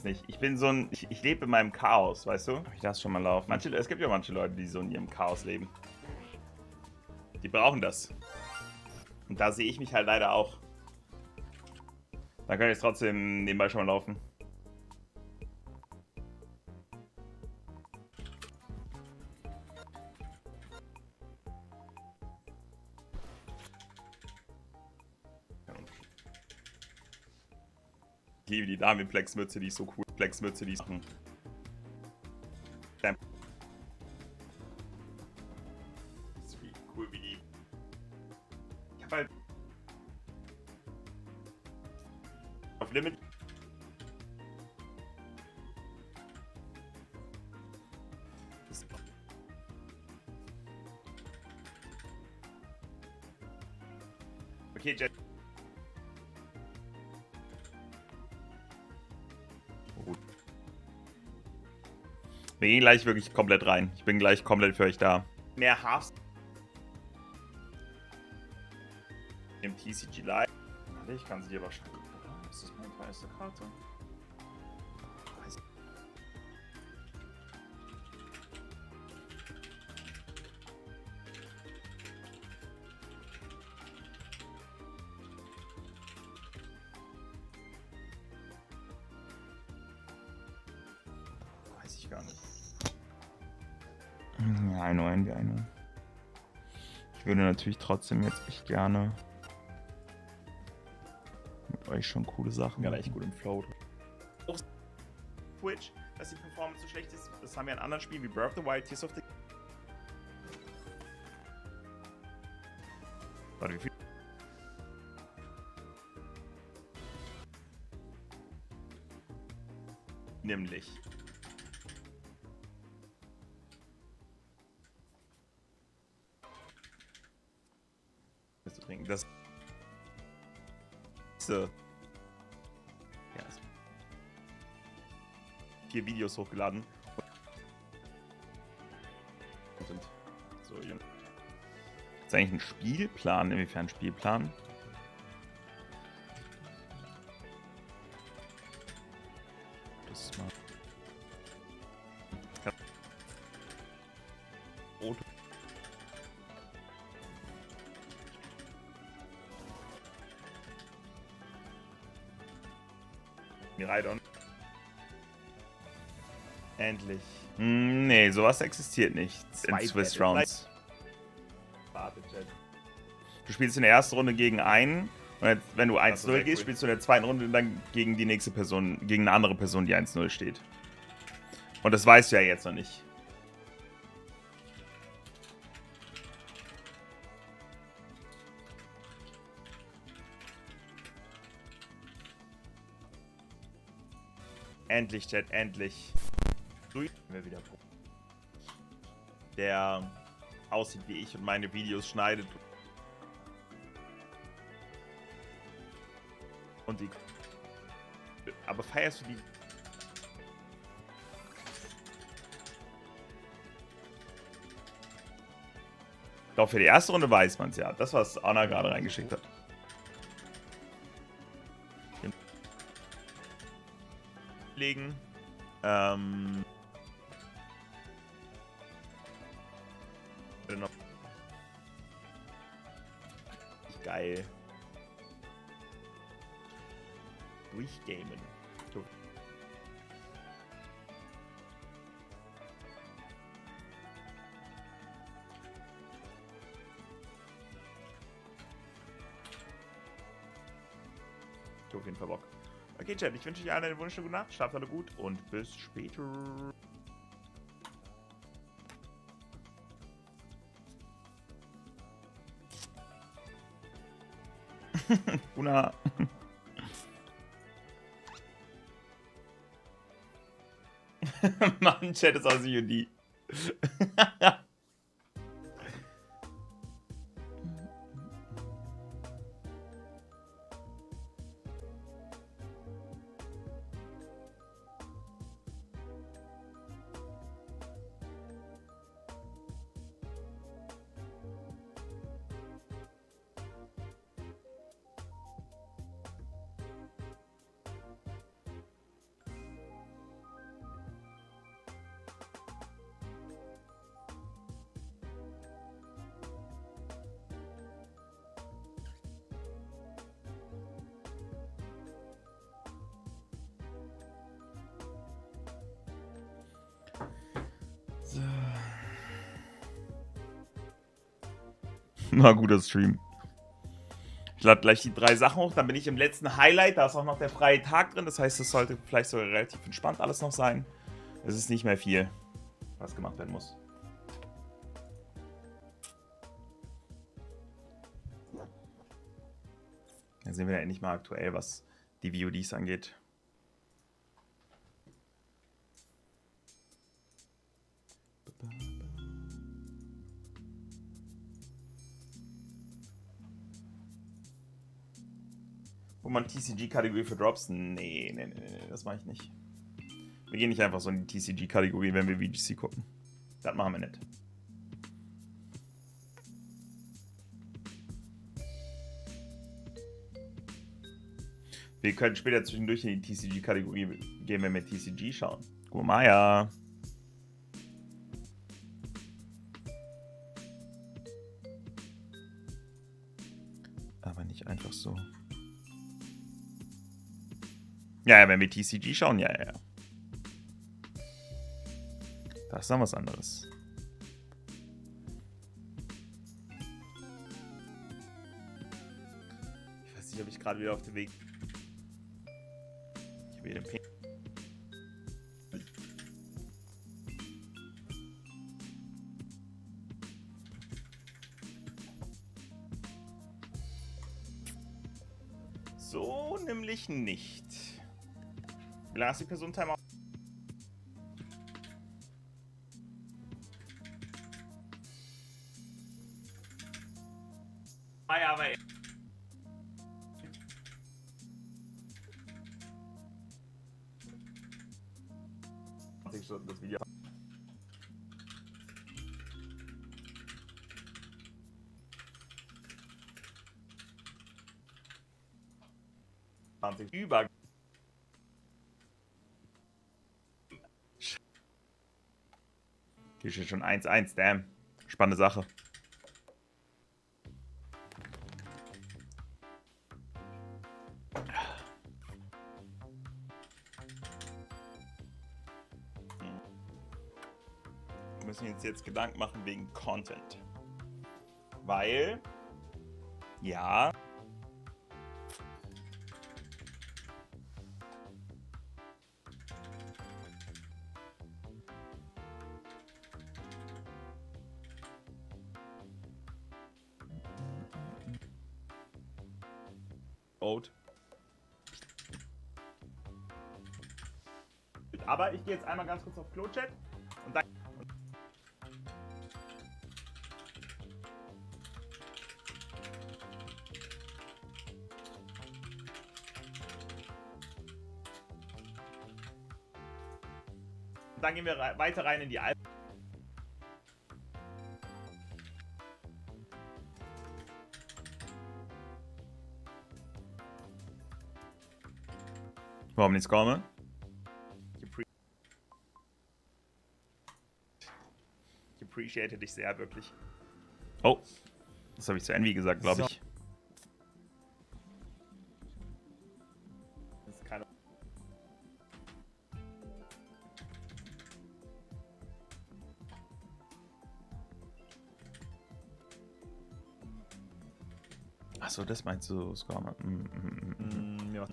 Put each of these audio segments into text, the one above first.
nicht. Ich bin so ein. Ich lebe in meinem Chaos, weißt du? Ich lasse schon mal laufen. Es gibt ja manche Leute, die so in ihrem Chaos leben. Die brauchen das. Und da sehe ich mich halt leider auch. Dann kann ich jetzt trotzdem nebenbei schon mal laufen. Ich liebe die Damenplex-Mütze, die ist so cool. Plex-Mütze, die ist cool wie die. Ich hab halt auf Limit. Okay, Jet. Gut. Wir gehen gleich wirklich komplett rein. Ich bin gleich komplett für euch da. Mehr Halfs. Im TCG Live. Warte, ich kann sie dir wahrscheinlich. Ist das meine weiße Karte? Weiß ich gar nicht. Ja, I know. Ich würde natürlich trotzdem jetzt echt gerne mit euch schon coole Sachen. Ja, echt gut im Flow. Auch Twitch, dass die Performance so schlecht ist. Das haben wir in anderen Spielen wie Breath of the Wild, Tears of the... Warte, wie viel? Nämlich. Das zu trinken. Das. So. Ja. 4 Videos hochgeladen. Und so, Junge. Das ist eigentlich ein Spielplan. Inwiefern Spielplan? Das ist mal. Auto. Miraidon. Endlich. Nee, sowas existiert nicht in Swiss Rounds. Du spielst in der ersten Runde gegen einen und jetzt, wenn du 1-0 gehst, spielst du in der zweiten Runde dann gegen die nächste Person, gegen eine andere Person, die 1-0 steht. Und das weißt du ja jetzt noch nicht. Endlich, Chat, endlich. Wieder der aussieht wie ich und meine Videos schneidet. Und die. Aber feierst du die? Doch, für die erste Runde weiß man es ja. Das, was Anna gerade reingeschickt hat. Legen. Geil. Durchgamen. Auf jeden Fall Bock. Okay, Chat, ich wünsche euch allen eine wunderschöne gute Nacht. Schlaft alle gut und bis später. Una. Mann, Chat ist aus UD. Na, guter Stream. Ich lade gleich die 3 Sachen hoch, dann bin ich im letzten Highlight. Da ist auch noch der freie Tag drin. Das heißt, es sollte vielleicht sogar relativ entspannt alles noch sein. Es ist nicht mehr viel, was gemacht werden muss. Dann sind wir ja endlich mal aktuell, was die VODs angeht. Wo man TCG-Kategorie für Drops? Nee, das mache ich nicht. Wir gehen nicht einfach so in die TCG-Kategorie, wenn wir VGC gucken. Das machen wir nicht. Wir können später zwischendurch in die TCG-Kategorie gehen, wenn wir TCG schauen. Gumaya. Aber nicht einfach so. Ja, wenn wir TCG schauen, ja. Das ist dann was anderes. Ich weiß nicht, ob ich gerade wieder auf dem Weg... Ich habe hier den Ping. So nämlich nicht. Wie lange hast du die Person Timer? Ja, aber... 20 Stunden das Video. Über. Hier steht schon 1-1, damn. Spannende Sache. Wir müssen uns jetzt Gedanken machen wegen Content. Weil, ja, aber ich gehe jetzt einmal ganz kurz auf Klo-Chat und dann... Dann gehen wir weiter rein in die Alpen. Warum nicht komme? Ich appreciate dich sehr, wirklich. Oh, das habe ich zu Envy gesagt, glaube ich. Das ist keine... Achso, das meinst du, Scammer? Ja.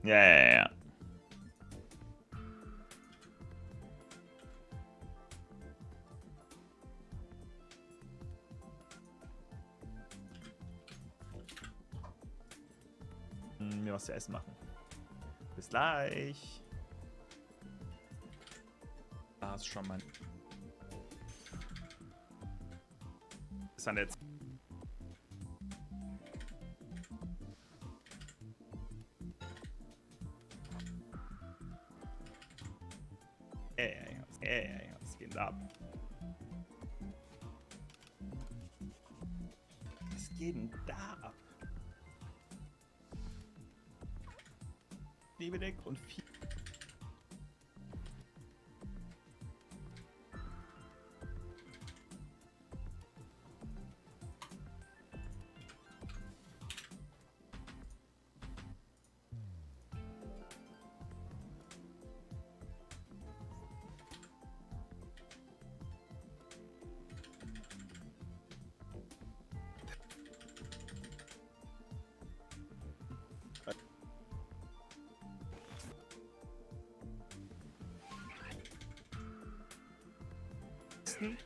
Ja. Mir was zu essen machen. Bis gleich. Da ist schon mein... Ist an der... Was geht da ab? Was geht denn da ab? Lebedeck und viel. töten.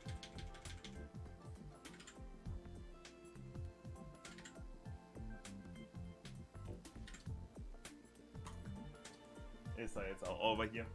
Ist er jetzt auch over hier?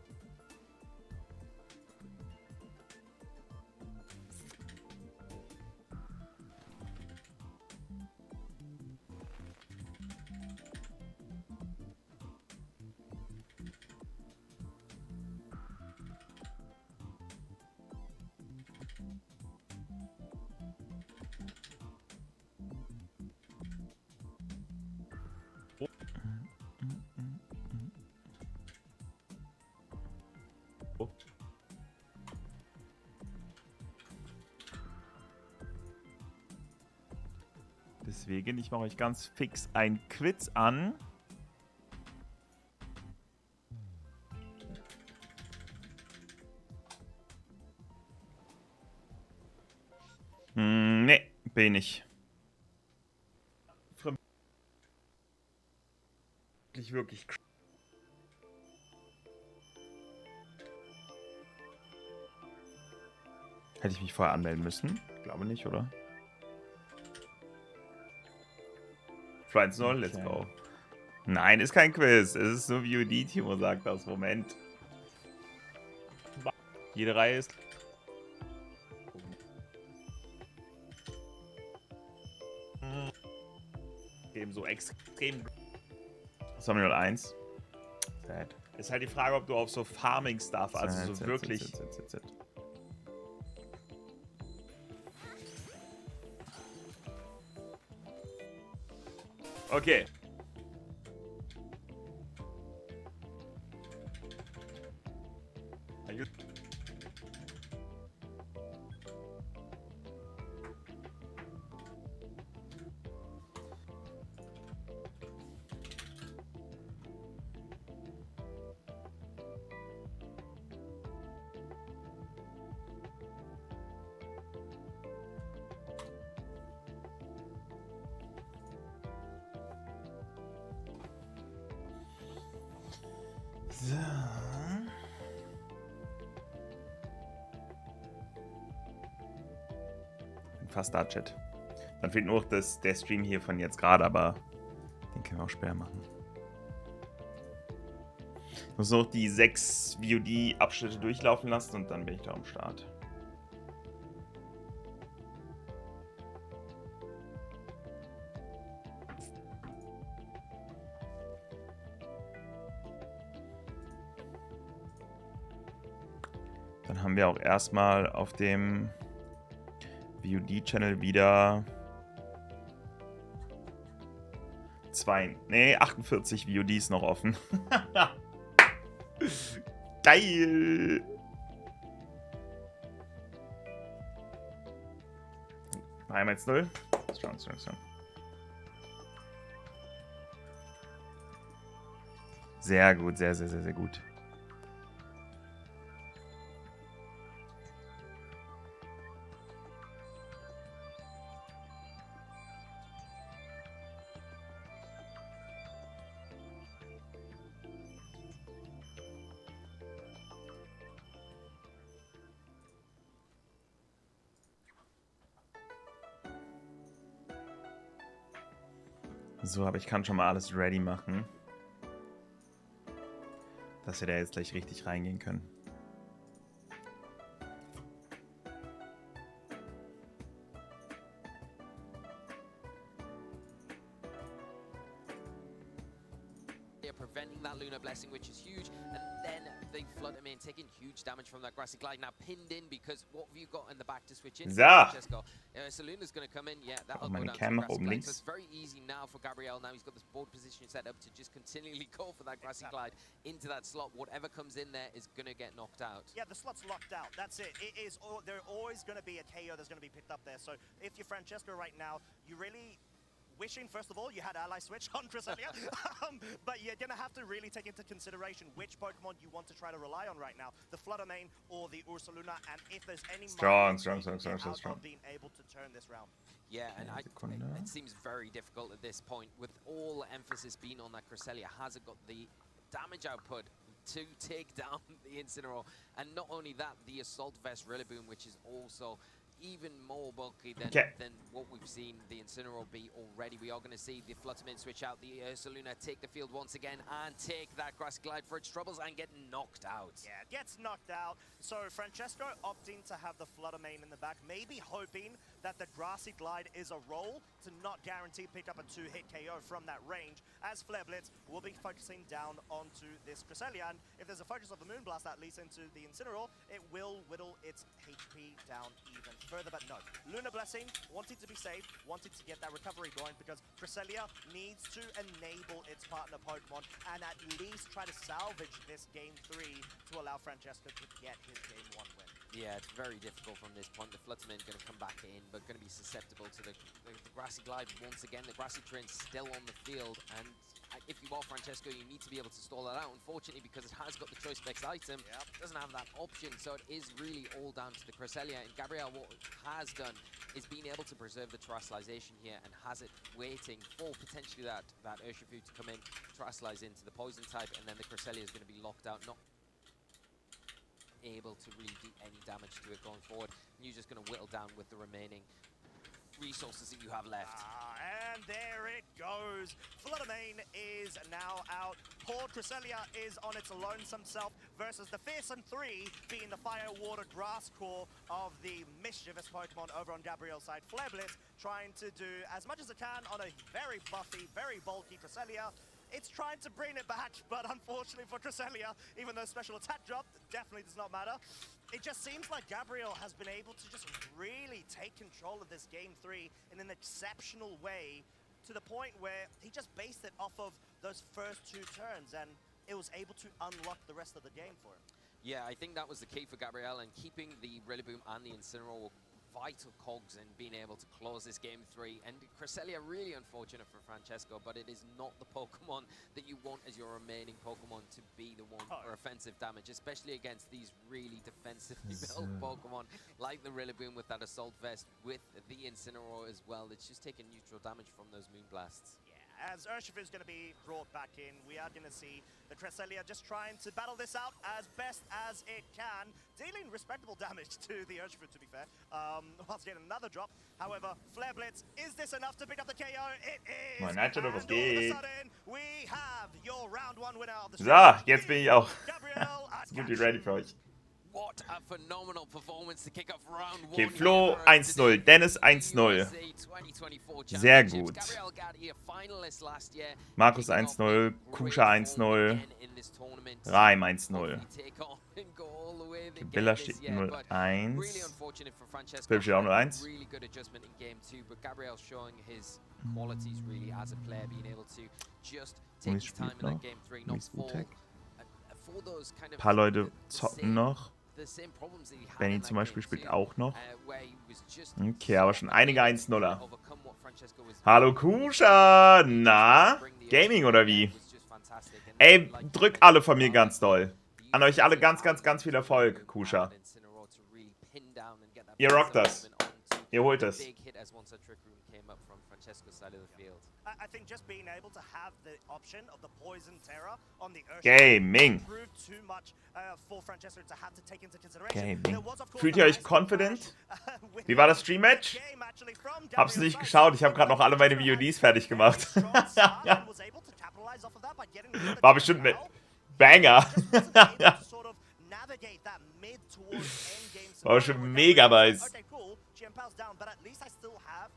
Deswegen, ich mache euch ganz fix ein Quiz an. Nee, bin ich. Wirklich. Hätte ich mich vorher anmelden müssen? Glaube nicht, oder? 2-0, let's go. Nein, ist kein Quiz. Es ist so, wie die Timo sagt das. Moment. Jede Reihe ist... Ebenso extrem... Samuel 1. Sad. Ist halt die Frage, ob du auf so Farming-Stuff, also so wirklich... Okay. So. Bin fast da, Chat. Dann fehlt nur noch der Stream hier von jetzt gerade, aber den können wir auch später machen. Ich muss noch die 6 VOD-Abschnitte durchlaufen lassen und dann bin ich da am Start. Dann haben wir auch erstmal auf dem VOD-Channel wieder 48 VODs noch offen. Geil! Einmal 0. Strong. Sehr gut, sehr gut. So, aber ich kann schon mal alles ready machen, dass wir da jetzt gleich richtig reingehen können. Which is huge, and then they flood him in, taking huge damage from that grassy glide. Now pinned in because what have you got in the back to switch in? Francesco. Saluna's going to come in. Yeah, that'll go down to the grassy glide. So it's very easy now for Gabriel. Now he's got this board position set up to just continually go for that grassy glide into that slot. Whatever comes in there is going to get knocked out. Yeah, the slot's locked out. That's it. There's always going to be a KO that's going to be picked up there. So if you're Francesco right now, you really... wishing, first of all, you had ally switch on Cresselia, but you're going to have to really take into consideration which Pokemon you want to try to rely on right now, the Flutter Mane or the Ursaluna, and if there's any strong being able to turn this round. Yeah, and it seems very difficult at this point, with all emphasis being on that Cresselia. Hasn't got the damage output to take down the Incineroar. And not only that, the Assault Vest Rillaboom, which is also even more bulky than what we've seen the Incineroar be already. We are going to see the Fluttermane switch out, the Ursaluna take the field once again and take that Grassy Glide for its troubles and get knocked out. Yeah, gets knocked out. So Francesco opting to have the Fluttermane in the back, maybe hoping that the Grassy Glide is a roll to not guarantee pick up a 2-hit KO from that range, as Flare Blitz will be focusing down onto this Cresselia. And if there's a focus of the Moonblast that leads into the Incineroar, it will whittle its HP down even further. But no, Lunar Blessing wanted to be safe, wanted to get that recovery going, because Cresselia needs to enable its partner Pokemon and at least try to salvage this Game 3 to allow Francesco to get his Game 1 win. Yeah, it's very difficult from this point. The Fluttermane going to come back in, but going to be susceptible to the Grassy Glide once again. The Grassy Train's still on the field, and if you are Francesco, you need to be able to stall that out. Unfortunately, because it has got the Choice Specs item, it doesn't have that option, so it is really all down to the Cresselia. And Gabriel, what has done is being able to preserve the Terrestrialization here and has it waiting for potentially that Urshifu to come in, Terrestrialize into the Poison type, and then the Cresselia is going to be locked out, not able to really do any damage to it going forward. And you're just going to whittle down with the remaining resources that you have left. And there it goes. Fluttermane is now out. Poor Cresselia is on its lonesome self versus the Fearsome 3 being the Fire, Water, Grass core of the mischievous Pokemon over on Gabriel's side. Flare Blitz trying to do as much as it can on a very buffy, very bulky Cresselia. It's trying to bring it back, but unfortunately for Cresselia, even though special attack dropped, definitely does not matter. It just seems like Gabriel has been able to just really take control of this Game 3 in an exceptional way, to the point where he just based it off of those first 2 turns, and it was able to unlock the rest of the game for him. Yeah, I think that was the key for Gabriel, and keeping the Rillaboom and the Incineroar vital cogs in being able to close this Game 3. And Cresselia, really unfortunate for Francesco, but it is not the Pokemon that you want as your remaining Pokemon to be the one for offensive damage, especially against these really defensively built Pokemon like the Rillaboom with that Assault Vest, with the Incineroar as well. It's just taking neutral damage from those Moonblasts. As Urshifu is going to be brought back in, we are going to see the Cresselia just trying to battle this out as best as it can, dealing respectable damage to the Urshifu, to be fair, whilst getting another drop. However, Flare Blitz, is this enough to pick up the KO? It is! Mein And all of a geht. sudden, we have your round 1 winner of the So, jetzt bin ich auch Gabriel gut ready für euch. What a phenomenal performance to kick off round 1. Okay, Flo 1-0, Dennis 1-0. Sehr gut. Markus 1-0, Kusha 1-0, Reim 1-0. Billa steht 0-1. Philipp steht auch 0-1. Luis spielt noch. Luis Utek. Ein paar Leute zocken noch. Benny zum Beispiel spielt auch noch. Okay, aber schon einige 1-0er. Hallo Kusha! Na? Gaming oder wie? Ey, drück alle von mir ganz doll. An euch alle ganz, ganz, ganz viel Erfolg, Kusha. Ihr rockt das. Ihr holt es. I think just being able to have the option of the Poison Terror on the Gaming. proved too much for Francesco to have to take into consideration. Gaming. Fühlt ihr euch confident? Wie war das Stream-Match? Hab's nicht geschaut, ich habe gerade noch alle meine VODs fertig gemacht. War bestimmt ein Banger. War bestimmt mega nice.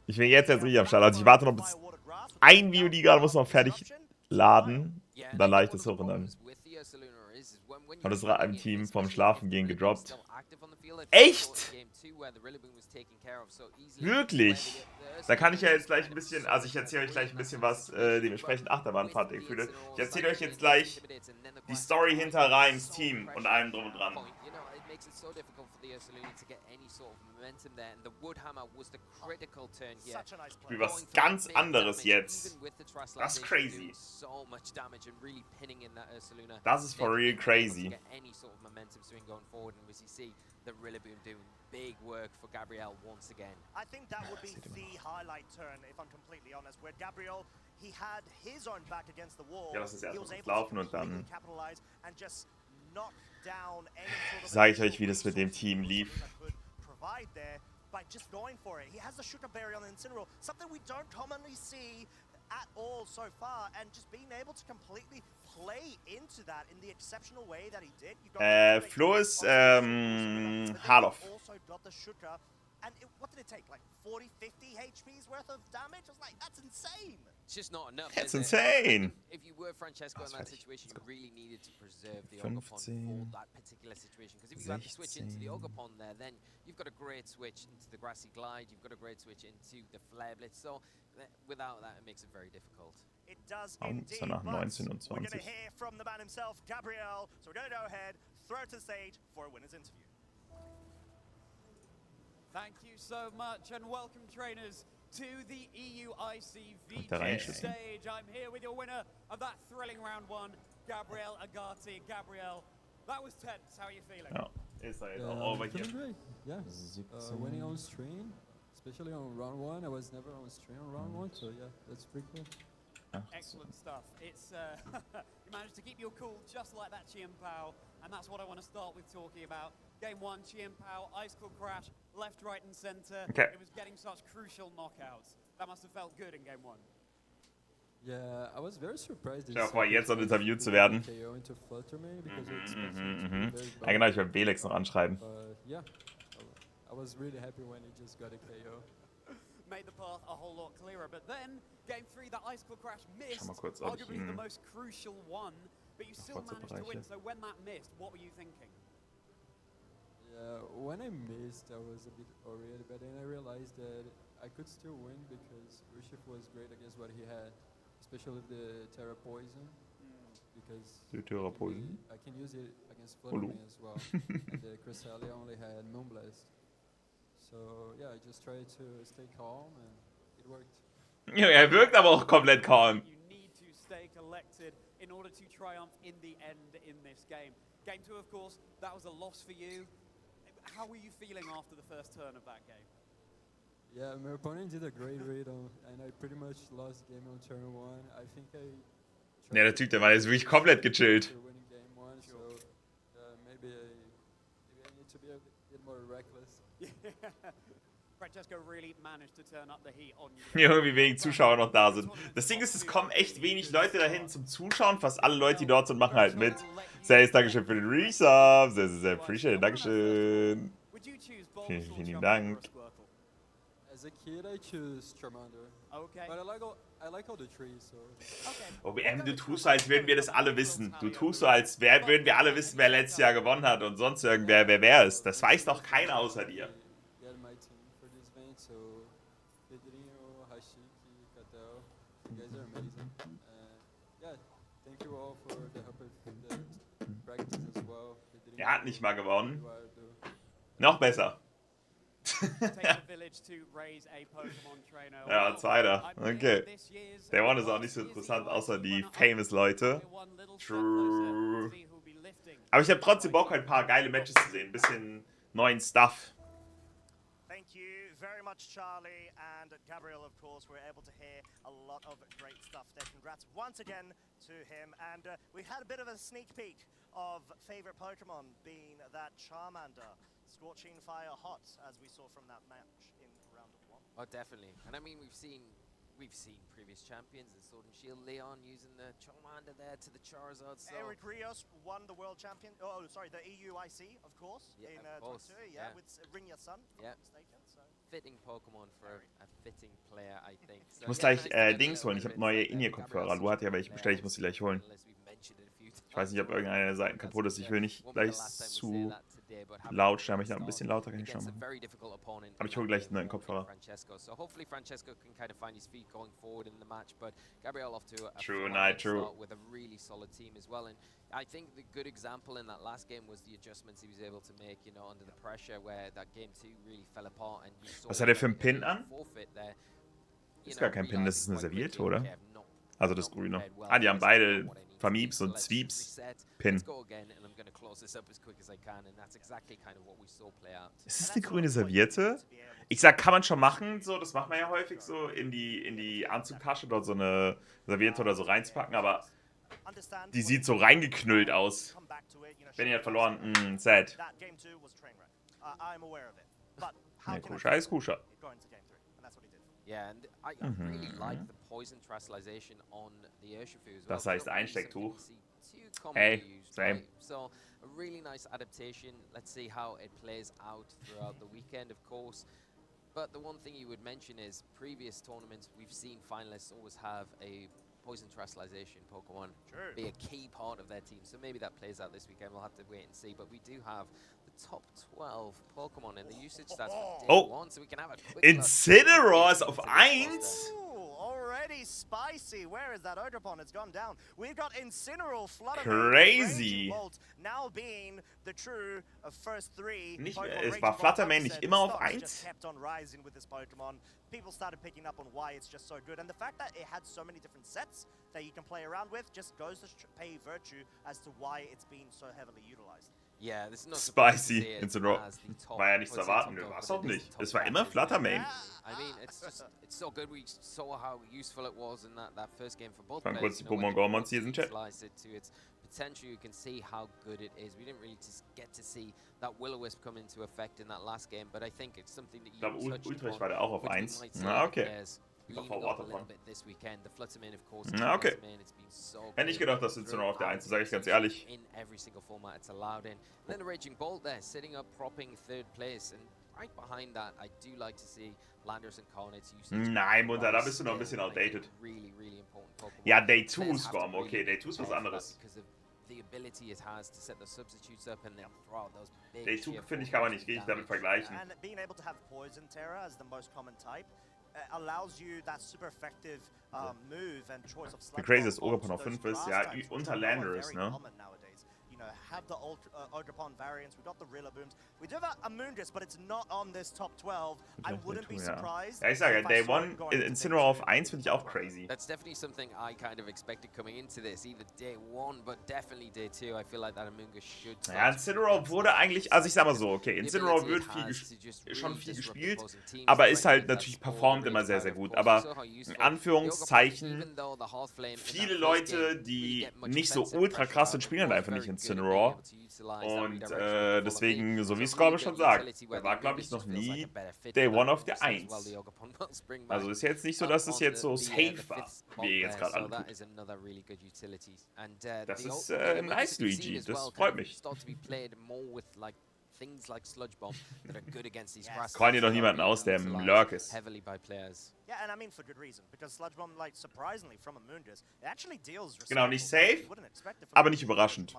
Ich bin jetzt richtig am Start. Also ich warte noch bis ein VOD gerade muss noch fertig laden. Und dann lade ich das hoch und dann hat das Team vom Schlafengehen gedroppt. Echt? Wirklich? Da kann ich ja jetzt gleich ein bisschen, also ich erzähle euch gleich ein bisschen was dementsprechend Achterbahnfahrt-Gefühle. Ich erzähle euch jetzt gleich die Story hinter Reims Team und allem drum und dran. Ich spiele was ganz anderes jetzt. Das ist crazy. Das ist for real crazy. The Rillaboom doing big work for Gabriel once again. I think that would be the highlight turn, if I'm completely honest, where Gabriel, he had his own back against the wall. Ja, das ist erst mal laufen und dann capitalize and just Sage ich euch, wie das mit dem Team lief. By just going for it. He has the sugar berry on the Incineroar, something we don't commonly see at all so far, and just being able to completely play into that in the exceptional way that he did. Flo ist Harloff. Also got the sugar, and what did it take? Like 40, 50 HP's worth of damage? I was like, that's insane. It's just not enough. That's insane. If you were Francesco in that situation, you really needed to preserve the Ogre for that particular situation. Because if you had to switch into the Ogre there, then you've got a great switch into the Grassy Glide. You've got a great switch into the Flare Blitz. So without that, it makes it very difficult. It does indeed. We're going to hear from the man himself, Gabriel. So we're going to go ahead, throw it to the stage for a winner's interview. Thank you so much and welcome trainers to the EUIC VG stage. I'm here with your winner of that thrilling round one, Gabriel Agati. Gabriel, that was tense. How are you feeling? Ja, ist halt auch over hier. Great. Yeah, winning on stream, especially on round one. I was never on stream on round one, so yeah, that's pretty cool. Excellent stuff. It's you managed to keep your cool just like that, Chien Pao, and that's what I want to start with talking about. Game one, Chien Pao, Icicle Crash, left, right, and center. Okay. It was getting such crucial knockouts. That must have felt good in game one. Yeah, I was very surprised. Ja, vor jetzt noch interviewt zu werden. Ja, genau, ich werde Belex noch anschreiben. Yeah, I was really happy when he just got a KO. Made the path a whole lot clearer, but then game 3, the Icicle Crash missed, kurz, arguably the most crucial one, but you still managed to win. So when that missed, what were you thinking? Yeah, when I missed, I was a bit worried, but then I realized that I could still win because Ushif was great against what he had, especially the Terra Poison. Because I can use it against Fluttermane as well. And the Cresselia only had Moonblast. So yeah, I just tried to stay calm and it worked. Ja, er wirkt aber auch komplett calm. You need to stay collected in order to triumph in the end in this game. Game 2, of course, that was a loss for you. How were you feeling after the first turn of that game? Yeah, my opponent did a great read on, and I pretty much lost game on turn 1. I think I. Ja, der Typ, der war jetzt wirklich komplett gechillt. Maybe I need to be a bit more reckless. Francesco really managed to turn up the heat on you. Ja, irgendwie wenig Zuschauer noch da sind. Das Ding ist, es kommen echt wenig Leute dahin zum Zuschauen. Fast alle Leute, die dort sind, machen halt mit. Sehr, Dankeschön für den Resub. Sehr, sehr appreciate. Dankeschön. Vielen lieben Dank. As a kid, I choose Charmander. Okay. But I like all the trees, so. OBM, du tust so, als würden wir das alle wissen. Du tust so, als würden wir alle wissen, wer letztes Jahr gewonnen hat und sonst irgendwer, wer ist. Das weiß doch keiner außer dir. Er hat nicht mal gewonnen. Noch besser. Ja, Zweiter. Okay. Der One ist auch nicht so interessant, außer die Famous-Leute. True. Aber ich habe trotzdem Bock, ein paar geile Matches zu sehen. Ein bisschen neuen Stuff. Thank you very much, Charlie and Gabriel. Of course, we're able to hear a lot of great stuff there. Congrats once again to him. And we had a bit of a sneak peek of favorite Pokemon, being that Charmander, scorching fire hot, as we saw from that match in round 1. Oh, definitely. And I mean, we've seen previous champions in Sword and Shield. Leon using the Charmander there to the Charizard. So. Eric Rios won the world champion. Oh, sorry, the EUIC, of course, in 22. Yeah, with Rinya's son. Yeah. Mistaken, so. Fitting Pokémon for a fitting player, I think. So, ich muss gleich Dings holen. Ich habe neue In-Ear-Kopfhörer. Du hattest ja welche bestellt. Ich muss die gleich holen. Ich weiß nicht, ob irgendeine der Seiten kaputt ist. Ich will nicht gleich zu laut stellen, aber ich noch ein bisschen lauter kann ich schon machen. Aber ich hole gleich einen neuen Kopfhörer. True, night, true. I think the good example in that last game was the adjustments he was able to make, you know, under the pressure, where that game 2 really fell apart and you saw. Was hat er für einen Pin an? Ist gar kein Pin, das ist eine Serviette, oder? Also das Grüne. Ah, die haben beide Vermiebs und Sweeps Pin. Ist das eine grüne Serviette? Ich sag, kann man schon machen, so, das macht man ja häufig so, in die Anzugtasche dort so eine Serviette oder so reinzupacken, aber Die sieht so reingeknüllt aus. Benny hat verloren. Sad. Nee, Kusha ist Kusha. Yeah, and I really like the poison translation on the Urshifu as well. Das heißt Einstecktuch. Hey, same. So a really nice adaptation. Let's see how it plays out throughout the weekend, of course. But the one thing you would mention is previous tournaments we've seen finalists always have a poison translation Pokemon be a key part of their team. So maybe that plays out this weekend. We'll have to wait and see. But we do have the top 12 Pokemon in the usage stats for day one, so we can have a quick Incineroars auf 1. Already spicy. Where is that Odrapon? It's gone down. We've got Incineroar, Flutter, Crazy. now being the true first three. Es war Fluttermane nicht immer auf 1? Just kept on rising with this Pokemon. People started picking up on why it's just so good, and the fact that it had so many different sets that you can play around with just goes to pay virtue as to why it's been so heavily utilized. Yeah, this is not Spicy Incineroar. War ja nichts zu erwarten, nö, war's auch nicht. Es war immer Fluttermane. I mean, it's so good. We saw how useful it was in that first game for both players. Kurz die Pokémon Gormon Season Chat. To its potential, you can see how good it is. We didn't really just get to see that Will-O-Wisp come into effect in that last game, but I think it's something that you Ich glaube, Ultrich war der auch auf 1. Na, okay. Na, okay. Hätte nicht gedacht, dass Incineroar auf der 1 ist, sage ich ganz ehrlich. In every single format it's allowed in. And then the Raging Bolt there, sitting up, propping third place, and right behind that, I do like to see Landers and Carnage usage. Nein, Mutter, da bist du noch ein bisschen outdated. Really, really important Pokemon. Ja, Day 2 ist Gorm, okay, Day 2 ist was anderes. The ability it has to set the substitutes up and they'll throw out those big Day 2 finde ich kann man nicht richtig damit vergleichen. And being able to have Poison Terror as the most common type allows you that super effective move and choice of Wie crazy ist Odrapon auf 5 ist, ja, unter Landers, ne? You know, have the Odrapon variants. We've got the Rillabooms. We do have a Moondress, but it's not on this top 12. I wouldn't be surprised. Ja, ich sage, Day 1 Incineroar auf 1 finde ich auch crazy. That's definitely something I kind of expected coming into this. Either Day 1, but definitely Day 2. I feel like that Amoonguss should. Ja, Incineroar wurde eigentlich, also ich sag mal so, okay, Incineroar wird schon viel gespielt, aber ist halt natürlich performt immer sehr, sehr gut. Aber in Anführungszeichen, viele Leute, die nicht so ultra krass sind, spielen halt einfach nicht Incineroar. Und deswegen, so wie Scorpion schon sagt, er war, glaube ich, noch nie Day 1 auf der 1. Also ist jetzt nicht so, dass es jetzt so safe war, wie jetzt gerade alle tut. Das ist nice, Luigi. Das freut mich. Things like Sludge Bomb that are good against these grass. Callen dir doch niemanden aus, der im Lurk ist. Heavily by players. Yeah, and I mean for good reason, because Sludge Bomb, like surprisingly from a Moondress, it actually deals. Genau, nicht safe, aber nicht überraschend.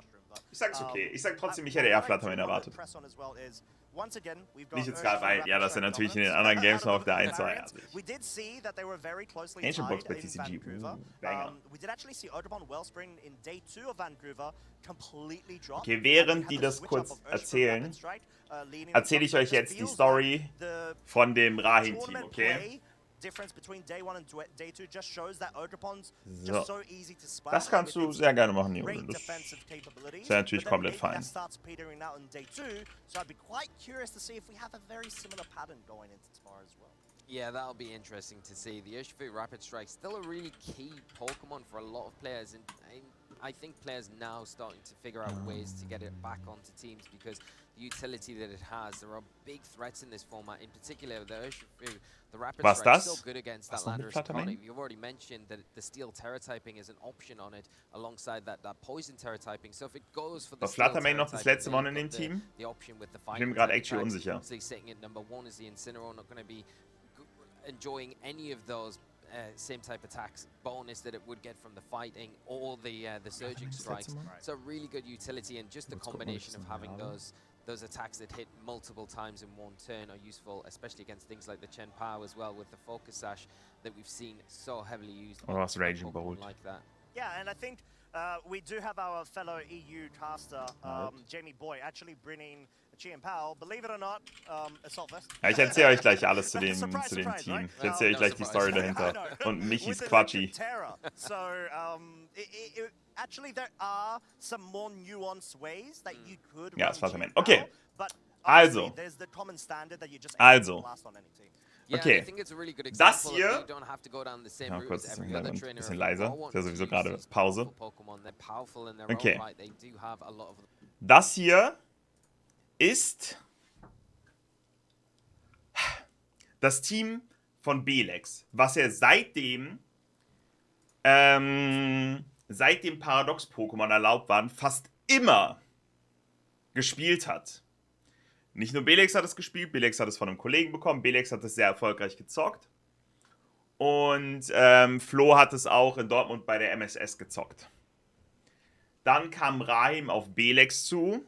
Ich sag's okay. Ich sag trotzdem, ich hätte eher Fluttermane erwartet. Nicht jetzt gerade, weil, ja, dass er natürlich in den anderen Games noch auf der 1 war. Ancient Box bei TCG. Banger. Okay, während die das kurz erzählen, erzähle ich euch jetzt die Story von dem Rahim-Team, okay? So. Das kannst du sehr gerne machen, Junge. Das ist ja natürlich komplett fein. Yeah, that'll be interesting to see. The Urshifu Rapid Strike still a really key Pokemon for a lot of players, and I think players now starting to figure out ways to get it back onto teams because the utility that it has. There are big threats in this format, in particular the Urshifu, the Rapid Strike is so good against that Landorus Iconic. You've already mentioned that the Steel Terra typing is an option on it alongside that Poison Terra typing. So if it goes for the Fluttermane noch das letzte Mal in dem Team? Ich bin mir gerade actually unsicher. Sitting at number 1 is the Incineroar, not going to be enjoying any of those same type attacks bonus that it would get from the fighting or the surging strikes. So really good utility, and just the combination of having those attacks that hit multiple times in one turn are useful, especially against things like the Chen Pao as well, with the Focus Sash that we've seen so heavily used. Oh, that's Raging Bolt. Like that. Yeah, and I think we do have our fellow EU caster, Jamie Boy, actually bringing Chen Pao, believe it or not, Assault Vest. Ja, ich erzähle euch gleich alles zu dem Team. Ich erzähle euch gleich die Story dahinter. Und Michis Quatschi. So, actually there are some more nuanced ways that you could. Ja, das Fluttermane. Okay. Also. Okay. Das hier. Ja, kurz ein bisschen leiser. Ist ja sowieso gerade Pause. Okay. Das hier ist das Team von Belex, was er seitdem Paradox-Pokémon erlaubt waren, fast immer gespielt hat. Nicht nur Belex hat es gespielt, Belex hat es von einem Kollegen bekommen, Belex hat es sehr erfolgreich gezockt. Und Flo hat es auch in Dortmund bei der MSS gezockt. Dann kam Rahim auf Belex zu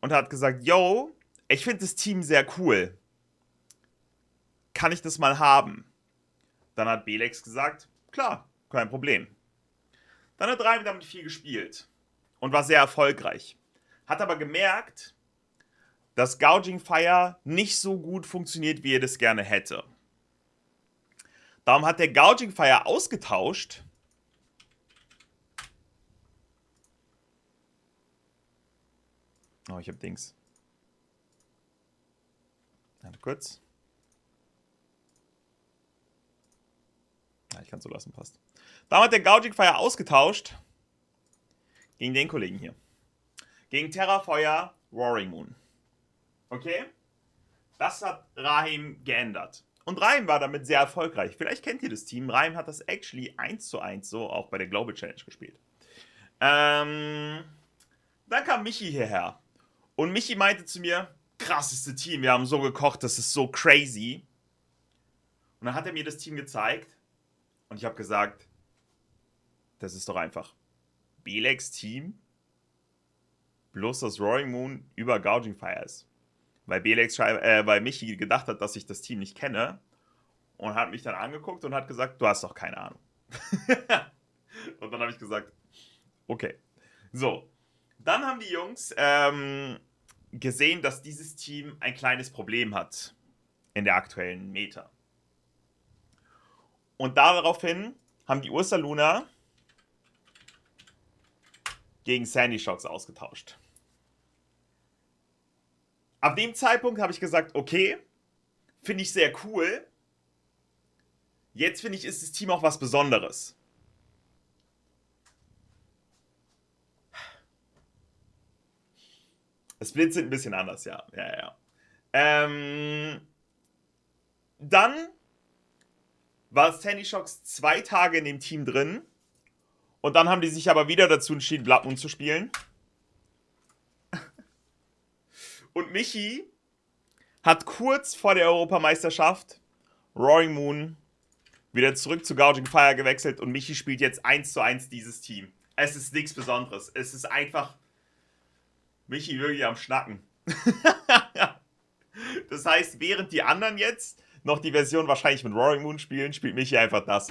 und hat gesagt, yo, ich finde das Team sehr cool. Kann ich das mal haben? Dann hat Belex gesagt, klar, kein Problem. Dann hat Rahim damit viel gespielt und war sehr erfolgreich. Hat aber gemerkt, dass Gouging Fire nicht so gut funktioniert, wie er das gerne hätte. Darum hat der Gouging Fire ausgetauscht. Oh, ich hab Dings. Warte kurz. Ja, ich kann es so lassen, passt. Darum hat der Gouging Fire ausgetauscht gegen den Kollegen hier. Gegen Terrafeuer Roaring Moon. Okay? Das hat Rahim geändert. Und Rahim war damit sehr erfolgreich. Vielleicht kennt ihr das Team. Rahim hat das actually 1:1 so auch bei der Global Challenge gespielt. Dann kam Michi hierher. Und Michi meinte zu mir, krasseste Team, wir haben so gekocht, das ist so crazy. Und dann hat er mir das Team gezeigt. Und ich habe gesagt, das ist doch einfach Belex Team bloß das Roaring Moon über Gouging Fire ist. Weil weil Michi gedacht hat, dass ich das Team nicht kenne. Und hat mich dann angeguckt und hat gesagt, du hast doch keine Ahnung. Und dann habe ich gesagt, okay. So, dann haben die Jungs gesehen, dass dieses Team ein kleines Problem hat in der aktuellen Meta. Und daraufhin haben die Ursaluna gegen Sandy Shocks ausgetauscht. Ab dem Zeitpunkt habe ich gesagt, okay, finde ich sehr cool. Jetzt finde ich, ist das Team auch was Besonderes. Splits sind ein bisschen anders, ja. Dann war Sandy Shocks 2 Tage in dem Team drin. Und dann haben die sich aber wieder dazu entschieden, Blood Moon zu spielen. Und Michi hat kurz vor der Europameisterschaft Roaring Moon wieder zurück zu Gouging Fire gewechselt. Und Michi spielt jetzt 1:1 dieses Team. Es ist nichts Besonderes. Es ist einfach Michi wirklich am Schnacken. Das heißt, während die anderen jetzt noch die Version wahrscheinlich mit Roaring Moon spielen, spielt Michi einfach das.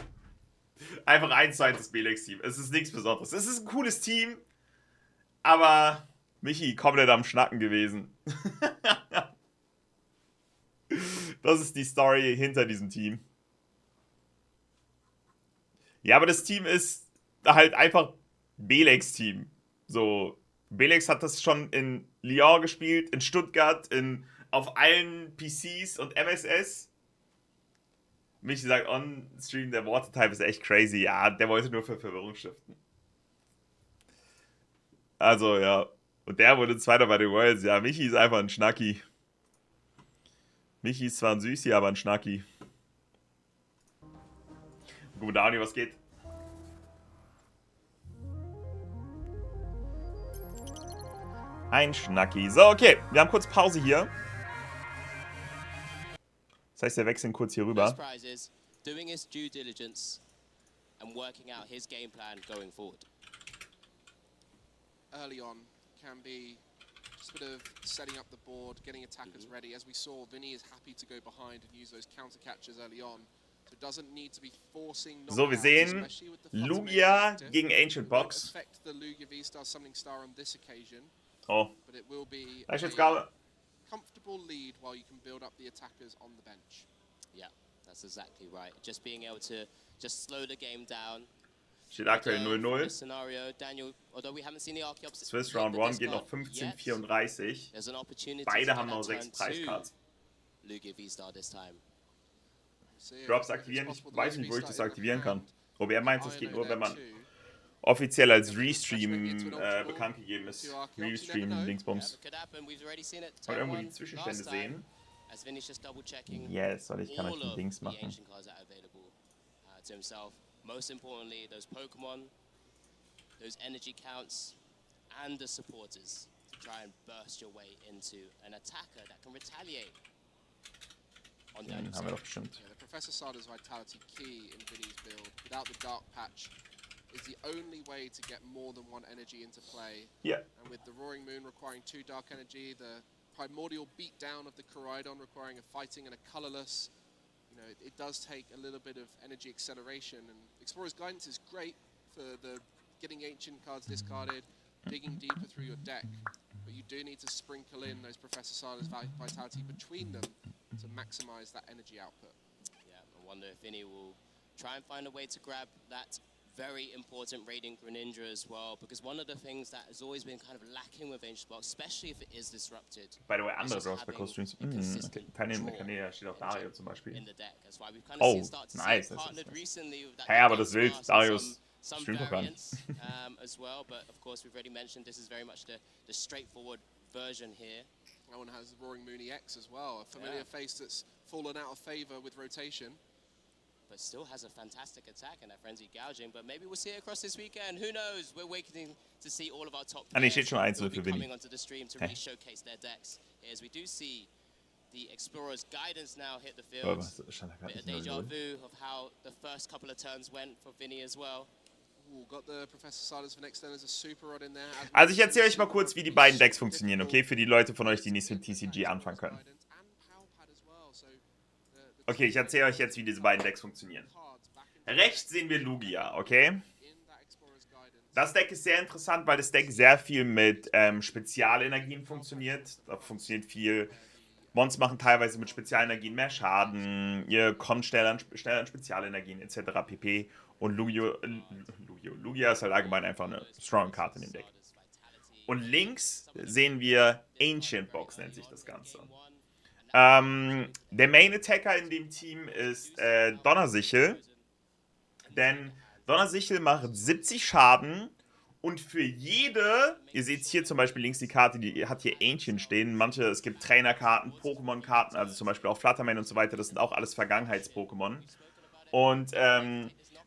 Einfach 1:1 das Belex-Team. Es ist nichts Besonderes. Es ist ein cooles Team, aber Michi komplett am Schnacken gewesen. Das ist die Story hinter diesem Team. Ja, aber das Team ist halt einfach Belex-Team. So, Belex hat das schon in Lyon gespielt, in Stuttgart, auf allen PCs und MSS. Michi sagt on Stream, der Watertype ist echt crazy. Ja, der wollte nur für Verwirrung stiften. Also, ja. Und der wurde Zweiter bei den Worlds. Ja, Michi ist einfach ein Schnacki. Michi ist zwar ein Süßi, aber ein Schnacki. Gut, Dani, was geht? Ein Schnacki. So, okay. Wir haben kurz Pause hier. Das heißt, wir wechseln kurz hier rüber. Doing his due diligence and working out his game plan going forward. Early on can be just a bit of setting up the board, getting attackers ready. As we saw, Vinny is happy to go behind and use those counter catches early on. So it doesn't need to be forcing. So, wir sehen Lugia gegen Ancient Box. Affect the Lugia V-Star Summoning Star on this occasion. Oh. But it will be a comfortable lead while you can build up the attackers on the bench. Yeah, that's exactly right. Just being able to just slow the game down. Steht aktuell 0-0. Scenario, Daniel, although we haven't seen the Archeops. Swiss Round 1 geht noch 15:34. Beide haben noch 6 Preiscards. Lugia V-Star this time. Drops aktivieren, ich weiß nicht, wo ich das aktivieren kann. OBR meint, es geht nur, wenn man offiziell als Restream bekannt gegeben ist. Restream, Dingsbums. Wollt ihr irgendwo die Zwischenstände sehen? Yes, weil ich kann euch die Dings machen. Most importantly, those Pokémon, those energy counts, and the supporters to try and burst your way into an attacker that can retaliate. Den haben wir doch bestimmt. Yeah, the Professor Sada's vitality key in Vinny's build, without the Dark Patch, is the only way to get more than one energy into play. Yeah. And with the Roaring Moon requiring 2 Dark Energy, the Primordial Beatdown of the Koraidon requiring a Fighting and a Colorless, you know, it does take a little bit of energy acceleration, and Explorer's Guidance is great for the getting ancient cards discarded, digging deeper through your deck, but you do need to sprinkle in those Professor Sada's vitality between them to maximize that energy output. Yeah, I wonder if Vinny will try and find a way to grab that very important Radiant Greninja as well, because one of the things that has always been kind of lacking with Ancient Box, especially if it is disrupted. By the way, andere Roster-Streams. Okay. Teilnehmende Kanäle, steht auch Dario zum Beispiel. Oh, nice. Hey, aber das wild. Darius streamt doch gar nicht. As well, but of course we've already mentioned this is very much the straightforward version here. That one has Roaring Moon EX as well, a familiar face that's fallen out of favor with rotation. But still has a fantastic attack and that frenzy gouging. But maybe we'll see it across this weekend. Who knows? We're waiting to see all of our top players steht schon 1-0 für Vinny. coming onto the stream to really showcase their decks. As we do see the Explorer's Guidance now hit the field. Bit of deja vu of how the first couple of turns went for Vinny as well. Got the Professor Sada's for next turn as a super rod in there. Also ich erzähle euch mal kurz, wie die beiden Decks funktionieren, okay? Für die Leute von euch, die nichts mit TCG anfangen können. Okay, ich erzähle euch jetzt, wie diese beiden Decks funktionieren. Rechts sehen wir Lugia, okay? Das Deck ist sehr interessant, weil das Deck sehr viel mit Spezialenergien funktioniert. Da funktioniert viel. Mons machen teilweise mit Spezialenergien mehr Schaden. Ihr kommt schneller an Spezialenergien etc. pp. Und Lugia ist halt allgemein einfach eine Strong-Karte in dem Deck. Und links sehen wir Ancient Box, nennt sich das Ganze. Der Main-Attacker in dem Team ist Donnersichel. Denn Donnersichel macht 70 Schaden. Und für jede, ihr seht hier zum Beispiel links die Karte, die hat hier Ancient stehen. Es gibt Trainerkarten, Pokémon-Karten, also zum Beispiel auch Flutterman und so weiter. Das sind auch alles Vergangenheits-Pokémon. Und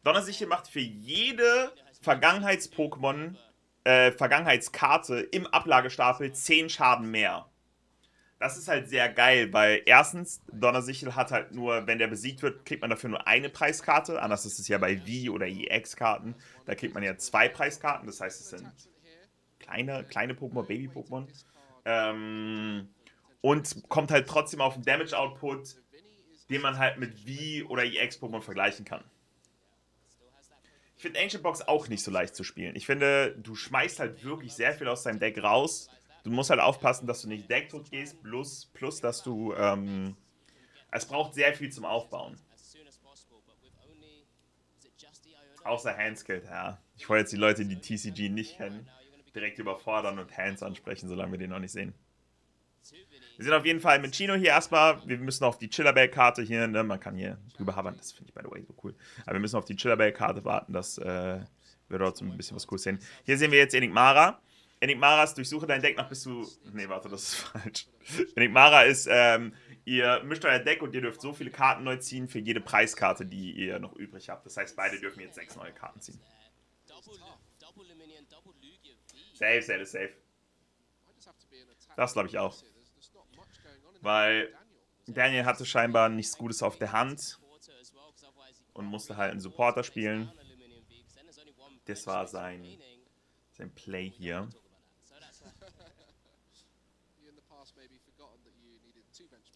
Donnersichel macht für jede Vergangenheits-Pokémon, Vergangenheitskarte im Ablagestapel 10 Schaden mehr. Das ist halt sehr geil, weil erstens, Donnersichel hat halt nur, wenn der besiegt wird, kriegt man dafür nur eine Preiskarte. Anders ist es ja bei V- oder EX-Karten. Da kriegt man ja 2 Preiskarte. Das heißt, es sind kleine Pokémon, Baby-Pokémon. Und kommt halt trotzdem auf den Damage-Output, den man halt mit V- oder EX-Pokémon vergleichen kann. Ich finde Ancient Box auch nicht so leicht zu spielen. Ich finde, du schmeißt halt wirklich sehr viel aus deinem Deck raus. Du musst halt aufpassen, dass du nicht Decktot gehst, plus dass du, es braucht sehr viel zum Aufbauen. Außer Handskilled, ja. Ich wollte jetzt die Leute, die TCG nicht kennen, direkt überfordern und Hands ansprechen, solange wir den noch nicht sehen. Wir sind auf jeden Fall mit Chino hier erstmal. Wir müssen auf die Chillerbell-Karte hier, ne? Man kann hier drüber hovern, das finde ich by the way so cool. Aber wir müssen auf die Chillerbell-Karte warten, dass wir dort so ein bisschen was Cooles sehen. Hier sehen wir jetzt Enigmara. Enigmaras, durchsuche dein Deck nach bis zu... Nee, warte, das ist falsch. Enigmara ist, ihr mischt euer Deck und ihr dürft so viele Karten neu ziehen für jede Preiskarte, die ihr noch übrig habt. Das heißt, beide dürfen jetzt 6 neue Karten ziehen. Safe. Das glaube ich auch. Weil Daniel hatte scheinbar nichts Gutes auf der Hand und musste halt einen Supporter spielen. Das war sein Play hier.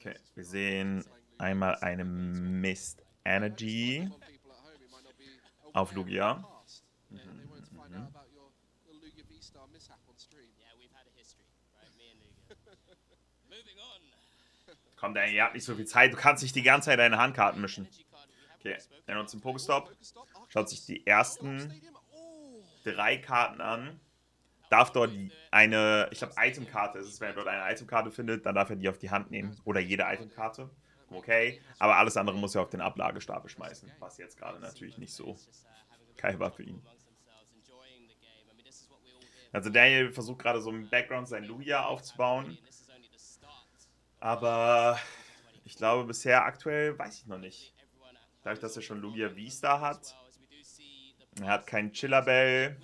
Okay, wir sehen einmal eine Mist Energy auf Lugia. Komm, Daniel, ihr habt nicht so viel Zeit. Du kannst nicht die ganze Zeit deine Handkarten mischen. Okay, er nutzt den Pokestop. Schaut sich die ersten 3 Karten an. Darf dort eine, ich glaube, Itemkarte ist es, wenn er dort eine Itemkarte findet, dann darf er die auf die Hand nehmen. Oder jede Itemkarte. Okay, aber alles andere muss er auf den Ablagestapel schmeißen. Was jetzt gerade natürlich nicht so geil war für ihn. Also Daniel versucht gerade so im Background sein Lugia aufzubauen. Aber ich glaube bisher aktuell, weiß ich noch nicht. Dadurch, dass er schon Lugia V-Star hat. Er hat keinen Chiller-Bell.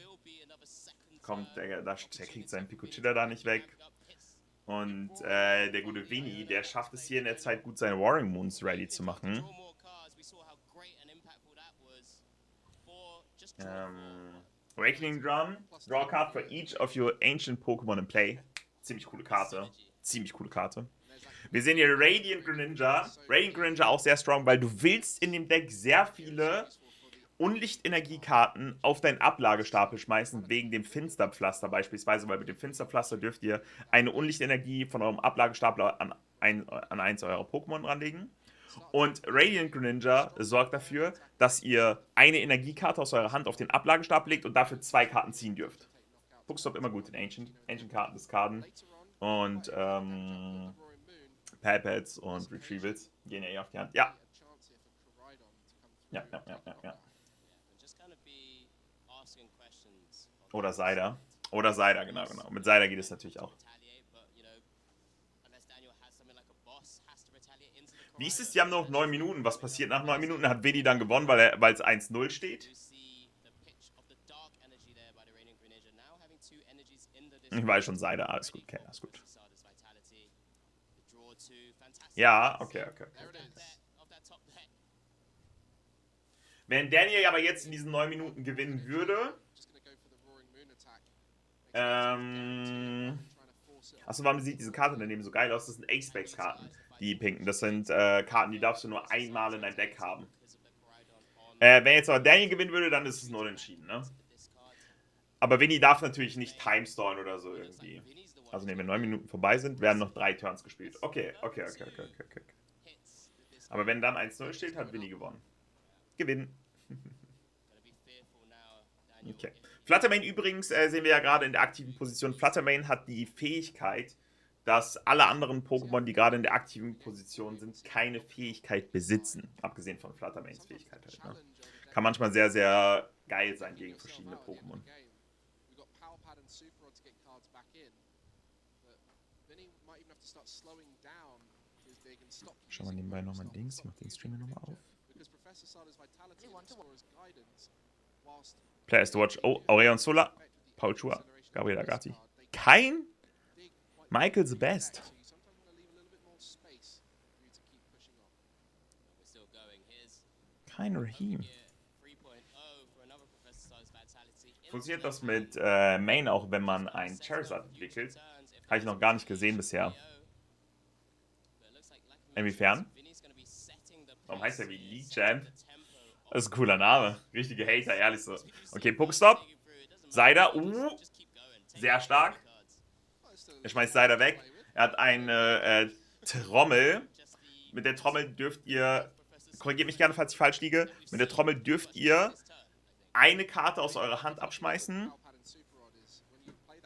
Der kriegt seinen Pico-Chiller da nicht weg. Und der gute Vinny, der schafft es hier in der Zeit gut, seine Warring Moons ready zu machen. Awakening Drum. Draw a card for each of your ancient Pokémon in play. Ziemlich coole Karte. Ziemlich coole Karte. Wir sehen hier Radiant Greninja. Radiant Greninja auch sehr strong, weil du willst in dem Deck sehr viele Unlichtenergiekarten auf deinen Ablagestapel schmeißen, wegen dem Finsterpflaster beispielsweise, weil mit dem Finsterpflaster dürft ihr eine Unlichtenergie von eurem Ablagestapel an eins eurer Pokémon ranlegen. Und Radiant Greninja sorgt dafür, dass ihr eine Energiekarte aus eurer Hand auf den Ablagestapel legt und dafür 2 Karten ziehen dürft. Pokestop immer gut in Ancient-Karten discarden. Und Palpads und Retrievals gehen ja eh auf die Hand. Ja. Ja. Oder Seider. Oder Seider, genau. Mit Seider geht es natürlich auch. Wie ist es? Die haben noch 9 Minuten. Was passiert nach 9 Minuten? Hat Vedi dann gewonnen, weil es 1-0 steht? Ich weiß schon, Seider. Alles gut, okay, alles gut. Ja, okay. Wenn Daniel aber jetzt in diesen 9 Minuten gewinnen würde... Achso, warum sieht diese Karte daneben so geil aus? Das sind Ace-Specs-Karten, die pinken. Das sind Karten, die darfst du nur einmal in dein Deck haben. Wenn jetzt aber Daniel gewinnen würde, dann ist es ein Unentschieden, ne? Aber Vinny darf natürlich nicht timestallen oder so irgendwie. Also ne, wenn 9 Minuten vorbei sind, werden noch 3 Turns gespielt. Okay. Aber wenn dann 1-0 steht, hat Vinny gewonnen. Gewinnen. Okay. Fluttermane übrigens, sehen wir ja gerade in der aktiven Position. Fluttermane hat die Fähigkeit, dass alle anderen Pokémon, die gerade in der aktiven Position sind, keine Fähigkeit besitzen. Abgesehen von Fluttermanes Fähigkeit halt, ne? Kann manchmal sehr, sehr geil sein gegen verschiedene Pokémon. Schauen wir nebenbei nochmal links. Ich mach den Streamer nochmal auf. Players to watch. Oh, Aureon Sola, Paul Chua, Gabriel Agati. Kein Michael the Best. Kein Raheem. Funktioniert das mit Main auch, wenn man ein Charizard entwickelt? Habe ich noch gar nicht gesehen bisher. Inwiefern? Warum heißt er wie Lee Champ? Das ist ein cooler Name. Richtige Hater, ehrlich so. Okay, Pokestop. Seider. Sehr stark. Er schmeißt Seider weg. Er hat eine Trommel. Mit der Trommel dürft ihr... Korrigiert mich gerne, falls ich falsch liege. Mit der Trommel dürft ihr eine Karte aus eurer Hand abschmeißen.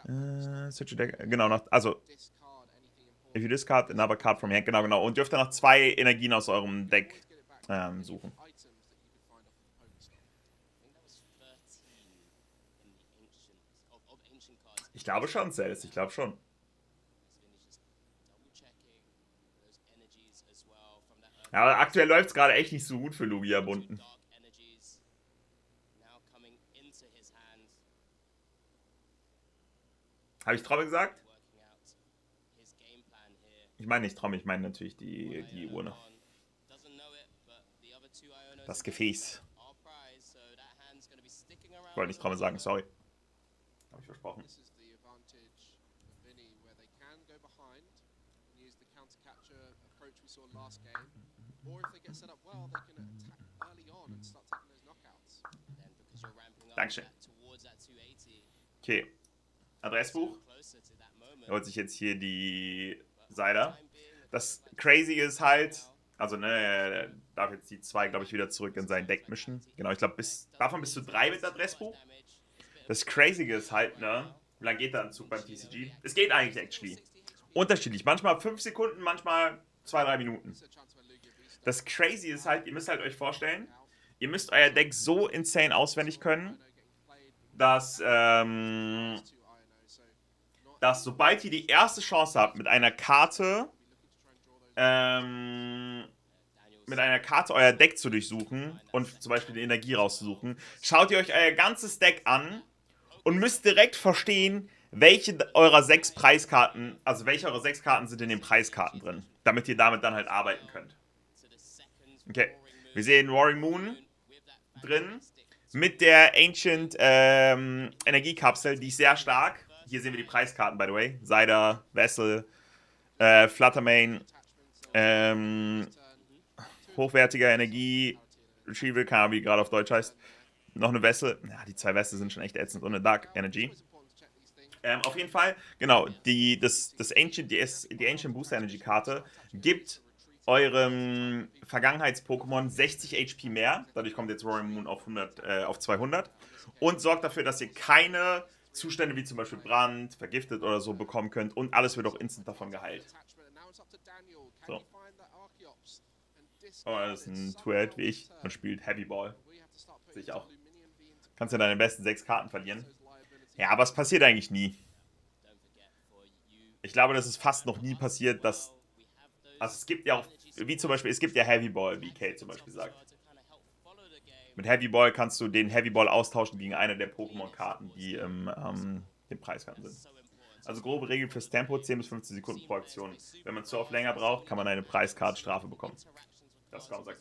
Genau, also... If you discard another card from your hand. Genau. Und dürft ihr noch 2 Energien aus eurem Deck suchen. Ich glaube schon, Cells. Ich glaube schon. Ja, aber aktuell läuft es gerade echt nicht so gut für Lugia Bunden. Habe ich Trommel gesagt? Ich meine nicht Trommel, ich meine natürlich die Urne. Das Gefäß. Ich wollte nicht Trommel sagen, sorry. Habe ich versprochen. Dankeschön. Okay. Adressbuch. Er holt sich jetzt hier die Seider. Das Crazy ist halt, also ne, er darf jetzt die 2, glaube ich, wieder zurück in sein Deck mischen. Genau, ich glaube, davon bis zu 3 mit Adressbuch. Das Crazy ist halt, ne, wie lange geht da ein Zug beim TCG? Es geht eigentlich actually. Unterschiedlich. Manchmal 5 Sekunden, manchmal 2-3 Minuten. Das Crazy ist halt, ihr müsst halt euch vorstellen, ihr müsst euer Deck so insane auswendig können, dass sobald ihr die erste Chance habt, mit einer Karte euer Deck zu durchsuchen und zum Beispiel die Energie rauszusuchen, schaut ihr euch euer ganzes Deck an und müsst direkt verstehen, welche eurer 6 Preiskarten, also welche eurer 6 Karten sind in den Preiskarten drin, damit ihr damit dann halt arbeiten könnt. Okay, wir sehen Roaring Moon drin mit der Ancient Energiekapsel, die ist sehr stark. Hier sehen wir die Preiskarten, by the way. Cider, Vessel, Fluttermane, hochwertiger Energie, Retrieval, keine Ahnung, wie gerade auf Deutsch heißt. Noch eine Vessel. Ja, die 2 Weste sind schon echt ätzend. Und eine Dark Energy. Auf jeden Fall, genau, die Ancient Booster Energy Karte gibt eurem Vergangenheits-Pokémon 60 HP mehr. Dadurch kommt jetzt Roaring Moon auf 200. Und sorgt dafür, dass ihr keine Zustände wie zum Beispiel Brand, vergiftet oder so bekommen könnt. Und alles wird auch instant davon geheilt. So. Oh, das ist ein Two-Head wie ich. Man spielt Heavy Ball. Sehe ich auch. Kannst ja deine besten 6 Karten verlieren. Ja, aber es passiert eigentlich nie. Ich glaube, das ist fast noch nie passiert, dass... Also es gibt ja auch, wie zum Beispiel, es gibt ja Heavy Ball, wie Kate zum Beispiel sagt. Mit Heavy Ball kannst du den Heavy Ball austauschen gegen eine der Pokémon-Karten, die den Preiskarten sind. Also grobe Regel fürs Tempo, 10 bis 15 Sekunden pro Aktion. Wenn man zu oft länger braucht, kann man eine Preiskarte-Strafe bekommen. Das kann man sagen.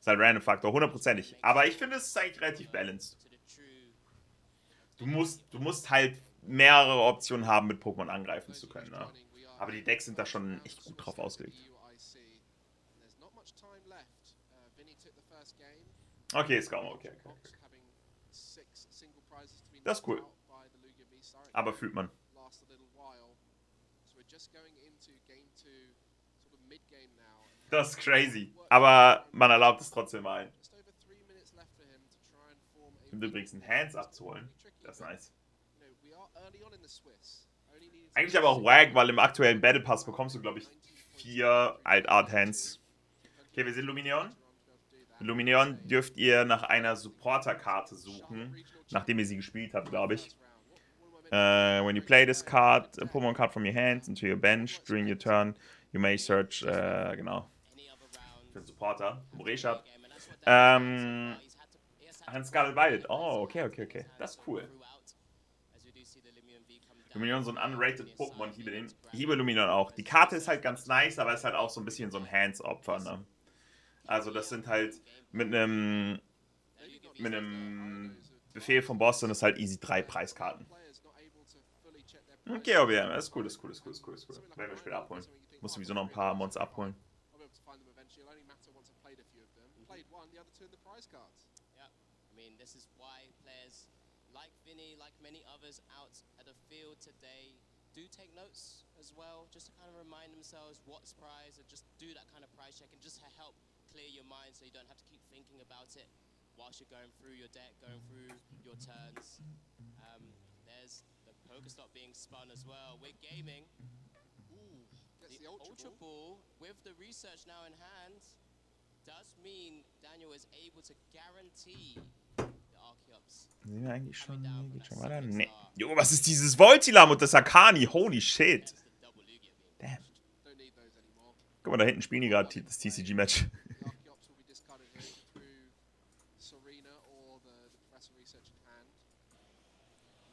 Ist halt Random-Faktor, 100%ig. Aber ich finde, es ist eigentlich relativ balanced. Du musst halt mehrere Optionen haben, mit Pokémon angreifen zu können. Ne? Aber die Decks sind da schon echt gut drauf ausgelegt. Okay, ist kaum. Okay. Das ist cool. Aber fühlt man. Das ist crazy. Aber man erlaubt es trotzdem mal. Und übrigens einen Hands abzuholen. Das ist nice. Eigentlich aber auch wack, weil im aktuellen Battle Pass bekommst du, glaube ich, 4 Alt-Art Hands. Okay, wir sind Lumineon. Lumineon dürft ihr nach einer Supporter-Karte suchen, nachdem ihr sie gespielt habt, glaube ich. When you play this card, a Pokémon card from your hand into your bench during your turn, you may search, genau. Für den Supporter, Moreshat. Ein Scarlet Violet. Oh, okay. Das ist cool. Lumineon, so ein unrated Pokémon, ich liebe Lumineon auch. Die Karte ist halt ganz nice, aber ist halt auch so ein bisschen so ein Hands-Opfer, ne? Also das sind halt mit einem Befehl vom Boss sind es halt easy 3 Preiskarten. Okay, OBM, das ist cool. Werden wir später abholen. Ich muss sowieso noch ein paar Monster abholen. Do take notes as well, just to kind of remind themselves what's prize and just do that kind of prize check and just to help clear your mind so you don't have to keep thinking about it whilst you're going through your deck, going through your turns. There's the Pokestop being spun as well. We're gaming. Ooh, the Ultra Ball with the research now in hand does mean Daniel is able to guarantee Sehen wir eigentlich schon? Geht schon weiter? Nee. Jo, was ist dieses Voltilam und das Akani? Holy shit. Damn. Guck mal, da hinten spielen die gerade das TCG-Match.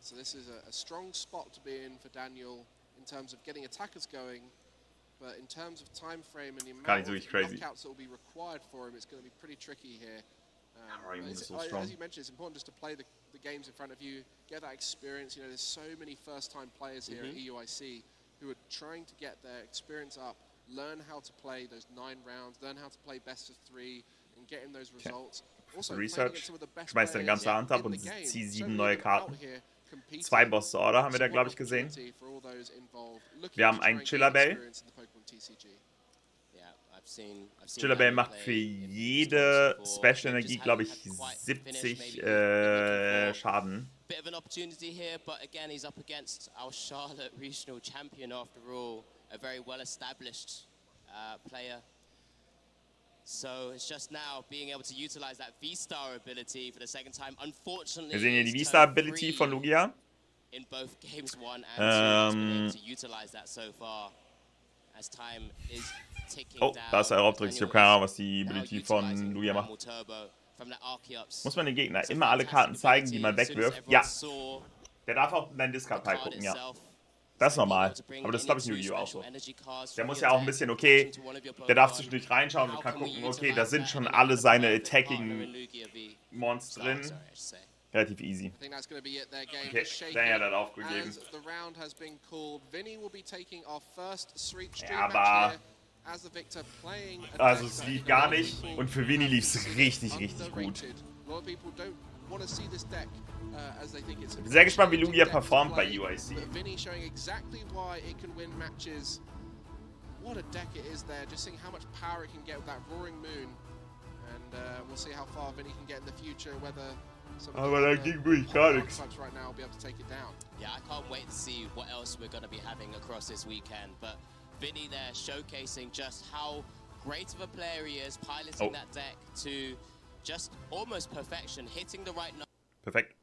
So this is a strong spot to be in for Daniel in terms of getting attackers going, but in terms of time frame and the amount of knockouts that will be required for him, it's going to be pretty tricky here. As you mentioned, it's important just to play the games in front of you, get that experience. You know, there's so many first-time players here at EUIC who are trying to get their experience up, learn how to play those 9 rounds, learn how to play best of 3 and getting those results. Also, Research, schmeißt deine ganze Hand ab und zieh 7 neue Karten. 2 Boss Order haben wir da, glaube ich, gesehen. Wir haben einen Chillabell. Chillabell macht für jede Special Energie, glaube ich, 70 Schaden. Bit of an opportunity here, but again, he's up against our Charlotte regional champion after all, a very well-established player. So it's just now being able to utilize that V-Star ability for the second time. Unfortunately, Wir sehen hier die V-Star Ability von Lugia. In both games 1 and 2, he's been able to utilize that so far. As time is ticking down. Da ist der Raubdrück. Ich habe keine Ahnung, was die Ability von Lugia macht. Muss man den Gegner immer alle Karten zeigen, die man wegwirft? Ja. Der darf auch in deinen Discard-Pile gucken, ja. Das ist normal. Aber das ist, glaube ich, in Yu-Gi-Oh! Auch so. Der muss ja auch ein bisschen, okay, der darf zwischendurch reinschauen und kann gucken, okay, da sind schon alle seine Attacking-Mons drin. Relativ easy. Okay, der hat aufgegeben. Ja, aber... Also es lief gar nicht und für Vinny lief es richtig, richtig gut. Ich bin sehr gespannt, wie Lugia performt bei EUIC. What a deck it is there, just seeing how much power it can get with that Roaring Moon. And we'll see how far Vinny can get in the future, whether aber da ging wirklich gar nichts. Yeah, I can't wait to see what else we're going to be having across this weekend, but Vinny there showcasing just how great of a player he is, piloting that deck to just almost perfection, hitting the right Perfekt.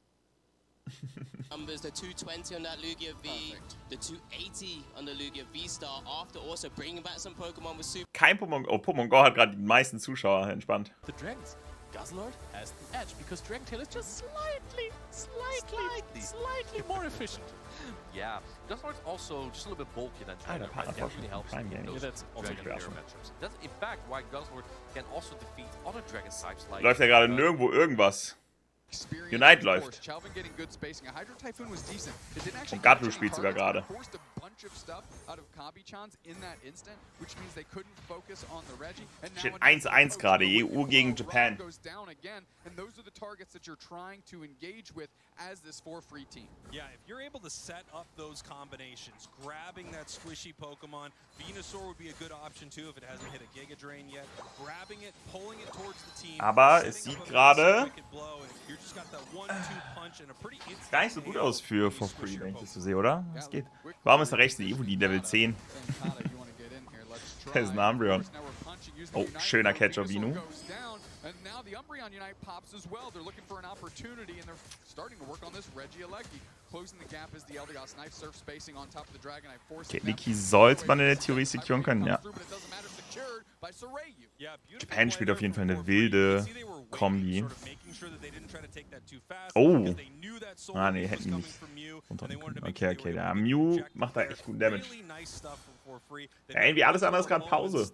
numbers, the 220 on that Lugia V, the 280 on the Lugia V-Star, after also bringing back some Pokémon with Super... Kein Pokémon... Oh, Pokémon Go hat gerade die meisten Zuschauer, entspannt. The Dragons. Guzzlord has the edge because Dragtail is just slightly more efficient. Yeah, Guzzlord's also just a little bit bulkier than Dragon. That really helps in those Dragon Mirror matchups. That's in fact why Guzzlord can also defeat other Dragon types like... Läuft ja gerade nirgendwo irgendwas. Unite läuft. Und Gatlu spielt sogar gerade. Steht 1-1 gerade, EU gegen Japan. Yeah, if you're able to set up those combinations, grabbing that squishy Pokemon, Venusaur would be a good option too if it hasn't hit a Giga Drain yet. Grabbing it, pulling it towards the team. Aber es sieht gerade gar nicht so gut aus für For Free, wenn ich das so sehe, oder? Was geht? Warum ist da rechts eine Evoli Level 10? Das ist ein Umbreon. Oh, schöner Catch auf Vinu. And now the Umbreon Unite pops as well. They're looking for an opportunity, and they're starting to work on this Regieleki. Closing the gap is the Eldegoss Knife Surf spacing on top of the Dragonite. Okay, Niki sollte man in der Theorie securen können, ja. Japan spielt auf jeden Fall eine wilde Kombi. Oh! Ah, ne, hätten die nicht runternehmen können. Okay, okay, der Mew macht da echt guten Damage. Ja, irgendwie alles andere ist gerade Pause.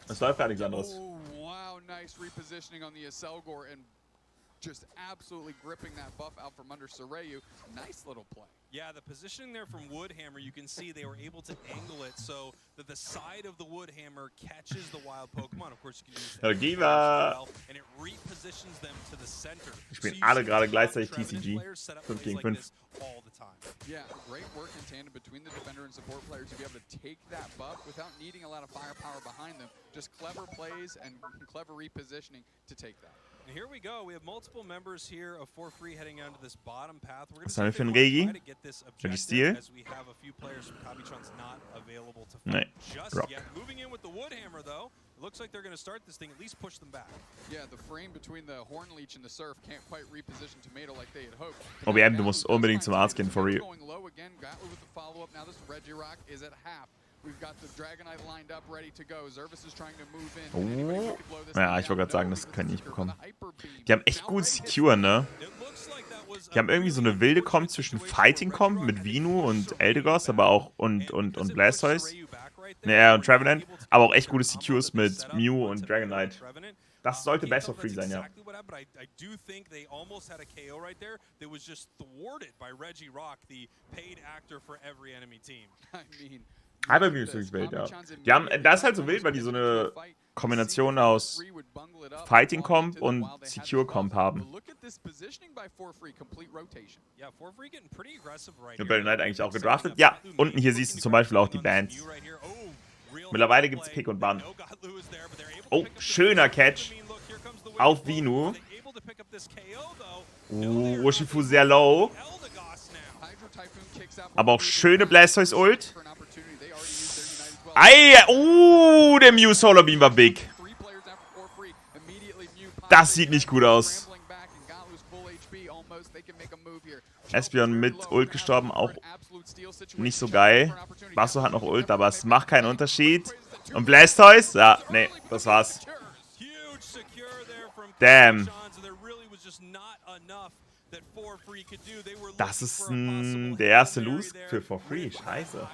Es läuft gar nichts anderes. Oh, wow, nice repositioning on the Aselgor and just absolutely gripping that buff out from under Soreyu. Nice little play. Yeah, the positioning there from Woodhammer, you can see they were able to angle it so that the side of the Woodhammer catches the wild Pokemon. Of course, you can use that as well, and it repositions them to the center. Wir spielen alle gerade gleichzeitig TCG. 5 gegen 5. All the time. Yeah, great work in tandem between the defender and support players to be able to take that buff without needing a lot of firepower behind them. Just clever plays and clever repositioning to take that. And here we go. We have multiple members here of For Free heading down to this bottom path. We're Was haben wir für einen Regi? Regi-Stil? Nein, Rock. Moving in with the Woodhammer though. Looks like they're going to start this thing, at least push them back. Yeah, the frame between the Hornleech and the Surf can't quite reposition Tomato like they had hoped. OBM, du musst unbedingt zum Arzt gehen, for real. Going low again, Gatlu with the follow-up. Now this Regirock is at half. We've got the Dragonite lined up, ready to go. Zervis is trying to move in. Oh. Ja, ich wollte gerade sagen, das können die nicht bekommen. Die haben echt gut Secure, ne? Die haben irgendwie so eine wilde Comp zwischen Fighting Comp mit Vinu und Eldegoss, aber auch und Blastoise. Naja, und Trevenant, aber auch echt gute Secures mit Mew und Dragonite. Das sollte Best of Free sein, ja. Hyperbeam ist wirklich wild, ja. Die haben, das ist halt so wild, weil die so eine Kombination aus Fighting Comp und Secure Comp haben. Und Battle Knight eigentlich auch gedraftet. Ja, unten hier siehst du zum Beispiel auch die Bands. Mittlerweile gibt es Pick und Ban. Oh, schöner Catch auf Vinu. Urshifu sehr low. Aber auch schöne Blastoise-Ult. Der Mew Solar Beam war big. Das sieht nicht gut aus. Espeon mit Ult gestorben, auch nicht so geil. Basso hat noch Ult, aber es macht keinen Unterschied. Und Blastoise? Ja, nee, das war's. Damn. Das ist der erste Lose für For Free. Scheiße.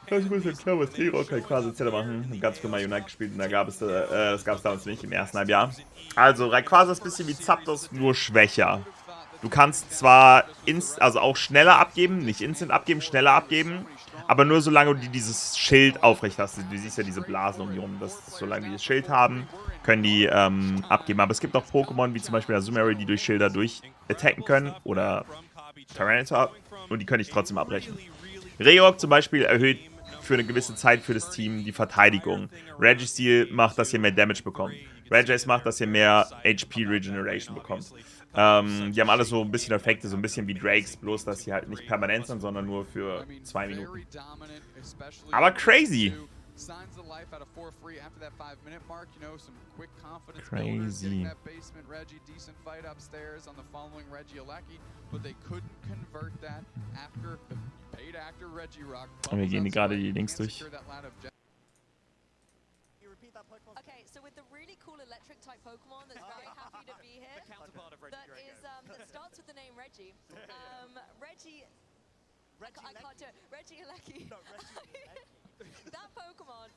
Ich muss jetzt klar, was T-Rock halt quasi Zeller machen. Ich habe ganz früh mal United gespielt und da gab es das gab es damals nicht im ersten Halbjahr. Also Rayquaza ist ein bisschen wie Zapdos, nur schwächer. Du kannst zwar also auch schneller abgeben, nicht instant abgeben, schneller abgeben, aber nur solange du dieses Schild aufrecht hast. Du siehst ja diese Blasen um die rum. Solange die das Schild haben, können die abgeben. Aber es gibt auch Pokémon, wie zum Beispiel der Azumarill, die durch Schilder attacken können. Oder Tyranitar. Und die können ich trotzdem abbrechen. Reorg zum Beispiel erhöht für eine gewisse Zeit für das Team die Verteidigung. Registeel macht, dass ihr mehr Damage bekommt. Regice macht, dass ihr mehr HP Regeneration bekommt. Die haben alle so ein bisschen Effekte, so ein bisschen wie Drakes, bloß dass sie halt nicht permanent sind, sondern nur für 2 Minuten. Aber crazy. Crazy. Und wir gehen gerade die Links durch. Okay, so with the really cool electric type Pokemon that's very happy to be here, that starts with the name Reggie. Reggie, I can't do it. Regieleki. No, that Pokemon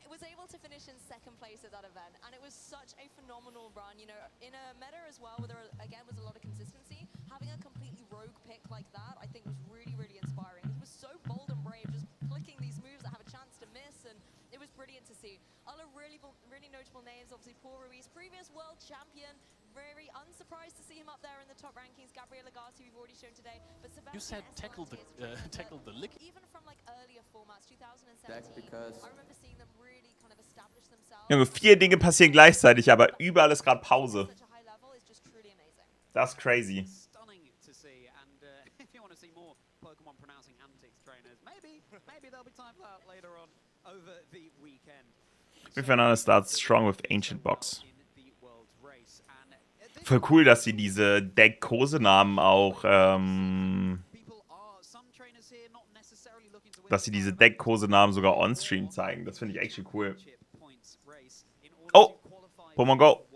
was able to finish in 2nd place at that event, and it was such a phenomenal run. You know, in a meta as well, where there again was a lot of consistency. Having a completely rogue pick like that, I think was really, really inspiring. He was so bold and brave, just flicking these moves that have a chance to miss, and it was brilliant to see. Other really notable names, obviously Paul Ruiz, previous world champion. Very unsurprised to see him up there in the top rankings. Gabriel Agati, we've already shown today. But Sebastian, you said tackle the lick. Even from like earlier formats, 2017, I remember seeing them really kind of establish themselves. Junge, 4 Dinge passieren gleichzeitig, aber überall ist gerade Pause. Das ist crazy. Stunning to see, and if you want to see more Pokemon pronouncing antics, trainers, maybe there'll be time for that later on over the weekend. Miteinander starts strong with Ancient Box. Voll cool, dass sie diese Deck-Kosenamen auch, dass sie diese Deck-Kosenamen sogar on-stream zeigen. Das finde ich echt schon cool. Oh! Pokémon Go!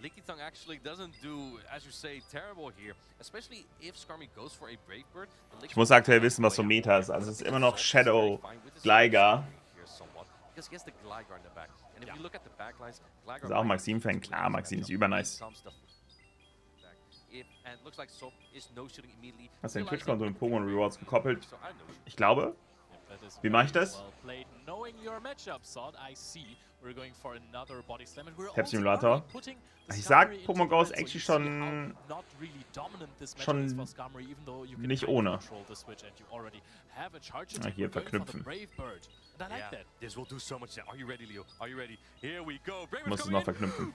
Lickitung actually doesn't do, as you say, terrible here, especially if Skarmy goes for a Brave Bird. Ich muss aktuell wissen, was so Meta ist. Also es ist immer noch Shadow Gligar. Das ist auch Maxim-Fan. Klar, Maxim ist übernice. Hast du den Twitch-Konto und Pokémon Rewards gekoppelt? Ich glaube. Wie mache ich das? Tab-Simulator. Ich sag, Pokémon Go ist actually schon nicht ohne. Hier verknüpfen. Ich muss es noch verknüpfen.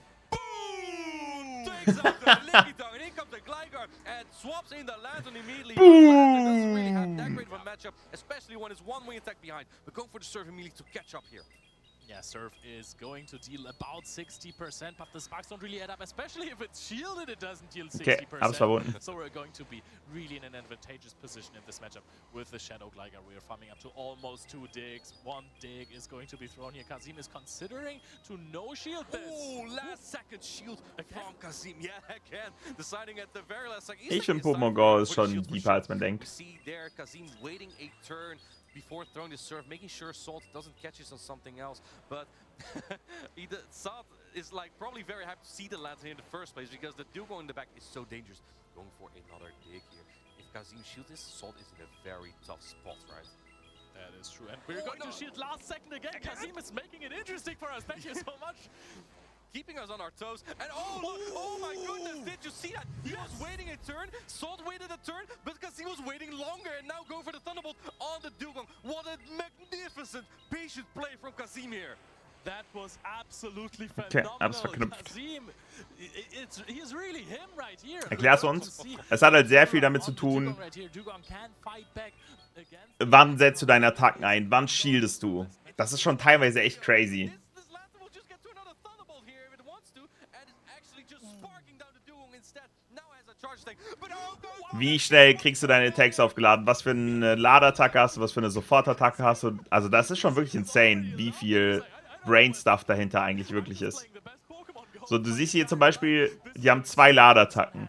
Yeah, Surf is going to deal about 60%, but the sparks don't really add up, especially if it's shielded, it doesn't deal 60%. Okay, alles verbunden. So we're going to be really in an advantageous position in this matchup with the Shadow Gligar. We are farming up to almost 2 digs. 1 dig is going to be thrown here. Kazim is considering to no-shield this. Oh, last second shield from Kazim. Yeah, again, deciding at the very last second. Ich finde Pokémon Go ist schon deeper, als man denkt. See there, Kazim waiting a turn before throwing the Surf, making sure Salt doesn't catch us on something else. But Salt is like probably very happy to see the Lantern in the first place because the Dugong in the back is so dangerous. Going for another dig here. If Kazim shields this, Salt is in a very tough spot, right? That is true. And we're going to shield last second again. Kazim is making it interesting for us. Thank you so much. Keeping us on our toes. And oh, look, oh my goodness, did you see that? He was waiting a turn, Salt waited a turn, because he was waiting longer and now go for the Thunderbolt on the Dugong. What a magnificent, patient play from Kazim here. Okay, alles verknüpft. Erklär's uns. Es hat halt sehr viel damit zu tun, wann setzt du deine Attacken ein, wann shieldest du. Das ist schon teilweise echt crazy. Wie schnell kriegst du deine Attacks aufgeladen? Was für eine Ladeattacke hast du? Was für eine Sofortattacke hast du? Also das ist schon wirklich insane, wie viel Brain-Stuff dahinter eigentlich wirklich ist. So, du siehst hier zum Beispiel, die haben 2 Ladeattacken.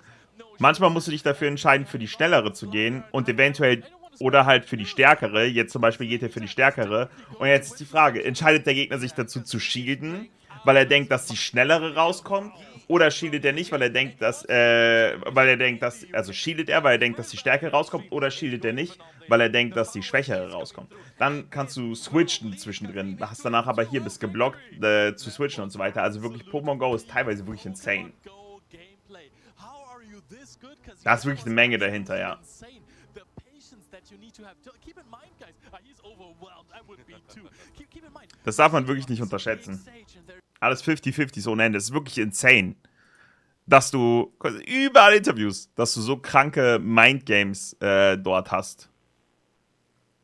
Manchmal musst du dich dafür entscheiden, für die schnellere zu gehen und eventuell, oder halt für die stärkere. Jetzt zum Beispiel geht er für die stärkere. Und jetzt ist die Frage, entscheidet der Gegner sich dazu zu shielden, weil er denkt, dass die schnellere rauskommt? Oder shieldet er nicht, weil er denkt, dass, also shieldet er, weil er denkt, dass die Stärke rauskommt, oder shieldet er nicht, weil er denkt, dass die Schwächere rauskommt. Dann kannst du switchen zwischendrin, hast danach aber hier bis geblockt, zu switchen und so weiter. Also wirklich, Pokémon Go ist teilweise wirklich insane. Da ist wirklich eine Menge dahinter, ja. Das darf man wirklich nicht unterschätzen. Alles 50-50 ohne Ende. Das ist wirklich insane. Dass du überall Interviews, dass du so kranke Mindgames dort hast.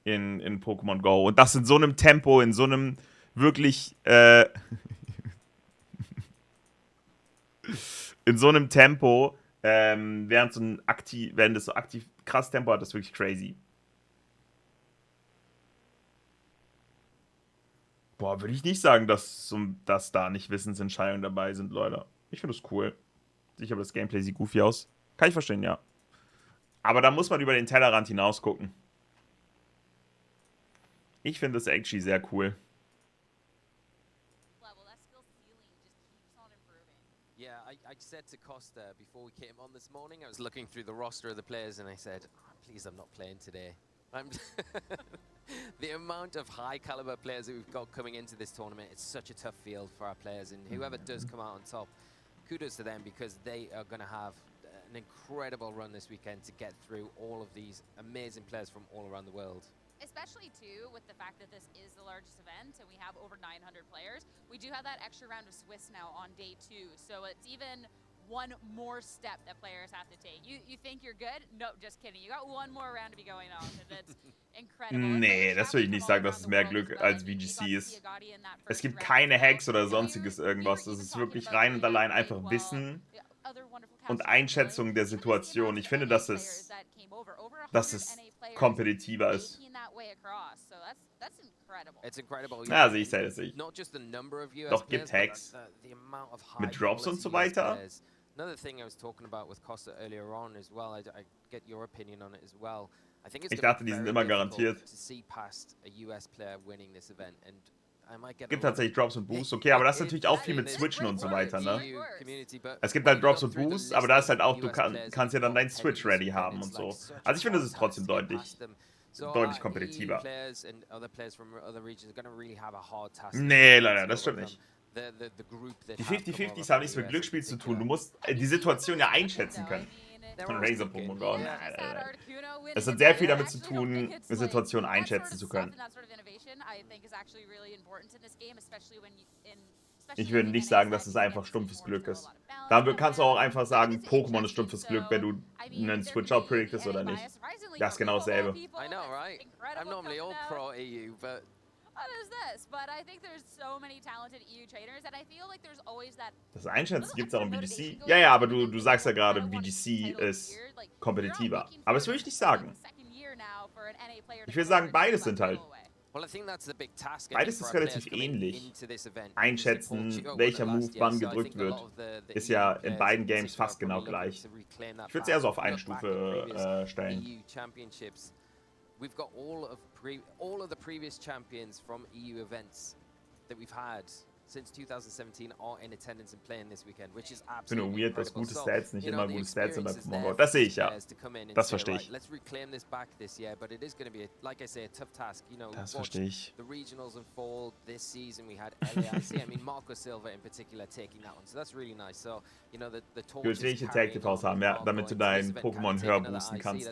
In Pokémon Go. Und das in so einem Tempo, in so einem wirklich in so einem Tempo, während das so aktiv krass Tempo hat, das ist wirklich crazy. Boah, würde ich nicht sagen, dass da nicht Wissensentscheidungen dabei sind, Leute. Ich finde das cool. Sicher, aber das Gameplay sieht goofy aus. Kann ich verstehen, ja. Aber da muss man über den Tellerrand hinaus gucken. Ich finde das actually sehr cool. Yeah, I said to Costa before we came on this morning, I was looking through the roster of the players and I said, please, I'm not playing today. The amount of high caliber players that we've got coming into this tournament, it's such a tough field for our players, and whoever does come out on top, kudos to them, because they are going to have an incredible run this weekend to get through all of these amazing players from all around the world. Especially too with the fact that this is the largest event and we have over 900 players. We do have that extra round of Swiss now on day 2, so it's even one more step that players have to take. You think you're good? No, just kidding. You got one more round to be going on, and that's incredible. Nee, das würde ich nicht sagen, dass es mehr Glück als VGC ist. Es gibt keine Hacks oder sonstiges irgendwas. Das ist wirklich rein und allein einfach Wissen und Einschätzung der Situation. Ich finde, dass es kompetitiver ist. Ja, sehe ich selbst nicht. Doch, gibt Hacks. Mit Drops und so weiter. Another thing I was talking about with Costa earlier on as well, I get your opinion on it as well. I think it's ich dachte, die sind immer garantiert. Es gibt tatsächlich Drops und Boosts, okay, aber das ist natürlich auch viel mit Switchen und so weiter, ne? Es gibt halt Drops und Boosts, aber da ist halt auch, du kannst ja dann dein Switch ready haben und so. Also ich finde, es ist trotzdem deutlich kompetitiver. Nee, leider, das stimmt nicht. Die 50-50s haben nichts mit Glücksspiel zu tun. Du musst die Situation ja einschätzen können. Von Razor Pokémon Go. Es hat sehr viel damit zu tun, die Situation einschätzen zu können. Ich würde nicht sagen, dass es einfach stumpfes Glück ist. Da kannst du auch einfach sagen, Pokémon ist stumpfes Glück, wenn du einen Switch-Out predictest oder nicht. Das ist genau dasselbe. I know, right? I'm normally all pro EU, but das Einschätzen gibt es auch im VGC. Ja, ja, aber du sagst ja gerade, VGC ist kompetitiver. Aber das würde ich nicht sagen. Ich will sagen, beides sind halt. Beides ist relativ ähnlich. Einschätzen, welcher Move wann gedrückt wird, ist ja in beiden Games fast genau gleich. Ich würde es eher so auf eine Stufe stellen. We've got all of the previous champions from EU events that we've had since 2017 are in attendance and playing this weekend, which is absolutely weird, dass gute Stats nicht immer gute Stats sind bei Pokémon Go. Das sehe ich ja. Das verstehe ich. Let's reclaim this back this year, but it is going to be, like I say, a tough task. You know, das verstehe ich. The regionals unfold this season. We had EUIC. I mean, Marco Silva in particular taking that one, so that's really nice. So, you know, the talk is welche Tag TVs haben, ja, damit du dein Pokémon höher boosten kannst.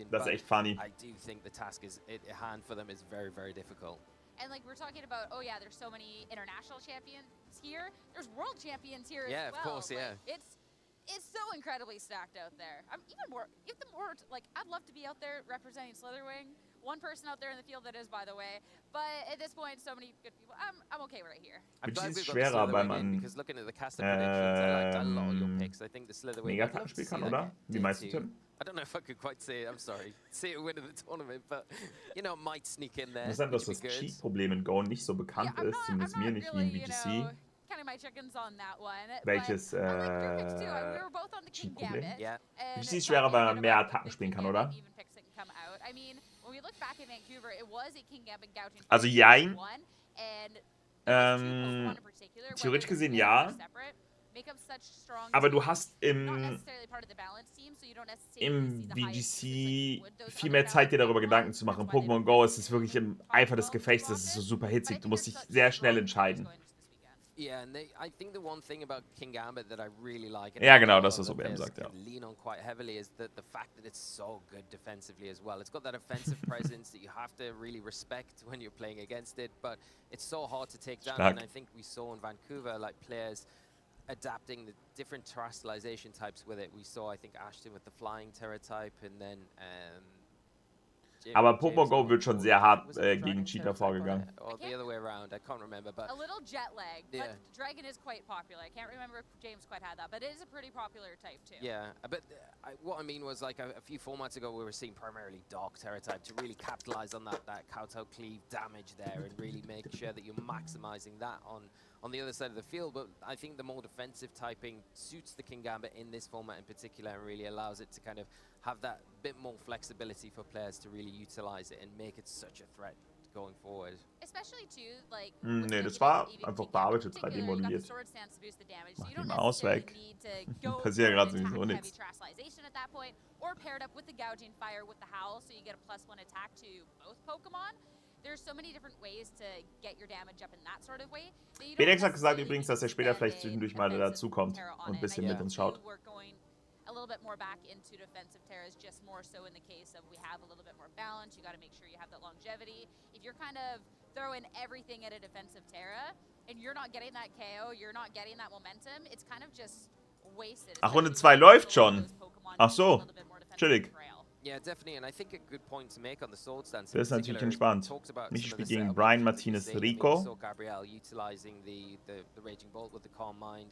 Das ist echt funny. I do think the task is at hand for them is very, very difficult. And like we're talking about, oh yeah, there's so many international champions here. There's world champions here as well. Yeah, of course, yeah. Like, it's so incredibly stacked out there. I'm even more like I'd love to be out there representing Slitherwing. One person out there in the field that is, by the way. But at this point, so many good people. I'm okay right here. I'm glad we've got the Slitherwing because looking at the caster predictions, I liked a lot of your picks. I think the Slitherwing Mega-Kartenspiel kann, oder? Wie meinst du, Tim? I don't know if I could quite see it. I'm sorry. See it win of the tournament, but you know, might sneak in there. Interessant, dass das Cheat-Problem in Go nicht so bekannt ist, zumindest mir nicht wie in VGC. Welches Cheat-Problem? Ja. VGC ist schwerer, weil man mehr Attacken spielen kann, oder? Also jein. Theoretisch gesehen ja. Aber du hast im VGC viel mehr Zeit, dir darüber Gedanken zu machen. In Pokémon Go ist es wirklich im Eifer des Gefechts, das ist so super hitzig. Du musst dich sehr schnell entscheiden. Yeah, and I think the one thing about King Gambit that I really like, and ja, genau, das was OBM sagt, ja. lean on quite heavily is the fact that it's so good defensively as well. It's got that offensive presence that you have to really respect when you're playing against it, but it's so hard to take down. And I think we saw in Vancouver like players adapting the different terrestrialization types with it. We saw, I think, Ashton with the flying terror type, and then aber Pokémon Go wird schon sehr hart gegen Cheater vorgegangen. Or the other way around, I can't remember, but a little jet lag, but Dragon is quite popular. I can't remember if James quite had that, but it is a pretty popular type too. Yeah, but what I mean was like a few formats ago we were seeing primarily Dark Terror type to really capitalize on that Kowtow cleave damage there and really make sure that you're maximizing that on the other side of the field. But I think the more defensive typing suits the King Gambit in this format in particular and really allows it to kind of have that bit more flexibility for players to really utilize it and make it such a threat going forward. Especially too, like nee, das war einfach bearbeitet, 3D modelliert. Mach die Maus weg. Passiert gerade sowieso nichts. Or paired up with the gouging fire with the howl, so you get a +1 attack to both Pokemon. There's so many different ways to get your damage up in that sort of way. Bedex hat gesagt übrigens, dass er später vielleicht zwischendurch mal dazukommt und ein bisschen mit uns schaut. A little bit more back into defensive terrors, just more so in the case of we have a little bit more balance. You got to make sure you have that longevity. If you're kind of throwing everything at a defensive terra and you're not getting that KO, you're not getting that momentum, it's kind of just wasted. Ach, Runde 2 läuft schon. Ach so, chillig. Yeah, definitely, and I think a good point to make on the sword stance. Das ist natürlich entspannt. Mich spielt gegen Brian Martinez Rico.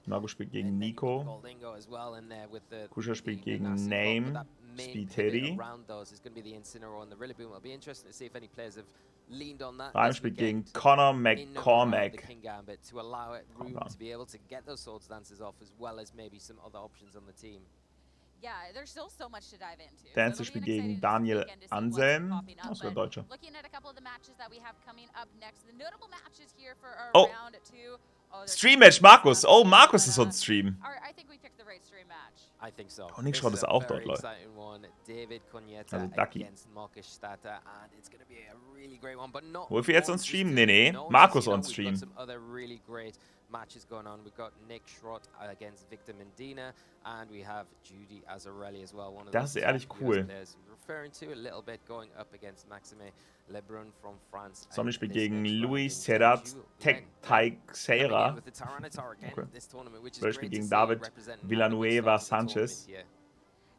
Mago spielt gegen Nico. Kusha spielt gegen Name. Spielt Teddy. Brian spielt gegen Connor McCormack. Yeah, there's still so much to dive into. Dancer spielt gegen Daniel Anselm. Das wäre Deutscher. Looking at a couple of the matches that we have coming up next. The notable matches here for our oh. round 2. Stream-Match Markus. Oh, Markus ist on Stream. I think we picked the right stream match. I think so. Oh, Nick Schrott ist auch dort, Leute. Also Ducky. Wolf jetzt on Stream? Nee. Markus on Stream. Matches going on. We've got Nick Schrott against Victor Mendina, and we have Judy Azzarelli as well. One of das ist ehrlich cool. Referring to a little bit going up against Maxime Lebrun from France. Somni spielt gegen Luis Serrat Teixeira. Okay. Wer spielt gegen David Villanueva Sanchez.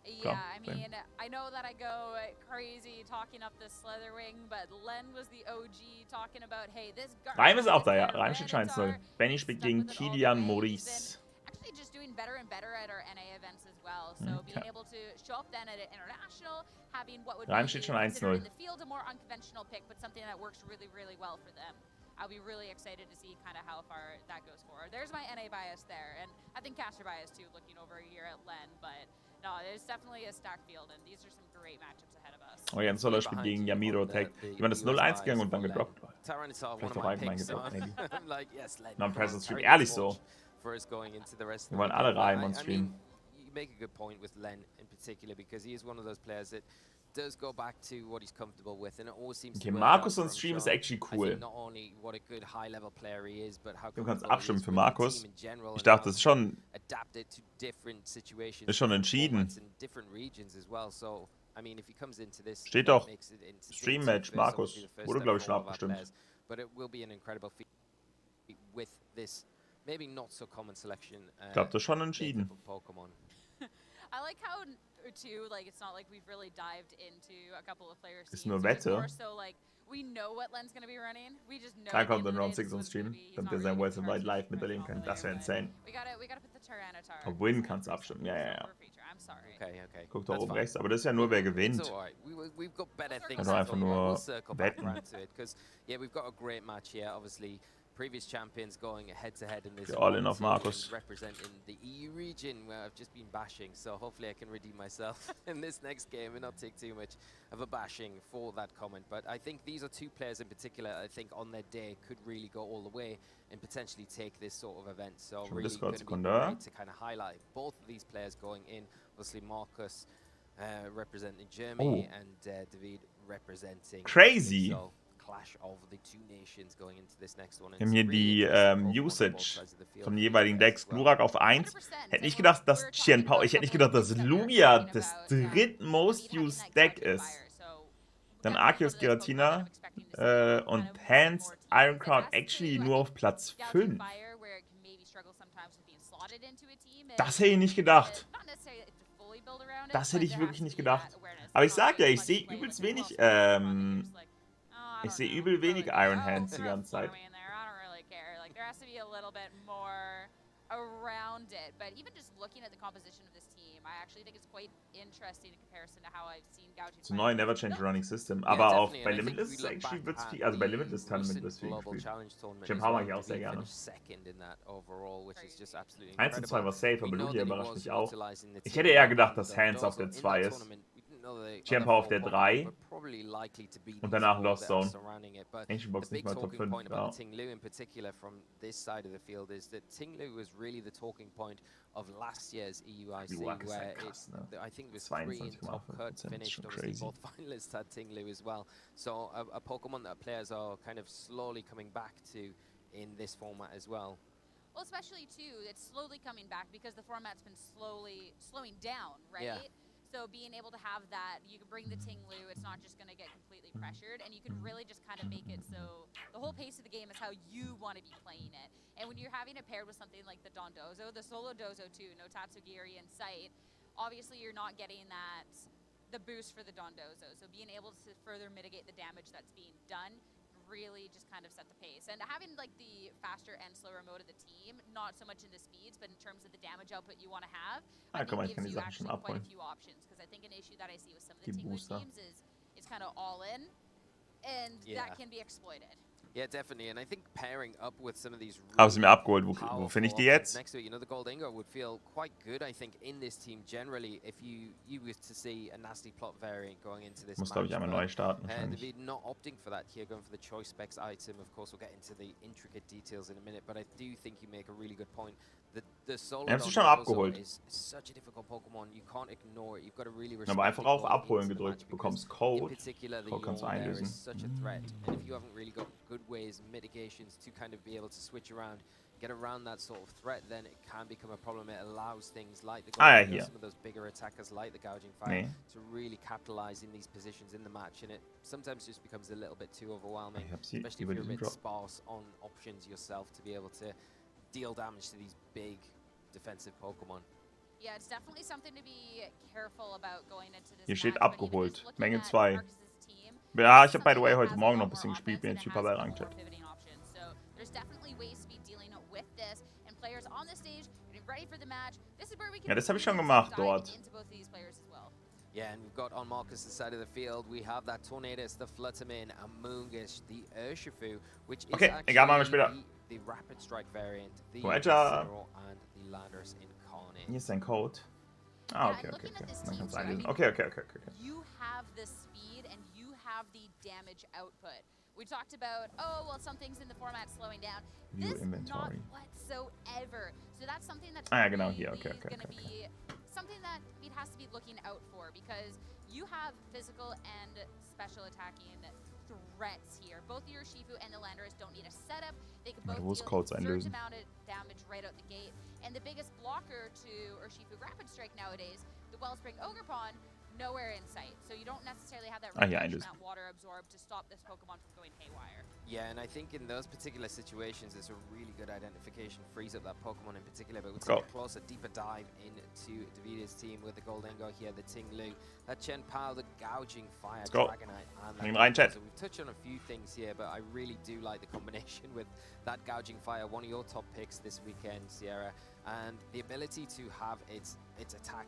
Yeah, I mean, I know that I go crazy talking up the Slitherwing, but Len was the OG talking about, hey, this Reim ist auch da, ja. Reim steht 1-0. Benny spielt gegen Kilian Maurice. Actually just doing better and better at our NA events as well. So being able to show up then at an international, having what would Reim steht schon 1-0. in the field a more unconventional pick, but something that works really, really well for them. I'll be really excited to see kind of how far that goes forward. There's my NA bias there, and I think caster bias too, looking over here at Len, but no, there's definitely a stacked field, and these are some great matchups ahead of us. Oh, Jens Soller spielt gegen Yamiro Tech. Ich meine, das 0-1 gegangen und dann gedroppt. Vielleicht auch allgemein gedroppt, maybe. Non-Present Stream, ehrlich so. Wir wollen alle rein on Stream. You make a good point with Len in particular, because he is one of those players that does go back to what he's comfortable with, and it always seems okay, Markus on Stream ist actually cool. Du kannst abstimmen für Markus. Ich dachte, das ist schon entschieden. Steht doch Stream-Match, Markus. Wurde, glaube ich, schon abgestimmt. but it will be an incredible feat with this maybe not so common selection. Ich glaube, das ist schon entschieden. Pokemon. I like how too, like, it's not like we've really dived into a couple of players. Ist nur Wette. So like we know what Len's gonna be running. We just know. Dann kommt dann Round 6 ums Stream, damit ihr sein World Wide live miterleben könnt. Das wäre insane. We gotta put the Tyranitar. Auf Win kannst du abstimmen. Ja. I'm sorry. Okay. Guck da oben rechts, aber das ist ja nur, wer gewinnt. We've got better things. Also einfach nur wetten. Yeah, we've got a great match here. Obviously, previous champions going head-to-head in this all in auf Markus. representing the EU region where I've just been bashing, so hopefully I can redeem myself in this next game and not take too much of a bashing for that comment. But I think these are two players in particular I think on their day could really go all the way and potentially take this sort of event. So really going to be great to kind of highlight both of these players going in. Obviously Marcus representing Germany and David representing Crazy. So, clash of the two nations going into this next one. Wir haben hier die Usage von den jeweiligen Decks. Glurak auf 1. Hätte nicht gedacht, dass Qianpao, ich hätte nicht gedacht, dass Lugia das drittmost used Deck ist. Dann Arceus Giratina und Hans Ironcrown actually nur auf Platz 5. Das hätte ich nicht gedacht. Das hätte ich wirklich nicht gedacht. Aber ich sag ja, ich sehe übelst wenig ich sehe übel wenig Iron Hands die ganze Zeit. Around it, but even just looking at the composition of this team, I actually think it's quite interesting in comparison to how I've seen Gouging. Zu neu Never Change Running System, aber auch bei Limitless actually wird's viel, also bei Limitless Tournament wird's viel gespielt. Qianpao mag ich auch sehr gerne. 1 und 2 war safe, aber Lugia überrascht mich auch. Ich hätte eher gedacht, dass Hands auf der 2 ist. Qianpao auf der 3 und danach Lost Zone. Ancient Box nicht mal Top 5. Ja. Tinglu in particular from this side of the field is that Tinglu was really the talking point of last year's EUIC where krass, ne? I think it was 3 in top cut finished. Obviously both finalists had Tinglu as well. So a Pokemon that players are kind of slowly coming back to in this format as well. Well, especially too, it's slowly coming back because the format's been slowing down, right? Yeah. So being able to have that, you can bring the Tinglu, it's not just going to get completely pressured, and you can really just kind of make it so the whole pace of the game is how you want to be playing it. And when you're having it paired with something like the Dondozo, the solo Dozo too, no Tatsugiri in sight, obviously you're not getting the boost for the Dondozo. So being able to further mitigate the damage that's being done really just kind of set the pace. And having like the faster and slower mode of the team, not so much in the speeds, but in terms of the damage output you want to have, I think gives you actually quite a few options. Because I think an issue that I see with some of the Tinglu teams is it's kind of all in, and that can be exploited. Yeah, definitely, and I think pairing up with some of these. Haben sie mir abgeholt. Wo finde ich die jetzt? Next to it, you know, the Gold Ingo would feel quite good, I think, in this team generally. If you were to see a nasty plot variant going into this muss, glaube ich, einmal neu starten. They're not opting for that here, going for the choice specs item. Of course, we'll get into the intricate details in a minute, but I do think you make a really good point. The solo is such a difficult Pokemon. You can't ignore it. You've got to really respect. Aber einfach auf Abholen gedrückt. Du bekommst Code. In particular, the kannst du einlösen. is such a threat, and if you haven't really got good ways, mitigations to kind of be able to switch around, get around that sort of threat, then it can become a problem. It allows things like the some of those bigger attackers like the Gouging Fire to really capitalize in these positions in the match, and it sometimes just becomes a little bit too overwhelming, especially if you're a bit sparse on options yourself to be able to deal damage to these big defensive Pokemon. Yeah, it's definitely something to be careful about going into this. Hier steht abgeholt. Menge 2. Ja, ich habe by the way heute Morgen noch ein bisschen gespielt, bin jetzt super bei Rangchat. Ja, das habe ich schon gemacht dort. Yeah, and we've got on Marcus' side of the field, we have that Tornadus, the Fluttermane, Amoongush, the Urshifu, which is actually the Rapid Strike variant, the Zero and the Landorus Incarnate. Hier ist ein Code. Ah, okay. Dann kannst du einlösen. Okay. You have the speed and you have the damage output. We talked about, oh, well, some things in the format slowing down. View inventory. Not whatsoever. So that's something that's genau hier. Okay. Be something that it has to be looking out for, because you have physical and special attacking threats here. Both your Urshifu and the Landorus don't need a setup. They can both deal a certain amount of damage right out the gate. And the biggest blocker to Urshifu Rapid Strike nowadays, the Wellspring Ogerpon, nowhere in sight. So you don't necessarily have that water absorb to stop this Pokemon from going haywire. Yeah, and I think in those particular situations, it's a really good identification. Frees up that Pokemon in particular, but we'll take a closer, deeper dive into Davida's team with the Goldengo here, the Ting Lu, that Chen Pao, the Gouging Fire, Dragonite, and that so we've touched on a few things here, but I really do like the combination with that Gouging Fire, one of your top picks this weekend, Sierra, and the ability to have its attack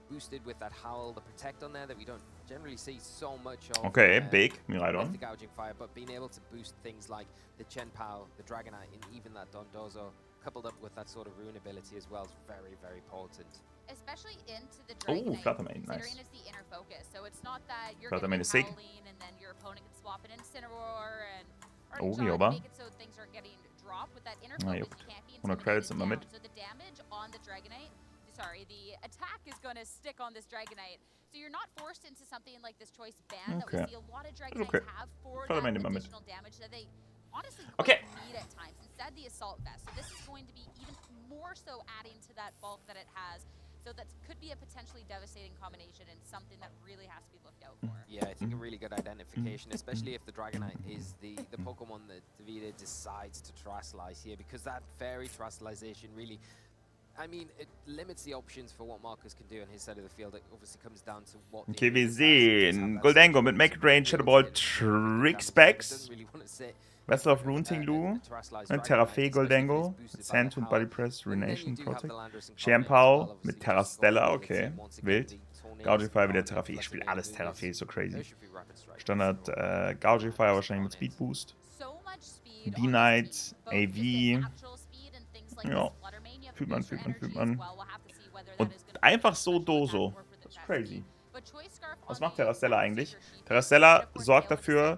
boosted with that Howl, the Protect on there that we don't generally see so much of. Okay, big, Miraidon. The Gouging Fire, but being able to boost things like the Chen Pao, the Dragonite, and even that Dondozo, coupled up with that sort of Ruin ability as well, is very, very potent. Especially into the Dragonite, Fluttermane, considering nice. it's the inner focus. So it's not that you're Fluttermane getting Howling and then your opponent can swap it Incineroar and make it so things are getting dropped with that inner focus. You can't be intimidated down. So the damage on the Dragonite, the attack is going to stick on this Dragonite. So you're not forced into something like this choice ban that we see a lot of Dragonites have for that additional damage that they honestly need at times. Instead, the Assault Vest. So this is going to be even more so adding to that bulk that it has. So that could be a potentially devastating combination and something that really has to be looked out for. Yeah, I think a really good identification, especially if the Dragonite is the Pokemon that Davida decides to Terrasilize here, because that Fairy Terrasalization really, I mean, it limits the options for what Marcus can do on his side of the field. It obviously comes down to what... Okay, wir sehen Goldengo mit Make It Rain, Shadow Ball, Trick Specs, Vessel of Rune Ting Lu, Terrafee Goldengo, Sand und Body Press, Ruination Protect, Chen-Pao mit Terrastella, okay, wild. Gouging Fire wieder Terrafee, ich spiele alles Terrafee, so crazy. Standard Gouging Fire wahrscheinlich mit Speed Boost. D-Knight, AV, ja. Fühlt man. Und einfach so Doso. Das ist crazy. Was macht Terrastella eigentlich? Terrastella sorgt dafür,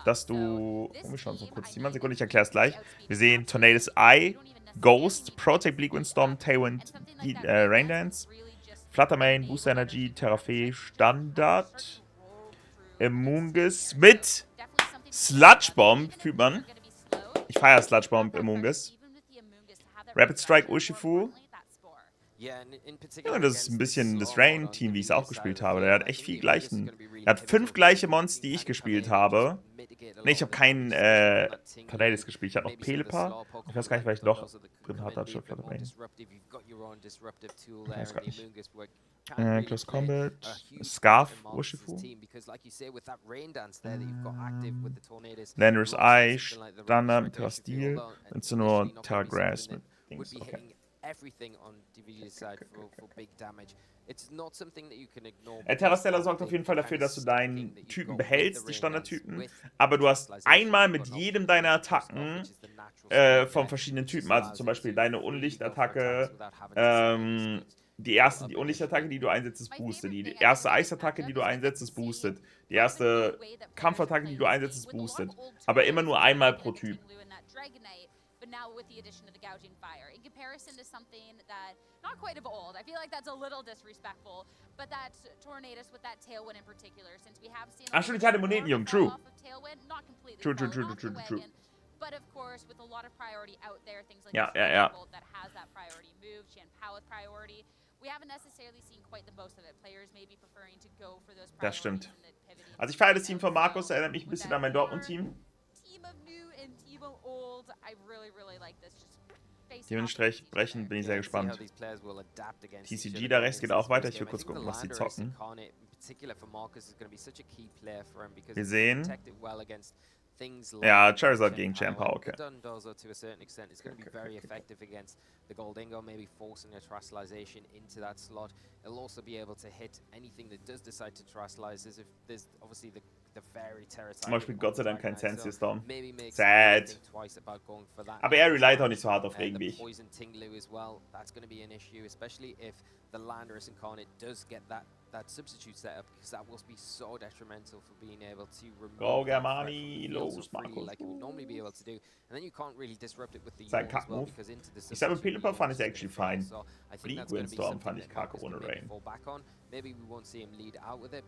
dass du... Oh, wir schauen uns noch kurz die Sekunde, ich erkläre es gleich. Wir sehen Tornado's Eye, Ghost, Protect, Bleak Wind Storm, Tailwind, Rain Dance, Fluttermane, Boost Energy, Terrafee, Standard, Amoonguss mit Sludge Bomb, fühlt man. Ich feiere Sludge Bomb, Amoonguss. Rapid Strike Urshifu. Ja, das ist ein bisschen das Rain-Team, wie ich es auch gespielt habe. Der hat echt viel gleichen. Er hat 5 gleiche Monster, die ich gespielt habe. Ne, ich habe keinen Tornadus gespielt. Ich habe noch Pelipper. Ich weiß gar nicht, weil ich noch drin hatte, statt Fluttermane. Ich weiß gar nicht. Close Combat. Scarf Urshifu. Landorus Eye. Standard mit Terra Steel. Und so nur Terra Grass mit Dings. Okay. Terrastella sorgt auf jeden Fall dafür, dass du deinen Typen behältst, die Standardtypen, aber du hast einmal mit jedem deiner Attacken von verschiedenen Typen, also zum Beispiel deine Unlichtattacke, die erste Unlichtattacke, die du einsetzt, ist boosted, die erste Eisattacke, die du einsetzt, ist boosted, die erste Kampfattacke, die du einsetzt, ist boosted, aber immer nur einmal pro Typ. Now with the addition of the Gouging Fire, in comparison to something that, not quite of old, I feel like that's a little disrespectful, but that Tornadus with that Tailwind in particular, since we have seen... Ach stimmt, ich hatte Monetenjung, true. True. But of course, with a lot of priority out there, things like that has that priority move, Chen-Pao with priority, we haven't necessarily seen quite the most of it. Players may be preferring to go for those priorities. Das stimmt. Also ich feiere das Team von Markus, erinnert mich ein bisschen an mein Dortmund-Team. Dementsprechend bin ich sehr gespannt. TCG da rechts geht auch weiter. Ich will kurz gucken, was die zocken. Wir sehen... Ja, Charizard gegen Chen-Pao, okay. Dondozo to a certain extent is going to be very effective against the Goldengo, maybe forcing a Terrasalization into that slot. It'll also be able to hit anything that does decide to Terrasilize, as if there's obviously the Fairy Terror. Zum Beispiel Gott sei Dank kein Sensi Storm. Sad. Aber er relied auch nicht so hart auf Regen wie ich. Poison Tinglu as well. That's going to be an issue, especially if the Landorus Incarnate does get that substitute setup, because that will be so detrimental for being able to remove Germani, los, Markus. Like you would normally be able to do, and then you can't really disrupt it with the Sein Kack-Move. Ich sag, mit Pelipper fand ich actually fine. Bleak Wind Storm fand ich kacke ohne Rain.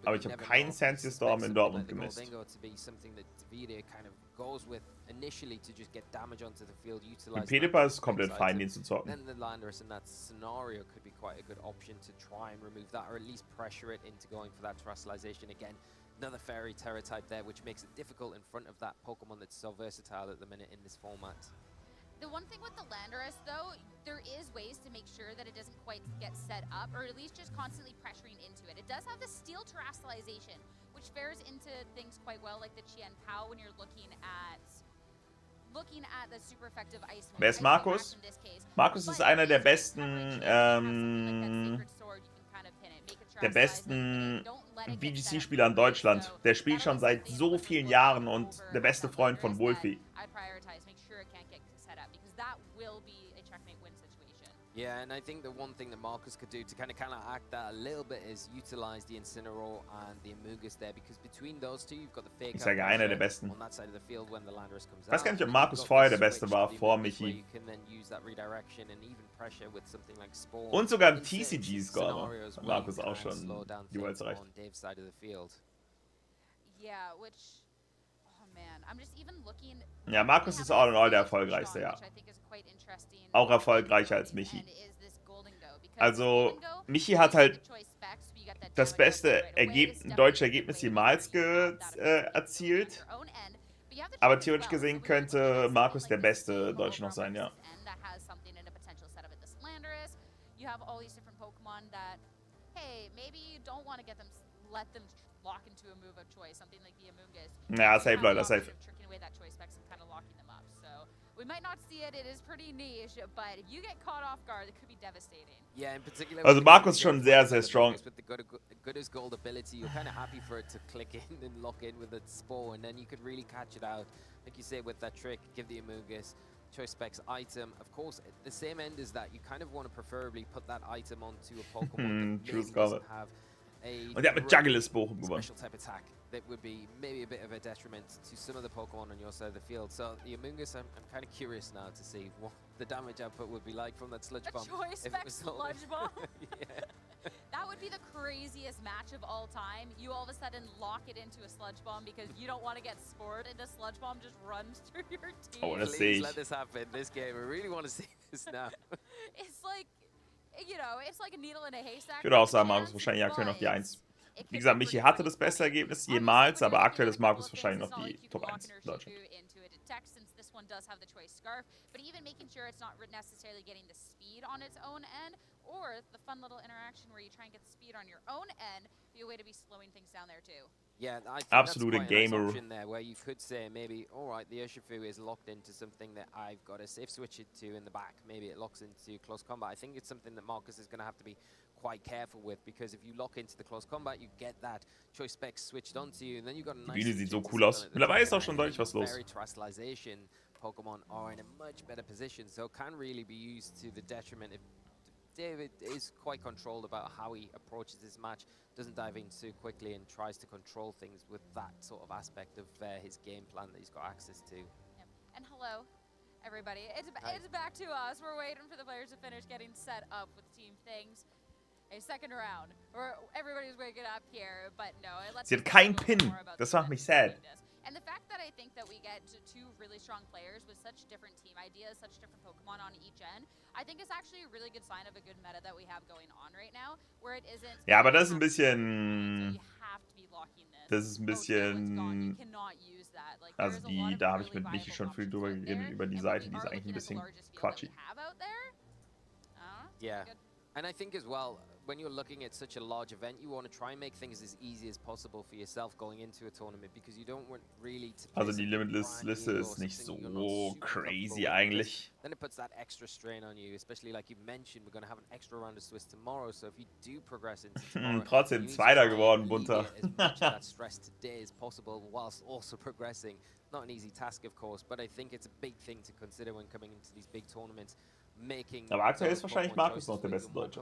Aber ich habe keinen Sensi Storm in Dortmund gemisst. Mit Pelipper ist komplett fein, den zu zocken. Then the Landorus in that scenario could be quite a good option to try and remove that, or at least pressure it into going for that Terrasalization again. Another fairy terror type there, which makes it difficult in front of that Pokemon that's so versatile at the minute in this format. The one thing with the Landorus, though, there is ways to make sure that it doesn't quite get set up, or at least just constantly pressuring into it. It does have the steel terrestrialization, which fares into things quite well, like the Chien Pao when you're looking at the super effective Ice. Wer ist Markus? Markus ist einer der besten VGC-Spieler in Deutschland. Der spielt schon seit so vielen Jahren und der beste Freund von Wolfie. Yeah, and I think the one thing that Marcus could do to kind of counteract that a little bit is utilize the Incineroar and the Amoonguss there, because between those two you've got the fake Ich sage einer der besten. on that side of the field when the Landorus comes Ich weiß gar nicht, ob Markus vorher der Beste war, vor Michi. Und sogar im TCGs gerade. Markus auch schon jeweils erreicht. Ja, Markus ist all in all der erfolgreichste, ja. Auch erfolgreicher als Michi. Also, Michi hat halt das beste deutsche Ergebnis jemals erzielt. Aber theoretisch gesehen könnte Markus der beste Deutsche noch sein, ja. Ja, safe, Leute, safe. We might not see it, it is pretty niche, but if you get caught off guard, it could be devastating. Yeah, in particular, also Markus schon sehr, sehr strong. With the Goodest Gold ability, you're kind of happy for it to click in and lock in with its Spore, and then you could really catch it out. Like you say, with that trick, give the Amoonguss, Choice Specs item. Of course, at the same end is that you kind of want to preferably put that item onto a Pokemon that maybe doesn't have a und der hat mit Juggles Bochum gewonnen. Special type attack that would be maybe a bit of a detriment to some of the Pokemon on your side of the field. So the Amoonguss, I'm kind of curious now to see what the damage output would be like from that Sludge Bomb. Choice Spec Sludge Bomb? Yeah. That would be the craziest match of all time. You all of a sudden lock it into a Sludge Bomb because you don't want to get spored, and the Sludge Bomb just runs through your team. Oh, let's Please let this happen this game. I really want to see this now. It's like, you know, it's like a needle in a haystack. Ich würde auch sagen, Markus wahrscheinlich aktuell noch die 1. Wie gesagt, Michi hatte das beste Ergebnis jemals, aber aktuell ist Markus wahrscheinlich noch die Top 1 in Deutschland. This one does have the choice scarf, but even making sure it's not necessarily getting the speed on its own end, or the fun little interaction where you try and get the speed on your own end, be a way to be slowing things down there too. Yeah, I think absolute that's quite a gamer nice option there, where you could say maybe, all right, the Urshifu is locked into something that I've got to safe switch it to in the back. Maybe it locks into close combat. I think it's something that Marcus is going to have to be quite careful with, because if you lock into the close combat, you get that choice spec switched onto you, and then you got a nice. Die Bühne sieht so cool aus. Mittlerweile ist auch schon deutlich was los. Pokemon are in a much better position, so can really be used to the detriment if David is quite controlled about how he approaches this match, doesn't dive in too quickly, and tries to control things with that sort of aspect of his game plan that he's got access to. Yep. And hello, everybody. It's back to us. We're waiting for the players to finish getting set up with team things. A second round, where everybody's waking up here, but no. Sie hat keinen Pin. Das macht mich sad. And the fact that I think that we get two really strong players with such different team ideas, such different Pokemon on each end, I think is actually a really good sign of a good meta that we have going on right now, where it isn't. Ja, aber das ist ein bisschen. Das ist ein bisschen. Also da habe ich mit Michi schon viel drüber geredet, über die Seite, die ist eigentlich ein bisschen quatschig. Yeah. And I think as well, when you're looking at such a large event, you want to try and make things as easy as possible for yourself going into a tournament, because you don't want really to. Also die Limitless-Liste ist nicht so crazy eigentlich. Then it puts that extra strain on you, especially like you mentioned, we're going to have an extra round of Swiss tomorrow, so if you do progress into tomorrow, trotzdem Zweiter geworden, Bunter. As much of that stress today as possible, whilst also progressing. Not an easy task, of course, but I think it's a big thing to consider when coming into these big tournaments. Aber aktuell ist wahrscheinlich Markus noch der beste Deutsche.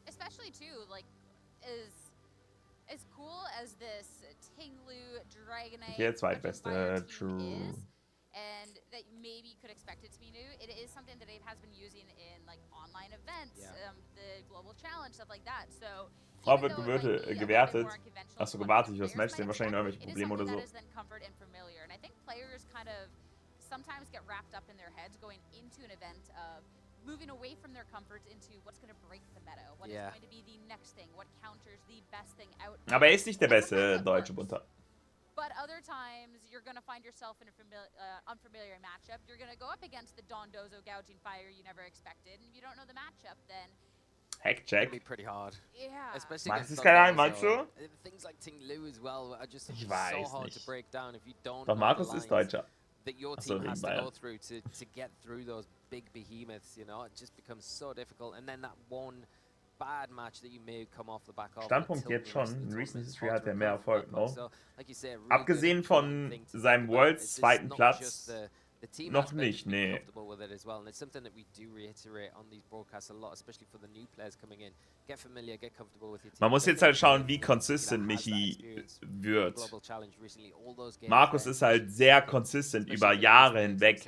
Especially too, like, as cool as this Tinglu Dragonite der zweitbeste, true. And that maybe you could expect it to be new. It is something that it has been using in like online events, the global challenge, stuff like that. So. Frau wird gewertet. Achso, gewartet, ich was Match sehen, wahrscheinlich irgendwelche Probleme oder so. Sometimes get wrapped up in their heads going into an event of moving away from their comforts into what's going to break the meta. What is going to be the next thing? What counters the best thing out? Aber er ist nicht der beste deutsche Bunter. But other times, you're going to find yourself in a unfamiliar matchup. You're going to go up against the Dondozo gouging fire you never expected. And if you don't know the matchup, then... Hack-Check. Be pretty hard. Yeah. Especially Meinst du es keiner, meinst du? Things like Ting Lu as well are just Ich so weiß hard to nicht. break down if you don't Doch know Markus the ist lines Deutscher. that your Achso, team has to nebenbei. go through to get through those big behemoths, you know, it just becomes so difficult. And then that one bad match that you may come off the back of. Standpunkt jetzt schon. In Recent History hat er mehr Erfolg noch. Abgesehen von seinem Worlds zweiten Platz noch nicht, nee. Man muss jetzt halt schauen, wie consistent Michi wird. Markus ist halt sehr consistent über Jahre hinweg.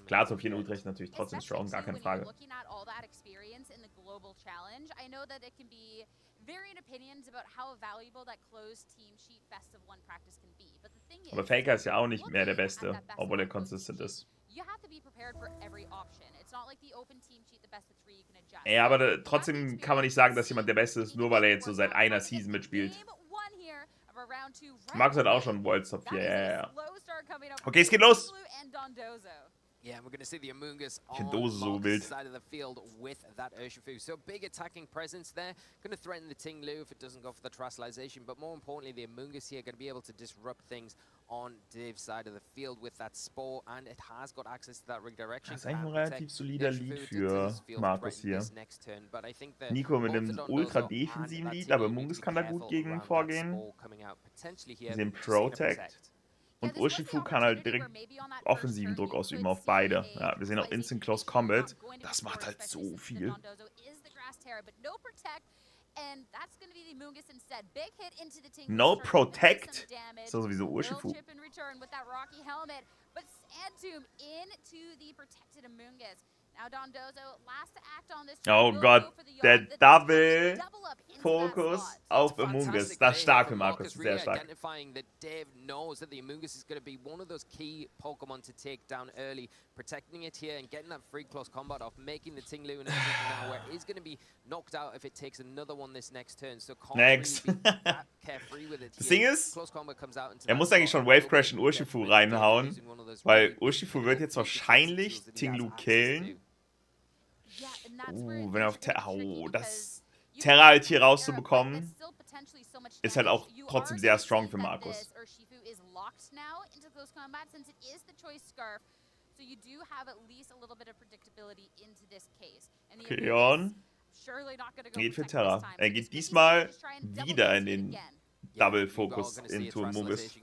Klar, ist auf jeden Utrecht natürlich trotzdem strong, gar keine Frage. Aber Faker ist ja auch nicht mehr der Beste, obwohl er consistent ist. Ja, aber trotzdem kann man nicht sagen, dass jemand der Beste ist, nur weil er jetzt so seit einer Season mitspielt. Markus hat auch schon World Top 4, ja. Okay, es geht los! Yeah, and we're going to see the Amoongus Ich finde on Dose so Marcus' wild. side of the field with that Urshifu. So big attacking presence there. Going to threaten the Ting Lu if it doesn't go for the Trustalization. But more importantly, the Amoongus here going to be able to disrupt things on Dave's side of the field with that Spore. And it has got access to that redirection. Das ist eigentlich ein relativ solider Lead für Markus hier. Nico mit einem ultra defensiven Lead, aber Amoongus kann da gut gegen vorgehen. Wir sehen Protect. Und Urshifu kann halt direkt offensiven Druck ausüben auf beide. Ja, wir sehen auch Instant Close Combat. Das macht halt so viel. No Protect? So sowieso Urshifu. Oh Gott, der Double Fokus auf Amoongus. Das ist stark für Markus, sehr stark. Protecting it here and getting that free close combat off, making the Ting Lu and everything now where he's going to be knocked out if it takes another one this next turn. So Next. really be that carefree with it. Das Ding ist, Close combat comes out into er muss eigentlich schon Wave Crash in Urshifu reinhauen, weil Urshifu wird jetzt wahrscheinlich Ting Lu killen. Wenn er auf das Terra halt hier rauszubekommen, ist halt auch trotzdem sehr strong für Markus. Keon geht für Terra. Er geht diesmal wieder in den Double-Fokus into Amoongus.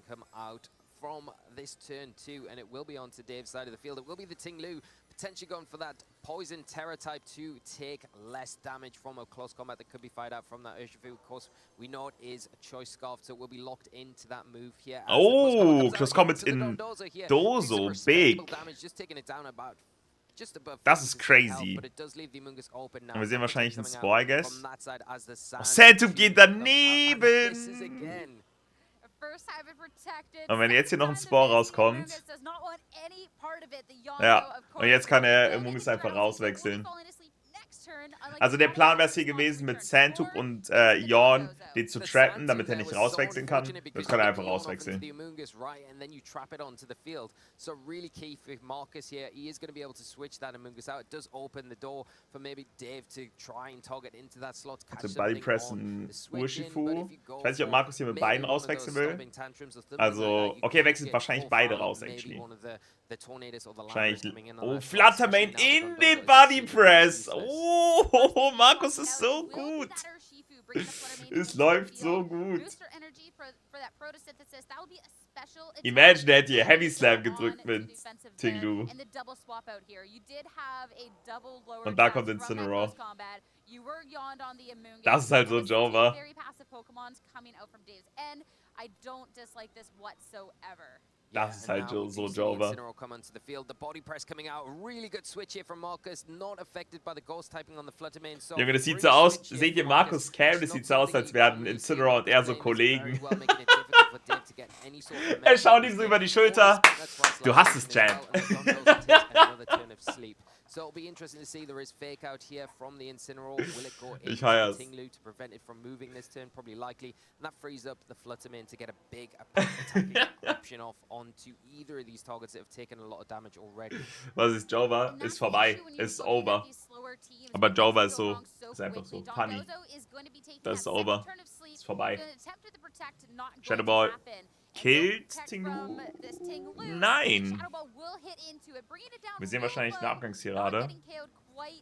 From this turn two, and it will be onto Dave's side of the field. It will be the Ting Lu potentially going for that poison terror type to take less damage from a close combat that could be fired out from that Urshifu. Of course, we know it is a choice scarf, so it will be locked into that move here. Oh, close combat in Dozo, big. Das ist crazy. Und wir sehen wahrscheinlich einen Spore, I guess. Oh, Santum geht daneben! Und wenn jetzt hier noch ein Spore rauskommt. Ja, und jetzt kann er Amoongus einfach rauswechseln. Also der Plan wäre es hier gewesen, mit Sandtube und Yorn den zu trappen, damit er nicht rauswechseln kann. Jetzt kann er einfach rauswechseln. So really key for Marcus here. He is going to be able to switch that Amoongus out. It does open the door for maybe Dave to try and target into that slot. Also Body Pressen Urshifu. Ich weiß nicht, ob Markus hier mit beiden rauswechseln will. Also, okay, er wechselt wahrscheinlich beide raus, actually. Wahrscheinlich. Oh, Fluttermane in den Body Press. Oh, Markus ist so gut. Es läuft so gut. Imagine, er hätte hier Heavy Slam gedrückt mit Ting Lu. Und da kommt Incineroar. Das ist halt so Jova. Das ist halt so Jova. Junge, das sieht so aus. Seht ihr Markus Cam? Das sieht so aus, als wären Incineroar und er so Kollegen. Er schaut ihm so über die Schulter. Du hast es, Champ. turn of sleep. So it'll be interesting to see. There is fake out here from the Incineroar. Will it go into the Tinglu to prevent it from moving this turn? Probably likely. And that frees up the Fluttermane to get a big attacking option off onto either of these targets that have taken a lot of damage already. Was ist Jova? Ist vorbei. Ist over. Aber Jova ist so. Ist einfach so. Funny. Das ist over. Ist vorbei. Shadowball killt Tinglu. Nein. Wir sehen wahrscheinlich eine Abgangstirade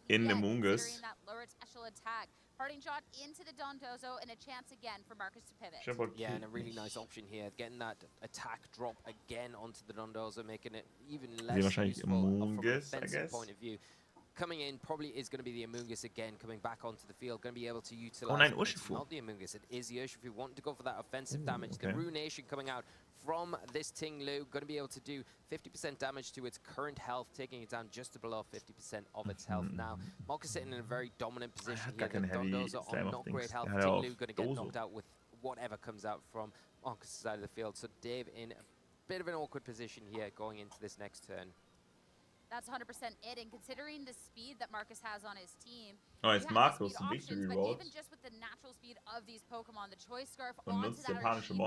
in dem Mungus. Parting shot into the Dondozo and a chance again for Marcus to pivot. Yeah, and a really nice option here. Getting that attack drop again onto the Dondozo, making it even less useful from a defensive point of view. Coming in probably is going to be the Amoonguss again, coming back onto the field, going to be able to utilize not the Amoonguss, it is the Urshifu wanting to go for that offensive damage. The Ruination coming out from this Tinglu, going to be able to do 50% damage to its current health, taking it down just below 50% of its health now. Marcus sitting in a very dominant position here. The Dondozo on not great health. Tinglu going to get knocked out with whatever comes out from Marcus' side of the field. So Dave in a bit of an awkward position here going into this next turn. That's 100% it, and considering the speed that Marcus has on his team, oh, jetzt Marcus ein Victory Road. Even just with the natural speed of these Pokemon, the Choice Scarf onto that Urshifu,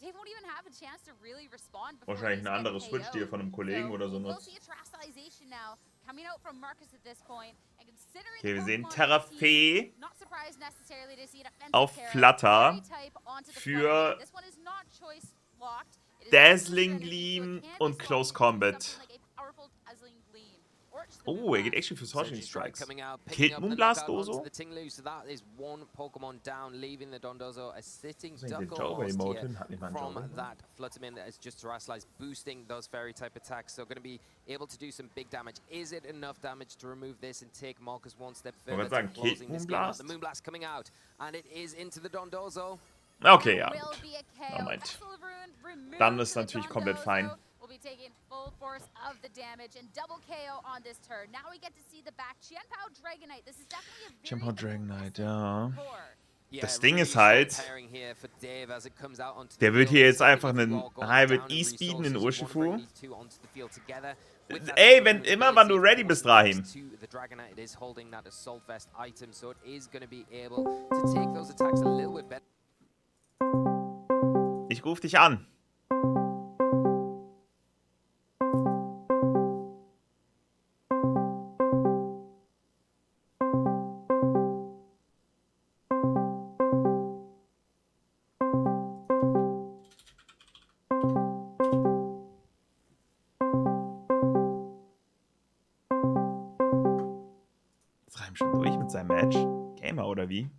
Dave won't even have a chance to really respond. Wahrscheinlich eine andere Switch, die er von einem Kollegen oder so nutzt. Okay, wir sehen Terrafee auf Flutter für Dazzling Gleam und Close Combat. Oh, er geht actually für Sorting Strikes. Killt Moonblast Dozo? Das ist der Jova-Emote, hat niemand Jova. That Fluttermane that is just terrestrialized, boosting those fairy type attacks. So going to be able to do some big damage. Is it enough damage to remove this and take Marcus one step further to closing this game out? The Moonblast coming out, and it is into the Dondozo. Okay, ja. Moment. Dann ist natürlich komplett fein. Will be taking full force of the damage and double KO on this turn. Now we get to see the back Chien-Pao Dragonite. This is definitely a very Chien-Pao Dragonite, ja. Das Ding ist halt, der wird hier jetzt einfach einen wird E-Speeden in Urshifu. Ey, wann du ready bist, Rahim. Ich ruf dich an. Schon durch mit seinem Match? Gamer oder wie?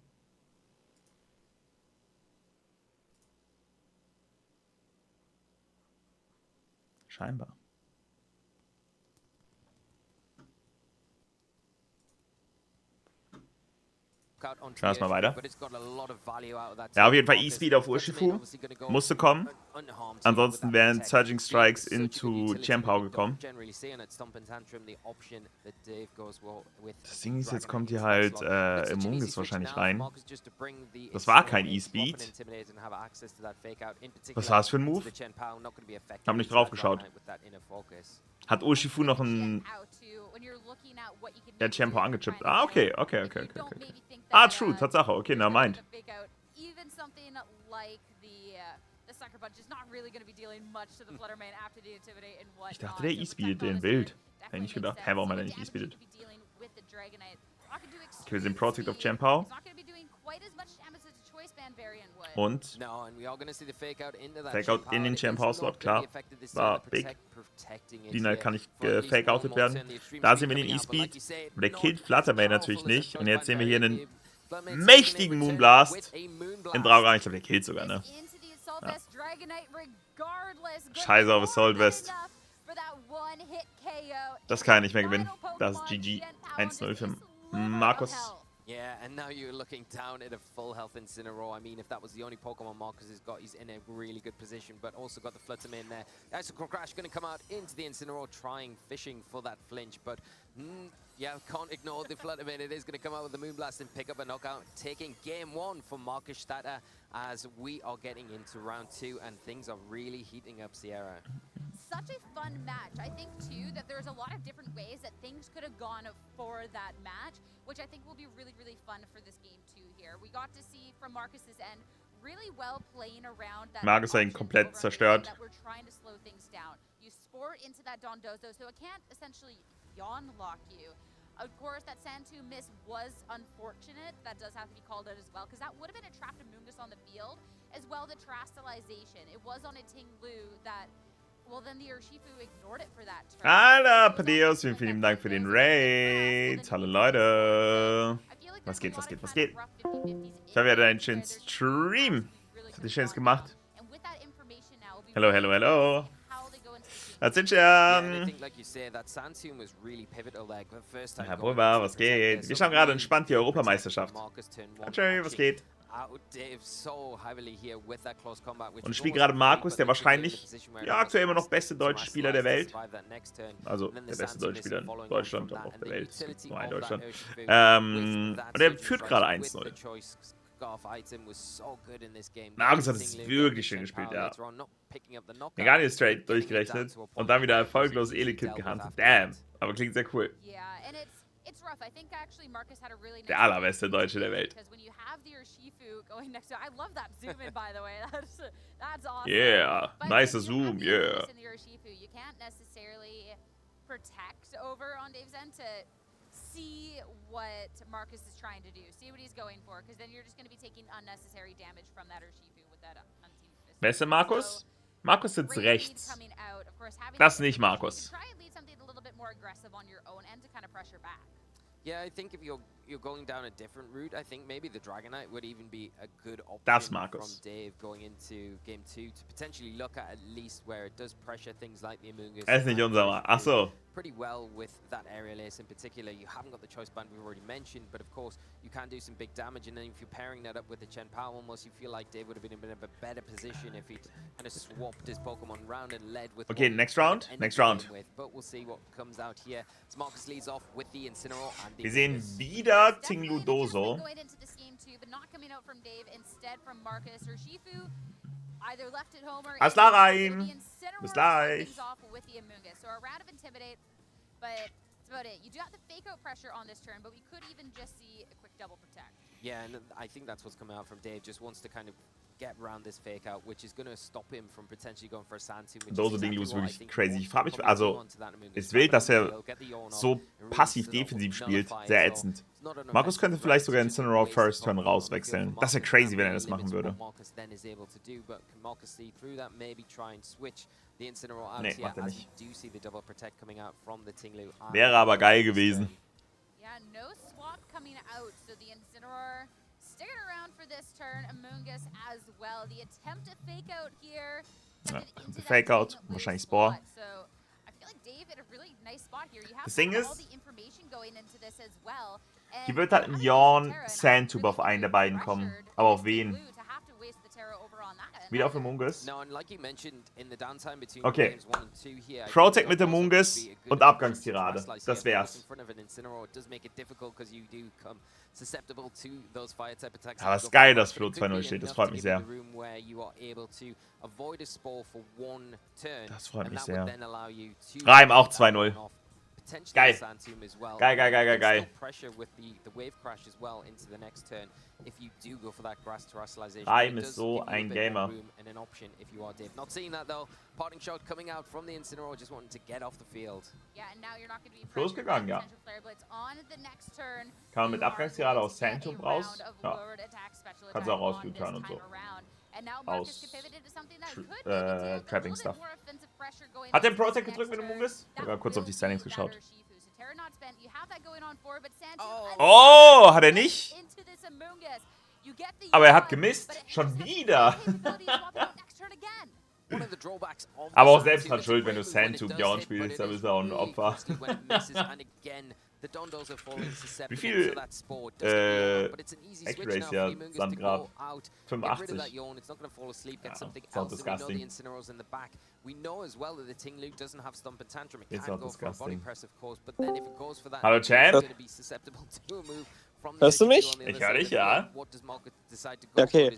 Scheinbar. Schauen wir mal weiter. Ja, auf jeden Fall E-Speed auf Urshifu. Musste kommen. Ansonsten wären Surging Strikes into Chien-Pao gekommen. Das Ding ist, jetzt kommt hier halt Amoonguss wahrscheinlich rein. Das war kein E-Speed. Was war das für ein Move? Hab nicht drauf geschaut. Hat Urshifu noch ein... Der Chien-Pao angechippt. Ah, okay. Ah, true, Tatsache. Okay, na meint. Ich dachte, der E-Speedet den wild. Hätte ich nicht gedacht. Hä, warum hat er nicht E-Speedet? Okay, wir sehen Protect of Chien-Pao. Und Fake-Out in den Chien-Pao-Slot, klar. War big. Dina kann nicht gefake-outet werden. Da sehen wir den E-Speed. Der killt Fluttermane natürlich nicht. Und jetzt sehen wir hier einen mächtigen Moonblast. In Draugang, ich glaube, der killt sogar, ne? Ja. Scheiße auf Assault West. Das kann er nicht mehr gewinnen. Das ist GG. 1-0 für Marcus. Yeah, and now you're looking down at a full health Incineroar. I mean, if that was the only Pokemon Marcus has got, he's in a really good position, but also got the Fluttermane there. Icicle Crash going to come out into the Incineroar, fishing for that flinch, but yeah, can't ignore the Fluttermane. It is going to come out with the Moonblast and pick up a knockout, taking game one for Marcus Stadter as we are getting into round two, and things are really heating up, Sierra. such a fun match. I think too that there's a lot of different ways that things could have gone for that match, which I think will be really, really fun for this game too here. We got to see from Marcus's end really well playing around that. Marcus hat ihn komplett zerstört. That we're trying to slow things down. You sport into that Dondozo, so it can't essentially yawn lock you. Of course, that Santu miss was unfortunate. That does have to be called out as well, because that would have been a trapped Amoonguss on the field, as well the Trastalization. It was on a Tinglu that, well, then the Urshifu ignored it for that turn. Alter, Padeus, vielen, vielen Dank für den Raid. Hallo Leute. Was geht, was geht, was geht? Ich habe ja einen schönen Stream. Das hat die schönes gemacht. Hello, hello, hello. Was ist schon? Herr Brüber, was geht? Wir schauen gerade entspannt die Europameisterschaft. Tschö, was geht? Und ich spiele gerade Markus, der wahrscheinlich ja, aktuell immer noch beste deutsche Spieler der Welt. Also der beste deutsche Spieler in Deutschland und auch der Welt. Es gibt nur einen Deutschland. Und er führt gerade 1-0. Markus hat es wirklich schön gespielt, ja. Mir gar nicht straight durchgerechnet und dann wieder erfolglos Elite-Kit gehandelt. Damn, aber klingt sehr cool. Der allerbeste Deutsche der Welt. Yeah, nice Zoom, yeah. See what Marcus is trying to do. See what he's going for, because then you're just going to be taking unnecessary damage from that Urshifu with that unseen fist. Wer ist der Markus? Markus sitzt rechts. Das ist nicht Markus. Yeah, I think if you're going down a different route, I think maybe the Dragonite would even be a good Das option Markus. from Dave going into Game 2 to potentially look at least where it does pressure things like the Amoonguss. Er ist nicht unser Mann. Ach so. Pretty well with that aerial ace in particular. You haven't got the choice band we've already mentioned, but of course you can do some big damage, and then if you're pairing that up with the Chen Pao, almost you feel like Dave would have been in a better position if he'd kind of swapped his Pokemon around and led with. Okay, next round. Next round. But we'll see what comes out here. So Marcus leads off with the Incineroar and the Wir sehen wieder Tingludoso. Alles klar rein. Bis gleich. Yeah, and I think that's what's coming out from Dave. Just wants to kind of get around this fake out, which is going to stop him from potentially going for a Santu. Doso Dinglu ist wirklich crazy. Ich frage mich, also, ist wild, dass er so passiv-defensiv spielt. Sehr ätzend. Markus könnte vielleicht sogar Incineroar First Turn rauswechseln. Das wäre crazy, wenn er das machen würde. Nee, macht er nicht. Wäre aber geil gewesen. Yeah, no swap coming out, so the Incineroar sticking around for this turn. Amoonguss as well. The attempt to fake out here. Ja, Fake out, wahrscheinlich Spore. So I feel like Dave in a really nice spot here. You have Das Ding ist, all the information going into this as well. hier wird halt ein Yawn Sandtube auf einen der beiden kommen. Aber auf wen? Wieder auf Amoonguss. Okay. Protect mit Amoonguss und Abgangstirade. Das wär's. Aber es ist geil, dass Flo 2-0 steht. Das freut mich sehr. Das freut mich sehr. Reim auch 2-0. Geil. Geil, geil, geil, geil, geil. Reim ist so ein Gamer. Flo ist gegangen, ja. Kann man mit Abgangstirade aus Santum raus? Ja. Kannst du auch raus return und so. Aus Trapping Stuff. Hat der Protect gedrückt mit dem Mungus? Ich habe kurz auf die Standings geschaut. Oh, hat er nicht? Aber er hat gemisst. Schon wieder. Aber auch selbst hat Schuld, wenn du Sandtube Yawn spielst, da bist du auch ein Opfer. Wie viel Accuracy hat Sandgrab? 85. Ja, sounds disgusting. Ist auch disgusting. Hallo Champ. Hörst du mich? Ich höre dich, ja. Okay.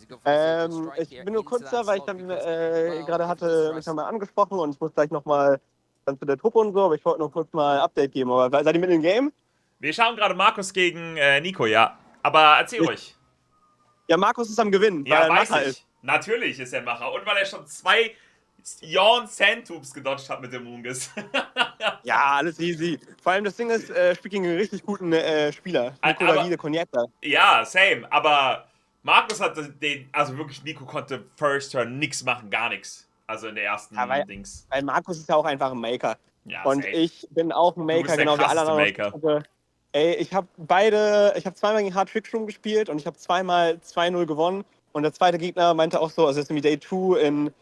Ich bin nur kurz da, weil ich dann gerade hatte mich nochmal angesprochen und ich muss gleich nochmal dann zu der Truppe und so, aber ich wollte nur kurz mal ein Update geben. Aber seid ihr mit im Game? Wir schauen gerade Markus gegen Nico, ja. Aber erzähl ruhig. Ja, Markus ist am Gewinnen, Ja, weil er weiß Macher ich. ist. Natürlich ist er Macher. Und weil er schon 2 Yawn Sandtubes gedodged hat mit dem Mungus. Ja, alles easy. Vor allem das Ding ist, spielt gegen einen richtig guten Spieler. Nico Cognatta. Ja, same. Aber Markus hatte also wirklich, Nico konnte First Turn nichts machen, gar nichts. Also in der ersten Dings. Weil Markus ist ja auch einfach ein Maker. Ja, und safe. Ich bin auch ein Maker, genau wie alle anderen. Maker. Ey, ich habe zweimal gegen Hard Trick Room gespielt und ich habe zweimal 2-0 gewonnen. Und der zweite Gegner meinte auch so, also ist irgendwie Day 2 in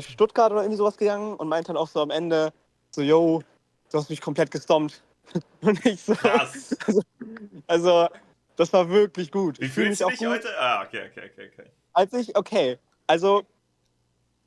Stuttgart oder irgendwie sowas gegangen und meinte dann auch so am Ende so, yo, du hast mich komplett gestompt. Und ich so, krass. Also, das war wirklich gut. Wie fühlst du dich heute? Ah, okay. Also,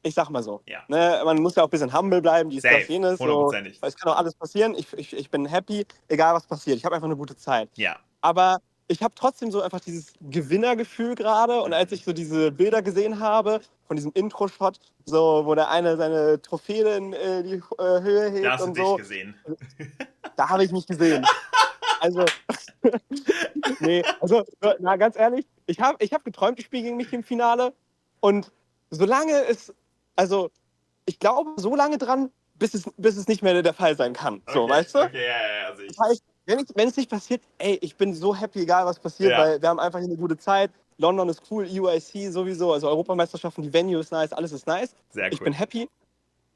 ich sag mal so, ja. Ne, man muss ja auch ein bisschen humble bleiben, dies, das, jenes. So, 100%. es kann auch alles passieren. Ich bin happy, egal was passiert. Ich habe einfach eine gute Zeit. Ja. Aber ich habe trotzdem so einfach dieses Gewinnergefühl gerade. Und als ich so diese Bilder gesehen habe, von diesem Intro-Shot, so, wo der eine seine Trophäe in die Höhe hebt da hast und du so. dich gesehen. Da habe ich mich gesehen. Also, nee, also, na, ganz ehrlich, ich hab geträumt, ich spiele gegen mich im Finale. Und solange es, also, ich glaube so lange dran, bis es nicht mehr der Fall sein kann. Okay, so, weißt du? Okay, ja, also das heißt, wenn es nicht passiert, ey, ich bin so happy, egal was passiert, weil wir haben einfach hier eine gute Zeit. London ist cool, EUIC sowieso, also Europameisterschaften, die Venue ist nice, alles ist nice. Sehr cool. Ich bin happy.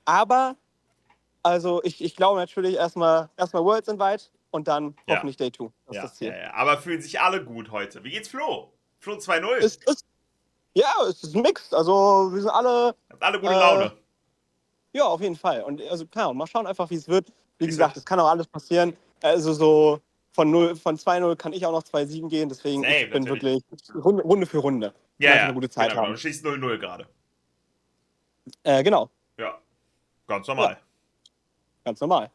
Aber, also, ich glaube natürlich erstmal Worlds Invite und dann hoffentlich Day 2. Das ist das Ziel. Ja. Aber fühlen sich alle gut heute. Wie geht's Flo? Flo 2-0. Ja, es ist ein Mix. Also, wir sind alle... Habt alle gute Laune. Ja, auf jeden Fall. Und also klar, mal schauen einfach, wie es wird. Wie gesagt, es kann auch alles passieren. Also so von 2-0 kann ich auch noch 2-7 gehen. Deswegen ich bin wirklich Runde für Runde. Ja, eine gute Zeit haben. Du schießt 0-0 gerade. Genau. Ja, ganz normal. Ja. Ganz normal.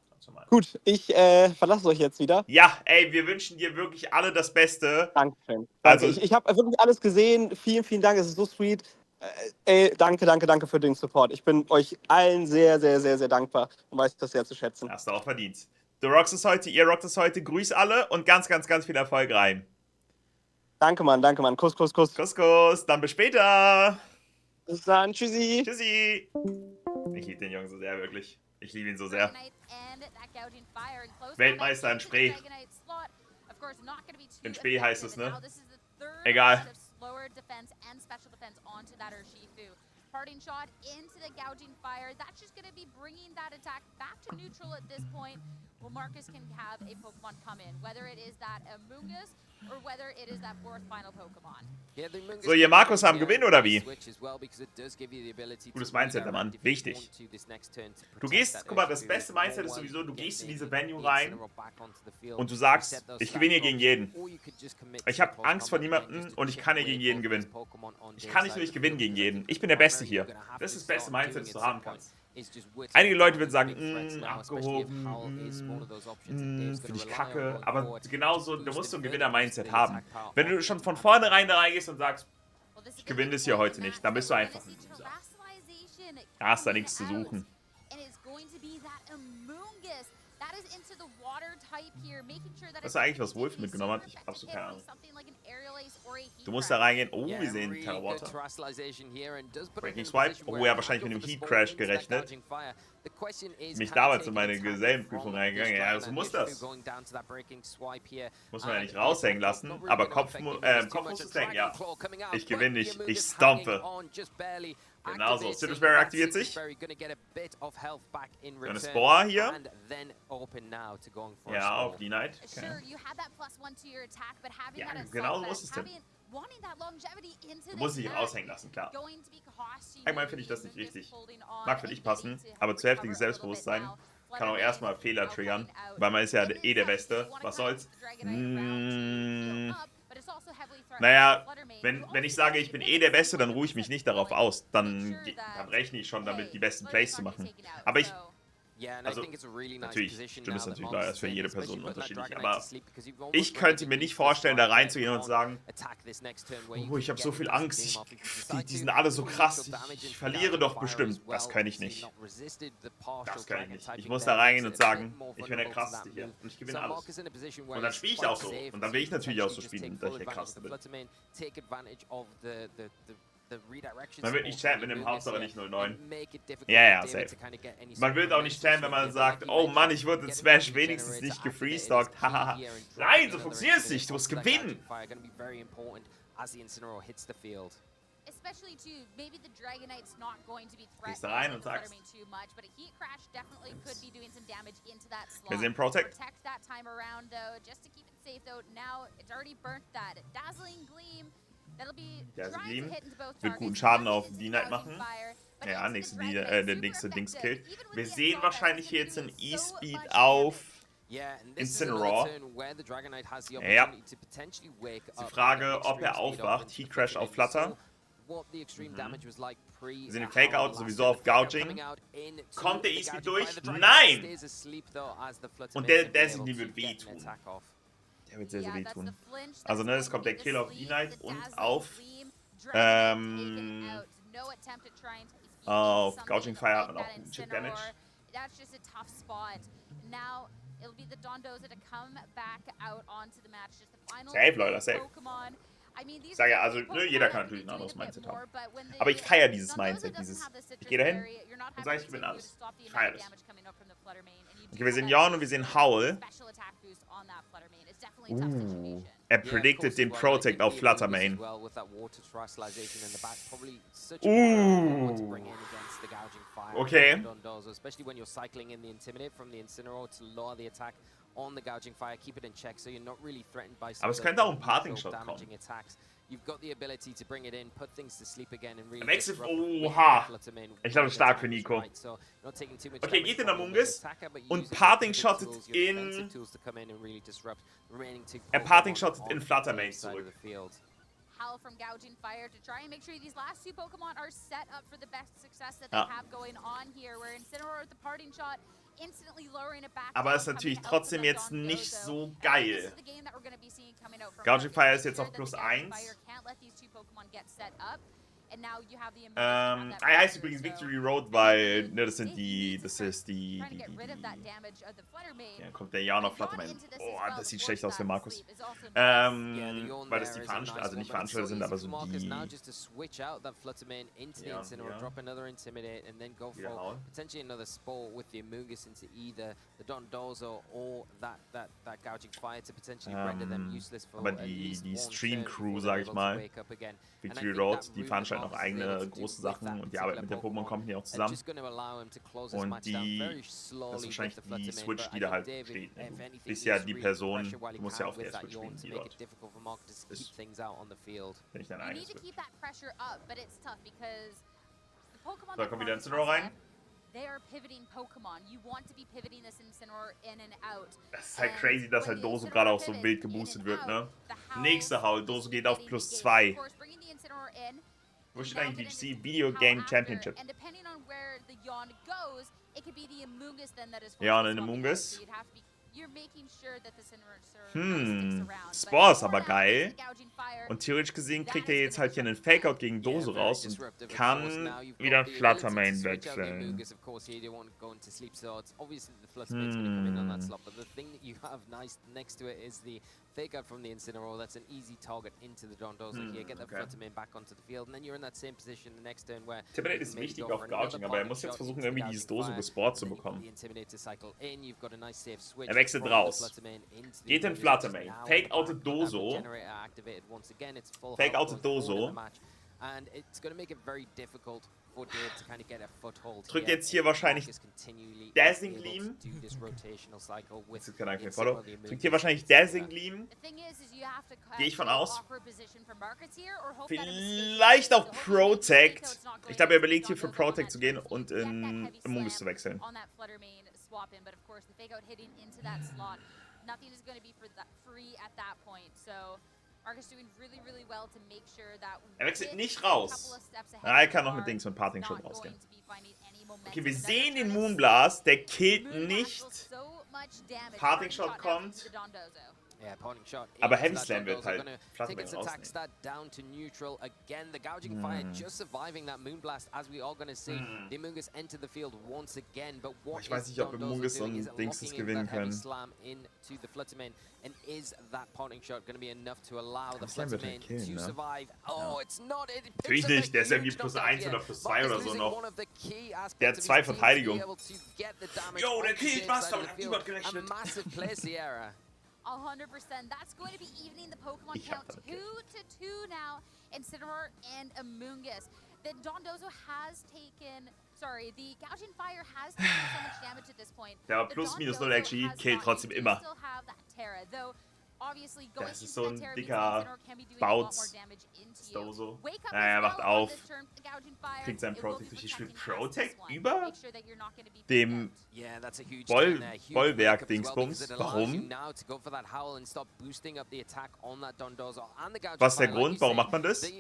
Gut, ich verlasse euch jetzt wieder. Ja, ey, wir wünschen dir wirklich alle das Beste. Dankeschön. Also, ich habe wirklich alles gesehen. Vielen, vielen Dank. Es ist so sweet. Ey, danke für den Support. Ich bin euch allen sehr, sehr, sehr, sehr dankbar und weiß das sehr zu schätzen. Hast du auch verdient. Du rockst es heute, ihr rockt es heute. Grüß alle und ganz, ganz, ganz viel Erfolg rein. Danke, Mann. Kuss. Kuss. Dann bis später. Bis dann. Tschüssi. Tschüssi. Ich liebe den Jungen so sehr, wirklich. Ich liebe ihn so sehr. Weltmeister in Spree. In Spree heißt es, ne? Egal. Parting shot into the gouging fire. That's just going to be bringing that attack back to neutral at this point. Well, Marcus can have a Pokemon come in, whether it is that Amoonguss or whether it is that fourth final Pokemon. So, ihr Markus haben Gewinn oder wie? Gutes Mindset, der Mann. Wichtig. Du gehst, guck mal, das beste Mindset ist sowieso, du gehst in diese Venue rein und du sagst, ich gewinne hier gegen jeden. Ich habe Angst vor niemandem und ich kann hier gegen jeden gewinnen. Ich kann nicht nur gewinnen gegen jeden. Ich bin der Beste hier. Das ist das beste Mindset, das du haben kannst. Einige Leute würden sagen, abgehoben, finde ich kacke, aber genauso, du musst so ein Gewinner-Mindset haben. Wenn du schon von vornherein da reingehst und sagst, ich gewinne das hier heute nicht, dann bist du einfach ein Loser. Da hast du nichts zu suchen. Weißt du eigentlich, was Wolf mitgenommen hat? Ich hab so keine Ahnung. Du musst da reingehen. Oh, wir sehen Terrawater. Breaking Swipe. Oh, ja, wahrscheinlich mit dem Heat Crash gerechnet. Mich damals in meine Gesellenprüfung reingegangen. Ja, so muss das. Muss man ja nicht raushängen lassen. Aber Kopf muss es hängen, ja. Ich gewinne nicht. Ich stompe. Genau so. Citrusberry aktiviert sich. Eine Spore hier. Ja, auf die Night. Okay. Ja, genau so muss es denn. Du musst dich raushängen lassen, klar. Einmal finde ich das nicht richtig. Mag für dich passen, aber zu heftiges Selbstbewusstsein kann auch erstmal Fehler triggern, weil man ist ja eh der Beste. Was soll's? Naja, wenn ich sage, ich bin eh der Beste, dann ruhe ich mich nicht darauf aus. Dann rechne ich schon damit, die besten Plays zu machen. Aber Also, natürlich, stimmt es natürlich leider, ist für jede Person unterschiedlich, aber ich könnte mir nicht vorstellen, da reinzugehen und sagen, oh, ich habe so viel Angst, die sind alle so krass, ich verliere doch bestimmt. Das kann ich nicht. Das kann ich nicht. Ich muss da reingehen und sagen, ich bin der Krasseste hier und ich gewinne alles. Und dann spiele ich auch so. Und dann will ich natürlich auch so spielen, dass ich der Krasseste bin. Man wird nicht champen mit dem Hauptsache nicht 09. Ja, safe. Man wird auch nicht champen, wenn man sagt, oh Mann, ich wurde in Smash wenigstens nicht gefreestalkt. Hahaha. Nein, so funktioniert es nicht. Du musst gewinnen. Especially too, maybe the Dragonite's not going to be Gehst da rein und sagst, too much, but a Heat Crash definitely could be doing some damage into that slot. Wir sehen Protect. Protect that time around though, just to keep it safe though. Now it's already burnt that. Dazzling Gleam. That'll be trying to hit into both wird guten Schaden auf D-Knight machen. Ja, der nächste Dings killt. Wir sehen wahrscheinlich hier jetzt einen E-Speed auf Incineroar. Ja. Die Frage, ob er aufwacht. Heat Crash auf Flutter. Wir sehen den Fake-Out sowieso auf Gouging. Kommt der E-Speed durch? Nein! Und der Dazzling wird wehtun. Der wird sehr, sehr wehtun. Also, ne, es kommt der Kill auf D-Knight und auf Gouging Fire hat man auch einen Chip Damage. Safe, Leute, safe. Ich sage ja, also, ne, jeder kann natürlich ein anderes Mindset haben. Aber ich feiere dieses Mindset, ich gehe dahin und sage, ich gewinne alles. Ich feiere das. Okay, wir sehen Jorn und wir sehen Howl. Er predicted den Protect auf Flutter Main. Okay. Aber es könnte auch ein Parting-Shot kommen. Er wechselt. Oha. Ich glaube, stark für Nico. Okay, geht in Amungus und Parting-Shottet in... Er Parting-Shottet in Flutter Main zurück. Howl from Gouging Fire to try and make sure these last two Pokemon are set up for the best success that they have going on here, where Incineroar with the parting shot instantly lowering it back. Aber ist natürlich trotzdem jetzt nicht so geil. Gouging Fire ist jetzt auf +1. Er heißt übrigens Victory Road, weil ne, das ist die ja, kommt der Jahr noch Flutter Main. Oh, das sieht schlecht aus für Markus. Weil das die Veranstalter, also nicht Veranstalter sind, aber so die... Aber die Stream Crew, sag ich mal, Victory Road, die veranstalten auch eigene große Sachen und die arbeiten mit der Pokémon Company auch zusammen. Und die, das ist wahrscheinlich die Switch, die da halt steht. Du bist ja die Person, du musst ja auf der Switch spielen, die dort ist. Wenn ich dann eine Switch. So, da kommt wieder ein Incineroar rein. Das ist halt crazy, dass halt Doso gerade auch so wild geboostet wird, ne? Nächste Howl, Doso geht auf +2. Wo steht eigentlich VGC? Video Game Championship. Ja, und in Amungus. Spore ist aber geil. Und theoretisch gesehen kriegt er jetzt halt hier einen Fake-Out gegen Doso raus und kann wieder Flutter Main wechseln. Fake out from the Incineroar, that's an easy target into the Dondozo here. Get the Flutter Main back onto the field, and then you're in that same position the next turn where... Timidate ist wichtig auf Gouging, aber er muss jetzt versuchen, irgendwie dieses Doso gesport zu bekommen. Er wechselt raus. Geht in Flutter Main. Fake out Doso. Fake out Doso. Drückt jetzt hier wahrscheinlich Dazzling Gleam. Das ist kein eigenes Follow. Drückt hier wahrscheinlich Dazzling Gleam. Gehe ich von aus. Vielleicht auch Protect. Ich glaube, er überlegt hier für Protect zu gehen und in Amungus zu wechseln. Er wechselt nicht raus. Er kann noch mit Dings von Parting Shot rausgehen. Okay, wir sehen den Moonblast. Der killt nicht. Parting Shot kommt. Aber Heavy Slam wird halt Flutterman rausnehmen. Ich weiß nicht, ob wir Mungus und Dings das gewinnen können. Slam wird halt killen, ne? Natürlich nicht, der ist irgendwie +1 oder +2 oder so noch. Der hat 2 Verteidigung. Yo, der killt was, damit hat niemand gerechnet. 100%. That's going to be evening the Pokemon count 2-2 now. Incineroar and Amoonguss. The Dondozo has taken... Sorry, the Gouging Fire has taken so much damage at this point. Der war +/-0 XG, killt trotzdem immer. Das ist so ein dicker Bautz-Dozo. Naja, er macht auf. Kriegt seinen Protect durch die Spiel. Protect über dem Bollwerk-Dingsbums. Warum? Was ist der Grund? Warum macht man das?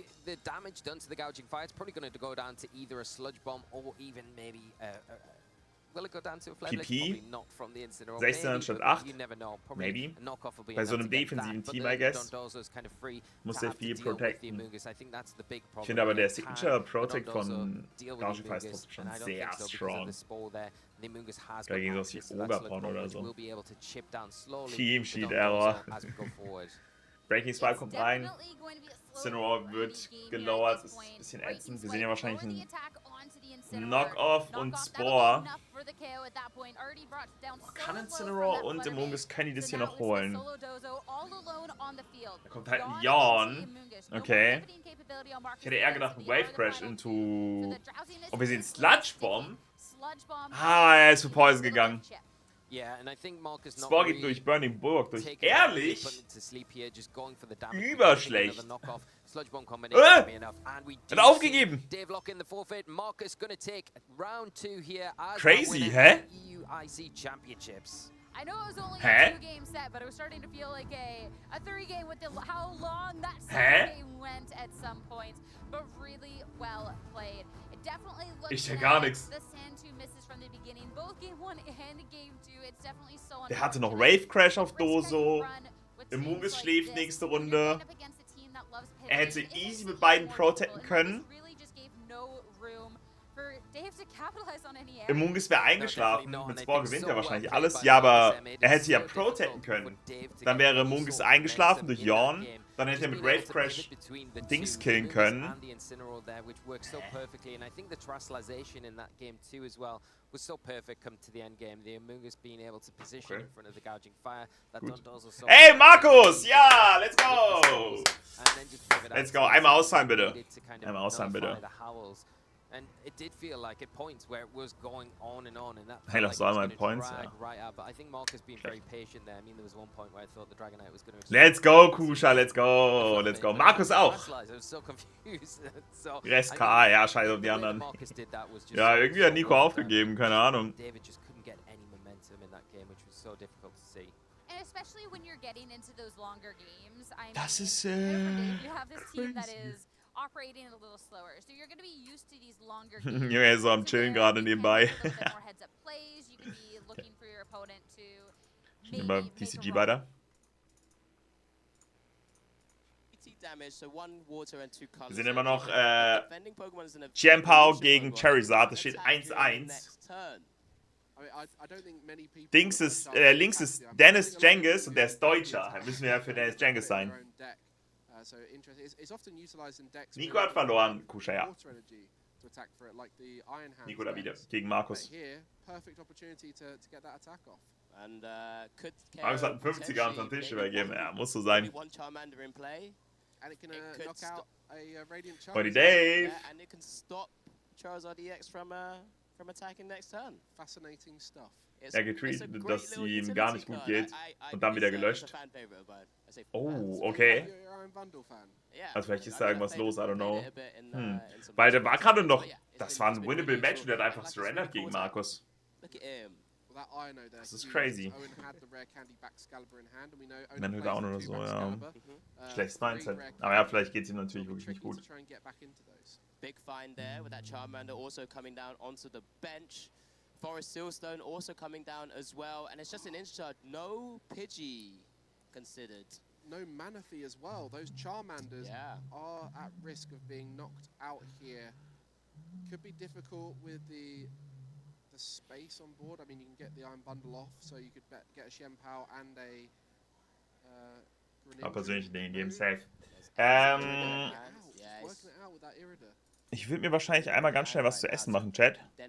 PP, 16 statt 8, maybe. Bei so einem defensiven Team, I guess, muss er viel protecten. Ich finde aber der Signature Protect von Gauchify ist trotzdem schon sehr strong. Da gegen sowas wie Ogerporn oder so. Team Sheet Error. Breaking Swipe kommt rein. Incineroar wird gelowert, ist ein bisschen ätzend. Wir sehen ja wahrscheinlich einen Knock-Off und Spore. Kann Incineroar und Amoonguss können die das hier noch holen? Da kommt halt ein Yawn. Okay. Ich hätte eher gedacht, ein Wave Crash into... Oh, wir sehen Sludge Bomb. Ah, er ist für Poison gegangen. Spore geht durch Burning Bulwark durch. Ehrlich? Überschlecht. Hat aufgegeben. Crazy, hä? I know it was only Hä? a 2-game set, but it was starting to feel like a 3-game with how long that second game went at some points, but really well played. It definitely looks like the Sand 2 misses from the beginning, both Game 1 and Game 2. It's definitely so Der hatte noch Wave Crash auf Dozo. Amoonguss schläft nächste Runde. Er hätte easy mit beiden protecten können. Amoonguss wäre eingeschlafen. Mit Spore gewinnt er wahrscheinlich alles. Ja, aber er hätte ja protecten können. Dann wäre Amoonguss eingeschlafen durch Yawn. Dann hätte er mit Wave Crash Dings killen können. Hey Markus! Ja, let's go! Let's go. Einmal auszahlen bitte. Einmal auszahlen bitte. And it did feel like at points where it was going on and that Hey, das war mal Points, ja. Right out, but I think Marcus being very patient there. I mean, there was one point where I thought the Dragonite was going to... Let's go, Kusha, let's go, let's go. Markus auch. I was so confused. Rest KA, ja, scheiße auf die anderen. Ja, irgendwie hat Nico aufgegeben, keine Ahnung. David just couldn't get any momentum in that game, which was so difficult to see. And especially when you're getting into those longer games, I mean, das ist you have this team that is operating a little slower, so you're going to be used to these longer games. Ja, er ist so am Chillen gerade nebenbei. Ich nehme mal TCG weiter. Wir sind immer noch Chiempao gegen Charizard, das steht 1-1. Links ist Dennis Cengiz und der ist Deutscher. Da müssen wir ja für Dennis Cengiz sein. Nico hat verloren, Kusha, ja. Nico da wieder gegen Markus. Markus hat einen 50er unterm Tisch übergeben. Ja, muss so sein. Body Dave! Er getweetet, dass es ihm gar nicht gut geht und dann wieder gelöscht. Oh, okay. Also vielleicht ist da irgendwas los, I don't know. Weil der war gerade noch, das war ein winnable Match und der hat einfach surrendered gegen Markus. Well, that Ino there. Das ist crazy. Owen had the rare candy back Excalibur in hand, and we know Owen Wenn plays down oder with so, two ja. back Schlechtes three Mindset. rare Aber ja, candy. vielleicht geht es ihm It'll natürlich be wirklich nicht tricky gut. to try and get back into those. Big find there with that Charmander also coming down onto the bench. Forest Sealstone also coming down as well, and it's just an inch charge. No Pidgey considered. No Manaphy as well. Those Charmanders are at risk of being knocked out here. Could be difficult with the space on board. I mean, you can get the Iron Bundle off, so you could get a Shenpao and a Greninja. Persönlich den Game Safe. Working it out with that Irida. Ich würde mir wahrscheinlich einmal ganz schnell was zu essen machen, Chat. Ich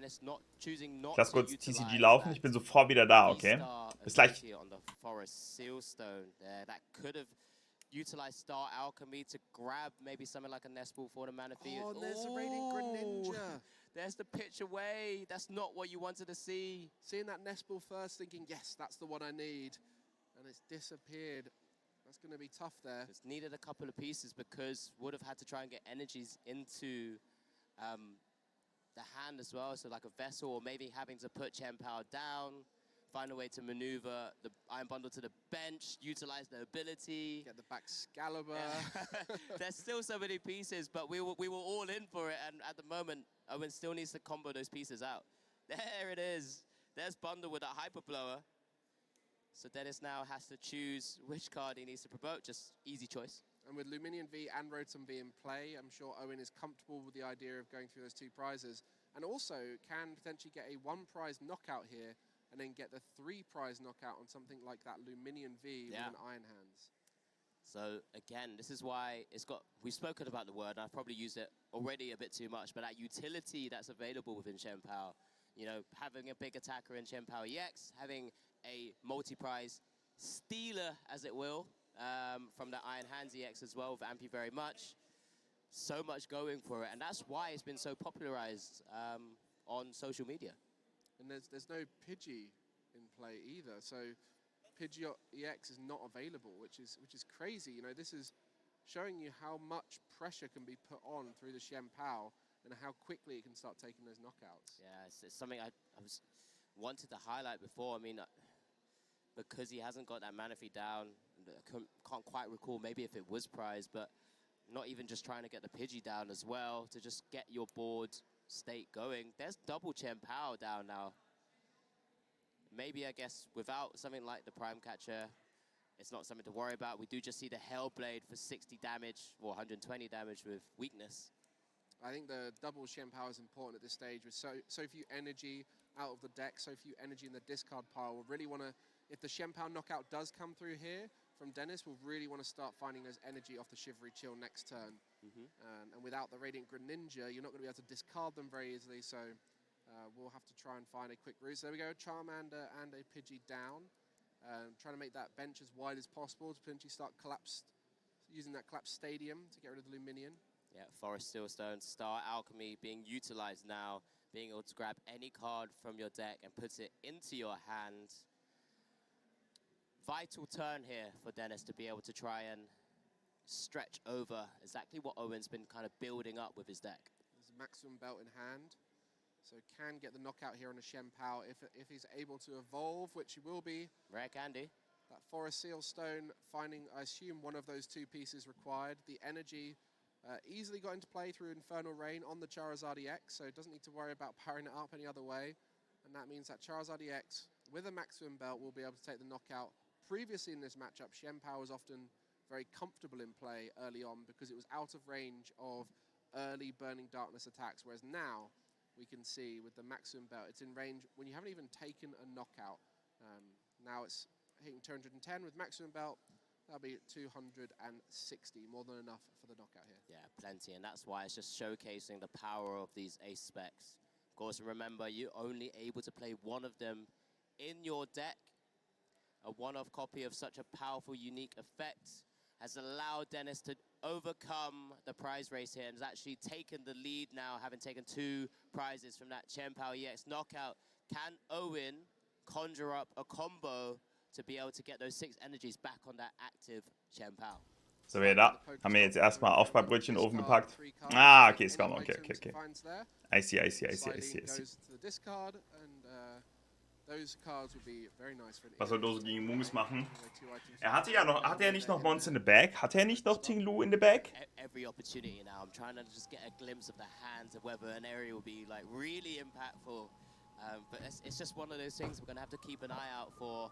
lasse kurz TCG laufen, ich bin sofort wieder da, okay? Bis gleich. Utilize Star Alchemy to grab maybe something like a Nest Ball for the Manaphy. Oh, there's a Radiant Greninja. There's the pitch away. That's not what you wanted to see. Seeing that Nest Ball first, thinking, yes, that's the one I need. And it's disappeared. That's going to be tough there. It's needed a couple of pieces because would have had to try and get energies into the hand as well. So like a Vessel, or maybe having to put Chien-Pao down. Find a way to maneuver the Iron Bundle to the bench, utilize the ability. Get the back Excalibur. There's still so many pieces, but we were all in for it, and at the moment, Owen still needs to combo those pieces out. There it is. There's Bundle with that Hyper Blower. So Dennis now has to choose which card he needs to promote. Just easy choice. And with Luminion V and Rotom V in play, I'm sure Owen is comfortable with the idea of going through those two prizes. And also can potentially get a one prize knockout here, and then get the 3 prize knockout on something like that Luminion V with an Iron Hands. So again, this is why we've spoken about the word, and I've probably used it already a bit too much, but that utility that's available within Chien-Pao, you know, having a big attacker in Chien-Pao EX, having a multi-prize stealer, as it will, from the Iron Hands EX as well, with Ampy very much. So much going for it, and that's why it's been so popularized on social media. And there's no Pidgey in play either, so Pidgey EX is not available, which is crazy. You know, this is showing you how much pressure can be put on through the Chien-Pao and how quickly it can start taking those knockouts. Yeah, it's something I wanted to highlight before. I mean, because he hasn't got that Manaphy down, can't quite recall maybe if it was prize, but not even just trying to get the Pidgey down as well, to just get your board state going. There's double Chien-Pao down now. Maybe, I guess, without something like the Prime Catcher, it's not something to worry about. We do just see the Hellblade for 60 damage, or 120 damage with weakness. I think the double Chien-Pao is important at this stage with so few energy out of the deck, so few energy in the discard pile. We'll really want to, if the Chien-Pao knockout does come through here from Dennis, we'll really want to start finding those energy off the Shivery Chill next turn. And without the Radiant Greninja, you're not going to be able to discard them very easily, so we'll have to try and find a quick route. So there we go, Charmander and a Pidgey down. Trying to make that bench as wide as possible to potentially start using that collapsed stadium to get rid of the Luminion. Yeah, Forest Sealstone, Star Alchemy being utilized now, being able to grab any card from your deck and put it into your hand. Vital turn here for Dennis to be able to try and stretch over exactly what Owen's been kind of building up with his deck. There's a Maximum Belt in hand, so can get the knockout here on a Chien-Pao if he's able to evolve, which he will be. Rare candy. That Forest Sealstone finding, I assume, one of those 2 pieces required. The energy easily got into play through Infernal Rain on the Charizard EX, so it doesn't need to worry about powering it up any other way. And that means that Charizard EX, with a Maximum Belt, will be able to take the knockout. Previously in this matchup, Chien-Pao was often very comfortable in play early on because it was out of range of early Burning Darkness attacks, whereas now we can see with the Maximum Belt, it's in range when you haven't even taken a knockout. Now it's hitting 210 with Maximum Belt. That'll be 260, more than enough for the knockout here. Yeah, plenty, and that's why it's just showcasing the power of these ace specs. Of course, remember, you're only able to play one of them in your deck. A one-off copy of such a powerful, unique effect has allowed Dennis to overcome the prize race here and has actually taken the lead now, having taken 2 prizes from that Chien-Pao EX knockout. Can Owen conjure up a combo to be able to get those 6 energies back on that active Chien-Pao? So, wir da haben wir jetzt erstmal Aufbahrbrötchen in den Ofen gepackt. Ah, okay, ist kaum. Okay. I see. Was soll Dose gegen Moose machen? Er hatte ja noch, hatte er nicht noch Monster in the Bag? Hatte er nicht noch Ting Lu in the Bag? Every opportunity now. I'm trying to just get a glimpse of the hands of whether an area will be like really impactful. But it's just one of those things we're gonna have to keep an eye out for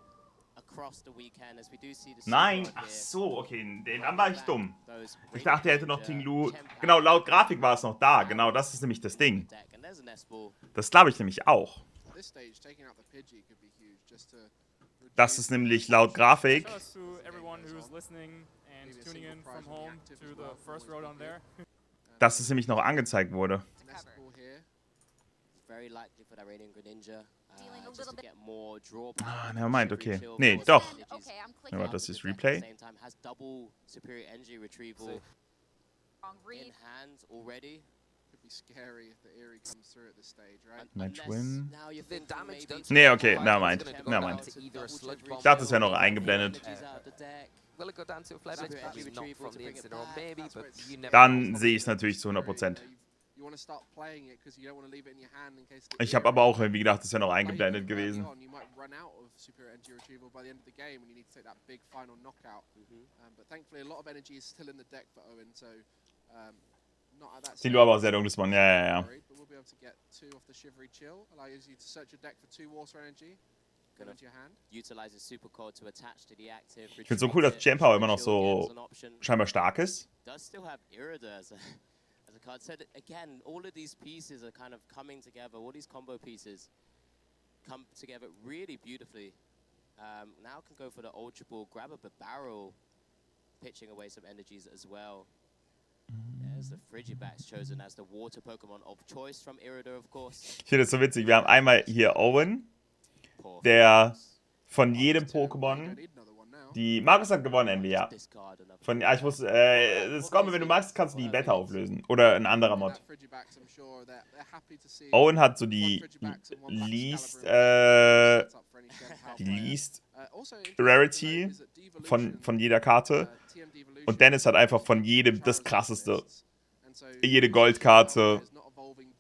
across the weekend as we do see the. Nein, ach so, okay, dann war ich dumm. Ich dachte, er hätte noch Ting Lu. Genau, laut Grafik war es noch da. Genau, das ist nämlich das Ding. Das glaube ich nämlich auch. Das ist nämlich laut Grafik. Dass es nämlich noch angezeigt wurde. Ah, nevermind, okay. Nee, doch. Ja, das ist Replay. Match win. Nee, okay, nevermind. Nevermind. Ich dachte, es wäre noch eingeblendet. Dann sehe ich es natürlich zu 100%. Ich habe aber auch irgendwie gedacht, das wäre noch eingeblendet gewesen. Silo aber auch sehr dunkles Mon, ja. Ich finde es so cool, dass Champower immer noch so scheinbar stark ist. As a card said, again, all of these pieces are kind of coming together. All these combo pieces come together really beautifully. Now can go for the ultra ball, grab up a barrel, pitching away some energies as well. There's the Frigibax chosen as the water Pokemon of choice from Irider, of course. Ich finde das so witzig. Wir haben einmal hier Owen, der von jedem Pokémon die... Markus hat gewonnen, Andy, ja. Ich muss... das kommt, wenn du magst, kannst du die Beta auflösen. Oder ein anderer Mod. Owen hat so die least Rarity von jeder Karte. Und Dennis hat einfach von jedem das krasseste. Jede Goldkarte,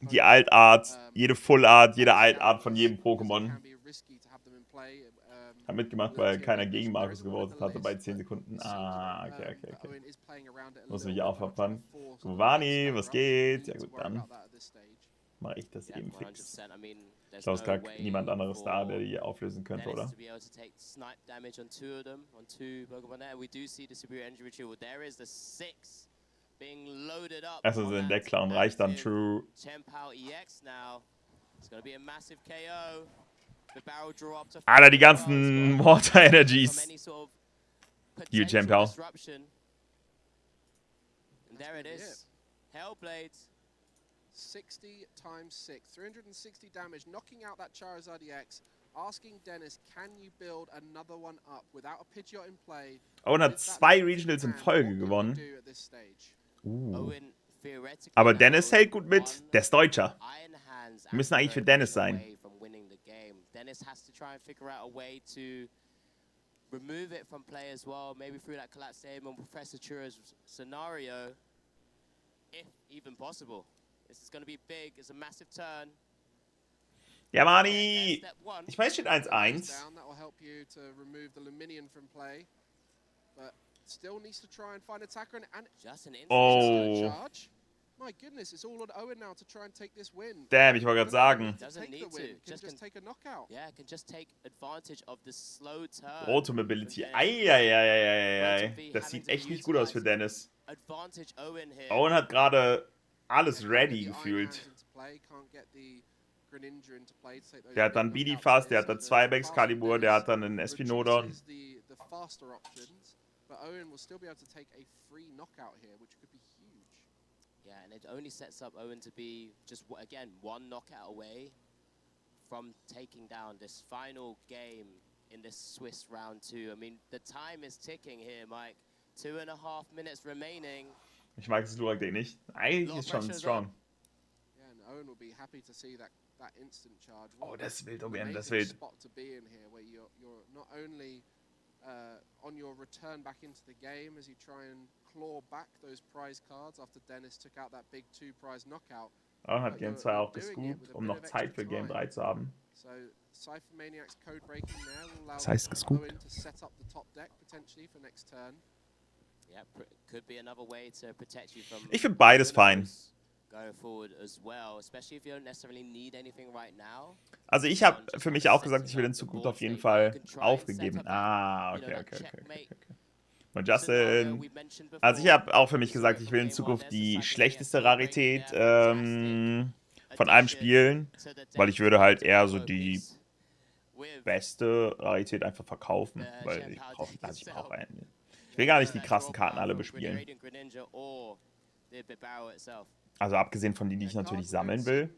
die Altart, jede Fullart, jede Altart von jedem Pokémon. Hat mitgemacht, weil keiner gegen Markus gewotet hatte bei 10 Sekunden. Ah, okay. Muss mich auch verpannen. Giovanni, was geht? Ja gut, dann mache ich das eben fix. Ich glaube, es ist gar niemand anderes da, der die auflösen könnte, oder? Also den Deck-Clown reicht dann True. Alter, die ganzen Water Energies. You Champion. There it is. Hellblade. 60 times 6. 360 damage, knocking out that Charizard EX. Asking Dennis, can you build another one up without a Pidgeot in play? Owen hat 2 Regionals in Folge gewonnen. Aber Dennis hält gut mit. Der ist Deutscher. Wir müssen eigentlich für Dennis sein. Dennis has to try and figure out a way to remove it from play as well, maybe through that collapse game on Professor Chura's scenario, if even possible. This is going to be big, it's a massive turn. Ja, Mani! Ich weiß, steht 1-1. That will help you to remove the Luminion from play, but still needs to try and find attacker and just an instant charge. My goodness, it's all on Owen now to try and take this win. Damn, ich wollte gerade sagen. Doesn't need to. Just take a knockout. Yeah, can just take advantage of the slow turn. Roto Mobility. Eieieiei. Das sieht echt nicht gut aus für Dennis. Owen hat gerade alles ready gefühlt. Der hat dann Bidifast, der hat dann 2 Excalibur, der hat dann einen Espinodon. But Owen will still be able to take a free knockout here, which could be huge. Yeah, and it only sets up Owen to be just, again, 1 knockout away from taking down this final game in this Swiss round 2. I mean, the time is ticking here, Mike. 2.5 minutes remaining. Ich mag das Lurak nicht. Eigentlich ist schon strong. Yeah, and Owen will be happy to see that instant charge. Oh, das ist wild, Owen, das ist wild. Spot to be in here, where you're not only on your return back into the game as you try and claw back those prize cards after Dennis took out that big 2 prize knockout, Auron hat Game 2 auch gescoopt, um noch Zeit für Game 3 zu haben. Das heißt gescoopt. Ich finde beides fein. Also ich habe für mich auch gesagt, ich will in Zukunft auf jeden Fall aufgegeben. Ah, okay. Und Justin, also ich habe auch für mich gesagt, ich will in Zukunft die schlechteste Rarität von allem spielen, weil ich würde halt eher so die beste Rarität einfach verkaufen, weil ich brauche einen. Ich will gar nicht die krassen Karten alle bespielen. Also abgesehen von denen, die ich natürlich sammeln will.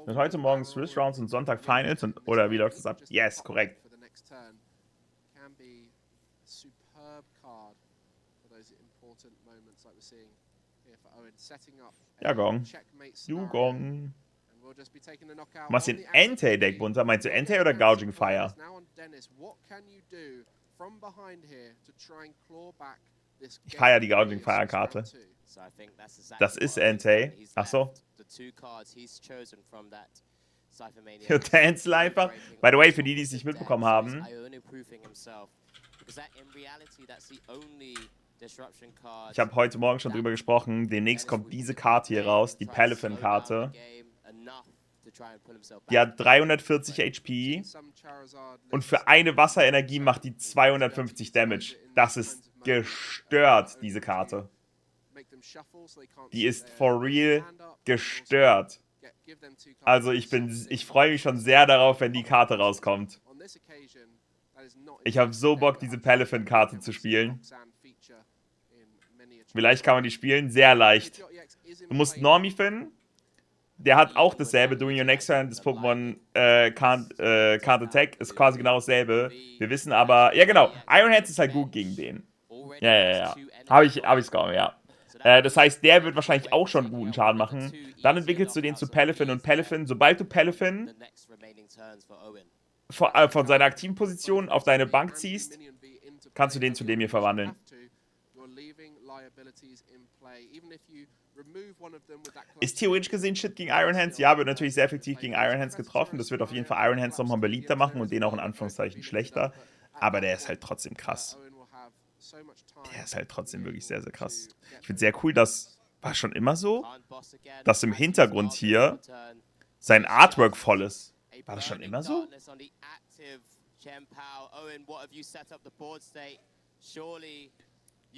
Und heute Morgen Swiss Rounds und Sonntag Finals oder wie läuft das ab? Yes, korrekt. Ja, Gong. Du Gong. Du machst den Entei-Deck runter. Meinst du Entei oder Gouging Fire? Ich feiere die Gouging Fire Karte. Das ist Entei. Achso. Dance einfach. By the way, für die, die es nicht mitbekommen haben. Ich habe heute Morgen schon drüber gesprochen. Demnächst kommt diese Karte hier raus, die Pelican-Karte. Die hat 340 HP und für eine Wasserenergie macht die 250 Damage. Das ist gestört, diese Karte. Die ist for real gestört. Also ich freue mich schon sehr darauf, wenn die Karte rauskommt. Ich habe so Bock, diese Pelican-Karte zu spielen. Wie leicht kann man die spielen? Sehr leicht. Du musst Normie finden. Der hat auch dasselbe. During your next turn, das Pokémon can't attack. Ist quasi genau dasselbe. Wir wissen aber... Ja, genau. Iron Hands ist halt gut gegen den. Ja. Hab ich's kaum, ja. Das heißt, der wird wahrscheinlich auch schon guten Schaden machen. Dann entwickelst du den zu Pelican und Pelican. Sobald du Pelican von seiner aktiven Position auf deine Bank ziehst, kannst du den zu dem hier verwandeln. Ist theoretisch gesehen Shit gegen Iron Hands? Ja, wird natürlich sehr effektiv gegen Iron Hands getroffen. Das wird auf jeden Fall Iron Hands nochmal beliebter machen und den auch in Anführungszeichen schlechter. Aber der ist halt trotzdem krass. Der ist halt trotzdem wirklich sehr, sehr krass. Ich finde sehr cool, dass... War schon immer so? Dass im Hintergrund hier sein Artwork voll ist. War das schon immer so?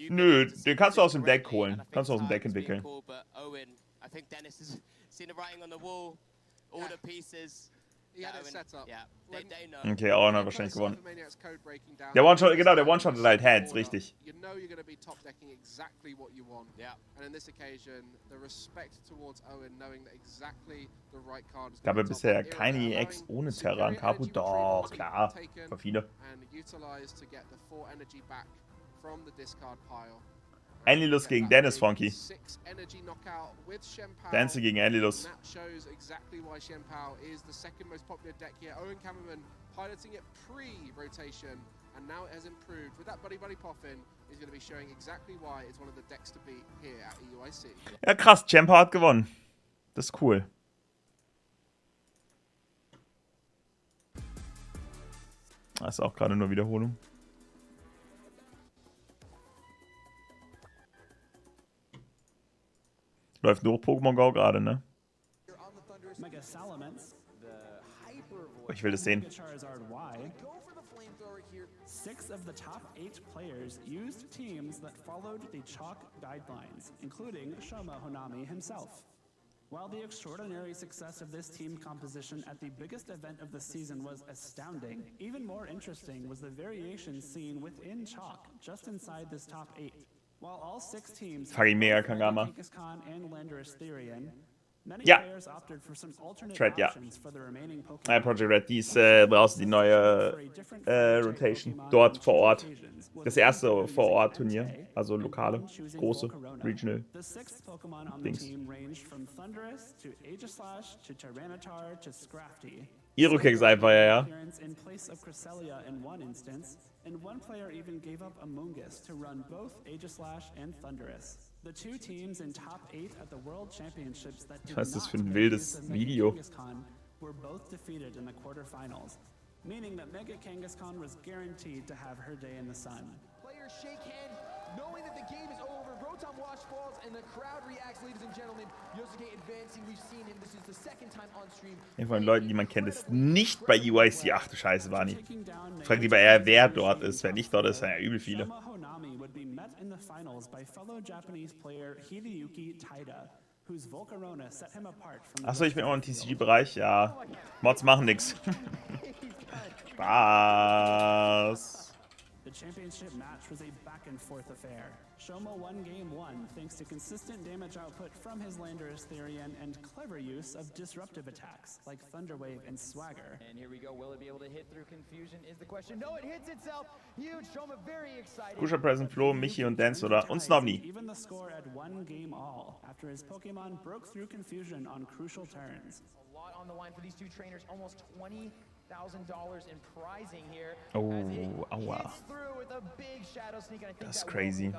Nö, den kannst du aus dem Deck holen. Kannst du aus dem Deck entwickeln. Okay, Auron hat wahrscheinlich gewonnen. Der One-Shot, genau, der One-Shot hat halt Hands, richtig. Es gab ja bisher keine EX ohne Terra und Kapu. Doch, klar. Für viele. Enlilus gegen Dennis, Funky. Dancy gegen Enlilus. Ja, krass. Champa hat gewonnen. Das ist cool. Das ist auch gerade nur Wiederholung. Läuft nur Pokémon Go gerade, ne? Ich will das sehen. 6 of the top 8 players used teams that followed the chalk guidelines, including Shoma Honami himself. While the extraordinary success of this team composition at the biggest event of the season was astounding, even more interesting was the variation seen within chalk, just inside this top 8. While all 6 teams Mega Kangama. Many Ja. players opted for some alternate Thread, ja. options for the remaining Pokémon. Ja, Project Red, die ist draußen die neue Rotation. Dort vor Ort. Das erste Vor-Ort-Turnier. Also lokale, große, regional The 6th Pokémon on the Dings. team ranged from Thundurus to Aegislash to Tyranitar to Scrafty. Irokeks einfach, ja. In place of Cresselia in one instance, and one player even gave up Amoonguss to run both Aegislash and Thunderous. The two teams in top 8 at the World Championships that did Was ist das not für ein make wildes use of Video? Mega Kangaskhan were both defeated in the quarterfinals, meaning that Mega Kangaskhan was guaranteed to have her day in the sun. Players shake hands, knowing that the game is over. Rotom Wash falls, and the crowd reacts, ladies and gentlemen. Yosuke advancing, we've seen him. This is the second time on stream. Von Leuten, die man kennt, ist nicht bei EUIC. Ach du Scheiße, Wani. Frag lieber eher, wer dort ist. Wer nicht dort ist, sind ja übel viele. Would be met in the finals by fellow Japanese player Hideyuki Taida, whose Volcarona set him apart from. Achso, ich bin auch im TCG-Bereich. Ja. Mods machen nix. Spaß. The championship match was a back-and-forth affair. Shoma won game 1 thanks to consistent damage output from his Landorus Therian and clever use of disruptive attacks like Thunderwave and Swagger. And here we go. Will it be able to hit through confusion is the question. No, it hits itself. Huge. Shoma very excited. Kusha, Present, Flo, Michi und Dance und Snobny. Even the score at 1 game all after his Pokemon broke through confusion on crucial turns. A lot on the line for these two trainers. Almost $20,000 in prizing here. Oh, aua. Das ist crazy.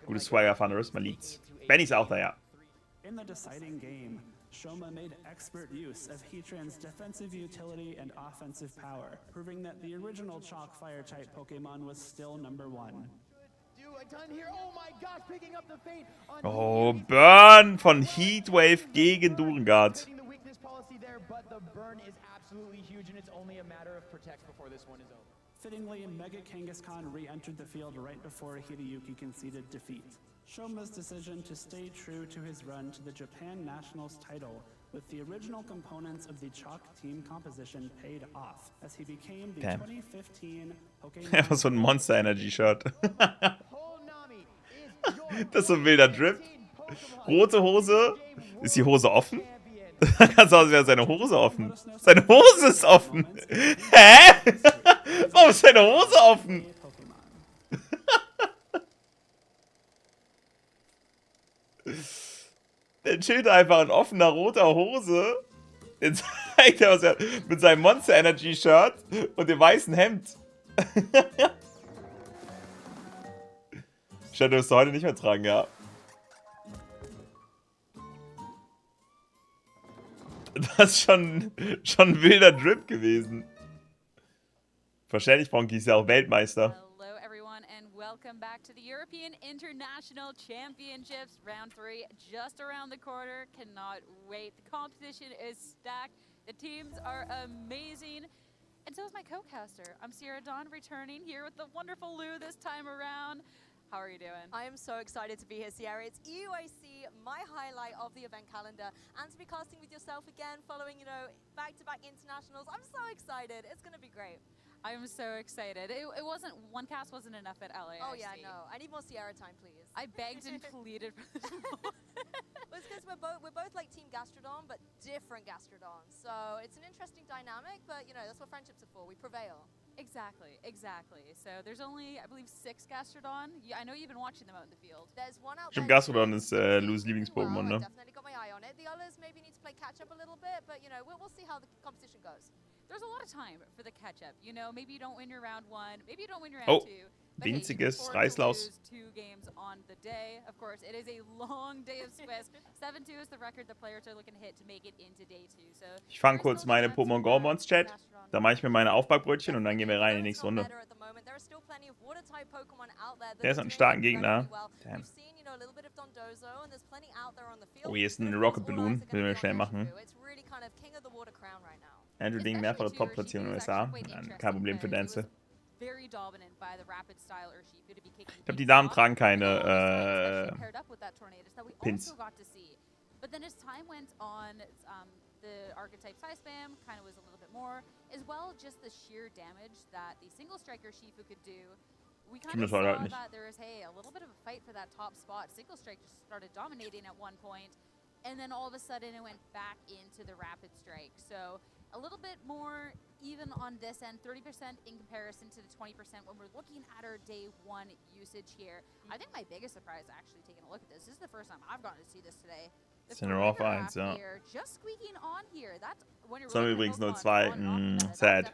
Gutes Swagger, Thunderous, man liebt's. Benny ist auch da, ja. In the deciding game, Shoma made expert use of Heatran's defensive utility and offensive power, proving that the original Chalk Fire-type Pokemon was still #1. Oh, Burn von Heatwave gegen Durengard. Fittingly, Mega Kangaskhan re-entered the field right before Hideyuki conceded defeat. Shoma's decision to stay true to his run to the Japan Nationals title with the original components of the Chalk team composition paid off, as he became the 2015 Pokémon. Was so ein Monster Energy Shirt. Das ist so ein wilder Drip. Rote Hose. Ist die Hose offen? Ganz aus, wäre seine Hose offen. Seine Hose ist offen. Hä? Warum ist seine Hose offen? Der chillt einfach in offener roter Hose. Den zeigt er mit seinem Monster Energy Shirt und dem weißen Hemd. Shadow wirst du heute nicht mehr tragen, ja. Das ist schon ein wilder Drip gewesen. Verständlich, Bonky ist ja auch Weltmeister. Hello everyone and welcome back to the European International Championships round 3 just around the corner. Cannot wait. The competition is stacked. The teams are amazing. And so is my co-caster. I'm Sierra Dawn, returning here with the wonderful Lou this time around. How are you doing? I am so excited to be here, Sierra. It's EUIC, my highlight of the event calendar, and to be casting with yourself again, following, you know, back-to-back internationals. I'm so excited. It's going to be great. I'm so excited. It wasn't, one cast wasn't enough at LAIC. Oh yeah, no. I need more Sierra time, please. I begged and pleaded for this more. Well, it's because we're both like Team Gastrodon, but different Gastrodons. So it's an interesting dynamic, but you know, that's what friendships are for. We prevail. Exactly, exactly. So there's only, I believe, 6 Gastrodon. I know you've been watching them out in the field. There's one out Stimmt, there. Gastrodon ist Lou's Lieblings-Pokémon, ne? Definitely got my eye on it. The others maybe need to play catch up a little bit, but you know, we'll see how the competition goes. There's a lot of time for the catch-up. You know, maybe you don't win your round 1, maybe you don't win your round 2. But winziges hey, Reißlaus. 2 games on the day. Of course, it is a long day of Swiss. 7-2 is the record the players are looking to hit to make it into day 2. So Ich fange kurz meine Pokémon Gormons Chat. Da mache ich mir meine Aufbackbrötchen und dann gehen wir rein in die nächste Runde. Der ist ein starken Gegner. Damn. Oh, hier ist ein Rocket Balloon. Müssen wir schnell machen. Andrew Ding, mehrfache Top-Platzierung in den USA. Kein Problem für Dance. Ich glaube, die Damen tragen keine Pins. But then as time went on, the archetype size spam kind of was a little bit more, as well just the sheer damage that the single striker Shifu could do. We kind of saw that there was, hey, a little bit of a fight for that top spot. Single strike just started dominating at one point, and then all of a sudden it went back into the rapid strike. So a little bit more even on this end, 30% in comparison to the 20% when we're looking at our day 1 usage here. I think my biggest surprise actually taking a look at this is the first time I've gotten to see this today. Center auf 1, ja. Das haben übrigens nur 2. Sad.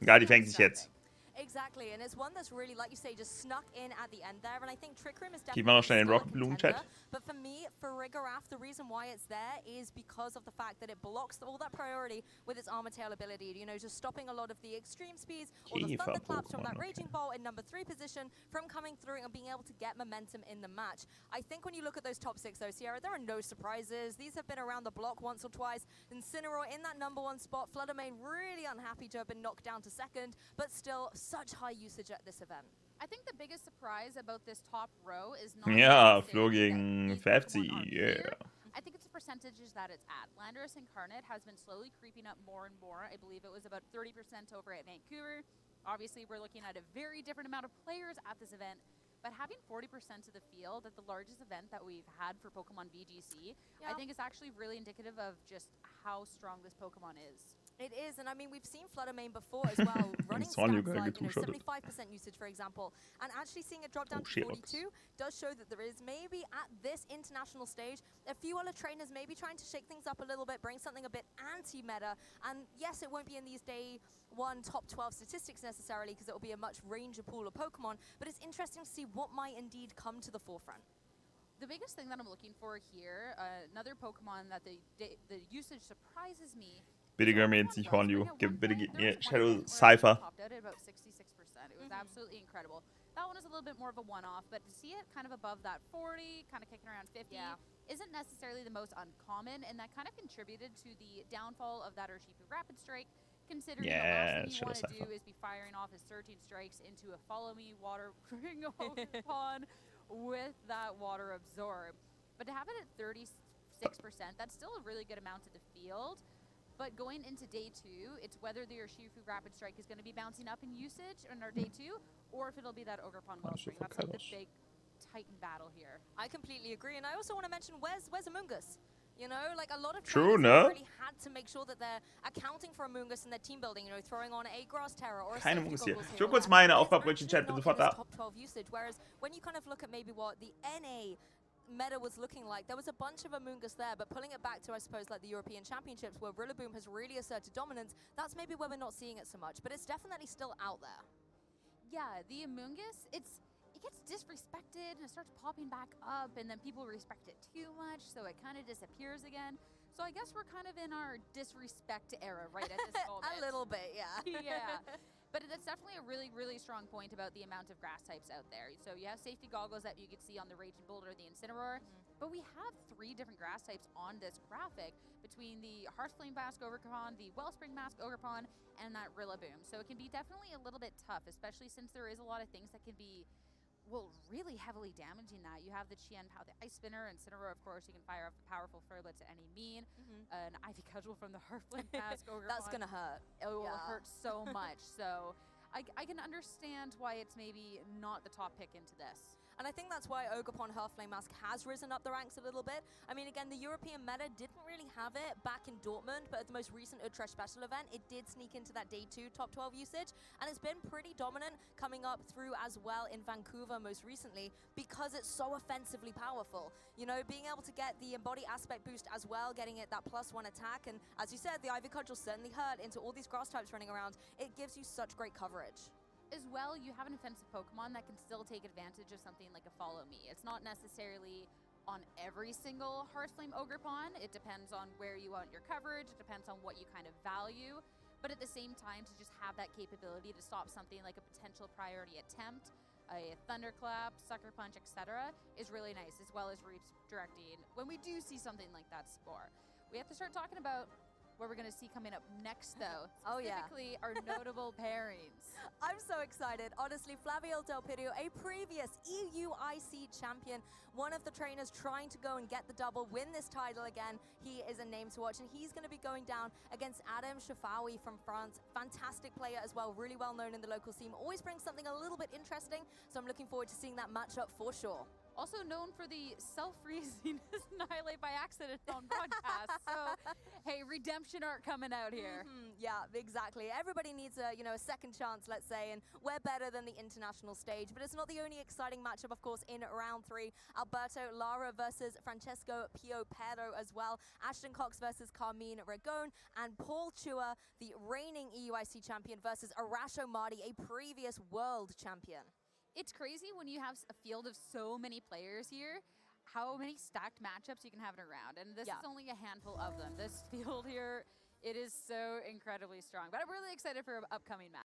Geil, die fängt sich jetzt. Exactly, and it's one that's really, like you say, just snuck in at the end there, and I think Trick Room is Gib mal noch schnell den definitely Rocket Bloom Chat. but for me, for Rigoraph, the reason why it's there is because of the fact that it blocks all that priority with its Armor Tail ability, you know, just stopping a lot of the extreme speeds or the thunderclaps from that Raging Bolt in number 3 position from coming through and being able to get momentum in the match. I think when you look at those top 6 though, Sierra, there are no surprises. These have been around the block once or twice. Incineroar in that number 1 spot, Fluttermane really unhappy to have been knocked down to 2nd, but still such high usage at this event. I think the biggest surprise about this top row is not Ja, Flo gegen 50, yeah. I think it's the percentages that it's at. Landorus Incarnate has been slowly creeping up more and more. I believe it was about 30% over at Vancouver. Obviously, we're looking at a very different amount of players at this event, but having 40% of the field at the largest event that we've had for Pokemon VGC, I think is actually really indicative of just how strong this Pokemon is. It is, and I mean, we've seen Fluttermane before as well, running stats like, 75% usage, for example, and actually seeing it drop down to 42 does show that there is maybe at this international stage, a few other trainers maybe trying to shake things up a little bit, bring something a bit anti-meta, and yes, it won't be in these day 1 top 12 statistics necessarily, because it will be a much ranger pool of Pokemon, but it's interesting to see what might indeed come to the forefront. The biggest thing that I'm looking for here, another Pokemon that the usage surprises me. Bitte gönn mir jetzt nicht Hornju. Bitte gib mir Shadow Cypher. Popped out at about 66%. It was absolutely incredible. That one is a little bit more of a one-off, but to see it kind of above that 40, kind of kicking around 50, isn't necessarily the most uncommon, and that kind of contributed to the downfall of that Urshifu Rapid Strike, considering the last thing you want to do is be firing off his surging strikes into a Follow Me Water Ring Pond with that Water Absorb. But to have it at 36%, that's still a really good amount to the field. But going into day 2, it's whether the Urshifu Rapid Strike is going to be bouncing up in usage in our day 2, or if it'll be that Ogerpon Wellspring. That's like the big Titan battle here. I completely agree, and I also want to mention where's Amoonguss? You know, like a lot of True, trainers really had to make sure that they're accounting for Amoonguss in their team building, you know, throwing on a Grass Terror or a Keine Amoonguss hier. Ich will kurz meine Aufbaubrötchen-Chat, bin sofort da. Top 12 usage, whereas when you kind of look at maybe what the NA meta was looking like, there was a bunch of Amoonguss there, but pulling it back to, I suppose, like the European Championships where Rillaboom has really asserted dominance, that's maybe where we're not seeing it so much, but it's definitely still out there. Yeah, the Amoonguss, it gets disrespected and it starts popping back up, and then people respect it too much, so it kind of disappears again. So I guess we're kind of in our disrespect era right at this moment. A little bit, yeah. Yeah. But it's definitely a really, really strong point about the amount of grass types out there. So you have safety goggles that you could see on the Raging Bolt or the Incineroar, but we have 3 different grass types on this graphic between the Hearthflame Mask Ogerpon, the Wellspring Mask Ogerpon, and that Rillaboom. So it can be definitely a little bit tough, especially since there is a lot of things that can be, well, really heavily damaging that. You have the Qianpao, the Ice Spinner, Incineroar, of course, you can fire off the powerful Furblets at any mean. An Ivy Cudgel from the Hearthflame Mask Ogerpon. That's gonna hurt. It will hurt so much. So I can understand why it's maybe not the top pick into this. And I think that's why Ogerpon Hearthflame Mask has risen up the ranks a little bit. I mean, again, the European meta didn't really have it back in Dortmund, but at the most recent Utrecht Special event, it did sneak into that day 2 top 12 usage, and it's been pretty dominant coming up through as well in Vancouver most recently because it's so offensively powerful. You know, being able to get the Embody Aspect boost as well, getting it that +1 attack, and as you said, the Ivy Cudgel certainly hurt into all these grass types running around. It gives you such great coverage. As well, you have an offensive Pokemon that can still take advantage of something like a Follow Me. It's not necessarily on every single Hearthflame Ogerpon. It depends on where you want your coverage. It depends on what you kind of value. But at the same time, to just have that capability to stop something like a potential priority attempt, a Thunderclap, Sucker Punch, etc. is really nice, as well as redirecting when we do see something like that Spore. We have to start talking about what we're going to see coming up next, though. Specifically, our notable pairings. I'm so excited. Honestly, Flavio Del Pidio, a previous EUIC champion, one of the trainers trying to go and get the double, win this title again. He is a name to watch, and he's going to be going down against Adam Shafawi from France. Fantastic player as well, really well known in the local scene. Always brings something a little bit interesting, so I'm looking forward to seeing that matchup for sure. Also known for the self-freezing Annihilate by accident on broadcast. So Hey, redemption art coming out here. Yeah, exactly. Everybody needs a, a second chance, let's say, and we're better than the international stage. But it's not the only exciting matchup, of course, in round 3. Alberto Lara versus Francesco Pio Pero as well. Ashton Cox versus Carmine Ragone. And Paul Chua, the reigning EUIC champion, versus Arasho Mardi, a previous world champion. It's crazy when you have a field of so many players here, how many stacked matchups you can have in a round. And this is only a handful of them. This field here, it is so incredibly strong. But I'm really excited for an upcoming match.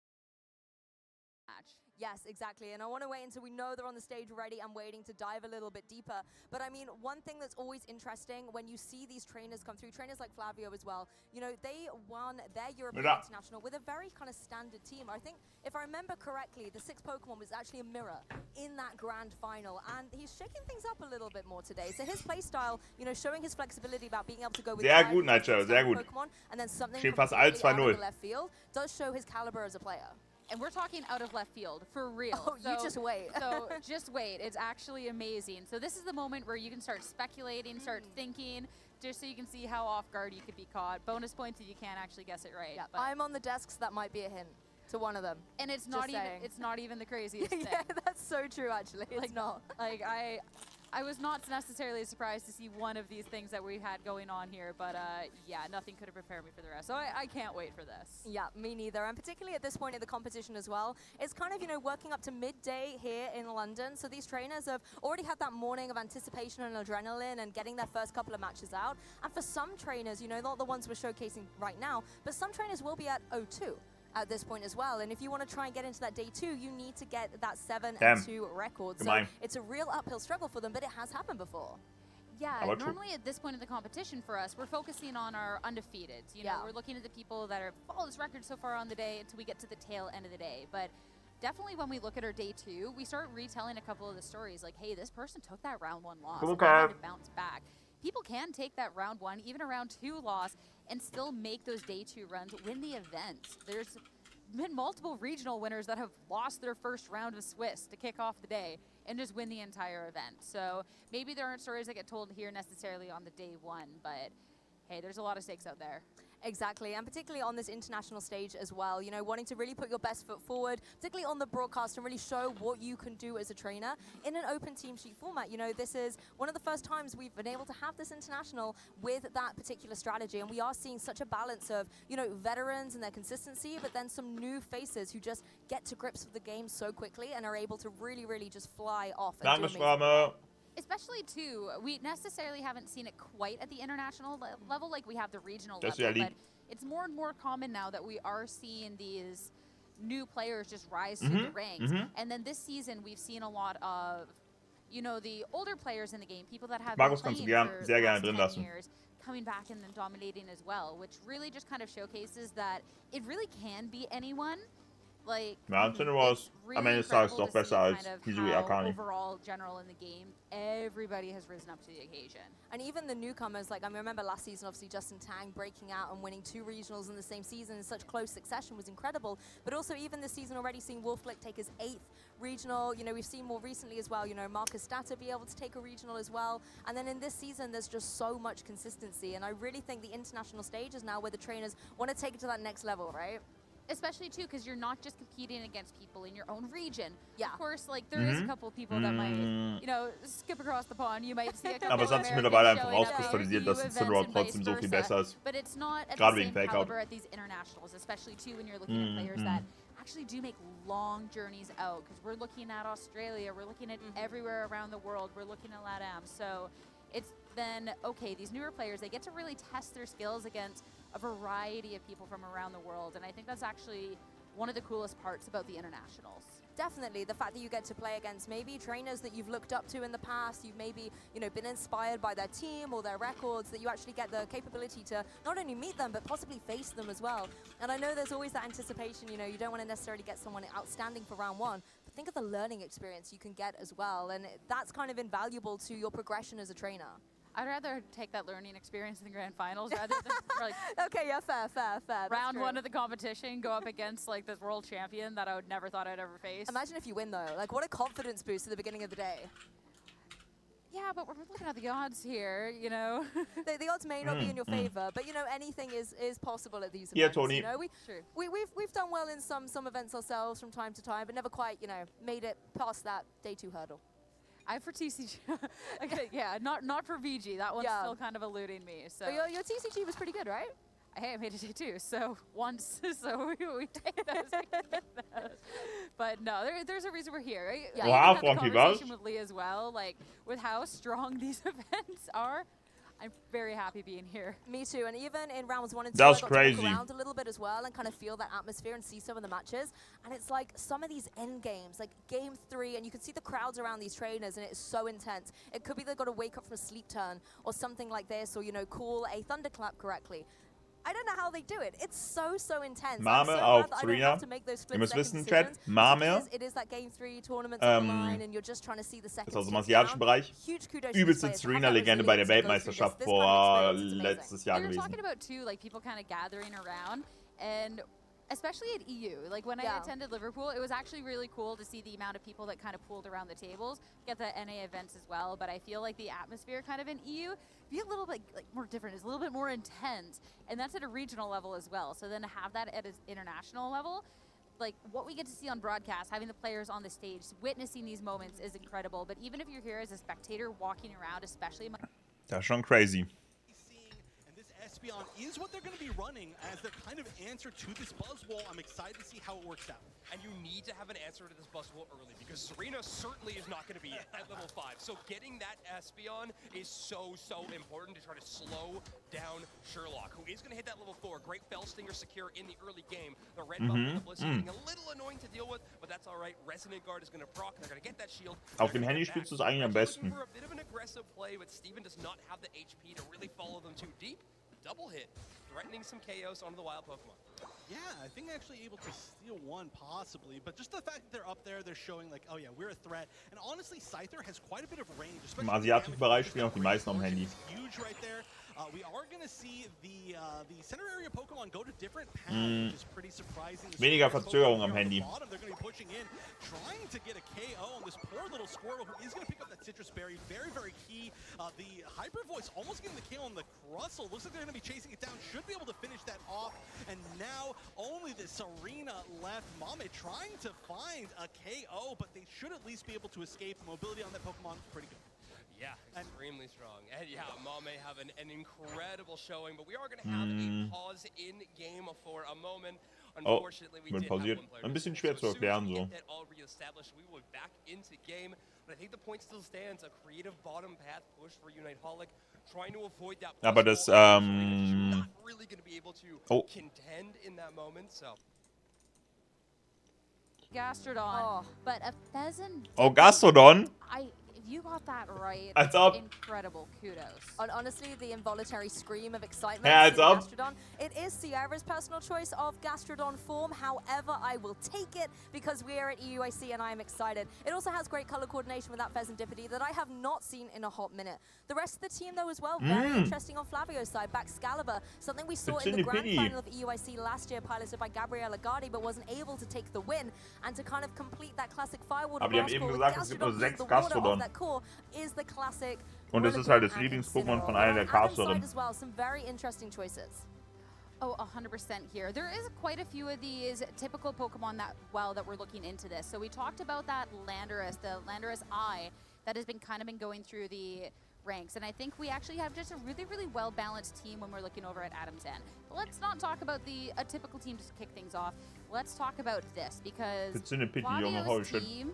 Yes, exactly. And I want to wait until we know they're on the stage ready. I'm waiting to dive a little bit deeper. But I mean, one thing that's always interesting when you see these trainers come through, trainers like Flavio as well, they won their European International with a very kind of standard team. I think, if I remember correctly, the 6 Pokemon was actually a mirror in that grand final. And he's shaking things up a little bit more today. So his playstyle, showing his flexibility about being able to go with sehr gut, Nacho, sehr gut. Pokemon and then something Steht from fast 1-2-0. out of the left field does show his caliber as a player. And we're talking out of left field, for real. Oh, you just wait. So just wait. It's actually amazing. So this is the moment where you can start speculating, start thinking, just so you can see how off guard you could be caught. Bonus points if you can't actually guess it right. Yeah, I'm on the desk, so that might be a hint to one of them. And it's not even the craziest thing. Yeah, that's so true, actually. It's not. Like, I was not necessarily surprised to see one of these things that we had going on here, but yeah, nothing could have prepared me for the rest. So I can't wait for this. Yeah, me neither. And particularly at this point in the competition as well, it's kind of, working up to midday here in London. So these trainers have already had that morning of anticipation and adrenaline and getting their first couple of matches out. And for some trainers, not the ones we're showcasing right now, but some trainers will be at O2. At this point as well, and if you want to try and get into that day 2, you need to get that 7-2 record. So it's a real uphill struggle for them, but it has happened before. Yeah, normally at this point in the competition for us, we're focusing on our undefeateds. We're looking at the people that have followed this record so far on the day until we get to the tail end of the day. But definitely when we look at our day 2, we start retelling a couple of the stories like, hey, this person took that round 1 loss and had to bounce back. People can take that round 1, even a round 2 loss, and still make those day 2 runs, win the events. There's been multiple regional winners that have lost their first round of Swiss to kick off the day and just win the entire event. So maybe there aren't stories that get told here necessarily on the day 1, but hey, there's a lot of stakes out there. Exactly, and particularly on this international stage as well, wanting to really put your best foot forward, particularly on the broadcast, and really show what you can do as a trainer in an open team sheet format. This is one of the first times we've been able to have this international with that particular strategy, and we are seeing such a balance of, veterans and their consistency, but then some new faces who just get to grips with the game so quickly and are able to really, really just fly off. Especially, too, we necessarily haven't seen it quite at the international level like we have the regional level, but it's more and more common now that we are seeing these new players just rise through the ranks. And then this season, we've seen a lot of, the older players in the game, people that have been playing for the last 10 years, coming back and then dominating as well, which really just kind of showcases that it really can be anyone. Ja, was am Ende des Tages doch besser als Hisui Akani. Overall, general in the game, everybody has risen up to the occasion. And even the newcomers, I remember last season, obviously Justin Tang breaking out and winning 2 regionals in the same season in such close succession was incredible. But also even this season already seeing Wolflick take his 8th regional. We've seen more recently as well, Marcus Stata be able to take a regional as well. And then in this season, there's just so much consistency. And I really think the international stage is now where the trainers want to take it to that next level, right? Especially, too, because you're not just competing against people in your own region. Yeah. Of course, there is a couple of people that might, skip across the pond. You might see a couple Aber es hat sich mittlerweile einfach rauskristallisiert, dass Cinderella trotzdem so viel besser ist. But it's not at the same caliber at these internationals, especially, too, when you're looking at players that actually do make long journeys out. Because we're looking at Australia, we're looking at everywhere around the world, we're looking at LATAM. So it's then, okay, these newer players, they get to really test their skills against a variety of people from around the world, and I think that's actually one of the coolest parts about the internationals. Definitely, the fact that you get to play against maybe trainers that you've looked up to in the past, you've maybe, been inspired by their team or their records, that you actually get the capability to not only meet them, but possibly face them as well. And I know there's always that anticipation, you don't want to necessarily get someone outstanding for round 1, but think of the learning experience you can get as well, and that's kind of invaluable to your progression as a trainer. I'd rather take that learning experience in the grand finals rather than okay, yeah, fair. Round 1 of the competition, go up against this world champion that I would never thought I'd ever face. Imagine if you win though. What a confidence boost at the beginning of the day. Yeah, but we're looking at the odds here, you know. The odds may not be in your favor, but you know anything is possible at these events. Yeah, Tony. You know, we've done well in some events ourselves from time to time, but never quite made it past that day 2 hurdle. I'm for TCG. Okay, yeah, not for VG. That one's still kind of eluding me. So but your TCG was pretty good, right? Hey, I made it day 2, so once, so we take those. But no, there's a reason we're here, right? Yeah. Wow, Frankie, conversation with Lee as well, like with how strong these events are. I'm very happy being here. Me too, and even in rounds 1 and 2, That's I got crazy. to walk around a little bit as well and kind of feel that atmosphere and see some of the matches. And it's like some of these end games, like game 3, and you can see the crowds around these trainers, and it's so intense. It could be they've got to wake up from a sleep turn or something like this, or call a thunderclap correctly. I don't know how they do it. It's so intense. Mame auf Serena. Ihr müsst wissen, Chat, Mame ist aus dem asiatischen Bereich. Übelste Serena-Legende bei der Weltmeisterschaft vor letztes Jahr gewesen. Talking about too, like people kind of gathering around, and especially at EU. Like when I attended Liverpool, it was actually really cool to see the amount of people that kind of pooled around the tables. Get the NA events as well, but I feel like the atmosphere kind of in EU be a little bit like more different. It's a little bit more intense, and that's at a regional level as well. So then to have that at an international level, like what we get to see on broadcast, having the players on the stage, witnessing these moments is incredible. But even if you're here as a spectator walking around, especially That's schon crazy. Espeon is what they're going to be running as their kind of answer to this Buzzwole. I'm excited to see how it works out. And you need to have an answer to this Buzzwole early because Serena certainly is not going to be at level 5. So getting that Espeon is so important to try to slow down Sherlock, who is going to hit that level 4. Great Fell Stinger secure in the early game. The red buff and the Bliss is being a little annoying to deal with, but that's all right. Resonant Guard is going to proc, and they're going to get that shield. Auf dem Handy spielst du es eigentlich am besten. For a bit of an aggressive play, but Steven does not have the HP to really follow them too deep. Double hit, threatening some KOs onto the wild Pokemon. Yeah, I think actually able to steal one possibly, but just the fact that they're up there, they're showing like, oh yeah, we're a threat. And honestly, Scyther has quite a bit of range. Im asiatischen Bereich spielen auch die meisten am Handy. Huge right there. We are going to see the center area Pokemon go to different paths, which is pretty surprising. Weniger Verzögerung am Handy. They're going to be pushing in, trying to get a KO on this poor little Squirtle who is going to pick up that Citrus Berry. Very key. The Hyper Voice almost getting the kill on the Crustle. Looks like they're going to be chasing it down. Should be able to finish that off. And now only the Serena left. Mame trying to find a KO, but they should at least be able to escape. Mobility on that Pokemon, pretty good. Yeah, extremely strong. And yeah, Mame have an incredible showing, but we are going to have a pause in game for a moment. Unfortunately, we did have one player. Ein bisschen schwer zu erklären so. That all reestablished, we will back into game. But I think the point still stands. A creative bottom path push for Uniteholic, trying to avoid that. Aber das not really going to be able to contend in that moment. So. Gastrodon, but a pheasant. Oh, Gastrodon. You got that right. Als ob. Incredible kudos. Honestly, the involuntary scream of excitement. Ja, als ob. Gastrodon. It is Sierra's personal choice of Gastrodon form. However, I will take it because we are at EUIC and I am excited. It also has great color coordination with that Pheasantipity that I have not seen in a hot minute. The rest of the team, though, as well, very interesting on Flavio's side. Baxcalibur, something we saw in the grand final of EUIC last year, piloted by Gabriel Agardi, but wasn't able to take the win and to kind of complete that classic Firewater. Aber die haben eben gesagt, es gibt nur 6 Gastrodon. Is the classic. Und es ist halt das Lieblings-Pokémon von einer der Castlerin. As well, some very interesting choices. Oh, 100% here. There is quite a few of these typical Pokemon that we're looking into this. So we talked about that Landorus, the Landorus Eye, that has been going through the ranks. And I think we actually have just a really well-balanced team when we're looking over at Adam's End. But let's not talk about a typical team just to kick things off. Let's talk about this because Flavio's team...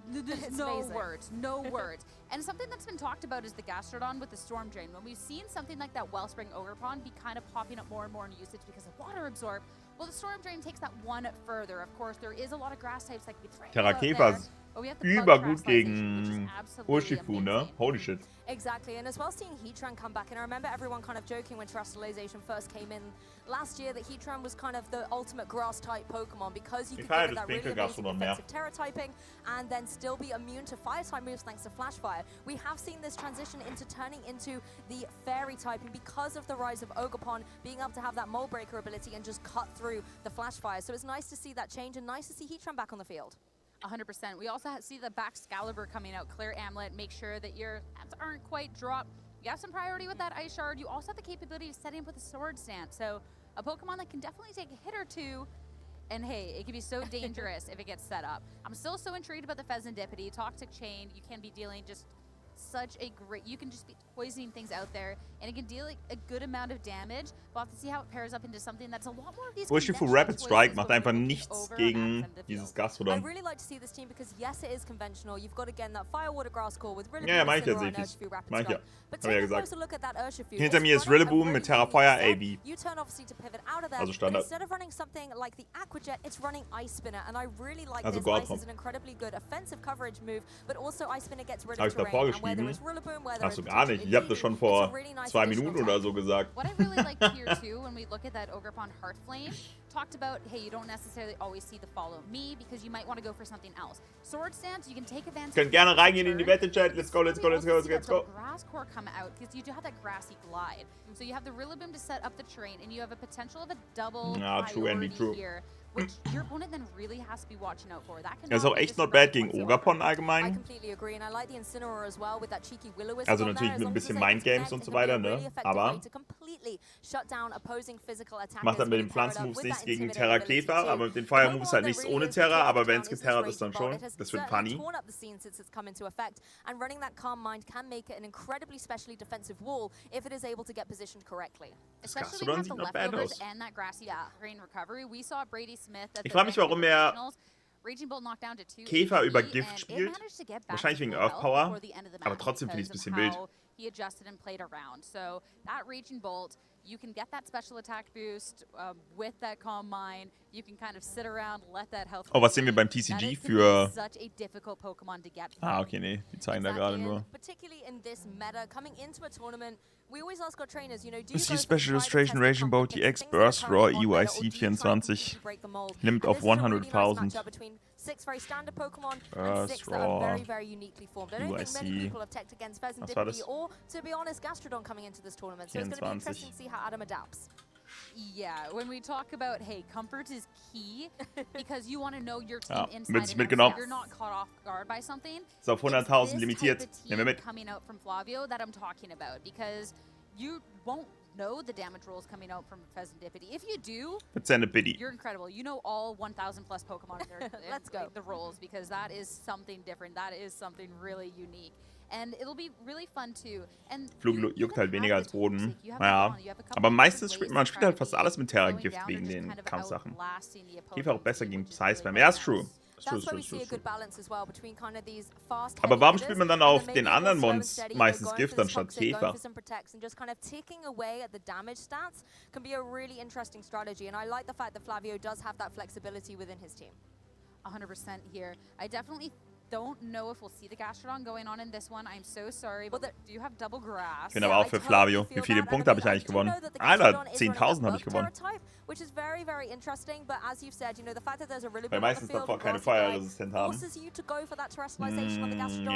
No words. And something that's been talked about is the Gastrodon with the Storm Drain. When we've seen something like that Wellspring Ogerpon be kind of popping up more and more in usage because of water absorb, well, the Storm Drain takes that one further. Of course, there is a lot of grass types like Terrakepa ist übergut gegen Urshifu, ne? Holy shit. Exactly, and as well seeing Heatran come back, and I remember everyone kind of joking when Terrestrialization first came in last year that Heatran was kind of the ultimate grass type Pokemon because you could get that really amazing defensive Terra typing and then still be immune to fire type moves thanks to Flash Fire. We have seen this transition into turning into the fairy typing because of the rise of Ogerpon being able to have that Mold Breaker ability and just cut through the Flash Fire. So it's nice to see that change and nice to see Heatran back on the field. 100%. We also see the back Excalibur coming out, clear Amulet, make sure that your stats aren't quite dropped. You have some priority with that Ice Shard. You also have the capability of setting up with a Sword Stance. So a Pokemon that can definitely take a hit or two. And hey, it can be so dangerous if it gets set up. I'm still so intrigued about the Fezandipity, Toxic Chain. You can be dealing just such a great, you can just be poisoning things out there, and it can deal like a good amount of damage. We'll have to see how it pairs up into something that's a lot more of these. Urshifu Rapid Strike macht einfach nichts gegen dieses Gastrodon. I really like to see this team because yes, it is conventional. You've got again that Fire Water Grass core with really Ja, mach ich ja, Sefis. Mach ich ja. Hab ja gesagt. Hinter mir ist Rillaboom mit Terra Feuer AV. Also Standard. Instead of running something like the Aquajet, it's running Ice Spinner, and I really like also this. Ice is an incredibly good offensive coverage move, but also Ice Spinner gets rid of terrain. And where there is Rillaboom, where there is gar nicht. Ich hab das schon vor 2 Minuten oder so gesagt. What I really like here too, when we look at that Ogrepon Heartflame, talked about, hey, you don't necessarily always see the follow me because you might want to go for something else. Sword Stance, you can take advantage. Könnt gerne reingehen in die Wette, Chat. Let's go, let's go, let's go, let's go. Grass core come out because you do have that grassy glide. So you have the Rillaboom to set up the terrain, and you have a potential of a double priority here, which your opponent then really has to be watching out for. That can ist auch echt not bad gegen Ogrepon allgemein. Also natürlich mit ein bisschen Mindgames und so weiter, ne? Aber macht dann mit den Pflanzenmoves nichts gegen Terra-Käfer, aber mit den Feuermoves halt nichts ohne Terra, aber wenn es geterrat ist, dann schon. Das wird funny. And running that Calm Mind can make it an incredibly specially defensive wall if it is able to get positioned correctly. Especially when you have the leftovers and that grassy terrain recovery. We saw Brady Smith at ich frage mich, warum er Käfer über Gift Gift spielt. Wahrscheinlich wegen Earth Power, aber trotzdem finde ich es ein bisschen wild. He adjusted and played around. So that Raging Bolt, you can get that special attack boost with that Calm Mind. You can kind of sit around, let that health. Oh, was sehen wir beim TCG für... Such a difficult Pokemon to get. Ah, okay, nee, die zeigen da gerade nur. Particularly in this meta, coming into a tournament, we always ask our trainers, you know, do you Special Illustration Raging Bolt EX Burst Raw EUIC 24 limit of 100,000. 6 very standard Pokemon and 6 that are very, very uniquely formed. I don't think many people have teched against Fezandipity or, to be honest, Gastrodon coming into this tournament. So it's going to be interesting to see how Adam adapts. Yeah, when we talk about, hey, comfort is key because you want to know your team inside and out. You're not caught off guard by something. Ist auf 100.000 limitiert. Nehmen wir mit. Coming out from Flavio that I'm talking about because you won't know the damage rolls coming out from Fezandipity. If you do, you're incredible. You know all 1,000 plus Pokemon. Let's go. The rolls because that is something different. That is something really unique. And it'll be really fun too. And Flug juckt halt weniger als Boden. Naja, aber meistens spielt man halt fast alles mit Terra-Gift wegen den Kampfsachen. Käfer auch besser gegen Psy-Spam. Ja, ist true. Aber warum spielt man dann auf den anderen Mons meistens Gift anstatt Käfer? Can be a really interesting strategy, and I like the fact that Flavio does have that flexibility within his team. 100% here. I definitely don't know if we'll see the Gastrodon going on in this one. I'm so sorry, but do you have double grass? Ich bin aber auch für Flavio. Wie viele Punkte habe ich eigentlich gewonnen? Alter, 10.000 habe ich gewonnen. Which is very, very interesting, but as you've said, you know, the fact that there's a really weil meistens davor keine Feuerresistent haben.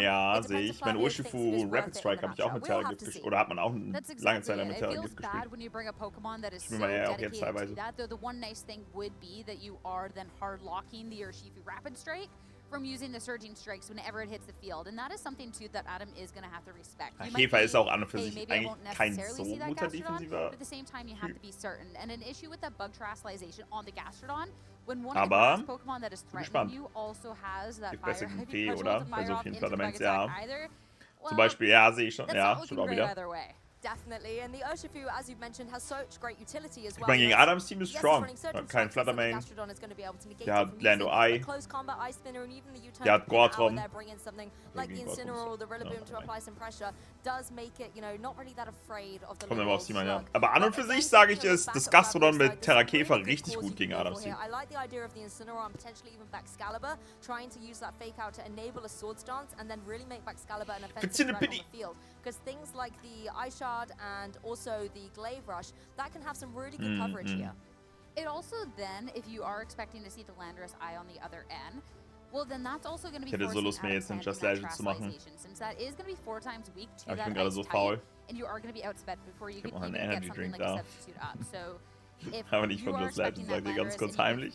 Ja, sehe ich. Mein Urshifu Rapid Strike habe ich auch mit Terra-Gift gespielt. Oder hat man auch eine lange Zeit lang mit Terra-Gift gespielt. Ich bin mal ja auch jetzt teilweise. The one nice thing would be that you are then hard locking the Urshifu Rapid Strike from using the surging strikes whenever it hits the field, and that is something too that Adam is going to have to respect. Käfer ist auch an und für sich eigentlich kein so guter defensiver. But at the same time, you have to be certain. And an issue with that bug terrestrialization on the Gastrodon, when one of the Pokemon that is threatening you also has that fire heavy oder? Bei so vielen Parlaments, ja. Zum Beispiel, ja, sehe ich schon. Ja, stimmt auch wieder. Definitely, and the Urshifu, as you've mentioned, has such great utility as well. Ich meine, gegen Adams Team ist strong. Kein Fluttermane. Der hat Lando Eye. Der hat Gortrom. Kommt aber aufs Team an, ja. Aber an und für sich sage ich es, das Gastrodon mit Terra-Käfer richtig gut gegen Adams Team. I like the idea of the Incineroar and potentially even Excalibur trying to use that fake out to enable a Sword Stance and then really make Excalibur an offensive threat on the field. Because things like the Ice Shard and also the Glaive Rush, that can have some really good coverage here. It also then, if you are expecting to see the Landorus Eye on the other end, well then that's also going to be ich hätte so Lust, mir jetzt einen Just Legend zu machen. Since that is going to be 4 times weak to aber ich bin that gerade so faul. And you are going to be outsped before you can even get something like a substitute up. So Aber nicht von Just Legends, sagt ihr ganz kurz heimlich.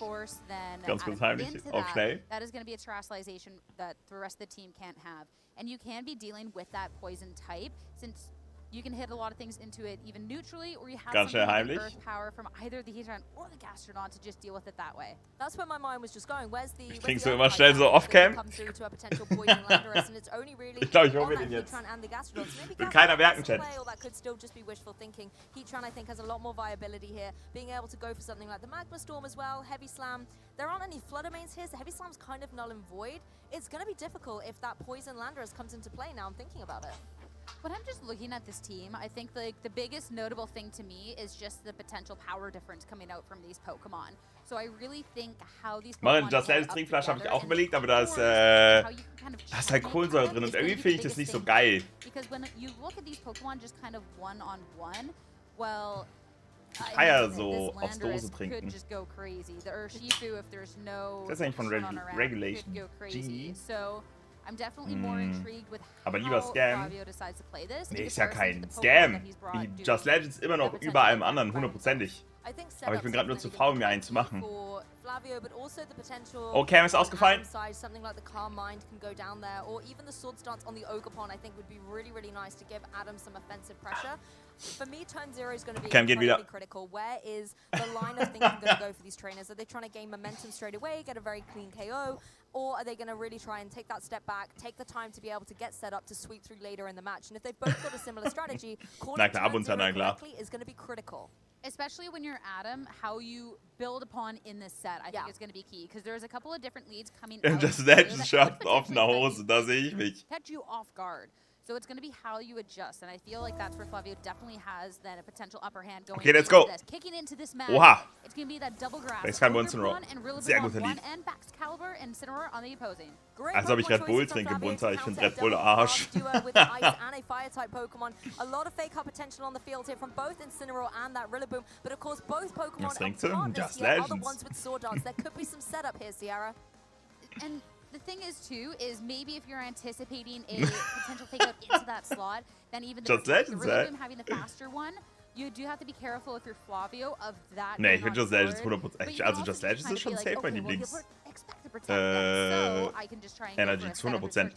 Ganz kurz heimlich, auf schnell. That is going to be a terrestrialization that the rest of the team can't have. And you can be dealing with that poison type, since you can hit a lot of things into it even neutrally, or you have Ganz schnell something like heimlich. earth power from either the Heatran or the Gastrodon to just deal with it that way. That's where my mind was just going. Where's the Kriegst du immer schnell so off-cam? Ich glaube, ich hole mir den jetzt. Will keiner merken, Chat. That could still just be wishful thinking. Heatran, I think, has a lot more viability here. Being able to go for something like the Magma Storm as well, Heavy Slam. There aren't any Flutter mains here, so Heavy Slam's kind of null and void. It's going to be difficult if that Poison Landorus comes into play now. I'm thinking about it. When I'm just looking at this team, I think the biggest notable thing to me is just the potential power difference coming out from these Pokemon. So I really think how these Mann, Just Legends Trinkflasche habe ich auch überlegt, aber da ist halt Kohlensäure drin und irgendwie finde ich das nicht so geil. Because when you look at these Pokemon just kind of one-on-one, well, Ich feiere so aus Dose trinken. Das ist eigentlich von Regulation G. I'm definitely more intrigued with aber lieber how Scam. Flavio decides to play this. Nee, ist ja kein Scam. Just Legends immer noch über allem anderen, hundertprozentig. Aber ich bin gerade nur zu faul, mir einen zu machen. Oh, Cam ist ausgefallen. Cam geht wieder. Where is the line of thinking going to go for these trainers? Are they trying to gain momentum straight away, get a very clean KO? Or are they going to really try and take that step back, take the time to be able to get set up to sweep through later in the match? And if they've both got a similar strategy, calling turn zero correctly is going to be critical. Especially when you're Adam, how you build upon in this set, I think is going to be key. Because there's a couple of different leads coming out. Just Legends schafft offene Hose, da sehe ich mich. Catch you off guard. So it's going to be how you adjust, and I feel like that's where Flavio definitely has then a potential upper hand going. Okay, let's go. Kicking into this match. Oha. It's going to be that double grab. Ist kein Incineroar. Sehr guter Lead. And Excalibur and Incineroar on the opposing. Als ob ich Red Bull trinke, Bunter. Ich finde Red Bull Arsch. A lot of fake out potential on the field here from both Incineroar and that Rillaboom, but of course both Pokemon Was trinkst du? Just are the Legends. ones with sword darts. There could be some setup here, Sierra. And the thing is, too, is maybe if you're anticipating a potential takeout into that slot, then even the Rillaboom having the faster one, you do have to be careful if you're Flavio of that. Nee, ich finde Just Legends 100%. Also Just Legends ist schon safe bei den Links. Energy zu 100%.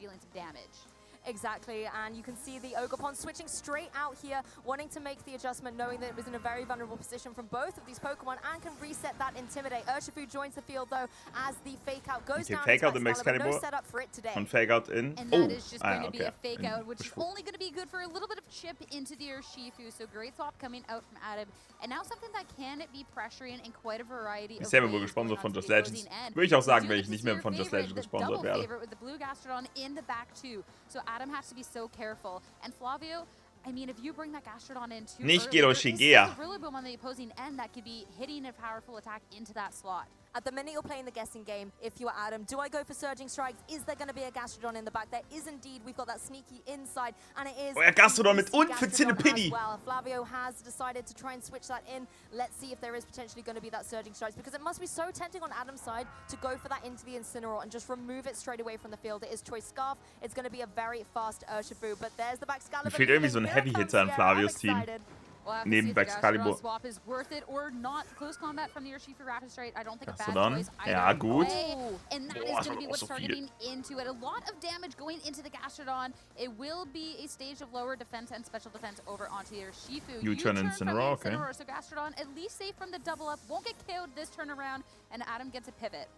Exactly, and you can see the Ogerpon switching straight out here, wanting to make the adjustment, knowing that it was in a very vulnerable position from both of these Pokemon, and can reset that Intimidate. Urshifu joins the field, though, as the Fake Out goes down. Fake Out in Excalibur. No setup for it today. Und Fake Out in. And that is just going to be a Fake Out, which is only going to be good for a little bit of chip into the Urshifu. So great swap coming out from Adam. And now something that can be pressuring in quite a variety of ways. Ich selber wohl gesponsert von Just Legends. Würde ich auch sagen, wenn ich nicht mehr von Just Legends gesponsert werde. With the Blue Gastrodon in the back too. So Adam has to be so careful. And Flavio, I mean, if you bring that Gastrodon in too nicht early, Shigea. Rillaboom on the opposing end that could be hitting a powerful attack into that slot. At the minute you're playing the guessing game, if you are Adam, do I go for Surging Strikes? Is there going to be a Gastrodon in the back? There is indeed. We've got that sneaky inside, and it is... Oh ja, Gastrodon mit unverzinnte Pity! Well, Flavio has decided to try and switch that in. Let's see if there is potentially going to be that Surging Strikes, because it must be so tempting on Adam's side to go for that into the Incineroar and just remove it straight away from the field. It is Choice Scarf. It's going to be a very fast Urshifu, but there's the back Excalibur. Mir fehlt irgendwie so ein Heavy-Hitter an Flavios Team. Neben Excalibur. Swap is worth it or not. Close combat from the Urshifu Rapid Strike. I don't think a bad choice. Ja, gut. And that is going to be what's targeting into it. A lot of damage going into the Gastrodon. It will be a stage of lower defense and special defense over onto the Urshifu. U-turn Incineroar, okay. So Gastrodon at least safe from the double up. Won't get killed this turn around. And Adam gets a pivot.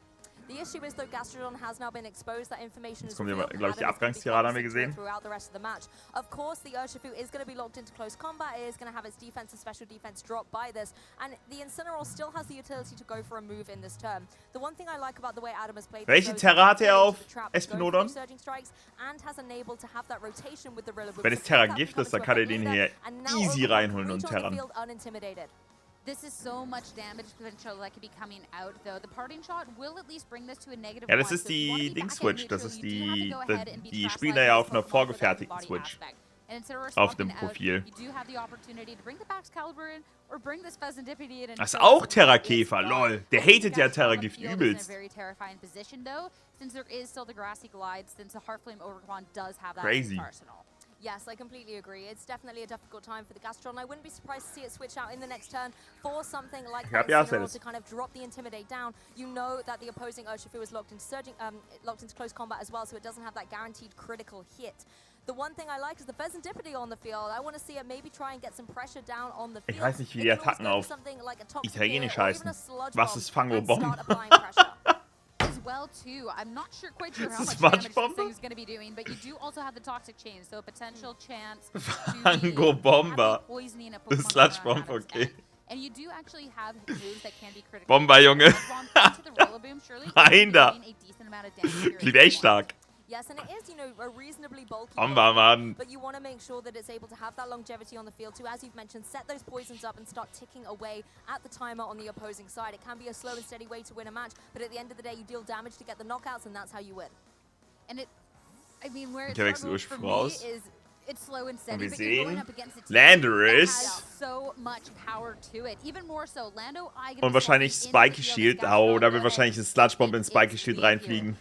The issue is, though, Gastrodon has now been exposed. That information is glaube ich, die Abgangstirade haben wir gesehen. Throughout the rest of the match. Of course, the Urshifu is going to be locked into close combat. It is going to have its defense and special defense dropped by this. And the Incineroar still has the utility to go for a move in this turn. The one thing I like about the way Adam has played... Welche Terra hat auf Espinodon? And has enabled to have that rotation with the Rillaboom. Wenn es Terra Gift ist, dann kann den hier easy reinholen und Terran. This is so much damage potential that could be coming out, though. The parting shot will at least bring this to a negative. Ja, das ist die Ding-Switch. Das ist die spielen da ja auf einer vorgefertigten Switch. Auf dem Profil. Das ist auch Terra-Käfer, lol. Der hatet ja Terra-Gift übelst. Crazy. Yes, I completely agree. It's definitely a difficult time for the Gastron. I wouldn't be surprised to see it switch out in the next turn for something like Incineroar to kind of drop the Intimidate down. You know that the opposing Urshifu is locked into close combat as well, so it doesn't have that guaranteed critical hit. The one thing I like is the Pheasantipity on the field. I want to see it maybe try and get some pressure down on the field. Ich weiß nicht, wie die Attacken auf Italienisch heißen. Was ist Fangobomb? Well too. I'm not quite sure how much damage this thing is going to be doing, but you do also have the Toxic Chain, so a potential chance Fangobomba. The Sludge Bomb, okay. And you do actually have moves that can be critical. Bomba, Junge. Nein, da. Klingt echt stark. Yes, and it is, you know, a reasonably bulky Bomba, Mann. but you want to make sure that it's able to have that longevity on the field too. As you've mentioned, set those poisons up and start ticking away at the timer on the opposing side. It can be a slow and steady way to win a match, but at the end of the day, you deal damage to get the knockouts, and that's how you win. And it, I mean, where Der wechselt for me is it's slow and steady, Und wir but you're going sehen, up against a team Landorus. that has so much power to it. Even more so, Lando, Und wahrscheinlich Spiky Shield. Oh, da wird wahrscheinlich ein Sludge Bomb in Spiky Shield reinfliegen.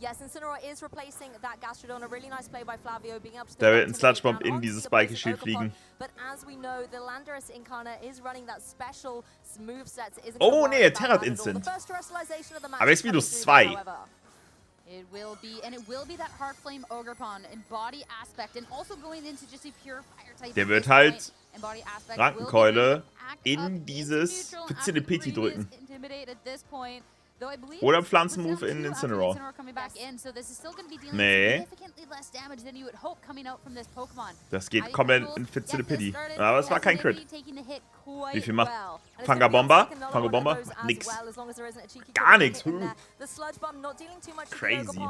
Yes, Incineroar is replacing that Gastrodon. A really nice play by Flavio, being able to Da wird ein Sludge Bomb in dieses Spiky Shield fliegen. But as we know, the Landorus Incarna is running that special moveset. Oh nee, Terrat Instant. Aber jetzt minus 2. It will be, and it will be that Heart Flame Ogerpon in body aspect and also going into just a pure fire type. Der wird halt Rankenkeule in dieses Pizzinipiti drücken. Oder Pflanzenmove in Incineroar. Nee. Das geht komplett in Pizzinipiti. Aber es war kein Crit. Wie viel macht Fangobomba? Fangobomba? Nix. Gar nichts. Crazy.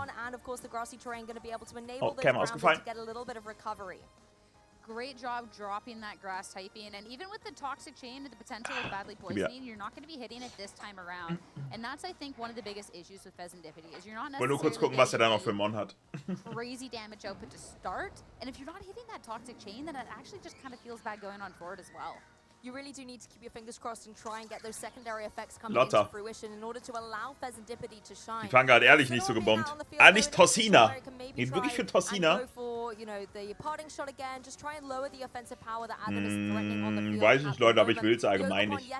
Oh, Cam ausgefallen. Great job dropping that grass typing, and even with the Toxic Chain and the potential of badly poisoning, you're not going to be hitting it this time around. And that's, I think, one of the biggest issues with Pheasantipity is you're not necessarily nur kurz gucken, was da noch für Mon hat. Crazy damage output to start, and if you're not hitting that Toxic Chain, then it actually just kind of feels bad going on forward as well. You really do need to keep your fingers crossed and try and get those secondary effects coming into fruition in order to allow Pheasantipity to shine. Die Fanga hat ehrlich nicht so gebombt. Ah, nicht Torsina. Geht wirklich für Torsina? Weiß ich nicht, Leute, aber ich will es allgemein nicht.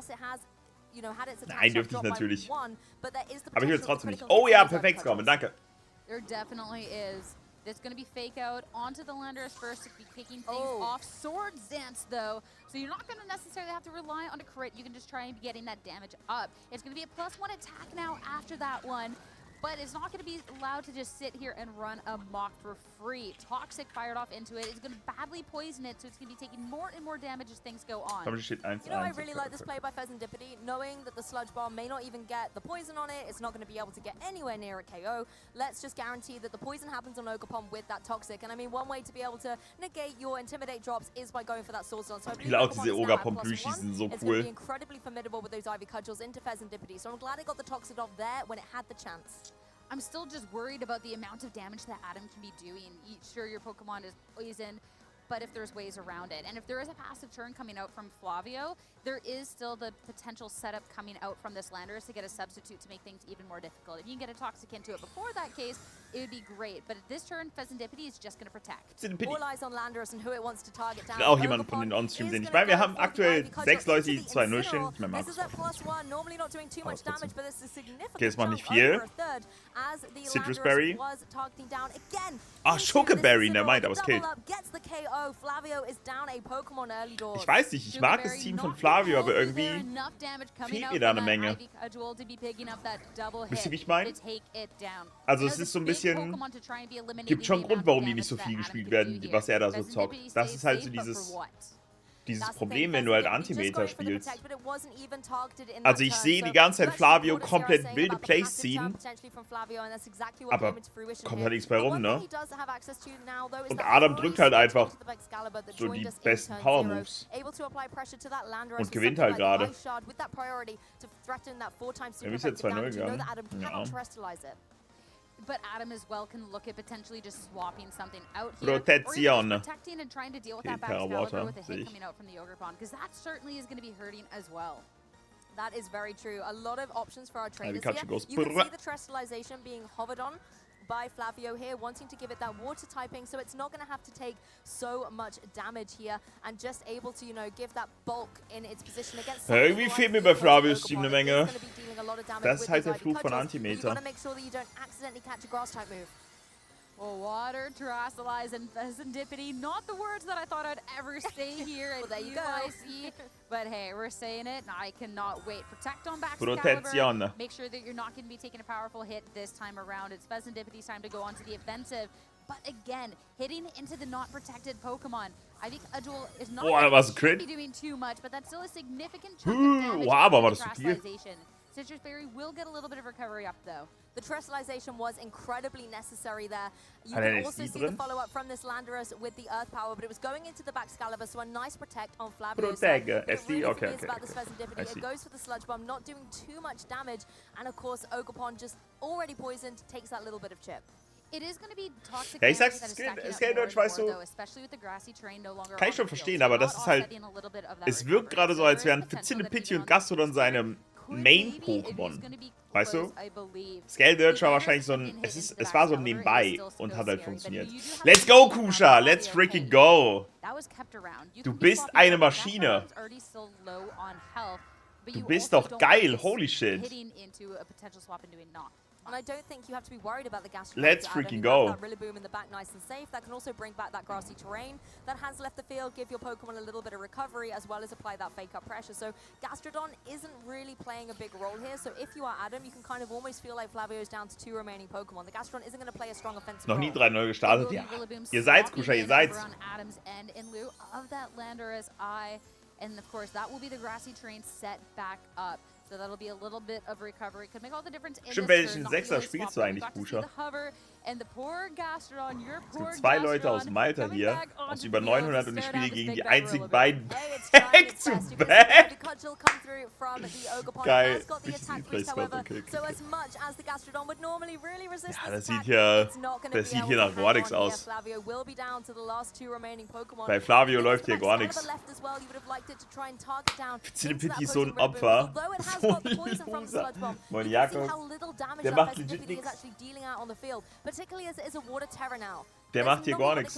Nein, dürfte ich natürlich. Aber ich will es trotzdem nicht. Oh ja, perfekt, Scorpion, danke. There definitely is. It's going to be fake out onto the Landorus first to be kicking things off. Swords Dance, though, so you're not going to necessarily have to rely on a crit. You can just try and be getting that damage up. It's going to be a +1 attack now after that one, but it's not going to be allowed to just sit here and run amok for free. Toxic fired off into it. It's going to badly poison it, so it's going to be taking more and more damage as things go on. You know, I really like this play by Pheasantipity, knowing that the Sludge Bomb may not even get the poison on it. It's not going to be able to get anywhere near a KO. Let's just guarantee that the poison happens on Ogerpon with that Toxic. And I mean, one way to be able to negate your Intimidate drops is by going for that Sword Stance. So I believe diese Ogerpon-Plüschis sind so It's going to be incredibly formidable with those Ivy Cudgels into Pheasantipity. So I'm glad it got the Toxic off there when it had the chance. I'm still just worried about the amount of damage that Adam can be doing. Sure, your Pokemon is poisoned, but if there's ways around it. And if there is a passive turn coming out from Flavio, there is still the potential setup coming out from this Landorus to get a substitute to make things even more difficult. If you can get a Toxic into it before that case, it would be great. But at this turn, Pheasantipity is just going to protect. All eyes on Landorus and who it wants to target down. Auch jemand von den On-Stream, den ich meine, wir haben aktuell 6 Leute, die 2-0 stehen. Ich meine, Markus. Okay, das macht nicht viel. Citrus Berry. Ah, Chocoberry, der meint, aber es killt. Ich weiß nicht, ich mag das Team von Flavio, aber irgendwie fehlt mir da eine Menge. Wisst ihr, wie ich meine? Also es ist so ein bisschen, gibt schon einen Grund, warum die nicht so viel gespielt werden, was er da so zockt. Das ist halt so dieses Problem, wenn du halt Anti-Meta spielst. Also ich sehe die ganze Zeit Flavio komplett wilde Plays ziehen, aber kommt halt nichts bei rum, ne? Und Adam drückt halt einfach so die besten Power-Moves und gewinnt halt gerade. Er ist jetzt 2-0 gegangen. Ja. But Adam as well can look at potentially just swapping something out here. Protection. Or protecting and trying to deal with that Excalibur with a hit coming out from the Ogerpon, because that certainly is going to be hurting as well. That is very true. A lot of options for our traders here. You can see the Terrestrialization being hovered on by Flavio here, wanting to give it that water typing, so it's not going to have to take so much damage here, and just able to, you know, give that bulk in its position against. Irgendwie fehlt mir bei Flavios Team eine Menge. Das ist halt der Fluch von Antimeter. Well, water, terrestrialize, and serendipity, not the words that I thought I'd ever say here at there you go. EUIC, but hey, we're saying it, and I cannot wait. Protect on back Protezione. Make sure that you're not going to be taking a powerful hit this time around. It's Serendipiti's time to go on to the offensive, but again, hitting into the not protected Pokemon. I think Adul is not going to be doing too much, but that's still a significant chunk of damage. Wow, aber war das so viel? Citrus Berry will get a little bit of recovery up, though. The terrestrialization was incredibly necessary there. You can also see the follow-up from this Landorus with the Earth Power, but it was going into the back Excalibur, so a nice protect on Flavio. SD, okay. It goes for the Sludge Bomb, not doing too much damage, and of course, Ogerpon just already poisoned, takes that little bit of chip. It is going to be toxic. Ja, ich sag's, Scale-Deutsch, weißt du, kann ich schon verstehen, aber das ist halt, es wirkt gerade so, als wären Serendipity und Gastrodon seine Main-Pokémon. Weißt du? Scale-Deutsch war wahrscheinlich so ein, es war so nebenbei und hat halt funktioniert. Let's go, Kusha! Let's freaking go! Du bist eine Maschine! Du bist doch geil, holy shit! And I don't think you have to be worried about the Gastrodon. Let's freaking go. That Rillaboom in the back nice and safe. That can also bring back that grassy terrain that has left the field, give your Pokemon a little bit of recovery, as well as apply that fake up pressure. So Gastrodon isn't really playing a big role here. So if you are Adam, you can kind of almost feel like Flavio is down to 2 remaining Pokemon. The Gastrodon isn't going to play a strong offensive Noch nie 3-0 gestartet, ja. Ihr seid's, Kusha, ihr seid's. Adam's end in lieu of that Landorus Eye. And of course, that will be the grassy terrain set back up. So that'll be a little bit of recovery. Could make all the difference in Stimmt, welchen Sechser spielst du eigentlich, Kusha? And the poor Gastrodon, your poor es gibt 2 Leute aus Malta hier, aus über 900 und ich spiele gegen die einzigen beiden Back-to-Back. Geil, richtig Replay-Spot, okay. Ja, das sieht hier nach gar nichts aus. Bei Flavio läuft hier gar nichts. Serendipity ist so ein Opfer. So ein Loser. Moniako, der macht legit nichts. Der macht hier gar nichts.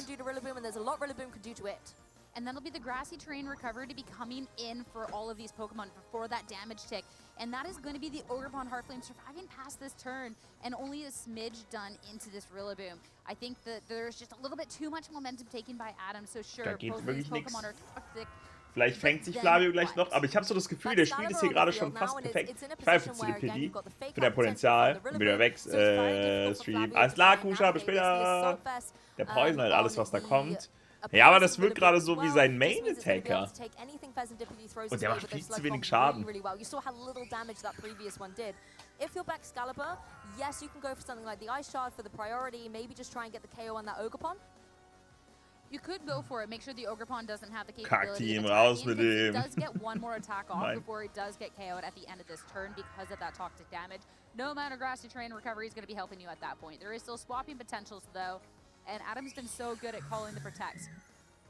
And that'll be the grassy terrain recovery to be coming in for all of these Pokemon before that damage tick. And that is going to be the Ogerpon Heartflame surviving past this turn and only a smidge done into this Rillaboom. I think that there's just a little bit too much momentum taken by Adam, so sure, both of these Pokemon are toxic. Vielleicht fängt sich Flavio gleich noch, aber ich habe so das Gefühl, der spielt es hier gerade schon fast perfekt. Ich pfeife für Serendipity, für dein Potenzial, und wieder weg, Stream. Alles klar, Kusha, bis später. Der Poison halt alles, was da kommt. Ja, aber das wirkt gerade so wie sein Main-Attacker. Und der macht viel zu wenig Schaden. If you're back Excalibur, yes, you can go for something like the Ice Shard for the priority, maybe just try and get the KO on that Ogerpon. You could go for it. Make sure the Ogerpon doesn't have the capability Kack-Team, raus mit dem. It does get one more attack off before it does get KO'd at the end of this turn because of that toxic damage. No amount of grassy terrain recovery is going to be helping you at that point. There is still swapping potentials, though, and Adam's been so good at calling the protects.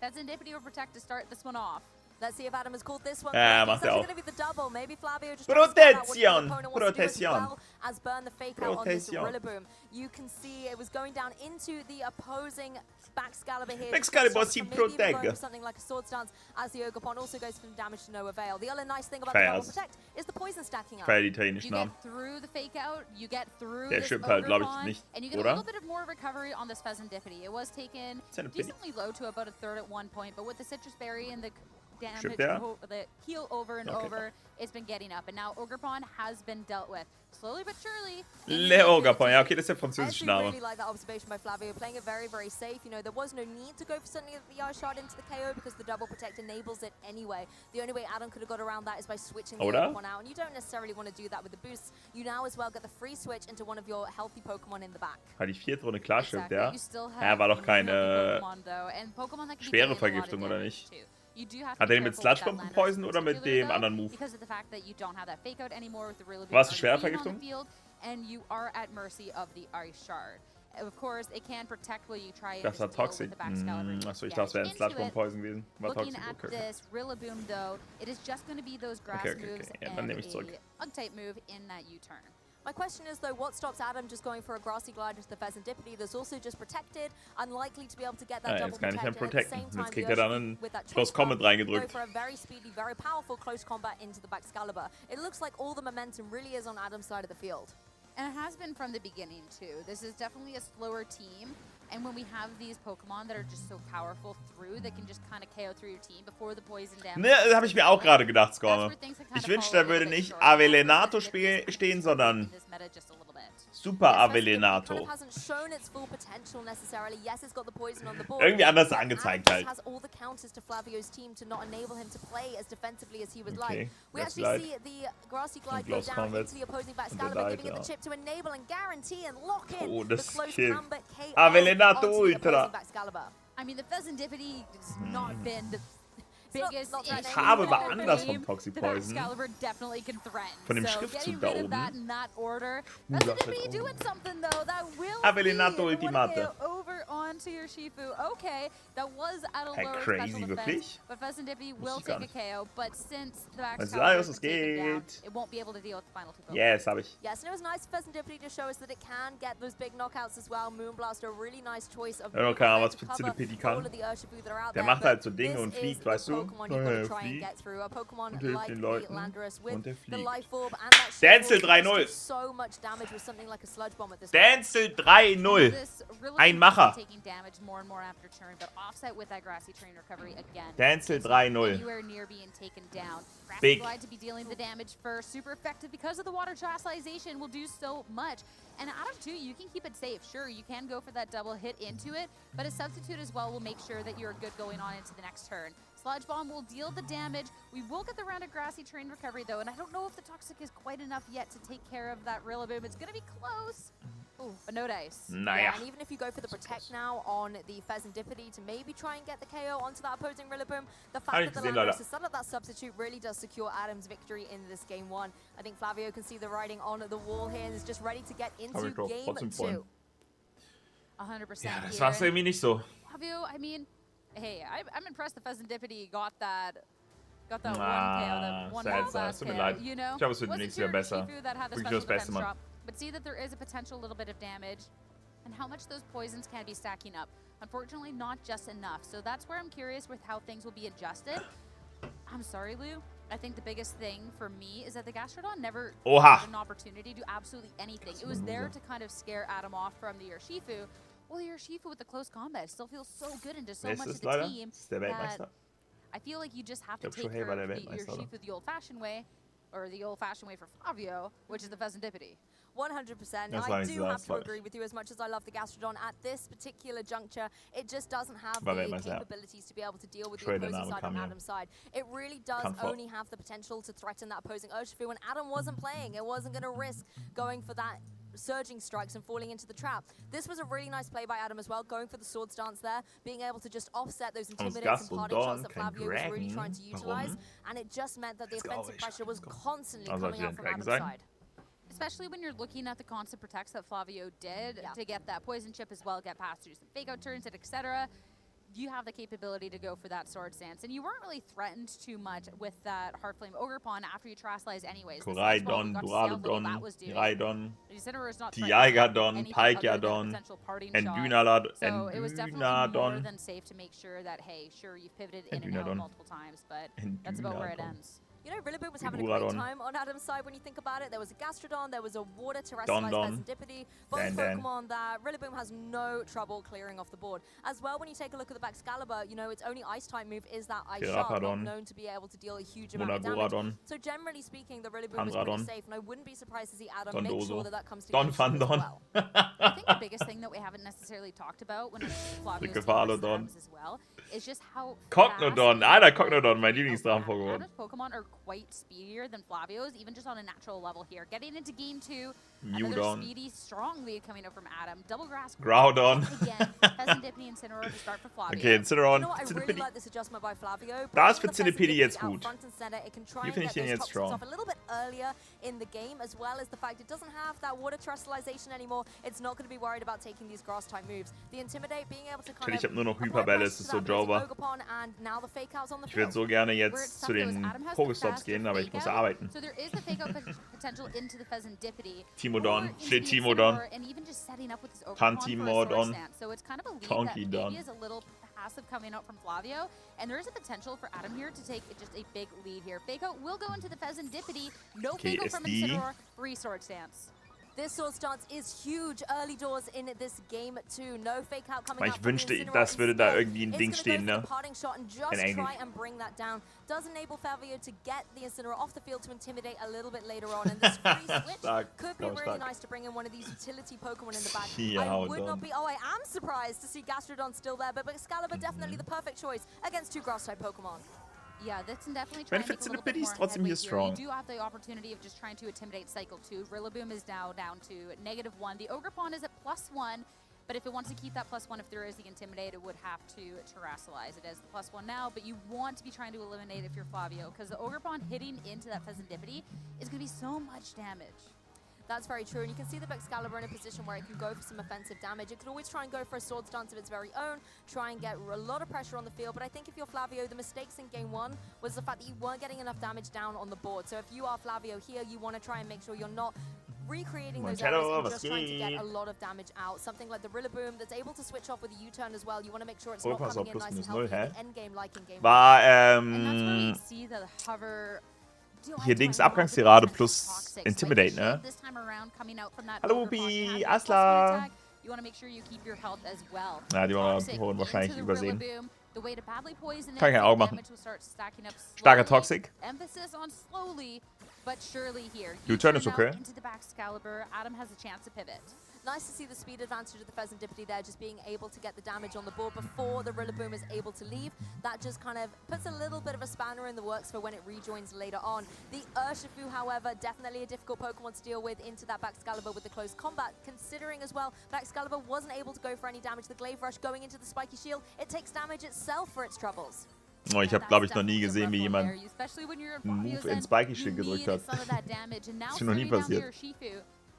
That's Serendipity or Protect to start this one off. Let's see if Adam has called this one. Macht er auch. Going to be the double. Maybe Flavio just Protection. Protection. As burn the fake out on this Rillaboom. You can see it was going down into the opposing back Excalibur here. Excalibur Team Protect. Something like a sword stance as the Ogerpon also goes for the damage to no avail. The other nice thing about the double protect is the poison stacking up. You get through the fake out, you get through this Ogerpon, and you get a little bit of more recovery on this Serendipity. It was taken decently low to about a third at one point, but with the Citrus Berry and the damage, the heal over and over, it's been getting up. And now Ogerpon has been dealt with. Slowly but surely. Le Ogerpon, ja, okay, das ist der französische Name. I really like that observation by Flavio, playing it very, very safe. You know, there was no need to go for something like the Ice Shard into the KO because the double protect enables it anyway. The only way Adam could have got around that is by switching the Ogerpon out. And you don't necessarily want to do that with the boosts. You now as well get the free switch into one of your healthy Pokemon in the back. War die 4. Runde klar, stimmt, ja? Ja, war doch keine schwere Vergiftung, oder nicht? Hat er den mit Sludge Bomb gepoisoned oder mit dem anderen Move? War es eine schwere Vergiftung? Das war Toxic. Achso, ich dachte, es wäre ein Sludge Bomb Poison gewesen. War Toxic, okay. Okay. Ja, dann nehme ich zurück. My question is, though, what stops Adam just going for a Grassy Glide into the Pheasantipity that's also just protected, unlikely to be able to get that double jetzt kann ich ihn protect, and at the protecten. same time, Jetzt kriegt er dann einen Close Combat go reingedrückt. for a very speedy, very powerful close combat into the Baxcalibur. It looks like all the momentum really is on Adam's side of the field. And it has been from the beginning, too. This is definitely a slower team. And when we have these Pokemon that are just so powerful through, they can just kind of KO through your team before the poison damage. Ne, das habe ich mir auch gerade gedacht, Scorme. Ich wünschte, da würde nicht Avelenato stehen, sondern Super Avelenato. Irgendwie anders angezeigt halt. Okay, Grassy Glide. Und Close Combat. Und der Light, ja. Oh, das killt. Avelenato Ultra. I mean, the Pheasantipity has not been the biggest Ich habe aber anders vom Toxic Poison. Von dem so Schriftzug da oben. Avelenato Ultimate. Okay, that was at a Hey, lower crazy, special wirklich? defense, but Pheasantipity will gar take a nicht. KO, but since the Was Baxcalibur es geht. it won't be able to deal with the final two Pokemon. Yes, habe ich. Yes, and it was nice for Pheasantipity to show us that it can get those big knockouts as well. Moonblast, a really nice choice of Ja, keine Ahnung, was Pheasantipity kann. Der macht halt so Dinge und fliegt, weißt du? Er fliegt und hilft den Leuten und er fliegt. Dancel 3-0. Dancel 3-0. Ein Macher. Dancel 3-0. Big. To be dealing the damage first, super effective because of the water chastisation will do so much. And Adam too, you can keep it safe. Sure, you can go for that double hit into it, but a substitute as well will make sure that you're good going on into the next turn. Sludge Bomb will deal the damage. We will get the round of Grassy Terrain recovery though, and I don't know if the Toxic is quite enough yet to take care of that Rillaboom. It's gonna be close. Ooh, but no dice. Naja. Yeah, and even if you go for the Protect now on the Pheasantipity to maybe try and get the KO onto that opposing Rillaboom, the fact that the Landorus is set up that substitute really does secure Adam's victory in this game one. I think Flavio can see the writing on the wall here and is just ready to get into game two. 100%. Ja, das war's irgendwie nicht so. Flavio, I mean, hey, I'm impressed the Pheasantipity got that one KO, that one last KO, you know? Ich glaube, es wird nächstes Jahr besser. Wirklich das Beste machen. But see that there is a potential little bit of damage and how much those poisons can be stacking up. Unfortunately, not just enough. So that's where I'm curious with how things will be adjusted. I'm sorry, Lou. I think the biggest thing for me is that the Gastrodon never had an opportunity to do absolutely anything. It was there to kind of scare Adam off from the Urshifu. Well, the Urshifu with the close combat still feels so good and does so much to the team that I feel like you just have to take care of the Urshifu the old-fashioned way, or the old-fashioned way for Flavio, which is the Pheasantipity. 100%. And I do have to agree with you. As much as I love the Gastrodon, at this particular juncture, it just doesn't have the capabilities to be able to deal with the opposing side on Adam's side. It really does only have the potential to threaten that opposing Urshifu, and Adam wasn't playing. It wasn't going to risk going for that surging strikes and falling into the trap. This was a really nice play by Adam as well, going for the sword stance there, being able to just offset those intimidates and parting shots that Flavio was really trying to utilize, and it just meant that the offensive pressure was constantly coming out from Adam's side. Especially when you're looking at the constant protects that Flavio did to get that poison chip as well, get past through some fake out turns, etc. You have the capability to go for that sword stance, and you weren't really threatened too much with that Heartflame Ogerpon after you Trastlize anyways. Koraidon, Duraludon, Raidon, Tiagadon, Pikeadon, and Dynadon. So it was definitely more than safe to make sure that, hey, sure, you've pivoted in and out multiple times, but that's about where it ends. You know, Rillaboom was having a great time on Adam's side when you think about it. There was a Gastrodon, there was a water terrestrialized Pheasantipity, both Pokemon that Rillaboom has no trouble clearing off the board. As well, when you take a look at the Baxcalibur, you know, its only Ice-type move is that Ice Shard, not known to be able to deal a huge amount of damage. So generally speaking, the Rillaboom is pretty safe, and I wouldn't be surprised to see Adam make sure that comes together as well. I think the biggest thing that we haven't necessarily talked about when Flavio's as well is just how Cognodon, Alter, Cognodon, mein Lieblingsdrachen-Pokémon. Adam's Pokemon are quite speedier than Flavio's, even just on a natural level here. Getting into game two, another speedy, strong lead coming up from Adam. Double Grass. Groudon. Again, Pheasantipity and Incineroar to start for Flavio. Okay, Incineroar. You know what, I really like this adjustment by Flavio. Da ist Pheasantipity jetzt gut. Hier finde ich ihn jetzt strong. Off a little bit earlier in the game, as well as the fact it doesn't have that water terrestrialization anymore. It's not going to be worried about taking these grass type moves. The Intimidate being able to kind of ich habe nur noch Hyperbälle, es ist so sauber. Ich würde so gerne jetzt zu den Pokestops gehen, aber ich muss arbeiten. Timodon, steht Timodon. Pantimodon. Tonkidon. Passive coming out from Flavio, and there is a potential for Adam here to take just a big lead here. Fako will go into the Pheasantipity. No Fako from Incineroar. 3 sword stance. This sword stance is huge early doors in this game too. No fake out coming Ich wünschte, das würde da irgendwie ein Ding stehen, ne? In Englisch. And bring that down. Does enable Flavio to get the Incineroar off the field to intimidate a little bit later on. And this free switch could be really nice to bring in one of these utility Pokemon in the back. I would not be. Oh, I am surprised to see Gastrodon still there, but Excalibur definitely the perfect choice against 2 Grass-type Pokemon. Yeah, that's definitely trying to make a little bit more headway here. You do have the opportunity of just trying to intimidate Cycle 2. Rillaboom is now down to -1. The Ogerpon is at +1, but if it wants to keep that +1, if there is the Intimidate, it would have to terrasilize. It is the +1 now, but you want to be trying to eliminate if you're Flavio, because the Ogerpon hitting into that Pheasantipity is going to be so much damage. That's very true, and you can see the Excalibur in a position where it can go for some offensive damage. It could always try and go for a sword stance of its very own, try and get a lot of pressure on the field, but I think if you're Flavio, the mistakes in Game 1 was the fact that you weren't getting enough damage down on the board. So if you are Flavio here, you want to try and make sure you're not recreating those errors and just trying to get a lot of damage out. Something like the Rillaboom that's able to switch off with a U-turn as well. You want to make sure it's not coming in nice and healthy in the end game like in Game 1. And that's where we see the hover... Hier Dings Abgangstirade plus Intimidate, ne? Hallo Ubi, Asla! Ja, die wollen wir holen wahrscheinlich übersehen. Kann ich auch machen. Starker Toxic. U-turn ist okay. Nice to see the speed advantage of the Pheasantipity there, just being able to get the damage on the board before the Rillaboom is able to leave. That just kind of puts a little bit of a spanner in the works for when it rejoins later on. The Urshifu, however, definitely a difficult Pokemon to deal with into that Baxcalibur with the close combat, considering as well Baxcalibur wasn't able to go for any damage. The Glaive Rush going into the Spiky Shield, it takes damage itself for its troubles. Oh, ich habe, glaube ich, noch nie gesehen, wie jemand einen Move in Spiky Shield gedrückt hat. Das ist noch nie passiert.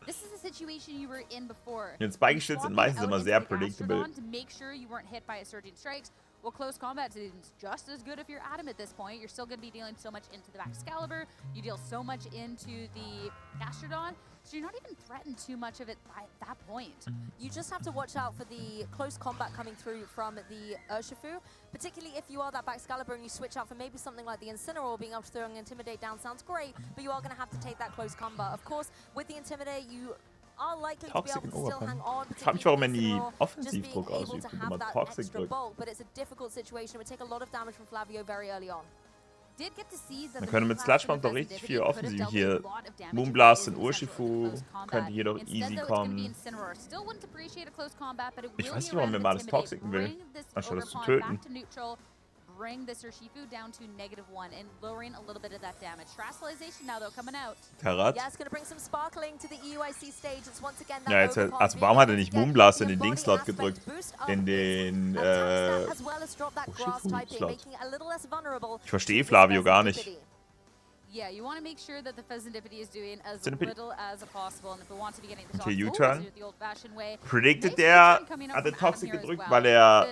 This is a situation you were in before. Die Spiky Shields sind meistens immer sehr predictable. To make sure you weren't hit by a surging strikes. Well, close combat is just as good if you're Adam at this point. You're still going to be dealing so much into the Excalibur. You deal so much into the Gastrodon. So you're not even threatened too much of it by that point. You just have to watch out for the close combat coming through from the Urshifu, particularly if you are that Baxcalibur and you switch out for maybe something like the Incineroar. Being able to throw an Intimidate down sounds great, but you are going to have to take that close combat. Of course, with the Intimidate, you are likely to be able to still hang on. Ich frage mich, warum man nie Offensivdruck ausübt und immer Toxic drückt. But it's a difficult situation. It would take a lot of damage from Flavio very early on. Man könnte mit Sludge Bomb doch richtig viel offensiv hier. Moonblast und Urshifu könnte hier doch easy kommen. Ich weiß nicht, warum man mal alles Toxicen will, anstatt das zu töten. Bring this Urshifu down to -1 and lowering a little bit of that damage. Terrasalization now though coming out. Terrat. Yeah, it's going to bring some sparkling to the EUIC stage. It's once again that ja, jetzt, also warum hat er nicht Moonblast in den Ding-Slot gedrückt? In den Urshifu-Slot. Ich verstehe Flavio gar nicht. Yeah, you want to make sure that the Pheasantipity is doing as little as possible, and if it wants to be getting the U-turn. Predicted der, hat er Toxic gedrückt, weil er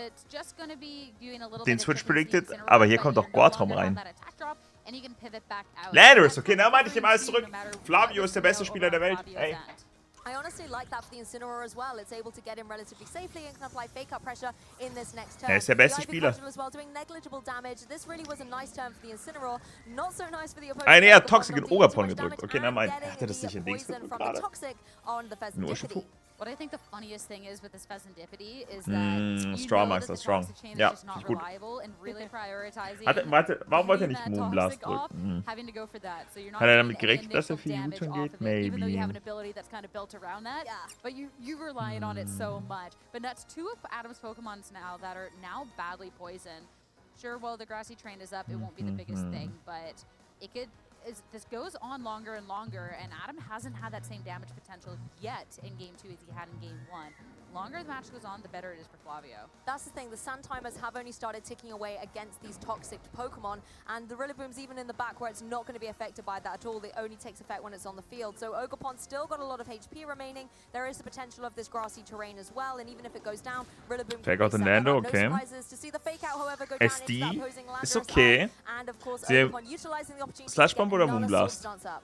den Switch predicted, aber hier kommt auch Guardrom rein. Landers, okay, na meinte ich dem alles zurück. Flavio ist der beste Spieler der Welt. Hey. I honestly like that for the Incineroar as well. It's able to get in relatively safely and can apply fake-up pressure in this next turn. Er ist der beste Spieler. As well, doing negligible damage. This really was a nice turn for the Incineroar. Not so nice for the opponent. Ah, nee, er hat Toxic in Ogerpon gedrückt. Okay, na mein, er hatte das nicht in Dings gedrückt gerade. Nur Urshifu. What I think the funniest thing is with this Pheasantipity is that Strong Max ist strong. Ja, finde ich gut. Warte, warum wollte er nicht Moonblast drücken? Hat er damit gerechnet, dass er viel U-turn geht? Maybe. Around that, but you relying on it so much. But that's 2 of Adam's Pokemons now that are now badly poisoned. Sure, while the Grassy Train is up, it won't be the biggest thing, but it could. This goes on longer and longer, and Adam hasn't had that same damage potential yet in Game 2 as he had in Game 1. longer the match goes on, the better it is for Flavio. That's the thing, the sand timers have only started ticking away against these toxic Pokemon, and the Rillaboom's even in the back where it's not going to be affected by that at all. It only takes effect when it's on the field. So Ogerpon still got a lot of HP remaining. There is the potential of this grassy terrain as well, and even if it goes down, Rillaboom Fake out den Lando, okay. to see the fake out, however, go down into that SD opposing ist Landorus okay. and of course Sehr Ogerpon utilizing the opportunity Slash to get Bomb oder another Moonblast? Swords Dance up.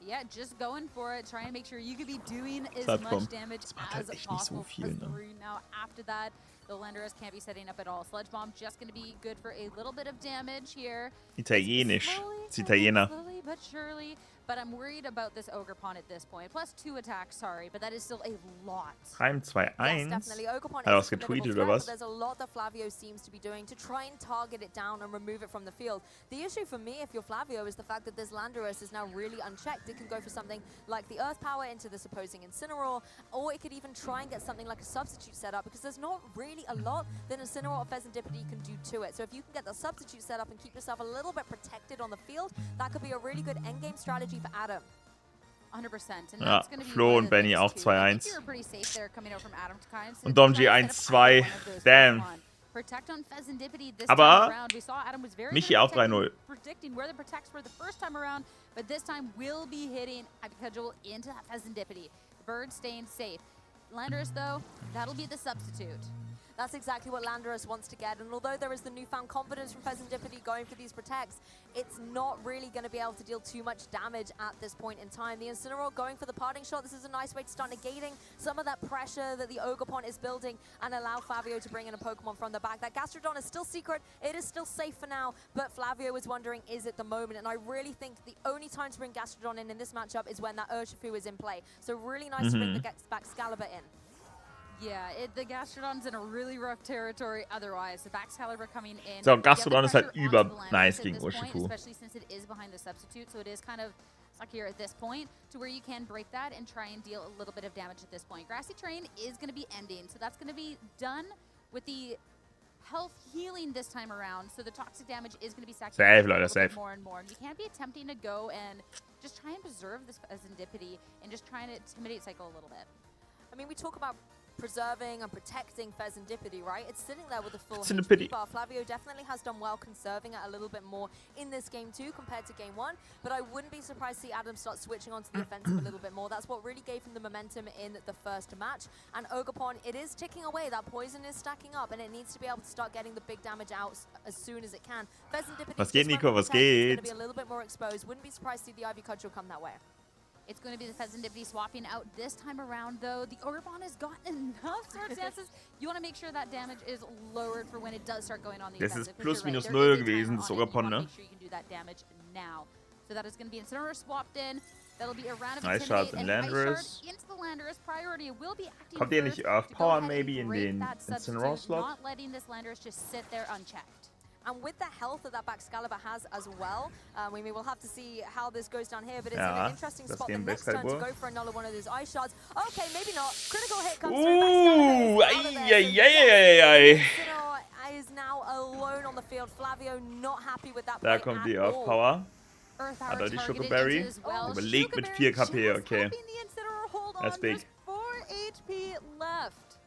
Yeah, just going for it, trying to make sure you could be doing as Slash much Bomb. damage Das macht as halt echt nicht so possible viel, for ne? 3. Now, after that, the Landorus can't be setting up at all. Sludge Bomb just going to be good for a little bit of damage here. Italienisch. It's Italiener. Slowly but surely. But I'm worried about this Ogerpon at this point. Plus 2 attacks, sorry, but that is still a lot. Reim 2-1. Yes, definitely. Ogerpon Hat er is was a formidable getweetet threat, oder was? but there's a lot that Flavio seems to be doing to try and target it down and remove it from the field. The issue for me, if you're Flavio, is the fact that this Landorus is now really unchecked. It can go for something like the Earth Power into this opposing Incineroar, or it could even try and get something like a substitute set up, because there's not really a lot that Incineroar or Pheasantipede can do to it. So if you can get the substitute set up and keep yourself a little bit protected on the field, that could be a really good endgame strategy for Adam. 100%. And Ja, that's gonna be Flo und Benny auch 2-1. Und Domji 1-2. Damn. Protect on Pheasantipede this Aber time around. We saw Adam was very Michi good auch at 3-0. predicting where the protects were the first time around, but this time will be hitting Abicudgel into that Pheasantipede. Bird staying safe. Landorus, though, that'll be the substitute. That's exactly what Landorus wants to get, and although there is the newfound confidence from Pheasantipede going for these protects, it's not really going to be able to deal too much damage at this point in time. The Incineroar going for the parting shot. This is a nice way to start negating some of that pressure that the Ogerpon is building and allow Flavio to bring in a Pokemon from the back. That Gastrodon is still secret. It is still safe for now, but Flavio is wondering, is it the moment? And I really think the only time to bring Gastrodon in this matchup is when that Urshifu is in play. So really nice to bring the Baxcalibur in. Yeah, the Gastrodon's in a really rough territory otherwise. The Baxcalibur coming in. So, Gastrodon ist halt über nice gegen Urshifu. Especially since it is behind the substitute, so it is kind of stuck here at this point to where you can break that and try and deal a little bit of damage at this point. Grassy Terrain is going to be ending, so that's going to be done with the health healing this time around, so the toxic damage is going to be stacking up more and more. And you can't be attempting to go and just try and preserve this Pheasantipede and just trying to intimidate Cycle a little bit. I mean, we talk about preserving and protecting Pheasantipede, right? It's sitting there with a full HP bar. Flavio definitely has done well conserving it a little bit more in this game too compared to game 1, but I wouldn't be surprised to see Adam start switching onto the offensive a little bit more. That's what really gave him the momentum in the first match. And Ogerpon, it is ticking away. That poison is stacking up, and it needs to be able to start getting the big damage out as soon as it can. Pheasantipede Was geht, Nico? Was is going to geht? be a little bit more exposed. Wouldn't be surprised to see the Ivy Cudgel come that way. It's going to be the Pheasantipede swapping out this time around, though. The Ogerpon has gotten enough circumstances. You want to make sure that damage is lowered for when it does start going on the Das offensive. ist plus minus There 0 is a timer gewesen, on das it. You Ogerpon, wanna ne? make sure you can do that damage now. So that is going to be Incineroar swapped in. That'll be a round of Ice Shard Intimidate and and Landorus. Ice Shard into the Landorus. Priority will be acting Kommt ihr first nicht Earth to go Power ahead maybe and in break den that Incineroar substitute, Slot? not letting this Landorus just sit there unchecked. And with the health that Baxcalibur has as well, we will have to see how this goes down here, but it's Ja, in an interesting das spot the gegen next turn to Baxcalibur. go for another one of those ice shards. Okay, maybe not. Critical hit comes Ooh, through. Is now alone on the field. Flavio not happy with that Da play kommt die at Earth all. Power. Earth Power Hat er die targeted Chocoberry? into as well. Überlegt mit 4 KP, okay. That's big. 4 HP left.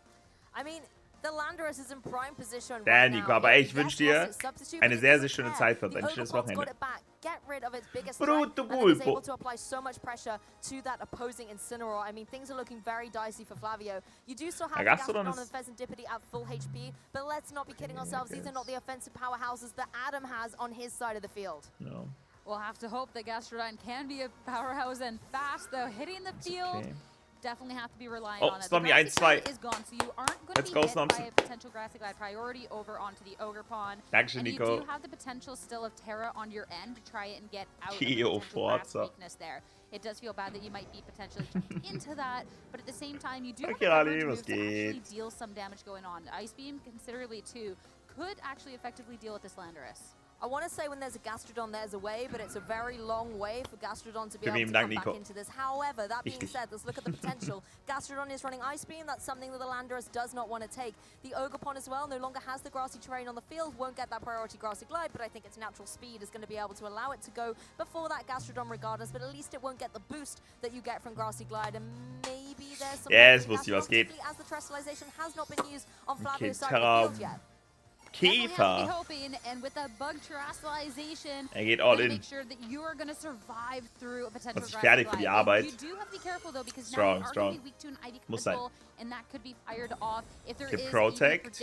I mean, the Landorus is in prime position Ja, right Nico, now. aber ich Yes, wünsche dir lost its substitute, eine but it sehr, doesn't sehr schöne care. Zeit für The ein schönes Ogerpon's got Wochenende. it back. Get rid of its biggest Bruto threat, and then is Bulbo. able to apply so much pressure to that opposing Incineroar. I mean, things are looking very dicey for Flavio. You do still have Gastrodon Gastrodon and Pheasantipede at full HP, but let's not be kidding ourselves. These are not the offensive powerhouses that Adam has on his side of the field. No. We'll have to hope that Gastrodon can be a powerhouse and fast, though. Hitting the field, okay. definitely have to be relying Oh, on it. Stormy The Grassy 1-2. Glide is gone, so you aren't going to Let's be go, hit Snomps. by a potential Grassy Glide priority over onto the Ogerpon. Dankeschön, And Nico. you do have the potential still of Terra on your end to try it and get out of the Kio potential grass Forza. weakness there. It does feel bad that you might be potentially jumping into that, but at the same time, you do have Okay, the Ali, coverage was moves to actually geht? deal some damage going on. Ice Beam considerably too could actually effectively deal with this Landorus. I want to say when there's a Gastrodon, there's a way, but it's a very long way for Gastrodon to be Vielen able to Dank, come Nico. back into this. However, that being Richtig. said, let's look at the potential. Gastrodon is running Ice Beam. That's something that the Landorus does not want to take. The Ogerpon as well no longer has the grassy terrain on the field, won't get that priority grassy glide, but I think its natural speed is going to be able to allow it to go before that Gastrodon regardless, but at least it won't get the boost that you get from grassy glide, and maybe Yes, wusste ich, was geht. Okay, Terra Käfer. Er geht all in. Macht sich fertig für die Arbeit. Strong, strong. Muss sein. Okay, Protect.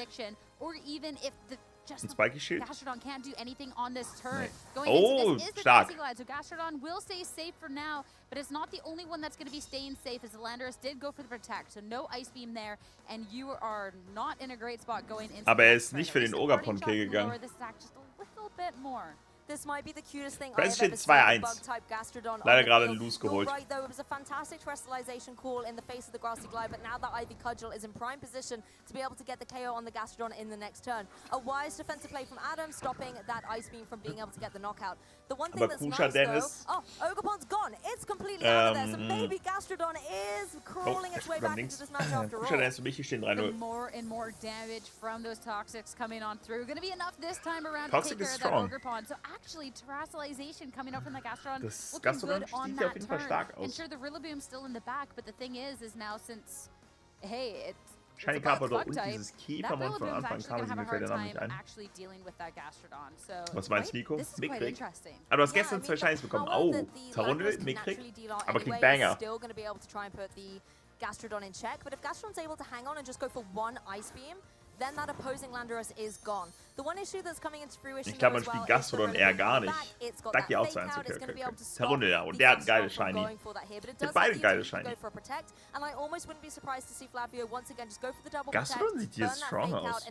Ein Spiky Shield. Gastrodon can't do anything on this turn. Nee. Oh, stark. So Gastrodon will stay safe for now, but it's not the only one that's going to be staying safe, as the Landorus did go for the Protect, so no Ice Beam there, and you are not in a great spot going into. Aber ist nicht für den Ogre-Ponke gegangen. This might be the cutest thing Press I have steht ever seen 2-1. Bug-type Gastrodon Leider on gerade the einen field. Loose geholt. You're right, though, it was a fantastic Terrestrialization call in the face of the Grassy Glide, but now that Ivy Cudgel is in prime position to be able to get the KO on the Gastrodon in the next turn. A wise defensive play from Adam, stopping that Ice Beam from being able to get the knockout. The one thing that's nice, though... Oh, Ogrepon's gone. It's completely out of there, so maybe Gastrodon is crawling its way back into this match after all. Dennis für mich, hier stehen 3-0. More and more damage from those Toxics coming on through. Gonna be enough this time around Toxic to take care of that Ogrepon. So actually, Terrestrialization coming up from the Gastrodon looking good on that turn. And sure, the Rillaboom's still in the back, but the thing is now since, hey, it's Shiny Carpador und dieses Käfermon von Anfang kamen sie mir fällt der Name nicht ein. Was meinst du, Nico? Mickrig? Ah, du hast gestern 2 Shinies bekommen. Oh, Tarundel, Mickrig, aber kriegt Banger. Gastrodon in check, but if Gastrodon's able to hang on and just go for one Ice Beam, then that opposing Landorus is gone. The one issue that's coming into fruition, Ich glaube, man spielt Gastrodon eher gar nicht. Ducky auch 2-1, okay. Tarundel, ja, und der hat geile Shiny. Der hat beide geile Shiny. Gastrodon sieht hier strong aus.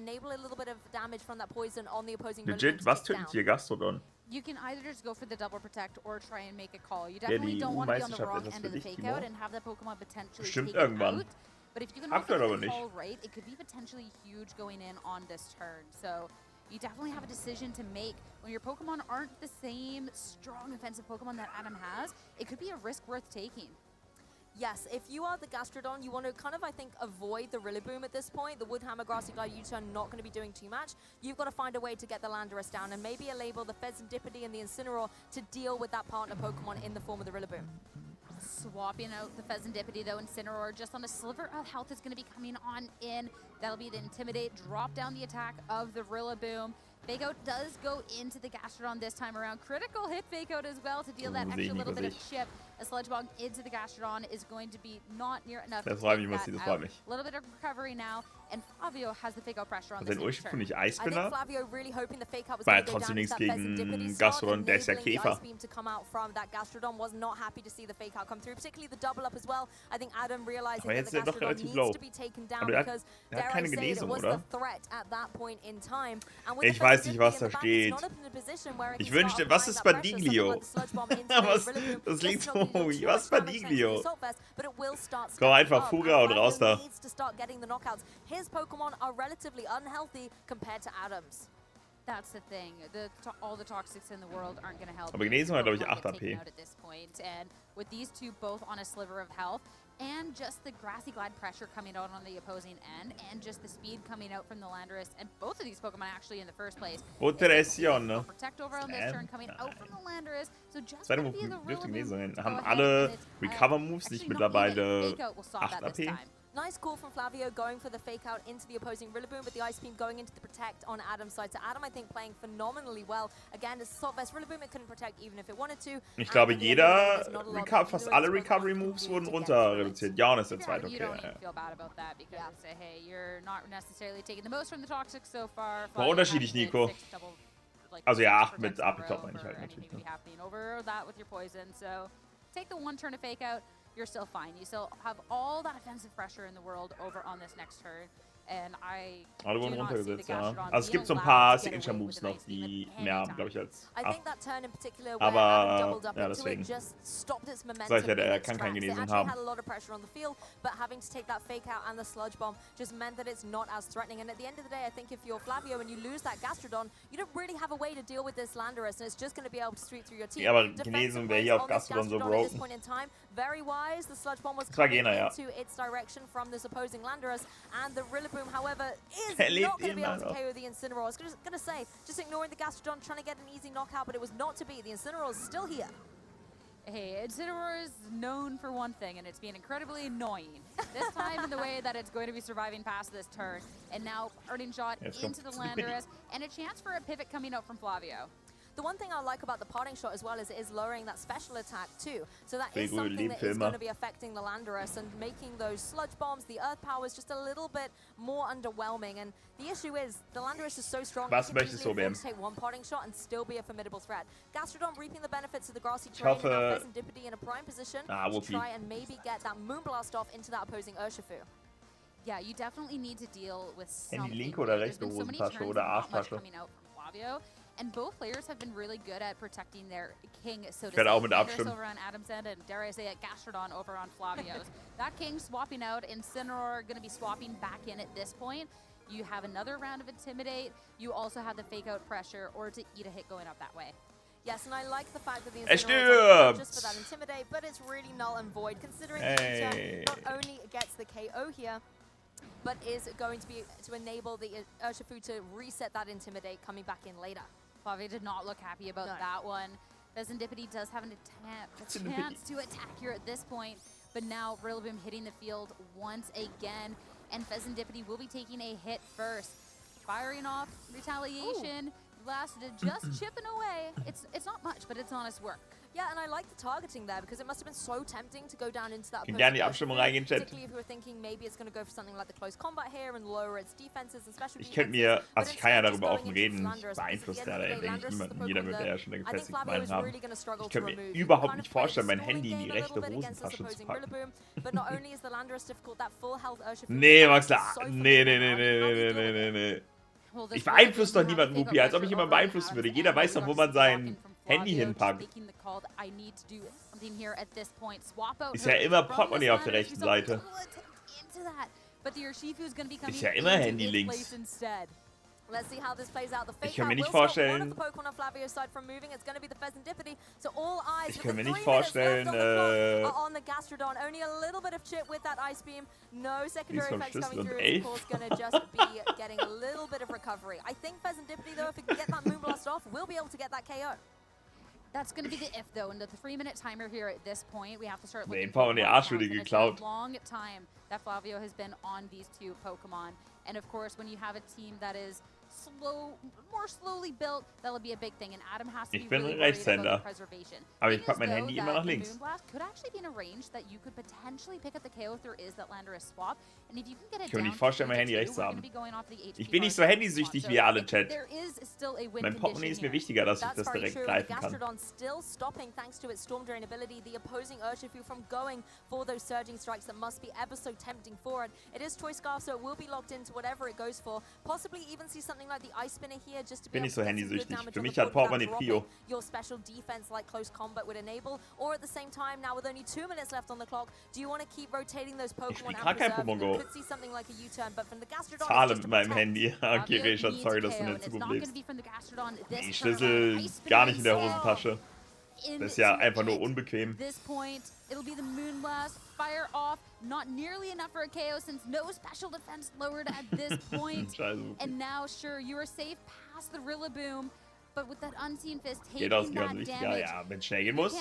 Legit, was tötet hier Gastrodon? You can either just go for the double protect or try and make a call. You definitely don't want to be on the wrong end of the fake out and have that Pokemon potentially Bestimmt take irgendwann. out. But if you can make the call right, it could be potentially huge going in on this turn. So you definitely have a decision to make. When your Pokemon aren't the same strong offensive Pokemon that Adam has, it could be a risk worth taking. Yes, if you are the Gastrodon, you want to kind of, I think, avoid the Rillaboom at this point. The Woodhammer, Grassy Glide, U-turn not going to be doing too much. You've got to find a way to get the Landorus down and maybe enable the Fezandipity and the Incineroar to deal with that partner Pokemon in the form of the Rillaboom. Swapping out the Fezandipity, though, Incineroar just on a sliver of health is going to be coming on in. That'll be to Intimidate, drop down the attack of the Rillaboom. Fake Out does go into the Gastrodon this time around. Critical hit Fake Out as well to deal that extra little bit of chip. A Sludge Bomb into the Gastrodon is going to be not near enough to take that out. A little bit of recovery now, and Flavio has the Fake Out pressure on this turn. Nicht I think Flavio really hoping the Fake Out was War going to go trotzdem down nichts to that gegen Fezandipity Gastrodon, der ist ja Käfer. Ice Beam to come out from that Gastrodon, was not happy to see the Fake Out come through, particularly the double up as well. I think Adam realizing that the Gastrodon needs to be taken down because dare I say it was the threat at that point in time. Ich weiß nicht, was da steht. Ich wünschte, was ist Badiglio? Das liegt so, was ist Badiglio? Komm einfach, Fuga und raus da. His Pokemon are relatively unhealthy compared to Adam's. That's the thing. All the Toxics in the world aren't going to help. Aber Genesung hat, glaube ich, 8 AP. At this point. And with these two both on a sliver of health, and just the Grassy Glide pressure coming out on the opposing end, and just the speed coming out from the Landorus, and both of these Pokemon actually in the first place. Protección. Protect over on this turn coming out from the Landorus. So just Seine dürfte Genesung haben alle Recover-Moves nicht mittlerweile 8 AP. Nice call from Flavio going for the Fake Out into the opposing Rillaboom, but the Ice Beam going into the Protect on Adam's side. So Adam, I think, playing phenomenally well. Again, as Assault Vest Rillaboom, it couldn't protect even if it wanted to. Ich glaube, fast alle Recovery-Moves wurden runter reduziert. Jahren ist der zweite, okay. You don't need to feel bad about that because, hey, you're not necessarily taking the most from the Toxic so far. War unterschiedlich, Nico. Also ja, 8 mit AP-Top meine ich halt natürlich. Over that with your poison, so take the one turn of Fake Out. You're still fine. You still have all that offensive pressure in the world over on this next turn. And I Alle wurden runtergesetzt, ja. Also es gibt so ein paar Signature-Moves noch, die mehr haben, glaube ich, als 8. Aber, ja, deswegen. Sag ich ja, der kann keine Genesung haben. But having to take that Fake Out and the Sludge Bomb just meant that it's not as threatening. And at the end of the day, I think if you're Flavio and you lose that Gastrodon, you don't really have a way to deal with this Landorus, and it's just going to be able to sweep through your team. Ja, aber Genesung wäre hier auf Gastrodon so broken. Very wise, the Sludge Bomb was coming into its direction from this opposing Landorus, and the Rillaboom, however, is not going to be able to KO the Incineroar. I was going to say, just ignoring the Gastrodon, trying to get an easy knockout, but it was not to be. The Incineroar is still here. Hey, Incineroar is known for one thing, and it's being incredibly annoying. This time in the way that it's going to be surviving past this turn. And now parting shot into the Landorus, and a chance for a pivot coming out from Flavio. The one thing I like about the parting shot as well is it is lowering that special attack too. So that is something that is going to be affecting the Landorus and making those sludge bombs, the earth powers just a little bit more underwhelming. And the issue is the Landorus is so strong that he can easily take one parting shot and still be a formidable threat. Gastrodon reaping the benefits of the grassy terrain and now Fezandipity in a prime position to try and maybe get that Moonblast off into that opposing Urshifu. Yeah, you definitely need to deal with something. In die linke oder rechte Hosentasche oder Arschtasche. Coming out from Flavio. And both players have been really good at protecting their king, so to say. Over on Adam's end, and dare I say it, Gastrodon over on Flavio's. That king swapping out, Incineroar going to be swapping back in at this point. You have another round of Intimidate. You also have the fake out pressure or to eat a hit going up that way. Yes, and I like the fact that the Incineroar is just for that Intimidate, but it's really null and void, considering the not only gets the KO here, but is going to be to enable the Urshifu to reset that Intimidate coming back in later. Flavio did not look happy about that one. Fezandipity does have a chance to attack here at this point, but now Rillaboom hitting the field once again, and Fezandipity will be taking a hit first. Firing off retaliation, lasted just chipping away. It's not much, but it's honest work. Yeah, and I like the targeting there because it must have been so tempting to go down into that. Gerne die Abstimmung reingehen, Chat. Particularly if you were thinking maybe it's going to go for something like the close combat here and lower its defenses and special Ich könnte mir, also ich kann ja darüber offen reden, ich beeinflusst ja, denke ich, niemanden. Jeder wird ja schon eine gefestigte Meinung haben. Ich könnte mir überhaupt nicht vorstellen, mein Handy in die rechte Hosentasche zu packen. Nee, Maxler, nee. Ich beeinflusse doch niemanden, Mupi, als ob ich jemanden beeinflussen würde. Jeder weiß doch, wo man sein Handy hinpackt. Ist ja immer Portemonnaie auf der rechten Seite. Ist ja immer Handy links. Ich kann mir nicht vorstellen, die ist vom Schlüssel und 11. That's going to be the if, though, and the 3-minute timer here at this point, we have to start looking for the Arsch wurde geklaut. a long time that Flavio has been on these two Pokemon. And of course, when you have a team that is more slowly built, that'll be a big thing. And Adam has to be really worried about the preservation. Aber ich pack mein Handy immer nach links. Moonblast could actually be in a range that you could potentially pick up the KO if there is that Landorus swap. And if you can get it ich kann mir nicht vorstellen, mein Handy rechts zu haben. Ich bin nicht so handysüchtig wie alle, Chat. Mein Portemonnaie ist mir wichtiger, dass ich das direkt greifen kann. Gastrodon still stopping thanks to its Storm Drain ability, the opposing Urshifu from going for those surging strikes that must be ever so tempting for it. It is Choice Scarf, so it will be locked into whatever it goes for. Possibly even see something like the Ice Spinner here just to be able to get some good damage on the board without dropping your special defense like close combat would enable. Or at the same time, now with only 2 minutes left on the clock, do you want to keep rotating those Pokemon and preserve? You could see something like a U-turn, but from the Gastrodon, zahle mit meinem Handy. Okay, Resha, sorry, dass du in der Zukunft lebst. Die Schlüssel gar nicht in der Hosentasche. Das ist ja einfach nur unbequem. This point, it'll be the Moonblast, fire off, not nearly enough for a KO since no special defense lowered at this point. And now, sure, you are safe past the Rillaboom, but with that Unseen Fist taking that damage, ja, wenn es schnell gehen muss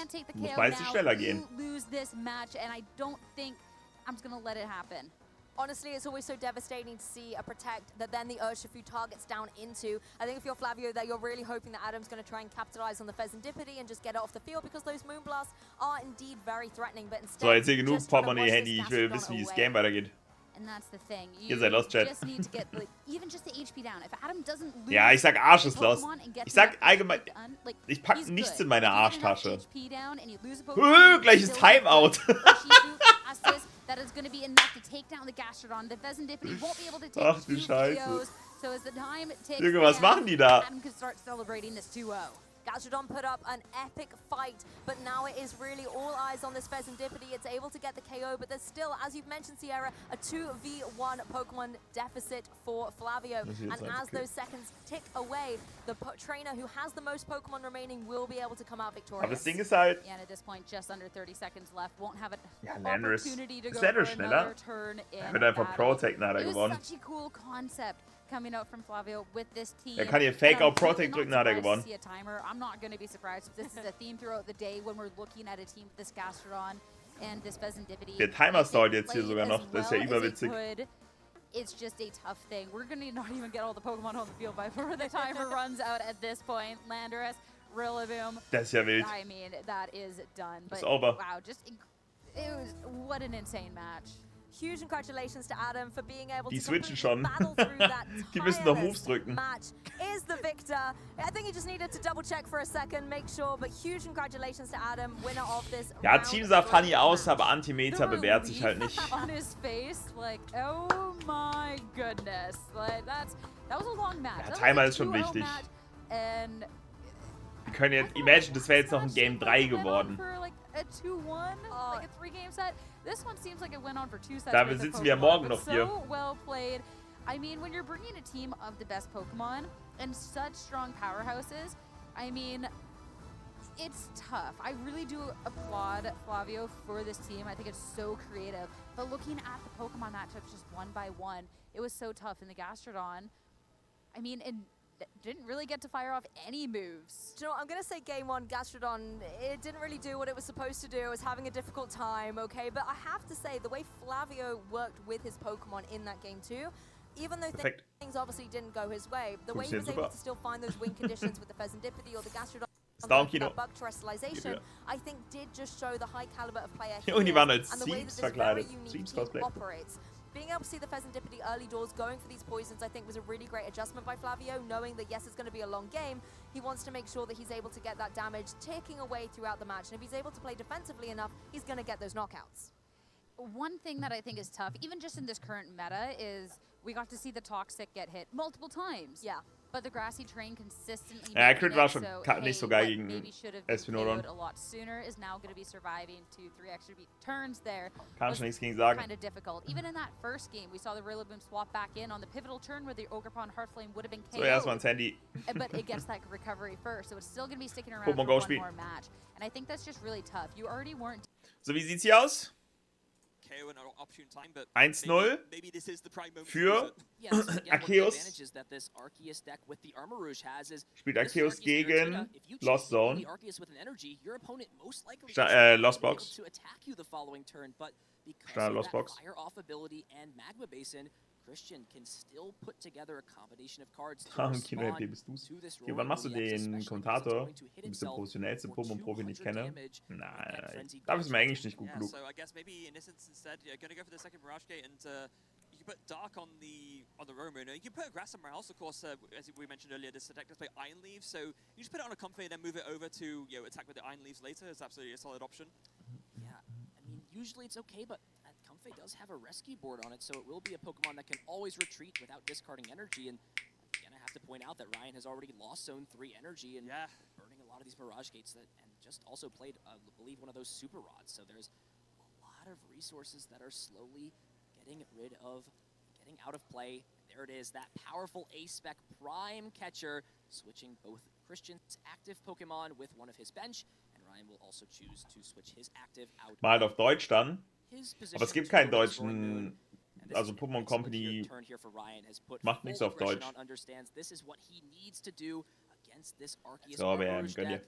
meistens schneller gehen. You lose this match, and I don't think I'm just gonna let it happen. Honestly, it's always so devastating to see a protect that then the Urshifu targets down into. I think if you're Flavio there, you're really hoping that Adam's going to try and capitalize on the Fezandipity and just get it off the field because those Moonblasts are indeed very threatening. But instead, so, jetzt hier genug Portemonnaie-Handy. Ich will wissen, wie das Game weitergeht. And that's the thing. Ihr seid lost, Chat. Just need to get, like, even just the HP down. If Adam doesn't lose, ja, ich sag Arsch ist lost. Ich sag allgemein, ich pack nichts in meine Arschtasche. Gleiches Timeout. That is going to be enough to take down the Gastrodon. The Fezandipity won't be able to take Ach du Scheiße. So as the time ticks Junge, was machen die da? Adam can start celebrating this 2-0. Gastrodon put up an epic fight, but now it is really all eyes on this Fezandipity. It's able to get the KO, but there's still, as you've mentioned, Sierra, a 2v1 Pokemon deficit for Flavio. And as those seconds tick away, the trainer who has the most Pokemon remaining will be able to come out victorious. Aber das Ding ist halt... Yeah, and at this point, just under 30 seconds left. Won't have an Landorus opportunity to ist go for schneller. another turn in Mit einfach Protect hat er It was gewonnen. such a cool concept. coming out from Flavio with this team. Er kann hier Fake Out Protect drücken, hat er gewonnen. I'm not going to be surprised if this is a theme throughout the day when we're looking at a team with this Gastrodon and this Pheasantipity. Der Timer stallt jetzt hier sogar noch, das ist ja überwitzig. It's just a tough thing. We're going to not even get all the Pokemon on the field before the timer runs out at this point. Landorus, Rillaboom. Das ist ja wild. I mean, that is done. But it's over. Wow, it was what an insane match. Huge congratulations to Adam for being able Die to switchen schon. Die müssen noch Moves drücken. Match is the victor. I think he just needed to double check for a second, make sure, but huge congratulations to Adam, winner of this. Ja, Team sah funny aus, aber Antimeter bewährt sich halt nicht. On his face, like, oh my goodness. Like, that was a long match. Ja, Timer ist schon wichtig. Wir können jetzt, imagine, das wäre jetzt noch ein Game 3 geworden. A 2-1, like a 3-game set. This one seems like it went on for 2 sets. Damit sitzen wir morgen noch hier. So well played. I mean, when you're bringing a team of the best Pokemon and such strong powerhouses, I mean, it's tough. I really do applaud Flavio for this team. I think it's so creative. But looking at the Pokemon matchups just one by one, it was so tough in the Gastrodon. I mean, didn't really get to fire off any moves. Do you know what? I'm going to say game 1, Gastrodon, it didn't really do what it was supposed to do. It was having a difficult time, okay? But I have to say, the way Flavio worked with his Pokemon in that game 2, even though things obviously didn't go his way, the way he was able to still find those win conditions with the Pheasantipity or the Gastrodon, that bug terrestrialization, I think did just show the high caliber of player he is, and the way that this very unique team operates. Being able to see the Pheasantipity early doors going for these poisons, I think, was a really great adjustment by Flavio, knowing that, yes, it's going to be a long game. He wants to make sure that he's able to get that damage ticking away throughout the match. And if he's able to play defensively enough, he's going to get those knockouts. One thing that I think is tough, even just in this current meta, is we got to see the Toxic get hit multiple times. Yeah. But the Grassy Train consistently ja, Crit war schon nicht so geil gegen Espinodon. A lot sooner is now going to be surviving 2-3 extra turns there. Kann schon nichts gegen sagen. Kind of difficult. Even in that first game, we saw the Rillaboom swap back in on the pivotal turn where the Ogerpon Heartflame would have been KO'd. So, erstmal ins Handy. But it gets that recovery first, so it's still going to be sticking around for one more match. And I think that's just really tough. You already weren't. So, wie sieht's hier aus? 1-0 für Arceus. Spielt Arceus gegen Lost Zone. Lost Box. Lost Box. Christian can still put together a combination of cards to Kino, bist du's? Okay, wann machst du den Kommentator? Du bist der professionellste Pokémon-Profi, den ich kenne. Nein, dafür ist mein Englisch nicht gut genug. So I guess maybe in essence instead you're going to go for the second Barrage Gate and you can put Dark on the Roman. You can put Grass somewhere else, of course, as we mentioned earlier, this deck does play Iron Leaves, so you just put it on a Comfey and then move it over to attack with the Iron Leaves later. It's absolutely a solid option. Yeah, I mean, usually it's okay, but Comfey does have a rescue board on it, so it will be a Pokemon that can always retreat without discarding energy. And again, I have to point out that Ryan has already lost Zone 3 energy and burning a lot of these Barrage Gates and just also played, I believe, one of those Super Rods. So there's a lot of resources that are slowly getting out of play. There it is, that powerful A-Spec Prime Catcher, switching both Christian's active Pokemon with one of his bench, and Ryan will also choose to switch his active out. Mal auf Deutsch dann. Aber es gibt keinen deutschen, also Pokémon Company macht nichts auf Deutsch. So, aber gönn dir.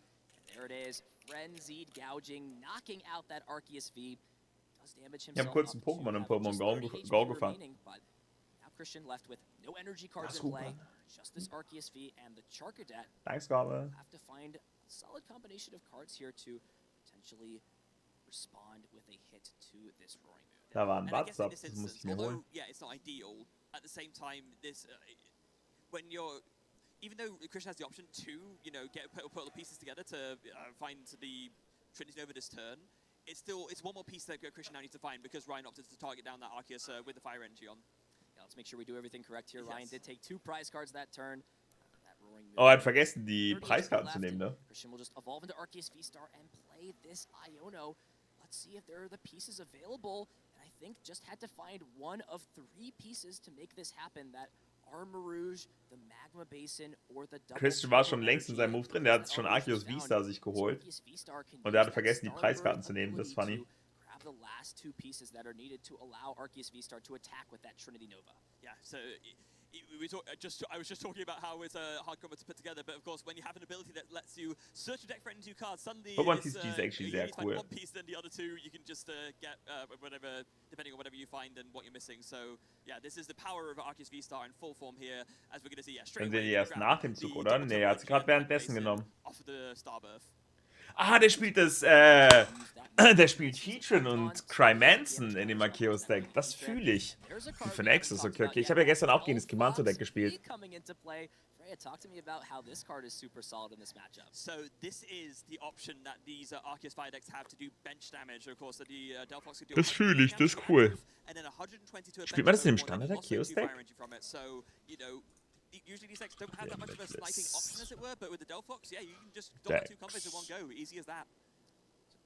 Ich habe kurz einen Pokémon im Pokémon Go gefangen. Christian left with no energy cards in play, just this Arceus V and the Charcadet. Thanks, Gabe. Have to find a solid combination of cards here to potentially respond with a hit to this Roaring Moon. Da war ein WhatsApp, das muss ich mir holen. Yeah, it's not ideal. At the same time, this when you're even though Christian has the option to put all the pieces together to find the Trinity Nova this turn, it's one more piece that Christian now needs to find because Ryan opted to target down that Arceus with the Fire Energy on. Yeah, let's make sure we do everything correct here. Ryan did take 2 prize cards that turn. Oh, er hat vergessen, die Preiskarten zu nehmen, ne? Christian will just evolve into Arceus V-Star and play this Iono. Let's see if there are the pieces available. And I think just had to find one of 3 pieces to make this happen. That Armarouge, the Magma Basin, or the double. Christian war schon längst in seinem Move drin, der hat schon Arceus V-Star sich geholt. Und er hatte vergessen, die Preiskarten zu nehmen, das ist funny. The last 2 pieces that are needed to allow Arceus V-Star to attack with that Trinity Nova. Yeah, so I was just talking about how it's a hard combo to put together, but of course, when you have an ability that lets you search your deck for any 2 cards, suddenly Pokémon TCG is actually sehr cool. one piece, then the other 2 you can just get whatever, depending on whatever you find and what you're missing. So yeah, this is the power of Arceus V-Star in full form here, as we're going to see. Yeah, straight away. Die erst nach dem Zug, oder? Nee, er hat sie gerade währenddessen genommen. Off the Starbirth. Ah, der spielt der spielt Heatran und Crymanson in dem Arceus-Deck. Das fühle ich. Und für Nexus, okay. Ich habe ja gestern auch gegen das Kimanto-Deck gespielt. Talk to me about how this card is super solid in this matchup. So this is the option that these Arceus Fire decks have to do bench damage. Of course, the Delphox could do. Das fühle ich, das ist cool. Spielt man das in dem Standard-Arceus-Deck? So, you know, usually these decks don't have that much of a sniping option, as it were, but with the Delphox, yeah, you can just dominate 2 combos in one go, easy as that.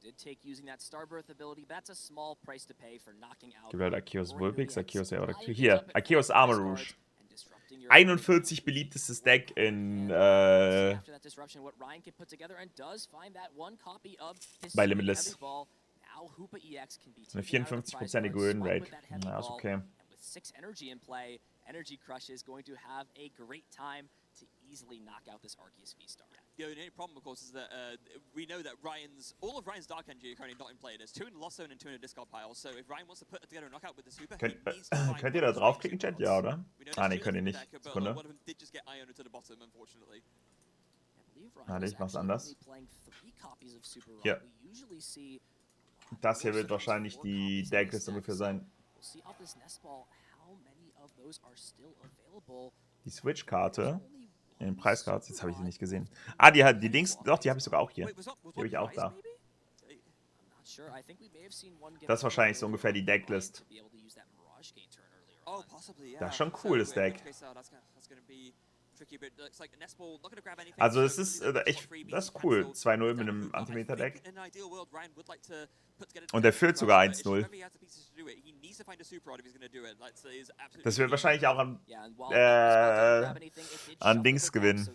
Did take using that Starbirth ability. That's a small price to pay for knocking out. Gibt halt Arceus Vulpix, Arceus hier, Arceus Armor Rouge. 41 beliebtestes Deck in bei Limitless. Eine 54%ige Win-Rate. Na, ist okay. 6 energy in play, Energy Crush is going to have a great time to easily knock out this Arceus V-Star. The only problem, of course, is that we know that all of Ryan's Dark Energy are currently not in play. There's 2 in the Lost Zone and 2 in the discard pile. So if Ryan wants to put together a knockout with the Super, könnt ihr da draufklicken, Chat? Ja, oder? Ah, ne, könnt ihr nicht. Sekunde. Warte, ich mach's anders. Hier. Das hier wird wahrscheinlich die Decklist ungefähr sein. Die Switch-Karte. In den Preiscards, jetzt habe ich sie nicht gesehen. Ah, die Dings, doch, die habe ich sogar auch hier. Die habe ich auch da. Das ist wahrscheinlich so ungefähr die Decklist. Das ist schon ein cooles Deck. Also es ist echt, das ist cool. 2-0 mit einem Antimeter-Deck. Und er führt sogar 1-0. Das wird wahrscheinlich auch an Dings gewinnen.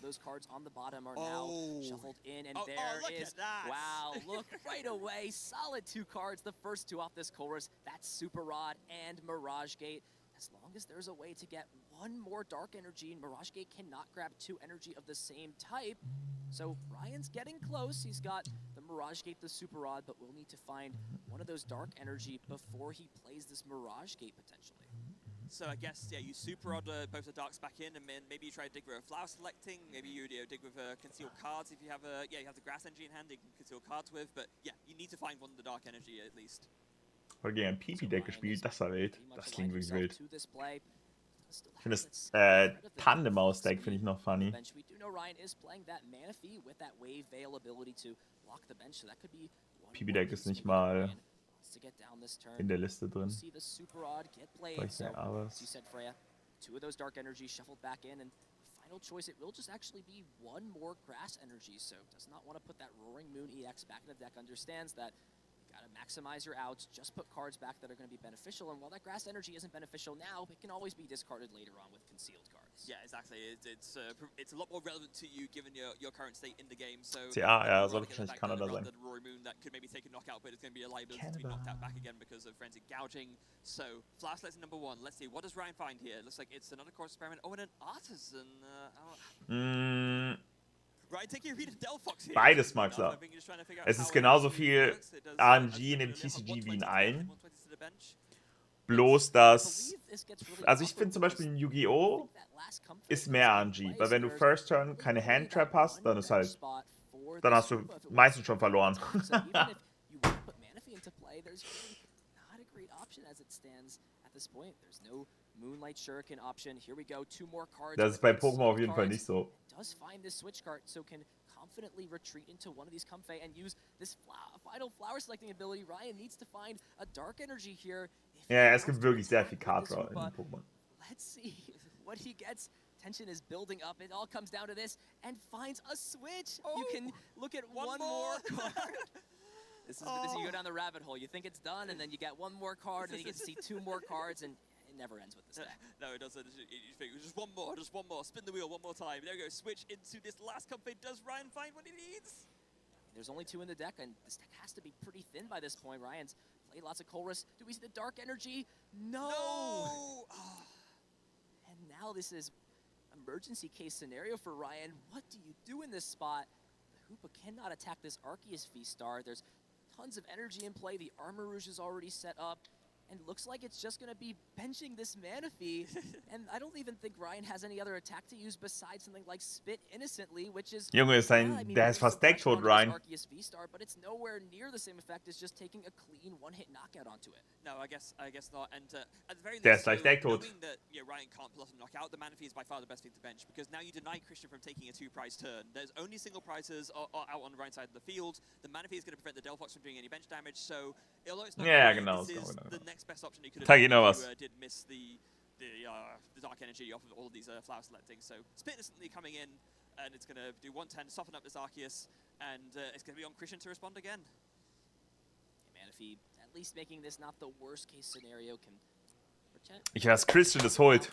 Wow, look right away. Solid 2 cards. The first 2 off this chorus. That's Super Rod and Mirage Gate. As long as there's a way to get 1 more Dark Energy, Mirage Gate cannot grab 2 energy of the same type. So Ryan's getting close. He's got the Mirage Gate, the Super Rod, but we'll need to find one of those Dark Energy before he plays this Mirage Gate potentially. So I guess, yeah, you Super Rod both the Darks back in, and then maybe you try to dig with a Flower Selecting. Maybe you dig with Concealed Cards if you have you have the Grass Energy in hand you can conceal cards with. But yeah, you need to find one of the Dark Energy at least. Heute gegen ein Pipi-Deck gespielt, das war wild. Das klingt wirklich wild. Ich finde das Tandem-Maus-Deck finde ich noch funny. Pipi-Deck ist nicht mal in der Liste drin. Vielleicht der Aves. Final choice, it will just actually be 1 more Grass Energy, so does not want to put that Roaring Moon EX back in the deck, understands that gotta maximize your outs, just put cards back that are going to be beneficial, and while that Grass Energy isn't beneficial now, it can always be discarded later on with concealed cards. Yeah, exactly. It's a lot more relevant to you given your current state in the game. So ja, sollte wahrscheinlich Kanada sein. Roaring Moon that could maybe take a knockout, but it's going to be a liability to be knocked out back again because of Frenzied Gouging. So Flashlight's number 1. Let's see, what does Ryan find here? Looks like it's another Chorus Experiment. Oh, and an Artisan. Ryan, take your read of Delphox here. Beides mag er. Es ist genauso viel RNG in dem TCG wie in allen. Bloß das, also ich finde zum Beispiel in Yu-Gi-Oh! Ist mehr RNG, weil wenn du First Turn keine Hand Trap hast, dann ist halt, dann hast du meistens schon verloren. Das ist bei Pokémon auf jeden Fall nicht so. Confidently retreat into one of these Comfey and use this final flower selecting ability. Ryan needs to find a Dark Energy here. Ja, es gibt wirklich sehr viel Card Draw in Pokémon. Let's see what he gets. Tension is building up. It all comes down to this and finds a switch. You can look at one more card. This is you go down the rabbit hole. You think it's done, and then you get 1 more card, and you get to see 2 more cards, and it never ends with this deck. No, it doesn't. You think just one more. Spin the wheel 1 more time. There we go. Switch into this last Comfey. Does Ryan find what he needs? There's only 2 in the deck, and this deck has to be pretty thin by this point. Ryan's played lots of Colress. Do we see the Dark Energy? No! And now this is emergency case scenario for Ryan. What do you do in this spot? The Hoopa cannot attack this Arceus V-Star. There's tons of energy in play. The Armor Rouge is already set up. And looks like it's just going to be benching this Manaphy. And I don't even think Ryan has any other attack to use besides something like Spit Innocently, which is... Junge, der ist fast decktot, Ryan. V-Star, but it's nowhere near the same effect as just taking a clean one-hit knockout onto it. No, I guess not. And at the very least, Der ist gleich decktot. Knowing that Ryan can't pull off a knockout, the Manaphy is by far the best thing to bench, because now you deny Christian from taking a 2-prize turn. There's only single prizes out on the right side of the field. The Manaphy is going to prevent the Delphox from doing any bench damage, so although it's not genau, this is genau. the next best option you could have did miss the Dark Energy off of all of these flower selecting. So Spit Innocently coming in, and it's going to do 110, soften up this Arceus, and it's going to be on Christian to respond again. Manaphy at least making this not the worst case scenario can protect. Ich weiß, Christian das holt.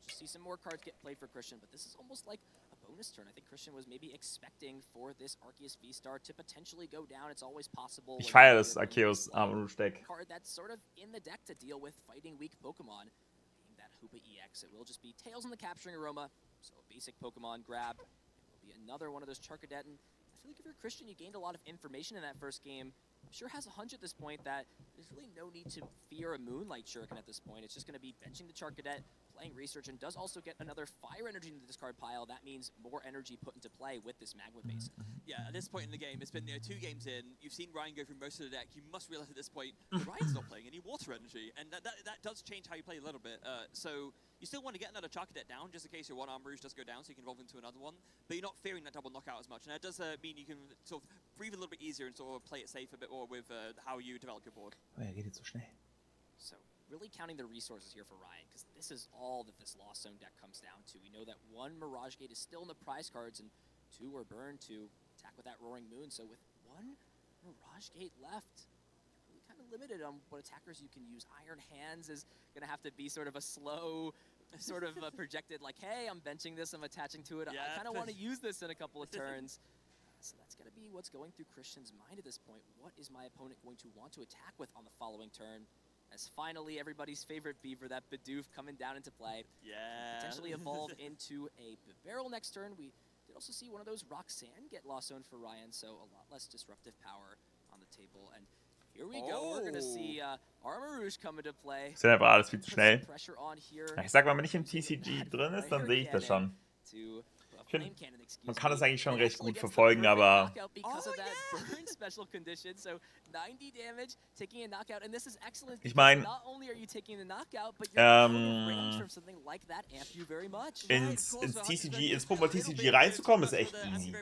Just see some more cards get played for Christian, but this is almost like a bonus turn. I think Christian was maybe expecting for this Arceus V-Star to potentially go down. It's always possible. Ich feiere das Arceus Armor Rouge Deck. Card that's sort of in the deck to deal with fighting weak Pokemon. Being that Hoopa EX, it will just be Tails in the Capturing Aroma. So a basic Pokemon grab. It will be another one of those Charcadet. And I feel like if you're Christian, you gained a lot of information in that first game. I'm sure has a hunch at this point that there's really no need to fear a Moonlight Shuriken at this point. It's just going to be benching the Charcadet, playing Research, and does also get another Fire Energy into the discard pile. That means more energy put into play with this Magma base. Yeah, at this point in the game, it's been 2 games in. You've seen Ryan go through most of the deck. You must realize at this point, Ryan's not playing any Water Energy, and that does change how you play a little bit. So you still want to get another Charcadet down, just in case your one Armor Rouge does go down, so you can evolve into another one. But you're not fearing that double knockout as much, and that does mean you can sort of breathe a little bit easier and sort of play it safe a bit more with how you develop your board. Oh, geht jetzt so schnell. So really counting the resources here for Ryan, because this is all that this Lost Zone deck comes down to. We know that 1 Mirage Gate is still in the prize cards, and 2 are burned to attack with that Roaring Moon. So with 1 Mirage Gate left, you're really kind of limited on what attackers you can use. Iron Hands is going to have to be sort of a slow, sort of projected, like, hey, I'm benching this, I'm attaching to it. I kind of want to use this in a couple of turns. So that's going to be what's going through Christian's mind at this point. What is my opponent going to want to attack with on the following turn? As finally everybody's favorite Beaver, that Bidoof, coming down into play. Yeah. Potentially evolve into a Barrel next turn. We did also see one of those Roxanne get Lost Zone for Ryan, so a lot less disruptive power on the table. And here we go. We're going to see Armor Rouge come into play. Ist einfach alles viel zu schnell. Ich sag mal, wenn ich im TCG drin ist, dann sehe ich das schon. Ich finde, man kann das eigentlich schon recht gut verfolgen, aber... Ich meine, ins TCG, ins Pokémon TCG reinzukommen, ist echt easy.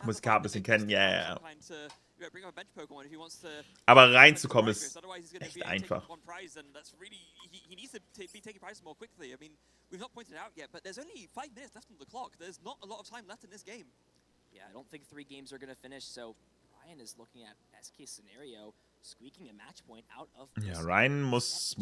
Muss ich ein bisschen kennen, ja. Aber reinzukommen ist echt einfach. We've not pointed it out yet, but there's only 5 minutes left on the clock. There's not a lot of time left in this game. Yeah, I don't think 3 games are going to finish, so Ryan is looking at best-case scenario, squeaking a match point out of this. Ja, Ryan muss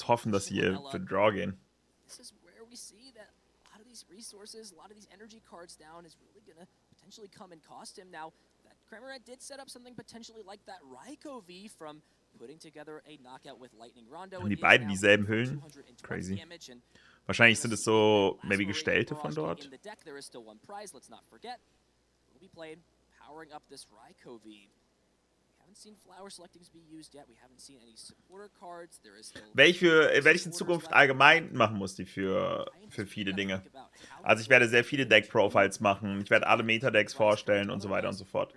hoffen, dass sie hier für Draw gehen. This is where we see that a lot of these resources, a lot of these energy cards down is really going to potentially come and cost him. Now, that Cramorant did set up something potentially like that Raikou V from putting together a knockout with Lightning Rondo. Haben die beiden dieselben Hüllen? Crazy. Wahrscheinlich sind es so maybe Gestellte von dort. Werde ich in Zukunft allgemein machen muss, die für viele Dinge. Also ich werde sehr viele Deck-Profiles machen, ich werde alle Meta-Decks vorstellen und so weiter und so fort.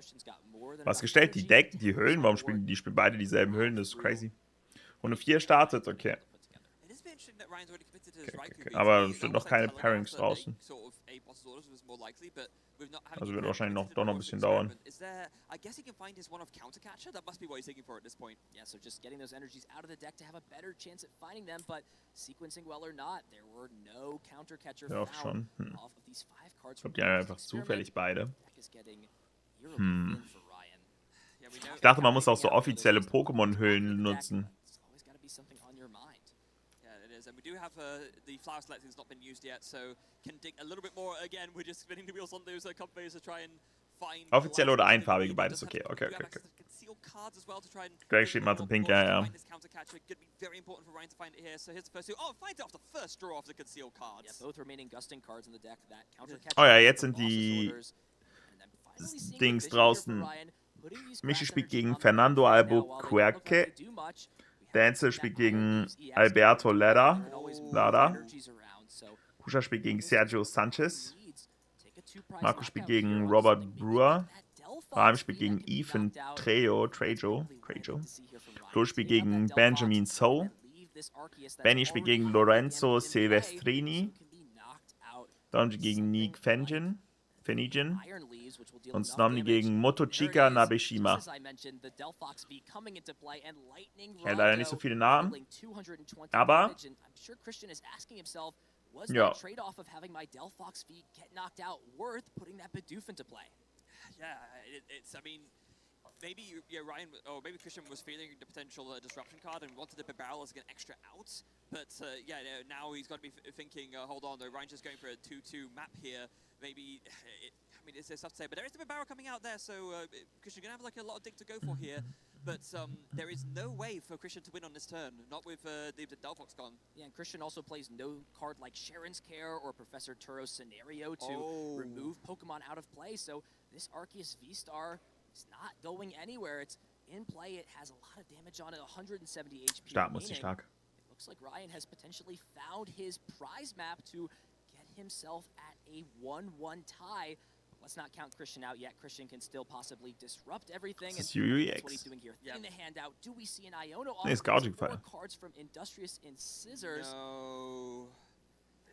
Was gestellt? Die Hüllen? Warum spielen die beide dieselben Hüllen? Das ist crazy. Runde 4 startet, okay. Okay. Aber es sind noch keine Pairings draußen. Also wird wahrscheinlich doch noch ein bisschen dauern. Ja, auch schon. Ich glaube, die haben einfach zufällig beide. Ich dachte, man muss auch so offizielle Pokémon-Hüllen nutzen. And we do have the flower selecting has not been used yet, so can dig a little bit more. Again, we're just spinning the wheels on those conveyors to try and Offiziell oder einfarbige, beides okay. Okay. Greg steht mal zum Pink, ja. Oh ja, jetzt sind die Dings draußen. Michi spielt gegen Fernando Albuquerque. Denzel spielt gegen Alberto Lada. Kusha spielt gegen Sergio Sanchez. Marco spielt gegen Robert Brewer. Rahm spielt gegen Ethan Trejo. Flo spielt gegen Benjamin So. Benny spielt gegen Lorenzo Silvestrini. Donji gegen Nick Fenijin. Und Snomni gegen Motochika Nabeshima. Ja, leider nicht so viele Namen. Aber ja. Maybe Ryan, or maybe Christian was feeling the potential disruption card and wanted the barrel as an extra out, but now he's got to be thinking, hold on, though, Ryan's just going for a 2-2 map here. Maybe, it's tough to say, but there is the barrel coming out there, so Christian gonna have like a lot of dig to go for here. But there is no way for Christian to win on this turn, not with the Delphox gone. Yeah, and Christian also plays no card like Sharon's Care or Professor Turo's Scenario to remove Pokemon out of play, so this Arceus V-Star is not going anywhere. It's in play. It has a lot of damage on it, 170 HP remaining. It looks like Ryan has potentially found his prize map to get himself at a 1-1 tie. Let's not count Christian out yet. Christian can still possibly disrupt everything. This is EUIC. That's what he's doing here. In the handout, do we see an Iono off? It's gouging fire. Cards from Industrious and Scissors. No.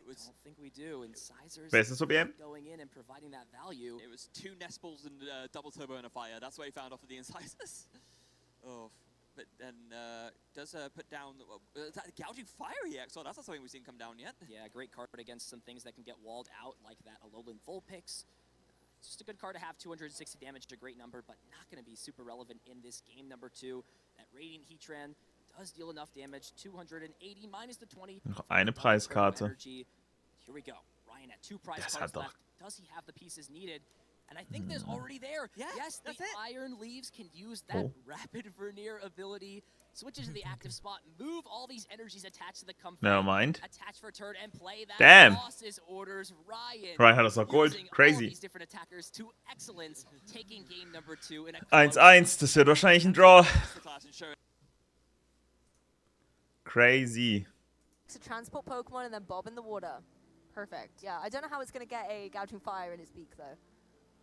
I don't think we do. And Scissors going in and providing that value. It was 2 Nest Balls and double turbo and a fire. That's what he found off of the incisors. But then does put down that gouging fire EX. So that's not something we've seen come down yet. Yeah, great card against some things that can get walled out, like that Alolan Vulpix. It's just a good card to have. 260 damage, a great number, but not going to be super relevant in this game. Number 2, that Radiant Heatran does deal enough damage. 280 minus the 20. Noch eine Preiskarte. Here we go. Ryan at 2 prize cards left. Does he have the pieces needed? And I think there's already there. Yes, the Iron Leaves can use that Rapid Vernier ability. Switches to the active spot, move all these energies attached to the comfort. Never mind. Attach for turn and play that. Damn. Losses orders Ryan hat das noch geholt. Crazy. These different attackers to excellence, taking game number 2 in a 1-1. Das wird wahrscheinlich ein Draw. Crazy. To transport Pokemon and then bob in the water. Perfect. Yeah, I don't know how it's going to get a gouging fire in its beak though.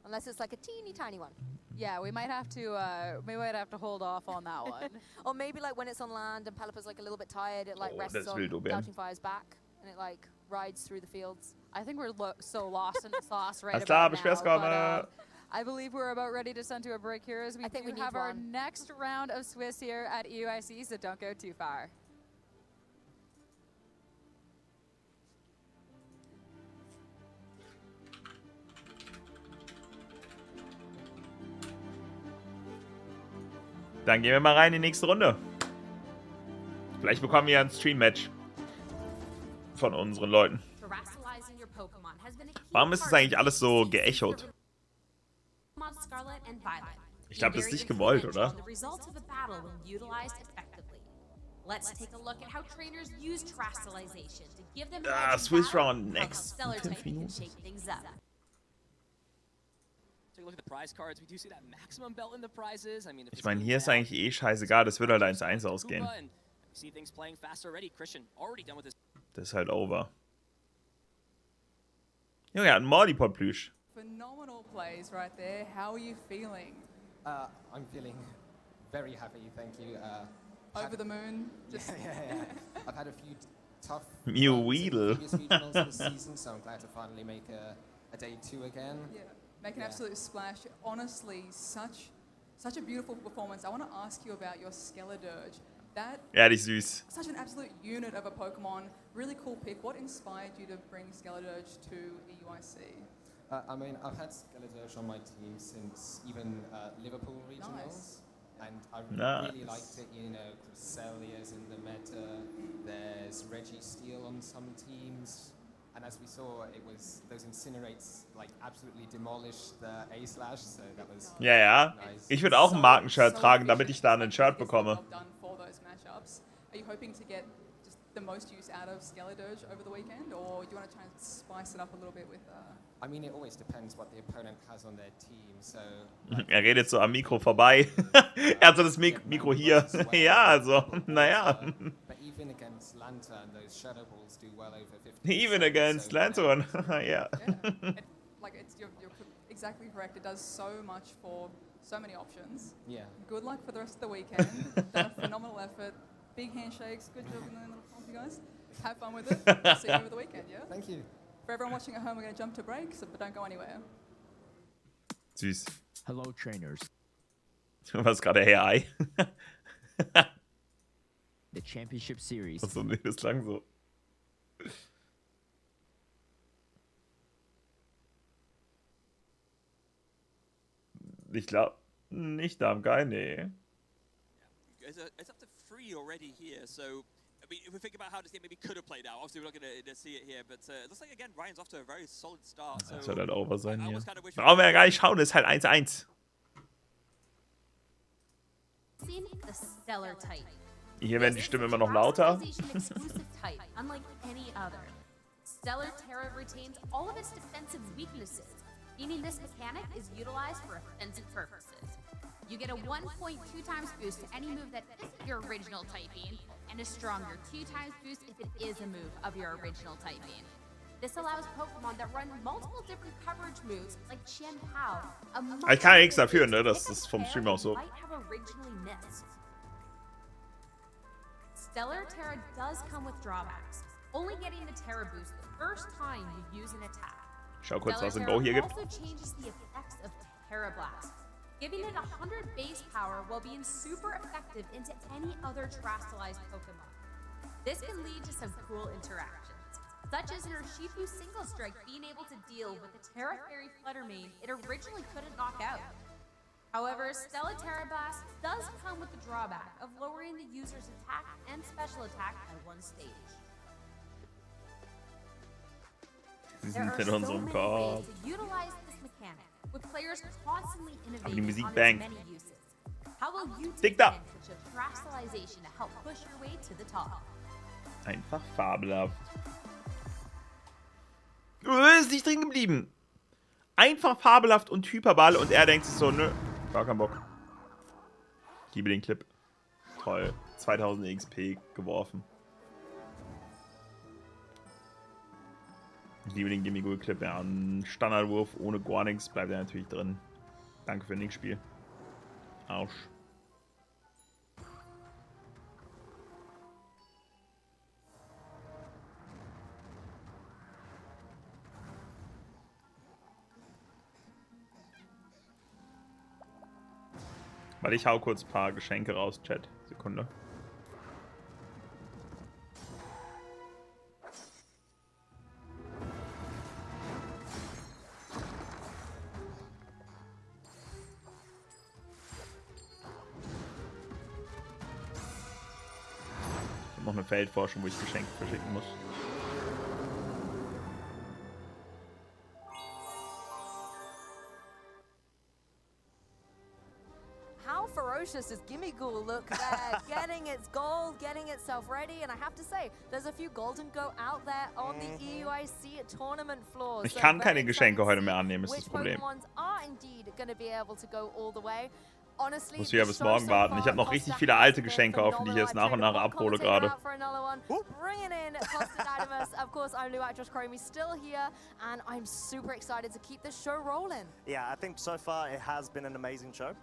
Unless it's like a teeny tiny one. Yeah, we might have to hold off on that one. Or maybe like when it's on land and Pelipper's like a little bit tired, it like rests on gouging fire's back and it like rides through the fields. I think we're so lost in the sauce right about now. But, I believe we're about ready to send to a break here as we have our next round of Swiss here at EUIC, so don't go too far. Dann gehen wir mal rein in die nächste Runde. Vielleicht bekommen wir ein Stream-Match von unseren Leuten. Warum ist das eigentlich alles so geechot? Ich glaube, das ist nicht gewollt, oder? Swiss Round next. 5 Minuten. Ich meine, hier ist eigentlich eh scheißegal, das wird halt 1-1 ausgehen. Das ist halt over. Junge, er hat einen Mordipod-Plüsch. Phenomenal plays right there. How are you feeling? I'm feeling very happy, thank you. Over the moon? Just yeah. I've had a few tough Mew Weedle. previous regionals this season, so I'm glad to finally make a day 2 again. Yeah. Make an absolute splash. Honestly, such a beautiful performance. I want to ask you about your Skeledirge. Ja, die ist süß. Such an absolute unit of a Pokemon. Really cool pick. What inspired you to bring Skeledirge to EUIC? I mean, I've had Skeledirge on my team since even Liverpool regionals. And I really liked it, you know, Cresselia's in the meta. There's Registeel on some teams. And as we saw, it was those incinerates like absolutely demolished the A slash, so that was Ja. nice. Ich würde auch ein Markenshirt tragen, damit ich da ein Shirt bekomme. Are you hoping to get just the most use out of Skeledirge over the weekend, or do you want to try and spice it up a little bit with? I mean, it always depends what the opponent has on their team. So. Er redet so am Mikro vorbei. Er hat so das Mikro hier. Ja, also, naja. But even against Lantern, those shadow balls do well over 50%. Even against Lantern, yeah. You're exactly correct. It does so much for so many options. Yeah. Good luck for the rest of the weekend. Done a phenomenal effort. Big handshakes. Good job in the little pump, you guys. Have fun with it. I'll see you over the weekend, yeah? Thank you. For everyone watching at home, we're going to jump to breaks, but don't go anywhere. Süß. Hello, trainers. Was gerade AI? The Championship Series. Achso, nee, das klang so. Ich glaube nicht am Geil, nee. It's up to 3 already here, so I mean, if we think about how this game maybe could have played out, obviously we're not going to see it here, but it looks like again Ryan's off to a very solid start. So Das soll halt over sein hier. Brauchen wir ja gar nicht schauen, das ist halt 1-1. Hier werden die Stimmen immer noch lauter. Stellar Terra retains all of its defensive weaknesses, meaning this mechanic is utilized for offensive purposes. You get a 1.2 times boost to any move that isn't your original typing, and a stronger 2 times boost if it is a move of your original typing. This allows Pokémon that run multiple different coverage moves, like Qian Pao. Ich kann ja nichts dafür, ne? Das ist vom Stream auch so. Stellar Terra does come with drawbacks. Only getting the Terra boost the first time you use an attack. Schau kurz, was in Go hier gibt. Also changes the effects of Terra Blast, giving it 100 base power while being super effective into any other Terastallized Pokemon. This can lead to some cool interactions, such as an Urshifu Single Strike being able to deal with the Terra Fairy Flutter Mane it originally couldn't knock out. However, Stellar Terra Blast does come with the drawback of lowering the user's attack and special attack by 1 stage. Sie sind in unserem Korb. Aber die Musik bangt. Dick da! Einfach fabelhaft. Ist nicht drin geblieben. Einfach fabelhaft und Hyperball und er denkt sich so, nö, gar keinen Bock. Ich liebe den Clip. Toll. 2000 XP geworfen. Ich liebe den Gimmigul-Clip. Ja, ein Standardwurf ohne gar nichts bleibt er natürlich drin. Danke für das Spiel. Arsch. Weil ich hau kurz ein paar Geschenke raus, Chat. Sekunde. Noch eine Feldforschung, wo ich Geschenke verschicken muss. How ferocious does Gimmighoul look there, getting its gold, getting itself ready, and I have to say, there's a few golden go out there on the EUIC tournament floor. Ich kann keine Geschenke heute mehr annehmen, ist das Problem. Muss wieder bis morgen warten. Ich habe noch richtig viele alte Geschenke offen, die ich jetzt nach und nach abhole gerade. Yeah, I think so far it has been an amazing show.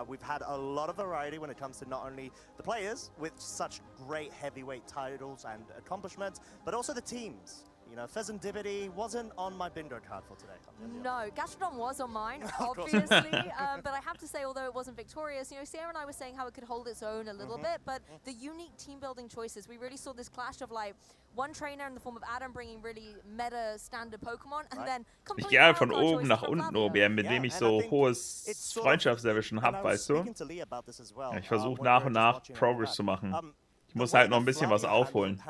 We've had a lot of variety when it comes to not only the players with such great heavyweight titles and accomplishments, but also the teams. You know, Pheasantibity wasn't on my bingo card for today. No, Gastrodon was on mine, obviously, but I have to say, although it wasn't victorious, you know, Sierra and I were saying how it could hold its own a little bit, but the unique team-building choices, we really saw this clash of, like, one trainer in the form of Adam bringing really meta-standard Pokemon, and then Ich gehe halt von oben nach unten, OBM, mit dem ich so hohes Freundschaftslevel schon habe, weißt du? Ja, ich versuche nach und nach Progress zu machen. Ich muss halt noch ein bisschen was aufholen.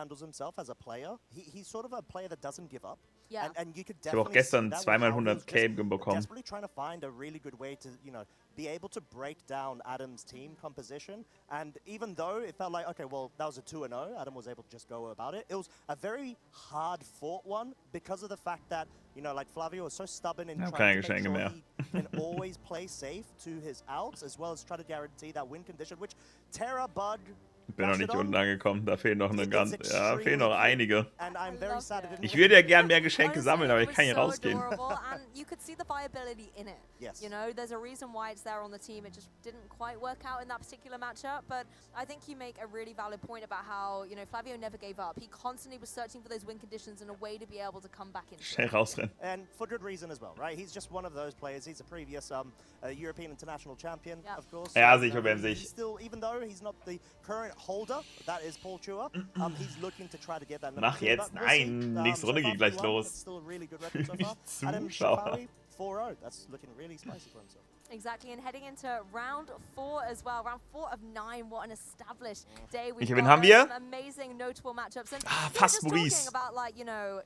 Yeah. And you could ich habe auch gestern zweimal 100k bekommen. Desperately trying to find a really good way to, be able to break down Adam's team composition. And even though it felt like, okay, well, that was a 2-0, Adam was able to just go about it. It was a very hard-fought one because of the fact that, like Flavio was so stubborn in trying to make sure he can always play safe to his outs, as well as try to guarantee that win condition, which Terra, Bug, Ich bin noch nicht unten angekommen, da fehlen noch fehlen noch einige. Ich würde ja gern mehr Geschenke sammeln, aber ich kann hier rausgehen. You could see the viability in it. Yes. There's a reason why it's there on the team. It just didn't quite work out in that particular matchup, but I think you make a really valid point about how, Flavio never gave up. He constantly was searching for those win conditions and a way to be able to come back into Schnell rausrennen. And for good reason as well, right? He's just one of those players. He's a previous European international champion, of course. Ja, sicher, wenn sich. Still, even though he's not the current holder, that is Paul Chua, he's looking to try to get that. Mach jetzt, nein, nächste Runde geht gleich los. Still a really good record so far. Adam Shafari, 4-0, that's looking really spicy for himself. Exactly, and heading into round 4 as well. Round 4 of 9, what an established day. Welche haben wir? Some amazing, notable matchups. And fast Maurice. About,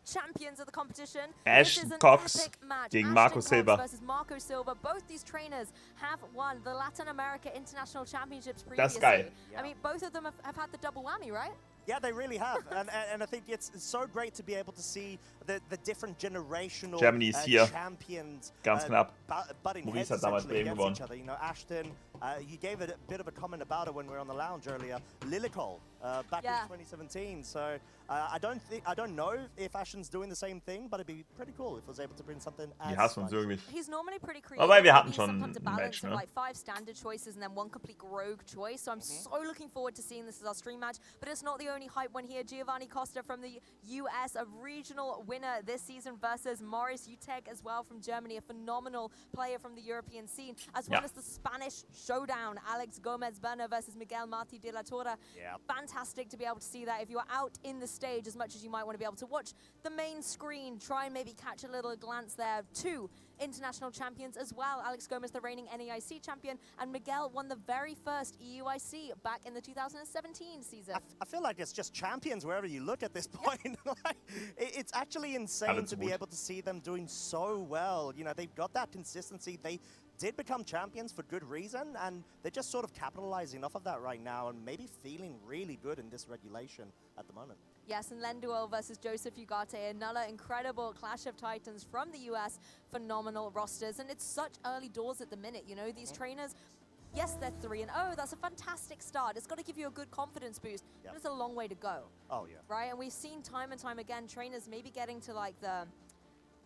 champions of the competition. Ashton Cox gegen Marco Silva. Versus Marco Silva. Both these trainers have won the Latin America International Championships previously. Das ist geil. I mean, both of them have had the double whammy, right? Yeah, they really have, and I think it's so great to be able to see the different generational champions ganz knapp. Butting Maurice heads hat damals essentially gewonnen. against each other. Ashton, you gave a bit of a comment about it when we were on the lounge earlier. Lilicol back in 2017. So I don't know if Ashton's doing the same thing, but it'd be pretty cool if he was able to bring something. He's normally pretty creative. Aber wir hatten schon sometimes a balance Match, of like 5 standard choices and then 1 complete rogue choice. So I'm so looking forward to seeing this as our stream match. But it's not the only hype one here. Giovanni Costa from the US, a regional winner this season versus Morris Uteg as well from Germany, a phenomenal player from the European scene, as well as the Spanish showdown, Alex Gomez-Berna versus Miguel Marti de la Torre. Fantastic to be able to see that. If you are out in the stage, as much as you might want to be able to watch the main screen, try and maybe catch a little glance there. 2 international champions as well. Alex Gomez, the reigning NEIC champion, and Miguel won the very first EUIC back in the 2017 season. I feel like it's just champions wherever you look at this point. It's actually insane to be able to see them doing so well. They've got that consistency. They did become champions for good reason, and they're just sort of capitalizing off of that right now and maybe feeling really good in this regulation at the moment. Yes, and Lenduel versus Joseph Ugarte, another incredible Clash of Titans from the US, phenomenal rosters, and it's such early doors at the minute, these trainers. Yes, they're 3-0. That's a fantastic start. It's got to give you a good confidence boost. But it's a long way to go. Oh, yeah. Right? And we've seen time and time again trainers maybe getting to like the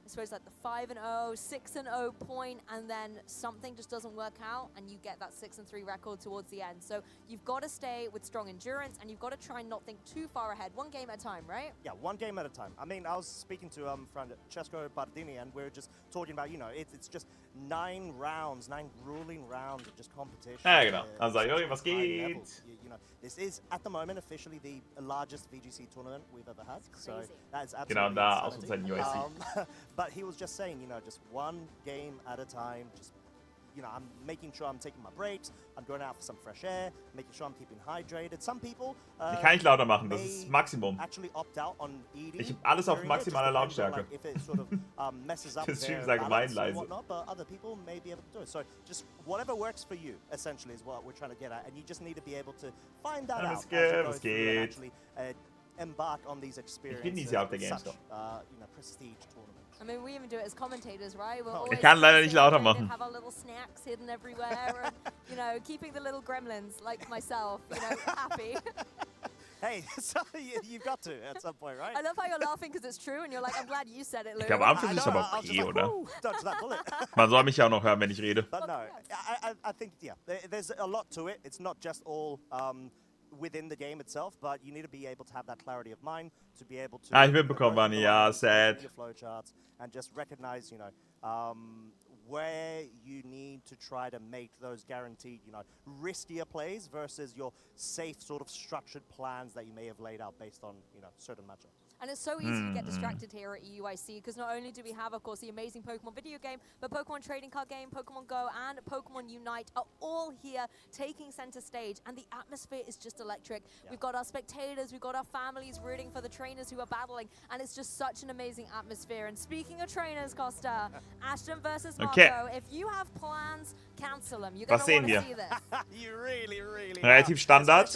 5-0, 6-0 point, and then something just doesn't work out, and you get that 6-3 record towards the end. So you've got to stay with strong endurance, and you've got to try and not think too far ahead. 1 game at a time, right? Yeah, 1 game at a time. I mean, I was speaking to Francesco Bardini, and we were just talking about, it's just 9 rounds, 9 grueling rounds of just competition. Ja, genau. Also, Jori, was geht? This is at the moment officially the largest VGC tournament we've ever had. So that is absolutely genau, da Ausrufezeichen UIC. But he was just saying, just 1 game at a time, just I'm making sure I'm taking my breaks, I'm going out for some fresh air, making sure I'm keeping hydrated. Some people Ich kann nicht lauter machen, das ist Maximum. Actually opt out on eating. Ich habe alles auf maximaler Lautstärke. If it sort of messes up Das their ist allgemein balance and leise. whatnot, but other people may be able to do it. So just whatever works for you, essentially, is what we're trying to get at, and you just need to be able to find that out as you go through and actually embark on these experiences. Ich bin dieses Jahr auf der Gamescom. Prestige tournaments. I mean, we even do it as commentators, right? We're Ich kann leider nicht lauter machen. Have our little snacks hidden everywhere, and keeping the little gremlins like myself, happy. Hey, so you've got to at some point, right? I love how you're laughing because it's true, and you're like, I'm glad you said it, Lou. Ich glaube, am Anfang ist es aber okay, oder? Dodge that bullet. Man soll mich ja auch noch hören, wenn ich rede. But no, I think, there's a lot to it. It's not just all within the game itself, but you need to be able to have that clarity of mind to be able to. Ich mitbekommen, Manni, ja, sad. Your flowcharts and just recognize, where you need to try to make those guaranteed, riskier plays versus your safe sort of structured plans that you may have laid out based on, certain matchups. And it's so easy to get distracted here at EUIC because not only do we have, of course, the amazing Pokemon video game, but Pokemon trading card game, Pokemon Go, and Pokemon Unite are all here taking center stage, and the atmosphere is just electric. Yeah. We've got our spectators, we've got our families rooting for the trainers who are battling, and it's just such an amazing atmosphere. And speaking of trainers, Costa, Ashton versus Marco, if you have plans, cancel them. You're going to want to see this. You really Relativ Standard.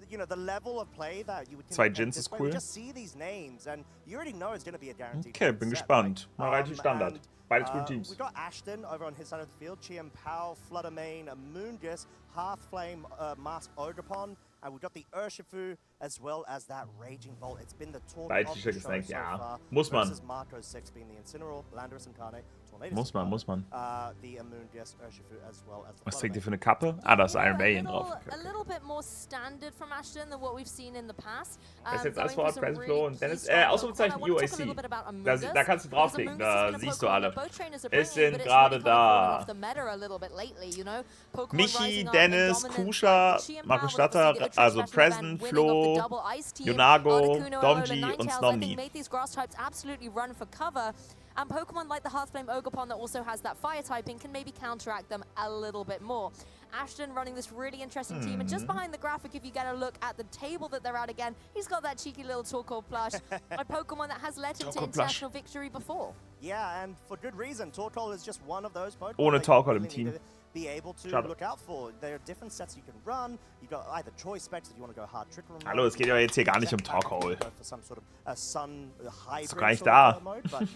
You know, the level of play that you would 2 Jins ist cool. Just see these names and you already know it's going to be a guaranteed. Okay, bin gespannt. Mal relativ Standard. Beides gute Teams. We got Ashton over on his side of the field, Chien Pao, Fluttermane, Moongus, Hearthflame, Mask Ogerpon, and we've got the Urshifu as well as that Raging Bolt. It's been the talk of the show so far. Muss man. Versus Marco 6 being the Incineroar, Landorus Incarnate, Muss man. The Amoonguss, Urshifu as well as the Was trägt ihr für eine Kappe? Ah, da ist Iron Maiden drauf. A little bit more standard from Ashton than what we've seen in the past. Das ist jetzt alles vor Ort, Present Flow und Dennis. Ausrufezeichen EUIC. Da kannst du draufklicken, da siehst du alle. Es sind gerade da Michi, Dennis, Kusha, Marco Statter, also Present, Flo, Yonago, Domji und Snomni. And Pokemon like the Hearthflame Ogerpon that also has that fire typing can maybe counteract them a little bit more. Ashton running this really interesting team, and just behind the graphic, if you get a look at the table that they're at again, he's got that cheeky little Torkoal plush, a Pokemon that has led him to international victory before. Yeah, and for good reason. Torkoal is just one of those Pokemon. Ohne Torkoal im Team. Be able to look out for. There are different sets you can run. You've got either choice specs if you want to go hard trick room. Hallo, es geht ja jetzt hier gar nicht um Torkoal. Some sort of a sun hybrid ist gar nicht da. Mode, but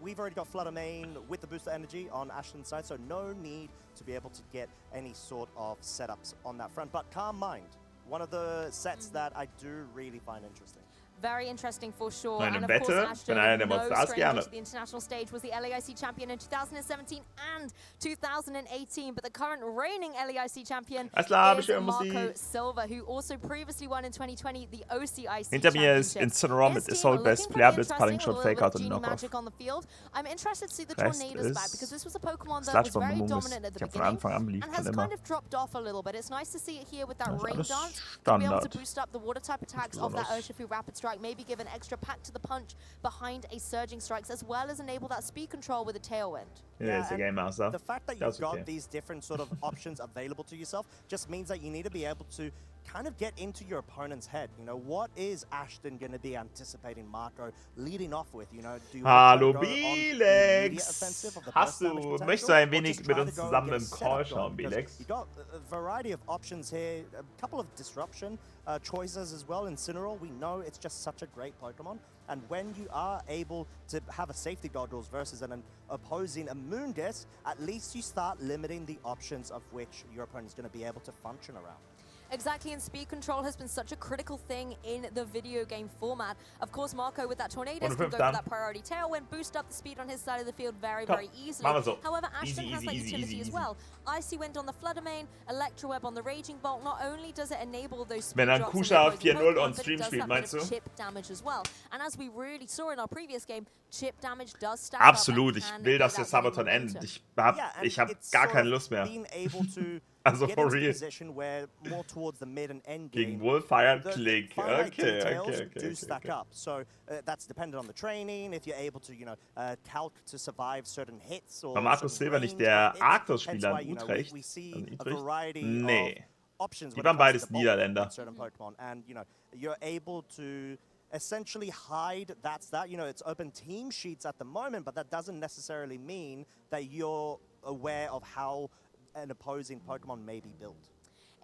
we've already got Fluttermane with the booster energy on Ashton's side, so no need to be able to get any sort of setups on that front. But Calm Mind, one of the sets that I do really find interesting. Very interesting for sure. And of Wette, course, Ashton, wenn einer der Mods da ist, gerne. The international stage was the LEIC champion in 2017 and 2018, but the current reigning LEIC champion is Marco Silva, who also previously won in 2020 the OCIC Hinter mir ist Incineroar mit Assault Best, Flare Blitz, Padding Shot, Fake Out und Knockoff. I'm interested to see the Tornadoes back because this was a Pokemon that was very dominant at the beginning and has kind of dropped off a little bit. It's nice to see it here with that Rain Dance, to be able to boost up the water type attacks of that Urshifu Rapid Strike. Maybe give an extra pack to the punch behind a Surging Strikes, as well as enable that speed control with a Tailwind. Yeah, it's a game master. The fact that you've got these different sort of options available to yourself just means that you need to be able to kind of get into your opponent's head. You know, what is Ashton going to be anticipating Marco leading off with? You know, do you Hallo Bilex! Möchtest du ein wenig mit uns zusammen im Call schauen, Bilex? You got a variety of options here, a couple of disruption choices as well. Incineroar, we know it's just such a great Pokemon, and when you are able to have a safety goggles versus an opposing Amoonguss, at least you start limiting the options of which your opponent's going to be able to function around. Exactly, and speed control has been such a critical thing in the video game format. Of course, Marco with that Tornadoes can go for that priority Tailwind, boost up the speed on his side of the field very easily. However, Ashton has that utility as well. Icy Wind on the Fluttermane, Electro Web on the Raging Bolt. Not only does it enable those speed drops, Kusha 4-0 on Stream spielt, meinst du? Chip damage as well. And as we really saw in our previous game, chip damage does stack Absolut, ich will, dass der Sabaton endet. Ich hab gar keine Lust mehr. Also for real. Gegen Wolfire Click. Okay. Do stack up. So that's dependent on the training. If you're able to, you know, calc to survive certain hits. Or war Marco Silva nicht der Arctos-Spieler in Utrecht? Nee. Die waren beides Niederländer. And you know, you're able to essentially hide that. You know, it's open team sheets at the moment, but that doesn't necessarily mean that you're aware of how an opposing Pokemon may be built.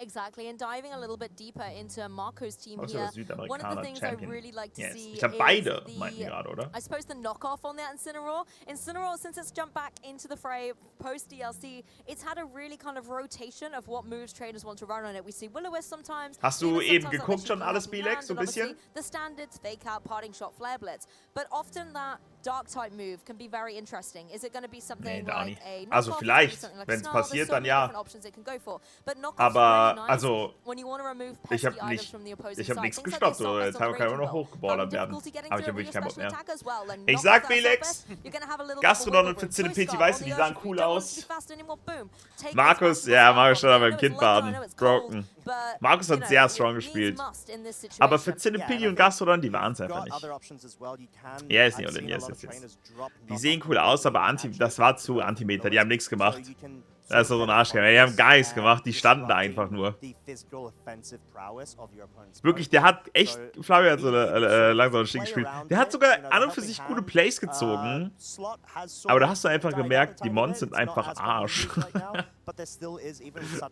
Exactly, and diving a little bit deeper into Marco's team here, one of the things I really like to see is I suppose the knockoff on that Incineroar. Incineroar, since it's jumped back into the fray post-DLC, it's had a really kind of rotation of what moves traders want to run on it. We see Will-O-Wisp sometimes. Hast du eben geguckt schon alles, Bilex, so ein bisschen? The standards, Fake Out, Parting Shot, Flare Blitz. But often that Dark-type move can be very interesting. Is it going to be something like a knockoff? Also vielleicht, wenn es passiert, dann ja. Aber also, ich hab nichts gestoppt, oder jetzt können wir noch hochgeballert werden. Aber ich hab wirklich keinen Bock mehr. Ich sag Bilex, Gastrodon und Facility, weißt du, die sahen cool aus. Markus, ja, Markus stand beim Kind baden. Broken. Markus hat sehr strong gespielt. Aber für Cinepidi und Gastrodon, die waren es einfach nicht. Er ist nicht All-In, jetzt. Die sehen cool aus, aber das war zu Antimeter. Die haben nichts gemacht. Das ist so ein Arschgeil. Die haben gar nichts gemacht, die standen da einfach nur. Wirklich, der hat echt, Flavio hat so langsam Stück gespielt. Der hat sogar an und für sich gute Plays gezogen. Aber da hast du einfach gemerkt, die Mons sind einfach Arsch.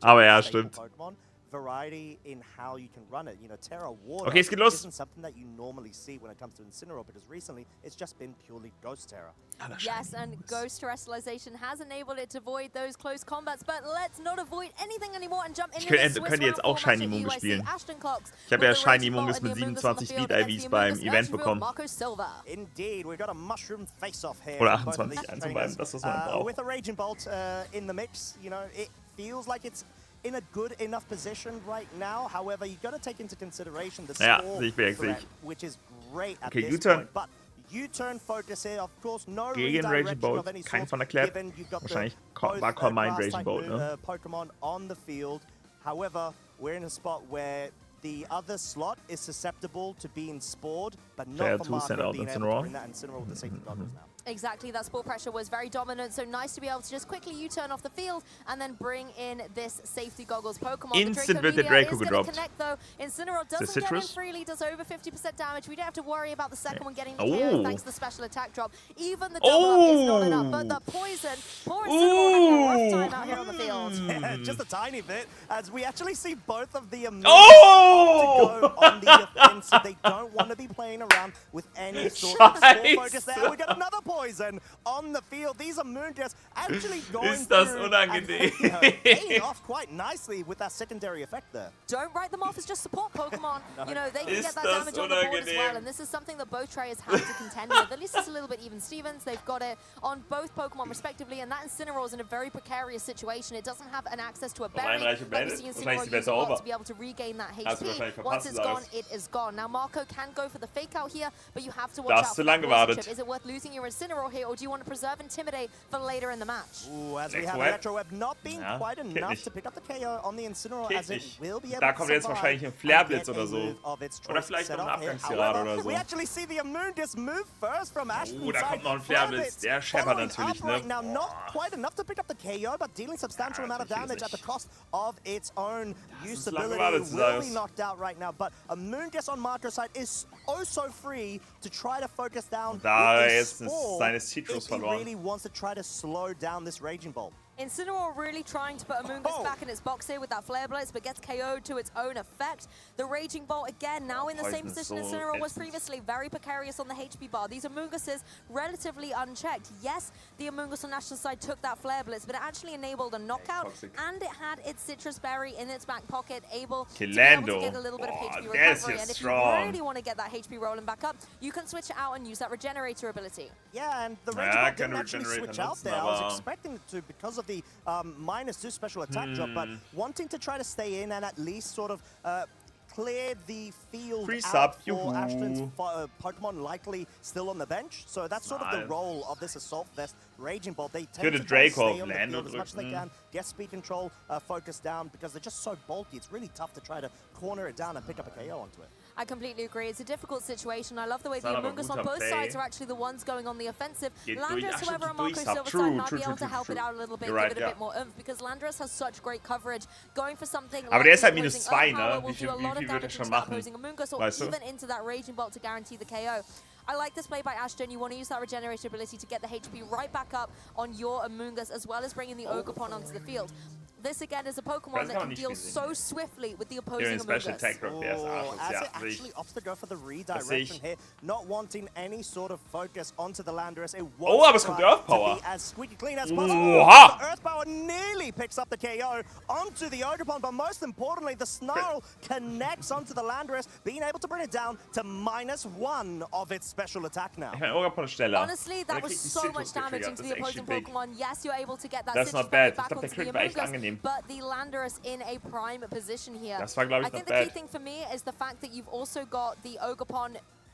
Aber ja, stimmt. Okay, es geht los. Yes, and Ghost Terrestrialization has enabled it to avoid those close combats, but let's not avoid anything anymore and jump into the Swiss könnt ihr jetzt auch Shiny Mungus spielen. Ich habe ja Shiny Mungus mit 27 Speed-IVs beim Event bekommen. Oder 28, eins von beiden, das ist, was man braucht. With a Raging Bolt in the mix, you know, it feels like it's in a good enough position right now. However, you got to take into consideration the score threat, which is great at this point. But U-turn focus here, of course, no redirection of any sort. Given you've got wahrscheinlich war Combined Raging Bolt, ne? Pokemon on the field. However, we're in a spot where the other slot is susceptible to being spored, but not for Marco being able to bring that Incineroar with the safety goggles now. Exactly, that spore pressure was very dominant, so nice to be able to just quickly U-turn off the field and then bring in this safety goggles Pokemon. Instant wird der Draco gedroppt. Incineroar doesn't get in freely, does over 50% damage. We don't have to worry about the second one getting the KO thanks to the special attack drop. Even the double up is not enough, but the poison, poor Incineroar having a rough time out here on the field. Yeah, just a tiny bit, as we actually see both of the to go on the offensive. They don't want to be playing around with any sort of spore focus there. We got another poison on the field. These are Moongas actually going paying off quite nicely with that secondary effect there. Don't write them off as just support Pokemon. You know, they can get that damage on the board as well, and this is something that both traders have to contend with. At least it's a little bit even Stevens. They've got it on both Pokemon respectively, and that Incineroar is in a very precarious situation. It doesn't have an access to a berry, but we see Incineroar use a lot to be able to regain that HP. Once it's gone, it is gone. Now Marco can go for the fake out here, but you have to watch out for that poison chip. Is it worth losing your Incineroar here, or do you want to preserve Intimidate for later in the match? Ooh, as we have Electro Web not being quite enough to pick up the KO on the Incineroar, as it will be able da kommt jetzt wahrscheinlich ein Flareblitz oder so. Oder vielleicht noch ein Abgangstirade oder so. We actually see the Amoongus move first from Ashton's da kommt noch ein Flareblitz. Der scheppert natürlich, ne? Now, not quite enough to pick up the KO, but dealing substantial amount of damage at the cost of its own usability. Will be knocked out right now, but Amoongus on Marco's side is oh so free to try to focus down da jetzt seine Citrus verloren. He really wants to try to slow down this Raging Bolt. Incineroar really trying to put Amoongus back in its box here with that Flare Blitz, but gets KO'd to its own effect. The Raging Bolt, again, now in the same position Incineroar was previously, very precarious on the HP bar. These Amoonguses relatively unchecked. Yes, the Amoongus on National side took that Flare Blitz, but it actually enabled a knockout, and it had its Citrus Berry in its back pocket, able to be able to get a little bit of HP recovery. And if you really want to get that HP rolling back up, you can switch it out and use that Regenerator ability. Yeah, and the Raging Bolt didn't actually switch out there. I was expecting it to because of the -2 special attack drop, but wanting to try to stay in and at least sort of clear the field out for Ashton's Pokemon likely still on the bench. So that's sort of the role of this Assault Vest Raging Bolt. They tend to stay on the field as much as they can, get speed control, focus down, because they're just so bulky. It's really tough to try to corner it down and pick up a KO onto it. I completely agree. It's a difficult situation. I love the way the Amoongus on both sides are actually the ones going on the offensive. Landorus, however, on Marco's silver side might be able to help it out a little bit, give it a bit more oomph, because Landorus has such great coverage. Going for something like der ist halt -2, ne? Wie viel wird er schon machen? Amoongus, or even into that Raging Bolt to guarantee the KO. I like this play by Ashton. You want to use that regeneration ability to get the HP right back up on your Amoongus, as well as bringing the Ogerpon onto the field. This again is a Pokemon that can deal so swiftly with the opposing Amoongus. As it actually opts to go for the redirection here, not wanting any sort of focus onto the Landorus. It aber es kommt Earth Power. To be as squeaky clean as possible. The Earth Power nearly picks up the KO onto the Ogerpon, but most importantly, the Snarl connects onto the Landorus, being able to bring it down to -1 of its special attack now. Honestly, that was so much damage into the opposing Pokemon. Yes, you're able to get that That's not bad. Back onto the Amoongus, but the Landorus in a prime position here. Das war, glaube ich, I think the key thing for me is the fact that you've also got the Ogerpon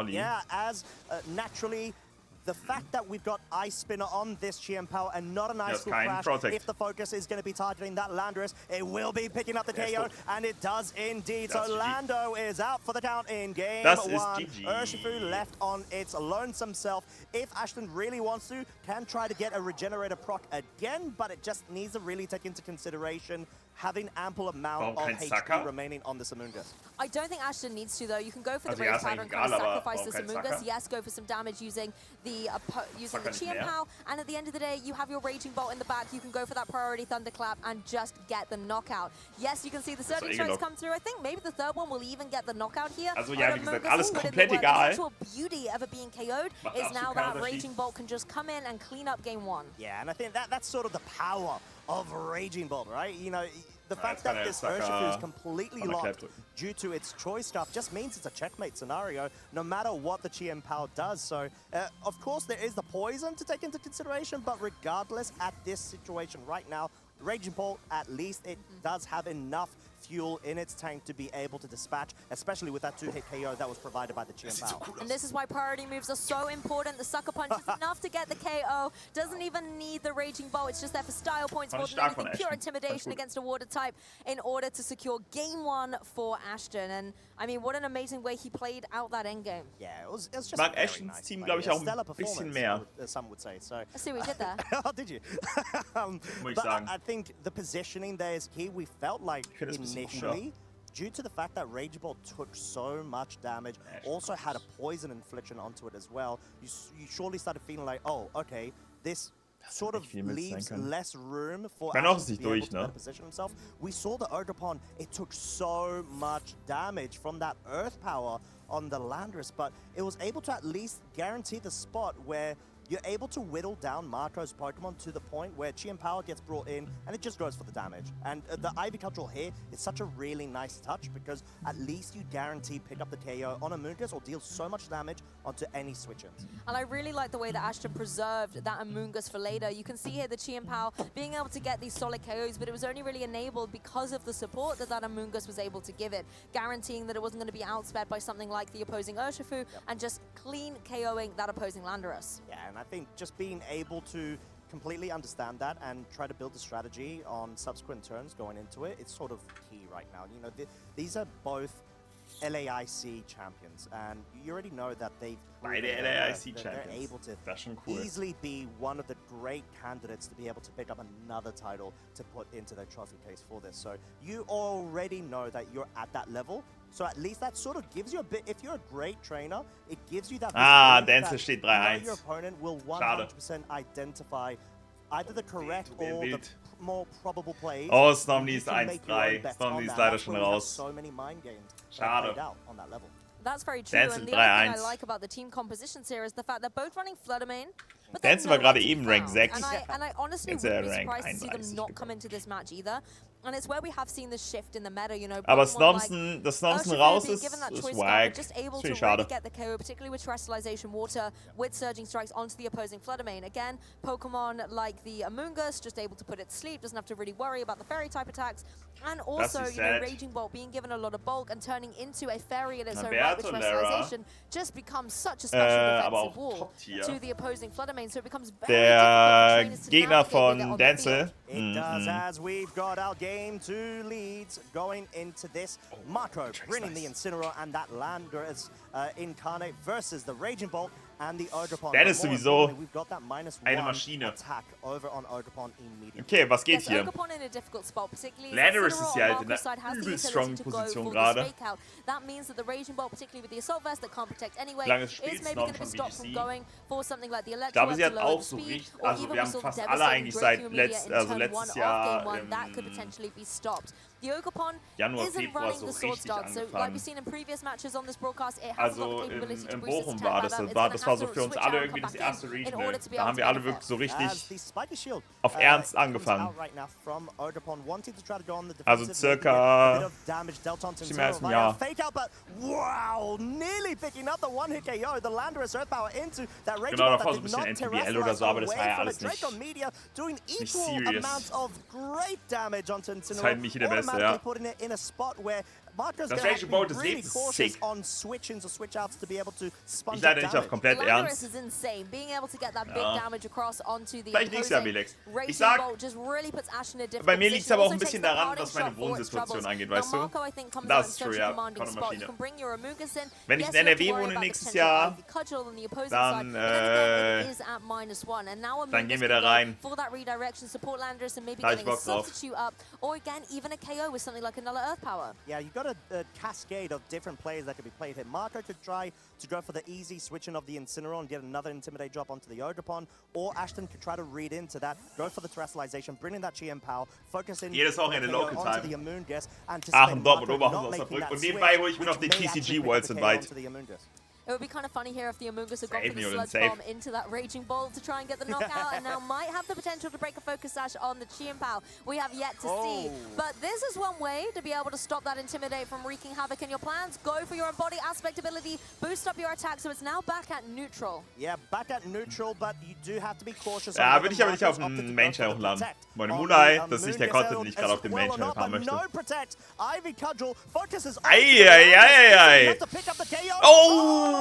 Ollie. Yeah, as naturally, the fact that we've got Ice Spinner on this Chien-Pao and not an Ice School Crash, if the focus is going to be targeting that Landorus, it will be picking up the KO, and it does indeed. So Lando is out for the count in game 1. Urshifu left on its lonesome self. If Ashton really wants to, can try to get a Regenerator proc again, but it just needs to really take into consideration having ample amount of HP remaining on the Amoonguss. I don't think Ashton needs to, though. You can go for the rage powder and kind of sacrifice this Amoonguss. Yes, go for some damage using the Chien Pao. And at the end of the day, you have your Raging Bolt in the back. You can go for that priority Thunderclap and just get the knockout. Yes, you can see the Surging Strikes come through. I think maybe the third one will even get the knockout here. Also ja, wie gesagt, alles komplett egal. The actual beauty of it being KO'd is now that Raging Bolt can just come in and clean up game one. Yeah, and I think that's sort of the power of Raging Bolt, right? You know, the fact that this Urshifu is completely locked due to its choice stuff just means it's a checkmate scenario, no matter what the Chien Pao does. So, of course, there is the poison to take into consideration, but regardless, at this situation right now, Raging Bolt, at least it does have enough fuel in its tank to be able to dispatch, especially with that 2-hit KO that was provided by the Chien Pao. And this is why priority moves are so important. The Sucker Punch is enough to get the KO. Doesn't even need the Raging Bolt. It's just there for style points more than anything. Pure intimidation against a water type in order to secure game one for Ashton. And I mean, what an amazing way he played out that endgame. Yeah, it was just mag Ashtons Team, glaube ich, auch ein bisschen mehr. Some would say. So. I see what you did there. Oh, did you? But I think the positioning there is key. We felt like initially, due to the fact that Rage Bolt took so much damage, also had a poison infliction onto it as well, you surely started feeling like, oh, okay, this sort of leaves less room for Ashton to be able to position himself. We saw the Ogerpon, it took so much damage from that Earth Power on the Landorus, but it was able to at least guarantee the spot where you're able to whittle down Marco's Pokemon to the point where Chien Pao gets brought in and it just goes for the damage. And the Ivy Cudgel here is such a really nice touch because at least you guarantee pick up the KO on Amoonguss or deal so much damage onto any switch-ins. And I really like the way that Ashton preserved that Amoonguss for later. You can see here the Chien Pao being able to get these solid KOs, but it was only really enabled because of the support that Amoonguss was able to give it, guaranteeing that it wasn't going to be outsped by something like the opposing Urshifu and just clean KOing that opposing Landorus. Yeah, and I think just being able to completely understand that and try to build a strategy on subsequent turns going into it, it's sort of key right now. You know, these are both LAIC champions, and you already know that they're able to easily be one of the great candidates to be able to pick up another title to put into their trophy case for this. So you already know that you're at that level. So at least that sort of gives you a bit, if you're a great trainer, it gives you that Denzel steht 3-1. Your opponent will 100% identify either the correct or the more probable plays. Oh, Snomny ist 1-3. Snomny ist leider schon raus. So many mind games Schade. on that level. That's very true, and the other thing I like about the team compositions here is the fact they're both running Fluttermane. Denzel war gerade eben Rank 6. And I honestly wouldn't be surprised to see them not come into this match either. And it's where we have seen the shift in the meta, you know. Aber Snomson, dass Snomson raus ist wack. Just able to schade. really get the KO, particularly with Terrestrialization Water, with Surging Strikes onto the opposing Fluttermane. Again, Pokemon like the Amoonguss, just able to put it to sleep, doesn't have to really worry about the fairy type attacks. And also, you know, Raging Bolt being given a lot of bulk and turning into a fairy in its own right with Terrestrialization just becomes such a special defensive wall to the opposing Fluttermane. So it becomes very difficult for Gegner von Denzel. It does, as we've got our game 2 leads going into this. Marco bringing the Incineroar and that Landorus Incarnate versus the Raging Bolt and the Ogerpon. Der ist sowieso We've got that eine Maschine. Attack over on Ogerpon immediately. Okay, was geht hier? Landorus ist ja halt in einer übelst strong Position gerade. That means that the Raging Bolt, particularly with the Assault Vest that can't protect anyway, is maybe going to be stopped from going for something like the Ich glaube, sie hat auch so richtig, also wir haben fast alle eigentlich seit letztes Jahr that could potentially be stopped. The Ogerpon Januar, isn't Februar running so the sword richtig stance, so like angefangen. we've seen in previous matches on this broadcast, it has got the capability to in boost its Bochum attack war das, level. das war so für uns alle irgendwie das erste Regional. Da haben wir alle wirklich so richtig auf As Ernst angefangen. right now from Ogerpon, wanting to try to go on the Also defensive, circa a bit of damage dealt onto im Incineroar ersten via Jahr. fake out, but wow, nearly picking up the one-hit KO, the Landorus Earth Power into that Raging Genau, Bolt davor that so ein did bisschen not NPBL oder so, aber das war ja away alles from it. Draco nicht Media doing equal serious. amounts of great damage onto Ist Incineroar, halt nicht der Beste, automatically ja. putting it in a spot where Marco's Das going to have Raging to Bolt, be das really lebt, ist cautious sick. on switch-ins or switch-outs to be able to sponge Ich leider up nicht auf damage. komplett Landorus ernst. is insane. Being able to get that big Ja. damage across onto the Vielleicht nächstes Jahr, opposing Felix. Ich Raging sag, Bolt just really puts Ash in a different bei mir liegt es position. aber auch Also ein takes bisschen the daran, parting was meine shot for its Wohnsituation troubles. angeht, Now, weißt du? Marco, I think, comes Das out in ist such true, a ja. commanding Kann eine spot. You Maschine. can bring your Amoonguss in. Wenn ich Yes, in you have to NRW worry wohne about the nächstes potential Jahr, Ivy Cudgel on the opposing dann, side. But then again, it is at -1. And now dann gehen Amoonguss wir can da go rein. for that redirection, support Landorus, and maybe Da hab ich getting a Bock drauf. substitute up, or again, even a KO with something like another Earth Power. Yeah, you got a cascade of different players that could be played here. Marco could try to go for the easy switching of the Incineroar and get another Intimidate drop onto the Ogerpon, or Ashton could try to read into that, go for the Terrestrialization, bring in that Chien-Pao, focus in Jedes Wochenende Local onto Time. the Amoonguss, Aachen, Dortmund, Oberhausen, Osnabrück. Und nebenbei hole ich mir noch den TCG Worlds Invite. It would be kind of funny here if the Amoonguss had gone for the Sludge Bomb into that Raging Bolt to try and get the knockout, and now might have the potential to break a Focus Sash on the Chien-Pao. We have yet to see. But this is one way to be able to stop that Intimidate from wreaking havoc in your plans. Go for your Embody Aspect ability, boost up your attack, so it's now back at neutral. Yeah, back at neutral, but you do have to be cautious. Ja, würde ich aber nicht auf den Main-Channel hochladen. Meine Mooneye, das ist nicht der Content, den ich gerade auf dem Main-Channel haben möchte. Eieieiei. Oh!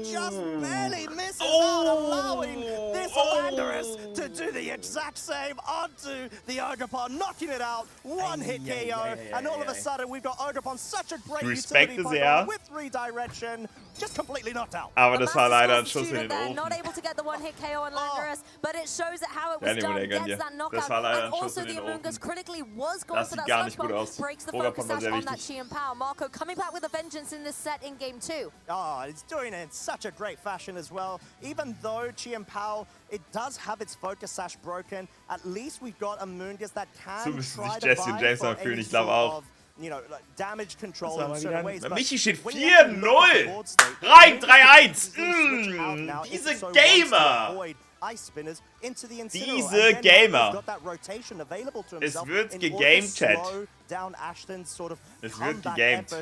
Just barely misses out, allowing this Landorus to do the exact same onto the Ogerpon, knocking it out. One hit KO, and all of a sudden we've got Ogerpon, such a great utility Pokemon with redirection, just completely knocked out. Aber das war leider ein Schuss in den Ofen. Not able to get the one hit KO on Landorus, but it shows it how it was done, gets that knockout, and also the Amoonguss critically was going for that Sludge Bomb, breaks the Focus Sash on that Chien-Pao. Marco coming back with a vengeance in this set in game 2. Oh, it's doing it in such a great fashion as well. Even though Chien-Pao, it does have its Focus Sash broken, at least we've got a Amoonguss that can try to buy for any sort of, you know, like damage control in certain ways. Michi steht 4-0. 3-3-1. Diese Gamer. Diese Gamer. Es wird gegamed, Chat. Es wird gegamed.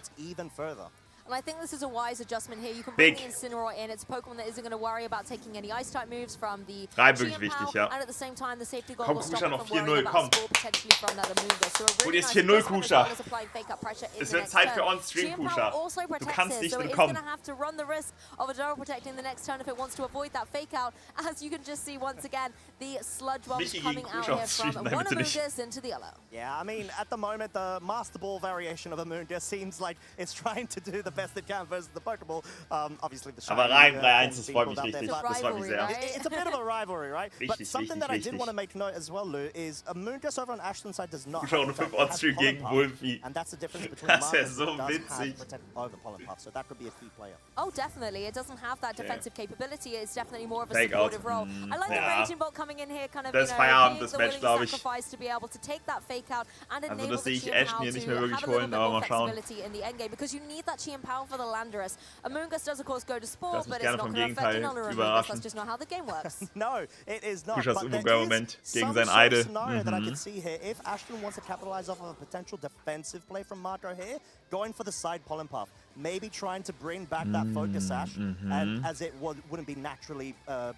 And I think this is a wise adjustment here. You can bring the Incineroar in. It's a Pokemon that isn't going to worry about taking any Ice-type moves from the Chien-Pao, and at the same time, the safety goal will stop him from worrying about spore potentially from that Amoonguss. So a really nice adjustment as well as applying fake-out pressure in the next turn. Chien-Pao also protects it, so it is going to have to run the risk of a double protecting the next turn if it wants to avoid that fake-out. As you can just see once again, the Sludge Bombs coming out here from one Amoonguss into the other. Yeah, I mean, at the moment, the Master Ball variation of Amoonguss seems like it's trying to do the best it can versus the Pokeball. Obviously, the Aber rein 3-1, das freut mich richtig. Das freut mich sehr. It's a bit of a rivalry, right? But something that I did want to make note as well, Lou, is Amoonguss over on Ashton's side does not have 5 On-Stream gegen Wolfie. And that's the difference between Das wäre so witzig. over Pollenpuff, so that could be a key player. Oh, definitely. It doesn't have that defensive capability. It's definitely more of a supportive role. I like the Raging Bolt coming in here, kind of, das you Feierabend, know, das being Match, the willing glaube ich. sacrifice to be able to take that fake out and Also enable das the sehe ich Chien-Pao Ashton hier nicht to mehr have wirklich a little holen, bit aber more mal schauen. flexibility in the endgame, because you need that Chien-Pao for the Landorus. Amoonguss does, of course, go to Spore, Lass mich but it's gerne not vom going to affect Gegenteil another Amoonguss. überraschen. That's just not how the game works. No, it is not. Kuschas But there Moment is gegen some sein sort Eide. of scenario that I can see here. If Ashton wants to capitalize off of a potential defensive play from Marco here, going for the side Pollenpuff, maybe trying to bring back that Focus Sash, and as it wouldn't be naturally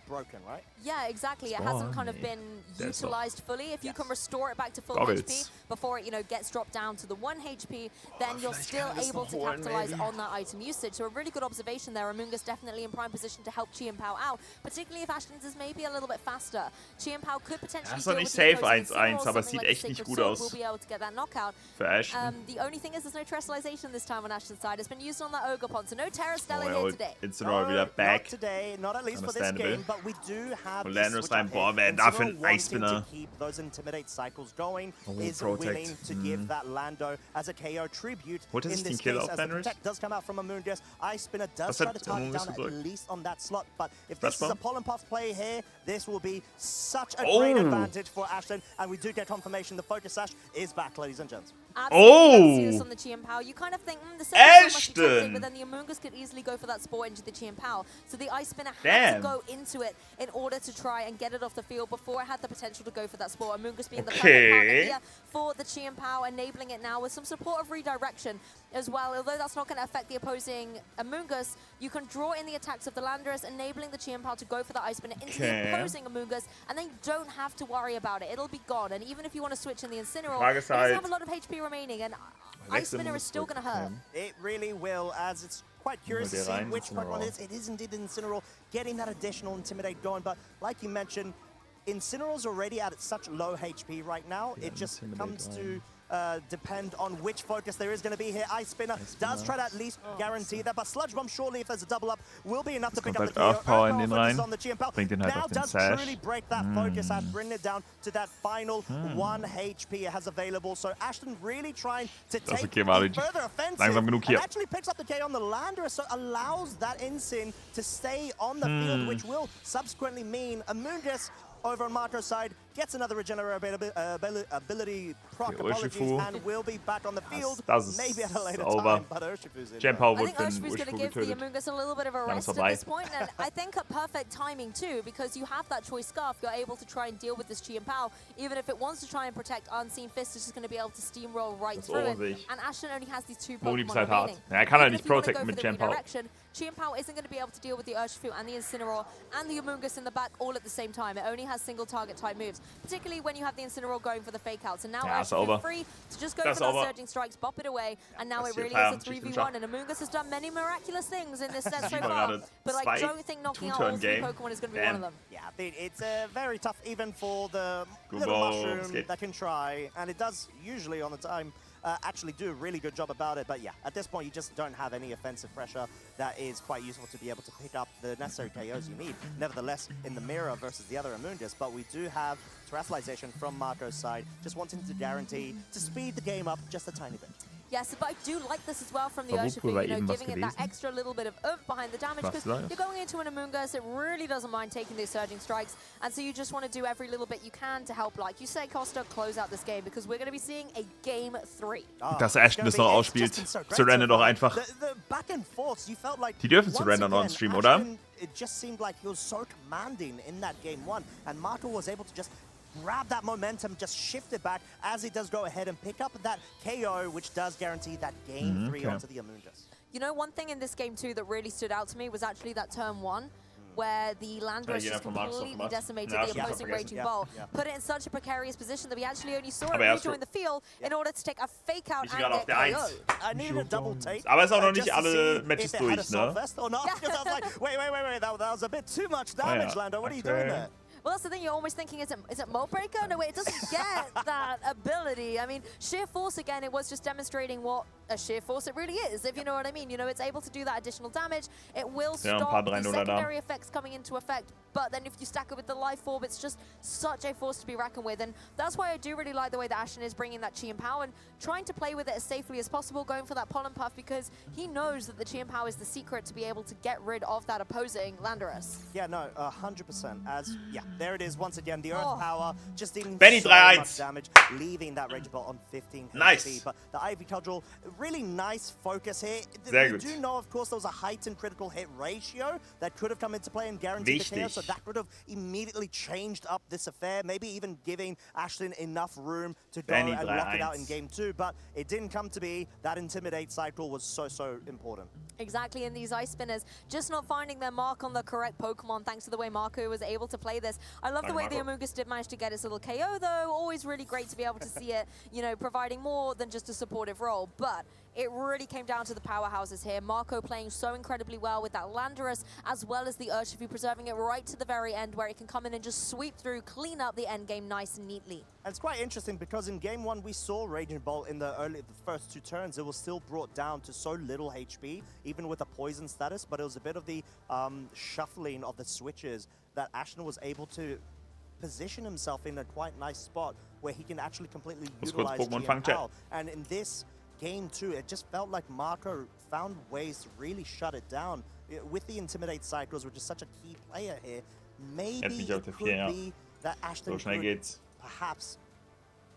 broken, right? Yeah, exactly. It hasn't kind of been utilized fully. If you can restore it back to full HP before it, you know, gets dropped down to the 1 HP, then you're still able to capitalize on that item usage. So a really good observation there. Amoonguss definitely in prime position to help Chien-Pao out, particularly if Ashton's is maybe a little bit faster. Chien-Pao could potentially Das ist noch nicht safe 1-1, aber es sieht echt nicht gut aus. Für Ashton. The only thing is there's no Terrestrialization this time on Ashton's side. It's been used on that Ogerpon, so no Terrastella here today. Incineroar wieder back. Not today, not at least for this game, but we do have Und Landorus rein, boah, wer dafür ein Eisspinner. keep those Intimidate cycles going, is willing to give that Lando as a KO tribute. Holt sich den Kill auf Landorus? Does come out from Amoonguss. Ice Spinner does try to target down at least on that slot, but if this is a Pollenpuff play here, this will be such a great advantage for Ashton, and we do get confirmation the Focus Sash is back, ladies and gents. Absolutely, see this on the Chien-Pao. You kind of think, the same must be tempting, but then the Amoonguss could easily go for that Spore into the Chien-Pao. So the Ice Spinner had to go into it in order to try and get it off the field before it had the potential to go for that Spore. Amoonguss being the perfect partner here for the Chien-Pao, enabling it now with some support of redirection as well. Although that's not going to affect the opposing Amoonguss, you can draw in the attacks of the Landorus, enabling the Chien-Pao to go for the Ice Spinner into the opposing Amoonguss, and then you don't have to worry about it. It'll be gone. And even if you want to switch in the Incineroar, it doesn't have a lot of HP remaining, and Ice Spinner is still going to hurt. It really will, as it's quite curious to see which Pokemon it is. It is indeed Incineroar getting that additional Intimidate going, but like you mentioned, Incineroar's already at such low HP right now. It just comes to depend on which focus there is going to be here. Ice Spinner does try to at least guarantee that, but Sludge Bomb surely, if there's a double up, will be enough to pick up the KO. Earth Power in den rein. Bringt den halt auf den Sash. Truly break that focus and bring it down to that final 1 HP it has available. So Ashton really trying to take further offensive and actually picks up the KO on the Landorus, so allows that Incin to stay on the field, which will subsequently mean Amoongus over on Marco's side gets another regenerate ability proc, and will be back on the field, maybe at a later time, but Urshifu's in. I think Urshifu's going to give the Amoongus a little bit of a rest at this point, and I think a perfect timing too, because you have that choice scarf, you're able to try and deal with this Chi and Pao. Even if it wants to try and protect Unseen Fist, it's just going to be able to steamroll right through it, and Ashton only has these 2 Pokemon remaining. Er kann halt nicht protecten mit Chi and Pao. Chi and Pao isn't going to be able to deal with the Urshifu and the Incineroar and the Amoongus in the back all at the same time. It only has single target type moves, particularly when you have the Incineroar going for the fake outs. And now Urshifu free to just go for that Surging Strikes, bop it away, and now it really is a 3v1. And Amoongus has done many miraculous things in this set so far, but I don't think knocking out all 3 Pokemon is going to be one of them. Yeah, it's very tough even for the little mushroom that can try, and it does usually on the time actually do a really good job about it. But yeah, at this point, you just don't have any offensive pressure that is quite useful to be able to pick up the necessary KOs you need. Nevertheless, in the mirror versus the other Amoongus, but we do have Terrestrialization from Marco's side, just wanting to guarantee to speed the game up just a tiny bit. Yes, but I do like this as well from the Urshifu, you know, giving it that extra little bit of oomph behind the damage, because you're going into an Amoongus, it really doesn't mind taking these Surging Strikes, and so you just want to do every little bit you can to help, like you say, Costa, close out this game, because we're going to be seeing a Game 3. Dass Ashton das noch ausspielt. Surrender doch einfach. Die dürfen surrendern on stream, oder? It just seemed like he was so commanding in that Game 1, and Marco was able to just grab that momentum, just shift it back as he does go ahead and pick up that KO, which does guarantee that Game 3 onto the Amoongus. You know, one thing in this game 2 that really stood out to me was actually that turn 1, where the Landorus just completely decimated the opposing Raging Ball, put it in such a precarious position that we actually only saw it rejoin the field in order to take a fake out and get KO. I needed a double take. Aber ist auch noch nicht alle Matches durch, ne? Because I was like, wait, that was a bit too much damage, Lando. What are you doing there? Well, that's the thing, you're almost thinking, is it Mold Breaker? No, wait, it doesn't get that ability. I mean, Sheer Force, again, it was just demonstrating what a Sheer Force it really is, if you know what I mean. You know, it's able to do that additional damage. It will stop the secondary effects coming into effect, but then if you stack it with the Life Orb, it's just such a force to be reckoned with. And that's why I do really like the way that Ashton is bringing that Chi and Pao and trying to play with it as safely as possible, going for that Pollen Puff, because he knows that the Chi and Pao is the secret to be able to get rid of that opposing Landorus. Yeah, no, 100%. As, yeah, there it is once again. The Earth Power just dealing so much damage, leaving that Rage Ball on 15 HP. But the Ivy Cudgel, really nice focus here. We do know, of course, there was a heightened critical hit ratio that could have come into play and guaranteed the KO, so that could have immediately changed up this affair, maybe even giving Ashton enough room to go and lock it out in Game 2, but it didn't come to be. That Intimidate cycle was so important. Exactly, and these Ice Spinners just not finding their mark on the correct Pokemon thanks to the way Marco was able to play this. I love the way the Amoongus did manage to get his little KO though, always really great to be able to see it, you know, providing more than just a supportive role, but it really came down to the powerhouses here. Marco playing so incredibly well with that Landorus, as well as the Urshifu, preserving it right to the very end where it can come in and just sweep through, clean up the end game nice and neatly. And it's quite interesting because in Game 1 we saw Raging Bolt in the first 2 turns. It was still brought down to so little HP, even with a poison status, but it was a bit of the shuffling of the switches that Ashton was able to position himself in a quite nice spot where he can actually completely utilize GM. And in this Game 2, it just felt like Marco found ways to really shut it down. With the Intimidate cycles, which is such a key player here, maybe it could be that Ashton could perhaps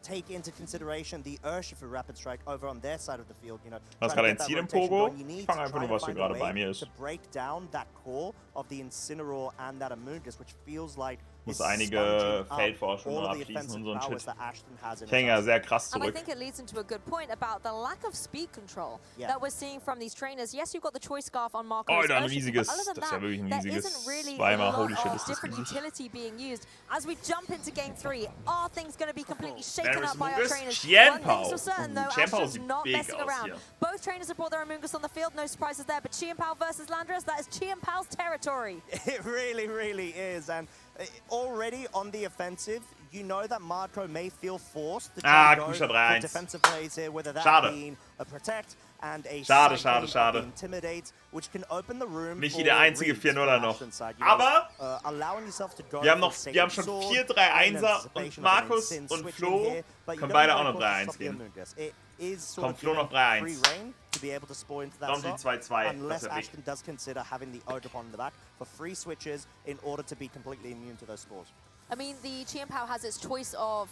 take into consideration the Urshifu Rapid Strike over on their side of the field. You know, was gerade ein Ziel im Pogo? Ich fange einfach nur, was hier gerade bei mir ist. To break down that core of the Incineroar and that Amoongus, which feels like muss einige Feldforschungen abschließen und so ein Shit. Ich hänge ja sehr krass zurück. And I think it leads into a good point about the lack of speed control that we're seeing from these trainers. Yes, you've got the choice scarf on Marco. Oh, ein riesiges, das ist ja wirklich ein riesiges. Zweimal, holy shit, ist das different utility being used. As we jump into Game 3, are things going to be completely shaken up by our trainers? One thing's for certain though, Ashton's not messing around. Both trainers have brought their Amoongus on the field, no surprises there, but Chi and Pao versus Landorus, that is Chi and Pao's territory. It really, really is, and already on the offensive, you know that Marco may feel forced to try to go for defensive plays here, whether that being a protect and a Schade. intimidate, which can open the room Michi, der einzige 4-0er noch. Aber wir haben schon 4 3-1er und Markus und Flo können beide auch noch 3-1 gehen. Kommt Flo noch 3-1. Darum die 2-2. Unless Ashton does consider having the Odop on the back for free switches in order to be completely immune to those spores. I mean, the Chien-Pao has its choice of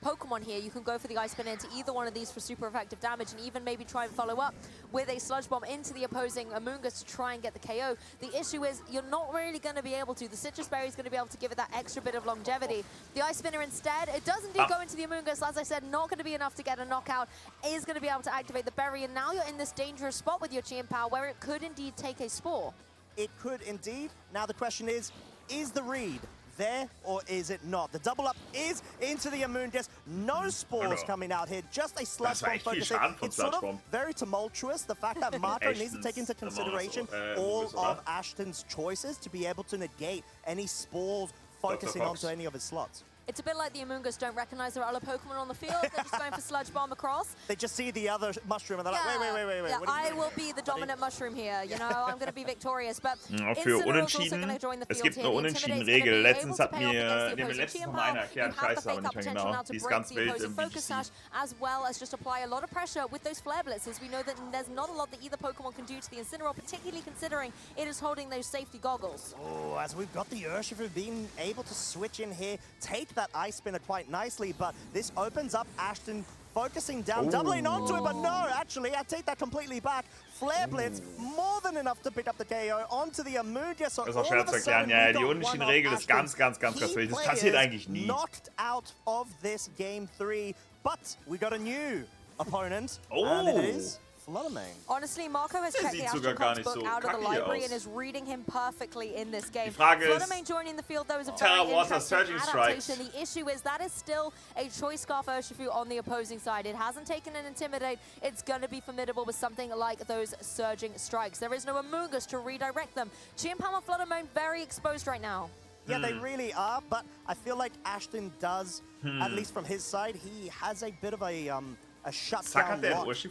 Pokemon here. You can go for the Ice Spin into either one of these for super effective damage, and even maybe try and follow up with a Sludge Bomb into the opposing Amoonguss to try and get the KO. The issue is you're not really going to be able to. The Citrus Berry is going to be able to give it that extra bit of longevity. The Ice Spinner instead, it does indeed go into the Amoonguss. As I said, not going to be enough to get a knockout. Is going to be able to activate the Berry, and now you're in this dangerous spot with your Chien-Pao where it could indeed take a Spore. It could indeed. Now the question is the read there or is it not? The double up is into the Amoonguss. No spores coming out here, just a Sludge Bomb focusing. It's sort of very tumultuous, the fact that Marco needs to take into consideration all of Ashton's choices to be able to negate any spores focusing onto any of his slots. It's a bit like the Amoonguss don't recognize their other Pokemon on the field. They're just going for Sludge Bomb across. They just see the other mushroom and they're like, wait. Yeah, I will be the dominant mushroom here. You know, I'm going to be victorious. But für Unentschieden, es gibt eine Unentschieden-Regel. Letztens hat mir letztens noch einer erklärt, ich weiß aber nicht mehr genau. Die ist ganz wild im VGC. As well as just apply a lot of pressure with those Flare Blitzes. We know that there's not a lot that either Pokemon can do to the Incineroar, particularly considering it is holding those safety goggles. Oh, as we've got the Urshifu being able to switch in here, take that Ice Spinner quite nicely, but this opens up Ashton focusing down, doubling onto it, but no, actually, I take that completely back. Flare Blitz, more than enough to pick up the KO onto the Amoonguss. So das ist auch schwer zu erklären. Ja, die Unentschieden-Regel ist ganz wild. Das passiert eigentlich nie. Knocked out of this Game 3, but we got a new opponent, and it is Honestly, Marco has checked the Astral Cards book out of the library and is reading him perfectly in this game. Fluttermane joining the field, though, is a very interesting adaptation. The issue is that is still a Choice Scarf Urshifu on the opposing side. It hasn't taken an Intimidate. It's going to be formidable with something like those Surging Strikes. There is no Amoonguss to redirect them. Chien-Pao and Fluttermane very exposed right now. Yeah, they really are, but I feel like Ashton does, at least from his side, he has a bit of a shutdown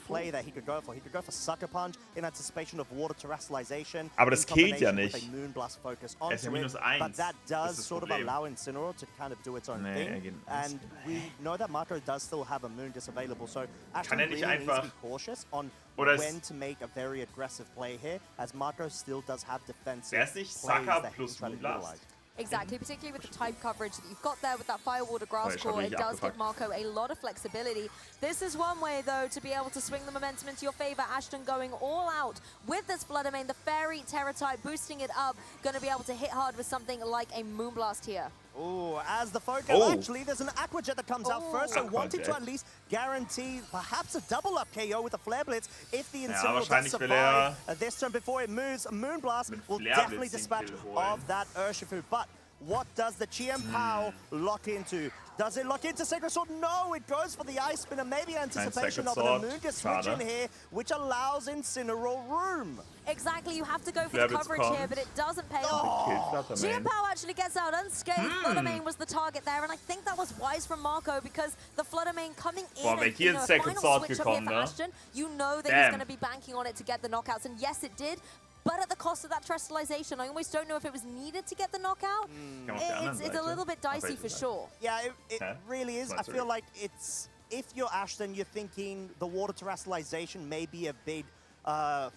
play that he could go for. He could go for Sucker Punch in anticipation of water terrestrialization. Aber das killt ja nicht. Moonblast focus onto it, but that does sort of allow Incineroar to kind of do its own thing. And we know that Marco does still have a Amoonguss available, so Ashton really needs to be cautious on when to make a very aggressive play here, as Marco still does have defensive plays that he can try to utilize. Exactly, particularly with the type coverage that you've got there with that Firewater Grass Core, it does give Marco a lot of flexibility. This is one way, though, to be able to swing the momentum into your favor. Ashton going all out with this Fluttermane, the Fairy Terra type, boosting it up, going to be able to hit hard with something like a Moonblast here. Oh, as the focus, actually, there's an Aqua Jet that comes out first, so wanting to at least guarantee perhaps a double-up KO with a Flare Blitz if the Incineroar does survive this turn before it moves. Moonblast will definitely dispatch of that Urshifu, but what does the Chien-Pao lock into? Does it lock into Sacred Sword? No, it goes for the Ice Spinner, maybe anticipation of an Amoonguss switch in here, which allows Incineroar room. Exactly, you have to go for the coverage here, but it doesn't pay off. Chien-Pao actually gets out unscathed. Fluttermane was the target there, and I think that was wise from Marco, because the Fluttermane coming in and a final switch up here for Ashton, you know that he's going to be banking on it to get the knockouts, and yes, it did. But at the cost of that terrestrialization, I almost don't know if it was needed to get the knockout. It's a little bit dicey for sure. Yeah, it really is. I feel like it's, if you're Ashton, you're thinking the water terrestrialization may be a big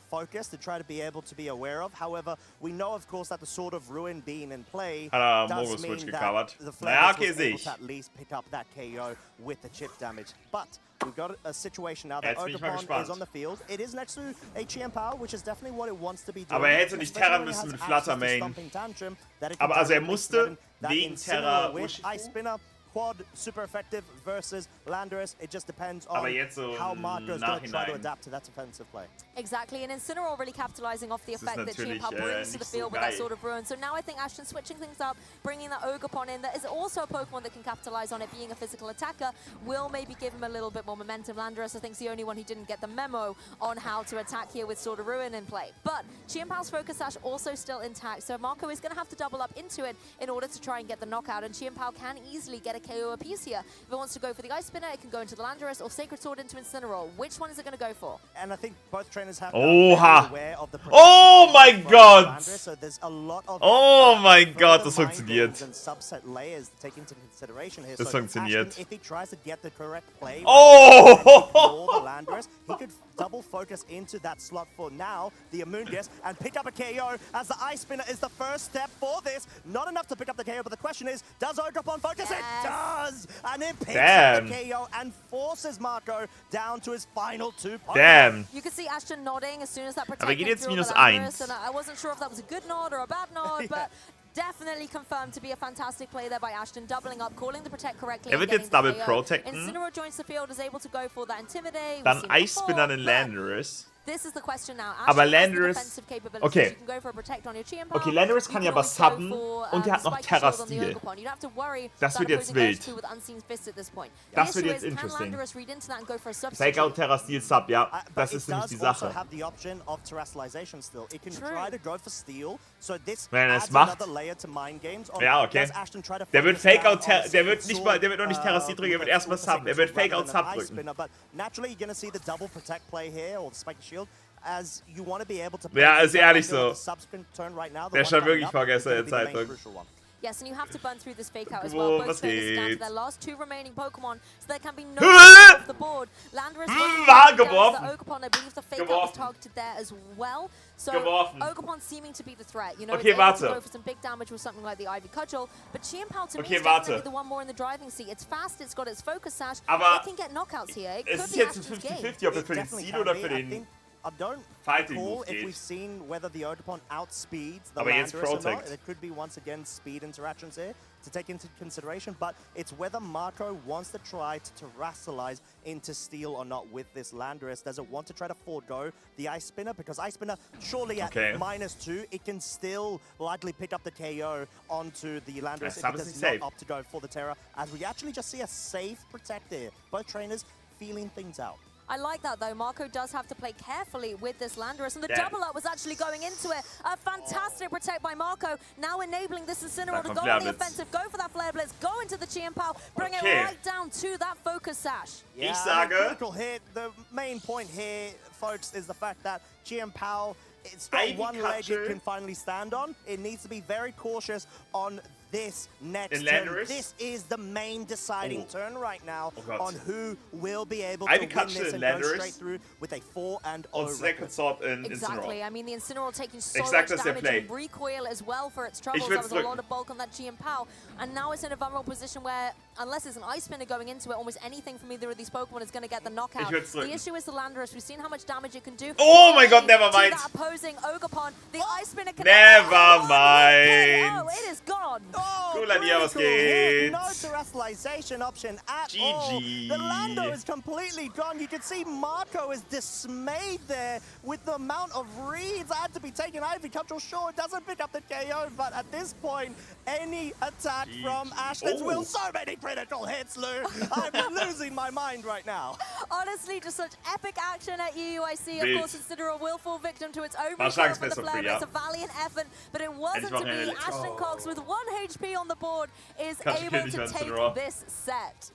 focus to try to be able to be aware of. However, we know, of course, that the Sword of Ruin being in play does mean that the Flare was able to at least pick up that KO with the chip damage. But we've got a situation now that Ogerpon is on the field. It is next to a Chien-Pao, which is definitely what it wants to be doing. Aber hätte nicht Terra müssen mit Fluttermane. Aber also musste wegen Terra Ice Spinner quad super effective versus Landorus. It just depends on so how Marco's going to try to adapt to that defensive play. Exactly, and Incineroar really capitalizing off the effect that Chien-Pao brings to the field with that sort of ruin. So now I think Ashton switching things up, bringing that Ogerpon in, that is also a Pokemon that can capitalize on it being a physical attacker, will maybe give him a little bit more momentum. Landorus, I think, is the only one who didn't get the memo on how to attack here with Sword of Ruin in play. But Chien-Pao's Focus Sash also still intact, so Marco is going to have to double up into it in order to try and get the knockout, and Chien-Pao can easily get a KO apiece here. If it wants to go for the Ice Spinner, it can go into the Landorus or Sacred Sword into Incineroar. Which one is it going to go for? And I think both trainers have oh my God! So there's a lot of oh mein Gott, das funktioniert. And subset layers to take into consideration here. Das so funktioniert. Ashton, if he tries to get the correct play oh! for the Landorus, he could double focus into that slot for now, the Amoonguss, and pick up a KO as the Ice Spinner is the first step for this. Not enough to pick up the KO, but the question is, does Ogerpon focus? Yes. It does! And it picks up the KO and forces Marco down to his final 2 points. Damn. You can see Ashton nodding as soon as that protect Aber geht jetzt through the -1. Landorus, and I wasn't sure if that was a good nod or a bad nod, but definitely confirmed to be a fantastic play there by Ashton, doubling up, calling the protect correctly. Wird jetzt Double Protecten. Incineroar joins the field, is able to go for that Intimidate. Dann Ice Spinner den Landorus. This is the question now. Aber Landorus, okay. You can go for a protect on your Chien-Pao. Okay, Landorus kann ja was subben und er hat noch Terra-Stil. Das wird jetzt wild. Das wird jetzt interesting. Fake-Out Terra-Stil Sub, ja. Das ist nämlich die Sache. Wenn er es macht. Ja, okay. Der wird Fake-Out, der wird nicht mal, der wird noch nicht Terra-Stil drücken, er wird erstmal subben. Er wird Fake-Out Sub drücken. Ja, ist ehrlich so. Der schaut wirklich vergessen in der Zeitung. Yes, and you have to burn through this fake out as well. Both players down to their last 2 remaining Pokemon, so there can be no off the board. Landorus the Ogerpon, I believe the fake out was targeted there as well. So Ogerpon seeming to be the threat. You know, it's able to go for some big damage with something like the Ivy Cudgel, but Chien-Pao to me is definitely the one more in the driving seat. It's fast, it's got its Focus Sash, it can get knockouts here. It could be Ashton's game. Es ist jetzt 50-50, ob es für den Seed oder für den I don't recall if we've seen whether the Ogerpon outspeeds the Landorus or not. There could be, once again, speed interactions here to take into consideration, but it's whether Marco wants to try to terrestrialize into steel or not with this Landorus. Does it want to try to forego the Ice Spinner? Because Ice Spinner, surely at -2, it can still likely pick up the KO onto the Landorus if it does not opt to go for the Terra, as we actually just see a safe protect here. Both trainers feeling things out. I like that though. Marco does have to play carefully with this Landorus, and the double up was actually going into it. A fantastic protect by Marco, now enabling this Incineroar to go on the offensive, go for that Flare Blitz, go into the Chien-Pao, bring it right down to that Focus Sash. Yeah, critical hit. The main point here, folks, is the fact that Chien-Pao, it's not one leg it can finally stand on. It needs to be very cautious on this next turn. This is the main deciding turn right now on who will be able to win this and go straight through with a 4-0 record. Exactly. I mean, the Incineroar taking so much damage and recoil as well for its troubles. That was a lot of bulk on that Chien-Pao. And now it's in a vulnerable position where, unless it's an Ice Spinner going into it, almost anything from either of these Pokemon is going to get the knockout. The issue is the Landorus. We've seen how much damage it can do. Oh my God, never mind. That opposing Ogerpon. The Ice Spinner can never mind. Oh, it is gone. Cool idea, was geht? No terrestrialization option at all. The Lando is completely gone. You can see Marco is dismayed there with the amount of reads that had to be taken. Ivy Cudgel, sure, it doesn't pick up the KO, but at this point, any attack from Ashton's will. So many critical hits, Lou. I'm losing my mind right now. Honestly, just such epic action at EUIC. Of course, Incineroar will fall victim to its own recoil for the flare. It's a valiant effort, but it wasn't to be. Ashton Cox with 1 HP on the board is able to take this set.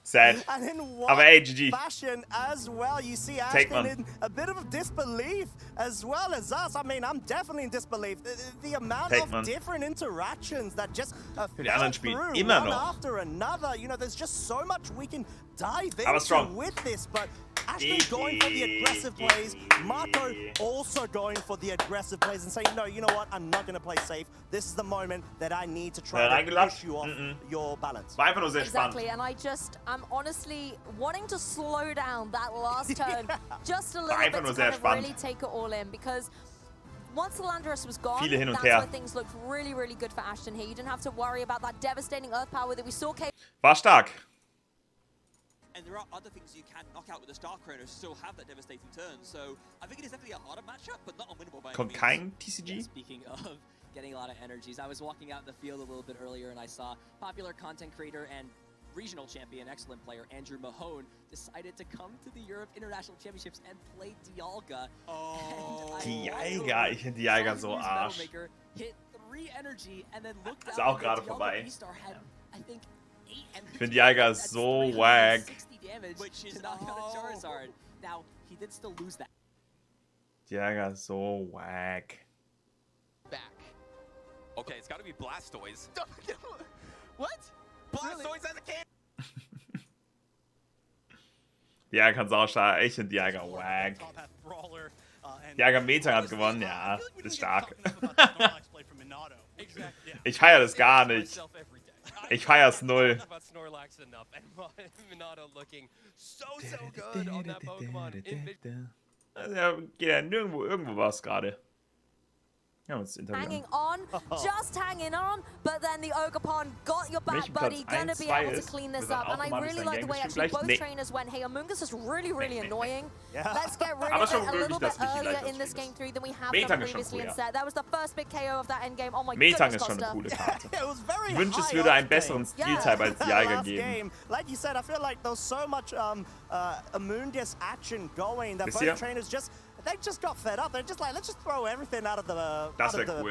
Sad. And in Aber AGG. fashion as well, you see Ashton in a bit of disbelief as well as us. I mean, I'm definitely in disbelief. The amount of different interactions that just fell through one after another. You know, there's just so much we can dive into with this, but Ashton going for the aggressive plays, Marco also going for the aggressive plays and saying, no, you know what, I'm not going to play safe. This is the moment that I need to try to push you off your balance. Exactly, and I'm honestly wanting to slow down that last turn just a little bit to kind of really take it all in, because once the Landorus was gone, Viele hin und that's her. where things looked really, really good for Ashton here. You didn't have to worry about that devastating Earth power that we saw. War stark. And there are other things you can knock out with the Star Chronos, still have that devastating turn. So I think it is definitely a harder matchup, but not unwinnable by any Kommt means. kein TCG? Speaking of getting a lot of energies, I was walking out in the field a little bit earlier and I saw popular content creator and regional champion, excellent player Andrew Mahone decided to come to the Europe International Championships and play Dialga. Oh. Dialga, ich finde Dialga so Arsch. Hit 3 energy and then looked Ist down auch and gerade Dialga vorbei. V-Star had, I think, 8 Ich finde Dialga so wack. 60 damage which is to knock out a Charizard. Now, he did still lose that. Dialga so wack. Back. Okay, it's got to be Blastoise. What? Blastoise as a can. Dialga kann sau stark. Ich finde Dialga wack. Dialga Metang hat gewonnen, ja. Ist stark. Ich feiere das gar nicht. Ich feiere es null. Also, geht ja nirgendwo irgendwo was gerade. Ja, uns Hanging on, just hanging on, but then the Ogerpon got your back, buddy. Gonna be able to clean this up. And I really like the way actually both trainers went. Hey, Amoonguss is really, really annoying. Let's get rid of it a little bit earlier in this game 3 than we have done previously in set. That was the first big KO of that endgame. Oh my Metang goodness, ist schon eine coole Karte. Ich wünsche, es würde einen besseren Stiltype als Dialga geben. Like you said, I feel like there's so much Amoonguss action going that both trainers they just got fed up. They're just like, let's just throw everything out of the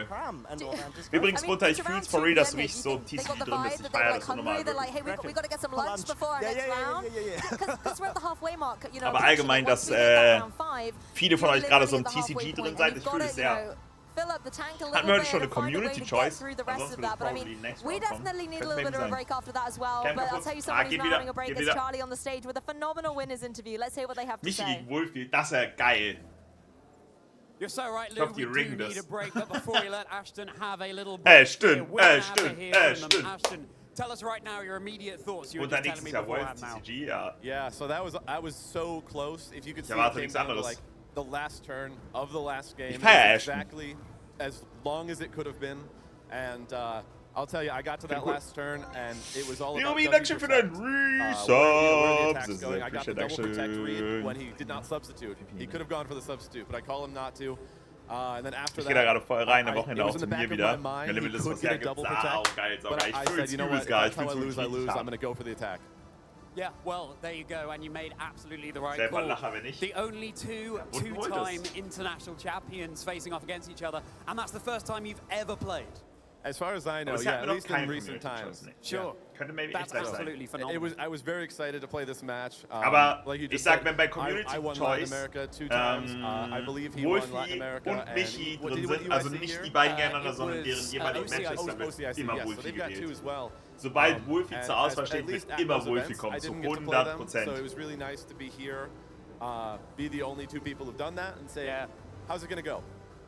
pram and all that. Übrigens, Mutter, ich fühl's for real, dass du nicht so TCG drin bist. Ich feiere das so normal. They're like, hey, we got to get some lunch before our next round. Because we're at the halfway mark. You know, Aber allgemein, dass viele von euch gerade so im TCG drin seid, ich fühle es sehr. Hatten wir heute schon eine Community Choice? Ansonsten wird es probably next we round kommen. definitely need a little bit of a break after that as well. Camp But I'll kaputt. tell you someone who's Geht now wieder. having a break Geht is wieder. Charlie on the stage with a phenomenal winners interview. Let's hear what they have to Michi say. gegen Wolfi, das ist ja geil. You're so right, Ich Lou. hoffe, die We do ringen need das. a break, but before we let Ashton have a little break, Ashton, we're gonna have to Ashton, hear from them. Ashton. Ashton, tell us right now your immediate thoughts. You were Und dann just telling nächstes me Jahr Wolf beforehand now. TCG, ja. Yeah, so I was so close. If you could see, erwarte it came nichts down to anderes. like the last turn of the last game. Ich feiere It was Ashton. exactly as long as it could have been, and I'll tell you, I got to that last turn, and it was all about Dankeschön für deinen Resubs. I got the double protect read when he did not substitute. He could have gone for the substitute, but I call him not to. And then after Ich gehe da gerade voll rein, am it Wochenende was auch in zu the mir back of wieder. my mind, Der he Limit ist could was get a hergibt. double protect. Saugeil, But saugeil. Ich I fühl's, said, you know what, fühl's geil. if that's how I lose, I'm going to go for the attack. Yeah, well, there you go, and you made absolutely the right Selber call. lachen wir nicht. The only two-time international champions facing off against each other, and that's the first time you've ever played. As far as I know, Aber es yeah, hat at mir noch least in kein recent Community times. Choice, Sure. Könnte maybe That's echt sein. absolutely phenomenal. I was very excited to play this match. Aber like you ich just sag, said, wenn bei Community I won Choice Latin America 2 times. I believe he won Latin Wolfi America. und Michi what drin did sind, also UIC nicht here? die beiden gegeneinander, sondern It deren was, jeweiligen OCIC, Matches, da wird OCIC, immer yes, so Wolfi they've got 2 gewählt. as well. Sobald Wolfi zur Auswahl at steht, least wird at immer those Wolfi events, kommen, I zu didn't get to play them, 100%. so it was really nice to be here, be the only 2 people who've done that, and say, how's it going to go?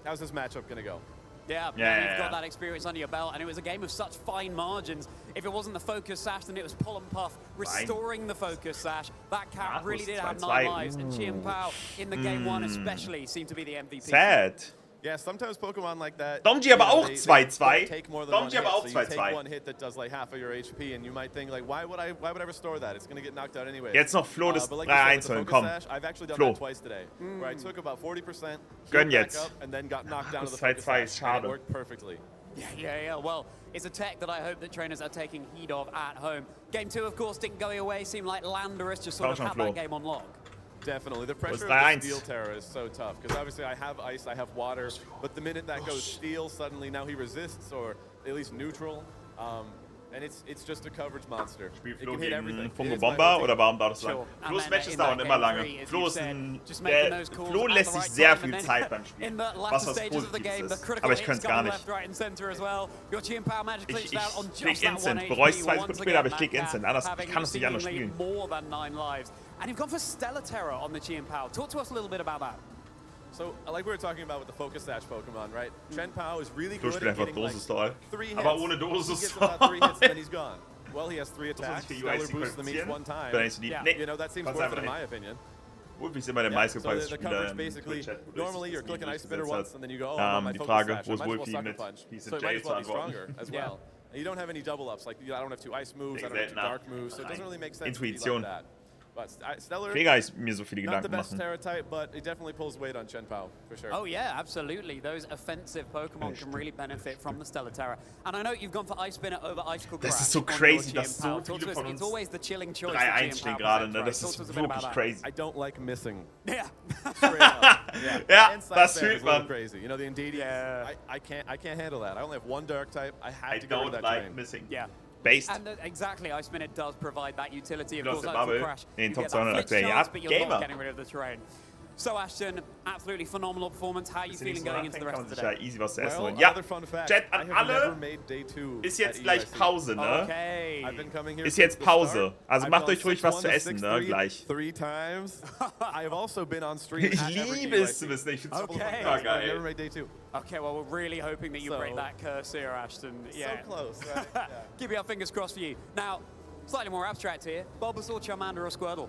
How's this matchup going to go? Yeah, you've got that experience under your belt, and it was a game of such fine margins. If it wasn't the focus sash, then it was pull and puff, restoring the focus sash. That cat really did have 9 lives, and Chien Pao in the game 1 especially seemed to be the MVP. Sad. Yeah, sometimes Pokemon like that. Domji aber auch 2-2. Take more than Domji one aber hit, auch so you 2-2. take one hit that does like half of your HP, and you might think like, why would I restore that? It's gonna get knocked out anyway. Jetzt noch Flo das But like you said, 3-1 with the holen, focus komm. sash, I've actually done Flo. that twice today, where I took about 40%, Gönn healed back jetzt. up, and then got knocked down to the Das focus 2-2 ist sash, and it schade. worked perfectly. Yeah. Well, it's a tech that I hope that trainers are taking heed of at home. Game 2, of course, didn't go your way. Seemed like Landorus just sort of had that game on lock. Definitely. The pressure of the Steel Terror is so tough, because obviously I have ice, I have water, but the minute that goes steel, suddenly now he resists, or at least neutral, and it's just a coverage monster. Spielt It Flo can hit gegen everything. Fungo It is my Bomber routine. oder warum dauert das so lange? Sure. Flo's And Matches then dauern in immer game lange. 3, as Flo you ist said, ein... just making Der, those calls Flo at the lässt sich right sehr time, viel and then Zeit beim in Spielen, the was latter was stages of the game, Positives the ist. critical Aber ich hits könnte es come gar nicht. left, right, and center as well. Your Chien Pao managed to Ich glitch out on klick just that Instant. 1 Bereue es HP 2 once Sekunden again. später, aber ich That klick cat Instant. Anders, ich having kann es nicht anders seemingly spielen. more than 9 lives. And you've gone for Stellar Terror on the Chien Pao. Talk to us a little bit about that. So, like we were talking about with the Focus Sash Pokemon, right? Chien Pao is really Flo good spielt at einfach getting like Dosis-Style. 3 hits. Aber ohne He gets Dosis-Style. about 3 hits and then he's gone. Well, he has 3 Muss man attacks. sich für Stellar UIC boosts them each qualifizieren? 1 time. Dann ist die... Nee, You know, that seems kannst worth it einfach in my nicht. opinion. Wolfie ist immer der meistgefragte Spieler im Twitch-Chat. Normally you're clicking Ice Spinner once and then you go, die Frage, wo ist Wolfie mit Peace and Jay zu antworten? As well. And you don't have any double ups, like I don't have 2 ice moves, I don't have 2 dark moves, so it doesn't really make sense to be like that. But Stellar, mir so viele not the Gedanken best machen. Terra type, but it definitely pulls weight on Chen Pao, for sure. Oh yeah, absolutely. Those offensive Pokemon can really benefit from the Stellar Terra. And I know you've gone for Ice Spinner over Icicle Crash. Das ist so crazy, dass so viele von uns It's always the chilling choice 3-1 stehen gerade, ne? Das ist wirklich crazy. I don't like missing. Yeah. Ja, das fühlt man. Crazy. You know, the Indeedee, I can't handle that. I only have 1 dark type. I had to go with that like missing. Yeah. Based. And exactly, Ice Spinner does provide that utility. Of Lost course, the bubble Crash. in top You get that 200 flip chance, Ja, but you're not Gamer. getting rid of the terrain. So Ashton, absolutely phenomenal performance. How are you feeling going into the rest of the day? Easy was zu essen. Well, Ja, another fun fact, Chat an alle, ist jetzt gleich Pause, ne? Okay. Ist jetzt Pause. Also macht euch ruhig was zu essen, ne? Gleich. 3 times. I have also been on stream. Ich liebe es zu wissen. Ich finde es super geil. Never made day 2. Okay, well, we're really hoping that you break that curse here, Ashton. Yeah. So close, right? Yeah. Keep your fingers crossed for you. Now, slightly more abstract here. Bulbasaur, Charmander, or Squirtle?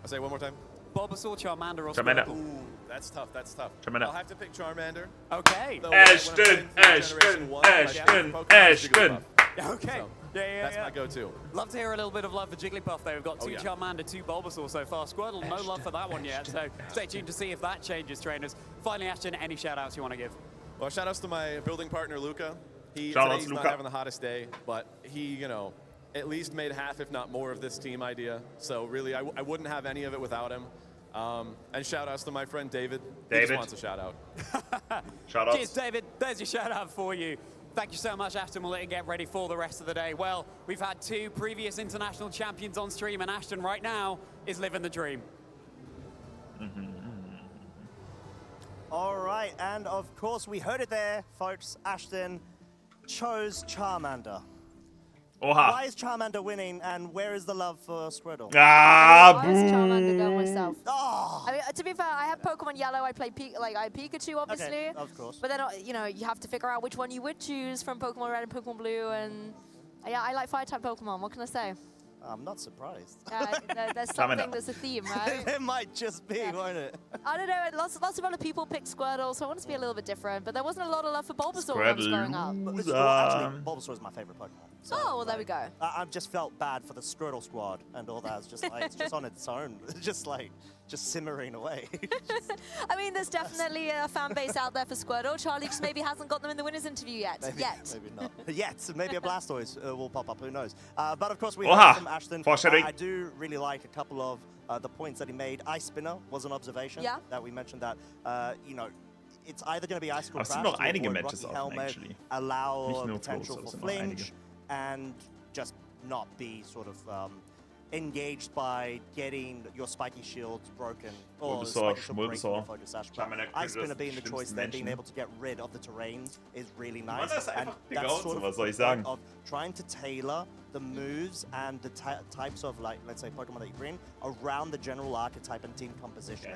I'll say it one more time. Bulbasaur, Charmander, or Charmander. Squirtle? Ooh, that's tough, that's tough. Charmander. I'll have to pick Charmander. Okay. Ashton. Okay. Yeah, That's my go-to. Love to hear a little bit of love for Jigglypuff, though. We've got 2 Charmander, 2 Bulbasaur so far. Squirtle, no love for that one yet, so stay tuned to see if that changes, trainers. Finally, Ashton, any shout-outs you want to give? Well, shout-outs to my building partner, Luca. He's Shout out not to Luca. having the hottest day, but he, you know, at least made half, if not more, of this team idea. So really, I wouldn't have any of it without him. And shout-outs to my friend David. He just wants a shout-out. Shout-outs. Cheers, David. There's your shout-out for you. Thank you so much, Ashton. We'll let you get ready for the rest of the day. Well, we've had 2 previous international champions on stream, and Ashton right now is living the dream. All right, and of course, we heard it there, folks. Ashton chose Charmander. Oha. Why is Charmander winning, and where is the love for Squirtle? Ah, I was Charmander girl myself. Oh. I mean, to be fair, I have Pokemon Yellow. I play I had Pikachu, obviously. Okay, of course. But then, you know, you have to figure out which one you would choose from Pokemon Red and Pokemon Blue, and yeah, I like Fire-type Pokemon. What can I say? I'm not surprised. There's something that's a theme, right? There might just be, won't it? I don't know. Lots of other people picked Squirtle, so I want it to be a little bit different. But there wasn't a lot of love for Bulbasaur when I was growing up. Well, actually, Bulbasaur is my favorite Pokemon. So, Oh, well, there we go. I've just felt bad for the Squirtle squad and all that. It's just like, it's just on its own. Just simmering away. I mean, there's definitely a fan base out there for Squirtle. Charlie just maybe hasn't got them in the winner's interview yet. Maybe not. Yet. Maybe a Blastoise will pop up. Who knows? But of course, we Oha. heard from Ashton. Foreshadowing. I do really like a couple of the points that he made. Ice Spinner was an observation that we mentioned that, you know, it's either going to be Icicle Crash, es sind noch einige avoid Matches Rocky offen, Helmet, actually. allow Nicht nur potential Close, for aber es sind noch flinch, and just not be sort of engaged by getting your spiky shields broken or spiky shield breaking your Focus Sash. Ice Spinner being the choice there, being able to get rid of the terrain is really nice. And that's sort of the point of trying to tailor the moves and the types of, like, let's say, Pokemon that you bring around the general archetype and team composition.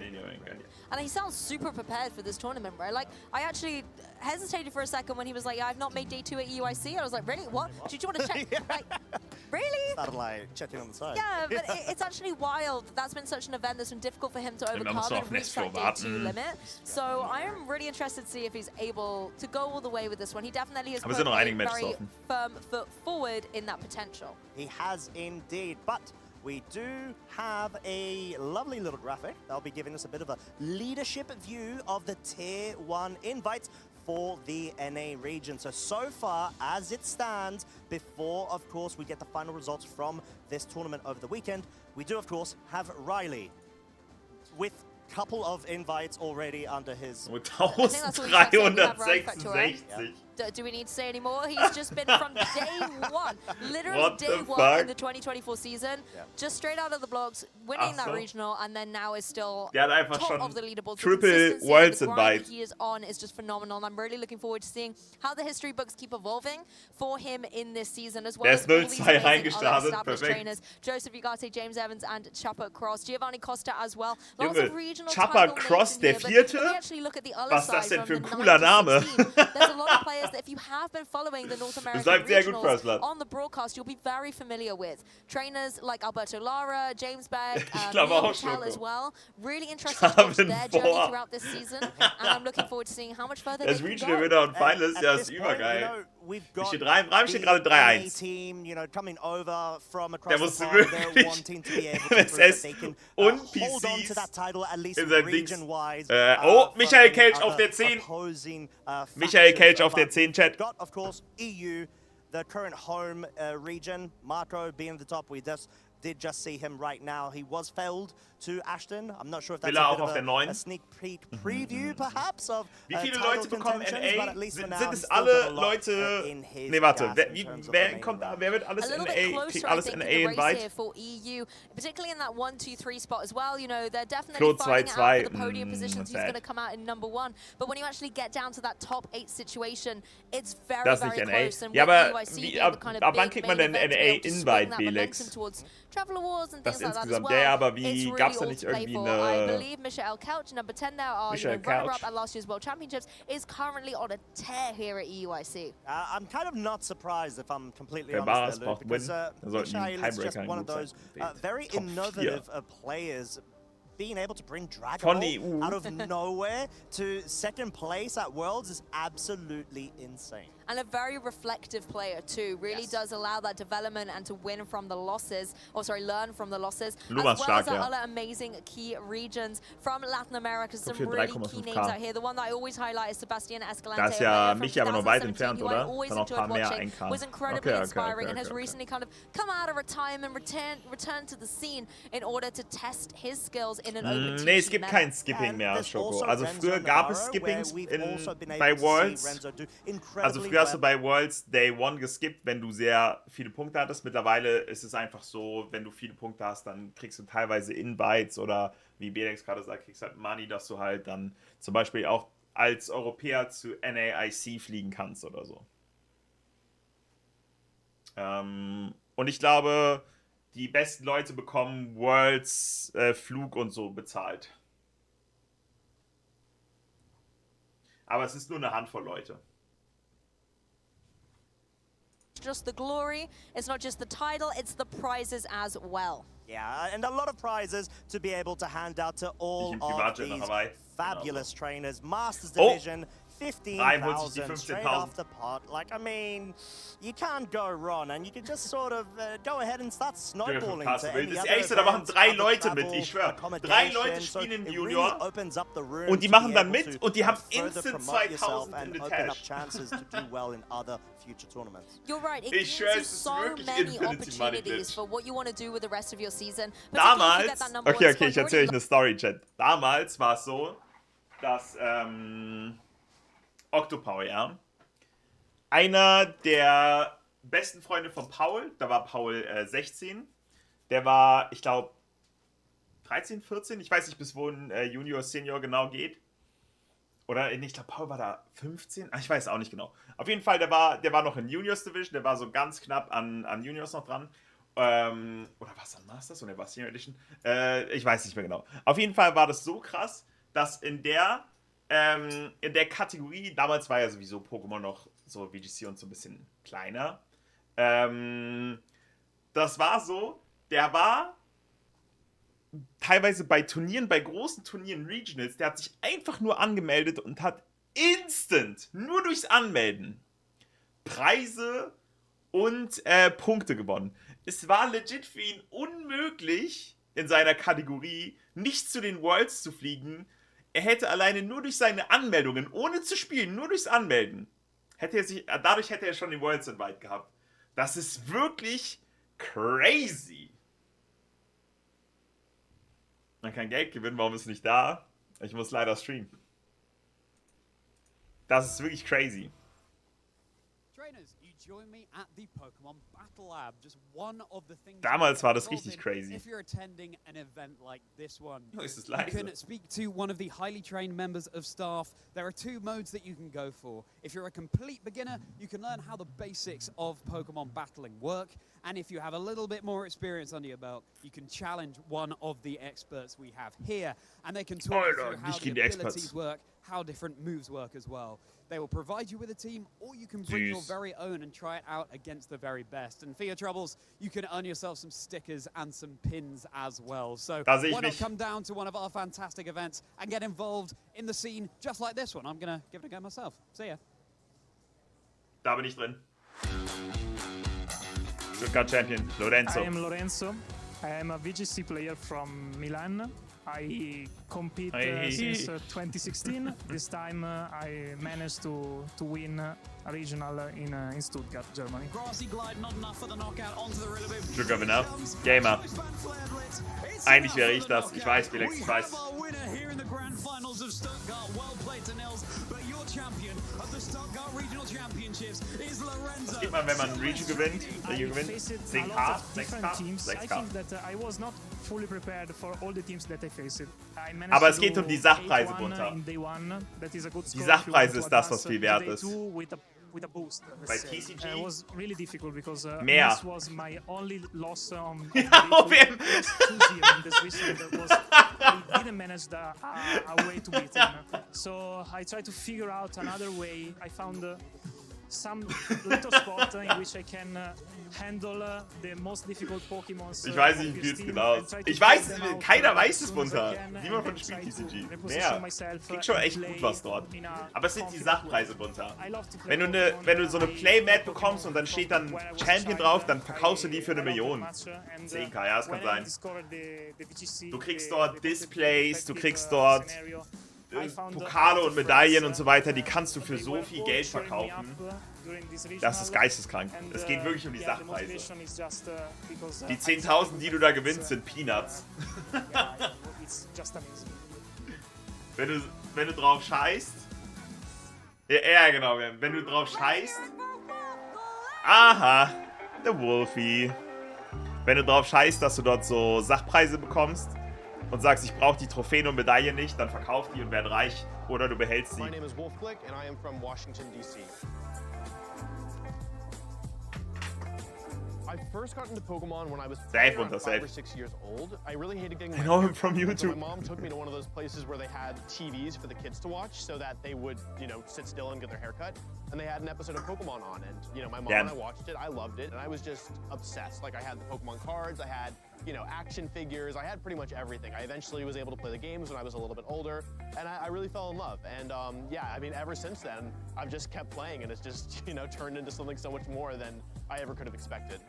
And he sounds super prepared for this tournament, right? Like, I actually hesitated for a second when he was like, yeah, I've not made day 2 at EUIC. I was like, really? What? Did you want to check? Like, really? Started, like, checking on the side. Yeah, but it's actually wild. That's been such an event that's been difficult for him to overcome and reach that day 2 limit. So I am really interested to see if he's able to go all the way with this one. He definitely has put a very firm foot forward in that potential. He has indeed, but we do have a lovely little graphic that'll be giving us a bit of a leadership view of the Tier 1 invites for the NA region. So far, as it stands, before, of course, we get the final results from this tournament over the weekend, we do, of course, have Riley with couple of invites already under his... 1366. Do we need to say any more? He's just been from day 1, literally day 1 in the 2024 season, just straight out of the blocks, winning that regional, and then now is still top of the leaderboard. Triple Worlds invite. He is on is just phenomenal, and I'm really looking forward to seeing how the history books keep evolving for him in this season, as well as all these amazing other established trainers. Joseph Ugarte, James Evans, and Chapa Cross, Giovanni Costa as well. Lots of regional Chapa Cross, der Vierte? If we actually look at the other Was ist side das denn from für ein the cooler 9 to Name? 16, there's a lot of players that if you have been following the North American regionals on the broadcast, you'll be very familiar with. Trainers like Alberto Lara, James Beck, Michel as well. Really interesting to watch their journey throughout this season, and I'm looking forward to seeing how much further they can go. Das Regional Winner und Finalist, ja, ist übergeil. Ich stehe 3, steht gerade 3-1. Team, you know, coming over from Der across musste the pond, wirklich they're wanting to be able to prove that they can hold on to that title at least region-wise. Oh, Michael Kelch auf der 10. Michael Kelch auf der 10, Chat. Got, of course, EU, the current home region. Marco being the top. We did just see him right now. He was failed to Ashton. I'm not sure if that's a bit of a sneak peek preview, perhaps, of Wie viele Leute bekommen NA? Sind es alle Leute... Nee, warte. Wer wird alles NA? Alles NA invite? For EU, particularly in that 1, 2, 3 spot as well. You know, they're definitely fighting out for the podium positions. Who's going to come out in number 1? But when you actually get down to that top 8 situation, it's very, very close. And ja, aber ab wann kriegt man denn NA invite, Felix? Travel Awards and things like that as insgesamt, well. ja, aber wie gab's da nicht irgendwie I believe Michael Couch, number 10 there, runner-up at last year's World Championships, is currently on a tear here at EUIC. I'm kind of not surprised, if I'm completely honest, there, Luke, because Michael is just one of those very innovative players. Being able to bring Dragon Ball out of nowhere to second place at Worlds is absolutely insane. And a very reflective player too, really does allow that development and to win from the losses, or sorry, learn from the losses, as well as other amazing key regions from Latin America. Some really key names out here. The one that I always highlight is Sebastian Escalante. Da ist ja Michi aber noch weit entfernt, oder? Always enjoyed watching, was incredibly inspiring, and has recently kind of come out of retirement, returned to the scene in order to test his skills in an open Nee, es gibt kein Skipping mehr, Schoko. Also früher gab es Skippings bei Worlds. Also früher hast du bei Worlds Day 1 geskippt, wenn du sehr viele Punkte hattest. Mittlerweile ist es einfach so, wenn du viele Punkte hast, dann kriegst du teilweise Invites oder wie Belex gerade sagt, kriegst halt Money, dass du halt dann zum Beispiel auch als Europäer zu NAIC fliegen kannst oder so. Und ich glaube, die besten Leute bekommen Worlds Flug und so bezahlt. Aber es ist nur eine Handvoll Leute. Just the glory, it's not just the title, it's the prizes as well. Yeah, and a lot of prizes to be able to hand out to all of these fabulous trainers. Masters Division, 15,000 straight off the pot. Like, I mean, you can't go wrong, and you can just sort of go ahead and start snowballing to any other events, da machen 3 Leute mit, ich schwör. 3 Leute spielen in Junior und die machen dann mit und die haben instant 2000 in the Tash. You're right, it gives you so many opportunities for what you want to do with the rest of your season. Damals, okay, ich erzähle euch eine Story, Chat. Damals war es so, dass Octopower, ja. Einer der besten Freunde von Paul, da war Paul 16, der war, ich glaube, 13, 14, ich weiß nicht, bis wo ein Junior, Senior genau geht. Oder, ich glaube, Paul war da 15, ich weiß auch nicht genau. Auf jeden Fall, der war noch in Juniors Division, der war so ganz knapp an Juniors noch dran. Oder war es dann Masters oder war es Senior Edition? Ich weiß nicht mehr genau. Auf jeden Fall war das so krass, dass in der Kategorie, damals war ja sowieso Pokémon noch so VGC und so ein bisschen kleiner. Das war so, der war teilweise bei Turnieren, bei großen Turnieren, Regionals, der hat sich einfach nur angemeldet und hat instant, nur durchs Anmelden, Preise und Punkte gewonnen. Es war legit für ihn unmöglich, in seiner Kategorie nicht zu den Worlds zu fliegen. Er hätte alleine nur durch seine Anmeldungen, ohne zu spielen, nur durchs Anmelden, dadurch hätte er schon den Worlds Invite gehabt. Das ist wirklich crazy. Man kann Geld gewinnen, warum ist es nicht da? Ich muss leider streamen. Das ist wirklich crazy. Trainers, you join me at the Pokémon Battle Lab. Just one of the things Damals war das richtig crazy. If you're attending an event like this one, oh, ist das leise? You can speak to one of the highly trained members of staff. There are 2 modes that you can go for. If you're a complete beginner, you can learn how the basics of Pokémon battling work. And if you have a little bit more experience under your belt, you can challenge one of the experts we have here. And they can talk you through how the abilities work, how different moves work as well. They will provide you with a team, or you can bring your very own and try it out against the very best. And for your troubles, you can earn yourself some stickers and some pins as well. So why not come down to one of our fantastic events and get involved in the scene just like this one? I'm going to give it a go myself. See ya. Da bin ich drin. Stuttgart Champion, Lorenzo. I am Lorenzo. I am a VGC player from Milan. I compete since 2016. This time I managed to win a regional in Stuttgart, Germany. Stuttgart Winner. Gamer. Eigentlich wäre ich das. Ich weiß, Felix, ich weiß. Was gibt man, wenn man Region gewinnt? Region gewinnt? 10k? 6k? 6k. Aber es geht um die Sachpreise runter. Die Sachpreise ist das, was viel wert ist. Bei TCG mehr. I didn't manage a way to beat him. So I tried to figure out another way. I found some little spot in which I can handle the most difficult Pokémon. Ich weiß nicht, wie es genau ist. Ich weiß, keiner weiß es runter. Niemand von spielt TCG. Mehr. Kriegt schon echt gut was dort. Aber es sind die Sachpreise runter. Wenn du so eine Playmat bekommst und dann steht dann Champion drauf, dann verkaufst du die für 1 Million. 10k, ja, das kann sein. Du kriegst dort Displays, du kriegst dort Pokale und Medaillen und so weiter, die kannst du für so viel Geld verkaufen. Das ist geisteskrank. Es geht wirklich um die Sachpreise. Die 10.000, die du da gewinnst, sind Peanuts. Wenn du drauf scheißt. Ja, genau. Wenn du drauf scheißt. Aha, der Wolfie. Wenn du drauf scheißt, dass du dort so Sachpreise bekommst und sagst, ich brauche die Trophäen und Medaillen nicht, dann verkauf die und werd reich oder du behältst sie. My name is Wolfglick and I am from Washington, D.C. I first got into Pokemon when I was 5 or 6 years old. I really hated getting my know him from YouTube. So my mom took me to one of those places where they had TVs for the kids to watch so that they would, you know, sit still and get their hair cut. And they had an episode of Pokemon on, and you know, my mom and I watched it. I loved it, and I was just obsessed. Like I had the Pokemon cards, I had, you know, action figures, I had pretty much everything. I eventually was able to play the games when I was a little bit older, and I really fell in love. And yeah, I mean, ever since then, I've just kept playing, and it's just, you know, turned into something so much more than I ever could have expected.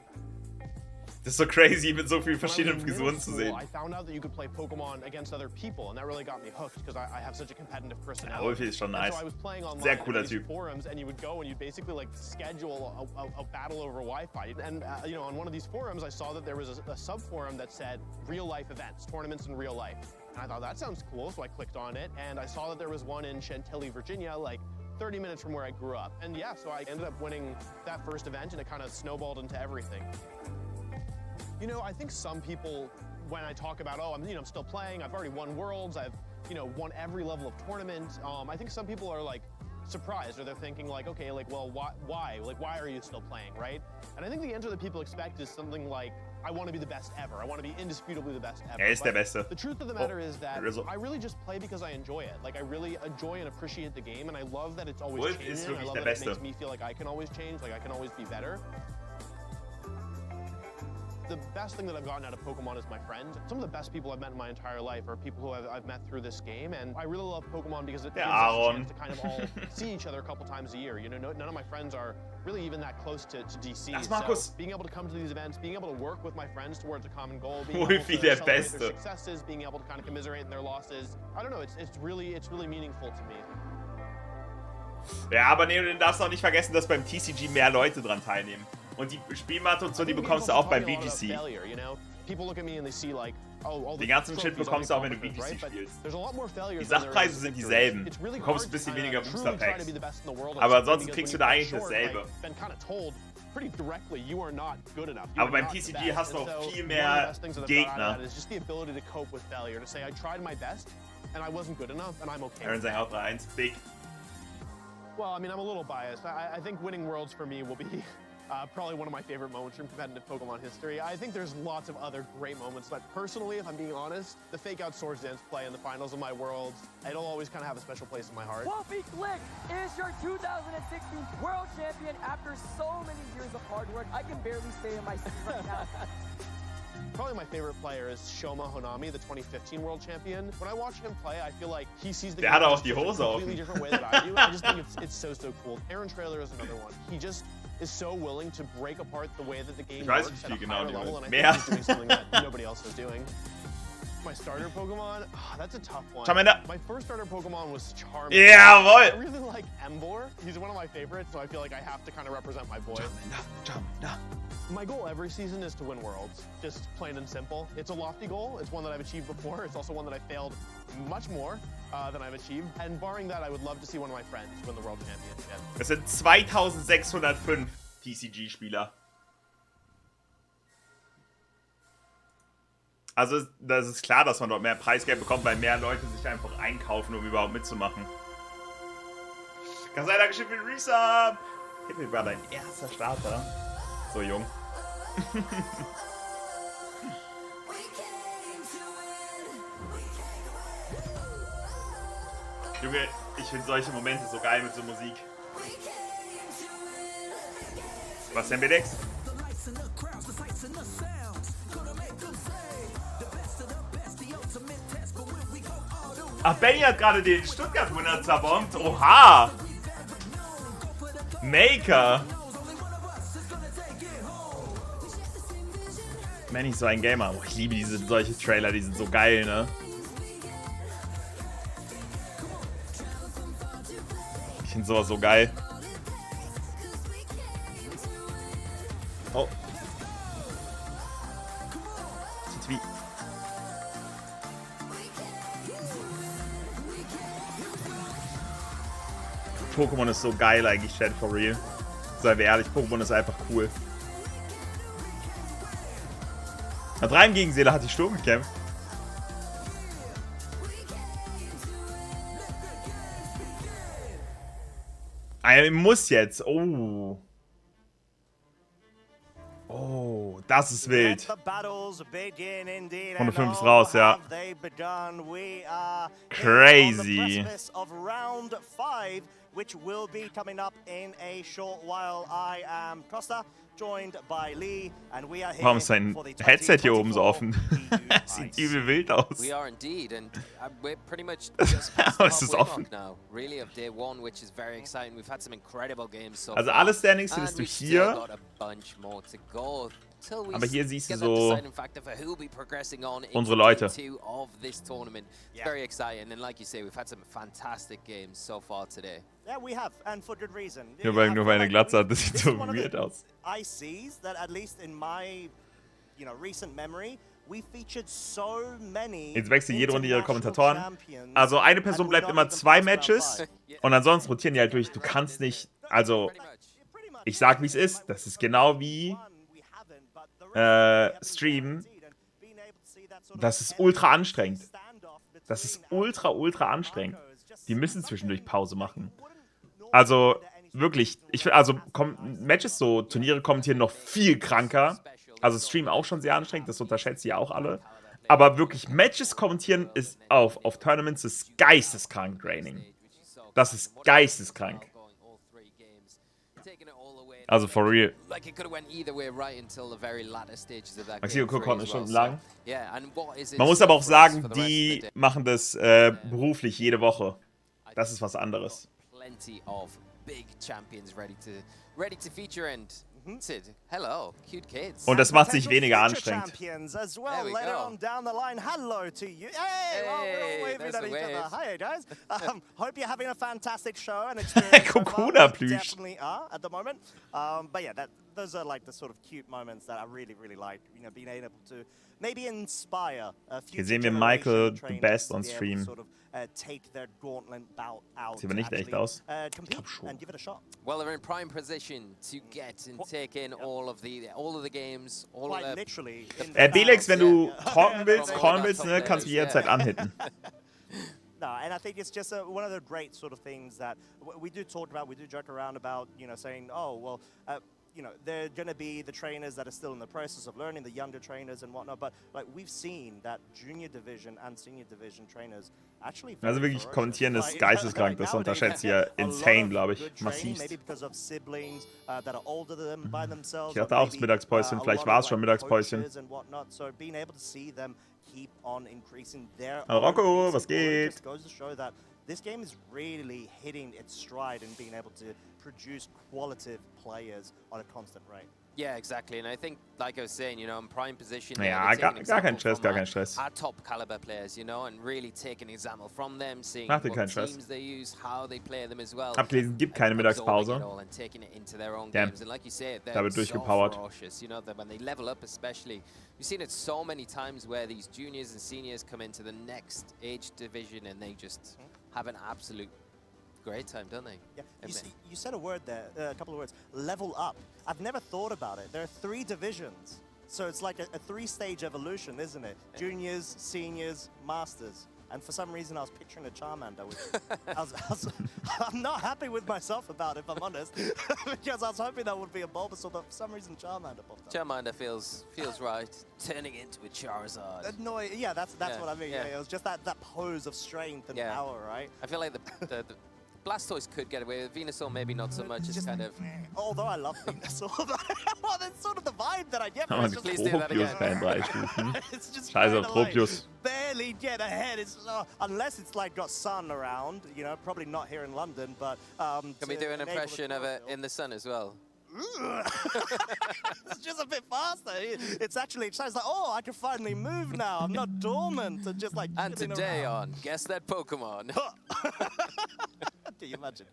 Das ist so crazy, mit so vielen verschiedenen Frisuren zu sehen. I found out that you could play Pokemon against other people, and that really got me hooked because I have such a competitive personality. Ja, Wolfie ist schon nice. So I was playing online Sehr cooler Typ. Forums, and you would go and you'd basically like schedule a battle over Wi-Fi. And you know, on one of these forums, I saw that there was a sub-forum that said real life events, tournaments in real life. And I thought that sounds cool, so I clicked on it, and I saw that there was one in Chantilly, Virginia, like 30 minutes from where I grew up. And yeah, so I ended up winning that first event, and it kind of snowballed into everything. You know, I think some people, when I talk about, oh, I'm still playing, I've already won Worlds, I've, you know, won every level of tournament. I think some people are like surprised, or they're thinking like, okay, like, well, why? Like, why are you still playing, right? And I think the answer that people expect is something like, I want to be the best ever. I want to be indisputably the best ever. Ist der Beste. The truth of the matter is that I really just play because I enjoy it. Like, I really enjoy and appreciate the game, and I love that it's always changing. I love that it makes me feel like I can always change, like I can always be better. The best thing that I've gotten out of Pokemon is my friends. Some of the best people I've met in my entire life are people who I've met through this game, and I really love Pokemon because it gives us a chance to kind of all see each other a couple times a year. You know, none of my friends are really even that close to DC. So being able to come to these events, being able to work with my friends towards a common goal, being able to celebrate their successes, being able to kind of commiserate in their losses. I don't know, it's really meaningful to me. Ja, aber nee, du darfst auch nicht vergessen, dass beim TCG mehr Leute dran teilnehmen. Und die Spielmatte und so, die bekommst du auch beim BGC. Den ganzen Shit bekommst du auch, wenn du BGC spielst. Die Sachpreise sind dieselben. Du bekommst ein bisschen weniger Booster Packs. Aber ansonsten kriegst du da eigentlich dasselbe. Aber beim TCG hast du auch viel mehr Gegner. Aaron sagt auch 3-1. Big. Well, I mean, I'm a little biased. I think winning Worlds for me will be Probably one of my favorite moments from competitive Pokemon history. I think there's lots of other great moments, but personally, if I'm being honest, the fake out Swords Dance play in the finals of my Worlds, it'll always kind of have a special place in my heart. Fluffy Click is your 2016 World Champion after so many years of hard work. I can barely stay in my seat right now. Probably my favorite player is Shoma Honami, the 2015 World Champion. When I watch him play, I feel like he sees the game in a completely different way than I do. I just think it's so cool. Aaron Trailer is another one. He just is so willing to break apart the way that the game works at a higher level, and I think he's doing something that nobody else is doing. My starter Pokemon, that's a tough one. My first starter Pokemon was Charmander. Yeah, boy. I really like Emboar. He's one of my favorites, so I feel like I have to kind of represent my boy. Charmander. My goal every season is to win Worlds, just plain and simple. It's a lofty goal. It's one that I've achieved before. It's also one that I failed much more than I've achieved. And barring that, I would love to see one of my friends win the World Championship. Es sind 2605 TCG-Spieler. Also, das ist klar, dass man dort mehr Preisgeld bekommt, weil mehr Leute sich einfach einkaufen, um überhaupt mitzumachen. Kasai, Dankeschön für den Resub! Hippie war dein erster Starter. So jung. Junge, ich finde solche Momente so geil mit so Musik. Was denn, BDX? Ach, Benny hat gerade den Stuttgart-Winner zerbombt. Oha! Maker! Manny ist so ein Gamer. Oh, ich liebe solche Trailer, die sind so geil, ne? Ich finde sowas so geil. Oh. Wie. Pokémon ist so geil eigentlich, Chat, for real. Seien wir ehrlich, Pokémon ist einfach cool. Nach Reim gegen Seele hat die Sturm gekämpft. Er muss jetzt. Oh. Oh, das ist wild. 105 ist raus, ja. Crazy. Which will be coming up in a short while. I am Costa, joined by Lee, and we are here. Warum ist sein Headset hier oben so offen? Sieht übel wild aus. We are indeed, and we're pretty much just past the halfway mark now, really, of day one, which is very exciting. We've had some incredible games so also alle Standings findest du hier. Aber hier siehst du so unsere Leute. Very exciting, and like you say, we've had some fantastic games so far today. Yeah, we have, and for good reason. Nur weil nur eine Glatze hat, das sieht so weird aus. ICs that at least in my, recent memory, we featured so many. Jetzt wechseln jede Runde ihre Kommentatoren. Also eine Person bleibt immer 2 Matches und ansonsten rotieren die halt durch. Du kannst nicht, also ich sag wie es ist. Das ist genau wie streamen. Das ist ultra anstrengend. Das ist ultra anstrengend. Die müssen zwischendurch Pause machen. Also, wirklich, ich finde, also Matches, so Turniere kommentieren noch viel kranker. Also Stream auch schon sehr anstrengend, das unterschätzt ihr auch alle. Aber wirklich, Matches kommentieren ist auf Tournaments ist geisteskrank draining. Das ist geisteskrank. Also for real. Maxio guckt schon lang. Man muss aber auch sagen, die machen das beruflich jede Woche. Das ist was anderes. Plenty of big champions ready to feature and Sid, hello, cute kids. Und das macht sich weniger anstrengend. As well. Later on down the line, hello to you. Hey, well, we're all waving at each other. Hi, guys. Hope you're having a fantastic show and experience. Definitely are at the moment. But yeah, those are like the sort of cute moments that I really like. Being able to maybe inspire a few. Hier sehen wir Michael the Best on Stream. Take their gauntlet bout out. Sieht aber nicht echt aus. Compete and give it a shot. Well, they're in prime position to get and take in all of the games, all of the literally. Belex, wenn du callen willst, ne, kannst du jederzeit anhitten. No, and I think it's just one of the great sort of things that we do talk about. We do joke around about, saying, oh, well, you know, they're going to be the trainers that are still in the process of learning, the younger trainers and whatnot. But like we've seen that junior division and senior division trainers actually. Also wirklich kommentieren ist geisteskrank. Das unterschätzt ihr insane, glaube ich. Massiv. Ich hatte auch das Mittagspäuschen. Vielleicht war es schon Mittagspäuschen. Rocco, was geht? This game is really hitting its stride and being able to produce qualitative players on a constant rate. Yeah, exactly. And I think, like I was saying, you know, in prime position, ja, gar kein Stress, gar kein Stress. Our top caliber players, you know, and really take an example from them, seeing what teams they use, how they play them as well. Abgelesen, gibt keine Mittagspause. And taking it into their own Damn. games. And like you say, they're so ferocious, you know, that when they level up especially. We've seen it so many times where these juniors and seniors come into the next age division and they just have an absolute great time, don't they? Yeah. You said a word there, a couple of words. Level up. I've never thought about it. There are 3 divisions. So it's like a 3-stage evolution, isn't it? Juniors, seniors, masters. And for some reason, I was picturing a Charmander. Which I'm not happy with myself about it, if I'm honest. Because I was hoping that would be a Bulbasaur, but for some reason, Charmander popped up. Charmander feels right. Turning into a Charizard. Yeah, that's what I mean. Yeah. It was just that pose of strength and power, right? I feel like the Blastoise could get away with Venusaur, maybe not so much. It's kind of. Although I love Venusaur, well, that's sort of the vibe that I get. Please do that again. It's just Scheiße, Tropius. Barely get ahead. It's unless it's like got sun around, you know, probably not here in London, but. Can we do an impression of it in the sun as well? It's just a bit faster. It's actually, it sounds like, oh, I can finally move now. I'm not dormant and just like. And today on Guess That Pokemon. Can you imagine?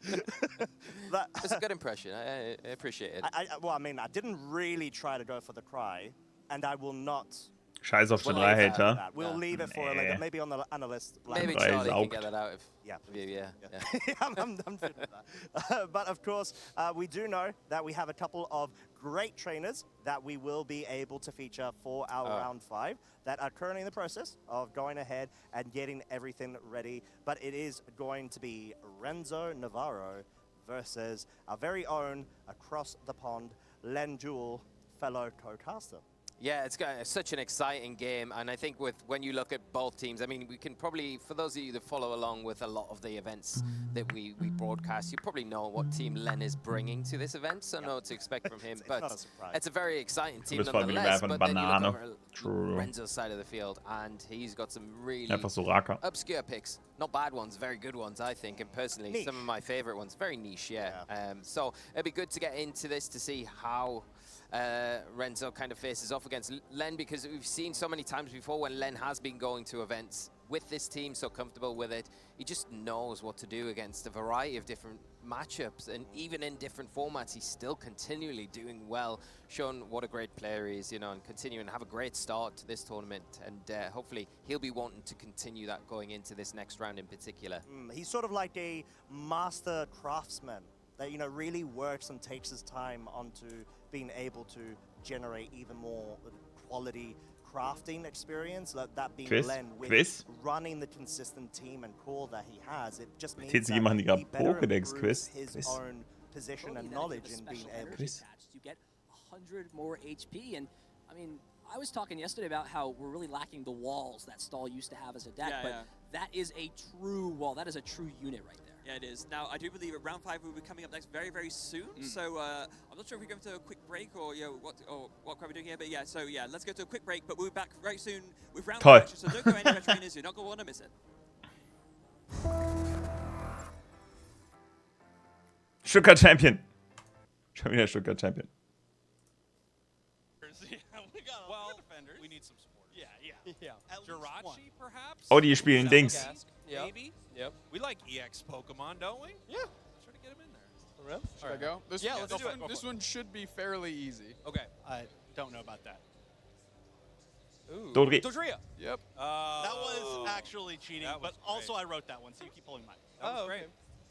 It's a good impression. I appreciate it. Well, I mean, I didn't really try to go for the cry, and I will not. Scheiß auf den Hater. We'll leave it for maybe on the analyst. Maybe Charlie can get that out of you. Yeah. I'm good with that. But of course, we do know that we have a couple of great trainers that we will be able to feature for our round 5 that are currently in the process of going ahead and getting everything ready. But it is going to be Renzo Navarro versus our very own across the pond Len Jewell, fellow co-caster. Yeah, it's such an exciting game, and I think when you look at both teams, I mean, we can probably, for those of you that follow along with a lot of the events that we broadcast, you probably know what team Len is bringing to this event, so know what to expect from him. But it's a very exciting team nonetheless. But then you look over Renzo's side of the field, and he's got some really obscure picks. Not bad ones, very good ones, I think, and personally, niche. Some of my favorite ones. Very niche, yeah. So it'd be good to get into this to see how Renzo kind of faces off against Len, because we've seen so many times before when Len has been going to events with this team, so comfortable with it, he just knows what to do against a variety of different matchups, and even in different formats, he's still continually doing well, showing what a great player he is, you know, and continuing to have a great start to this tournament, and hopefully he'll be wanting to continue that going into this next round in particular. He's sort of like a master craftsman that, you know, really works and takes his time onto being able to generate even more quality crafting experience, that being Len with running the consistent team and core that he has. It just means that he better improves his own position and knowledge in being able to. You get 100 more HP, and I mean, I was talking yesterday about how we're really lacking the walls that Stall used to have as a deck, but that is a true wall. That is a true unit right there. Yeah, it is. Now, I do believe that round 5 will be coming up next very, very soon. So I'm not sure if we're going to a quick break or what we're doing here. But yeah, so yeah, let's go to a quick break. But we'll be back very soon with round 5 action. So don't go anywhere, trainers. You're not going to want to miss it. Stuttgart Champion. Schon wieder Stuttgart Champion. We need some support. Yeah. Jirachi, perhaps? Oh, die spielen Dings. Maybe. Yep. We like EX Pokemon, don't we? Yeah. Let's try to get him in there. Should I go? Let's do it. This one should be fairly easy. Okay. I don't know about that. Ooh. Dodria. Yep. That was actually cheating, but also I wrote that one, so you keep pulling mine. That was great.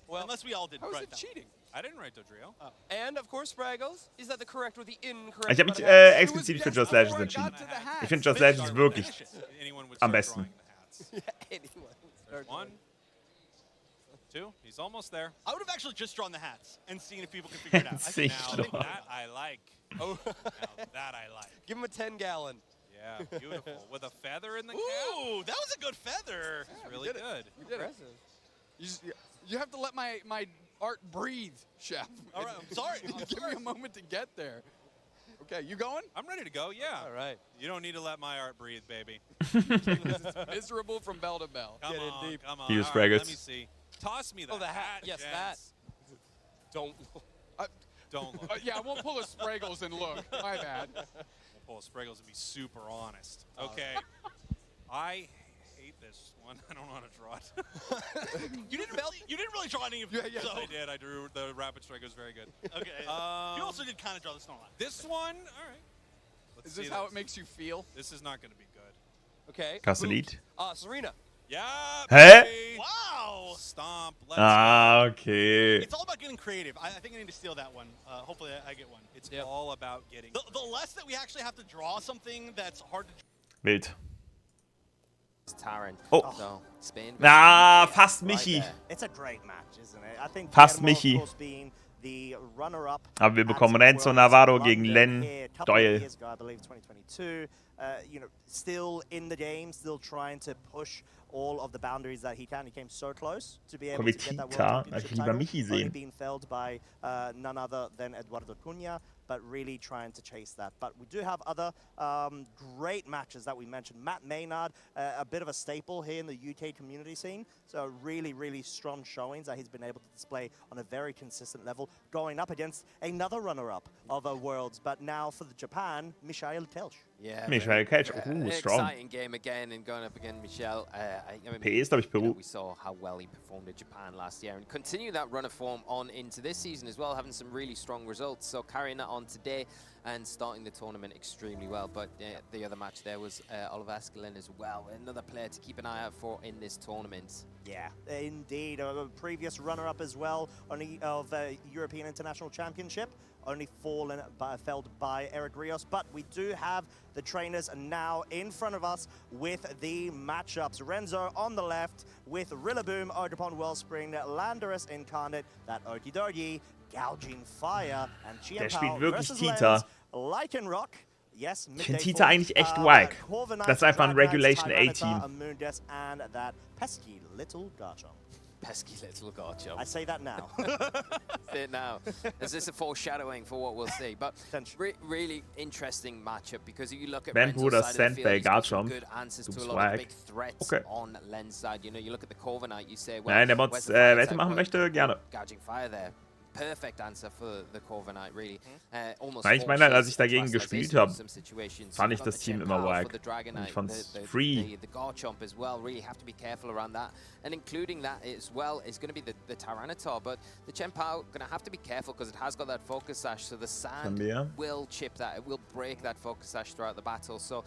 Well, unless we all did. How is it cheating? I didn't write Dodrio. And of course, Spraggles, is that the correct or the incorrect? Ich habe mich explizit für Just Legends entschieden. Ich finde Just Legends wirklich am besten. 1, 2, 2. He's almost there. I would have actually just drawn the hats and seen if people could figure it out. Now that I like. Oh, now that I like. Give him a 10-gallon. Yeah, beautiful. With a feather in the cap. Ooh, that was a good feather. That's really good. You did it. You have to let my art breathe, Chef. All right, I'm sorry. Give me a moment to get there. Okay, you going? I'm ready to go, yeah. All right. You don't need to let my art breathe, baby. It's miserable from bell to bell. Come on, deep. Come on. Use All right, let Fraggles. me see. Toss me that. Oh, the hat. Yes, that. Don't. Don't look. Yeah, I won't pull a Spraggles and look. My bad. We'll pull a Spraggles and be super honest. Okay. I hate this one. I don't know how to draw it. You didn't really draw any of them. Yes, so. I did. I drew the rapid strike. It was very good. Okay. You also did kind of draw the snow line. This one, all right. Let's Is this see how it makes you feel? This is not going to be good. Okay. Kastelit. Serena. Yeah. Hä? Wow. Stomp. Let's okay. It's all about getting creative. I think I need to steal that one. Hopefully I get one. It's all about getting. The less that we actually have to draw something that's hard to. Wild. Taran. Oh. So, Spain. Fast Michi. It's a great match, isn't it? I think Fast Guillermo, Michi. of course, being the runner-up. Aber wir bekommen Renzo Navarro gegen Len Doyle. Years ago, I believe 2022. You know, still in the game, still trying to push all of the boundaries that he can. He came so close to be able to get that World Championship lieber title, Michi only sehen. being felled by none other than Eduardo Cunha, but really trying to chase that. But we do have other great matches that we mentioned. Matt Maynard, a bit of a staple here in the UK community scene. So really, really strong showings that he's been able to display on a very consistent level, going up against another runner-up of a Worlds, but now for the Japan, Michael Telsch. Yeah, Michael Telsch, strong. Exciting game again and going up against Michel. I mean, PS, glaube ich, Peru. We saw how well he performed in Japan last year and continue that run of form on into this season as well, having some really strong results. So carrying that on today and starting the tournament extremely well. But the other match there was Oliver Askelin as well, another player to keep an eye out for in this tournament. Yeah, indeed. A previous runner-up as well of the European International Championship. Only felled by Eric Rios. But we do have the trainers now in front of us with the matchups. Renzo on the left with Rillaboom, Odapon Wellspring, Landorus Incarnate, that Okidogi, Gouging Fire, and Der spielt Chienpao wirklich versus Tita. Lycanroc. Yes, Ich finde Tita eigentlich echt wack. Das ist einfach ein Regulation A-Team. And that pesky little Garchomp. Pesky little Garchomp. I say that now. Say it now. Is this a foreshadowing for what we'll see? But really interesting matchup because if you look at Bruder Renzo's side of the field, he's got some Garchomp. good answers Du to a bist lot of wack. big threats Okay. on Len's side. You know, you look at the Corviknight, you say, well, Nein, der where's Mods the fire Wette type? machen Well, möchte, gerne. Gouging Fire there. Perfect answer for the Corviknight, really. Almost Nein, ich meine, als ich dagegen forces gespielt some habe, situations. fand You've ich got das the Team Chienpao immer for wack. the Dragonite, Ich fand's the free. The Garchomp as well, really have to be careful around that. And including that as well is going to be the Tyranitar, but the Chienpao going to have to be careful because it has got that Focus Sash, so the sand will chip that, it will break that Focus Sash throughout the battle. So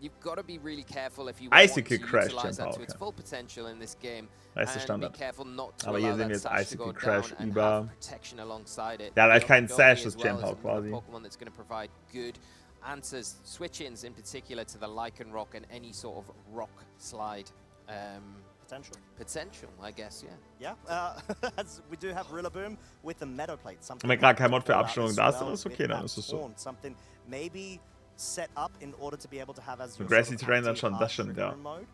you've got to be really careful if you want to utilize that to its full potential in this game. Das ist And be Standard. careful not to Aber hier allow sehen wir that jetzt Sash to go Icicle Crash down and über... have protection alongside it. Der hat eigentlich keinen Gogi Sash, as das well is Chienpao another quasi. Pokemon that's going to provide good answers, switch-ins in particular to the Lycanroc and any sort of rock slide. Potential, I guess, yeah. Yeah, as we do have Rillaboom with the Meadow Plate. Wenn man gerade kein Mod für Abstimmung da ist, dann ist okay, dann ist es so. Something maybe set up in order to be able to have as your Grassy sort of Terrain dann schon, anti-hard das stimmt, trigger ja. mode.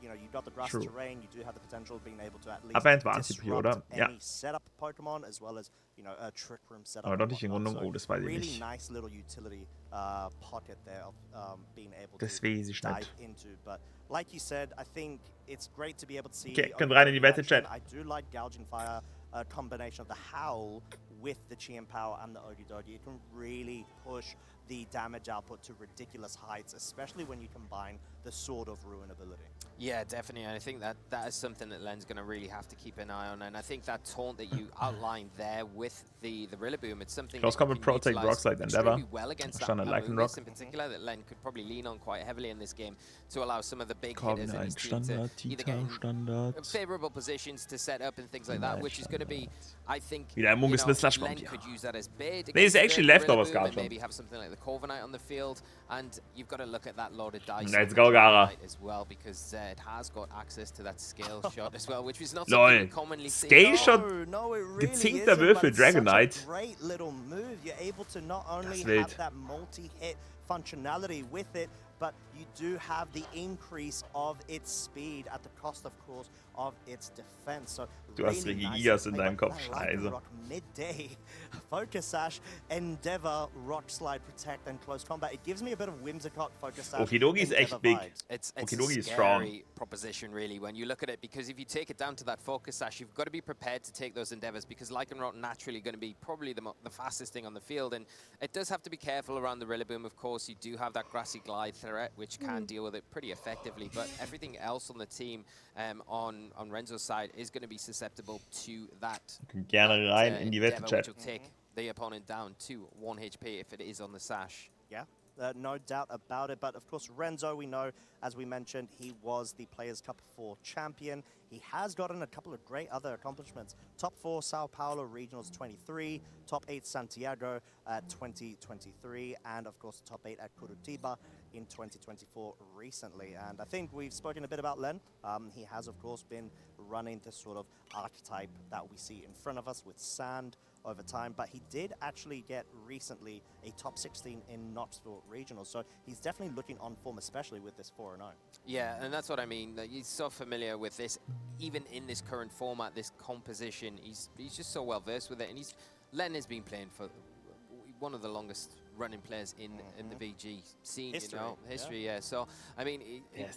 You know, you've got the grassy True. terrain, you do have the potential of being able to at least Aber war Anti-P, oder? disrupt Ja. any setup Pokemon as well as, you know, a Trick Room setup. Aber doch and nicht in whatnot. Gründung, oh, das weiß ich really nicht. nice little utility pocket there of being able Das to weiß ich dive nicht. into. But like you said, I think it's great to be able to see. Okay, könnt rein in die Wette, Chat. I do like Gouging Fire, a combination of the Howl with the Chienpao and the Ogidogi. It can really push the damage output to ridiculous heights, especially when you combine the Sword of Ruin ability. Yeah, definitely. And I think that is something that Len's going to really have to keep an eye on. And I think that taunt that you outlined there with the Rillaboom, it's something Klaus that kommt you mit can Protect utilize Rocks like Endeavor. extremely well against that Standard like Maroonus Rock. in particular, that Len could probably lean on quite heavily in this game to allow some of the big Komm, hitters in his nein, team to Standard, either Tita, get in Standard. favorable positions to set up and things like that, Nein, which is going to be, I think, Wieder ein Mungus mit Slash Bomb, Len ja. could use that as bait. Nee, ist against actually the leftovers Rillaboom and Garchomp. maybe have something like the Corviknight on the field, and you've got to look at that loaded dice. Let's go, Gara. As well, because it has got access to that scale shot as well, which is not Lol. something we commonly see. Scale shot, No, it really gezinkter isn't, Würfel, but it's such a Dragonite. great little move. You're able to not only wild. have that multi-hit functionality with it, but you do have the increase of its speed at the cost, of course, of its defense. So Du hast really nice Gigas in play, deinem but Kopf, I like scheiße. Rock midday. Focus Sash, Endeavor, Rock Slide, Protect, and Close Combat. It gives me a bit of Whimsicott Focus Sash. Okidogi is echt Endeavor big. vibes. It's Okidogi a is strong. scary proposition, really, when you look at it, because if you take it down to that Focus Sash, you've got to be prepared to take those Endeavors, because Lycanroc naturally going to be probably the fastest thing on the field, and it does have to be careful around the Rillaboom, of course. You do have that Grassy Glide threat, which can deal with it pretty effectively, but everything else on the team on Renzo's side is going to be susceptible to that. Gerne rein in die Wette, Endeavor, which Chat. will take the opponent down to 1 HP if it is on the Sash. Yeah, no doubt about it. But of course, Renzo, we know, as we mentioned, he was the Players' Cup 4 champion. He has gotten a couple of great other accomplishments. Top 4 Sao Paulo Regionals 23, Top 8 Santiago 2023, and of course, Top 8 at Curitiba in 2024 recently. And I think we've spoken a bit about Len. He has, of course, been running this sort of archetype that we see in front of us with Sand over time, but he did actually get recently a top 16 in Knoxville Regionals, so he's definitely looking on form, especially with this 4-0. Yeah, and that's what I mean. He's so familiar with this, even in this current format, this composition. He's just so well versed with it, and Len has been playing for one of the longest running players in the VG scene, History, you know, history. Yeah. So I mean,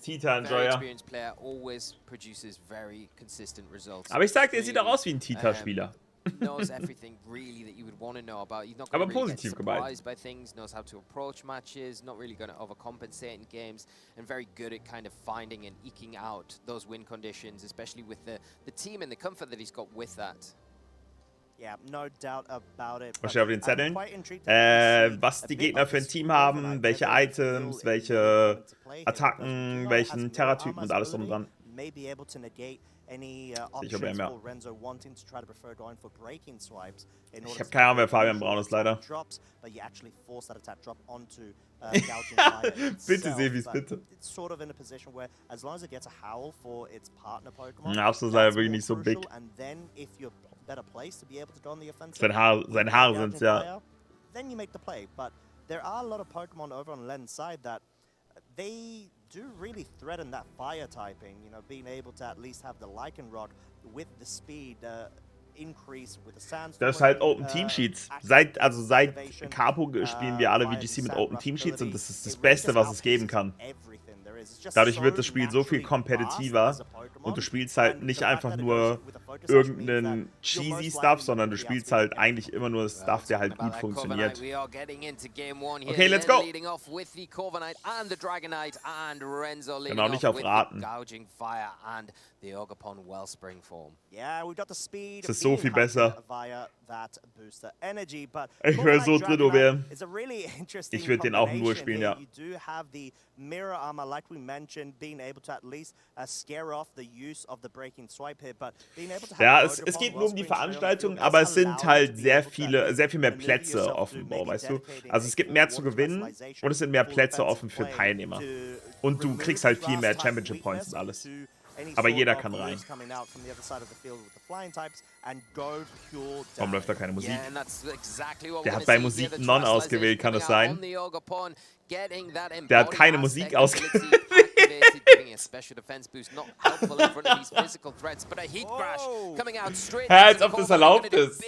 Titan, very ja. experienced player always produces very consistent results. Aber ich sagte, er sieht auch aus wie ein Tita-Spieler. Knows everything really that you would want to know about. He's not Aber going to really get positiv gemeint. surprised by things, knows how to approach matches, not really going to overcompensate in games, and very good at kind of finding and eking out those win conditions, especially with the team and the comfort that he's got with that. Yeah, no doubt about it. Was steht auf den Zetteln? Was die Gegner für ein Team haben, welche Items, welche Attacken, welchen Terratypen und alles drum und dran. May be able to negate any options for Renzo wanting to try to prefer going for breaking swipes. Ich habe keine Ahnung, wer Fabian Braun ist, leider. Drops, but you actually force that attack drop onto gouging fire Bitte, Sevis, bitte. It's sort of in a position where, as long as it gets a howl for its partner Pokemon, Absolut ist leider wirklich nicht so big. and then if you're better placed to be able to go on the offensive, Seine Haare sind's, ja. then you make the play. But there are a lot of Pokemon over on Len's side that they do really threaten that fire typing, you know, being able to at least have the Lycanroc with the speed increase with the Sandstorm. Das ist halt Open Team Sheets. Seit Capo spielen wir alle VGC mit Open Team Sheets und das ist das Beste, was es geben kann. Dadurch wird das Spiel so viel kompetitiver und du spielst halt nicht einfach nur irgendeinen cheesy Stuff, sondern du spielst halt eigentlich immer nur Stuff, der halt gut funktioniert. Okay, let's go! Genau, nicht auf Raten. Es ist so viel besser. Ich wäre so drin, Ober. Ich würde den auch nur spielen, ja. Mirror armor, like we mentioned, being able to at least scare off the use of the breaking swipe here, but being able to have ja, es geht nur um die Veranstaltung, aber es sind halt sehr viel mehr Plätze offen, weißt du? Also es gibt mehr zu gewinnen und es sind mehr Plätze offen für Teilnehmer. Und du kriegst halt viel mehr Championship Points und alles. Aber jeder kann rein. Warum läuft da keine Musik? Der hat bei Musik Non ausgewählt, kann es sein? Der hat keine Musik ausgewählt. Als ob das erlaubt ist.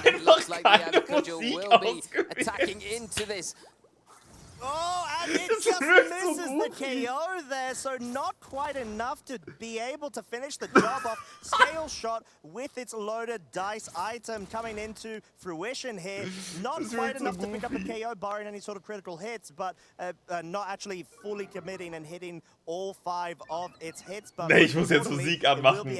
It looks like the Abakujo will be attacking into this. Oh, and it just misses the KO there, so not quite enough to be able to finish the job off. Scale shot with its loaded dice item coming into fruition here. Not quite enough to pick up a KO, barring any sort of critical hits, but not actually fully committing and hitting all 5 of its hits. But nee, ich muss jetzt Musik anmachen. Ich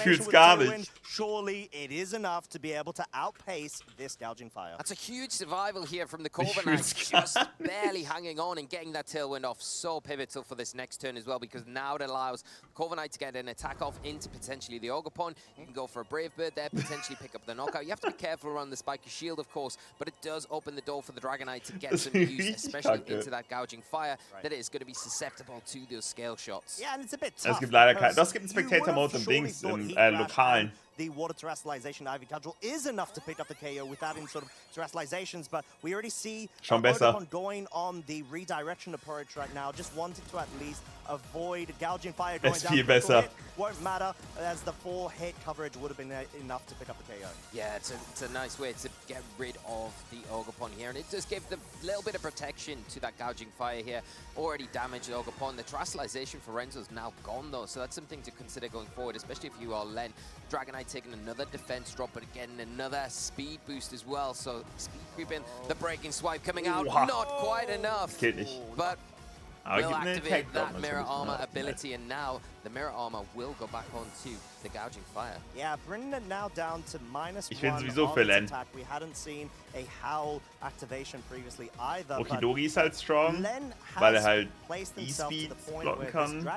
fühl's gar nicht. Surely it is enough to be able to outpace this gouging fire. That's a huge survival here here from the Corviknight, just barely hanging on and getting that tailwind off. So pivotal for this next turn as well, because now it allows Corviknight to get an attack off into potentially the Ogerpon. You can go for a Brave Bird there, potentially pick up the knockout. You have to be careful around the spiky shield, of course, but it does open the door for the Dragonite to get some use, especially into that gouging fire, that it is going to be susceptible to those scale shots. Yeah, and it's a bit tough. Es gibt leider kein, das gibt einen Spectator-Mode im Dings, im Lokalen. The water terrestrialization Ivy Cudgel is enough to pick up the KO without any sort of terrestrializations, but we already see Ogerpon going on the redirection approach right now, just wanting to at least avoid gouging fire going down. It won't matter, as the 4-hit coverage would have been enough to pick up the KO. Yeah, it's a nice way to get rid of the Ogerpon here, and it does give the little bit of protection to that gouging fire here. Already damaged Ogerpon. The terrestrialization for Renzo's now gone though, so that's something to consider going forward, especially if you are Len. Dragonite taking another defense drop, but again another speed boost as well. So speed creeping, the breaking swipe coming out, not quite enough. But will activate that mirror armor ability, and now the mirror armor will go back onto the gouging fire. Yeah, bringing it now down to -1 sowieso on für its Len. attack. We hadn't seen a Howl activation previously either. Okidogi ist halt strong, weil halt E-Speed blocken kann.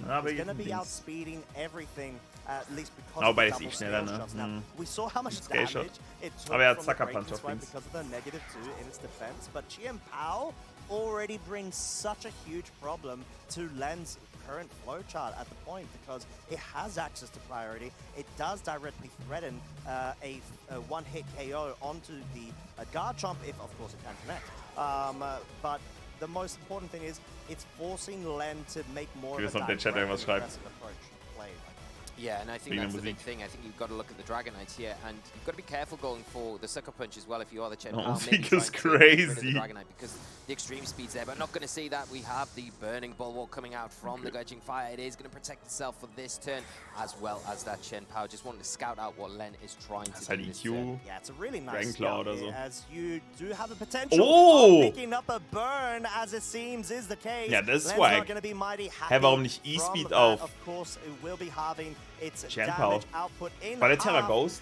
Aber is going to be outspeeding everything, at least because of bei the ist schneller, ne? now, we saw how much Scale damage Shot. it took Aber er hat from the Sucker breaking Punch auf swipe links. because of the -2 in its defense, but Chien-Pao already brings such a huge problem to Len's current flowchart at the point, because it has access to priority. It does directly threaten a one-hit KO onto the Garchomp, if of course it can connect. But the most important thing is it's forcing Len to make more of a direct aggressive approach to play. Yeah, and I think that's the big thing. I think you've got to look at the Dragonites here, and you've got to be careful going for the Sucker Punch as well if you are the Chien-Pao. Because crazy. The Dragonite, because the extreme speed's there, but not going to see that. We have the Burning Bulwark coming out from the Gouging Fire. It is going to protect itself for this turn, as well as that Chien-Pao. Just wanting to scout out what Len is trying to do this turn. Yeah, it's a really nice scout here, as you do have a potential of picking up a burn, as it seems is the case. Ja, das ist Len's swag. not going to be mighty happy. Hä, warum nicht E-Speed from auf that. Of course, it will be having its Chien-Pao? damage output in War der Terra half. Ghost?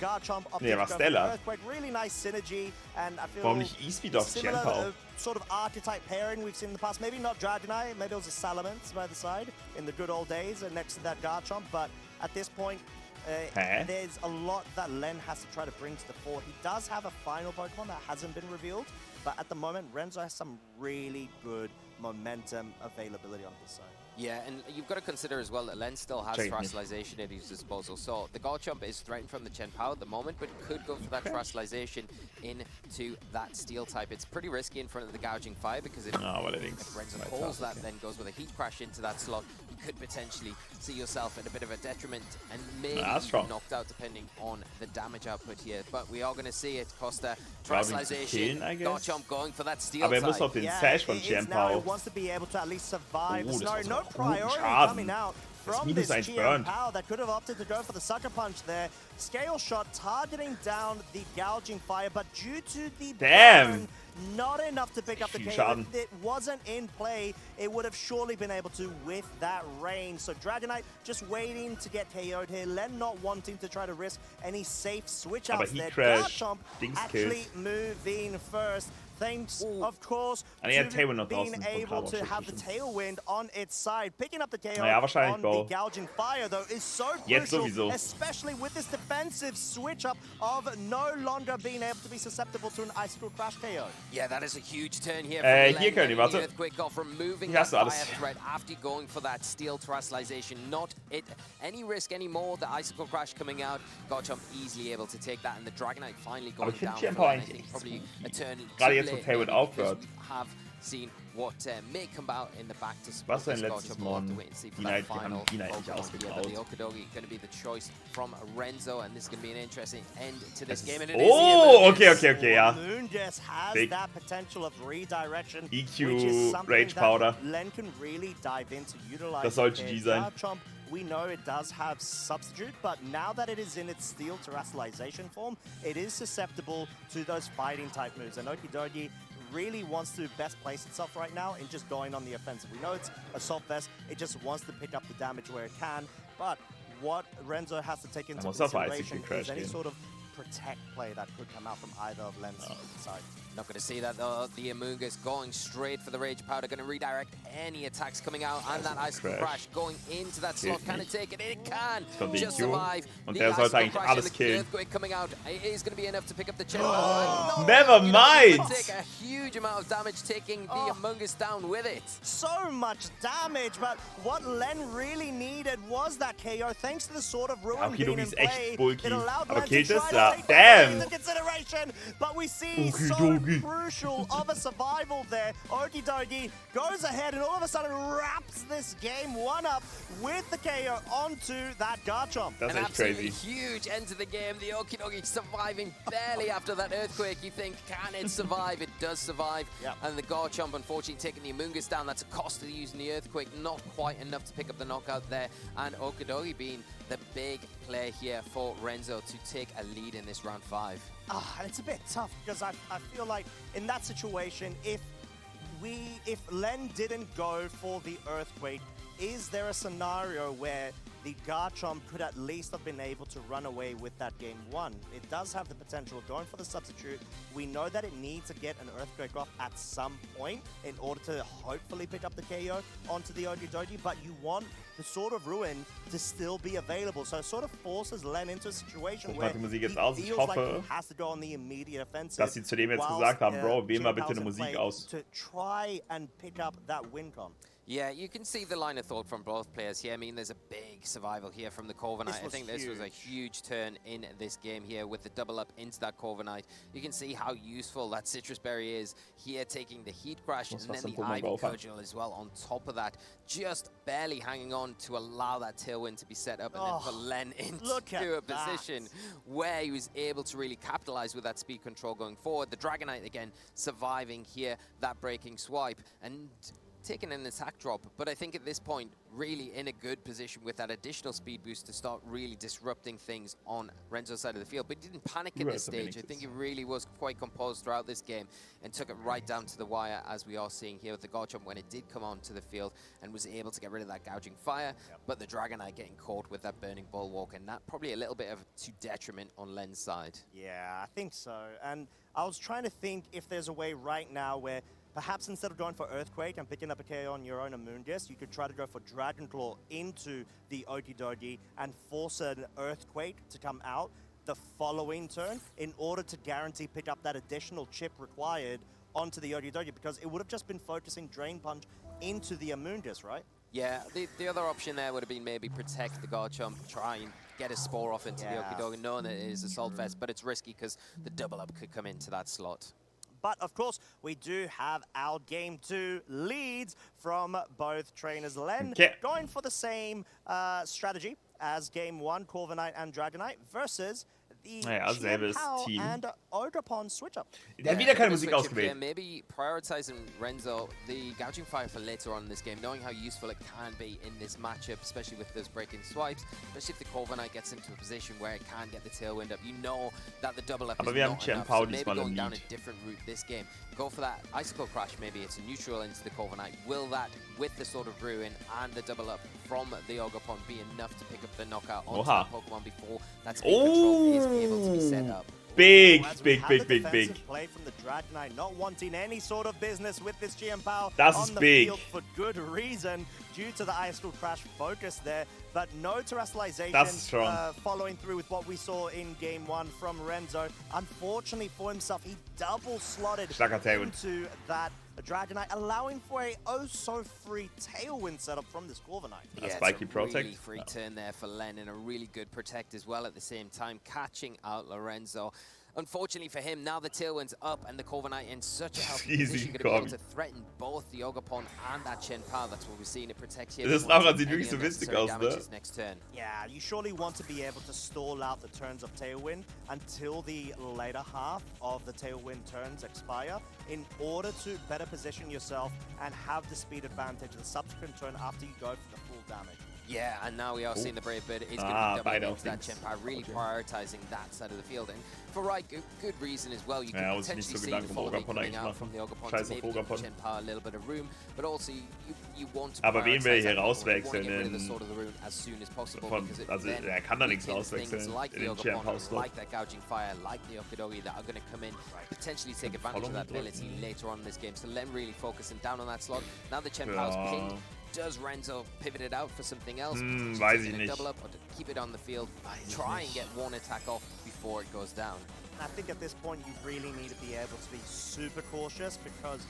Garchomp up Nee, war to Stella. Earthquake, really nice synergy, and I feel Warum nicht E-Speed auf similar, Chien-Pao? sort of archetype pairing we've seen in the past. Maybe not Dragonite, maybe it was a Salamence by the side in the good old days next to that Garchomp, but at this point, there's a lot that Len has to try to bring to the fore. He does have a final Pokemon that hasn't been revealed, but at the moment, Renzo has some really good momentum availability on his side. Yeah, and you've got to consider as well that Len still has terrestrialization at his disposal. So the Garchomp is threatened from the Chien-Pao at the moment, but could go for that terrestrialization into that steel type. It's pretty risky in front of the Gouging Fire, because if Renzo calls that, then goes with a Heat Crash into that slot, you could potentially see yourself at a bit of a detriment and maybe knocked out depending on the damage output here. But we are going to see it. Costa, terrestrialization, Garchomp going for that steel type. Muss auf den Sash von Chien-Pao. He wants to be able to at least survive the scenario. No guten priority Schaden. coming out Das from this -1 burnt. Chien-Pao that could have opted to go for the Sucker Punch there. Scale Shot targeting down the Gouging Fire, but due to the burn, not enough to pick up the KO. If it wasn't in play, it would have surely been able to with that range. So Dragonite just waiting to get KO'd here. Len not wanting to try to risk any safe switch outs there. Garchomp actually moving first. Thanks, of course, to being able to have the tailwind on its side. Picking up the KO on the Gouging Fire, though, is so crucial, especially with this defensive switch-up of no longer being able to be susceptible to an Icicle Crash KO. Yeah, that is a huge turn here from hier können wir, warte. Earthquake off, removing that fire threat after going for that steel terrestrialization. Not any risk anymore. The Icicle Crash coming out. Garchomp easily able to take that, and the Dragonite finally going down. I think probably a turn Tailwind aufhört. Have seen what may come out in the back to Was sein letztes Mon? The Okidogi going to be the choice from Renzo, and this is going to be an interesting end to this game. And okay, ja. Moonges has that potential of redirection, EQ, which is something Rage Powder. that Len can really dive into, utilize. Das soll GG sein. Garchomp, we know it does have substitute, but now that it is in its steel terrestrialization form, it is susceptible to those fighting type moves. And Okidogi really wants to best place itself right now in just going on the offensive. We know it's Assault Vest, it just wants to pick up the damage where it can, but what Renzo has to take into consideration is any sort of protect play that could come out from either of Len's side. Not going to see that though. The Amoongus going straight for the Rage Powder, going to redirect any attacks coming out, and that Icicle Crash going into that slot. Can it take it? It can. Just survive. Und The der sollte Icicle eigentlich Crash alles and the killen. Earthquake coming out. It is going to be enough to pick up the chip. Never mind. Take a huge amount of damage, taking the Amoongus down with it. So much damage, but what Len really needed was that KO. Thanks to the Sword of Ruin being in Okidogi ist echt play, bulky. it allowed Aber Len killt to es? try Ja. to take the Damn. into consideration. But we see Okidogi. so crucial of a survival there. Okidogi goes ahead and all of a sudden wraps this game 1 up with the KO onto that Garchomp. That's An echt crazy. absolutely huge end to the game. The Okidogi surviving barely after that Earthquake. You think, can it survive? It does survive. Yep. And the Garchomp, unfortunately, taking the Amoongus down. That's a cost of using the Earthquake. Not quite enough to pick up the knockout there. And Okidogi being the big player here for Renzo to take a lead in this round 5. And it's a bit tough because I feel like in that situation, if Len didn't go for the Earthquake, is there a scenario where the Garchomp could at least have been able to run away with that game 1? It does have the potential of going for the substitute. We know that it needs to get an Earthquake off at some point in order to hopefully pick up the KO onto the Okidogi, but you want the Sword of Ruin to still be available. So it sort of forces Len into a situation where Die Musik he jetzt aus. Ich feels like hoffe, he has to go on the immediate offensive. dass sie zu dem jetzt whilst, gesagt haben, Bro, wähl mal bitte Chien eine Pao's in Musik play aus. to try and pick up that win con. Yeah, you can see the line of thought from both players here. I mean, there's a big survival here from the Corviknight. I think this was a huge turn in this game here with the double up into that Corviknight. You can see how useful that Citrus Berry is here, taking the Heat Crash and then the Ivy Cudgel as well on top of that. Just barely hanging on to allow that Tailwind to be set up and then put Len into a position where he was able to really capitalize with that speed control going forward. The Dragonite again surviving here, that breaking swipe, and taking an attack drop, but I think at this point, really in a good position with that additional speed boost to start really disrupting things on Renzo's side of the field. But he didn't panic at this stage. I think he really was quite composed throughout this game and took it right down to the wire, as we are seeing here with the Garchomp when it did come onto the field and was able to get rid of that gouging fire. But the Dragonite getting caught with that burning bulwark, and that probably a little bit of to detriment on Len's side. Yeah, I think so. And I was trying to think if there's a way right now where perhaps instead of going for Earthquake and picking up a KO on your own Amoongus, you could try to go for Dragon Claw into the Okidogi and force an Earthquake to come out the following turn in order to guarantee pick up that additional chip required onto the Okidogi, because it would have just been focusing Drain Punch into the Amoongus, right? Yeah, the other option there would have been maybe protect the Garchomp, try and get a Spore off into the Okidogi, knowing that it is Assault Vest, but it's risky because the double up could come into that slot. But of course, we do have our Game 2 leads from both trainers. Len going for the same strategy as Game 1, Corviknight and Dragonite, versus the selbes Team. and Ogerpon switch-up. Der hat wieder keine Musik ausgewählt. Maybe prioritizing Renzo, the gouging fire for later on in this game, knowing how useful it can be in this matchup, especially with those breaking swipes, especially if the Corviknight gets into a position where it can get the tailwind up. You know that the double up is not enough, so maybe going down a different route this game. Go for that Icicle Crash, maybe it's a neutral into the Corviknight. Will that, with the Sword of Ruin and the double up from the Ogerpon, be enough to pick up the knockout onto the Pokemon before that speed control is able to be set up? Big play from the Dragonite, not wanting any sort of business with this Chien Pao on the field for good reason due to the Icicle Crash focus there, but no terrestrialization following through with what we saw in Game 1 from Renzo. Unfortunately for himself, he double slotted into that Dragonite, allowing for a oh-so-free Tailwind setup from this Corviknight. Yeah, Spiky Protect. Really free turn there for Len, and a really good Protect as well at the same time, catching out Lorenzo. Unfortunately for him, now the Tailwind's up and the Corviknight in such a healthy position, going to be able to threaten both the Ogerpon and that Chien Pao. That's what we're seeing it protect here. Das nachher sieht wirklich so witzig aus, ne? Next turn. Yeah, you surely want to be able to stall out the turns of Tailwind until the later half of the Tailwind turns expire in order to better position yourself and have the speed advantage the subsequent turn after you go for the full damage. Yeah, and now we are seeing the Brave Bird is going to be doubling into that Chien-Pao, really prioritizing that side of the field. And for good reason as well. You can potentially see the follow coming out from the Ogapon to maybe give Chien-Pao a little bit of room, but also you want to Aber wen will er hier rauswechseln? Also er kann da nichts rauswechseln like in den Chien-Pao-Slot. Like that Gouging Fire, like the Okidori that are going to come in, potentially take advantage of that ability later on in this game. So Len really focusing down on that slot. Now the Chien-Pao's pinged. Does Renzo pivot it out for something else? Weiß ich nicht. Double up or to keep it on the field, try and get one attack off before it goes down. I think at this point you really need to be able to be super cautious because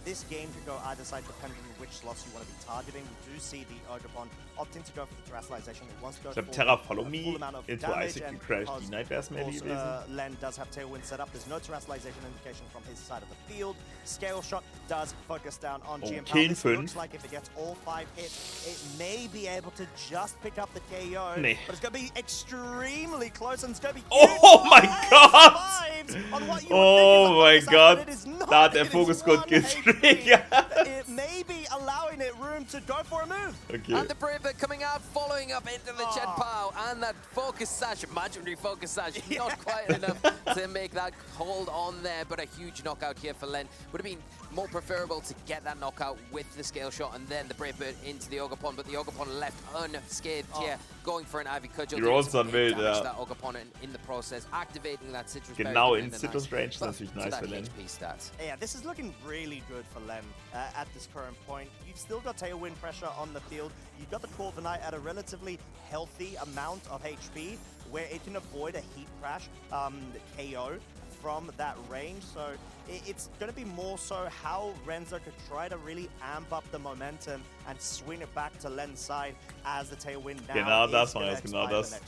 this game could go either side depending on which slots you want to be targeting. We do see the Ogapon opting to go for the terrestrialization. It wants to go for Terra Follow the Me full amount of into damage, EUIC and crashed. Die Night wär's maybe gewesen. Len does have Tailwind set up. There's no terrestrialization indication from his side of the field. Scale Shot does focus down on Chien-Pao. This looks like if it gets all 5 hits, it may be able to just pick up the KO. Nee. But it's going to be extremely close and it's going to be Oh my God! Oh my God! Da hat der Fokusgott getriggert. It may be allowing it room to go for a move. Okay. And the Brave Bird coming out, following up into the Chien-Pao, and that focus sash, imaginary focus sash, not quite enough to make that hold on there, but a huge knockout here for Len. Would have been more preferable to get that knockout with the Scale Shot and then the Brave Bird into the Ogapon, but the Ogapon left unscathed here, going for an Ivy Cudgel. Die Rolls dann wild, ja. That Ogapon in the process, activating that Citrus Genau Berry in Citrus Range, das ist natürlich nice für Len. Yeah, this is looking really good for Len at this current point. You've still got Tailwind pressure on the field. You've got the Corviknight at a relatively healthy amount of HP where it can avoid a heat crash KO from that range. So it's going to be more so how Renzo could try to really amp up the momentum and swing it back to Len's side as the Tailwind now Genau das, genau das.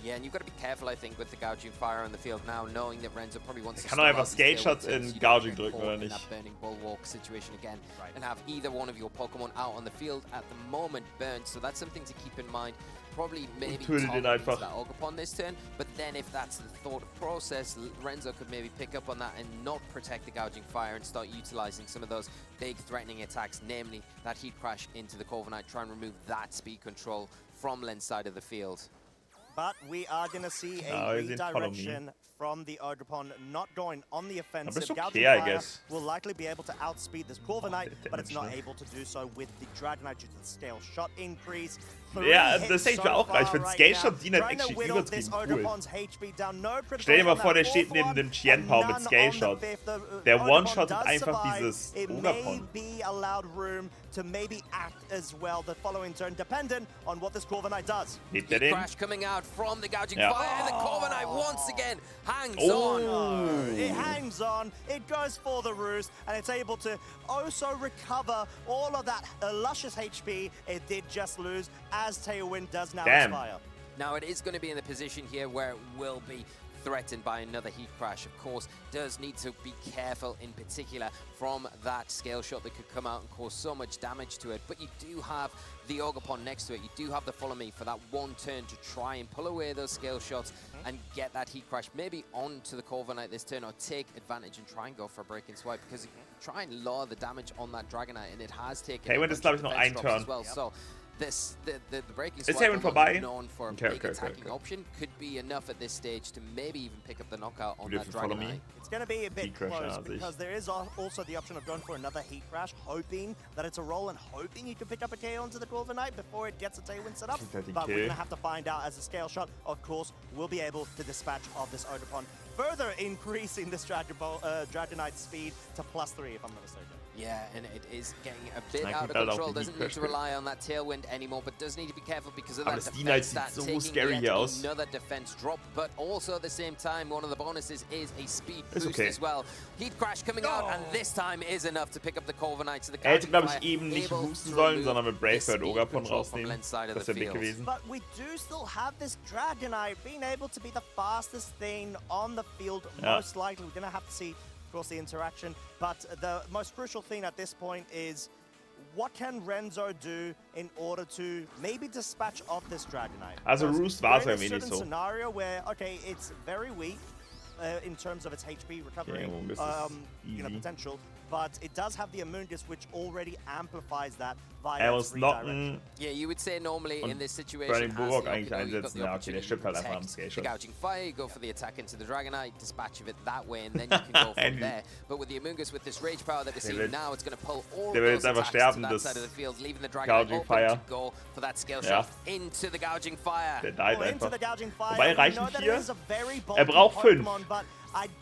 Yeah, and you've got to be careful, I think, with the Gouging Fire on the field now, knowing that Renzo probably wants to kann doch einfach Scale Shots in Gouging drücken, oder nicht? That burning bulwark situation again, and have either one of your Pokemon out on the field at the moment burned. So that's something to keep in mind. Probably maybe target that Ogapon this turn, but then if that's the thought process, Renzo could maybe pick up on that and not protect the Gouging Fire and start utilizing some of those big threatening attacks, namely that Heat Crash into the Corviknight, try and remove that speed control from Len's side of the field. But we are going to see a redirection from the Ogapon, not going on the offensive. Okay, I guess. Will likely be able to outspeed this Corviknight, but it's not able to do so with the Dragonite due to the Scale Shot increase. Ja, das sehe ich mir auch. Ich finde Scale Shot die halt actually übertrieben cool. Stell dir mal vor, der steht neben dem Chien-Pao mit Scale Shot. Der One-Shottet einfach dieses Ogapon. To maybe act as well the following turn, dependent on what this Corviknight does. Hit der den? Crash coming out from the Gouging Fire, and the Corviknight once again hangs on. It hangs on, it goes for the roost, and it's able to also recover all of that luscious HP it did just lose, as Tailwind does now expire. Now it is going to be in the position here where it will be threatened by another Heat Crash. Of course, does need to be careful in particular from that Scale Shot that could come out and cause so much damage to it. But you do have the Ogapon next to it. You do have the Follow Me for that one turn to try and pull away those Scale Shots and get that Heat Crash maybe onto the Corviknight this turn, or take advantage and try and go for a break and swipe, because you can try and lower the damage on that Dragonite, and it has taken Tailwind ist, glaube ich, noch ein Turn. As well. So the breaking Ist Tailwind vorbei? Known for a big attacking option could be enough at this stage to maybe even pick up the knockout on that Dragonite. It's going to be a bit close because there is also the option of going for another Heat Crash, hoping that it's a roll and hoping you can pick up a KO onto the Corviknight before it gets a Tailwind set up. But we're going to have to find out, as a Scale Shot, of course, will be able to dispatch of this Ogapon, further increasing this Dragonite's speed to +3, if I'm not mistaken. Yeah, and it is getting a bit out of control. Doesn't need to rely on that Tailwind anymore, but does need to be careful because of that defense. That taking yet another defense drop, but also at the same time, one of the bonuses is a speed boost as well. Heat Crash coming out, and this time is enough to pick up the Corviknight to the hätte, glaube ich, eben nicht boosten sollen, sondern mit Brave Bird Ogapon rausnehmen. Das wäre big gewesen. But we do still have this Dragonite being able to be the fastest thing on the field. Most likely, we're going to have to see, of course, the interaction. But the most crucial thing at this point is, what can Renzo do in order to maybe dispatch off this Dragonite? Also Roost war es ja wenig so. Scenario where, okay, it's very weak in terms of its HP recovery potential, but it does have the Amoongus, which already amplifies that via its knocken. Yeah, you would say normally in this situation, Burning Bulwark eigentlich einsetzen. Ja, okay, der stirbt halt einfach am Scale the Shot. Gouging Fire, you go for the attack into the Dragonite, dispatch of it that way, and then you can go from there. But with the Amoongus, with this Rage Power that we're seeing now, it's going to pull all of those attacks to that side of the field, leaving the Dragonite open to go for that Scale Shot into the Gouging Fire. Der died einfach. Wobei, reichen 4? Braucht 5.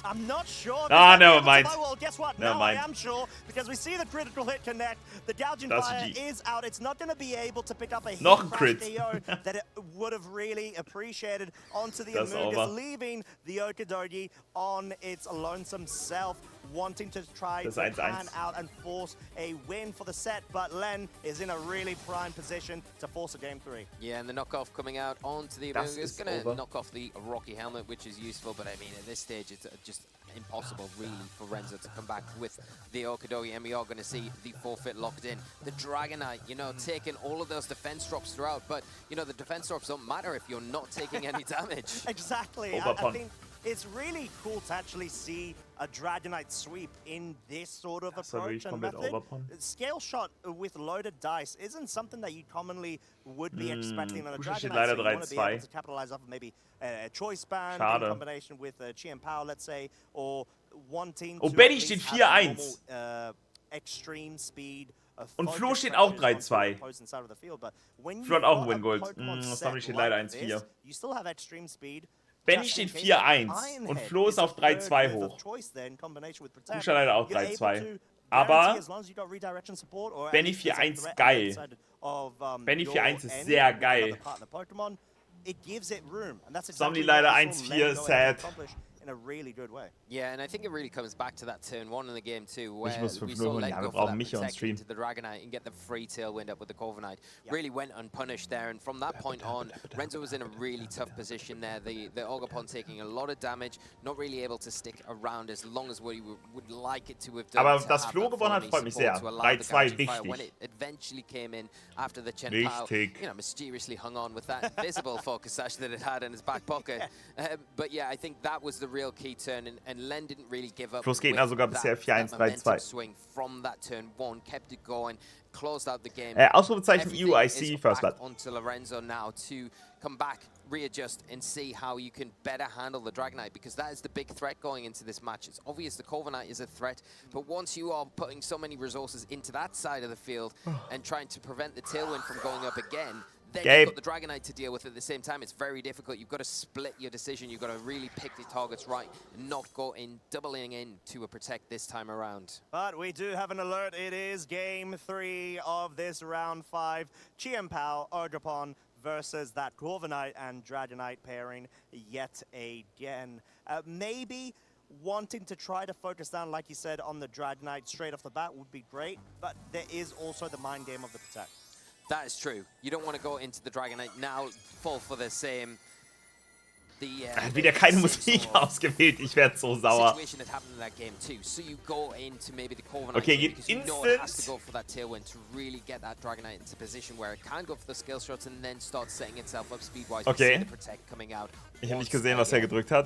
I'm not sure. Never mind. Well, guess what? Never now mind. I am sure because we see the critical hit connect. The Gouging Fire is out. It's not going to be able to pick up a hit crash KO that it would have really appreciated onto the Amoongus, leaving the Okidogi on its lonesome self, wanting to try to pan out and force a win for the set, but Len is in a really prime position to force a game 3. Yeah, and the knockoff coming out onto the Amoongus, going to knock off the Rocky Helmet, which is useful, but I mean, at this stage, it's just impossible, really, for Renzo to come back with the Okidogi, and we are going to see the forfeit locked in. The Dragonite, you know, taking all of those defense drops throughout, but, you know, the defense drops don't matter if you're not taking any damage. Exactly. I think it's really cool to actually see a Dragonite sweep in this sort of approach and method. Scale Shot with loaded dice isn't something that you commonly would be expecting on a Dragonite. So you want to be able to capitalize off of maybe a Choice Band in combination with Chien Pao, let's say, or wanting to Benny steht 4-1. Extreme speed. Und Flo steht auch 3-2. Flo hat auch einen Win Gold. Sammy steht leider 1-4. You still have extreme speed. Benny steht 4-1 und Flo ist auf 3-2 hoch. Du steht leider auch 3-2. Aber Benny 4-1 geil. Benny 4-1 ist sehr geil. Sammy leider 1-4, sad. In a really good way. Yeah, and I think it really comes back to that turn 1 in the game too, where we saw Len go for that protect into the Dragonite and get the free Tailwind up with the Corviknight. Really went unpunished there, and from that point on, Renzo was in a really tough position there. The Ogerpon taking a lot of damage, not really able to stick around as long as we would like it to have done. Aber dass Flo gewonnen hat, freut mich sehr. 3-2 wichtig. When it eventually came in after the Chien Pao, you know, mysteriously hung on with that invisible focus sash that it had in his back pocket. But yeah, I think that was the real key turn, and Len didn't really give up. Flo's Gegner sogar bisher 4-1, swing from that turn 1, kept it going, closed out the game. Ausrufezeichen EUIC First Blood. Onto Lorenzo now to come back, readjust, and see how you can better handle the Dragonite, because that is the big threat going into this match. It's obvious the Corviknight is a threat, but once you are putting so many resources into that side of the field and trying to prevent the Tailwind from going up again, then you've got the Dragonite to deal with at the same time. It's very difficult. You've got to split your decision. You've got to really pick the targets right and not go in, doubling in to a protect this time around. But we do have an alert. It is game 3 of this round 5. Chien Pao, Ogerpon versus that Corviknight and Dragonite pairing yet again. Maybe wanting to try to focus down, like you said, on the Dragonite straight off the bat would be great, but there is also the mind game of the protect. That is true. You don't want to go into the Dragonite now, fall for the same. Er hat wieder keine Musik ausgewählt, ich werde so sauer. Okay, geht instant. Okay. Ich habe nicht gesehen, was er gedrückt hat.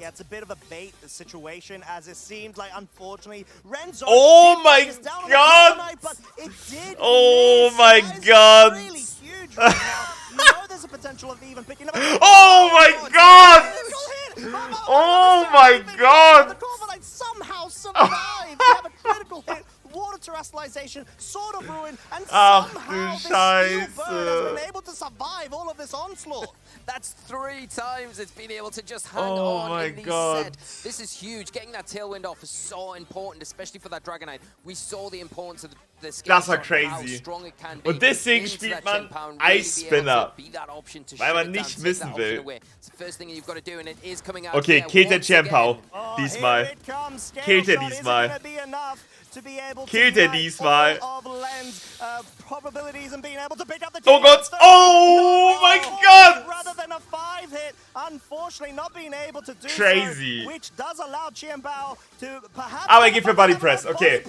Oh mein Gott! Oh mein Gott! Oh my god! Oh my god! Somehow survived. They have a critical hit, water terrestrialization, sort of ruin, and somehow this steel bird has been able to survive all of this onslaught. That's 3 times it's been able to just hang on in the set. This is huge. Getting that Tailwind off is so important, especially for that Dragonite. We saw the importance of the skill. Das war crazy. Und deswegen spielt man Ice Spinner, weil man nicht wissen will. Okay, killt der Chien Pao diesmal. Killt er diesmal. Killt er diesmal. Oh Gott! Oh mein Gott! Crazy. Aber er geht für Body Press. Okay.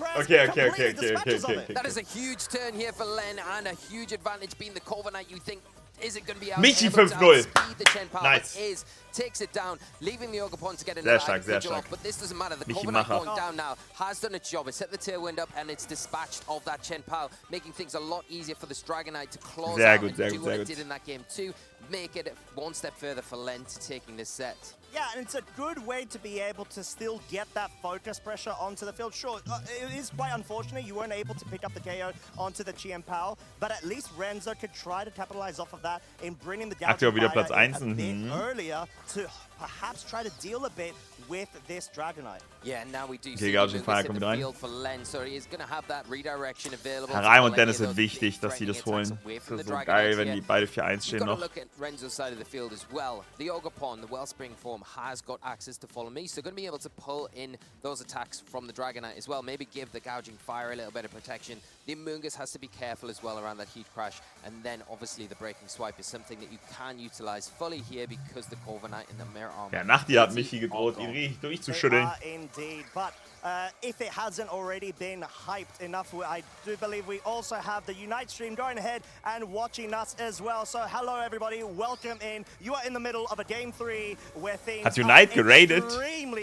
That is a huge turn here for Len and a huge advantage being the Corviknight. You think Michi 5-0. Nice. Takes it down, leaving the Ogerpon to get Sehr stark, sehr stark. But this doesn't matter. The Michi Corviknight Macher. going down now has done its job. It's set the tailwind up and it's dispatched of that Chen Pao, making things a lot easier for this Dragonite to close Sehr out gut, and sehr do gut, what sehr it gut. did in that game too. Make it one step further for Len to taking this set. Yeah, and it's a good way to be able to still get that focus pressure onto the field. Sure, it is quite unfortunate you weren't able to pick up the KO onto the Chien Pao, but at least Renzo could try to capitalize off of that in bringing the Aktuell wieder Platz Fire 1. a bit earlier to perhaps try to deal a bit with this Dragonite. Yeah, now we do Okay, see Gouging Lucas Fire in kommt the rein. field for Len, so he's going to have that redirection available. Harai und Dennis sind wichtig, dass sie das holen. Das ist so geil, wenn die beide 4-1 stehen noch. Look at Renzo's side of the field as well. The Ogerpon, the Wellspring form, has got access to Follow Me, so going to be able to pull in those attacks from the Dragonite as well. Maybe give the Gouging Fire a little bit of protection. The Amoonguss has to be careful as well around that Heat Crash, and then obviously the Breaking Swipe is something that you can utilize fully here because the Corviknight and the Mirror Arm. Ja, Nachti hat Michi gedroht, ihn richtig durchzuschütteln. Indeed, but if it hasn't already been hyped enough, I do believe we also have the Unite stream going ahead and watching us as well. So hello everybody, welcome in. You are in the middle of a Game 3 where things Hat Unite geradet?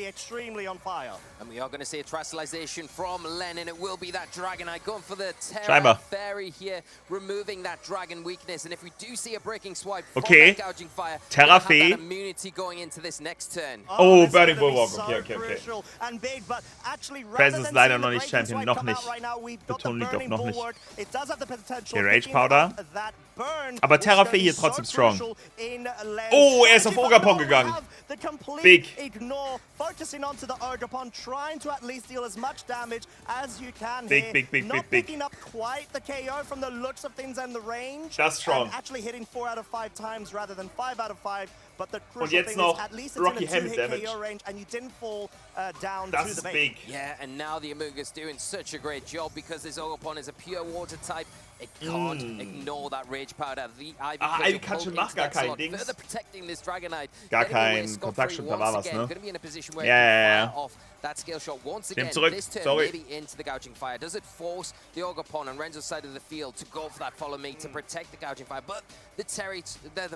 extremely on fire. And we are going to see a Terastallization from Len, and it will be that Dragonite going for the Terra Scheinbar. Fairy here, removing that Dragon weakness. And if we do see a Breaking Swipe Okay. from that Gouging Fire, Terra we're gonna have Fee. that immunity going into this next turn. Oh, Burning Bulwark. Okay. And big, but actually, Presence ist leider noch nicht Champion, noch nicht. Beton liegt auch noch nicht. Okay, Rage Powder. Aber Terrafee hier trotzdem strong. Oh, er ist auf Ogerpon gegangen. Big. Focusing onto the Ogerpon, trying to at least deal as much damage as you can Big, here. big, big, Not big, picking up quite the KO from the looks of things and the range. That's strong. And actually hitting 4 out of 5 times rather than 5 out of 5. But the Und crucial jetzt thing noch is at least it's Rocky in a Helmet 2-hit Damage. KO range and you didn't fall down Das to ist the bait. big. Yeah, and now the Amoonguss doing such a great job because this Ogerpon is a pure water type. It can't ignore that Rage Powder. The Ivy Katze macht gar kein Dings. further protecting this Dragonite. Gar Getting away kein scot-free Kontaktschutz, da war once was, again. ne? Gonna be in a position where Ja. he can fire off that skill shot once again. zurück, This turn sorry. maybe into the Gouging Fire. Does it force the Ogerpon on Renzo's side of the field to go for that Follow Me to protect the Gouging Fire? But the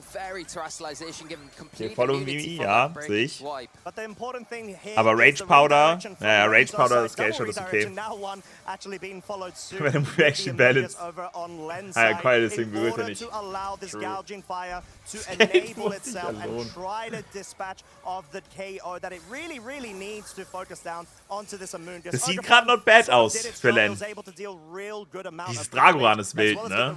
Fairy Terastallization given complete Follow immunity Me, from ja, that sehe Breaking ich. Swipe. But the important thing here Aber is Rage the Powder, redirection from ja, Rage Renzo's Powder, side. das Scale Shot ist Double okay. redirection, now one actually being followed soon Wenn er with Reaction the Balance. Amoonguss over on Len's Ah, ja, side Keil, deswegen in berührt er order nicht. to allow this True. Gouging Fire to Skate enable muss sich itself ja and lohnen. try to dispatch of the KO that it really needs to focus down onto this Amoonguss. Das sieht gerade not bad aus für Len. Dieses Dragoran ist wild, ne?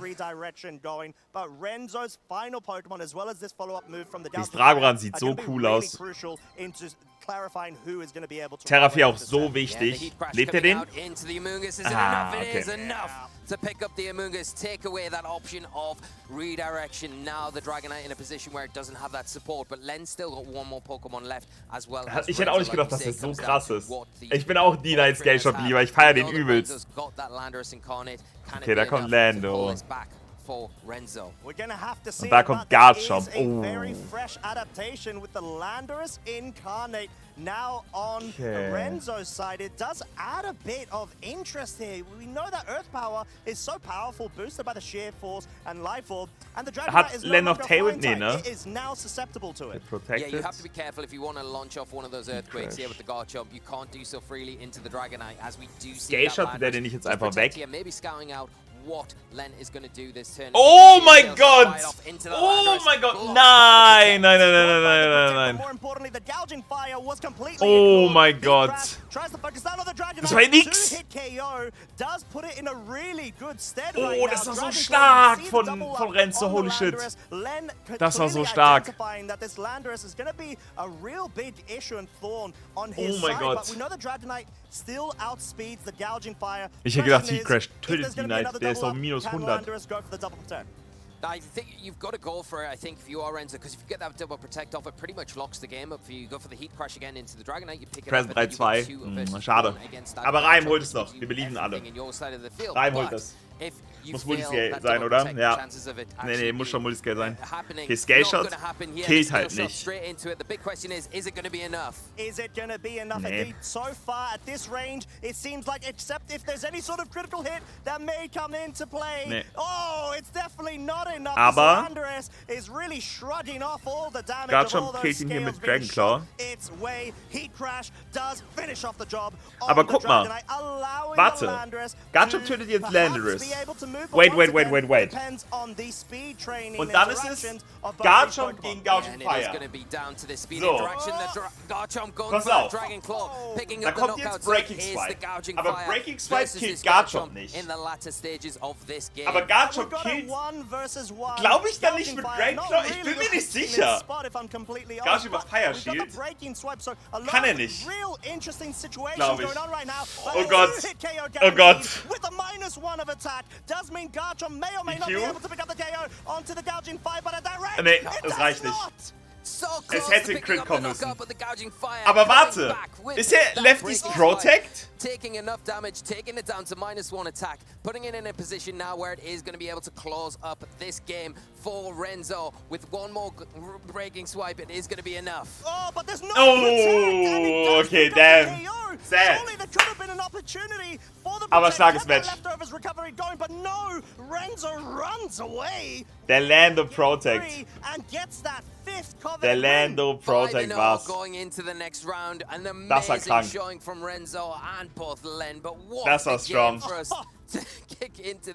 But Renzo's final Pokemon, as well as this follow-up move from the Dieses Gouging Dragoran Fire, sieht are so gonna be cool really aus. crucial into clarifying who is going to be able to Terrafee run auch away with so this set. wichtig. Lebt er den? Into the Amoonguss. Is it Ah, enough? It is okay. enough to pick up the Amoonguss, take away that option of redirection. Now the Dragonite in a position where it doesn't have that support, but Len's still got one more Pokemon left as well. As Ich hätte auch nicht Renzo, gedacht, like dass you das say, so comes krass down ist. to what the Ich bin auch die Night Scale Shot Belieber, ich feiere den übelst. got that Landorus Incarnate. Can it Okay, be da kommt enough to Lando. pull this back for Renzo? We're gonna have to see, Und da kommt but there Garchomp. is a very fresh adaptation with the Landorus Incarnate now on Okay. Renzo's side. It does add a bit of interest here. We know that Earth Power is so powerful, boosted by the sheer force and life orb, and the Dragonite Hat is no Len noch longer Tailwind? flying Nee, ne? type. It is now susceptible to it. Yeah, Protected. you have to be careful if you want to launch off one of those earthquakes Crash. here with the Garchomp. You can't do so freely into the Dragonite as we do see Scale that Shot, Landorus der den nicht jetzt just einfach protect weg. here, maybe scouting out what Len is going to do this turn. Oh He mein fails to Gott! fight off into the Oh Landorus, mein Gott! blocks Nein, nein, nein, nein, nein, nein, More nein. importantly, the Gouging Fire was completely Oh ignored. mein Big Gott. Crash tries to focus down on the Dragonite. Das war nix. Two-hit KO does put it in a really good stead Oh, right das now. war so Dragon stark see the von double von up Renzo, on the holy shit. Landorus. Len Das war so clearly stark. identifying that this Landorus is going to be a real big issue and thorn on his Oh mein side, Gott. but we know the Dragonite still outspeeds the Gouging Fire. Ich hätte gedacht, Question Heat Crash is, if tötet there's die gonna be Knight. another Der ist double auf up, minus can 100. Landorus go for the double turn? I think you've got to go for it, I think, if you are Renzo, because if you get that double protect off, it pretty much locks the game up for you. You go for the Heat Crash again into the Dragonite, you pick it Present up, and then 3-2. you got 2 versus Schade. 1 against that Aber Reim Garchomp, holt es which noch. gives Wir you belieben alle. everything in your side of the field. Reim holt But das. if you Muss fail Multiscale that sein, double oder? protect, Ja. chances of it Nee, actually muss schon Multiscale sein. happening, Okay, Scale not Shot gonna happen here. killt The skill halt shot nicht. straight into it. The big question is it going to be enough? Is it going to be enough? Nee. Indeed, so far at this range, it seems like, except if there's any sort of critical hit that may come into play. Nee. Oh, it's definitely not enough. Aber This Landris is really shrugging off all the damage Garchomp of all killt those ihn hier scales mit being Dragon Claw. shot its way. Heat Crash does finish off the job. Aber guck mal. Warte. Garchomp tötet jetzt Landris. Wait. Und dann ist es Garchomp gegen Garchomp Fire. So. Pass auf. Da kommt jetzt Breaking Swipe. Aber Breaking Swipe killt Garchomp nicht. Aber Garchomp killt, glaube ich, dann nicht mit Dragon Claw? Ich bin mir nicht sicher. Garchomp über Fire Shield. Kann er nicht. Glaube ich. Oh Gott. Oh Gott. Nee, das reicht nicht. Es hätte Crit kommen müssen. Aber warte, ist er Lefty's Protect? Taking enough damage, taking it down to -1 attack, putting it in a position now where it is going to be able to close up this game for Renzo. With one more breaking swipe, it is going to be enough. Oh, but there's no Oh, okay, damn. Sad. Aber starkes Match. Der Lando Protect. Der Lando Protect war's. Das war krank. Das war strong.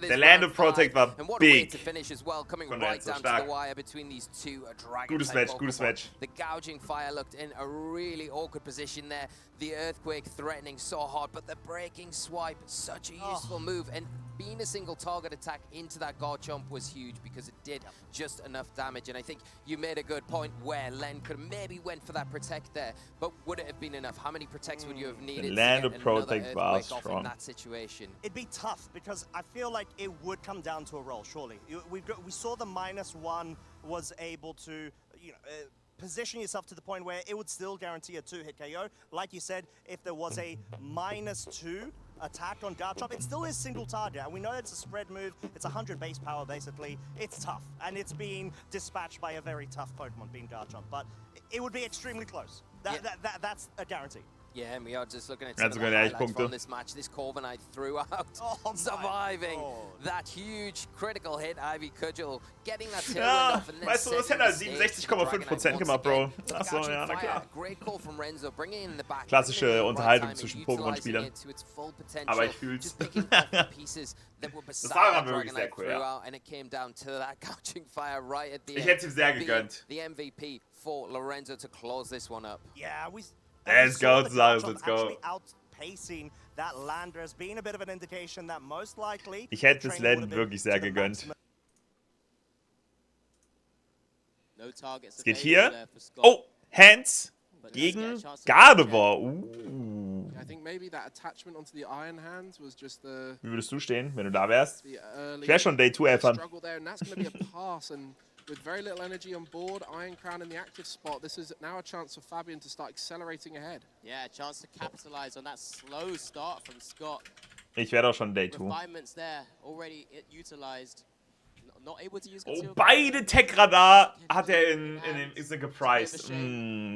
Der Lando Protect war big. Von Renzo, stark. Gutes Match, gutes Match. The gouging fire looked in a really awkward position there. The earthquake threatening so hard, but the breaking swipe, such a useful move. And being a single target attack into that Garchomp was huge because it did just enough damage. And I think you made a good point where Len could have maybe went for that protect there, but would it have been enough? How many protects would you have needed to get another earthquake off in that situation? It'd be tough because I feel like it would come down to a roll, surely. We saw the -1 was able to, position yourself to the point where it would still guarantee a 2-hit KO. Like you said, if there was a -2 attack on Garchomp, it still is single target. And we know it's a spread move. It's 100 base power, basically. It's tough. And it's being dispatched by a very tough Pokemon, being Garchomp. But it would be extremely close. That's a guarantee. Yeah, and we are just looking at some of the highlights from this match. This Corviknight threw out, surviving that huge critical hit. Ivy Cudgel getting that tailwind off. And then weißt du, das hätte er 67,5% gemacht, Bro. Achso, ja, na klar. Klassische Unterhaltung zwischen Pokémon-Spielern. Aber ich fühl's. Das war aber wirklich sehr cool, ja. Ich hätte es ihm sehr gegönnt. The MVP for Lorenzo to close this one up. Yeah, Let's go, Zales, let's go. Ich hätte es Len wirklich sehr gegönnt. Es geht hier. Oh, Hands gegen Gardevoir. Wie würdest du stehen, wenn du da wärst? Ich wäre schon Day 2 Elfern. With very little energy on board, Iron Crown in the active spot, this is now a chance for Fabian to start accelerating ahead. Yeah, a chance to capitalize on that slow start from Scott. Ich wäre doch schon Day 2. Refinements there, already utilized. Not able to use oh, beide Tech-Radar hat er in dem ist er gepriced.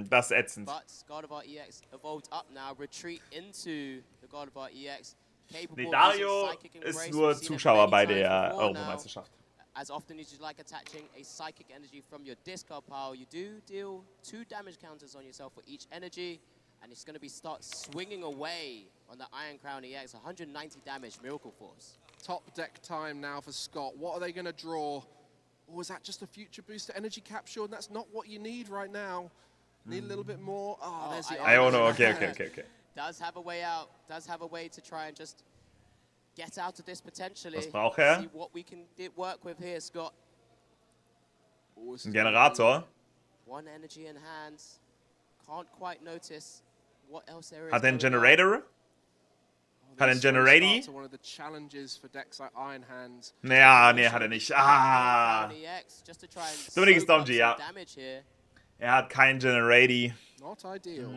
Das ist ätzend. But Gardevoir EX evolved up now, retreat into the Gardevoir EX. Nee, Dario ist nur Zuschauer bei der Europameisterschaft. As often as you like attaching a psychic energy from your discard pile, you do deal 2 damage counters on yourself for each energy, and it's going to start swinging away on the Iron Crown EX, 190 damage, Miracle Force. Top deck time now for Scott. What are they going to draw? Or is that just a future booster energy capsule? And that's not what you need right now. Need a little bit more. Oh, there's the I don't know. Okay. Does have a way out. Does have a way to try and just get out of this potentially. Was braucht er? See what we can work with here, Scott. Ein Generator. One energy in hands. Can't quite notice what else there is. Hat er einen Generator? Hat er einen Generati? Naja, nee, hat er nicht. Dominik ist Domji, ja. Er hat keinen Generati. Not ideal.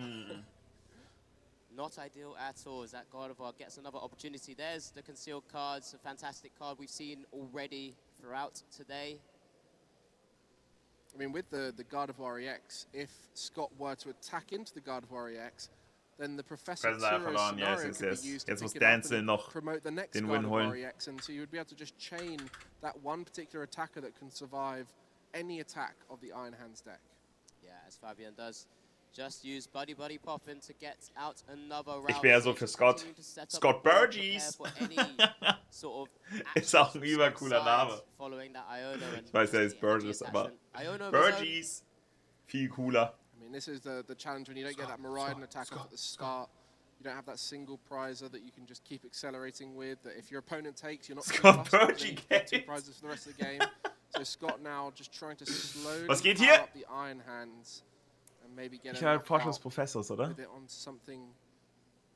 Not ideal at all as that Gardevoir gets another opportunity. There's the concealed cards, a fantastic card we've seen already throughout today. I mean, with the Gardevoir EX, if Scott were to attack into the Gardevoir EX, then the Professor Turo scenario could be used to pick it up and promote the next Gardevoir EX, and so you would be able to just chain that one particular attacker that can survive any attack of the Iron Hands deck. Yeah, as Fabian does. Just use Buddy Poppin to get out another route. Ich wäre so für Scott. Scott Burgess. Ist auch ein übercooler Name. Ich weiß, er ist Burgess, aber Burgess viel cooler. I mean, this is the challenge when you don't get that Miraidon attack off at the start. You don't have that single prizer that you can just keep accelerating with. That if your opponent takes, you're not Scott Burgess get 2 prizes for the rest of the game. So Scott now just trying to slowly Was geht power hier? up the Iron Hands and maybe get Ich höre Forschung des Professors, oder? with it on something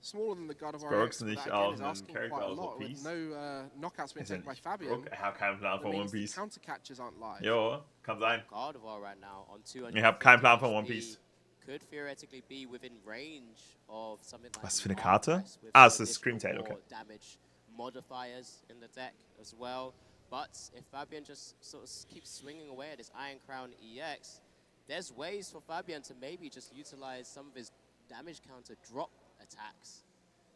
smaller than the God of War. Sparks nicht auch ein Charakter aus One Piece? No knockouts being taken by Fabian. Ich habe keinen Plan von One Piece. Counter catches aren't live. Jo, kann sein. God of War right now on 200. Ich habe keinen Plan von One Piece. Could theoretically be within range of something like Was für eine Karte? Ah, es ist Screamtail, okay. Damage modifiers in the deck as well. But if Fabian just sort of keeps swinging away at his Iron Crown EX, there's ways for Fabian to maybe just utilize some of his damage counter drop attacks,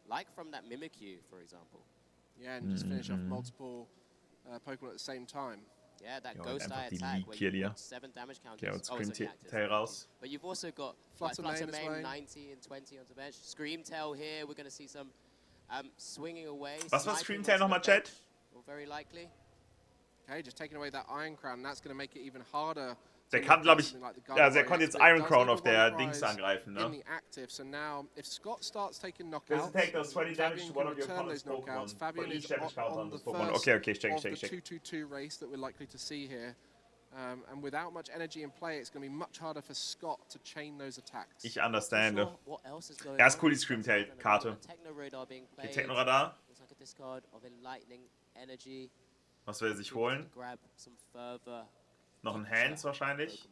like from that Mimikyu, for example. Yeah, and just finish off multiple Pokemon at the same time. Yeah, that Jo, Ghost Eye die attack League where hier you've dir. got 7 damage counters. Okay, und Oh, it's only Screamtail active. raus. But you've also got Fluttermane 90 and 20 on the bench. Screamtail here, we're going to see some swinging away. Was war Screamtail nochmal, Chat? Very likely. Okay, just taking away that Iron Crown, that's going to make it even harder. Der kann, glaube ich, also er konnte jetzt Iron Crown auf der Dings angreifen, ne? So now, if Scott starts taking Does knockouts, it take those 20 damage to Fabian one can of your return those opponent's knockouts. Pokemon Fabian for is each damage count on on the this Pokemon? first Okay, check. of the 2-2-2 race that we're likely to see here. And without much energy in play, it's going to be much harder for Scott to chain those attacks. Ich understande. What else is going Ja, ist on? cool, die Screamtail-Karte. Techno-Radar being Okay, played. Techno-Radar. Looks like a discard of enlightening energy. Was will er sich holen? Grab some further Noch ein Hands wahrscheinlich.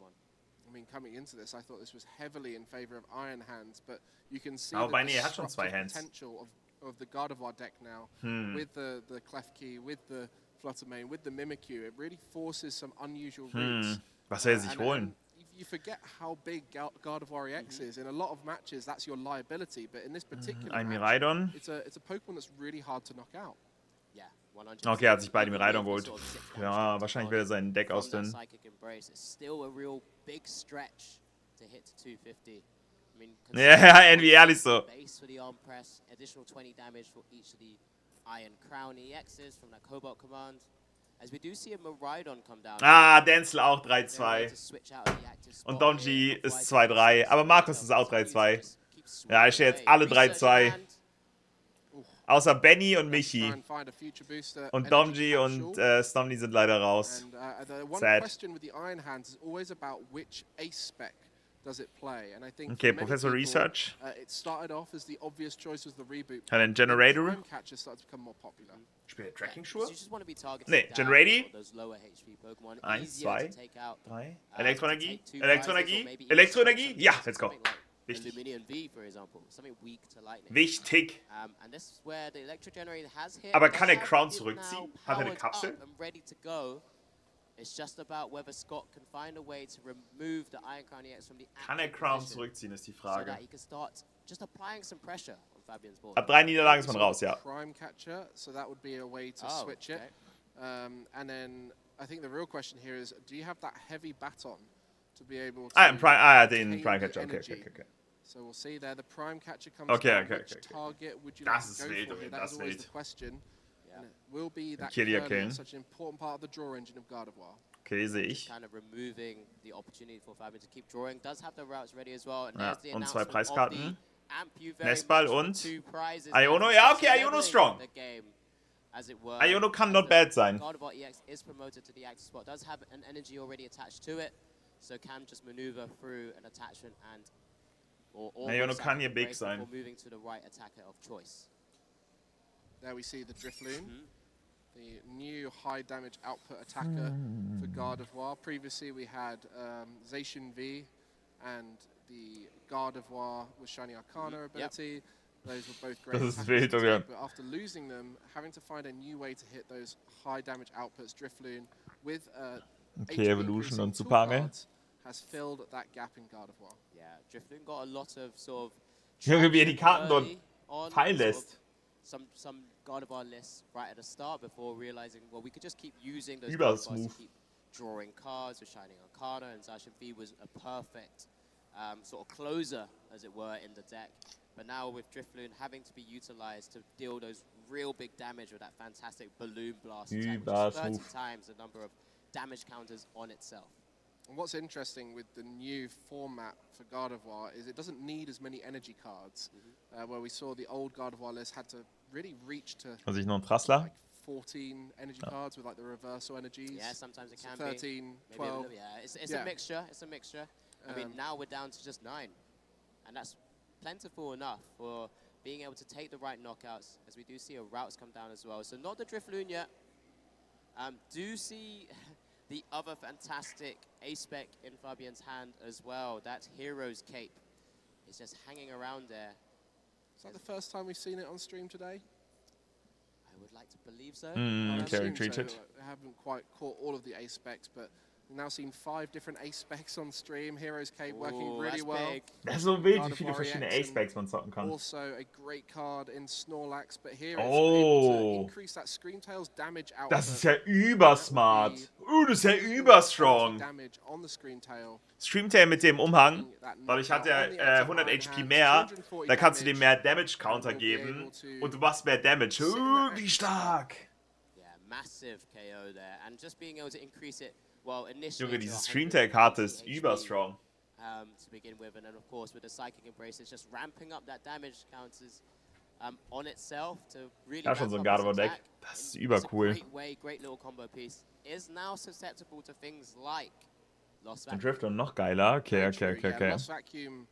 I mean, coming into this, I thought this was heavily in favor of Iron Hands, but you can see Aber the nee, er hat schon 2 disruptive Hands. potential of the Gardevoir deck now with the Klefki, with the Fluttermane, with the Mimikyu. It really forces some unusual routes. Was will er sich holen? You forget how big Gardevoir EX is. In a lot of matches, that's your liability, but in this particular Ein match, Miraidon. it's a Pokemon that's really hard to knock out. Yeah, 100%. Okay, er hat sich beide Miraidon geholt. Ja, wahrscheinlich will er sein Deck ausdünnen. Psychic Embrace is still a real big stretch to hit to 250. I mean, Ja, irgendwie ehrlich so. Base for the arm press, additional 20 damage for each of the Iron Crown EXs from that Cobalt command. As we do see a Miraidon come down. Ah, Denzel auch 3-2. Und Donji ist 2-3. Aber Markus ist auch 3-2. Ja, ich stehe jetzt alle 3-2. Außer Benny und Michi. Und Donji und Stomny sind leider raus. Sad. Okay, Professor Research. Hat einen Generator. Spielt Tracking-Schuhe? Ne, Generator. 1, 2, 3. Elektroenergie. Elektroenergie. Elektroenergie. Ja, let's go. Wichtig. Wichtig. Aber kann er Crown zurückziehen? Hat er eine Kapsel? It's just about whether Scott can find a way to remove the Iron Crown EX from the Kann er Crown zurückziehen, ist die so Frage. that he can start just applying some pressure on Fabian's board. Ab 3 Niederlagen ist man raus, ja. Prime catcher, so that would be a way to switch it. And then I think the real question here is, do you have that heavy baton to be able to Den Prime Catcher, okay. So we'll see there, the Prime catcher comes Okay. Which target would you Das like ist to go wild, for here? das That's ist always wild. the question. And it will be that Kill ya, kernel, kill. such an important part of the draw engine of Gardevoir. Okay, sehe ich. Kind of removing the opportunity for Fabian to keep drawing. Does have the routes ready as well. And Ja, there's the und 2 announcement Preiskarten. of the Ampu very Nestball much for und 2 prizes. Iono. Now, Ja, okay, leveling Iono strong. the game, as it were. Iono kann not bad sein. Gardevoir EX is promoted to the active spot. Does have an energy already attached to it. So can just maneuver through an attachment and Iono kann hier big sein. before moving to the right attacker of choice. There we see the Drifloon, the new high damage output attacker for Gardevoir. Previously we had Zacian V and the Gardevoir with Shiny Arcana ability. Those were both great Das ist attackers wild, to okay. take, but after losing them, having to find a new way to hit those high damage outputs, Drifloon with Okay, Evolution und Zupange. has filled that gap in Gardevoir. Yeah, Drifloon got a lot of sort of Junge, wie er die Karten dort early on, fallen sort of lässt. Some Gardevoir lists right at the start before realizing, well, we could just keep using those Überall Gardevoirs to smooth. keep drawing cards with Shining Arcana, and Zacian V was a perfect sort of closer, as it were, in the deck. But now with Drifloon having to be utilized to deal those real big damage with that fantastic Balloon Blast attack, which is 30 times the number of damage counters on itself. And what's interesting with the new format for Gardevoir is it doesn't need as many energy cards, where we saw the old Gardevoir list had to really reach to Also ich noch ein Trassler? 14 energy cards with like the reversal energies. Yeah, sometimes it can 13, be. 12. Yeah, it's a mixture. It's a mixture. I mean, now we're down to just 9, and that's plentiful enough for being able to take the right knockouts, as we do see a routes come down as well. So not the Drifloon yet. Do see the other fantastic A-Spec in Fabian's hand as well. That Hero's Cape is just hanging around there. Is that the first time we've seen it on stream today? I would like to believe so. Okay, retreated. So. I haven't quite caught all of the A-Specs, but we've now seen 5 different A-Specs on stream. Hero's Cape working really well. Das ist so wild, wie viele verschiedene A-Specs man zocken kann. Also a great card in Snorlax, but here it's able to increase that Screamtail's damage out. Das ist ja übersmart. Das ist ja überstrong. Damage on the Screamtail. Screamtail mit dem Umhang, dadurch hat er 100 HP mehr, da kannst du dem mehr Damage Counter geben und du machst mehr Damage. Wie stark! Yeah, massive KO there, and just being able to increase it. Well, initially, Junge, diese Screamtail-Karte ist überstrong. To begin with, and then of course with the Psychic Embrace, it's just ramping up that damage counters on itself to really. Ja, schon so ein Gardevoir-Deck. Das ist übercool. Great way, great little combo piece. Is now susceptible to things like Lost Vacuum. Und Drifter noch geiler. Okay. Lost Vacuum,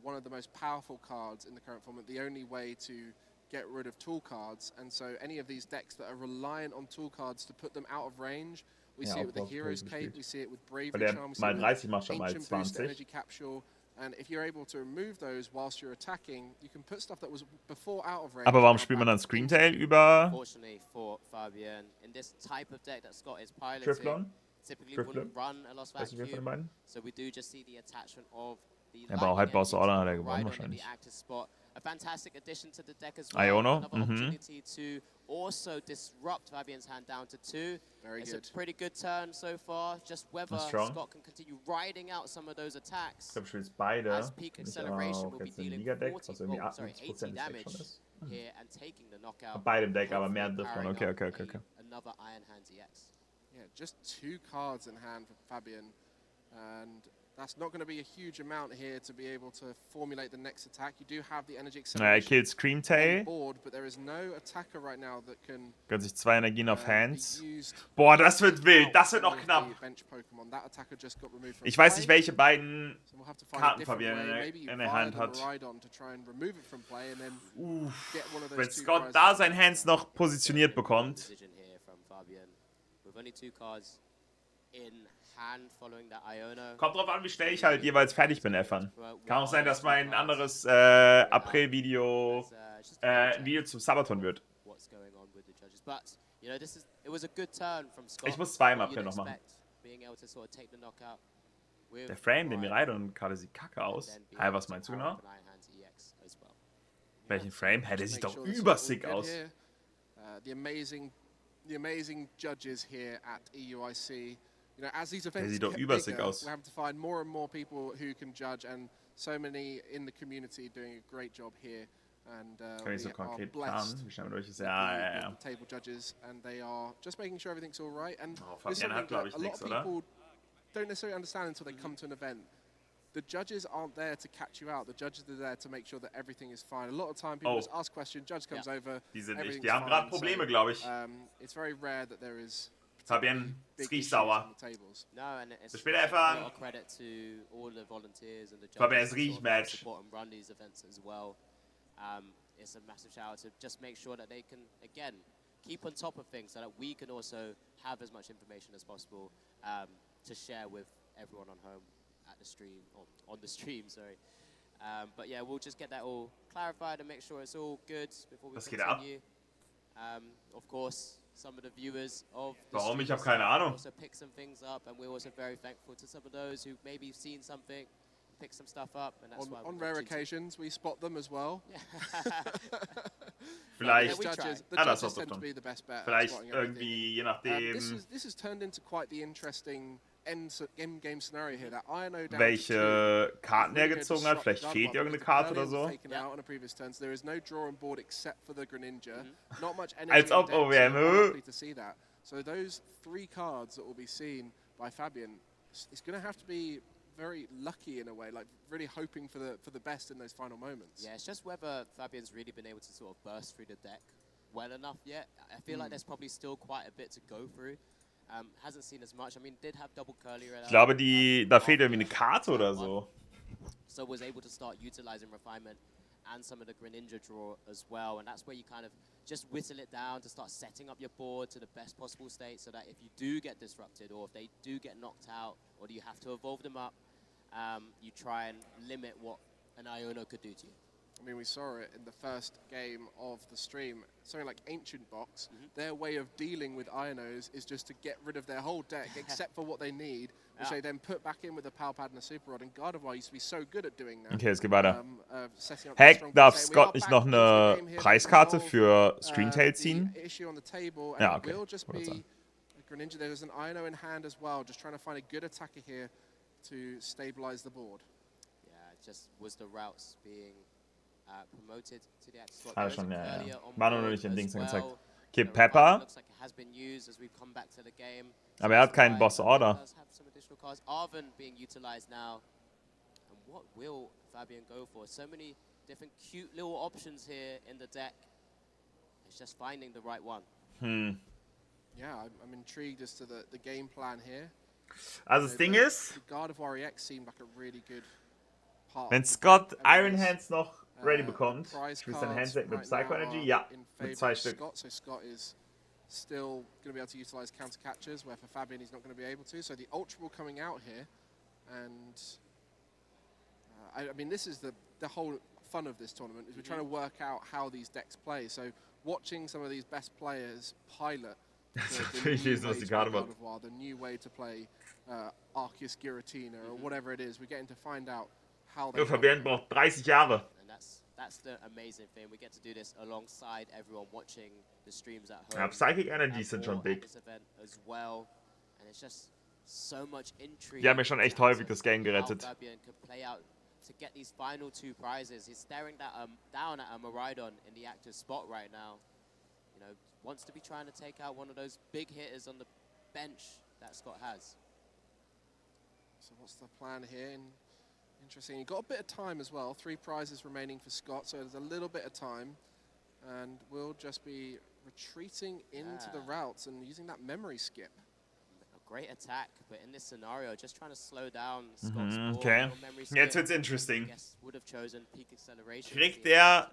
one of the most powerful cards in the current format. The only way to get rid of tool cards, and so any of these decks that are reliant on tool cards to put them out of range. We see it with the Hero's Cape, we see it with Bravery Charm, we see it with Ancient Boost Energy Capsule, and if you're able to remove those whilst you're attacking, you can put stuff that was before out of range. Aber warum spielt man dann Screamtail über Unfortunately for Fabian, in this type of deck that Scott is piloting, typically wouldn't run a Lost Vacuum, so we do just see the attachment of the aber auch Halbboss Order hat er gewonnen on wahrscheinlich. the active spot. A fantastic addition to the deck as well. Iono, Another opportunity to also disrupt Fabian's hand down to 2. It's a pretty good turn so far. Just whether Scott can continue riding out some of those attacks. Ich glaube, ich spiele beide. As peak acceleration will be dealing 80 damage ist. here and taking the knockout. Beide im Deck, aber mehr davon. Okay. Another Iron Hands EX. Yeah, just 2 cards in hand for Fabian, and that's not going to be a huge amount here to be able to formulate the next attack. You do have the energy acceleration killt Screamtail. on board, but there is no attacker right now that can Gönnt sich 2 Energien auf Hands. Boah, das wird wild. Das wird noch knapp. Ich weiß nicht, welche beiden Karten Fabian in der Hand hat. Wenn Scott da sein Hands noch positioniert bekommt. Kommt drauf an, wie schnell ich halt jeweils fertig bin, Evan. Kann auch sein, dass mein anderes April-Video ein Video zum Sabaton wird. Ich muss 2 im April noch machen. Der Frame, den Miraidon gerade sieht kacke aus. Hey, was meinst du genau? Welchen Frame? Hey, der sieht doch übersick aus. The amazing judges here at EUIC. You know, as these events get bigger, we're having to find more and more people who can judge, and so many in the community doing a great job here. And we are blessed with the table judges, and they are just making sure everything's all right. And this is something that a lot of people don't necessarily understand until they come to an event. The judges aren't there to catch you out. The judges are there to make sure that everything is fine. A lot of time people just ask questions, judge comes over, Die haben gerade Probleme, glaube ich. It's very rare that there is Fabian, es riecht sauer. No, and it's Bis später, Evan. Credit to all the volunteers and the Fabian, judges es riecht Match. support and run these events as well. It's a massive shout out to just make sure that they can, again, keep on top of things so that we can also have as much information as possible to share with everyone on home at the stream, on the stream, sorry. But yeah, we'll just get that all clarified and make sure it's all good before we continue. Of course, some of the viewers of the Warum? Ich habe keine Ahnung. also pick some things up, and we're also very thankful to some of those who maybe seen something pick some stuff up, and that's why on rare occasions we spot them as well. Vielleicht the judges tend to be the best bet. Vielleicht irgendwie, je nachdem. This has turned into quite the interesting end-game scenario here. That INO down welche Karten er gezogen hat. Vielleicht fehlt irgendeine Karte oder so. Out on a previous turn, so there is no draw on board except for the Greninja. Not much energy. Als ob happy to see that. So those 3 cards that will be seen by Fabian, it's going to have to be very lucky in a way, like really hoping for the best in those final moments. Yeah, it's just whether Fabian's really been able to sort of burst through the deck well enough yet. I feel like there's probably still quite a bit to go through. Hasn't seen as much. I mean, did have double curly. Ich glaube, da fehlt irgendwie eine Karte oder so. So was able to start utilizing refinement and some of the Greninja draw as well, and that's where you kind of just whittle it down to start setting up your board to the best possible state, so that if you do get disrupted or if they do get knocked out or you have to evolve them up, you try and limit what an Iono could do to you. I mean, we saw it in the first game of the stream. Something like Ancient Box, their way of dealing with Ionos is just to get rid of their whole deck, except for what they need, which they then put back in with a Power Pad and a Super Rod. And Gardevoir used to be so good at doing that. Okay, es geht weiter. Darf Scott nicht noch eine Preiskarte für Streamtail ziehen? Ja, okay. Greninja, there's an Ino in hand as well, just trying to find a good attacker here to stabilize the board. Yeah, it just was the routes being promoted to the active slot. Ah, schon, ja. War noch nicht in Dings angezeigt. Okay, Pepper. Aber er hat keinen Boss Order. Arven being utilized now. And what will Fabian go for? So many different cute little options here in the deck. It's just finding the right one. Yeah, I'm intrigued as to the game plan here. Also das Ding ist, Gardevoir EX seemed like a really good part. Wenn Scott Iron Hands noch ready bekommt, spielst du ein Handset mit Psycho Energy? Ja, mit 2 Stück. So Scott is still going to be able to utilize counter catchers, where for Fabian he's not going to be able to. So the Ultra Ball coming out here, and I mean this is the whole fun of this tournament, is we're trying to work out how these decks play. So watching some of these best players pilot the new way to play Arceus Giratina or whatever it is, we're getting to find out how they Fabian braucht 30 Jahre. And that's the amazing thing. We get to do this alongside everyone watching the streams at home. Ja, Psychic Energy sind schon big. As well. And it's just so much intrigue. Die haben mir schon echt häufig das Game gerettet. To get these final 2 prizes. He's staring down at a Miraidon in the active spot right now. You know, wants to be trying to take out one of those big hitters on the bench that Scott has. So what's the plan here? Interesting. You've got a bit of time as well. 3 prizes remaining for Scott, so there's a little bit of time. And we'll just be retreating into the routes and using that memory skip. Great attack, but in this scenario, just trying to slow down Scott's okay. Jetzt wird's interesting. Would have chosen peak acceleration. Kriegt der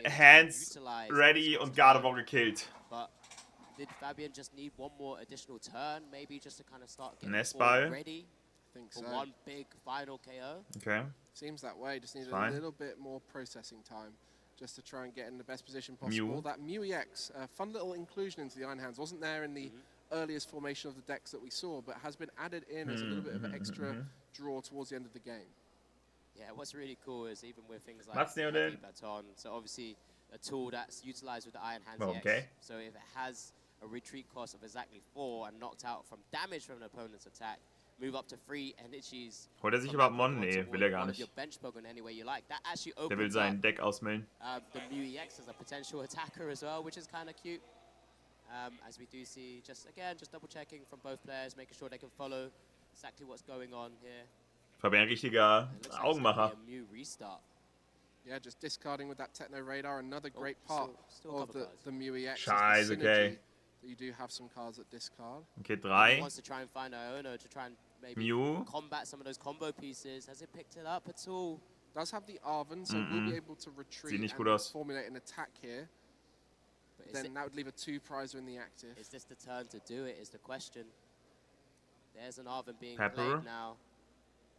Hands ready und Gardevoir gekillt. But did Fabian just need one more additional turn, maybe just to kind of start getting Nestball ready for one big final KO? Okay. Seems that way. Just needs a little bit more processing time, just to try and get in the best position possible. That Mew EX, fun little inclusion into the Iron Hands, wasn't there in the earliest formation of the decks that we saw, but has been added in as a little bit of an extra draw towards the end of the game. Yeah, what's really cool is even with things like Heavy Baton, so obviously a tool that's utilized with the Iron Hands EX, so if it has a retreat cost of exactly 4 and knocked out from damage from an opponent's attack, move up to 3 energies. Holt sich überhaupt Mon? Nee, will gar nicht. Like. Der will sein Deck ausmüllen. The Mew EX as a potential attacker as well, which is kind of cute. As we do see, just double checking from both players, making sure they can follow exactly what's going on here. Fabian richtiger Augenmacher. Yeah, just discarding with that Techno Radar, another great part of the Mew EX. Scheiße, okay. You do have some cards that discard. Okay, 3. Wants to try and find Iono to try and maybe Mew. combat some of those combo pieces. Has it picked it up at all? Does have the Arven, so we'll be able to retreat and formulate an attack here. Then that would leave a 2 prizer in the active. Is this the turn to do it, is the question. There's an Arven being played now.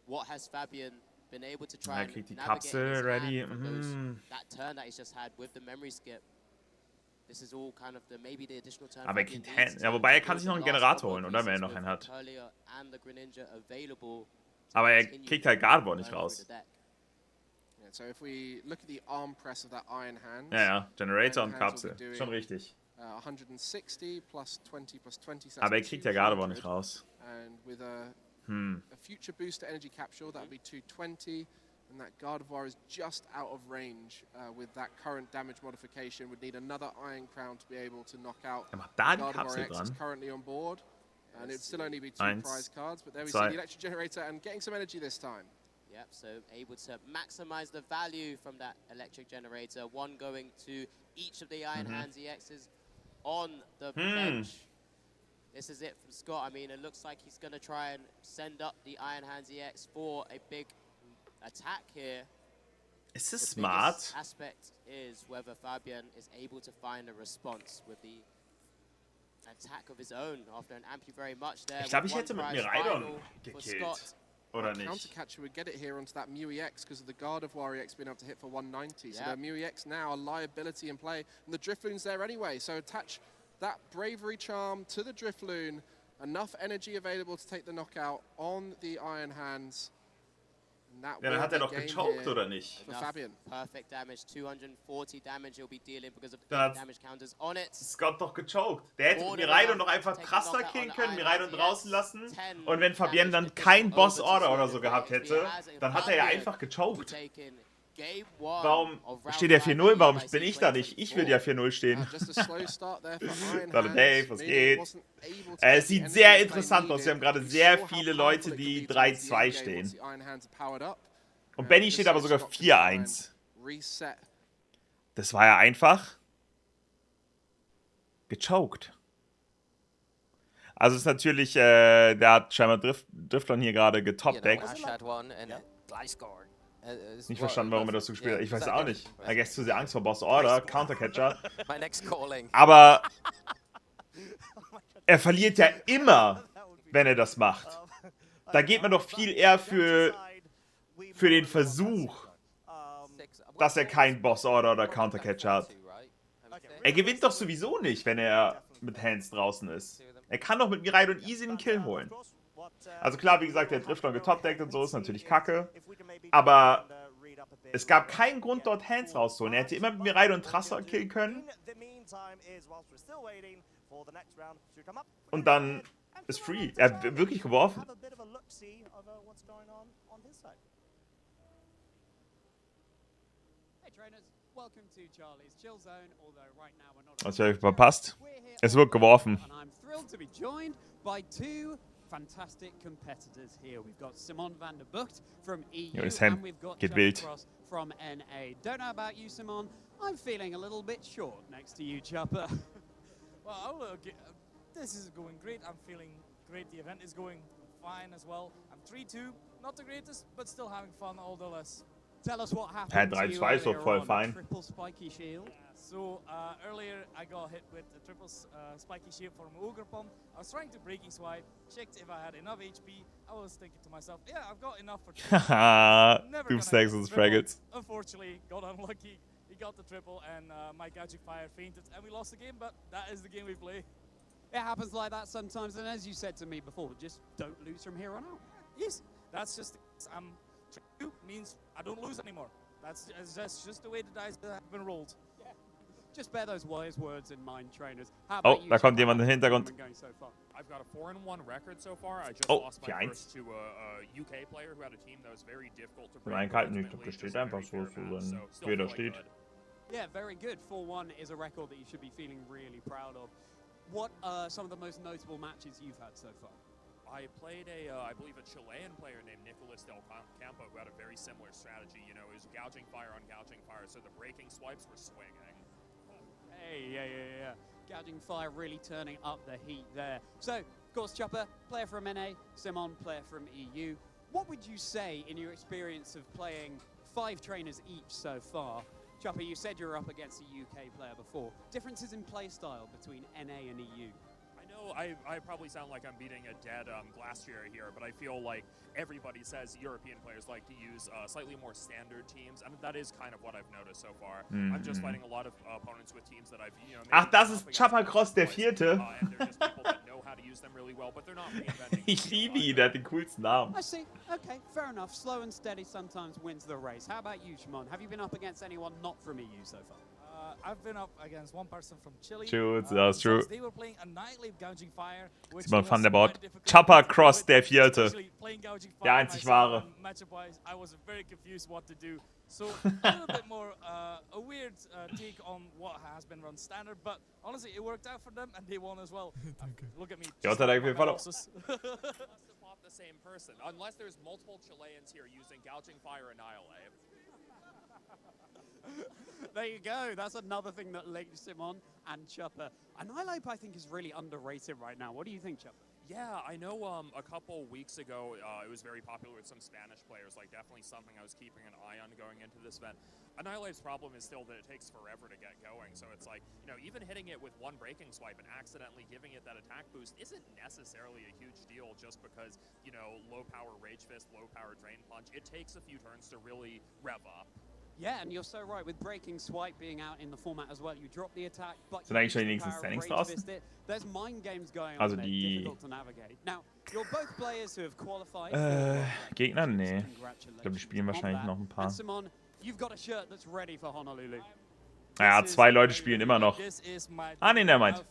What has Fabian been able to try and navigate ready. That turn that he's just had with the memory skip? This is all kind of maybe the additional turn. Aber ja, wobei er kann sich noch einen Generator holen, oder? Wenn er noch einen hat. Aber er kriegt halt Gardevoir nicht raus. So if we look at the arm press of that Iron Hand. Ja, Generator und Kapsel. Schon richtig. 160 plus 20 plus 20. Aber er kriegt ja Gardevoir nicht raus. And with a future booster energy capsule, that would be 220. And that Gardevoir is just out of range with that current damage modification. Would need another Iron Crown to be able to knock out. Gardevoir X is currently on board. And it would still only be 2 prize cards. But there we see the electric generator and getting some energy this time. Yep, so able to maximize the value from that electric generator. One going to each of the Iron Hands EXs on the bench. This is it from Scott. I mean, it looks like he's going to try and send up the Iron Hands EX for a big attack here. Is this smart? The aspect is whether Fabian is able to find a response with the attack of his own after an Ampy very much there. Ich glaube, ich hätte mit Miraidon gekillt. Oder nicht? Countercatcher would get it here onto that Mew EX because of the Gardevoir EX being able to hit for 190. So the Mew EX now a liability in play. And the Drifloon's there anyway. So attach that Bravery Charm to the Drifloon. Enough energy available to take the knockout on the Iron Hands. Ja, dann hat er doch gechoked, oder nicht? Fabian. Perfect damage, 240 damage he'll be dealing because of the damage counters on it. Scott doch gechoked. Der hätte Miraidon noch einfach Trasser killen können, Miraidon draußen lassen. Und wenn Fabian dann kein Boss-Order oder so gehabt hätte, dann hat er ja einfach gechoked. Warum steht der 4-0? Warum bin ich da nicht? Ich will ja 4-0 stehen. Hallo Dave, was geht? Es sieht sehr interessant aus. Wir haben gerade sehr viele Leute, die 3-2 stehen. Und Benny steht aber sogar 4-1. Das war ja einfach gechoked. Also ist natürlich, der hat scheinbar Driftlon hier gerade getopdeckt. Nicht verstanden, warum er das so gespielt hat. Ich weiß auch nicht. I guess zu sehr Angst vor Boss Order, Countercatcher. Aber er verliert ja immer, wenn er das macht. Da geht man doch viel eher für den Versuch, dass er keinen Boss Order oder Countercatcher hat. Er gewinnt doch sowieso nicht, wenn er mit Hands draußen ist. Er kann doch mit Miraidon easy einen Kill holen. Also klar, wie gesagt, der Driftlon getopdeckt und so, ist natürlich kacke. Aber es gab keinen Grund, dort Hands rauszuholen. Er hätte immer mit Miraidon Trasser killen können. Und dann ist free. Er hat wirklich geworfen. Was habe ich verpasst? Es wird geworfen. Fantastic competitors here. We've got Simon van der Bucht from EU and we've got Cross from NA. Don't know about you, Simon. I'm feeling a little bit short next to you, Chopper. Well, this is going great. I'm feeling great. The event is going fine as well. I'm 3-2. Not the greatest, but still having fun all the less. Tell us what happened to you earlier on. Triple spiky shield. So earlier I got hit with a triple spiky shield from Ogre Pump. I was trying to breaking swipe, checked if I had enough HP. I was thinking to myself, yeah, I've got enough for triple. Two stacks of Fraggles. Unfortunately, got unlucky. He got the triple and my Gadget Fire fainted and we lost the game, but that is the game we play. It happens like that sometimes, and as you said to me before, just don't lose from here on out. Yes, that's just, means I don't lose anymore. That's just the way the dice have been rolled. Just bear those wise words in mind, trainers. Oh, da kommt jemand im Hintergrund. I've got a 4-1 record so far. I just lost my first to a UK player who had a team that was very difficult to break. Ich glaube, das steht einfach so, wie da steht. Yeah, very good. 4-1 is a record that you should be feeling really proud of. What are some of the most notable matches you've had so far? I played I believe a Chilean player named Nicolas Del Campo who had a very similar strategy. You know, it was gouging fire on gouging fire, so the breaking swipes were swinging. Hey, yeah. Gouging fire really turning up the heat there. So, of course, Chopper, player from NA, Simon, player from EU. What would you say in your experience of playing 5 trainers each so far? Chopper, you said you were up against a UK player before. Differences in play style between NA and EU? I know know I probably sound like I'm beating a dead Glacier here, but I feel like everybody says European players like to use slightly more standard teams, and that is kind of what I've noticed so far. I'm just fighting a lot of opponents with teams that I've, you know, Ach, das ist Chapacross der Vierte. and they're just people that know how to use them really well, but they're not reinventing. Ich liebe ihn, der hat den coolsten Namen. I see. Okay, fair enough. Slow and steady sometimes wins the race. How about you, Shimon? Have you been up against anyone not from EU so far? I've been up against one person from Chile. True, that's true. They were playing Annihilate Gouging Fire, which Simon was van der Bort. quite Chapacross der Vierte. Der einzig wahre. Matchup-wise, I was very confused what to do. So a little bit more a weird take on what has been run standard, but honestly, it worked out for them and they won as well. Look at me. Gott sei Dank, wir follow. The same person, unless there's multiple Chileans here using Gouging Fire Annihilate. There you go. That's another thing that links Simon and Chopper. Annihilate, I think, is really underrated right now. What do you think, Chopper? Yeah, I know a couple weeks ago it was very popular with some Spanish players, like definitely something I was keeping an eye on going into this event. Annihilate's problem is still that it takes forever to get going, so it's like, you know, even hitting it with one breaking swipe and accidentally giving it that attack boost isn't necessarily a huge deal just because, you know, low power Rage Fist, low power Drain Punch, it takes a few turns to really rev up. Yeah, and you're so right with breaking swipe being out in the format as well. You drop the attack, but Sind eigentlich schon die nächsten Standings draußen? There's mind games going Also on. die Difficult to navigate. Now, you're both players who have qualified. Gegner? Nee. Ich glaube, die spielen wahrscheinlich noch ein paar. Simon, you've got a shirt that's ready for Honolulu. Naja, 2 Leute spielen immer noch. Ah, nee, der meint.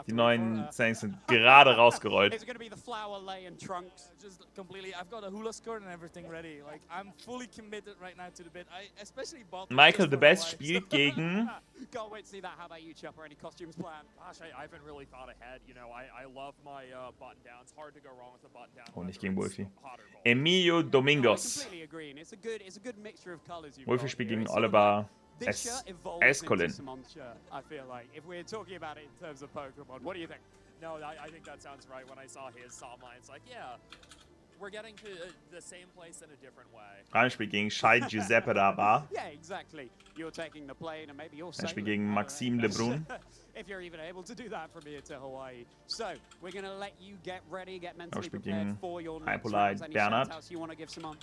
Die neuen Standings sind gerade rausgerollt. It's going to be the flower lay and trunks. Just completely, I've got a hula skirt and everything ready. Like, I'm fully committed right now to the bit. I especially bought Michael the Best spielt gegen... Can't wait to see that. How about you, Chopper? Any costumes planned? Gosh, I haven't really thought ahead. You know, I love my button down. It's hard to go wrong with a button down. Oh, nicht gegen Wolfi. Emilio Domingos. I completely agree. And it's a good mixture of colors. Wolfi spielt gegen Oliver Escolin. I feel like, if we're talking about it in terms of Pokemon, what do you think? No, I think that sounds right. When I saw his Sawmine, it's like, yeah, we're getting to the same place in a different way. Ryan spielt gegen Shai Giuseppe Daba. Yeah, exactly. You're taking the plane and maybe you're spielt gegen Maxime Lebrun. If you're even able to do that from here to Hawaii. So, we're going to let you get ready, get mentally prepared for your next rounds. Any shout-outs you want to give Simon?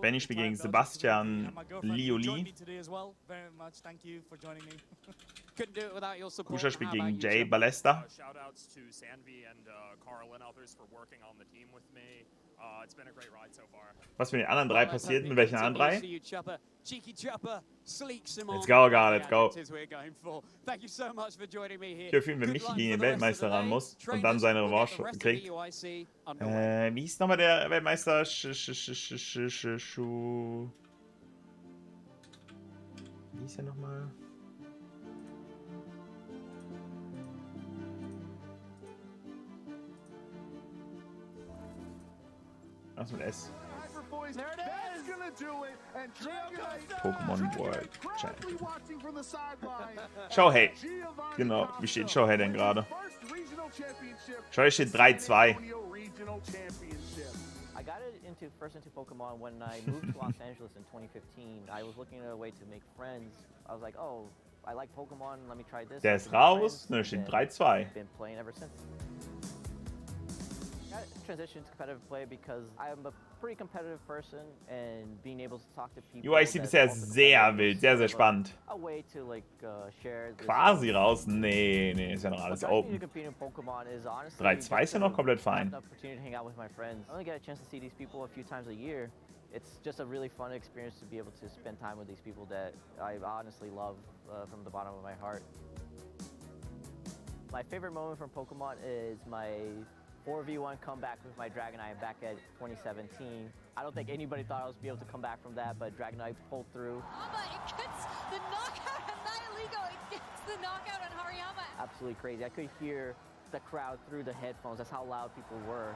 Benny spielt gegen Sebastian Lioli. Kusha spielt gegen Jay Ballesta. Shoutouts to Sanvi and Carl and others for working on the team with me. It's been a great ride so far. Was mit den anderen 3 passiert? Mit welchen anderen 3? Let's go, guys, let's go. Hier fühlen wir mich gegen den Weltmeister ran muss und dann seine Revanche kriegt. Wie hieß nochmal der Weltmeister? Wie hieß er nochmal? Was mit S? Pokémon World Champion. Shohei. Genau, wie steht Shohei denn gerade? Shohei steht 3-2. I got first into Pokemon when I moved to Los Angeles in 2015. I was looking at a way to make friends. I was like, oh, I like Pokemon, let me try this. Der ist raus, ne, steht 3-2. Been playing ever since. I transitioned to competitive play because I'm a pretty competitive person and being able to talk to people. EUIC bisher sehr wild, sehr spannend. A way to like share. Quasi raus? Nee, ist ja noch alles open. 3-2 ist ja noch komplett fein. Opportunity to hang out with my friends. I only get a chance to see these people a few times a year. It's just a really fun experience to be able to spend time with these people that I honestly love from the bottom of my heart. My favorite moment from Pokemon is my 4v1 comeback with my Dragonite back at 2017. I don't think anybody thought I was be able to come back from that, but Dragonite pulled through. It gets the knockout on Nihilego. It gets the knockout on Hariyama. Absolutely crazy. I could hear the crowd through the headphones. That's how loud people were.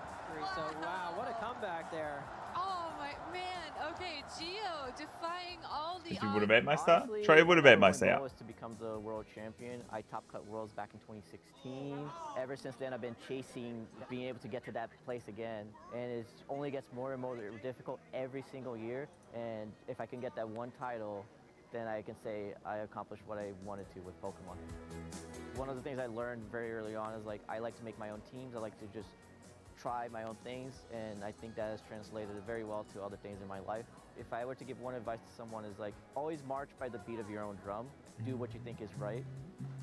So, wow, what a comeback there. Oh my man. Okay, Gio defying all the odds. Wurde Weltmeister? Shohei wurde Weltmeister, ja. My goal was to become the world champion. I top cut worlds back in 2016. Ever since then, I've been chasing being able to get to that place again. And it only gets more and more difficult every single year. And if I can get that one title, then I can say I accomplished what I wanted to with Pokemon. One of the things I learned very early on is like I like to make my own teams. I like to just try my own things, and I think that has translated very well to other things in my life. If I were to give one advice to someone is like always march by the beat of your own drum. Do what you think is right,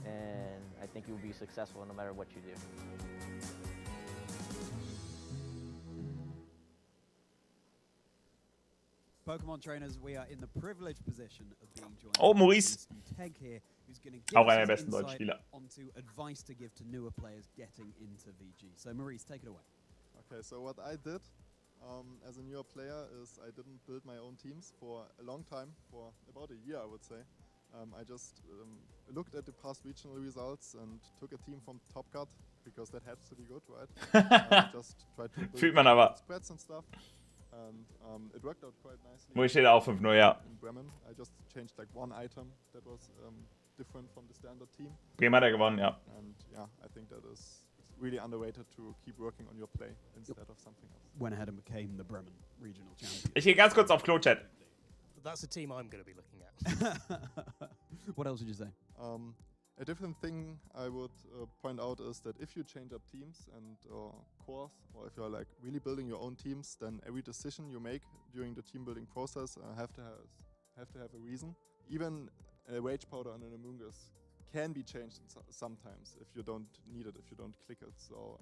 and I think you'll be successful no matter what you do. Pokemon trainers, we are in the privileged position of being joined by Maurice. Teg here, who's going to give Auch einer us der besten insight deutschen Spieler. onto advice to give to newer players getting into VG. So Maurice, take it away. Okay, so what I did as a newer player is I didn't build my own teams for a long time, for about a year I would say. I just looked at the past regional results and took a team from Top Cut because that has to be good, right? Just tried to build spreads and stuff. And it worked out quite nicely. Wo steht auch 5-0, ja. In Bremen, I just changed like one item that was different from the standard team. Bremen hat er gewonnen, ja. And yeah, I think that is really underrated to keep working on your play instead of something else. Went ahead and became the Bremen regional champion. Ich gehe ganz kurz auf Klo-Chat. That's a team I'm going to be looking at. What else would you say? A different thing I would point out is that if you change up teams and cores, or if you're like really building your own teams, then every decision you make during the team building process have to have a reason. Even a Rage Powder on an Amoonguss can be changed sometimes if you don't need it, if you don't click it. So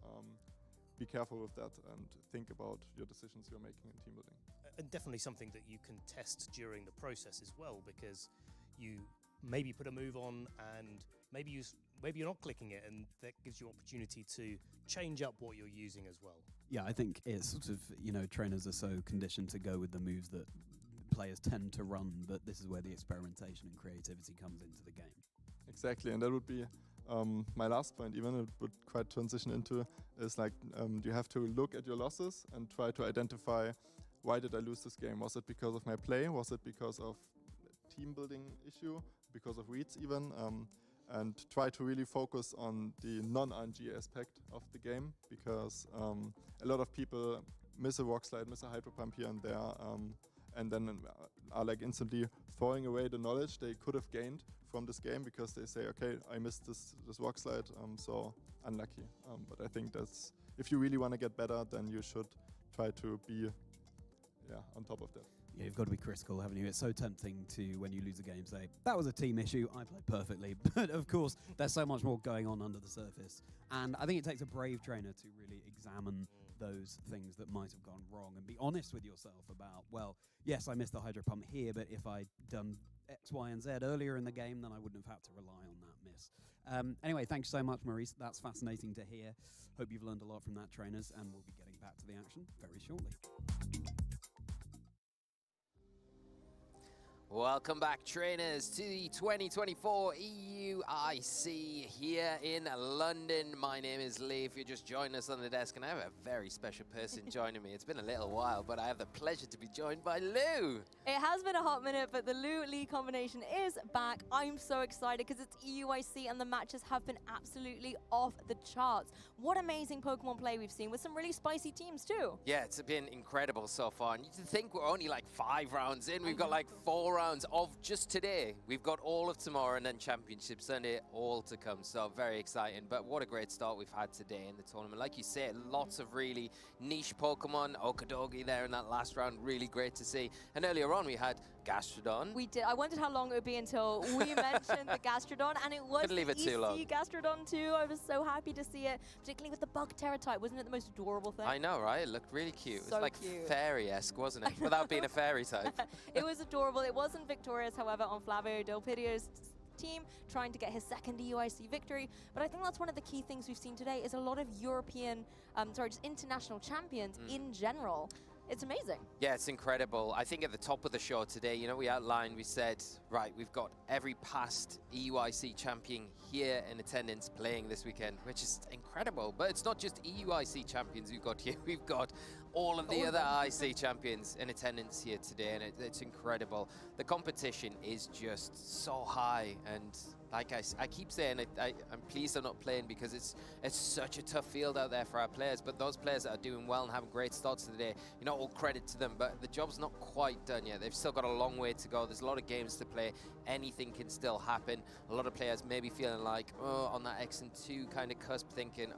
be careful with that and think about your decisions you're making in team building. And definitely something that you can test during the process as well, because you maybe put a move on and maybe you're not clicking it, and that gives you opportunity to change up what you're using as well. Yeah, I think it's sort of, you know, trainers are so conditioned to go with the moves that players tend to run, but this is where the experimentation and creativity comes into the game. Exactly, and that would be my last point, even it would quite transition into, is like you have to look at your losses and try to identify, why did I lose this game? Was it because of my play? Was it because of team building issue? Because of reads even? And try to really focus on the non-RNG aspect of the game, because a lot of people miss a rock slide, miss a hydro pump here and there, and then are like instantly throwing away the knowledge they could have gained from this game because they say, okay, I missed this rock slide, so unlucky. But I think that's, if you really want to get better, then you should try to be on top of that. Yeah, you've got to be critical, haven't you? It's so tempting to, when you lose a game, say, that was a team issue, I played perfectly. But of course, there's so much more going on under the surface. And I think it takes a brave trainer to really examine those things that might have gone wrong and be honest with yourself about, well, yes, I missed the hydro pump here, but if I'd done X, Y, and Z earlier in the game, then I wouldn't have had to rely on that miss. Anyway, thanks so much, Maurice. That's fascinating to hear. Hope you've learned a lot from that, trainers, and we'll be getting back to the action very shortly. Welcome back, trainers, to the 2024 EUIC here in London. My name is Lee, if you're just joining us on the desk, and I have a very special person joining me. It's been a little while, but I have the pleasure to be joined by Lou. It has been a hot minute, but the Lou-Lee combination is back. I'm so excited because it's EUIC and the matches have been absolutely off the charts. What amazing Pokemon play we've seen with some really spicy teams too. Yeah, it's been incredible so far. And you think we're only like 5 rounds in. We've got like 4 rounds of just today. We've got all of tomorrow and then Championship Sunday all to come. So very exciting. But what a great start we've had today in the tournament. Like you said, lots of really niche Pokemon. Okadogi there in that last round, really great to see. And earlier on we had Gastrodon. We did. I wondered how long it would be until we mentioned the Gastrodon, and it was the EC Gastrodon too. I was so happy to see it, particularly with the bug Terra-type. Wasn't it the most adorable thing? I know, right? It looked really cute. So it was like cute. fairy-esque, wasn't it? Without being a fairy type. It was adorable. It wasn't victorious, however, on Flavio Delpidio's team, trying to get his second EUIC victory. But I think that's one of the key things we've seen today is a lot of European, just international champions in general. It's amazing. Yeah, it's incredible. I think at the top of the show today, you know, we outlined, we said, right, we've got every past EUIC champion here in attendance playing this weekend, which is incredible. But it's not just EUIC champions we've got here. We've got all of the other IC champions in attendance here today, and it's incredible. The competition is just so high, and like I keep saying, I'm pleased I'm not playing because it's such a tough field out there for our players. But those players that are doing well and having great starts to the day, you know, all credit to them. But the job's not quite done yet. They've still got a long way to go. There's a lot of games to play. Anything can still happen. A lot of players may be feeling like, oh, on that X and 2 kind of cusp, thinking,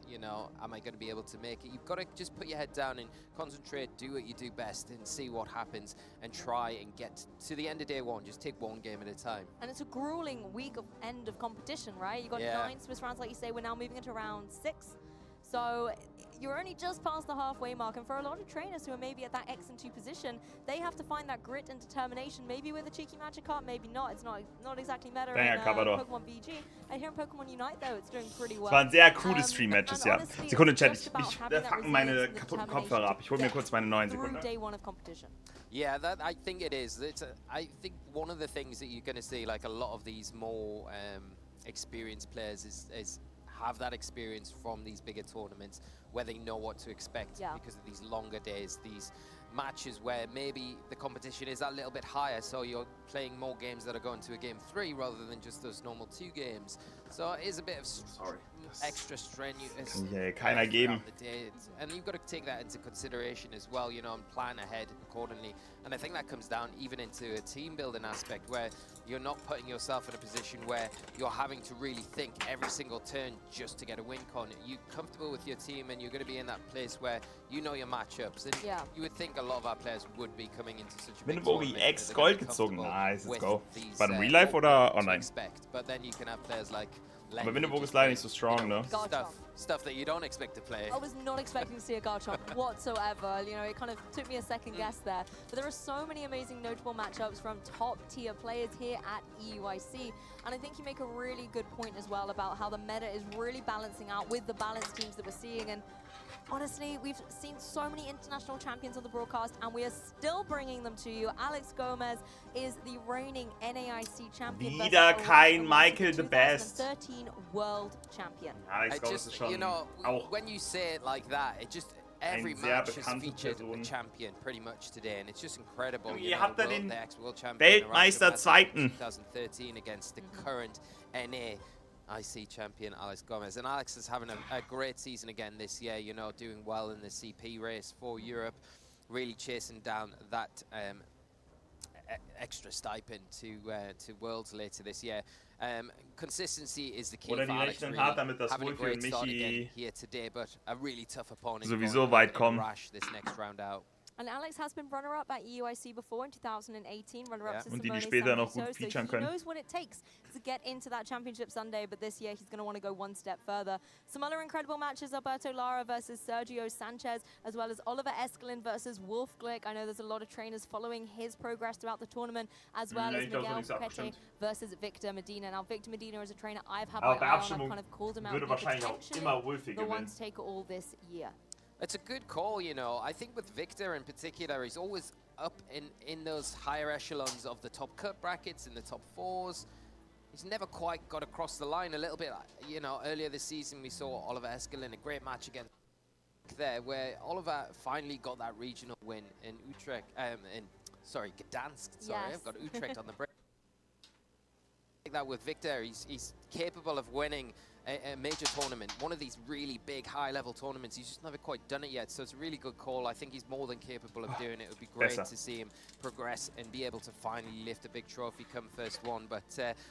you know, am I going to be able to make it? You've got to just put your head down and concentrate, do what you do best, and see what happens, and try and get to the end of day one. Just take one game at a time. And it's a grueling week of end of competition, right? You got 9 Swiss rounds, like you say. We're now moving into round 6. So you're only just past the halfway mark, and for a lot of trainers who are maybe at that X and 2 position, they have to find that grit and determination, maybe with a cheeky magic card, maybe not. It's not exactly meta in Pokémon VG. And here in Pokémon Unite, though, it's doing pretty well. Es waren sehr coole Stream-Matches, ja. Sekunde, Chat, ich fange meine kaputten Kopfhörer ab. Ich hole mir kurz meine neuen Sekunden. Day one of competition. Yeah, I think it is. I think one of the things that you're going to see, like a lot of these more experienced players, is have that experience from these bigger tournaments where they know what to expect because of these longer days, these matches where maybe the competition is a little bit higher, so you're playing more games that are going to a game 3 rather than just those normal 2 games. So it is a bit of extra strenuous. Kann hier keiner geben. And you've got to take that into consideration as well, you know, and plan ahead accordingly. And I think that comes down even into a team building aspect where you're not putting yourself in a position where you're having to really think every single turn just to get a win con. You're comfortable with your team and you're going to be in that place where you know your matchups. And you would think a lot of our players would be coming into such a big tournament. X Gold gezogen. Nice, let's go. War das Real Life oder online? But then you can have players like Aber Winneburg ist leider nicht so strong, ne? Stuff that you don't expect to play. I was not expecting to see a Garchomp whatsoever. You know, it kind of took me a second guess there. But there are so many amazing notable matchups from top-tier players here at EUIC. And I think you make a really good point as well about how the meta is really balancing out with the balanced teams that we're seeing. And honestly, we've seen so many international champions on the broadcast, and we are still bringing them to you. Alex Gomez is the reigning NAIC champion. Wieder kein Michael the Best. 2013 world champion. Alex Gomez ist schon you know, auch when you say it like that, it just every match has featured a champion pretty much today, and it's just incredible. Ihr habt da den ex-world champion Weltmeister Zweiten 2013 against the current NAIC champion Alex Gomez, and Alex is having a great season again this year. You know, doing well in the CP race for Europe, really chasing down that extra stipend to Worlds later this year. Consistency is the key for Alex, really. Having a great start again here today, but a really tough opponent. Sowieso weit kommen. Rush this next round out. And Alex has been runner-up at EUIC before in 2018, runner-up to Und die Simone später noch gut Santiso, featuren so he können. knows what it takes to get into that championship Sunday, but this year he's going to want to go one step further. Some other incredible matches: Alberto Lara versus Sergio Sanchez, as well as Oliver Eskelin versus Wolf Glick. I know there's a lot of trainers following his progress throughout the tournament, as well as Miguel Paquete versus Victor Medina. Now, Victor Medina is a trainer I've had my eye on. I've kind of called him out. Würde wahrscheinlich auch immer Wolfi the one gewinnen. to take it all this year. It's a good call, you know. I think with Victor in particular, he's always up in those higher echelons of the top cut brackets, in the top 4s. He's never quite got across the line a little bit. You know, earlier this season we saw Oliver Eskelin, a great match against there, where Oliver finally got that regional win in Utrecht, Gdansk. Sorry, yes. I've got Utrecht on the break. Like that with Victor, he's capable of winning a major tournament, one of these really big high-level tournaments. He's just never quite done it yet, so it's a really good call. I think he's more than capable of doing it. It would be great to see him progress and be able to finally lift a big trophy come first one. But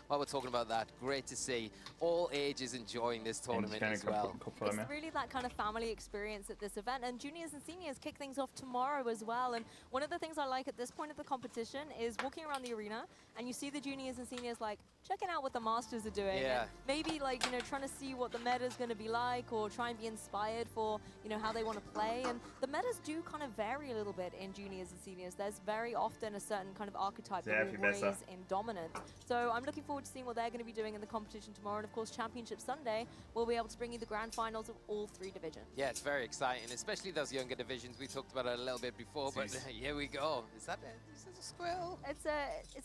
while we're talking about that, great to see all ages enjoying this tournament as well. It's really that kind of family experience at this event, and juniors and seniors kick things off tomorrow as well. And one of the things I like at this point of the competition is walking around the arena, and you see the juniors and seniors like checking out what the masters are doing. Yeah. And maybe like, you know, trying to see what the meta is going to be like, or try and be inspired for, you know, how they want to play. And the metas do kind of vary a little bit in juniors and seniors. There's very often a certain kind of archetype that always in dominant. So I'm looking forward to seeing what they're going to be doing in the competition tomorrow. And of course, Championship Sunday, we'll be able to bring you the grand finals of all 3 divisions. Yeah, it's very exciting, especially those younger divisions. We talked about it a little bit before, but here we go. Is that a squirrel? Is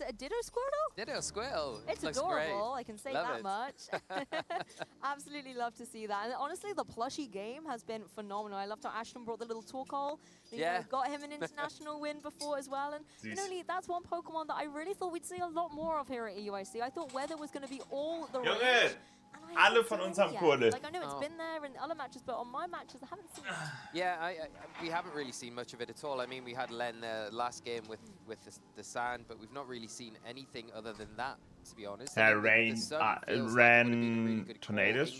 it a Ditto Squirtle? Ditto Squirtle. It's looks adorable. Great. I can say Love that it. much. Absolutely love to see that. And honestly, the plushie game has been phenomenal. I loved how Ashton brought the little Torkoal. Yeah. Got him an international win before as well. And only that's one Pokemon that I really thought we'd see a lot more of here at EUIC. I thought weather was going to be all the rage. Alle von uns haben Kohle. Like, I know it's been there in other matches, but on my matches, I haven't seen it. Yeah, we haven't really seen much of it at all. I mean, we had Len last game with the sand, but we've not really seen anything other than that, to be honest. Rain, tornadoes.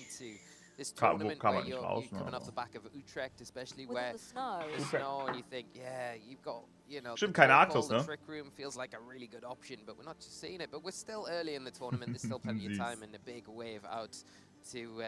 This tournament where you're coming off the back of Utrecht, especially where the snow, and you think, yeah, you've got, you know, Stimmt, keine Arktos, the Trick Room feels like a really good option, but we're not just seeing it. But we're still early in the tournament. There's still plenty of time and a big wave out to.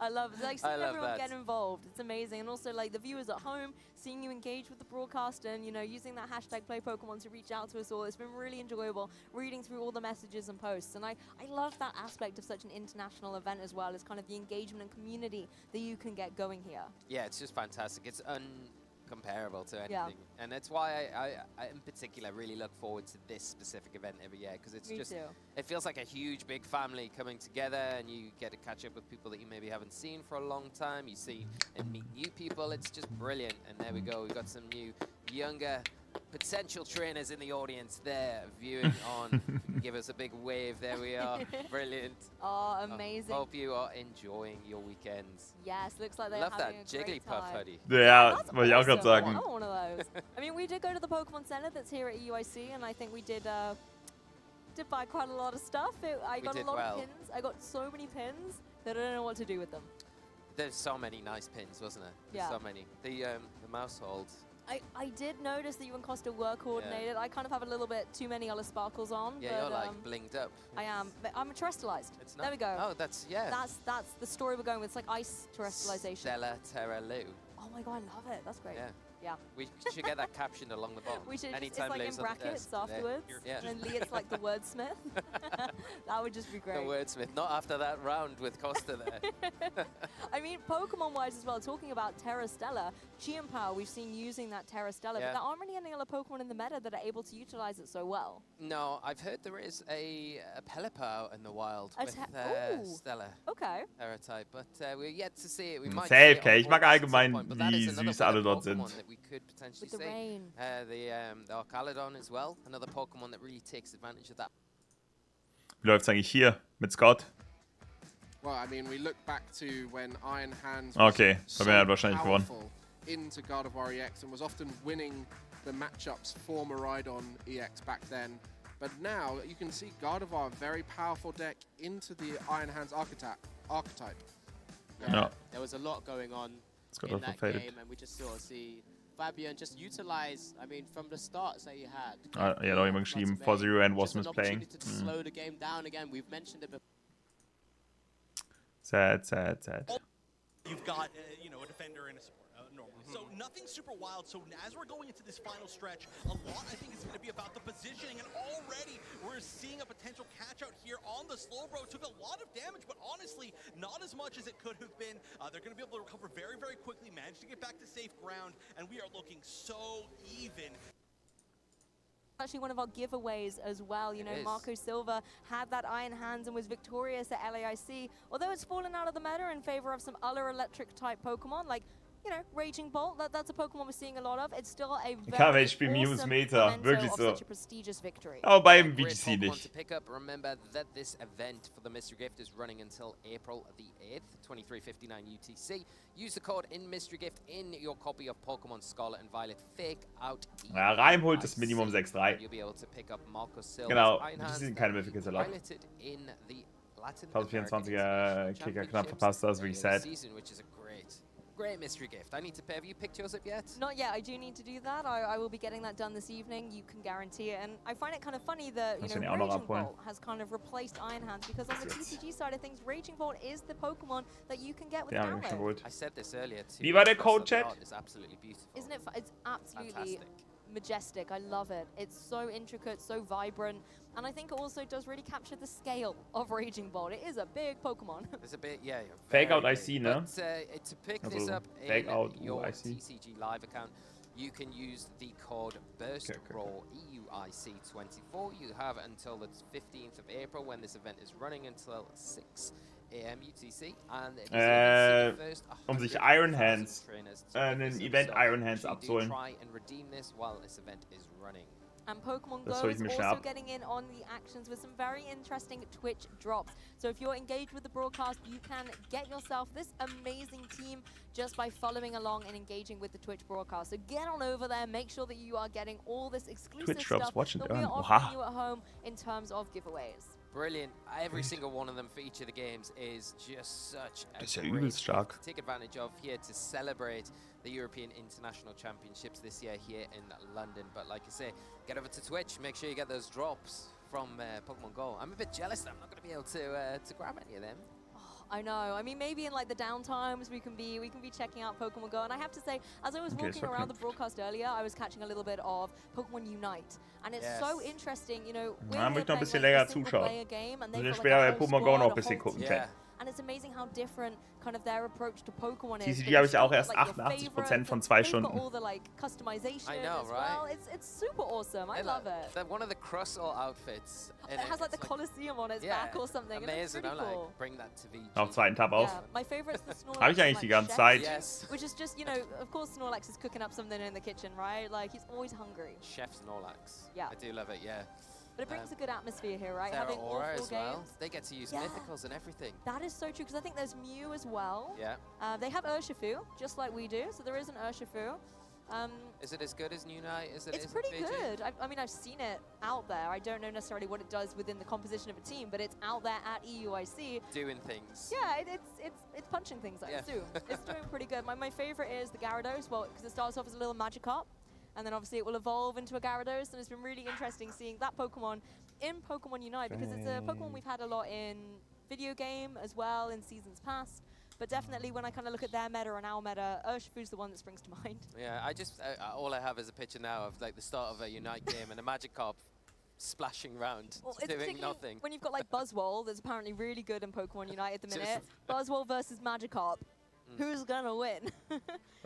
I love it. Like, seeing everyone get involved. It's amazing. And also, like, the viewers at home, seeing you engage with the broadcast and, you know, using that hashtag #PlayPokemon to reach out to us all. It's been really enjoyable reading through all the messages and posts. And I love that aspect of such an international event as well, as kind of the engagement and community that you can get going here. Yeah, it's just fantastic. It's uncomparable to anything. And that's why I in particular really look forward to this specific event every year, because it's it feels like a huge big family coming together, and you get to catch up with people that you maybe haven't seen for a long time. You see and meet new people. It's just brilliant. And there we go, we've got some new younger potential trainers in the audience there viewing on. Give us a big wave. There we are. Brilliant. Oh, amazing. Hope you are enjoying your weekends. Yes, looks like they're Love having that a great Jigglypuff time. hoodie. Ja, wollte ich auch gerade sagen. I want one of those. I mean, we did go to the Pokemon Center that's here at EUIC, and I think we did buy quite a lot of stuff. I got a lot of pins. I got so many pins that I don't know what to do with them. There's so many nice pins, wasn't there? There's so many. The mouse hold. I did notice that you and Costa were coordinated. Yeah. I kind of have a little bit too many other sparkles on. Yeah, but, you're like blinged up. I am. But I'm terrestrialized. It's not. There we go. Oh, that's, That's the story we're going with. It's like ice terrestrialization. Stella Terra Lu. Oh my god, I love it. That's great. Yeah. We should get that captioned along the bottom. We should. Anytime it's like in brackets afterwards. Yeah. And then Lee, it's like the wordsmith. That would just be great. The wordsmith. Not after that round with Costa there. I mean, Pokemon-wise as well, talking about Terra Stella, Chimpao, we've seen using that Terra Stella, but there aren't really any other Pokemon in the meta that are able to utilize it so well. No, I've heard there is a Pelipper in the wild with Stella. Okay. Terra type, but we're yet to see it. We might Safe, okay. Ich mag allgemein, wie süß alle dort sind. We could potentially see the Arcaladon as well, another Pokemon that really takes advantage of that. Wie läuft's eigentlich hier mit Scott? Well, I mean, we look back to when Iron Hands okay, so wahrscheinlich gewonnen. Into Gardevoir EX and was often winning the matchups for Miraidon EX back then. But now you can see Gardevoir, very powerful deck, into the Iron Hands archetype. Yeah. There was a lot going on in that game, and we just sort of see Fabian just utilize, I mean, from the starts that he had. Ja, noch jemand geschrieben, 4-0 and was misplaying. To slow the game down again. We've mentioned it before. Sad. You've got, you know, a defender and a support. So nothing super wild. So as we're going into this final stretch, a lot I think is going to be about the positioning, and already we're seeing a potential catch out here on the Slowbro. Took a lot of damage, but honestly, not as much as it could have been. They're going to be able to recover very, very quickly, manage to get back to safe ground, and we are looking so even. Actually one of our giveaways as well. You know, Marco Silva had that Iron Hands and was victorious at LAIC. Although it's fallen out of the meta in favor of some other electric type Pokemon, like, you know, Raging Bolt, that's a Pokemon we're seeing a lot of. It's still a very awesome Meta, wirklich so. Such a prestigious victory. Aber beim VGC nicht. To pick up, remember that this event for the Mystery Gift is running until April the 8th, 23:59 UTC. Use the code in Mystery Gift in your copy of Pokemon Scarlet and Violet. Fake out. Ja, Reim holt das Minimum 6-3. You'll be able to pick up Marco Silva. Genau, die sind keine Mythicals erlaubt. Piloted in the Latin 1024er Kicker knapp verpasst, das wie ich said. Which is a great mystery gift. I need to pay. Have you picked yours up yet? Not yet. I do need to do that. I will be getting that done this evening. You can guarantee it. And I find it kind of funny that, you know, Raging Bolt has kind of replaced Iron Hands, because on the TCG side of things, Raging Bolt is the Pokemon that you can get with download. I said this earlier too. Wie war der Code, Chat? It's absolutely beautiful. Isn't it? It's absolutely majestic. I love it. It's so intricate, so vibrant. And I think it also does really capture the scale of Raging Bolt. It is a big Pokemon. It's a bit, yeah. Fake out IC, ne? But to pick this up in your TCG live account, you can use the code BURSTROLL EUIC24. You have until the 15th of April when this event is running until 6 AM UTC. And sich Iron Hands, einen Event Iron Hands abzuholen. Try and redeem this while this event is running. And Pokemon Go is also getting in on the actions with some very interesting Twitch drops. So if you're engaged with the broadcast, you can get yourself this amazing team just by following along and engaging with the Twitch broadcast. So get on over there, make sure that you are getting all this exclusive stuff that we are offering you at home in terms of giveaways. Brilliant. Every single one of them for each of the games is just such a great thing to take advantage of here to celebrate the European International Championships this year here in London. But like I say, get over to Twitch, make sure you get those drops from Pokemon Go. I'm a bit jealous that I'm not going to be able to grab any of them. I know. I mean, maybe in like the downtimes we can be checking out Pokemon Go. And I have to say, as I was walking around the broadcast earlier, I was catching a little bit of Pokemon Unite, and it's so interesting. You know, we're noch ein bisschen like länger zuschauen. Und später bei Pokémon Go noch ein bisschen gucken können. And it's amazing how different kind of their approach to Pokemon is. Die habe ich auch erst 88% von 2 Stunden. All the like customization as well. It's super awesome. I love it. One of the Crustle outfits. It has like the Colosseum on its back or something. Amazing. It's really cool. Like, bring that to VG. Auf zweiten Tab auf. Yeah, my favorite is the Snorlax. Habe ich eigentlich die ganze Zeit. Yes. Which is just, you know, of course Snorlax is cooking up something in the kitchen, right? Like he's always hungry. Chef Snorlax. Yeah. I do love it. Yeah. But it brings a good atmosphere here, right? Having all 4 as well. games. They get to use mythicals and everything. That is so true, because I think there's Mew as well. Yeah. They have Urshifu, just like we do, so there is an Urshifu. Is it as good as New Knight? It's pretty good. I mean, I've seen it out there. I don't know necessarily what it does within the composition of a team, but it's out there at EUIC. Doing things. Yeah, it's punching things, I assume. It's doing pretty good. My favorite is the Gyarados, well, because it starts off as a little Magikarp, and then obviously it will evolve into a Gyarados, and it's been really interesting seeing that Pokemon in Pokemon Unite, because it's a Pokemon we've had a lot in video game as well in seasons past. But definitely when I kind of look at their meta and our meta, Urshifu's the one that springs to mind. Yeah, I just, all I have is a picture now of like the start of a Unite game and a Magikarp splashing around, doing nothing. When you've got like Buzzwole, that's apparently really good in Pokemon Unite at the minute. Buzzwole versus Magikarp. Who's gonna win?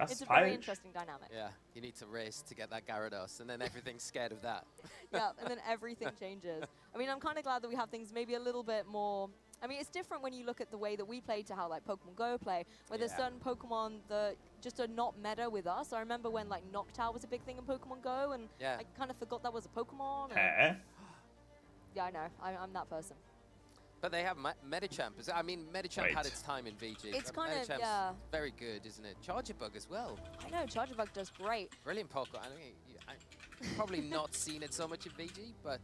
It's a very interesting dynamic. Yeah, you need to race to get that Gyarados, and then everything's scared of that. Yeah, and then everything changes. I mean, I'm kind of glad that we have things maybe a little bit more. I mean, it's different when you look at the way that we play to how like Pokemon Go play, where there's certain Pokemon that just are not meta with us. I remember when like Noctowl was a big thing in Pokemon Go, and I kind of forgot that was a Pokemon. Yeah, I know. I'm that person. But they have Medicham. I mean, Medicham had its time in VG. It's kind Medicham's of, very good, isn't it? Chargerbug as well. I know, Chargerbug does great. Brilliant Pokemon. I mean, I've probably not seen it so much in VG, but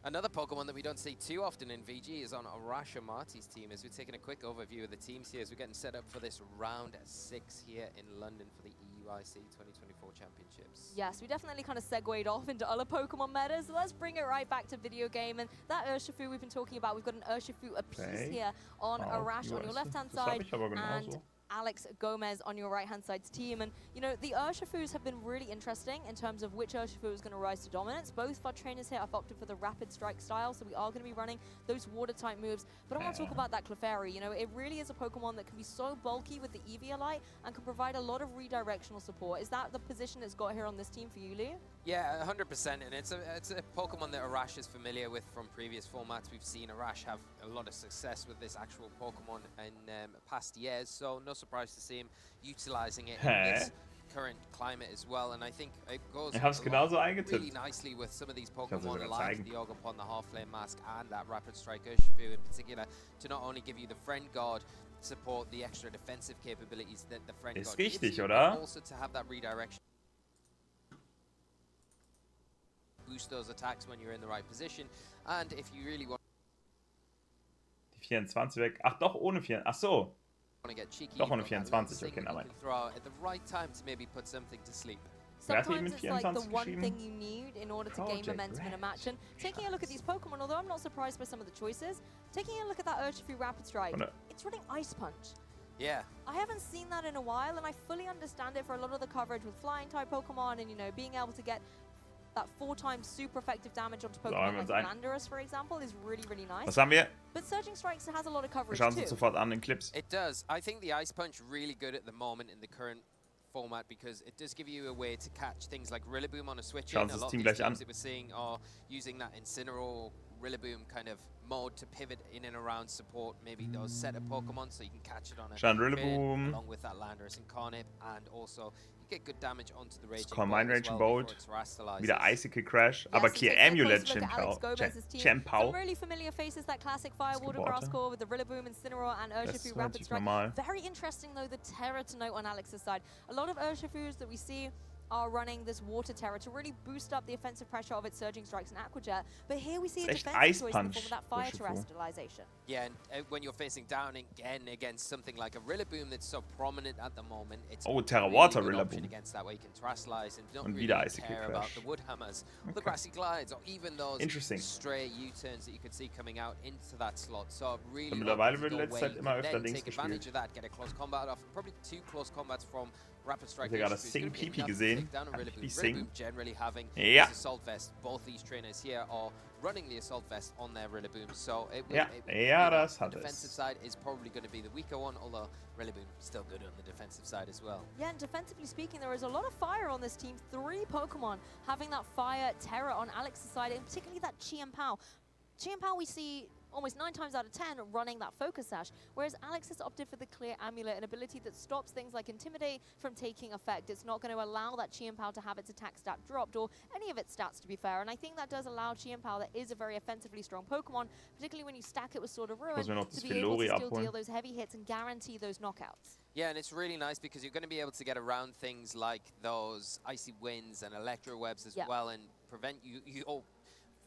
another Pokemon that we don't see too often in VG is on Arash Marty's team, as we're taking a quick overview of the teams here as we're getting set up for this round 6 here in London for the EUIC 2024 Championships. Yes, we definitely kind of segued off into other Pokemon metas, so let's bring it right back to video game. And that Urshifu we've been talking about, we've got an Urshifu apiece here on Arash on your left-hand side, and Alex Gomez on your right-hand side's team. And, you know, the Urshifus have been really interesting in terms of which Urshifu is going to rise to dominance. Both of our trainers here have opted for the Rapid Strike style, so we are going to be running those water-type moves. But I want to talk about that Clefairy. You know, it really is a Pokemon that can be so bulky with the Eviolite and can provide a lot of redirectional support. Is that the position it's got here on this team for you, Lee? Yeah, 100%, and it's a Pokemon that Arash is familiar with from previous formats. We've seen Arash have a lot of success with this actual Pokemon in past years, so no surprise to see him utilizing it in this current climate as well. And I think it goes really nicely with some of these Pokemon like the Ogerpon, the Half-Flame Mask, and that Rapid Strike Urshifu in particular, to not only give you the Friend Guard support, the extra defensive capabilities that the Friend Guard gives you, but also to have that redirection. Boost those attacks when you're in the right position, and if you really want die 24 weg. Ach doch, ohne 4. Ach so. Want to get cheeky, doch ohne 24, okay, never mind. Throw out at the right time to maybe put something to sleep. Sometimes it's like the one thing you need in order to gain momentum in a match. And taking a look at these Pokemon, although I'm not surprised by some of the choices, taking a look at that Urshifu Rapid Strike, it's running Ice Punch. Yeah. I haven't seen that in a while, and I fully understand it for a lot of the coverage with flying type Pokemon and, you know, being able to get that 4 times super effective damage onto Pokemon like Landorus, for example, is really, really nice. Was haben wir? But Surging Strikes has a lot of coverage Schauen too. Sie sofort an den Clips. It does. I think the Ice Punch really good at the moment in the current format because it does give you a way to catch things like Rillaboom on a switch. Schauen A Sie das lot of Team these gleich an. teams that we're seeing are using that Incineroar Rillaboom kind of mode to pivot in and around support maybe those set of Pokemon so you can catch it on a Rillaboom. along with that Landorus Incarnate, and also you get good damage onto the Raging Kommen mein Bolt as Raging well Bolt. before it terrestrializes. Wieder Icicle Crash. Yeah, Aber so Clear taking a Amulet closer look at Alex Gomez's team. Some really familiar faces, that classic Fire Water Grass core with the Rillaboom, Incineroar, and Urshifu Rapid Strike. Normal. Very interesting though, the Terra to note on Alex's side. A lot of Urshifus that we see are running this Water Terror to really boost up the offensive pressure of its Surging Strikes and Aqua Jet. But here we see a defensive choice in the form of that Fire Terrestrialization. Yeah, and when you're facing down again against something like a Rillaboom that's so prominent at the moment, it's Oh, Terra really Water good Rillaboom. option against that, where you can terrestrialize and don't Und really wieder Icicle care Crash. about the Wood Hammers, or the Grassy Glides, or even those stray U-turns that you could see coming out into that slot. So really Mittlerweile wird letzte Zeit immer öfter then links take advantage gespielt. of that, get a close combat off, probably 2 close combats from Rapid Strike. Ich habe gerade Sing Pipi gesehen. Rillaboom generally having Ja. his Assault Vest. Both these trainers here are running the Assault Vest on their Rillaboom, so das hat the defensive side is probably going to be the weaker one, although Rillaboom still good on the defensive side as well. Yeah, and defensively speaking, there is a lot of fire on this team. 3 Pokemon having that Fire Terror on Alex's side, and particularly that Chien-Pao. Chien-Pao we see almost 9 times out of 10 running that Focus Sash, whereas Alex has opted for the Clear Amulet, an ability that stops things like Intimidate from taking effect. It's not going to allow that Chien-Pao to have its attack stat dropped, or any of its stats to be fair, and I think that does allow Chien-Pao, that is a very offensively strong Pokemon, particularly when you stack it with Sword of Ruin, to be able to still deal those heavy hits and guarantee those knockouts. Yeah, and it's really nice because you're going to be able to get around things like those Icy Winds and Electro Webs as well, and prevent your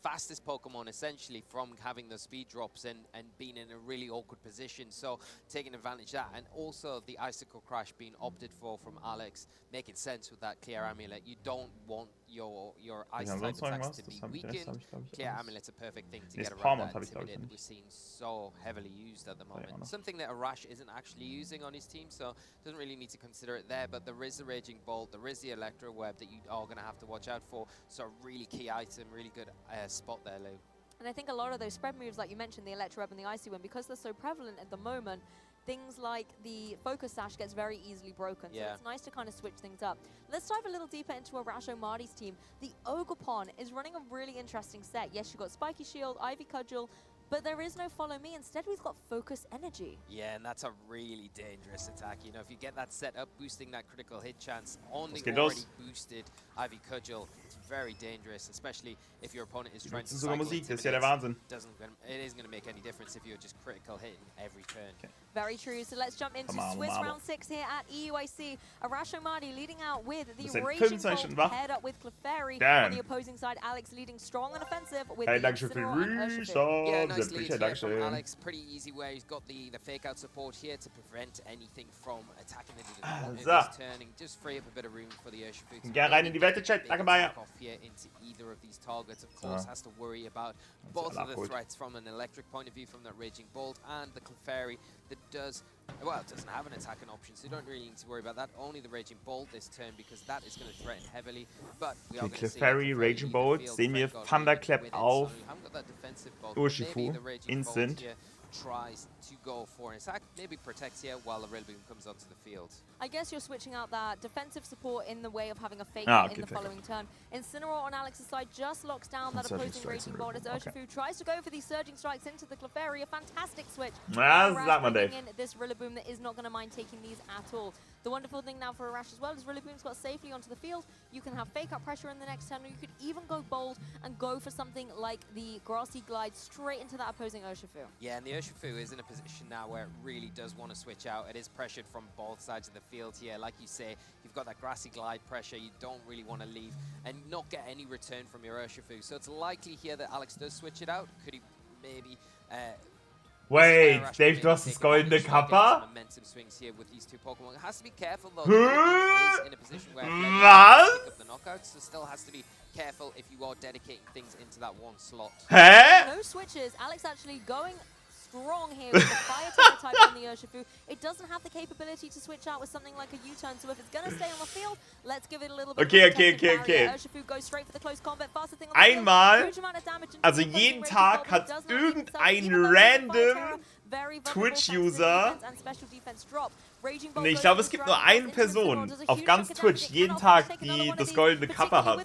fastest Pokemon essentially from having those speed drops and being in a really awkward position. So taking advantage of that, and also the Icicle Crash being opted for from Alex, making sense with that Clear Amulet. You don't want your Ice type attacks to be weakened. Clear Amulet's a perfect thing to get around that Intimidate that we're seeing so heavily used at the moment. Something that Arash isn't actually using on his team, so doesn't really need to consider it there, but there is the Raging Bolt, there is the Electro Web that you are going to have to watch out for. So really key item, really good spot there, Lou. And I think a lot of those spread moves, like you mentioned, the Electro Web and the Icy Wind, because they're so prevalent at the moment, things like the Focus Sash gets very easily broken. So it's nice to kind of switch things up. Let's dive a little deeper into Arash Omadi's team. The Ogerpon is running a really interesting set. Yes, you've got Spiky Shield, Ivy Cudgel, but there is no Follow Me. Instead, we've got Focus Energy. Yeah, and that's a really dangerous attack. You know, if you get that set up, boosting that critical hit chance on the already boosted Ivy Cudgel, it's very dangerous, especially if your opponent is trying to cycle Musik, das ist ja der Intimidate. Wahnsinn. It isn't going to make any difference if you're just critical hitting every turn. Very true. So let's jump into Swiss round 6 here at EUIC. Arash Omadi leading out with the Raging Bolt, paired up with Clefairy. On the opposing side, Alex leading strong and offensive with the Incineroar and Urshifu. Yeah, nice lead here from Alex. Pretty easy where he's got the fake out support here to prevent anything from attacking in this turning. Just free up a bit of room for the Urshifu. Geh rein in die Wette, Chat. Danke, Bayer. Off here into either of these targets. Of course, has to worry about both of the threats from an electric point of view from that Raging Bolt and the Clefairy that doesn't have an attacking option, so you don't really need to worry about that. Only the Raging Bolt this turn, because that is going to threaten heavily. But we are going to see Clefairy, Raging Bolt, sehen wir Thunderclap auf Urshifu, instant. Tries to go for an attack, maybe protects here while the Rillaboom comes onto the field. I guess you're switching out that defensive support in the way of having a fake in the following turn. Incineroar on Alex's side just locks down that opposing Raging Bolt as Urshifu tries to go for these Surging Strikes into the Clefairy. A fantastic switch. In this Rillaboom that is not going to mind taking these at all. The wonderful thing now for Arash as well is Rillaboom's got safely onto the field. You can have fake out pressure in the next turn, or you could even go bold and go for something like the Grassy Glide straight into that opposing Urshifu. Yeah, and the Urshifu is in a position now where it really does want to switch out. It is pressured from both sides of the field here. Like you say, you've got that Grassy Glide pressure. You don't really want to leave and not get any return from your Urshifu. So it's likely here that Alex does switch it out. Could he maybe... Wait, Dave, du hast das goldene Kappa? Momentum swings here with these two Pokemon. Has to be careful though. Is in a position where was? Pick up the knockouts, so still has to be careful if you are dedicating things into that one slot. No switches. Alex actually going strong here with the Fire Terror type on the Urshifu. It doesn't have the capability to switch out with something like a U-turn, so if it's going to stay on the field, let's give it a little bit Okay. Urshifu goes straight for the close combat, fastest thing on the Einmal, field. also jeden Tag hat irgendein random Twitch-User Nee, ich glaube, es gibt nur eine Person auf ganz Twitch jeden Tag, die das goldene Kappa hat.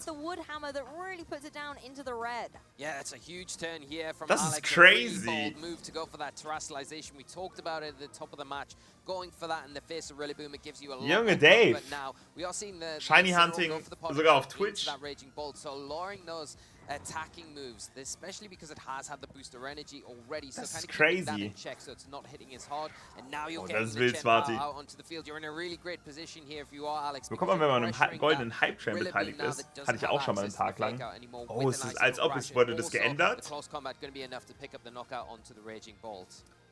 Yeah, it's a huge turn here from Das Alex. ist crazy. Really bold move to go for that terrestrialization. We talked about it at the top of the match. Going for that in the face of Rillaboom, it gives you a lot Junge more Dave. but now we are seeing the Shiny Incineroar Hunting go for the sogar auf into Twitch. that Raging Bolt, so luring those attacking moves, especially because it has had the booster energy already, so Das kind ist of keeping that crazy. in check, so it's not hitting as hard. And now you're Oh, getting das the ist wild, Chen Smarty. out onto the field. You're in a really great position here if you are Alex. Bekommt man, wenn man einem goldenen Hype-Train beteiligt ist. Hatte ich auch schon mal einen Tag lang. Oh, es ist, als ob es wurde das geändert. Close combat going to be enough to pick up the knockout onto the Raging Bolt.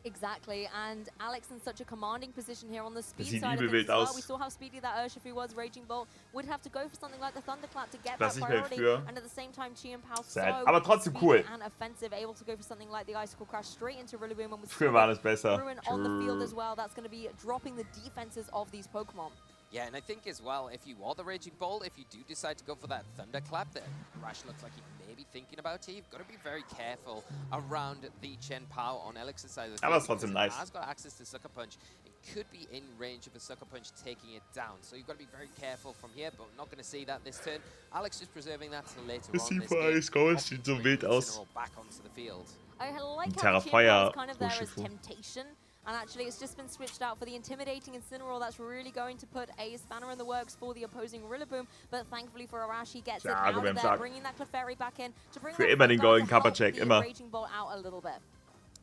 Exactly, and Alex in such a commanding position here on the speed sieht side of übel things wild as well. aus. We saw how speedy that Urshifu was. Raging Bolt would have to go for something like the Thunderclap to get Das that nicht mehr priority, für. and at the same time Chien-Pao Sad. so Aber trotzdem speedy cool. and offensive, able to go for something like the Icicle Crash straight into Rillaboom, and with Früher war das besser. Ruin on the field as well. That's going to be dropping the defenses of these Pokemon. Yeah, and I think as well, if you are the Raging Bolt, if you do decide to go for that Thunderclap that Rash looks like he may be thinking about here, you've got to be very careful around the Chen-Pao on Alex's side of the field. Aber ist trotzdem nice. He has got access to Sucker Punch. It could be in range of a Sucker Punch taking it down. So you've got to be very careful from here, but we're not going to see that this turn. Alex is preserving that till later Das on sieht this voll game. alles aus, sieht so wild aus. Back onto the field. I like Terra how Chien-Pao is kind of there as Urshifu. temptation. And actually, it's just been switched out for the intimidating Incineroar. That's really going to put a spanner in the works for the opposing Rillaboom. But thankfully for Arash, he gets it out of there, bringing that Clefairy back in to bring Für immer den golden Kappa-Check, immer. Raging Bolt out a little bit.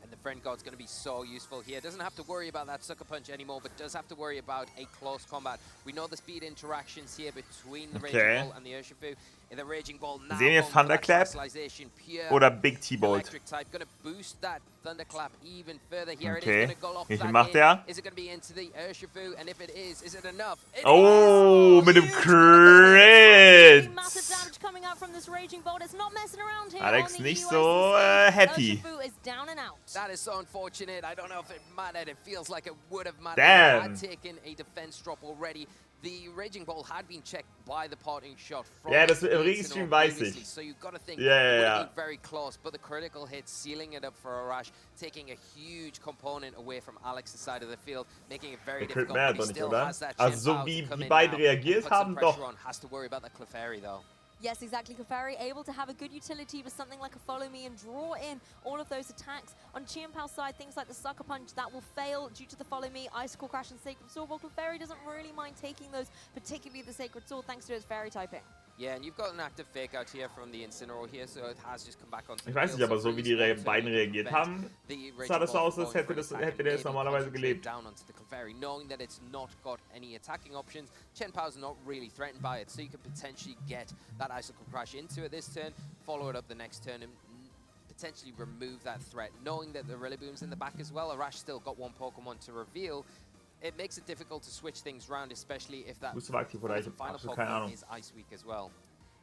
And the Friend God's going to be so useful here. Doesn't have to worry about that Sucker Punch anymore, but does have to worry about a close combat. We know the speed interactions here between the Raging Bolt and the Urshifu. In the Raging Bolt now, Sehen wir Thunderclap oder Big T-Bolt? Gonna boost that Thunderclap even further here. Okay. It is gonna go off Wie viel that macht in. er? Is it going to be into the Urshifu? And if it is it enough? It Oh, is. mit dem Crit! Massive damage coming out from this Raging Bolt. It's not messing around here. Alex on the nicht EUIC so stage. happy. Urshifu is down and out. That is so unfortunate. I don't know if it mattered. It feels like it would have mattered. Damn. It had taken a defense drop already. The Raging Bolt had been checked by the parting shot from Ja, das the im Incineroar Regenstream weiß previously, ich. So you've got to think Ja, ja, it would ja. have been very close, but the critical hit sealing it up for Arash, taking a huge component away from Alex's side of the field, making it very Der Crit difficult. mehr But he doch nicht, still oder? has that Also so Chen-Pao wie to come die in beiden now, reagiert put some haben, pressure doch. on. Has to worry about the Clefairy though. Yes, exactly. Clefairy able to have a good utility with something like a Follow Me and draw in all of those attacks. On Chien-Pao's side, things like the Sucker Punch, that will fail due to the Follow Me, Icicle Crash and Sacred Sword. While Clefairy doesn't really mind taking those, particularly the Sacred Sword, thanks to its Fairy typing. Yeah, and you've got an active Fake Out here from the Incineroar here, so it has just come back onto Ich weiß nicht, aber so wie die beiden reagiert haben, sah das so aus, als hätte der es normalerweise gelebt. Down onto the Clefairy, knowing that it's not got any attacking options. Chen-Pao's not really threatened by it, so you could potentially get that Icicle Crash into it this turn, follow it up the next turn, and potentially remove that threat. Knowing that the Rillaboom's in the back as well, Arash still got one Pokemon to reveal. It makes it difficult to switch things around, especially if that Booster war aktiv oder? Ich hab final absolut keine Pokemon Ahnung. is Ice Week as well.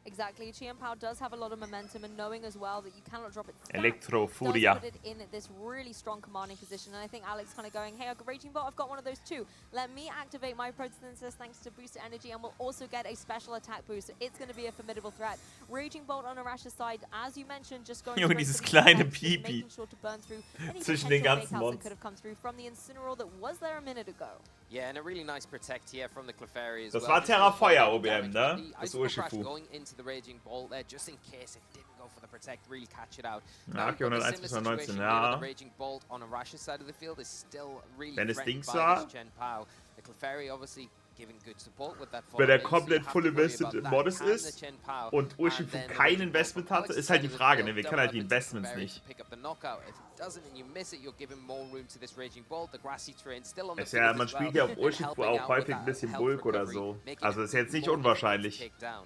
Exactly. Chien-Pao does have a lot of momentum, and knowing as well that you cannot drop it Electro does Furia. put it in this really strong commanding position. And I think Alex kind of going, hey, I've got Raging Bolt, I've got one of those too. Let me activate my Photosynthesis thanks to Booster Energy, and we'll also get a special attack boost. So it's going to be a formidable threat. Raging Bolt on Arash's side, as you mentioned, just going Junge, to dieses kleine Pipi making sure to burn through any zwischen den potential ganzen fake outs that Mons. could have come through from the Incineroar that was there a minute ago. Yeah, and a really nice protect here from the Clefairy as Das well. war Terra Feuer Damage OBM, with ne? the Das Icicle Crash Urshifu. going into the Raging Bolt there, just in case it didn't go for the protect, really catch it out. Ja, Now, okay, we've got the 101 bis similar 19, situation here ja. with the Raging Bolt on Arash's side of the field is still really Wenn es threatened Dings by war, this Chen-Pao. The Clefairy obviously giving good support with that wenn er follow-in, so you komplett have full to worry invested about in that. Modest Can the ist Chen-Pao und and Urshifu then the kein Raging Bolt Investment from hatte, Alex's ist halt die side of the Frage, field ne? Wir double kennen halt up die into Investments Clefairy nicht. to pick up the knockout. If it doesn't and you miss it, you're giving more room to this Raging Bolt. The grassy terrain still on the Ist ja, field man as well, spielt ja auf and Urshifu helping auch out häufig with ein that bisschen health Bulk oder recovery, so. making Also it ist jetzt nicht more difficult to unwahrscheinlich. take down.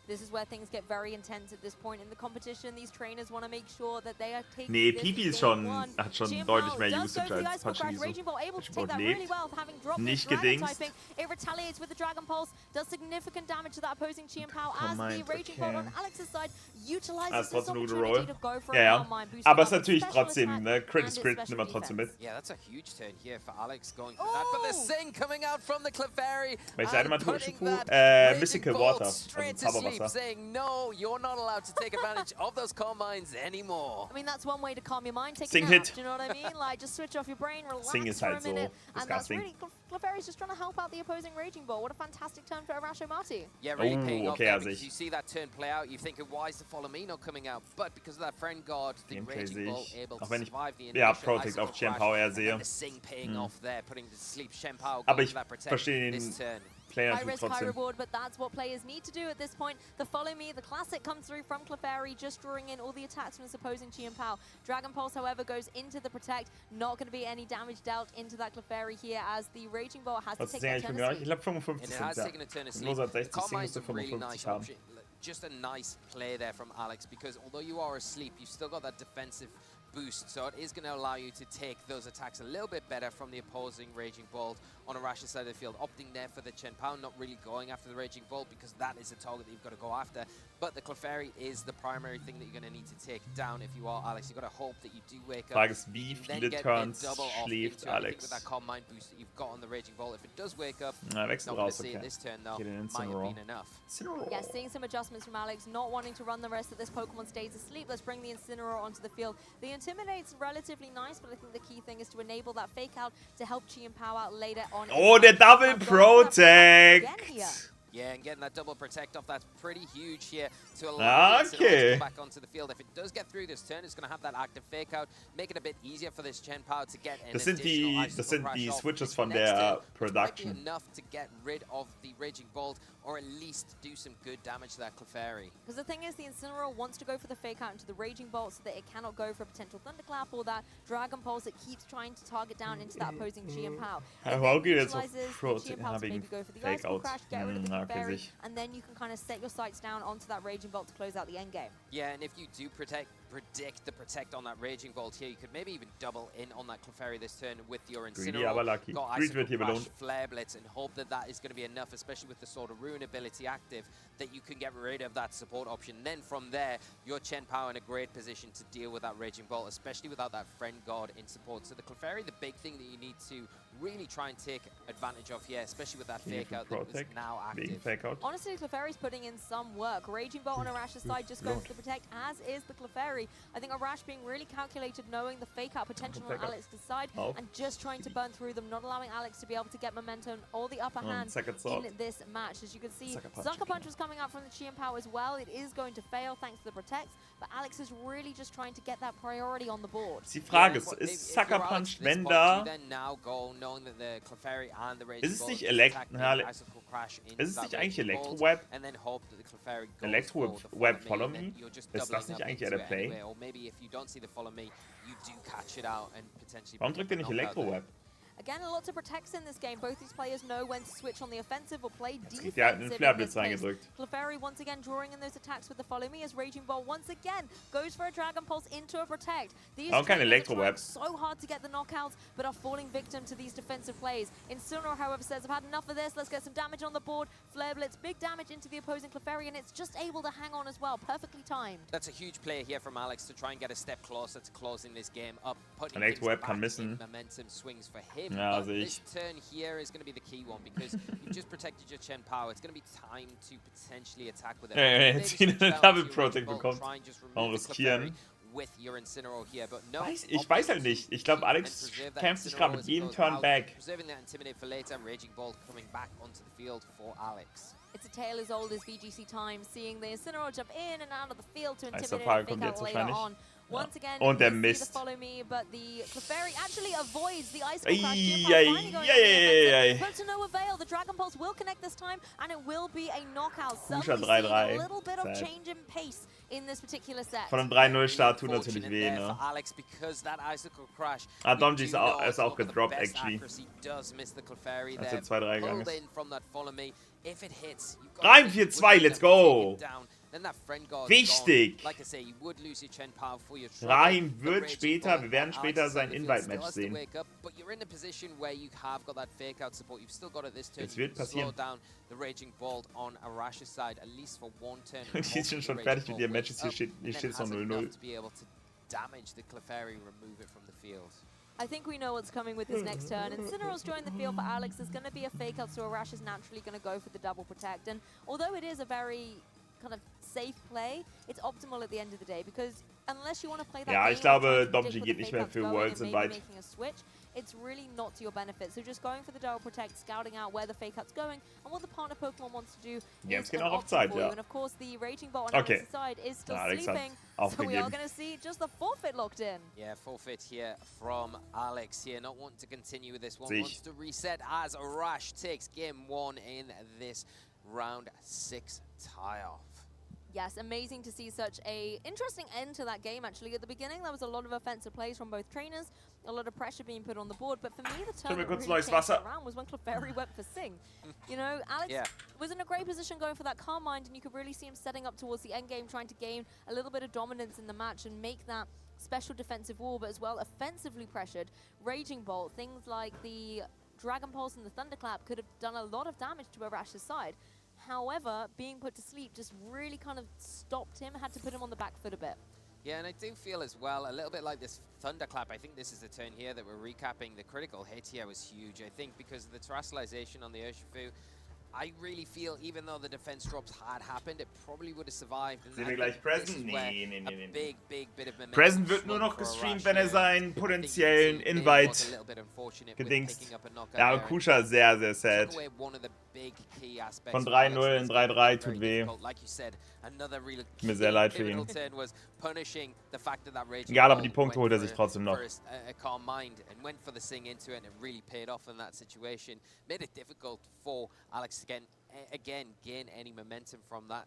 This is where things get very intense at this point in the competition. These trainers want to make sure that they are taking Nee, this Pipi as ist game schon, one. hat schon Chien-Pao deutlich mehr does go Usage for the als Icicle Crash. Pachirisu. Raging Bolt able to Pachirisu take that really lebt. well, having dropped Nicht his Dragon gedingst. typing. It retaliates with the Dragon Pulse, does significant damage to that opposing Chien-Pao as the Meint, Raging Bolt on okay. Alex's side Ah, utilizes ist this trotzdem nur opportunity Roll. to go for Ja, a ja. Calm Mind, boosting Aber up ist with natürlich special trotzdem, attack ne? Crit and ist its Crit, special nimmt man trotzdem mit. Yeah, that's a huge turn here for Alex going for that. But the Sing coming out from the Clefairy. Welches Item and hat putting Urshifu? that Raging Mystical Bolt Water. straight Also to sleep. keep saying, no, you're not allowed to take advantage of those combines anymore. I mean, that's one way to calm your mind. Take Sing a nap. hit. Do you know what I mean? Like, just switch off your brain, relax Sing is for a halt so minute. And that's disgusting. really, Clefairy's just trying to help out the opposing Raging Ball. What a fantastic turn for Arasho Mati. Yeah, really paying off there because you see that turn play out, you think, why is the Follow Me not coming out? But because of that Friend Guard, the Raging Ball able to survive the initial Protect auf Chien-Pao eher sehe. the Sing paying off there, putting to sleep Chien-Pao, going for that protect this turn. High risk, high reward, but that's what players need to do at this point. The Follow Me, the classic comes through from Clefairy, just drawing in all the attacks from his opposing Chien-Pao. Dragon Pulse, however, goes into the protect. Not going to be any damage dealt into that Clefairy here as the Raging Ball has to take that turn to sleep. Ich glaube 55 And it has taken a turn of sleep. The Combine's a really nice option. Just a nice play there from Alex because although you are asleep, you've still got that defensive boost, so it is going to allow you to take those attacks a little bit better from the opposing Raging Bolt on Arash's side of the field, opting there for the Chien-Pao, not really going after the Raging Bolt because that is a target that you've got to go after. But the Clefairy is the primary thing that you're going to need to take down if you are Alex. You've got to hope that you do wake up. Frage ist, wie viele Turns schläft Alex? With that Combine boost that you've got on the Raging Bolt, if it does wake up, wechselt not raus, see it this turn though, might have been enough. Yeah, seeing some adjustments from Alex, not wanting to run the rest of this Pokemon stays asleep. Let's bring the Incineroar onto the field. The Intimidate's relatively nice, but I think the key thing is to enable that fake out to help Chien-Pao out later on. Oh, der Double Protect! Yeah, and getting that double protect off, that's pretty huge here to allow it to go back onto the field. If it does get through this turn, it's going to have that active fake out, make it a bit easier for this Chien-Pao to get an additional Das sind die Switches von der Production. Might be enough to get rid of the Raging Bolt, or at least do some good damage to that Clefairy. Because the thing is, the Incineroar wants to go for the fake out into the Raging Bolt so that it cannot go for a potential Thunderclap or that Dragon Pulse that keeps trying to target down into that opposing Chien-Pao. How geht jetzt auf Protect? Maybe go for the Fake Out. Crash, get rid of the Clefairy, and then you can kind of set your sights down onto that Raging Bolt to close out the end game. Yeah, and if you do predict the protect on that Raging Bolt here, you could maybe even double in on that Clefairy this turn with your Incineroar. Got Icicle Crash, Flare Blitz, and hope that that is going to be enough, especially with the Sword of Ruin ability active, that you can get rid of that support option. Then from there, your Chien-Pao in a great position to deal with that Raging Bolt, especially without that Friend Guard in support. So the Clefairy, the big thing that you need to really try and take advantage of here, especially with that fake out that was now active. Honestly, Clefairy's putting in some work. Raging Bolt on Arash's side just going for the protect, as is the Clefairy. I think Arash being really calculated, knowing the fake out potential on Alex's side, and just trying to burn through them, not allowing Alex to be able to get momentum or the upper hand in this match. As you can see, Sucker Punch was coming out from the Chien-Pao as well. It is going to fail thanks to the protect, but Alex is really just trying to get that priority on Die the board. Frage ist Sucker Punch, wenn da... Ist es nicht Ist es nicht eigentlich Electro-Web? Electro-Web Follow Me? Ist das nicht eigentlich der Play? Warum drückt er nicht Electro-Web? Again, a lot to protect in this game. Both these players know when to switch on the offensive or play defensive. Clefairy once again drawing in those attacks with the Follow Me as Raging Ball once again goes for a Dragon Pulse into a protect. These are trying so hard to get the knockouts, but are falling victim to these defensive plays. Incineroar, however, says, I've had enough of this. Let's get some damage on the board. Flare Blitz, big damage into the opposing Clefairy, and it's just able to hang on as well. Perfectly timed. That's a huge play here from Alex to try and get a step closer to closing this game up. Putting Electro-Web kann missen. Momentum swings for him. Ja, this turn here is going to be the key one because you've just protected your Chien-Pao. It's going to be time to potentially attack with it. Jetzt wieder eine Double Protect bekommt. Warum riskieren? With your Incineroar here, but no, ich weiß halt nicht. Ich glaube, Alex kämpft sich gerade mit jedem Turn back. Preserving that Intimidate for later. Raging Bolt coming back onto the field for Alex. It's a tale as old as VGC time, seeing the Incineroar jump in and out of the field to intimidate and fake out later on. Once again, und der the Mist. Follow Me, but the Clefairy actually avoids the Ice Crash. But to no avail, the Dragon Pulse will connect this time, and it will be a knockout. Suddenly seeing a little bit of change in pace in this particular set. Von einem 3-0-Start tut natürlich weh, ne? Domji ist auch gedroppt, actually. Als er 2-3 gegangen ist. 3-4-2, let's go! Wichtig! Rahim wird später, wir werden später sein Invite-Match sehen. Es wird passieren. Die sind schon fertig mit ihren Matches, hier steht es noch 0-0. I think we know what's coming with this next turn. Incineroar's joined the field for Alex. There's going to be a fake out, so Arash is naturally going to go for the double protect. And although it is a very kind of safe play, it's optimal at the end of the day because unless you want to play that Ja, game ich glaube, Dom G geht nicht mehr für Worlds und weit. It's really not to your benefit. So just going for the double protect, scouting out where the fake out's going, and what the partner Pokemon wants to do is an option for you. And of course, the Raging Bolt on Alex's side is still sleeping, so we are going to see just the forfeit locked in. Yeah, forfeit here from Alex here, not wanting to continue with this one, wants to reset as Rash takes game 1 in this round 6 tie-off. Yes, amazing to see such a interesting end to that game, actually. At the beginning, there was a lot of offensive plays from both trainers, a lot of pressure being put on the board, but for me, the turn that really changed it around was when Clefairy went for Sing. You know, Alex was in a great position going for that Calm Mind, and you could really see him setting up towards the end game, trying to gain a little bit of dominance in the match and make that special defensive wall, but as well offensively pressured. Raging Bolt, things like the Dragon Pulse and the Thunderclap could have done a lot of damage to Arash's side. However, being put to sleep just really kind of stopped him, had to put him on the back foot a bit. Yeah, and I do feel as well, a little bit like this Thunderclap, I think this is the turn here that we're recapping. The critical hit here was huge, I think, because of the terrestrialization on the Urshifu. I really feel, even though the defense drops had happened, it probably would have survived. Sehen wir gleich Present? Nee. Big bit of momentum. Present wird nur noch gestreamt, wenn er seinen potenziellen Invite gedingst. Ja, und Kusha ist sehr, sehr sad. Von 3-0 in 3-3 tut weh. Tut mir sehr leid für ihn. Egal, aber die Punkte holt er sich trotzdem noch. Alex again gain any momentum from that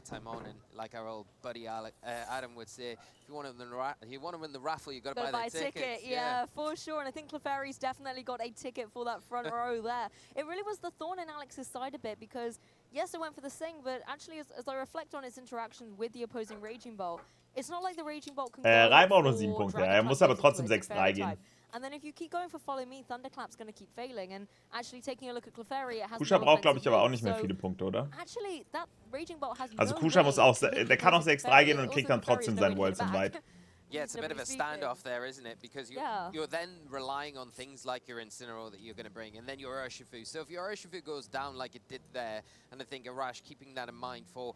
time on, and like our old buddy Adam would say, if you want to win the raffle, you got to buy the ticket. Yeah, for sure. And I think Clefairy's definitely got a ticket for that front row there. It really was the thorn in Alex's side a bit because yes, it went for the Sing, but actually as I reflect on its interaction with the opposing Raging Bolt, it's not like the Raging Bolt can go Reim braucht noch 7 Punkte. Er muss aber trotzdem 6-3 gehen. And then if you keep going for Follow Me, Thunderclap's going to keep failing. And actually taking a look at Clefairy, it has Kusha braucht, glaube ich, aber auch nicht mehr viele Punkte, oder? Actually, that Raging Bolt has also Kusha muss auch, der kann auch 6-3 gehen und kriegt dann trotzdem sein Worlds Invite. Yeah, it's a bit of a standoff there, isn't it? Because you're then relying on things like your Incineroar that you're going to bring, and then your Urshifu. So if your Urshifu goes down like it did there, and I think Arash keeping that in mind for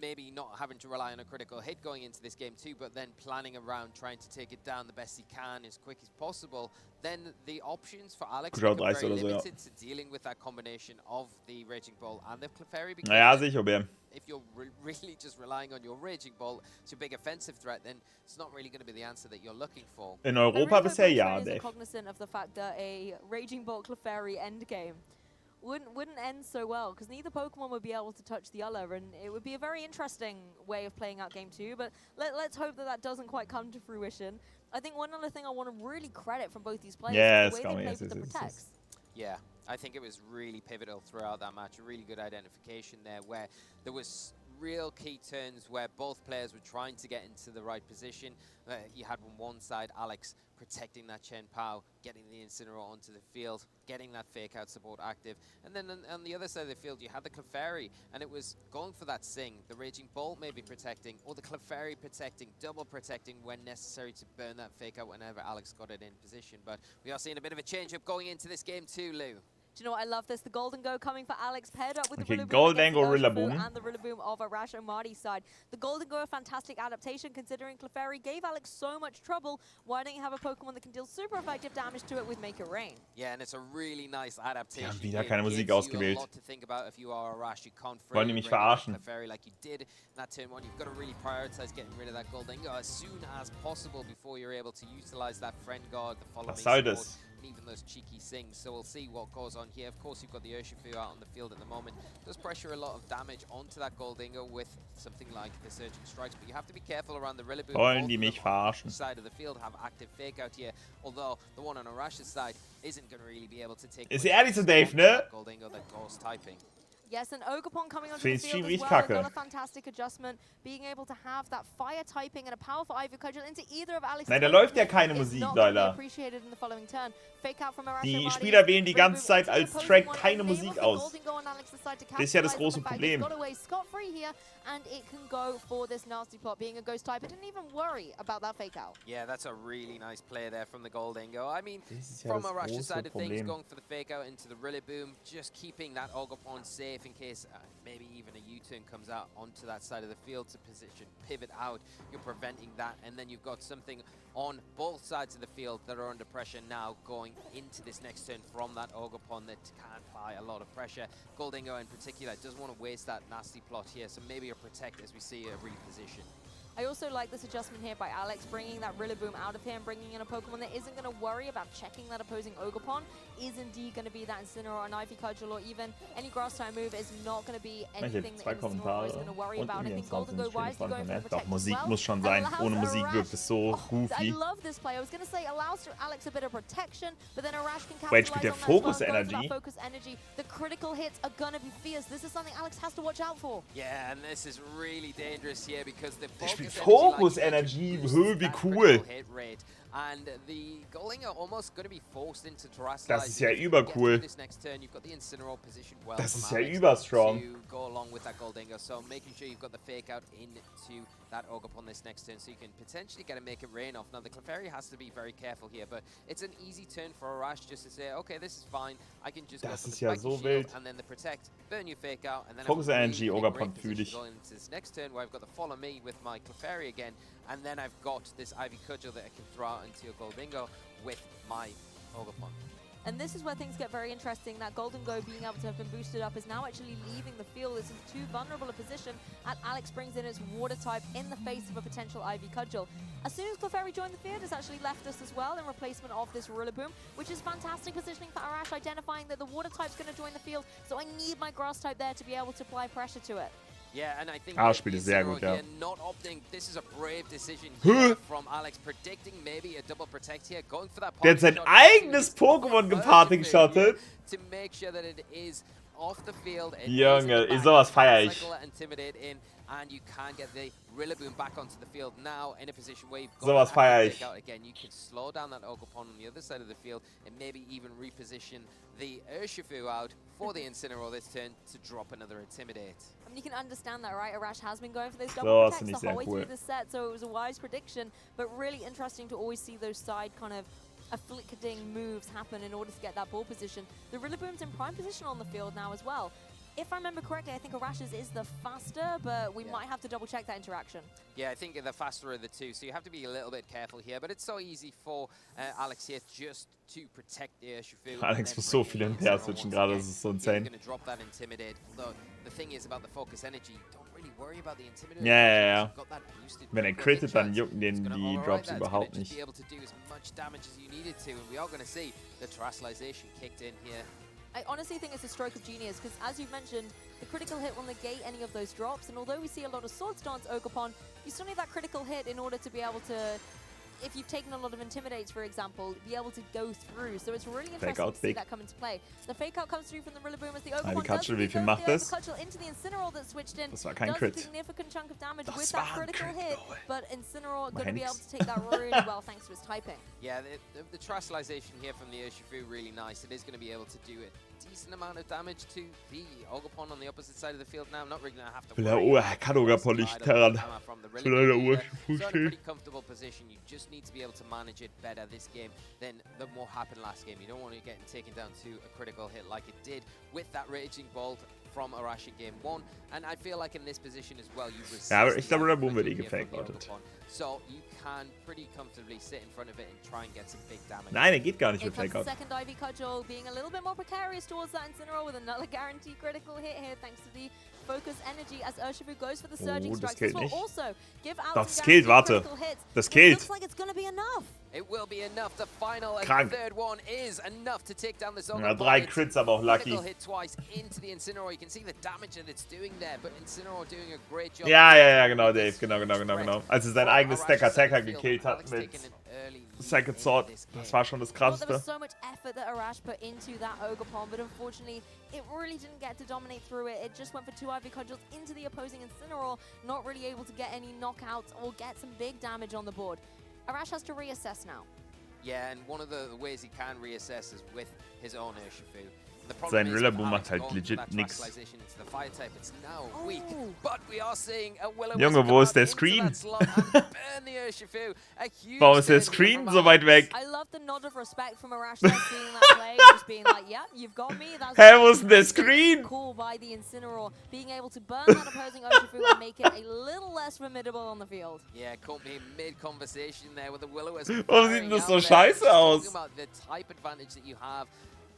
maybe not having to rely on a critical hit going into this game too, but then planning around trying to take it down the best he can as quick as possible, then the options for Alex are very limited to dealing with that combination of the Raging Bolt and the Clefairy. Naja, sicher, BM. If you're really just relying on your Raging Bolt, it's your big offensive threat, then it's not really going to be the answer that you're looking for. In Europa bisher ja, Dave. Cognizant of the fact that a Raging Bolt Clefairy endgame wouldn't end so well because neither Pokemon would be able to touch the other, and it would be a very interesting way of playing out Game 2, but let's hope that doesn't quite come to fruition. I think one other thing I want to really credit from both these players is the way they played with the protects. Yeah, I think it was really pivotal throughout that match, a really good identification there where there was real key turns where both players were trying to get into the right position. You had on one side Alex protecting that Chen Pao, getting the Incineroar onto the field, getting that fake out support active, and then on the other side of the field you had the Clefairy, and it was going for that Sing, the Raging Bolt maybe protecting, or the Clefairy protecting, double protecting when necessary to burn that fake out whenever Alex got it in position. But we are seeing a bit of a change up going into this game too, Lou. Do you know what? I love this. The Golden Go coming for Alex, paired up with the Rillaboom and the Rillaboom of Arash Omadi's side. The Golden Go, a fantastic adaptation considering Clefairy gave Alex so much trouble. Why don't you have a Pokemon that can deal super effective damage to it with Make It Rain? Yeah, and it's a really nice adaptation. Die haben wieder keine Musik ausgewählt. Wollen die mich verarschen? Clefairy like you did in that turn 1. You've got to really prioritize getting rid of that Golden Go as soon as possible before you're able to utilize that Friend Guard, the Follow Me support, and even those cheeky Sings. So we'll see what goes on here. Of course, you've got the Urshifu out on the field at the moment. Does pressure a lot of damage onto that Goldingo with something like the Surging Strikes, but you have to be careful around the Rillaboom. Wollen die mich verarschen? Side of the field have active fake out here, although the one on Arash's side isn't going to really be able to take. Ist ehrlich so, Dave, ne? Goldingo that goes typing. Yes, and Ogerpon coming onto the field as well. Another fantastic adjustment, being able to have that fire typing and a powerful Ivy Cudgel into either of Alex's. Nein, da läuft ja keine Musik, Leute. Die Spieler wählen die ganze Zeit als Track keine Musik aus. Das ist ja das große Problem. And it can go for this nasty plot. Being a ghost type, it didn't even worry about that fake out. Yeah, that's a really nice play there from the Goldingo. I mean, from Arash's side of things, going for the fake out into the Rillaboom, just keeping that Ogerpon safe. safe in case maybe even a U-turn comes out onto that side of the field to position, pivot out. You're preventing that, and then you've got something on both sides of the field that are under pressure now going into this next turn from that Ogerpon that can apply a lot of pressure. Goldingo in particular doesn't want to waste that nasty plot here, so maybe a protect as we see a reposition. I also like this adjustment here by Alex, bringing that Rillaboom out of here and bringing in a Pokemon that isn't going to worry about checking that opposing Ogerpon, is indeed going to be that Incineroar or an Ivy Cudgel, or even any Grass-type move is not going to be anything that Incineroar is going to worry about. I think Goldingo wisely going for the Protect Musik as well. muss schon sein. Ohne Musik wirkt es so I goofy. love this play. I was going to say allows Alex a bit of protection, but then Arash can Wait, capitalize spielt on der that Focus as well. Energy? Focus Energy. The critical hits are going to be fierce. This is something Alex has to watch out for. Yeah, and this is really dangerous here because the Focus Energy, wie cool. Hit rate. And the Goldingo almost going to be forced into Terrestrialize. Das ist ja übercool. This next turn, you've got the Incineroar positioned well. Das ist ja überstrong. To go along with that Goldingo, so making sure you've got the fake out into that Ogerpon this next turn, so you can potentially get a make it rain off. Now the Clefairy has to be very careful here, but it's an easy turn for Arash just to say, okay, this is fine. I can just go for the Spiky so Shield wild. and then the Protect, burn your fake out, and then Focus Energy, Ogerpon fühl dich. going into this next turn where I've got the Follow Me with my Clefairy again, and then I've got this Ivy Cudgel that I can throw out into your Goldingo with my Ogerpon. And this is where things get very interesting. That Goldingo being able to have been boosted up is now actually leaving the field. It's in too vulnerable a position, and Alex brings in his Water type in the face of a potential Ivy Cudgel. As soon as Clefairy joined the field, it's actually left us as well in replacement of this Rillaboom, which is fantastic positioning for Arash, identifying that the Water type's going to join the field, so I need my Grass type there to be able to apply pressure to it. Yeah, and I think spielt sehr gut, ja. Not opting. This is a brave decision here from Alex, predicting maybe a double protect here, going for that. Der hat sein eigenes Pokémon geparty geschottet. To make sure that it is off the field. Junge, sowas feier ich. Intimidate in, and you can get the Rillaboom back onto the field now in a position where you've got sowas feier ich. out again. You can slow down that Ogerpon on the other side of the field and maybe even reposition the Urshifu out for the Incineroar this turn to drop another Intimidate. I mean, you can understand that, right? Arash has been going for those double protects the whole way cool. through the set, so it was a wise prediction, but really interesting to always see those side kind of afflicting moves happen in order to get that ball position. The Rillaboom's in prime position on the field now as well. If I remember correctly, I think Arash's is the faster, but we might have to double check that interaction. Yeah, I think the faster of the two, so you have to be a little bit careful here, but it's so easy for Alex here just to protect the Urshifu. Alex muss so viel hinterher switchen gerade, das ist so insane. Going to drop that Intimidate. Although the thing is about the Focus Energy, don't really worry about the Intimidate. Ja. Wenn crittet, dann jucken den die Drops überhaupt nicht. Be able to do as much damage as you needed to, and we are going to see the Terrestrialization kicked in here. I honestly think it's a stroke of genius because, as you've mentioned, the critical hit will negate any of those drops, and although we see a lot of Swords Dance Ogerpon, you still need that critical hit in order to be able to, if you've taken a lot of Intimidates, for example, be able to go through. So it's really interesting to see that come into play. The fake out comes through from the Rillaboom as the Ogerpon does wie viel macht das? into the Incineroar that switched in. Das war kein does Crit. a significant chunk of damage with that critical hit, but Incineroar going to be able to take that really well thanks to his typing. Yeah, the Terrestrialization here from the Urshifu really nice. It is going to be able to do a decent amount of damage to the Ogerpon on the opposite side of the field now. I'm not really going to have to worry. Kann Ogerpon nicht terran. So in a pretty comfortable position. You just need to be able to manage it better this game than what happened last game. You don't want to get taken down to a critical hit like it did with that Raging Bolt from Arash in Game 1. And I feel like in this position as well, you resist. Ja, aber ich glaube, Rillaboom wird gefake-outet. So you can pretty comfortably sit in front of it and try and get some big damage. Nein, geht gar nicht mit Fake-out. Fake-out. Second Ivy Cudgel being a little bit more precarious towards that Incineroar with another guaranteed critical hit here thanks to the Focus Energy as Urshifu goes for the Surging Strike. This will also give out Das some killt, warte. critical hits. Das It killt. looks like it's going to be enough. It will be enough. The final and Krank. third one is enough to take down the Ogerpon. Ja, 3 Crits, aber auch lucky. Critical hit twice into the Incineroar. You can see the damage that it's doing there, but Incineroar doing a great job. Ja, genau, Dave. Genau. Als er sein eigenes Stack-Attacker gekillt hat mit Second Sword, das war schon das Well, there Krasseste. was so much effort that Arash put into that Ogerpon, but unfortunately, it really didn't get to dominate through it. It just went for 2 Ivy Cudgels into the opposing Incineroar, not really able to get any knockouts or get some big damage on the board. Arash has to reassess now. Yeah, and one of the ways he can reassess is with his own Urshifu. Sein Rillaboom macht halt legit nix. Junge, wo ist der Screen? Warum ist der Screen so weit weg? Hä, wo ist denn der Screen? Warum sieht denn das so scheiße aus?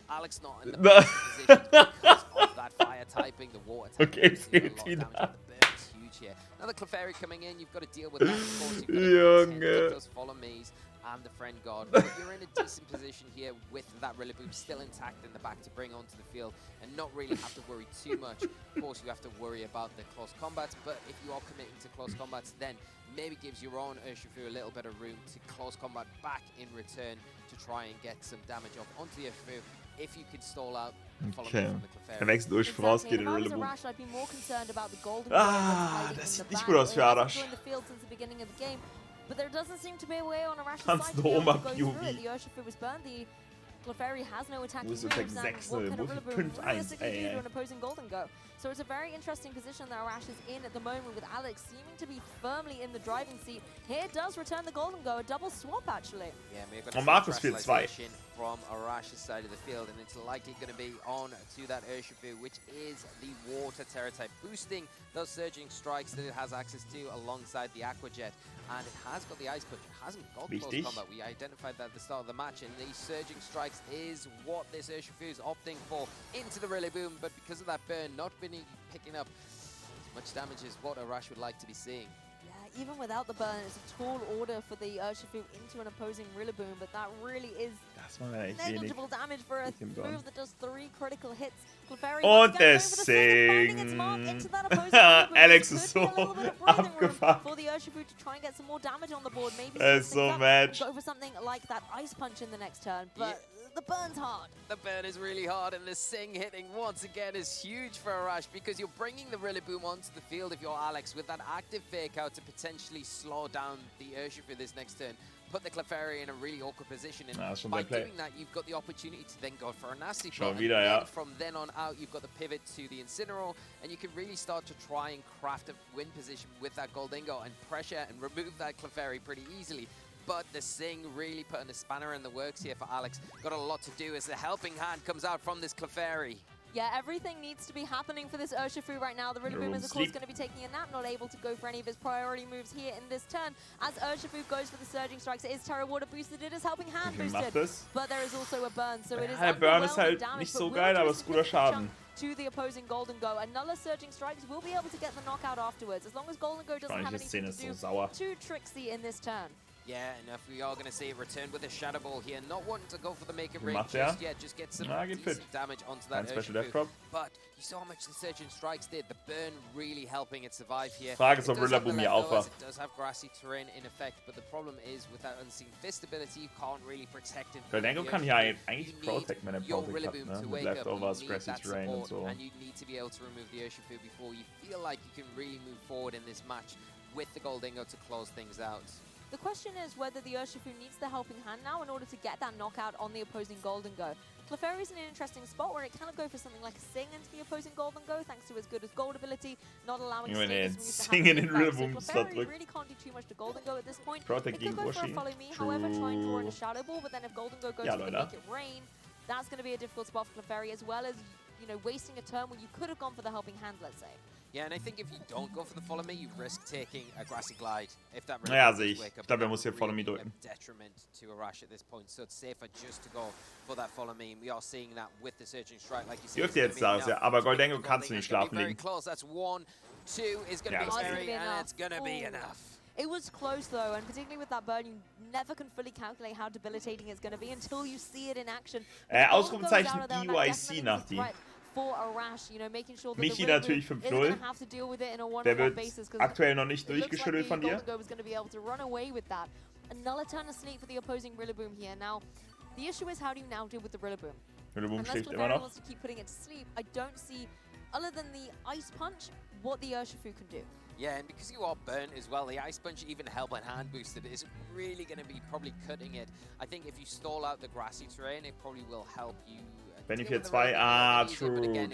Alex not in the best position because of that fire typing, the water typing. Okay, seht It's huge here. Now the Clefairy coming in, you've got to deal with that. Of course, you've got to get those follow me's and the friend god. But you're in a decent position here with that Rillaboom still intact in the back to bring onto the field and not really have to worry too much. Of course, you have to worry about the close combats, but if you are committing to close combats, then maybe gives your own Urshifu a little bit of room to close combat back in return to try and get some damage off onto the Urshifu. If you could stall out, okay. Wechselt durch voraus, geht in Rillaboom. Ah, das sieht nicht gut aus für Arash. Kannst du Oma POV. Clefairy has no attacking moves, Attack and 6, what can a Rillaboom 5-1, realistically do to an opposing Golden Go? So it's a very interesting position that Arash is in at the moment, with Alex seeming to be firmly in the driving seat. Here does return the Golden Go, a double swap actually. Yeah, we've got Marcus 4-2 from Arash's side of the field, and it's likely going to be on to that Urshifu, which is the water terror type, boosting those surging strikes that it has access to alongside the Aqua Jet. And it has got the Ice Punch, it hasn't got close combat. We identified that at the start of the match, and the surging strikes is what this Urshifu is opting for into the Rillaboom, but because of that burn not picking up as much damage as what Arash would like to be seeing. Yeah, even without the burn, it's a tall order for the Urshifu into an opposing Rillaboom, but that really is negligible damage for a move that does 3 critical hits. Und deswegen Alex ist so abgefuckt. Er ist so matched. Go for something like that Ice Punch in the next turn, but the burn's hard. The burn is really hard, and the Sing hitting once again is huge for Arash because you're bringing the Rillaboom onto the field if you're Alex with that active fake out to potentially slow down the Urshifu this next turn. Put the Clefairy in a really awkward position, and by doing that, you've got the opportunity to then go for a nasty shot. And from then on out, you've got the pivot to the Incineroar, and you can really start to try and craft a win position with that Goldingo and pressure and remove that Clefairy pretty easily. But the Sing really putting a spanner in the works here for Alex. Got a lot to do as the helping hand comes out from this Clefairy. Yeah, everything needs to be happening for this Urshifu right now. The Rillaboom is, of course, going to be taking a nap, not able to go for any of his priority moves here in this turn. As Urshifu goes for the Surging Strikes, it is Terra Water boosted, it is Helping Hand boosted. But there is also a burn, so it is Burn ist halt nicht so geil, aber ist guter Schaden. To the opposing Golden Go. Another Surging Strikes will be able to get the knockout afterwards, as long as Golden Go doesn't have anything to do too tricksy in this turn. Yeah, and if we are going to see it return with a Shadow Ball here, not wanting to go for the make it ring just yet, just get some decent damage onto that Urshifu. But you saw how much the Surging Strikes did. The burn really helping it survive here. Frage ist, ob Rillaboom hier aufwacht. It does have grassy terrain in effect, but the problem is with that unseen fist ability, you can't really protect it. Goldengo kann hier eigentlich Protect, wenn er Protect hat, ne? Mit Leftovers, grassy terrain und so. And you need to be able to remove the Urshifu before you feel like you can really move forward in this match with the Goldingo to close things out. The question is whether the Urshifu needs the helping hand now in order to get that knockout on the opposing Golden Go. Clefairy is in an interesting spot where it cannot go for something like a Sing into the opposing Golden Go, thanks to his good as gold ability, not allowing Singing in Rillaboom so Clefairy really can't do too much to Golden Go at this point. Protect it could go for a Follow Me, however, try and draw in a Shadow Ball, but then if Golden Go goes for the Make It Rain, that's going to be a difficult spot for Clefairy, as well as, you know, wasting a turn when you could have gone for the helping hand, let's say. Yeah, and I think if you don't go for the Follow Me, you risk taking a Grassy Glide. If that really sehe ich. Ich glaube, er muss hier Follow Me drücken. Detriment to Arash at this point, so it's safer just to go for that Follow Me. And we are seeing that with the Surging Strike, like you said. Dürfte jetzt da, ja, aber Goldengo kannst du nicht schlafen very liegen. Close. That's 1, 2 is going to be scary, and it's going to be enough. It was close though, and particularly with that burn, you never can fully calculate how debilitating it's going to be until you see it in action. Ausrufezeichen EUIC nach die. Michi natürlich 5-0. Der wird aktuell noch nicht durchgeschüttelt von dir. Another turn asleep for the opposing Rillaboom here. Now, the issue is how do you now deal with the Rillaboom? Rillaboom schläft immer Unless noch. wants to keep putting it to sleep, I don't see, other than the Ice Punch, what the Urshifu can do. Yeah, and because you are burnt as well, the Ice Punch, even Help and Hand boosted, is really going to be probably cutting it. I think if you stall out the grassy terrain, it probably will help you Benny 4-2. Ah, true.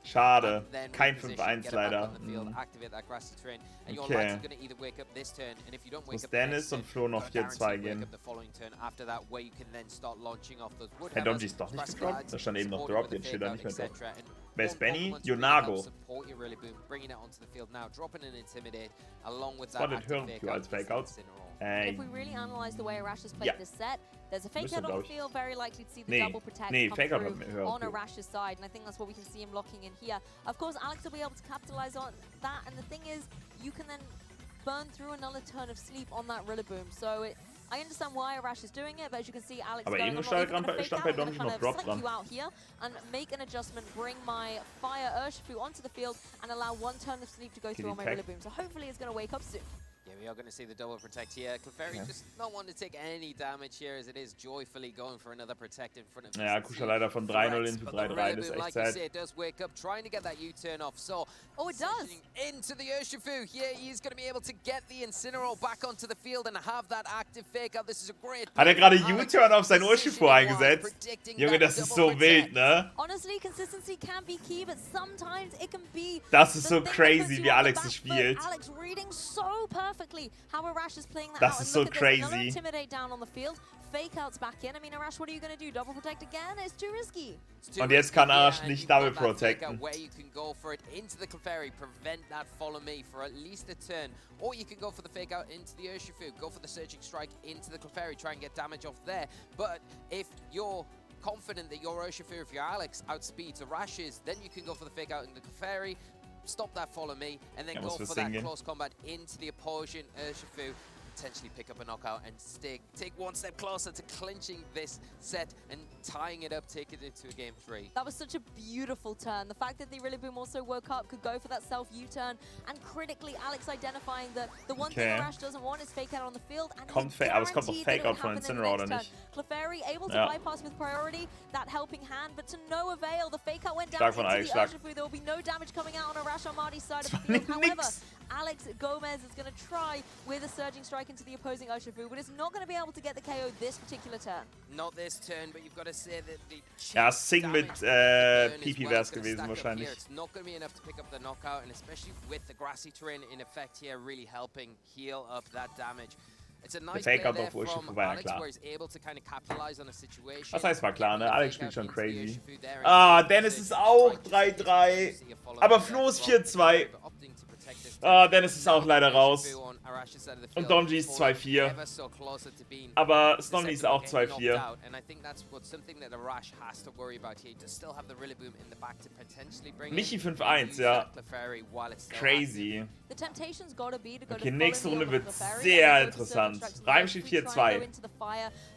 Schade. Kein 5-1 leider. Okay. Muss Dennis und Flo noch 4-2 gehen. Herr Donji ist doch nicht gedroppt. Da stand eben noch Drop, den steht da nicht mehr drauf. Wer ist Benny? Yonago. Spotted Hirn als Fakeout. If we really analyze the way Arash has played this set, there's a fake out on the field, very likely to see the double protect come through on Arash's side, and I think that's what we can see him locking in here. Of course, Alex will be able to capitalize on that, and the thing is, you can then burn through another turn of sleep on that Rillaboom. So I understand why Arash is doing it, but as you can see, Alex aber going, stand bei Donji noch Drop dran. You out here and make an adjustment, bring my Fire Urshifu onto the field, and allow one turn of sleep to go through on my Rillaboom. So hopefully it's going to wake up soon. Yeah, we are going to see the double protect here. Clefairy just not want to take any damage here as it is joyfully going for another protect in front of him. Ja, Kusha leider von 3-0 into 3-3, das ist echt sad. It does wake up, trying to get that U-turn off. So, it does. Into the Urshifu. Here he is going to be able to get the Incineroar back onto the field and have that active fake out. This is a great. Hat gerade U-Turn auf sein Urshifu eingesetzt? Junge, das ist so wild, ne? Honestly, consistency can be key, but sometimes it can be. Das ist so crazy, wie Alex es spielt. Alex reading so perfectly how Arash is playing that das out. Ist so crazy. Another intimidate down on the field. Fake outs back in. I mean, Arash, what are you going to do? Double protect again? It's too risky. Und jetzt kann Arash nicht double protecten. Where you can go for it into the Clefairy, prevent that follow me for at least a turn, or you can go for the fake out into the Urshifu, go for the Surging Strike into the Clefairy, try and get damage off there. But if you're confident that your Urshifu, if you're Alex, outspeeds Arash's, then you can go for the fake out in the Clefairy, stop that follow me, and then go for that close combat into the opposing Urshifu. Potentially pick up a knockout and take one step closer to clinching this set and tying it up, take it into a game 3. That was such a beautiful turn. The fact that the Rillaboom also woke up, could go for that self U-turn, and critically Alex identifying that the one thing Arash doesn't want is fake out on the field. And aber es kommt doch Fake out von Incineroar, oder nicht? Clefairy able to bypass with priority, that helping hand, but to no avail. The fake out went down into the Urshifu. There will be no damage coming out on Arash Armadi's side of the field. However, Alex Gomez is going to try with a Surging Strike into the opposing Urshifu, but it's not going to be able to get the KO this particular turn. Not this turn, but you've got to say that the ja, Sing mit Pipi wäre es gewesen wahrscheinlich. It's not going to be enough to pick up the knockout, and especially with the grassy terrain in effect here, really helping heal up that damage. It's a nice play there from Alex, where he's able to kind of capitalize on a situation. Was heißt war klar, ne? Alex spielt schon crazy. Ah, Dennis ist auch 3-3, aber Flo ist 4-2. Ah, Dennis ist auch leider raus. Und Donji ist 2-4. Aber Stomny ist auch 2-4. Michi 5-1, ja. Crazy. Okay, nächste Runde wird sehr interessant. Reim steht 4-2.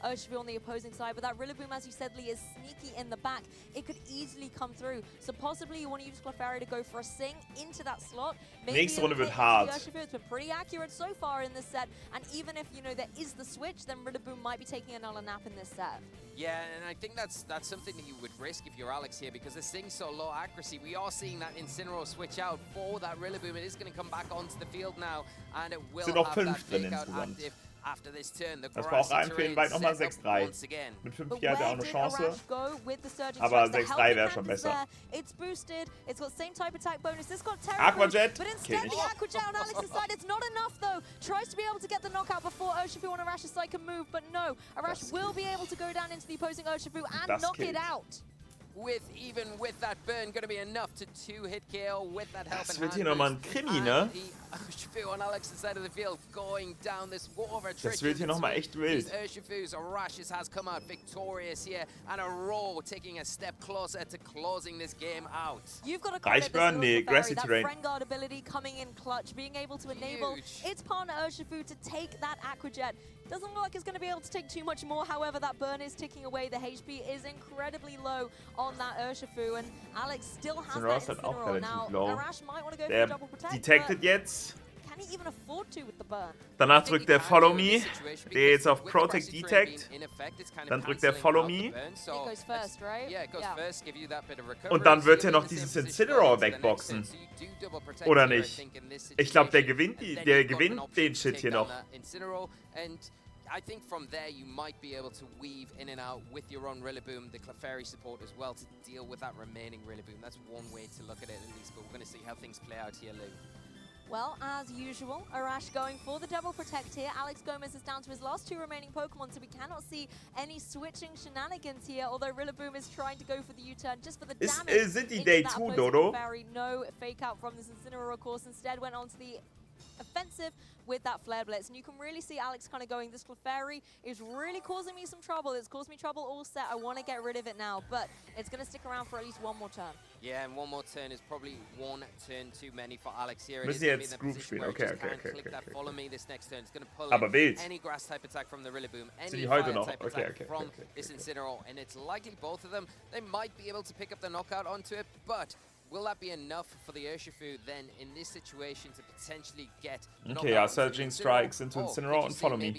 Urshifu on the opposing side, but that Rillaboom, as you said, Lee, is sneaky in the back. It could easily come through. So possibly you want to use Clefairy to go for a Sing into that slot. Nächste Runde wird hart. It's been pretty accurate so far in this set, and even if, you know, there is the switch, then Rillaboom might be taking another nap in this set. Yeah, and I think that's something that you would risk if you're Alex here, because the Sting's so low accuracy. We are seeing that Incineroar switch out for that Rillaboom. It is going to come back onto the field now, and it will have that fake out active. After this turn, the das war auch rein für ihn weit nochmal 6-3. Mit 5-4 hat er auch eine Chance. Aber 6-3 wäre schon besser. It's boosted. It's got same type attack bonus. This got Aquajet. But instead the Aquajet on Alex's side, it's not enough though. Tries to be able to get the knockout before Urshifu on Arash's side can move, but no. Arash will be able to go down into the opposing Urshifu and knock it out. Even with that burn, going to be enough to 2-hit KO with that help. Das wird hier nochmal ein Krimi, ne? On Alex's side of the field, going down this war of attrition. Das wird hier nochmal echt wild. Urshifu's Arash's has come out victorious here, and Aurora taking a step closer to closing this game out. You've got to credit that friend guard ability coming in clutch, being able to enable its partner Urshifu to take that Aquajet. Doesn't look like it's going to be able to take too much more. However, that burn is ticking away. The HP is incredibly low on that Urshifu, and Alex still has that Incineroar. Now, Arash might want to go for a double protect. Detected jetzt. Can he even afford to with the burn? Danach drückt der Follow Me, der jetzt auf Protect Detect. Dann drückt der Follow Me. Und dann wird er noch dieses Incineroar wegboxen. Oder nicht? Ich glaube, der gewinnt den Shit hier noch. I think from there you might be able to weave in and out with your own Rillaboom, the Clefairy support as well, to deal with that remaining Rillaboom. That's one way to look at it at least, but we're going to see how things play out here, Lou. Well, as usual, Arash going for the double protect here. Alex Gomez is down to his last 2 remaining Pokemon, so we cannot see any switching shenanigans here, although Rillaboom is trying to go for the U-turn just for the damage. Sind die Day 2, Dodo? No fake out from this Incineroar, of course. Instead went on to the offensive with that Flare Blitz, and you can really see Alex kind of going, this Clefairy is really causing me some trouble. It's caused me trouble all set. I want to get rid of it now, but it's going to stick around for at least one more turn. Yeah, and one more turn is probably one turn too many for Alex here. Müssen jetzt Groove spielen. Okay. Follow me this next turn. It's going to pull Aber wild. any grass type attack from the Rillaboom, any Sind die fire heute noch? type Okay, attack from this Incineroar, and it's likely both of them. They might be able to pick up the knockout onto it, but will that be enough for the Urshifu then in this situation to potentially get Okay, ja, Surging Strikes into Incineroar und Follow Me.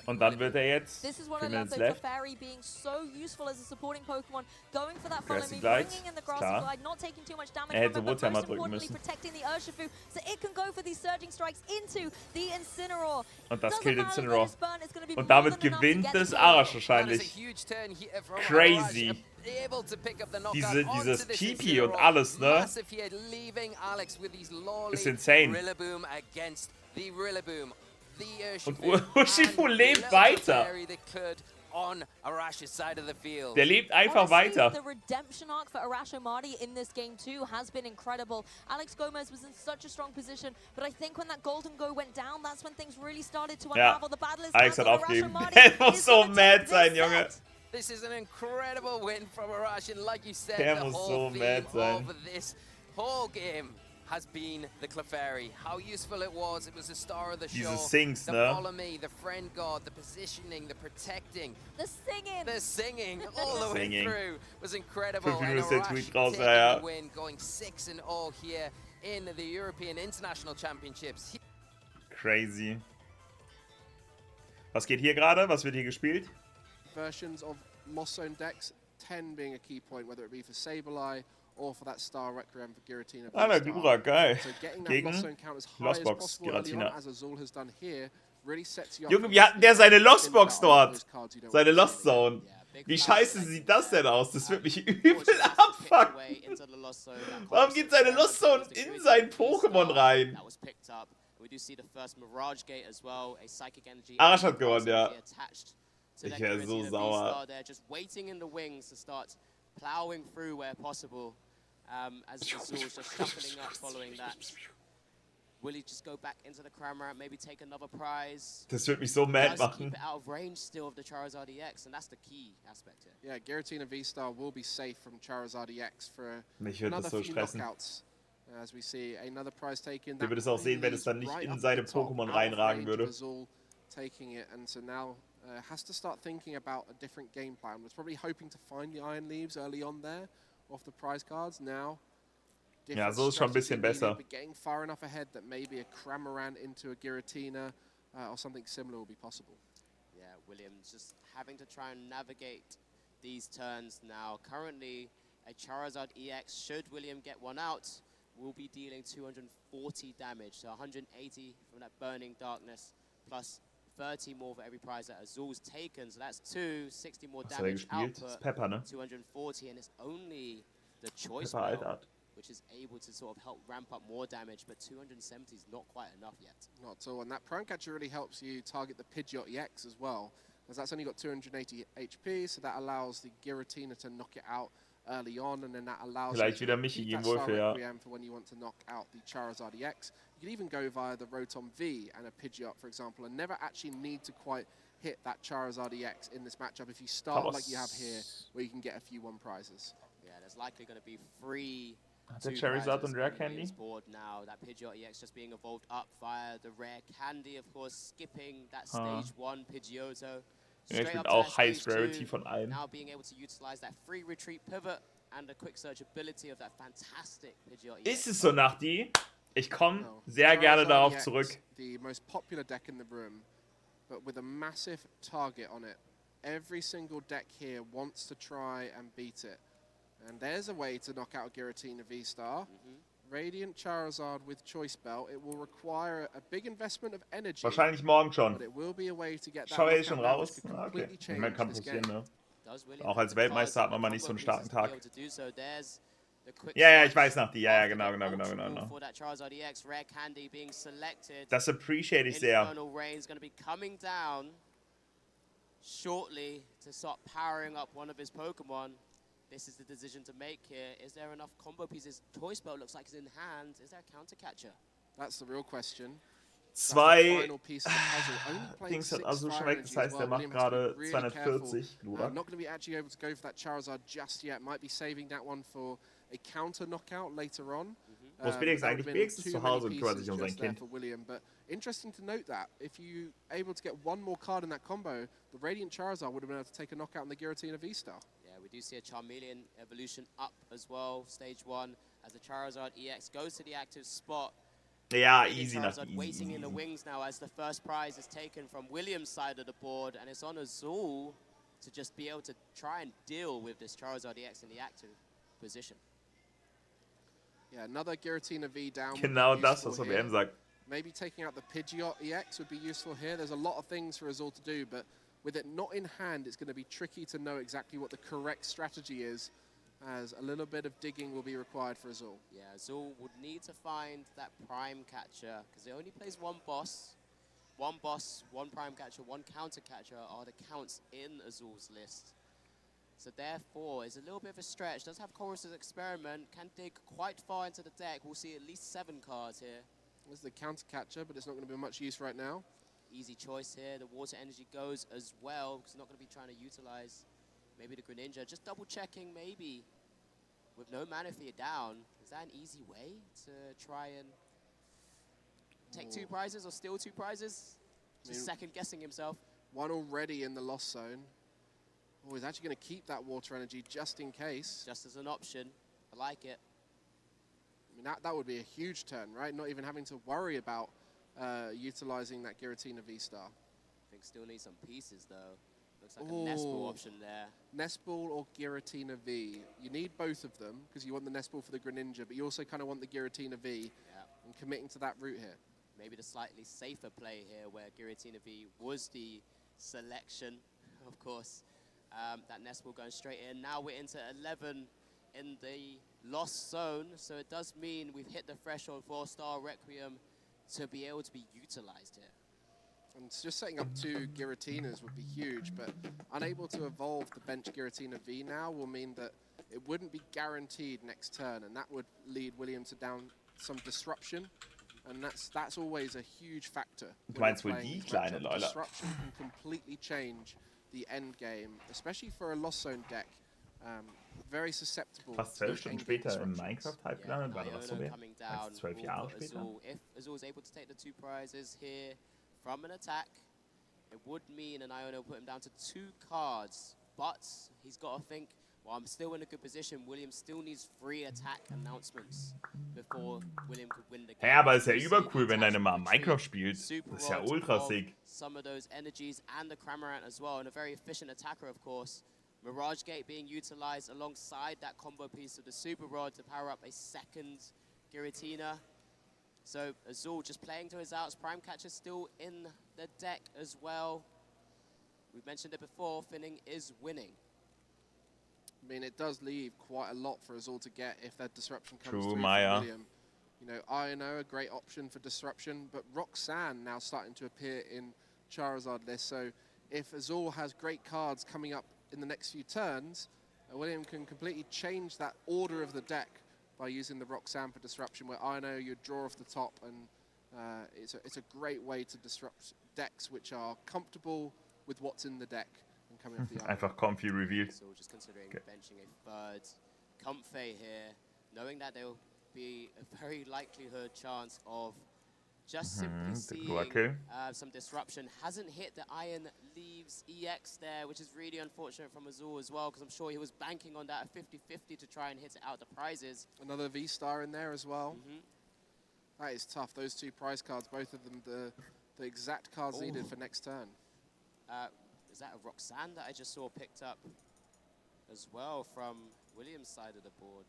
Und dann wird jetzt This is what I love, though, Clefairy being so useful as a supporting Pokemon, going for that Follow Me, Glide. bringing in the Grassy Glide, not taking too much damage hätte from it, but Woodhammer most drücken importantly müssen. protecting the Urshifu, so it can go for these Surging Strikes into the Incineroar. Und das killt Incineroar. Und damit gewinnt es Arash wahrscheinlich. Crazy. Dieses Pipi und alles, ne? Ist insane. Und Urshifu lebt weiter. Der lebt einfach weiter. The redemption arc for Arash Omadi in this game too has been incredible. Alex Gomez was in such a strong position, but I think when that Golden Go went down, that's when things really started to unravel. The battle is Alex hat aufgegeben. Er muss so mad sein, Junge. This is an incredible win from Arash, and like you said, Der the muss whole so mad theme sein. of this whole game has been the Clefairy. How useful it was the star of the show. Diese Sings, the ne? follow me, the friend guard, the positioning, the protecting. The singing all the way through was incredible. 5 And Minuten ist der Arash Tweet raus, taking ja. the win, going 6-0 here in the European International Championships. Crazy. Was geht hier gerade? Was wird hier gespielt? Versions of Moss Zone decks, 10 being a key point, whether it be for Sableye or for that Star Requiem for Giratina. Der Gura, geil. So getting that Gegen Moss Zone count as high as Lostbox possible early on, Giratina. as Azul has done here, really sets you up. Junge, wie hatten der seine Lostbox dort? Seine Lost Zone. Wie scheiße sieht das denn aus? Das wird mich übel abfucken. Warum geht seine Lost Zone in sein Pokémon rein? Arash hat gewonnen, ja. Ich wäre so sauer. Just waiting in the wings to start plowing through where possible. As Azul's just shuffling up following that. Will he just go back into the Cramorant, maybe take another prize? Das wird mich so mad machen. Keep it out of range still of the Charizard EX, and that's the key aspect here. Yeah, Giratina V-Star will be safe from Charizard EX for Mich wird another das so few stressen. knockouts. As we see another prize taken. Der wird es auch sehen, wenn es dann nicht in seine Pokémon reinragen würde. Taking it, and so now has to start thinking about a different game plan. Was probably hoping to find the Iron Leaves early on there off the prize cards. Now, ja, so ist schon ein bisschen besser. But getting far enough ahead that maybe a Cramorant into a Giratina or something similar will be possible. Yeah, Williams just having to try and navigate these turns now. Currently, a Charizard EX, should William get one out, will be dealing 240 damage. So 180 from that Burning Darkness, plus 30 more for every prize that Azul's taken. So that's 60 more damage output. Pepper, ne? 240, and it's only the choice which is able to sort of help ramp up more damage, but 270 is not quite enough yet. Not at all, and that Prank Catcher really helps you target the Pidgeot EX as well, as that's only got 280 HP, so that allows the Giratina to knock it out early on, and then that allows you to keep that Star Requiem for when you want to knock out the Charizard EX. You can even go via the Rotom V and a Pidgeot, for example, and never actually need to quite hit that Charizard EX in this matchup if you start like you have here, where you can get a few one prizes. Yeah, there's likely going to be free. The Charizard und Rare Candy. Board now, that Pidgeot EX just being evolved up via the Rare Candy, of course, skipping that stage 1 Pidgeotto. Ja, ich bin auch Highest Rarity von allen. Now being able to utilize that free retreat pivot and the quick search ability of that fantastic Pidgeot EX. Ist es so, Nachti? Ich komme sehr gerne darauf zurück. The most popular deck in the room, but with a massive target on it. Every single deck here wants to try and beat it. And there's a way to knock out Giratina V-Star. Radiant Charizard with Choice Belt. It will require a big investment of energy. Wahrscheinlich morgen schon. But it will be a way to get that Schau ich schon knockout raus? now, Ah, okay. which Ich meine, kann this passieren, game. ne? Auch als Weltmeister hat man mal nicht so einen starken Tag. Ja, ja, ich weiß noch die. Ja, genau. Das appreciate ich sehr. Shortly to start powering up one of his Pokemon. This is the decision to make here. Is there enough combo pieces? Choice Belt looks like it's in hand. Is there a counter catcher? That's the real question. Zwei Dings hat also schon weg, das heißt, er macht gerade 240 Glurak. Not going to be actually able to go for that Charizard just yet. Might be saving that one for a counter knockout later on. Wo ist Felix eigentlich? Felix ist zu Hause und kümmert sich um sein Kind. But interesting to note that if you able to get one more card in that combo, the Radiant Charizard would have been able to take a knockout on the Giratina V-Star. Yeah, we do see a Charmeleon evolution up as well, stage 1, as the Charizard EX goes to the active spot. Yeah, easy enough. Waiting in the wings now as the first prize is taken from William's side of the board, and it's on Azul to just be able to try and deal with this Charizard EX in the active position. Yeah, another Giratina V down. Genau das, was WM sagt. Maybe taking out the Pidgeot EX would be useful here. There's a lot of things for Azul to do, but with it not in hand, it's going to be tricky to know exactly what the correct strategy is, as a little bit of digging will be required for Azul. Yeah, Azul would need to find that prime catcher, because he only plays one boss. One boss, one prime catcher, one counter catcher are the counts in Azul's list. So therefore, it's a little bit of a stretch. Does have Chorus's Experiment, can dig quite far into the deck. We'll see at least 7 cards here. There's the counter catcher, but it's not going to be much use right now. Easy choice here. The water energy goes as well, because not going to be trying to utilize maybe the Greninja. Just double checking maybe with no mana fear down. Is that an easy way to try and take 2 prizes or steal 2 prizes? Just second guessing himself. One already in the lost zone. Oh, he's actually going to keep that water energy just in case. Just as an option. I like it. I mean, that would be a huge turn, right? Not even having to worry about utilizing that Giratina V-Star. I think still needs some pieces, though. Looks like a Nest Ball option there. Nest Ball or Giratina V. You need both of them, because you want the Nest Ball for the Greninja, but you also kind of want the Giratina V. And committing to that route here. Maybe the slightly safer play here, where Giratina V was the selection, of course. That Nest Ball going straight in. Now we're into 11 in the lost zone, so it does mean we've hit the threshold for Star Requiem to be able to be utilized here. And just setting up 2 Giratinas would be huge, but unable to evolve the bench Giratina V now will mean that it wouldn't be guaranteed next turn, and that would lead William to down some disruption, and that's always a huge factor. Du meinst wohl die kleine Leute? Disruption can completely change the end game, especially for a lost zone deck. Very susceptible. Fast 12 Stunden später im Minecraft-Hype gelandet, war das so wär? 12 Jahre später. If Azul is able to take the 2 prizes here from an attack, it would mean an Iono put him down to 2 cards, but he's got to think, well, I'm still in a good position. William still needs 3 attack announcements before William could win the game. Ja, aber ist ja übercool, wenn deine mal Minecraft spielt. Das ist ja ultra sick. Some of those energies and the Cramorant as well, and a very efficient attacker, of course. Mirage Gate being utilized alongside that combo piece of the Super Rod to power up a second Giratina. So Azul just playing to his outs. Prime Catcher still in the deck as well. We've mentioned it before, Finning is winning. I mean, it does leave quite a lot for Azul to get if that disruption comes True, through Maya. from William. You know, Iono, a great option for disruption, but Roxanne now starting to appear in Charizard list. So if Azul has great cards coming up in the next few turns, William can completely change that order of the deck by using the Roxanne for disruption, where Iono you draw off the top, and it's a great way to disrupt decks which are comfortable with what's in the deck and coming off the Iono. Einfach comfy reveal. So just considering benching a 3rd Comfey here, knowing that there will be a very likelihood chance of just simply seeing some disruption. Hasn't hit the Iron Leaves EX there, which is really unfortunate from Azul as well, because I'm sure he was banking on that 50-50 to try and hit it out the prizes. Another V-Star in there as well. That is tough. Those 2 prize cards, both of them the exact cards needed for next turn. Is that a Roxanne that I just saw picked up as well from William's side of the board?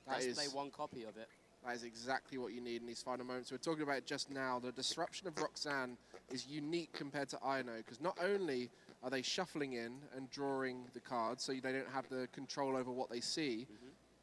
Let's play 1 copy of it. That is exactly what you need in these final moments. We're talking about it just now. The disruption of Roxanne is unique compared to Ino, because not only are they shuffling in and drawing the cards so they don't have the control over what they see,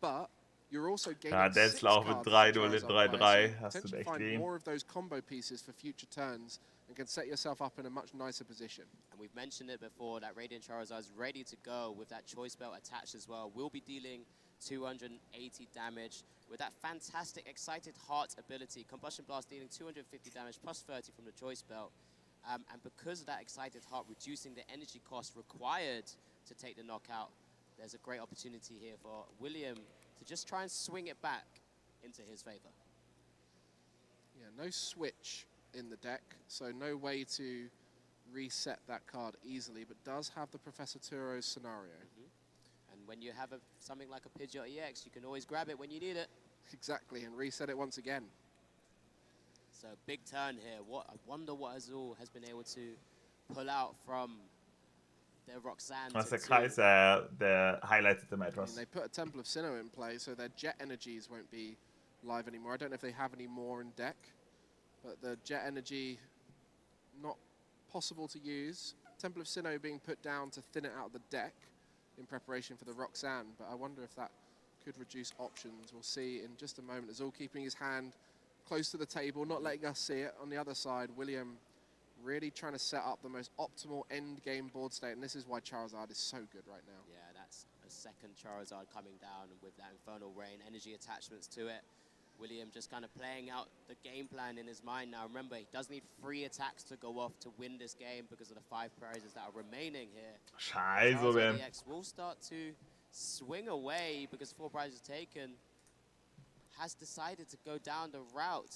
but you're also gaining 6 cards as a Charizard player, so potentially find more of those combo pieces for future turns and can set yourself up in a much nicer position. And we've mentioned it before, that Radiant Charizard is ready to go with that Choice Belt attached as well. We'll be dealing 280 damage with that fantastic Excited Heart ability. Combustion Blast dealing 250 damage plus 30 from the Choice Belt. And because of that Excited Heart reducing the energy cost required to take the knockout, there's a great opportunity here for William to just try and swing it back into his favor. Yeah, no switch in the deck, so no way to reset that card easily, but does have the Professor Turo's scenario. And when you have something like a Pidgeot EX, you can always grab it when you need it. Exactly, and reset it once again. So big turn here. I wonder what Azul has been able to pull out from their Roxanne. Was der Kreis, der highlighted mal etwas. They put a Temple of Sinnoh in play, so their Jet Energies won't be live anymore. I don't know if they have any more in deck, but the Jet Energy, not possible to use. Temple of Sinnoh being put down to thin it out of the deck in preparation for the Roxanne, but I wonder if that could reduce options. We'll see in just a moment. Azul keeping his hand close to the table, not letting us see it. On the other side, William really trying to set up the most optimal end game board state, and this is why Charizard is so good right now. Yeah, that's a second Charizard coming down with that Infernal Rain, energy attachments to it. William just kind of playing out the game plan in his mind now. Remember, he does need 3 attacks to go off to win this game because of the 5 prizes that are remaining here. Scheiße, man. EX will start to swing away because 4 prizes taken. Has decided to go down the route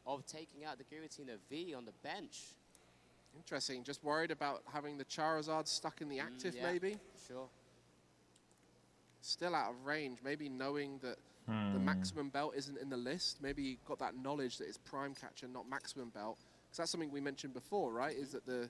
of taking out the Giratina V on the bench. Interesting, just worried about having the Charizard stuck in the active, maybe? Sure. Still out of range, maybe knowing that the maximum belt isn't in the list. Maybe he got that knowledge that it's Prime Catcher, not maximum belt. Because that's something we mentioned before, right? Is that the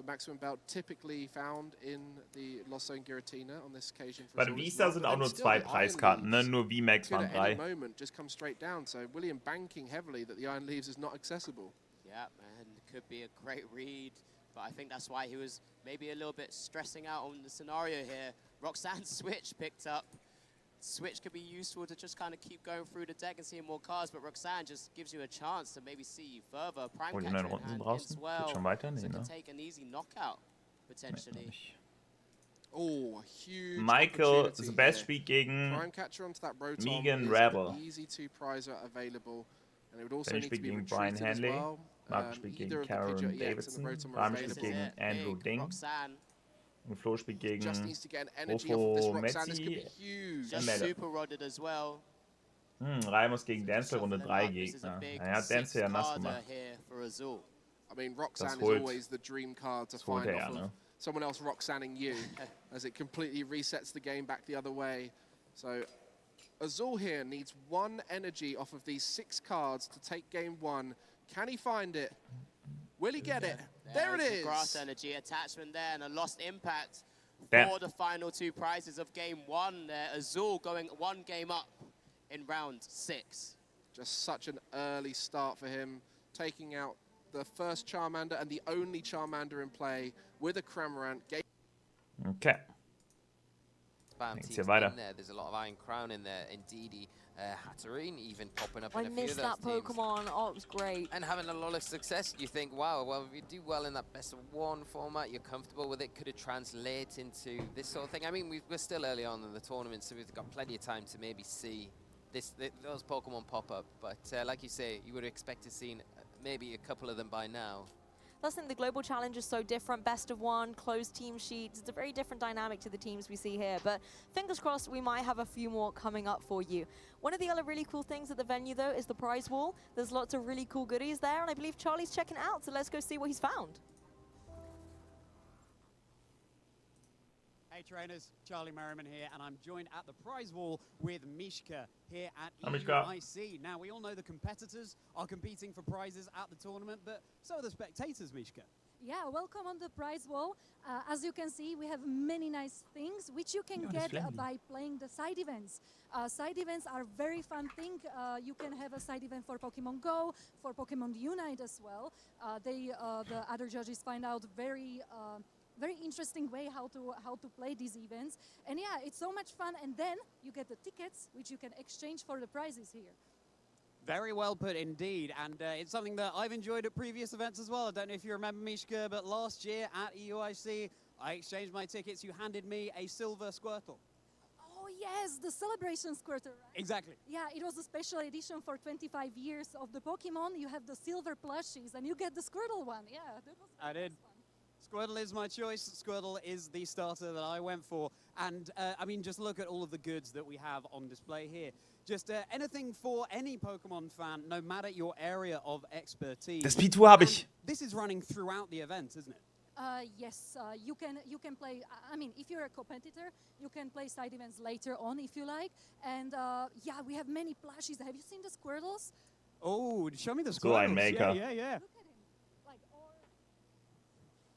maximum belt typically found in the Lost Zone Giratina on this occasion. Bei Vista sind auch nur 2 Preiskarten, ne? Nur VMAX waren 3. At any moment, just come straight down. So William banking heavily that the Iron Leaves is not accessible. Yeah, and it could be a great read, but I think that's why he was maybe a little bit stressing out on the scenario here. Roxanne's Switch picked up. Switch could be useful to just kind of keep going through the deck and seeing more cards, but Roxanne just gives you a chance to maybe see you further. Prime Catcher in hand as well, so can take an easy knockout, potentially. Oh, huge Michael, the best spielt gegen Prime Catcher onto that Rotom Megan Rebel. Easy 2 prizer available, and it would also Benny need to spielt be gegen Brian retreated as Hanley. well. Marco spielt gegen Karen Davidson. Ram spielt gegen Andrew Ding. Und Flo spielt gegen Rofo Metzi. Super rodded as well. Raimus gegen Denzel, Runde 3 Gegner. Naja, Denzel ja nass gemacht. I mean, Roxanne is always the dream card to find off of someone else Roxanning you, as it completely resets the game back the other way. So Azul here needs 1 energy off of these 6 cards to take game 1. Can he find it? Will he get it? There it is. Grass energy attachment there and a lost impact for the final 2 prizes of game 1 there. Azul going 1 game up in round 6. Just such an early start for him, taking out the first Charmander and the only Charmander in play with a Cramorant. Okay. Teams in there. There's a lot of Iron Crown in there. Indeedy, Hatterene even popping up in a few of those teams. I missed that Pokemon. Oh, it was great. And having a lot of success. You think, wow, well, if you do well in that best of 1 format, you're comfortable with it. Could it translate into this sort of thing? I mean, we're still early on in the tournament, so we've got plenty of time to maybe see those Pokemon pop up. But like you say, you would expect to see maybe a couple of them by now. That's the global challenge is so different. Best of 1, closed team sheets. It's a very different dynamic to the teams we see here. But fingers crossed, we might have a few more coming up for you. One of the other really cool things at the venue, though, is the prize wall. There's lots of really cool goodies there, and I believe Charlie's checking out. So let's go see what he's found. Hey trainers, Charlie Merriman here, and I'm joined at the prize wall with Mishka here at EUIC. Now, we all know the competitors are competing for prizes at the tournament, but so are the spectators, Mishka. Yeah, welcome on the prize wall. As you can see, we have many nice things which you can get by playing the side events. Side events are very fun thing. You can have a side event for Pokemon Go, for Pokemon Unite as well. The other judges find out very interesting way how to play these events. And yeah, it's so much fun. And then you get the tickets which you can exchange for the prizes here. Very well put indeed, and it's something that I've enjoyed at previous events as well. I don't know if you remember, Mishka, but last year at EUIC, I exchanged my tickets. You handed me a silver Squirtle. Oh yes, the celebration Squirtle, right? Exactly. Yeah, it was a special edition for 25 years of the Pokemon. You have the silver plushies, and you get the Squirtle one. Yeah, that was I did. Squirtle is my choice. Squirtle is the starter that I went for. And, I mean, just look at all of the goods that we have on display here. Just anything for any Pokemon fan, no matter your area of expertise. Das P2 habe ich. This is running throughout the event, isn't it? Yes, you can play. I mean, if you're a competitor, you can play side events later on if you like. And yeah, we have many plushies. Have you seen the Squirtles? Oh, show me the Squirtles. So ein Maker. Yeah. Look at him. Like,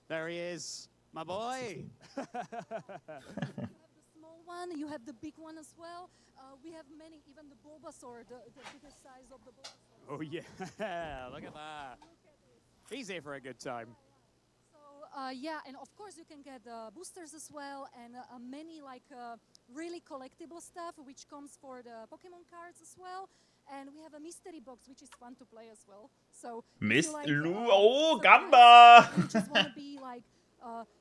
there he is, my boy. You have the small one. You have the big one as well. We have many, even the Bulbasaur, the biggest size of the Bulbasaur. Oh yeah, look at that. He's here for a good time. Yeah, and of course you can get boosters as well, and many like really collectible stuff which comes for the Pokemon cards as well. And we have a mystery box which is fun to play as well. So oh, Gamba! You just want to be like,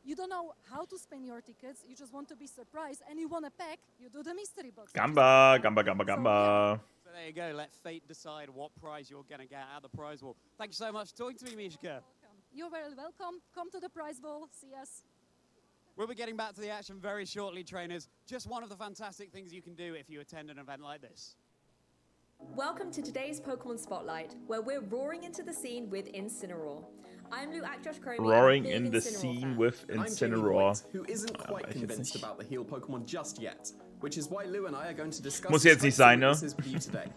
you don't know how to spend your tickets, you just want to be surprised, and you want a pack, you do the mystery box. Gamba. So there you go, let fate decide what prize you're going to get out of the prize wall. Thank you so much for talking to me, Mishka. You're very welcome. Come to the prize ball. See us. We'll be getting back to the action very shortly, trainers. Just one of the fantastic things you can do if you attend an event like this. Welcome to today's Pokemon Spotlight, where we're roaring into the scene with Incineroar. I'm Lou Akjosh-Chromie. Roaring in the scene with Incineroar. Who isn't quite convinced about the heal Pokemon just yet, which is why Lou and I are going to discuss Muss jetzt nicht sein, ne? with you today.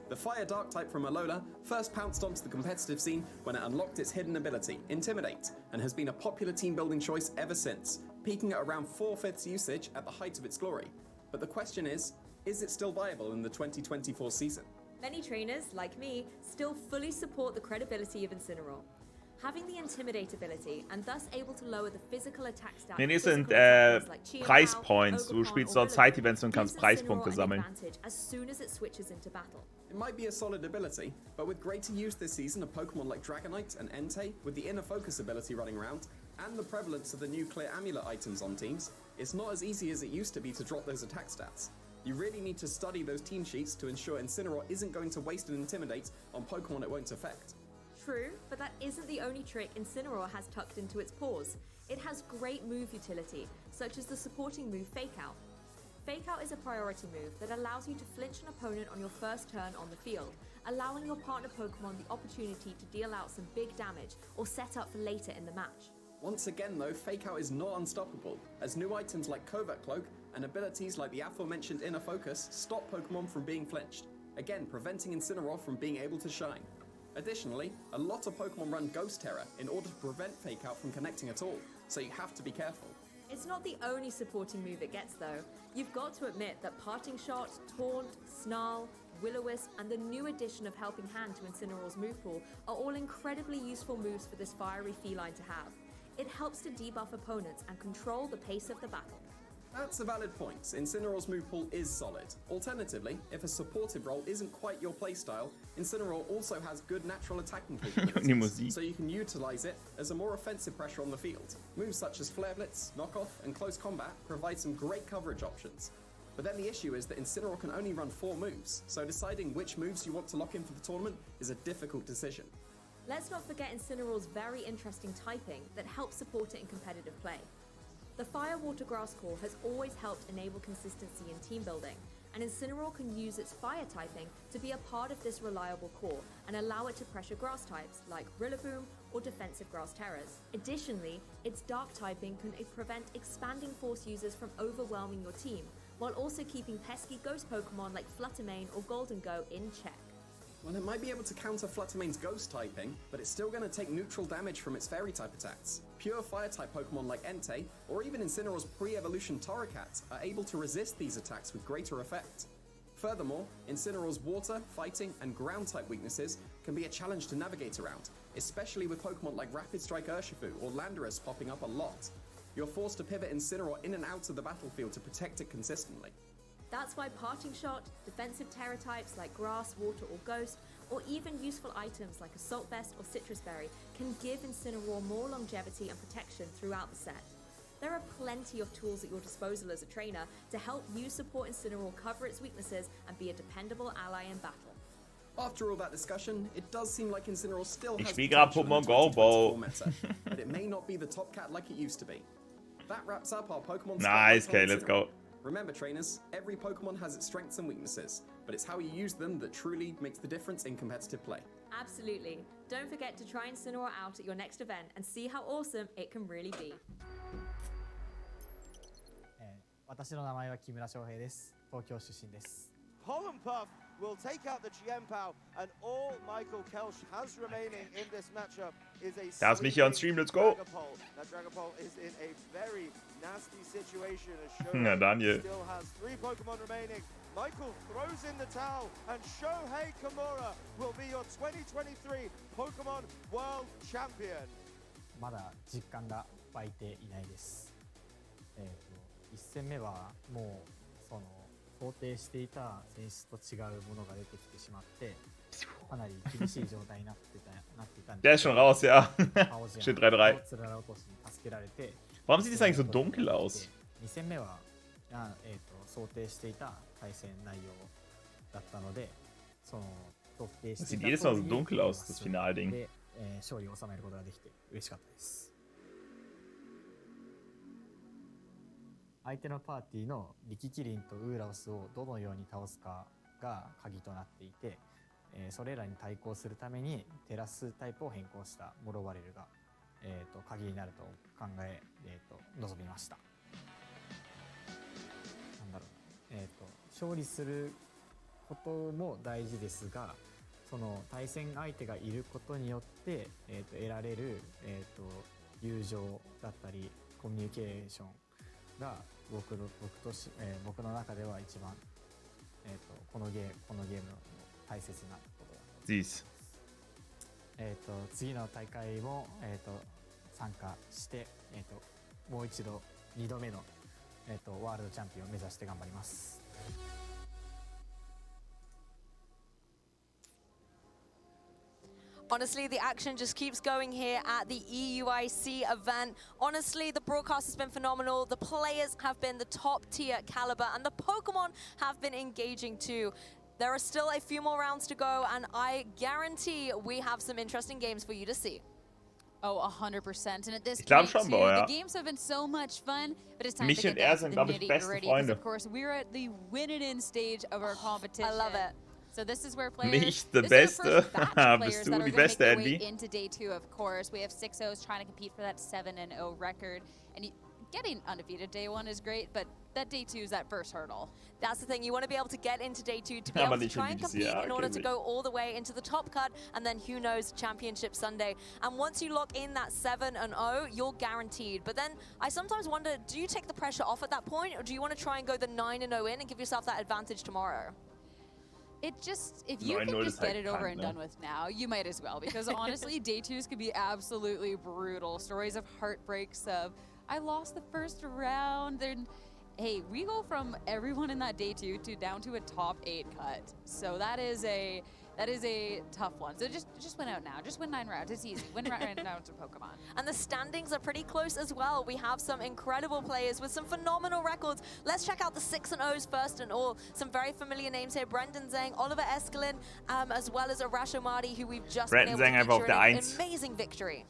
The Fire Dark type from Alola first pounced onto the competitive scene when it unlocked its hidden ability, Intimidate, and has been a popular team-building choice ever since, peaking at around 4/5 usage at the height of its glory. But the question is it still viable in the 2024 season? Many trainers, like me, still fully support the credibility of Incineroar. Having the Intimidate ability and thus able to lower the physical attack stats. Nee, sind Preispoints. Du spielst dort Side-Events und kannst Preispunkte sammeln. As soon as it switches into battle. It might be a solid ability, but with greater use this season of Pokemon like Dragonite and Entei, with the Inner Focus ability running around, and the prevalence of the new Clear Amulet items on teams, it's not as easy as it used to be to drop those attack stats. You really need to study those team sheets to ensure Incineroar isn't going to waste an Intimidate on Pokemon it won't affect. True, but that isn't the only trick Incineroar has tucked into its paws. It has great move utility, such as the supporting move Fake Out. Fake Out is a priority move that allows you to flinch an opponent on your first turn on the field, allowing your partner Pokemon the opportunity to deal out some big damage or set up for later in the match. Once again though, Fake Out is not unstoppable, as new items like Covert Cloak and abilities like the aforementioned Inner Focus stop Pokemon from being flinched, again preventing Incineroar from being able to shine. Additionally, a lot of Pokemon run Ghost Terror in order to prevent Fake Out from connecting at all, so you have to be careful. It's not the only supporting move it gets though. You've got to admit that Parting Shot, Taunt, Snarl, Will-O-Wisp, and the new addition of Helping Hand to Incineroar's move pool are all incredibly useful moves for this fiery feline to have. It helps to debuff opponents and control the pace of the battle. That's a valid point. Incineroar's move pool is solid. Alternatively, if a supportive role isn't quite your playstyle, Incineroar also has good natural attacking capabilities, so you can utilize it as a more offensive pressure on the field. Moves such as Flare Blitz, Knockoff, and Close Combat provide some great coverage options. But then the issue is that Incineroar can only run 4 moves, so deciding which moves you want to lock in for the tournament is a difficult decision. Let's not forget Incineroar's very interesting typing that helps support it in competitive play. The Fire Water Grass core has always helped enable consistency in team building, and Incineroar can use its fire typing to be a part of this reliable core and allow it to pressure grass types like Rillaboom or defensive grass terrors. Additionally, its dark typing can prevent expanding force users from overwhelming your team, while also keeping pesky ghost Pokemon like Fluttermane or Golden Go in check. Well, it might be able to counter Fluttermane's Ghost typing, but it's still going to take neutral damage from its Fairy type attacks. Pure Fire type Pokemon like Entei, or even Incineroar's pre-evolution Torracat, are able to resist these attacks with greater effect. Furthermore, Incineroar's Water, Fighting, and Ground type weaknesses can be a challenge to navigate around, especially with Pokemon like Rapid Strike Urshifu or Landorus popping up a lot. You're forced to pivot Incineroar in and out of the battlefield to protect it consistently. That's why Parting Shot, defensive Terra types like Grass, Water, or Ghost, or even useful items like Assault Vest or Citrus Berry can give Incineroar more longevity and protection throughout the set. There are plenty of tools at your disposal as a trainer to help you support Incineroar cover its weaknesses and be a dependable ally in battle. After all that discussion, it does seem like Incineroar still has potential in the 2024 meta, but it may not be the top cat like it used to be. That wraps up our Pokemon. Nice, okay, let's go. Remember, trainers, every Pokemon has its strengths and weaknesses, but it's how you use them that truly makes the difference in competitive play. Absolutely. Don't forget to try Incineroar out at your next event and see how awesome it can really be. 私の名前は木村翔平です。東京出身です。 Pollen Puff will take out the Chien-Pao, and all Michael Kelsch has remaining in this matchup is a That's Michi on stream, let's go. That Dragapult is in a very nasty situation as Na, Daniel. still has 3 Pokemon remaining. Michael throws in the towel, and Shohei Kimura will be your 2023 Pokemon World Champion. まだ実感が湧いていないです。1戦目はもうその想定していた選手と違うものが出てきてしまって、かなり厳しい状態になっていたん Der ist schon raus, ja. 青ジア Steht 3-3. ツララ落としに助けられて、 Warum sieht es eigentlich so dunkel aus? 2戦目は想定していた対戦内容だったので、その想定していた Das sieht jedes Mal so dunkel aus, das Finalding. で、勝利を収めることができて嬉しかったです。相手のパーティーのリキキリンとウーラオスをどのように倒すかが鍵となっていて、それらに対抗するためにテラスタイプを変更したモロバレルが、鍵になると考え、臨みました。なんだろう、勝利することも大事ですが、その対戦相手がいることによって、得られる、友情だったりコミュニケーションが僕の中では一番、このゲームの大切なことだと思います。次の大会も、参加して、もう一度2度目の、ワールドチャンピオンを目指して頑張ります。Honestly, the action just keeps going here at the EUIC event. Honestly, the broadcast has been phenomenal. The players have been the top tier caliber, and the Pokemon have been engaging too. There are still a few more rounds to go, and I guarantee we have some interesting games for you to see. Oh, 100%. And at this point, too, the games have been so much fun, but it's time to get down to the nitty-gritty. Because, of course, we're at the win-it-in stage of our competition. I love it. So this is where players, Nicht the beste. Bist du die beste, Andy? Into day 2, of course. We have 6-0s trying to compete for that 7-0 record. And getting undefeated day 1 is great, but that day 2 is that first hurdle. That's the thing. You want to be able to get into day 2 to be able to try and compete in order to go all the way into the top cut, and then who knows, Championship Sunday. And once you lock in that 7-0, you're guaranteed. But then I sometimes wonder, do you take the pressure off at that point, or do you want to try and go the 9-0 in and give yourself that advantage tomorrow? It just, if you can just get it over and done with now, you might as well. Because honestly, day 2s could be absolutely brutal. Stories of heartbreaks of, I lost the first round. Then, hey, we go from everyone in that day 2 to down to a top 8 cut. So that is a tough one. So just win out now. Just win 9 rounds. It's easy. Win right now to Pokemon. And the standings are pretty close as well. We have some incredible players with some phenomenal records. Let's check out the 6-0s first and all. Some very familiar names here. Brendan Zhang, Oliver Eskelin, as well as Arash Omadi, who we've just been able to feature in an amazing victory.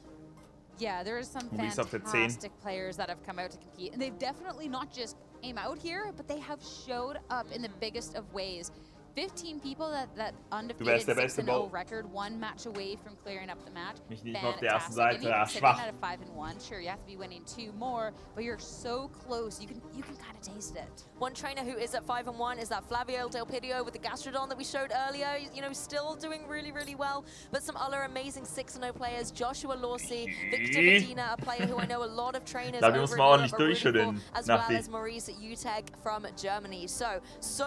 Yeah, there are some fantastic players that have come out to compete. And they've definitely not just came out here, but they have showed up in the biggest of ways. 15 people that undefeated 6-0 record, one match away from clearing up the match. Mich nicht nur auf der ersten Fantastic. Seite, ja, Sitting schwach. at a 5-1, sure, you have to be winning 2 more, but you're so close. You can kind of taste it. One trainer who is at 5-1 is that Flavio Del Pidio with the Gastrodon that we showed earlier. You know, still doing really, really well. But some other amazing 6-0 players: Joshua Lorsi, Victor Medina, a player who I know a lot of trainers over in Europe are rooting for, as well as Maurice Uteg from Germany. So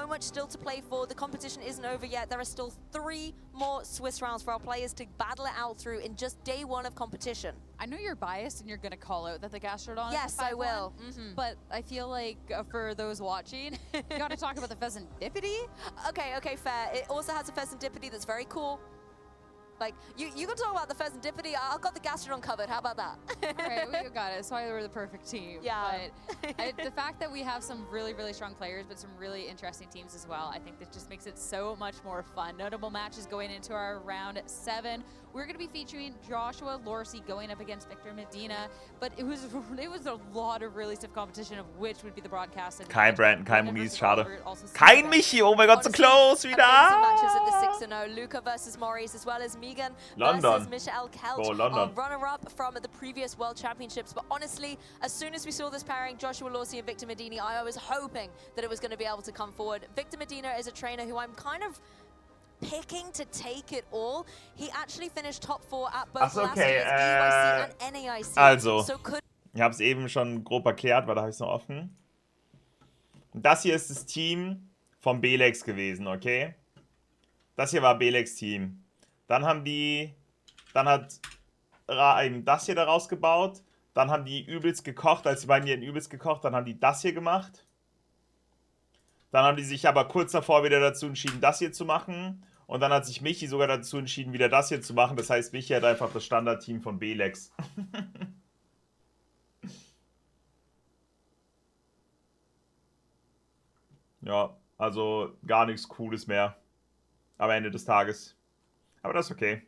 much still to play for. The competition isn't over yet. There are still 3 more Swiss rounds for our players to battle it out through in just day 1 of competition. I know you're biased and you're going to call out that the Gastrodon Yes, is I will. But I feel like for those watching, you got to talk about the Pheasant Dippity. Okay, fair. It also has a Pheasant Dippity that's very cool. Like, you can talk about the Pheasant Dippity. I've got the Gastrodon covered. How about that? All right, we got it. That's why we're the perfect team. Yeah. But the fact that we have some really, really strong players, but some really interesting teams as well, I think that just makes it so much more fun. Notable matches going into our round 7. We're going to be featuring Joshua Lorsi going up against Victor Medina, but it was a lot of really stiff competition of which would be the broadcast. Kein Brandon, kein Maurice, schade. Kein Michi, oh mein Gott, so close wieder. Matches at the 6-0, Luca versus Maurice, as well as Megan versus Michael Kelt, our runner-up from the previous World Championships. But honestly, as soon as we saw this pairing, Joshua Lorsi and Victor Medina, I was hoping that it was going to be able to come forward. Victor Medina is a trainer who I'm kind of picking to take it all. He actually finished top 4 at both last year's EUIC and NAIC. Also, ich habe es eben schon grob erklärt, weil da habe ich es noch offen. Das hier ist das Team von Belex gewesen, okay? Das hier war Belex Team. Dann hat eben das hier daraus gebaut. Dann haben die übelst gekocht, als die beiden hier übelst gekocht, dann haben die das hier gemacht. Dann haben die sich aber kurz davor wieder dazu entschieden, das hier zu machen. Und dann hat sich Michi sogar dazu entschieden, wieder das hier zu machen. Das heißt, Michi hat einfach das Standardteam von Belex. Ja, also gar nichts Cooles mehr. Am Ende des Tages. Aber das ist okay.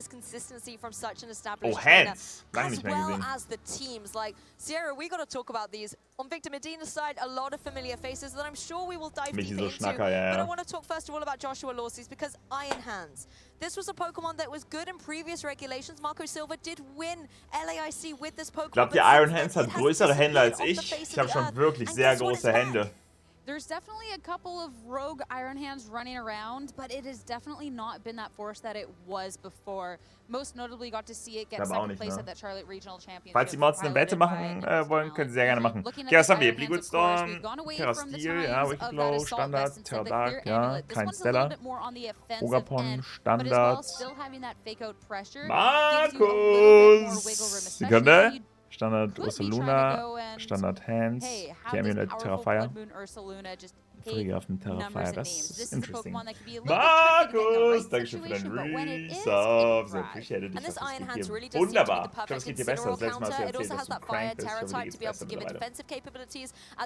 Consistency from such an established trainer, Hands. Lange as nicht mehr well gesehen. as the teams. Like, Sierra, we got to talk about these. On Victor Medina's side, a lot of familiar faces that I'm sure we will dive Michi deeper so into. Schnacker, ja, But I ja. want to talk first of all about Joshua Lorsi's, because Iron Hands. This was a Pokemon that was good in previous regulations. Marco Silva did win LAIC with this Pokemon. Glaubt ihr, Iron Hands hat größere Hände als ich? Ich habe schon wirklich sehr große Hände. There's definitely a couple of rogue Iron Hands running around, but it has definitely not been that force that it was before. Most notably, got to see it get second place at that Charlotte Regional Championship. Falls die Mods eine Wette machen wollen, können sie sehr gerne machen. Okay, was haben wir? Bleakwood Storm, Terrastil, ja, Wikiflow, Standard, Terradark, ja, kein Stellar. Ogapon, Standard. Markus! Sekunde. Standard Ursaluna, Standard Hands, Amulet Terrafire. Freegrafen Terrafire, das ist interesting. Markus, danke schön für deinen Resub, sehr appreciated. Ich hoffe, es geht dir wunderbar. Ich hoffe, es geht dir besser. Das letzte Mal hast du erzählt, dass du crank bist. Ich hoffe, dir geht's besser mittlerweile.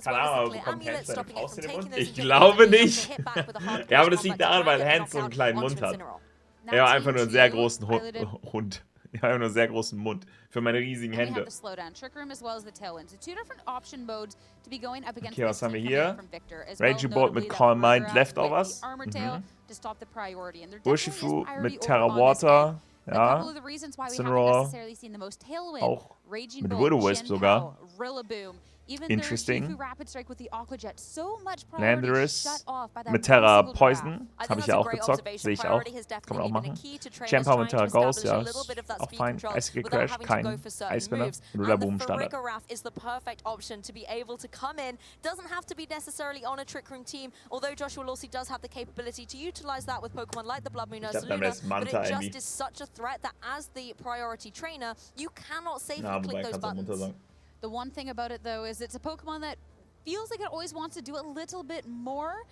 Keine Ahnung, aber bekommt Hands seine Faust in den Mund? Ich glaube nicht. Ja, aber das liegt daran, weil Hands so einen kleinen Mund hat. Er hat einfach nur einen sehr großen Hund. Ich habe nur einen sehr großen Mund für meine riesigen Hände. Okay, was haben wir hier? Raging Bolt mit Calm Mind Leftovers. Bushifu mit Terra Water. Ja. Cineroar. Auch mit Will-O-Wisp sogar. Interesting. Landorus mit Terra Poison. Habe ich ja auch gezockt. Sehe ich auch. Kann man auch machen. Champa mit Terra Ghost. Ja, ist auch fein. Eisige Crash. Kein Eisspinner. Lulaboom Standard. Is the perfect option to be able to come in. Doesn't have to be necessarily on a Trick Room team, although Joshua Lorsi does have the capability to utilize that with Pokemon like the Blood Moon Ursaluna, but it just is such a threat that as the priority trainer, you cannot safely click those buttons. The one thing about it, though, is it's a Pokemon that feels like it always wants to do a little bit more.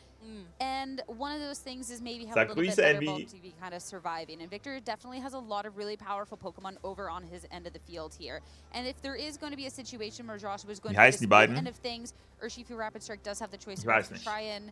And one of those things is maybe have a little bit better bulk to be kind of surviving. And Victor definitely has a lot of really powerful Pokemon over on his end of the field here. And if there is going to be a situation where Joshua is going to be the end of things, Urshifu Rapid Strike does have the choice to try and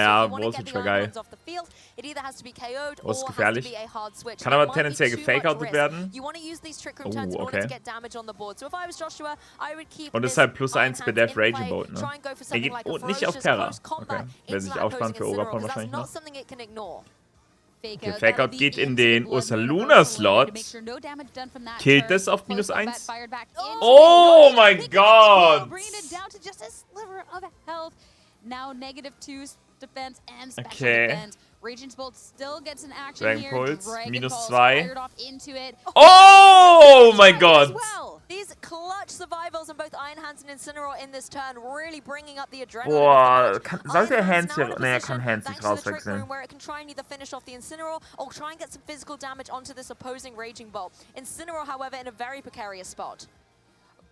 Ja, Wall Switch war geil. Wall ist gefährlich. Kann aber tendenziell gefake-outet werden. Okay. Und ist halt +1 bei Death Raging Bolt, ne? Er geht nicht auf Terra. Okay. Wer sich aufspannt für Ogapon wahrscheinlich noch. Okay, Fake-Out geht in den Ursaluna-Slot. Killt das auf -1. Oh mein Gott! Okay. Raging Bolt still gets an action Dragon here. Pulse, Dragon Pulse -2. fired off into it. Oh mein Gott! These clutch survivals on both Iron Hands and Incineroar in this turn really bringing up the adrenaline. Boah, sollte Hands hier... Ne, er kann Hands nicht rauswechseln. Where it can try and either finish off the Incineroar or try and get some physical damage onto this opposing Raging Bolt. Incineroar, however, in a very precarious spot.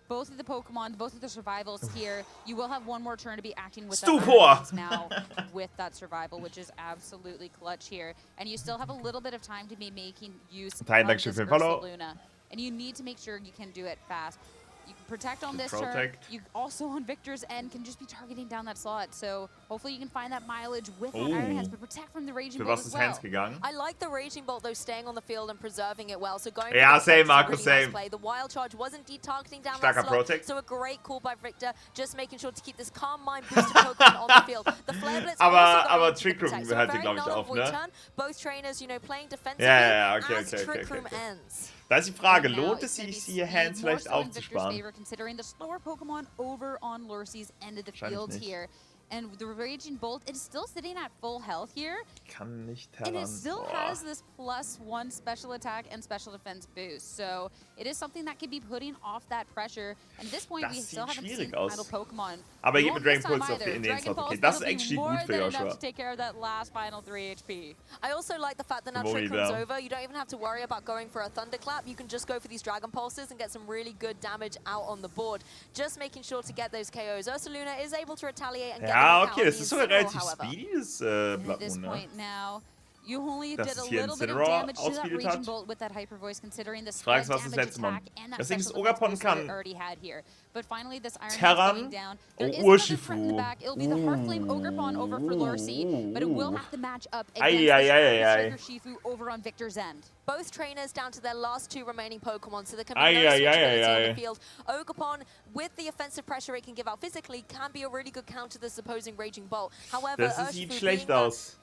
Both of the Pokemon, both of the survivals here, you will have one more turn to be acting with Stupor now with that survival, which is absolutely clutch here. And you still have a little bit of time to be making use of this Ursaluna. And you need to make sure you can do it fast. You can protect on this turn. You also on Victor's end can just be targeting down that slot. So hopefully you can find that mileage with that Iron Hands, but protect from the Raging Bolt as well. I like the Raging Bolt though staying on the field and preserving it well. So going same, Marco, same. The Wild Charge was indeed targeting down that slot. So a great call by Victor, just making sure to keep this calm mind boosted Pokemon on the field. The Flare Blitz aber Trick Room hört ihr, glaube ich, auf, ne? Both trainers, you know, playing defensively as Trick Room ends. Da ist die Frage, lohnt es sich, hier Hands vielleicht aufzusparen? Considering the slower Pokemon over on Lurcy's end of the field here. And the Raging Bolt, it is still sitting at full health here. Kann nicht and it still has this +1 special attack and special defense boost. So it is something that could be putting off that pressure. And at this point, we still haven't seen final Pokemon. Aber ich gebe Dragon Pulse in den Slot. Okay, das ist actually gut für Joshua. To take care of that last final 3 HP. I also like the fact that now Trick Room's over. You don't even have to worry about going for a Thunderclap. You can just go for these Dragon Pulses and get some really good damage out on the board. Just making sure to get those KOs. Ursaluna is able to retaliate and get okay, das ist sogar relativ speedy, das Blattmoon, ne? You only did a little bit of damage to that Raging Bolt with that Hyper Voice, considering the spread damage attack and that special defense that it already had here. But finally, this Iron Hand going down. There is another threat in the back. It'll be the Heart Flame Ogerpon over for Lurcy, but it will have to match up against the Sugar Shifu over on Victor's end. Both trainers down to their last 2 remaining Pokemon, so there can be no switchability on the field. Ogerpon, with the offensive pressure it can give out physically, can be a really good counter to this opposing Raging Bolt. However, das sieht schlecht aus.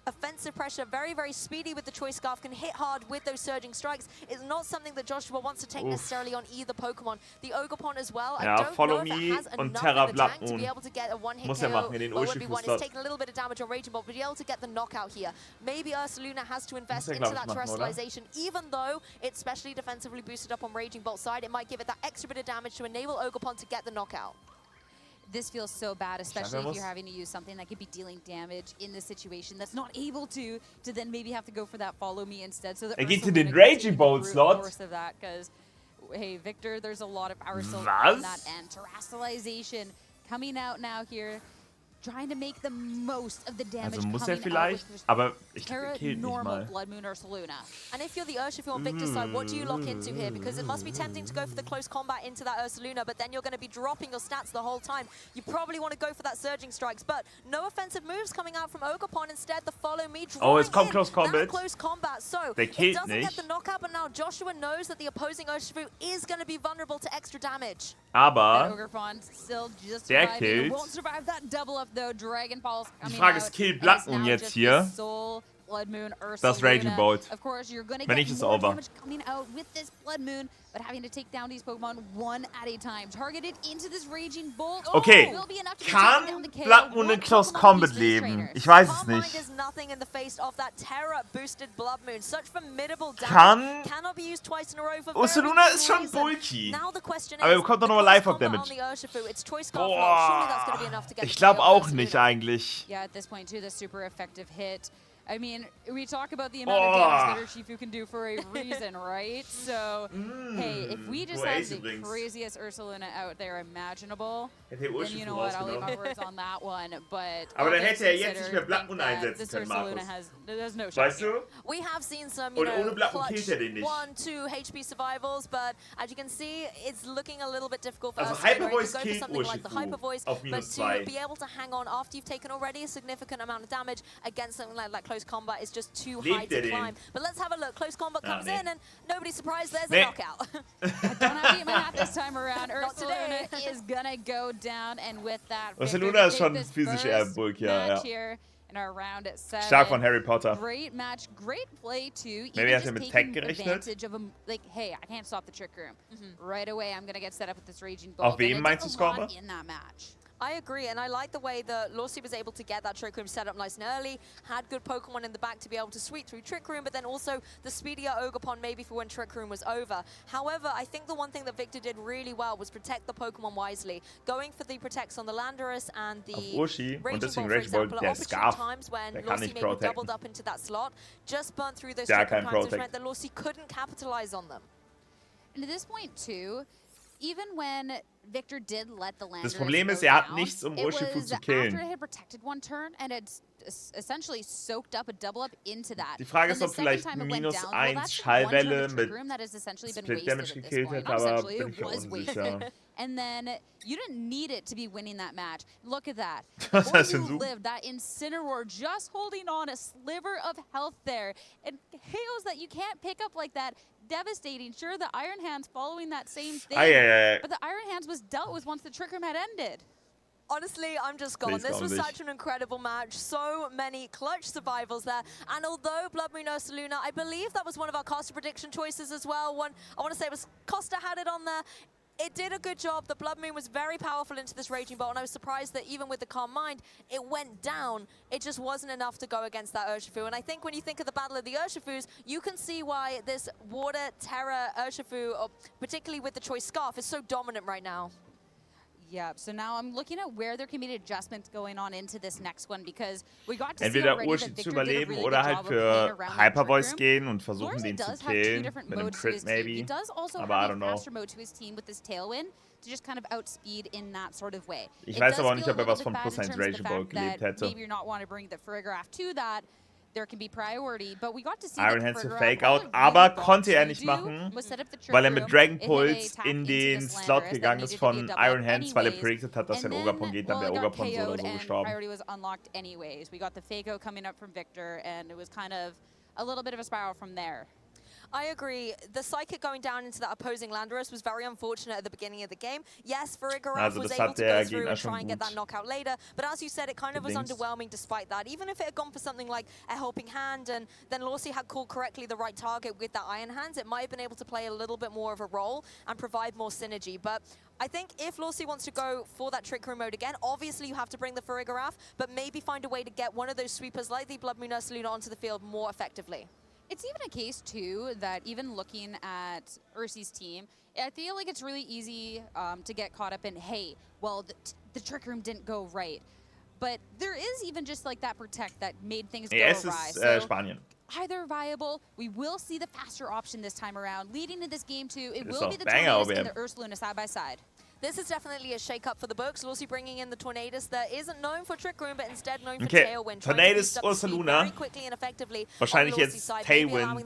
Offensive pressure, very, very speedy with the Choice Scarf, can hit hard with those surging strikes. It's not something that Joshua wants to take necessarily on either Pokemon. The Ogerpon as well. Ja, I don't Follow know if Me it has und enough Terra in the tank to Blattmoon. be able to get a one-hit Muss KO. machen in den It's taking a little bit of damage on Raging Bolt, but be able to get the knockout here. Maybe Ursaluna has to invest into that terrestrialization, even though it's specially defensively boosted up on Raging Bolt's side. It might give it that extra bit of damage to enable Ogerpon to get the knockout. This feels so bad, especially if you're having to use something that could be dealing damage in this situation that's not able to then maybe have to go for that Follow Me instead. So geht to den Raging Bolt slot. Because, hey, Victor, there's a lot of power still on that end. Terrestrialization coming out now here. Trying to make the most of the damage muss coming vielleicht, aber ich killt nicht mal. Blood Moon Ursaluna. And if you're the Urshifu on Victor's side, what do you lock into here? Because it must be tempting to go for the close combat into that Ursaluna, but then you're going to be dropping your stats the whole time. You probably want to go for that Surging Strikes, but no offensive moves coming out from Ogerpon. Instead, the Follow Me drawing es kommt Close Combat. Close combat. So it doesn't get the knockout, but now Joshua knows that the opposing Urshifu is going to be vulnerable to extra damage. Aber Ogerpon still just der surviving. killt. Won't survive that double up though. Dragon Pulse coming Die Frage out. ist, killt Blattmoon jetzt hier? Blood Moon, Das Raging Bolt. Of course, you're gonna Wenn get nicht, ist more over. damage coming out with this Blood Moon, but having to take down these Pokemon one at a time. Targeted into this Raging Bolt. Okay, will be enough to kann Blattmoon in Close Combat leben? Ich weiß es nicht. Is nothing in the face of that Terra boosted Blood Moon. Such formidable Kann cannot be used twice in a row for Ursaluna ist schon bulky. Now the question Aber er bekommt doch nochmal Life-Up-Damage. Boah, ich glaube auch nicht eigentlich. Yeah, at this point too, the super effective hit. I mean, we talk about the amount of damage that Urshifu can do for a reason, right? So, hey, if we just have the craziest Ursaluna out there imaginable, then you know what, I'll leave my words on that one. But aber dann hätte jetzt nicht mehr Blattmoon einsetzen können, Markus. There's no weißt du? We have seen some, you know, clutch 1-2 HP survivals, but as you can see, it's looking a little bit difficult for us to go for something like the Hyper Voice, but to be able to hang on after you've taken already a significant amount of damage against something like Close Combat is just too high to climb. But let's have a look. Close Combat comes in, and nobody's surprised there's a knockout. I don't have to eat my hat this time around. Ursaluna is gonna go down, and with that, Ursaluna ist schon physisch eher bulky, ja. Here. in our round at 7. Stark von Harry Potter. Great match, great play too. Maybe Even mit just Tech taking gerechnet. advantage of like, hey, I can't stop the Trick Room. Right away, I'm gonna get set up with this Raging Bolt. Auf wen meinst du, Scorber? In that match. I agree, and I like the way that Lawsy was able to get that Trick Room set up nice and early, had good Pokemon in the back to be able to sweep through Trick Room, but then also the speedier Ogerpon maybe for when Trick Room was over. However, I think the one thing that Victor did really well was protect the Pokemon wisely, going for the protects on the Landorus and the Raging Bolt, for example, at opportune times when Lawsy maybe doubled up into that slot, just burnt through those Trick Room times, which meant that Lawsy couldn't capitalize on them. And at this point, too, even when Victor did let the Landorus Das Problem ist, go hat down, nichts, Urshifu zu killen. After it had protected one turn and it essentially soaked up a double up into that. Die Frage ist, ob vielleicht -1 Schallwelle mit Split Damage gekillt hätte, aber bin ich mir unsicher. And then you didn't need it to be winning that match. Look at that. Was heißt denn you so? lived that Incineroar just holding on a sliver of health there. And hails that you can't pick up like that. Devastating. Sure, the Iron Hands following that same thing. But the Iron Hands was dealt with once the Trick Room had ended. Honestly, I'm just gone. This was such an incredible match. So many clutch survivals there. And although Blood Moon Ursaluna, I believe that was one of our Costa prediction choices as well. I want to say it was Costa had it on there. It did a good job. The Blood Moon was very powerful into this Raging Bolt, and I was surprised that even with the Calm Mind, it went down. It just wasn't enough to go against that Urshifu. And I think when you think of the Battle of the Urshifus, you can see why this Water Terra Urshifu, particularly with the Choice Scarf, is so dominant right now. Yeah, so now I'm looking at where there can be adjustments going on into this next one, because we got to see Entweder already that Urshi zu Victor did a überleben really oder good halt job of playing für around that Hypervoice Trick Room. gehen und versuchen, Lawsy den zu does have two killen different mit einem modes to Crit his team. He maybe. does also Aber I have don't a know. faster mode to his team with his Tailwind to just kind of outspeed in that sort of way. Ich It weiß does aber auch nicht, feel ob a was little von bit bad in +1 terms of the Raging Bolt fact that gelebt hätte. maybe you're not want to bring the Farigiraf to that. There can be priority, but we got to see Iron that Hands für Farigiraf, Fake all Out, it aber really got konnte er to nicht do machen, was set up the Trick weil er mit Room. Dragon It hit a Pulse tap in into den this Slot Landorus gegangen that ist needed to be von a double Iron up Hands, weil er anyways. predicted hat, dass der And Ogerpon geht, dann well, wäre it got Ogerpon so oder KO'd so and gestorben. priority was unlocked anyways. We got the Fako coming up from Victor, and it was kind of a little bit of a spiral from there. I agree. The Psychic going down into that opposing Landorus was very unfortunate at the beginning of the game. Yes, Farigiraf was able to go through and try and get that knockout later, but as you said, it kind of was underwhelming despite that. Even if it had gone for something like a Helping Hand and then Lawsy had called correctly the right target with that Iron Hands, it might have been able to play a little bit more of a role and provide more synergy. But I think if Lawsy wants to go for that Trick Room mode again, obviously you have to bring the Farigiraf, but maybe find a way to get one of those sweepers like the Blood Moon Ursaluna onto the field more effectively. It's even a case, too, that even looking at Ursi's team, I feel like it's really easy to get caught up in, hey, well, the Trick Room didn't go right. But there is even just like that Protect that made things go awry. So Spanien. either viable. We will see the faster option this time around. Leading to this game, too, it Ist will auch be the Banger, Tornadus and OBM. the Ursaluna side by side. This is definitely a shake-up for the books. Lawsy bringing in the Tornadus that isn't known for Trick Room, but instead known for Okay, Tailwind. Tornadus Ursaluna. Wahrscheinlich jetzt Tailwind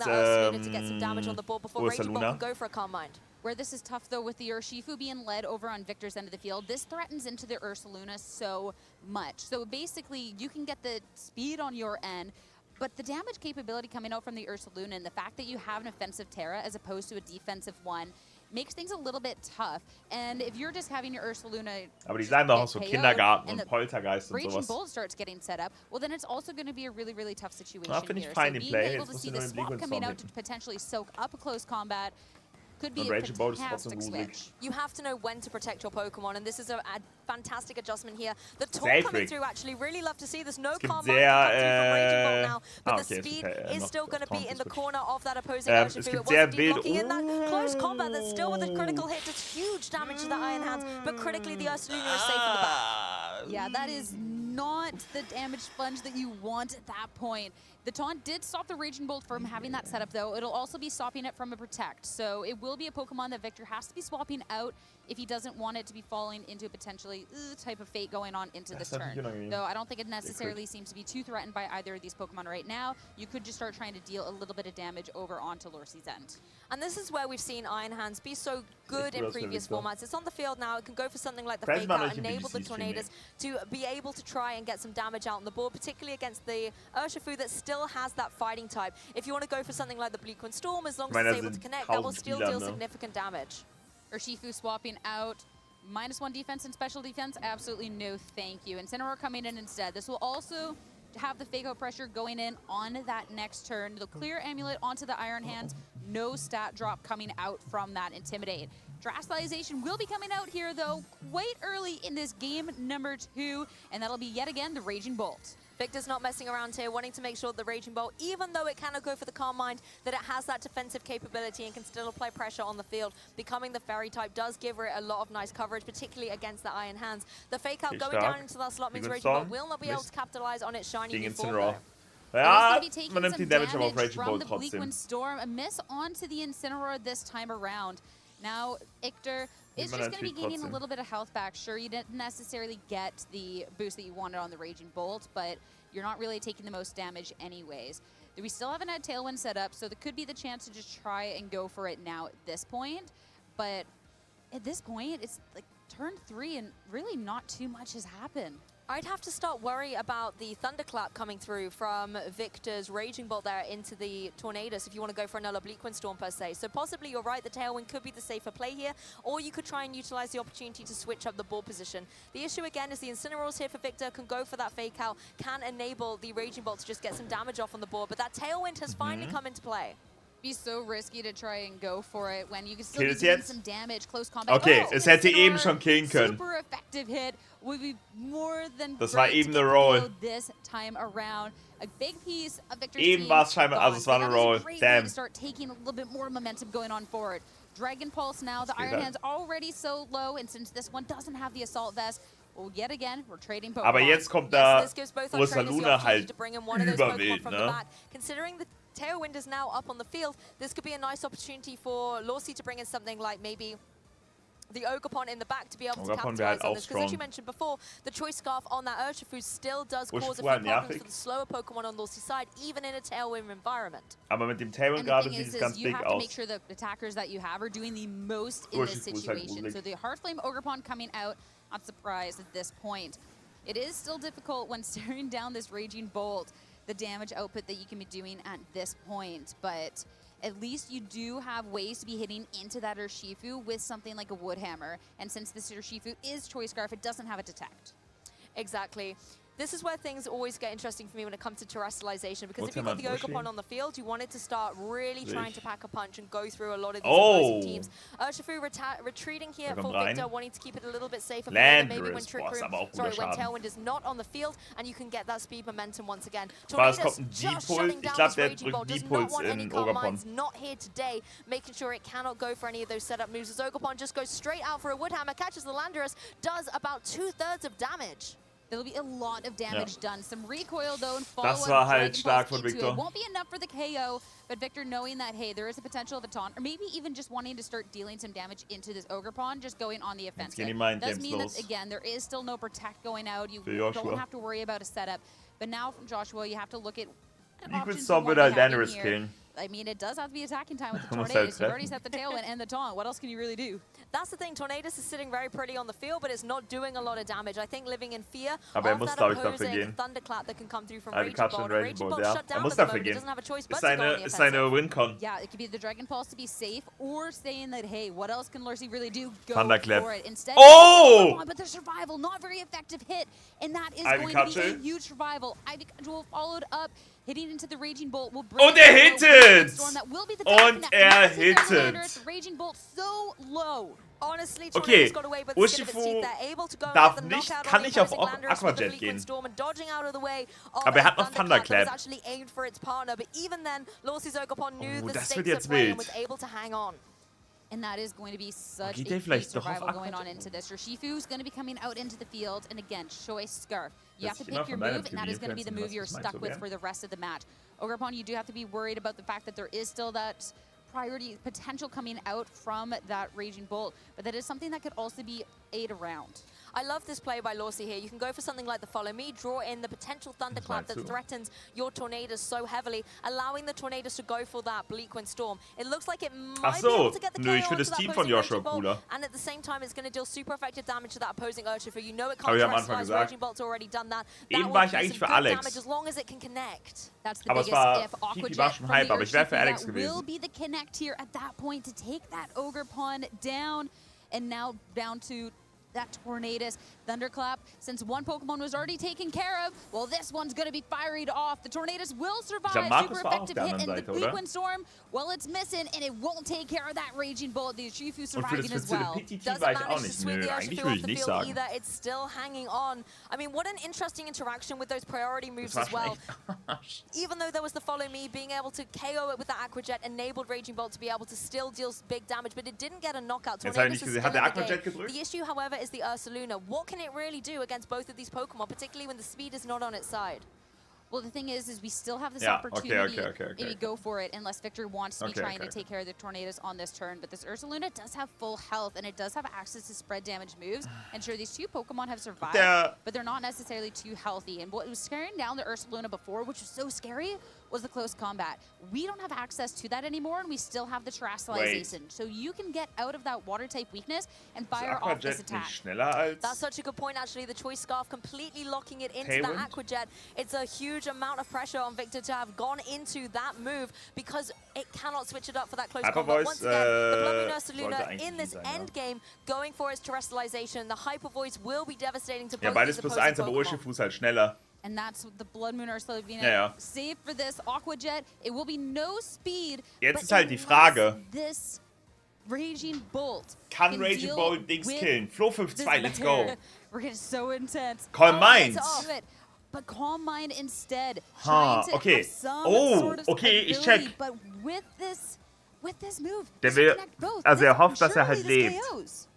Ursaluna. Go for a Calm Mind. Where this is tough, though, with the Urshifu being led over on Victor's end of the field, this threatens into the Ursaluna so much. So basically, you can get the speed on your end, but the damage capability coming out from the Ursaluna and the fact that you have an offensive Terra as opposed to a defensive one makes things a little bit tough. And if you're just having your Ursaluna Aber die sagen doch auch so Kindergarten und Poltergeist und Raging sowas. Bolt starts getting set up, well, then it's also going to be a really, really tough situation Ja, finde ich here. fein, So den being Play. able Jetzt to musst see du the nur den Blick swap und coming Storm out to hitten. potentially soak up a close combat could be Und a Raging Bolt ist trotzdem fantastic gruselig. switch. You have to know when to protect your Pokemon, and this is a fantastic adjustment here. The taunt Sehr coming quick. through, actually, really love to see. There's no Es gibt Calm Mind to come through from Raging Bolt sehr, now, but the okay, speed es is noch still going to be Taunt in the geswitcht. corner of that opposing Es Urshifu. gibt It sehr wasn't wild. blocking in that close combat, that's still with a critical hit, does huge damage to the Iron Hands, but critically the Ursaluna is safe in the back. Yeah, that is not the damage sponge that you want at that point. The taunt did stop the Raging Bolt from having that setup, though. It'll also be stopping it from a Protect. So it will be a Pokemon that Victor has to be swapping out if he doesn't want it to be falling into a potentially type of fate going on into this turn. Though I don't think it necessarily seems to be too threatened by either of these Pokemon right now. You could just start trying to deal a little bit of damage over onto Lorsi's end. And this is where we've seen Iron Hands be so good in previous formats. It's on the field now. It can go for something like the Fake Out, enable the Tornadus to be able to try and get some damage out on the board, particularly against the Urshifu that still has that fighting type. If you want to go for something like the Bleakwind Storm, as long as it's able to connect, that will still deal significant damage. Urshifu swapping out. -1 defense and special defense, absolutely no thank you. Incineroar coming in instead. This will also have the fake out pressure going in on that next turn. They'll clear Amulet onto the Iron Hands. No stat drop coming out from that Intimidate. Drastalization will be coming out here, though, quite early in this game number 2, and that'll be yet again the Raging Bolt. Victor's not messing around here, wanting to make sure the Raging Bolt, even though it cannot go for the Calm Mind, that it has that defensive capability and can still apply pressure on the field. Becoming the Fairy type does give it a lot of nice coverage, particularly against the Iron Hands. The fake out going down into that slot means Raging Bolt will not be able to capitalize on its shiny new form, though. Ja, man nimmt den Damage aber auf Raging Bolt trotzdem. Storm, a miss onto the Incineroar this time around. Now, Ictor is just going to be gaining a little bit of health back. Sure, you didn't necessarily get the boost that you wanted on the Raging Bolt, but you're not really taking the most damage anyways. We still haven't had Tailwind set up, so there could be the chance to just try and go for it now at this point. But at this point, it's like turn 3 and really not too much has happened. I'd have to start worry about the Thunderclap coming through from Victor's Raging Bolt there into the Tornadus if you want to go for another Bleak Wind Storm per se. So possibly you're right, the Tailwind could be the safer play here, or you could try and utilize the opportunity to switch up the board position. The issue again is the Incineroars here for Victor can go for that fake out, can enable the Raging Bolt to just get some damage off on the board, but that Tailwind has finally come into play. Be so risky to try and go for it when you can still be doing some damage, close combat. Okay, es hätte eben schon killen können. Super effective hit would be more than das war eben the roll. This time around. A big piece of Victor's eben war es scheinbar, also es war eine Roll. Damn. Start taking a little bit more momentum going on forward. Dragon Pulse now, the Iron Hand's already so low, and since this one doesn't have the Assault Vest, well, yet again, we're trading Pokemon. Aber jetzt kommt da Ursaluna halt überwild, ne? Considering the Tailwind is now up on the field, this could be a nice opportunity for Lorsi to bring in something like maybe the Ogerpon in the back to be able to capitalize on this. Because as you mentioned before, the Choice Scarf on that Urshifu still does cause a few problems for the slower Pokemon on Lorsi's side, even in a Tailwind environment. Aber mit dem Tailwind gerade sieht es ganz big aus. You have to make sure the attackers that you have are doing the most in this situation. So the Heartflame Ogerpon coming out, not surprised at this point. It is still difficult when staring down this Raging Bolt, the damage output that you can be doing at this point, but at least you do have ways to be hitting into that Urshifu with something like a Wood Hammer, and since this Urshifu is Choice Scarf, it doesn't have a Detect. Exactly. This is where things always get interesting for me when it comes to terrestrialization, because if you've got the Ogerpon on the field, you want it to start really trying to pack a punch and go through a lot of these opposing teams. Urshifu retreating here for Victor, wanting to keep it a little bit safer, maybe when when Tailwind is not on the field, and you can get that speed momentum once again. Tornadus just shutting down this Raging Bolt, does not want any Calm Minds, not here today, making sure it cannot go for any of those setup moves, as Ogerpon just goes straight out for a Wood Hammer, catches the Landorus, does about 2/3 of damage. There'll be a lot of damage done. Some recoil, though, and follow Das war halt stark von Victor. It won't be enough for the KO, but Victor knowing that, hey, there is a potential of a taunt, or maybe even just wanting to start dealing some damage into this Ogerpon, just going on the offensive. Does mean that, again, there is still no Protect going out. You don't have to worry about a setup. But now from Joshua, you have to look at options you want to have in here. I mean, it does have to be attacking time with the Tornadus. You've already set the Tailwind and the Taunt. What else can you really do? That's the thing. Tornadus is sitting very pretty on the field, but it's not doing a lot of damage. I think living in fear of that opposing Thunderclap that can come through from Raging Bolt. Raging Bolt shut down at the moment. He doesn't have a choice but to go on the offensive. Win-Con. Yeah, it could be the Dragon Pulse to be safe, or saying that, hey, what else can Lorsi really do? Go for it. Instead, but the survival, not very effective hit, and that is going to be a huge survival. Ivy Cudgel followed up. Hitting into the Raging Bolt will bring und hittet! Und hittet! Raging Bolt so low. Honestly, okay, got away with Urshifu kann nicht auf Aquajet gehen. Aber hat noch Thunderclap. Das wird jetzt wild. And that is going to be such a huge survival going on into this. Urshifu's going to be coming out into the field, and again, Choice Scarf. You have to pick your move, and that is going to be the move you're stuck with for the rest of the match. Ogerpon, you do have to be worried about the fact that there is still that priority potential coming out from that Raging Bolt, but that is something that could also be aid around. I love this play by Lorsi here. You can go for something like the Follow Me, draw in the potential Thunderclap that threatens your Tornadus so heavily, allowing the Tornadus to go for that Bleak Wind Storm. It looks like it might be able to get the KO onto that opposing Raging Bolt, and at the same time, it's going to deal super effective damage to that opposing Urshifu. You know it can't terrestrialize. Raging Bolt's already done that. That will do some good damage as long as it can connect. That's the biggest if. Aquajet from the Urshifu, that will be the connect here at that point to take that Ogerpon down, and now down to that Tornadus. Thunderclap, since one Pokemon was already taken care of, well, this one's going to be fired off. The Tornadus will survive. Super effective hit in the Frequent Storm. Well, it's missing, and it won't take care of that Raging Bolt. The Urshifu surviving as well. Doesn't manage to sweep the Urshifu off the field either. It's still hanging on. I mean, what an interesting interaction with those priority moves as well. Even though there was the Follow Me, being able to KO it with the Aqua Jet enabled Raging Bolt to be able to still deal big damage, but it didn't get a knockout. Tornadus is still in the game. The issue, however, is the Ursaluna. What can it really do against both of these Pokemon, particularly when the speed is not on its side? Well, the thing is we still have this opportunity if we go for it, unless Victor wants to be trying to take care of the Tornadus on this turn. But this Ursaluna does have full health, and it does have access to spread damage moves. And sure, these two Pokemon have survived, but they're not necessarily too healthy. And what was scaring down the Ursaluna before, which was so scary, was the close combat. We don't have access to that anymore, and we still have the Terastallization. So you can get out of that water-type weakness and fire off this attack. That's such a good point, actually. The Choice Scarf completely locking it into that Aqua Jet. It's a huge amount of pressure on Victor to have gone into that move because it cannot switch it up for that close combat. Once again, the Blood Moon Ursaluna in this end game going for its Terastallization. The Hyper Voice will be devastating to both these opposing +1, aber Urshifu ist halt schneller. And that's the Blood Moon Ursaluna. Save for this Aqua Jet. It will be no speed. Jetzt ist halt die Frage. This Raging Bolt kann Raging Bolt Dings killen? Flo 5-2, let's go. We're getting so intense. Calm Mind. But Calm Mind instead. Okay. Ich check. But with this move, der will, also hofft, dass halt lebt.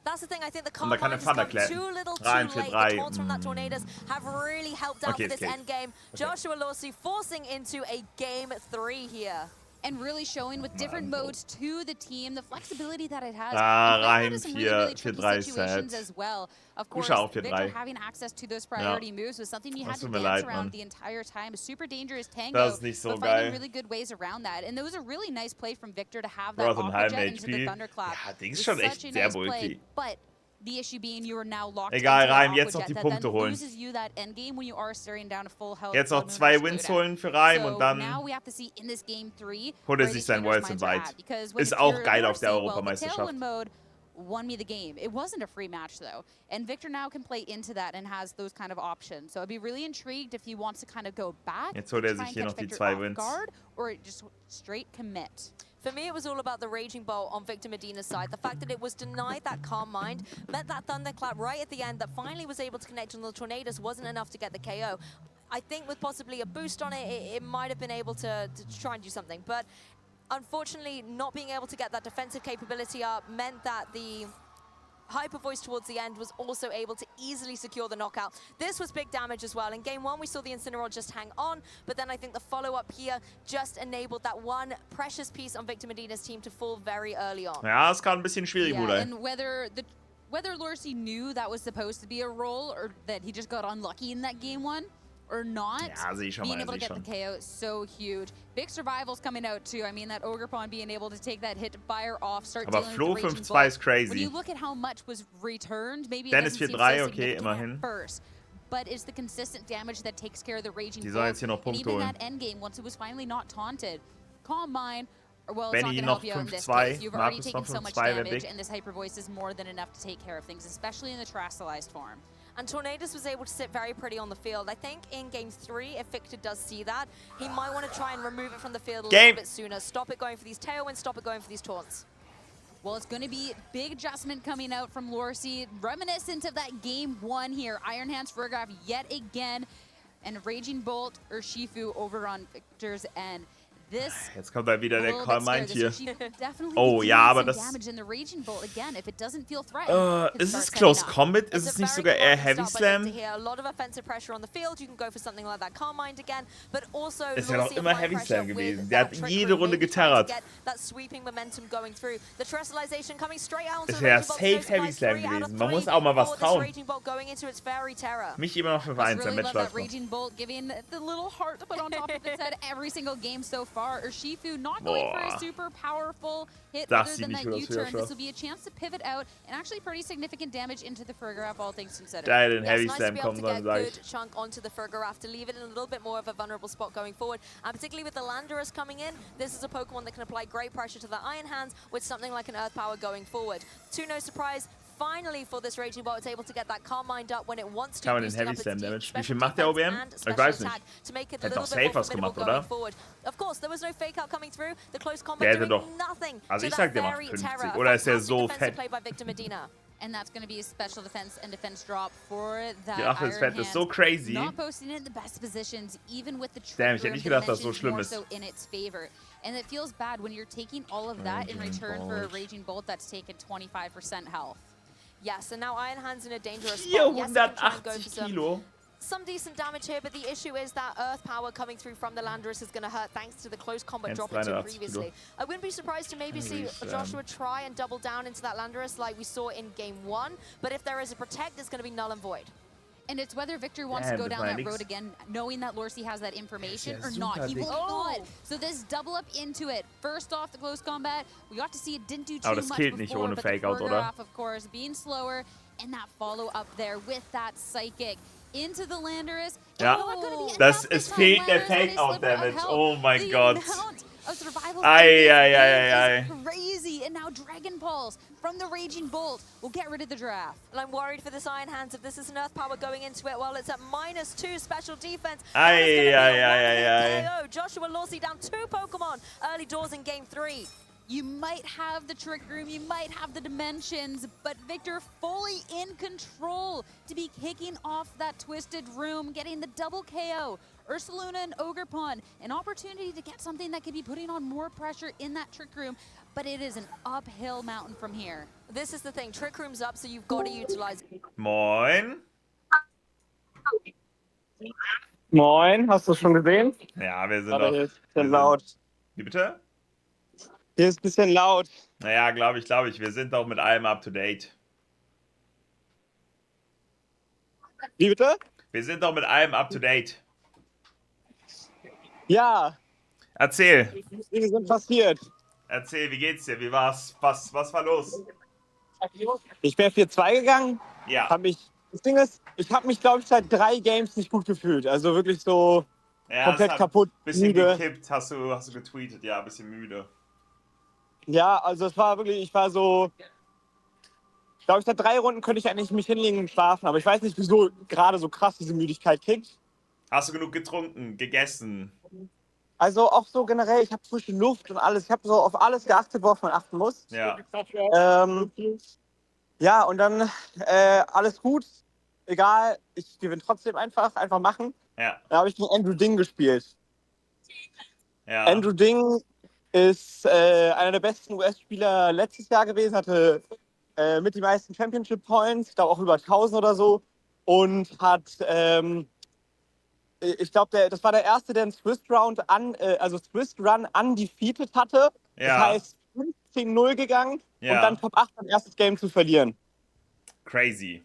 That's the thing, I think the Calm Mind has come too little too late. The taunts from that Tornadus have really helped out for this end game. Joshua Lawsey forcing into a game 3 here. And really showing with different modes to the team the flexibility that it has. Reim some really 4-3 situations as well. Of course, Victor having access to those priority moves was something you had to dance around the entire time. A super dangerous tango, but finding really good ways around that. And it was a really nice play from Victor to have that Aqua Jet into the Thunderclap. Ja, Ding ist schon echt sehr bulky. But the issue being you are now locked Egal, Reim, into jetzt noch die that Punkte holen. loses you that end game when you are staring down a full health. Jetzt noch 2 Wins holen für Reim und dann now we have to see in this game 3 holt er sich sein Worlds Invite. Ist auch geil auf der Europameisterschaft. Mode won me the game. It wasn't a free match though, and Victor now can play into that and has those kind of options. So I'd be really intrigued if he wants to kind of go back. Jetzt holt er sich hier noch die 2 Wins. Or just straight commit. For me, it was all about the Raging Bolt on Victor Medina's side. The fact that it was denied that Calm Mind, met that Thunderclap right at the end that finally was able to connect on the Tornadus wasn't enough to get the KO. I think with possibly a boost on it, it might have been able to try and do something. But unfortunately, not being able to get that defensive capability up meant that the Hyper Voice towards the end was also able to easily secure the knockout. This was big damage as well. In game 1, we saw the Incineroar just hang on, but then I think the follow-up here just enabled that one precious piece on Victor Medina's team to fall very early on. Ja, ist gerade ein bisschen schwierig, Bruder. And whether Lorsi knew that was supposed to be a roll or that he just got unlucky in that game 1 or not, being able to get the KO is so huge. Big survivals coming out too. I mean, that Ogerpon being able to take that hit to fire off, start dealing with the Raging Bolt. Ist crazy. When you look at how much was returned, maybe it Dennis doesn't seem 4-3, so okay, significant immerhin. at first, but it's the consistent damage that takes care of the Raging Die Bolt. sollen jetzt hier noch And Punkte even holen. that endgame, once it was finally not taunted, Calm Mind, well, it's Benny not going to help noch you in this 5-2, case. You've already Markus taken noch so much 5-2, wäre damage, big. and this Hyper Voice is more than enough to take care of things, especially in the Terastallized form. And Tornadus was able to sit very pretty on the field. I think in game 3, if Victor does see that, he might want to try and remove it from the field a little bit sooner. Stop it going for these tailwinds, stop it going for these taunts. Well, it's going to be big adjustment coming out from Lorsi, reminiscent of that game 1 here. Iron Hands Fergraf yet again, and Raging Bolt Urshifu over on Victor's end. Jetzt kommt da wieder der Calm Mind hier. Oh ja, aber das... Ist es Close Combat? Ist es nicht sogar eher Heavy Slam? Ist ja doch immer Heavy Slam gewesen. Der hat jede Runde geterrort. Ist ja safe Heavy Slam gewesen. Man muss auch mal was trauen. Mich immer noch 5-1, der Match läuft noch. Urshifu not going for a super powerful hit other than that U-turn. This will be a chance to pivot out and actually pretty significant damage into the Fergaraf, all things considered. Geil, den Heavy Slam Slam kommt dann gleich. Good chunk onto the Fergaraf to leave it in a little bit more of a vulnerable spot going forward. And particularly with the Landorus coming in, this is a Pokemon that can apply great pressure to the Iron Hands with something like an Earth Power going forward. To no surprise, finally for this Raging Bolt, it's able to get that calm mind up when it wants to. Kann man den Heavy Slam Damage? Wie viel macht der OBM? Ich weiß nicht. Hätte doch safe was gemacht, oder? Of course, there was no fake out coming through. The close combat Der hätte doch. nothing. Also ich sag, der macht 50. Oder ist er so fett? And that's going to be a special defense and defense drop for that Die Rache ist fett, ist so crazy. Not posting it in the best positions, even with the Damn, ich hätte nicht gedacht, dass das so schlimm ist. so in its favor. And it feels bad when you're taking all of that in return for a Raging Bolt that's taken 25% health. Yes, and now Iron Hand's in a dangerous spot. 480 Kilo. Some decent damage here, but the issue is that Earth Power coming through from the Landorus is going to hurt thanks to the close combat drop it took previously. I wouldn't be surprised to maybe see Joshua try and double down into that Landorus like we saw in Game 1, but if there is a Protect, it's going to be null and void. And it's whether Victor wants to go down that road again, knowing that Lorsi has that information or not. He will not. So this double up into it. First off, the close combat. We got to see it didn't do too much before, but the burger off, of course, being slower, and that follow-up there with that Psychic. Into the Landorus. Ja, es fehlt der Fake-Out-Damage. Oh mein Gott. Ei. Crazy, and now Dragon Pulse from the Raging Bolt will get rid of the draft. And I'm worried for this Iron Hands if this is an Earth Power going into it while it's at -2 special defense. Ei. Joshua Lorsi down 2 Pokemon early doors in Game 3. You might have the Trick Room, you might have the Dimensions, but Victor fully in control to be kicking off that Twisted Room, getting the double KO. Ursaluna and Ogerpon, an opportunity to get something that could be putting on more pressure in that Trick Room, but it is an uphill mountain from here. This is the thing, Trick Room's up, so you've got to utilize it. Moin. Moin, hast du schon gesehen? Ja, wir sind doch. Hier ist ein bisschen laut. Wie bitte? Hier ist ein bisschen laut. Naja, glaube ich. Wir sind doch mit allem up to date. Wie bitte? Wir sind doch mit allem up to date. Ja. Erzähl. Dinge sind passiert. Erzähl, wie geht's dir? Wie war's? Was war los? Ich bin 4-2 gegangen. Ja. Das Ding ist, ich habe mich, glaube ich, seit 3 Games nicht gut gefühlt. Also wirklich so komplett kaputt. Bisschen müde. gekippt, hast du getweetet. Ja, ein bisschen müde. Ja, also es war wirklich, ich war so, glaube ich, seit 3 Runden könnte ich eigentlich mich hinlegen und schlafen, aber ich weiß nicht, wieso gerade so krass diese Müdigkeit kriegt. Hast du genug getrunken, gegessen? Also auch so generell, ich habe frische Luft und alles, ich habe so auf alles geachtet, worauf man achten muss. Ja. Ja, und dann alles gut, egal, ich gewinne trotzdem einfach machen. Ja. Da habe ich gegen Andrew Ding gespielt. Ja. Andrew Ding ist einer der besten US-Spieler letztes Jahr gewesen, hatte mit die meisten Championship Points, ich glaube auch über 1000 oder so, und hat, ich glaube, das war der erste, der einen Swiss Run undefeated hatte. Ja. Das heißt 15-0 gegangen und dann Top 8 beim erstes Game zu verlieren. Crazy.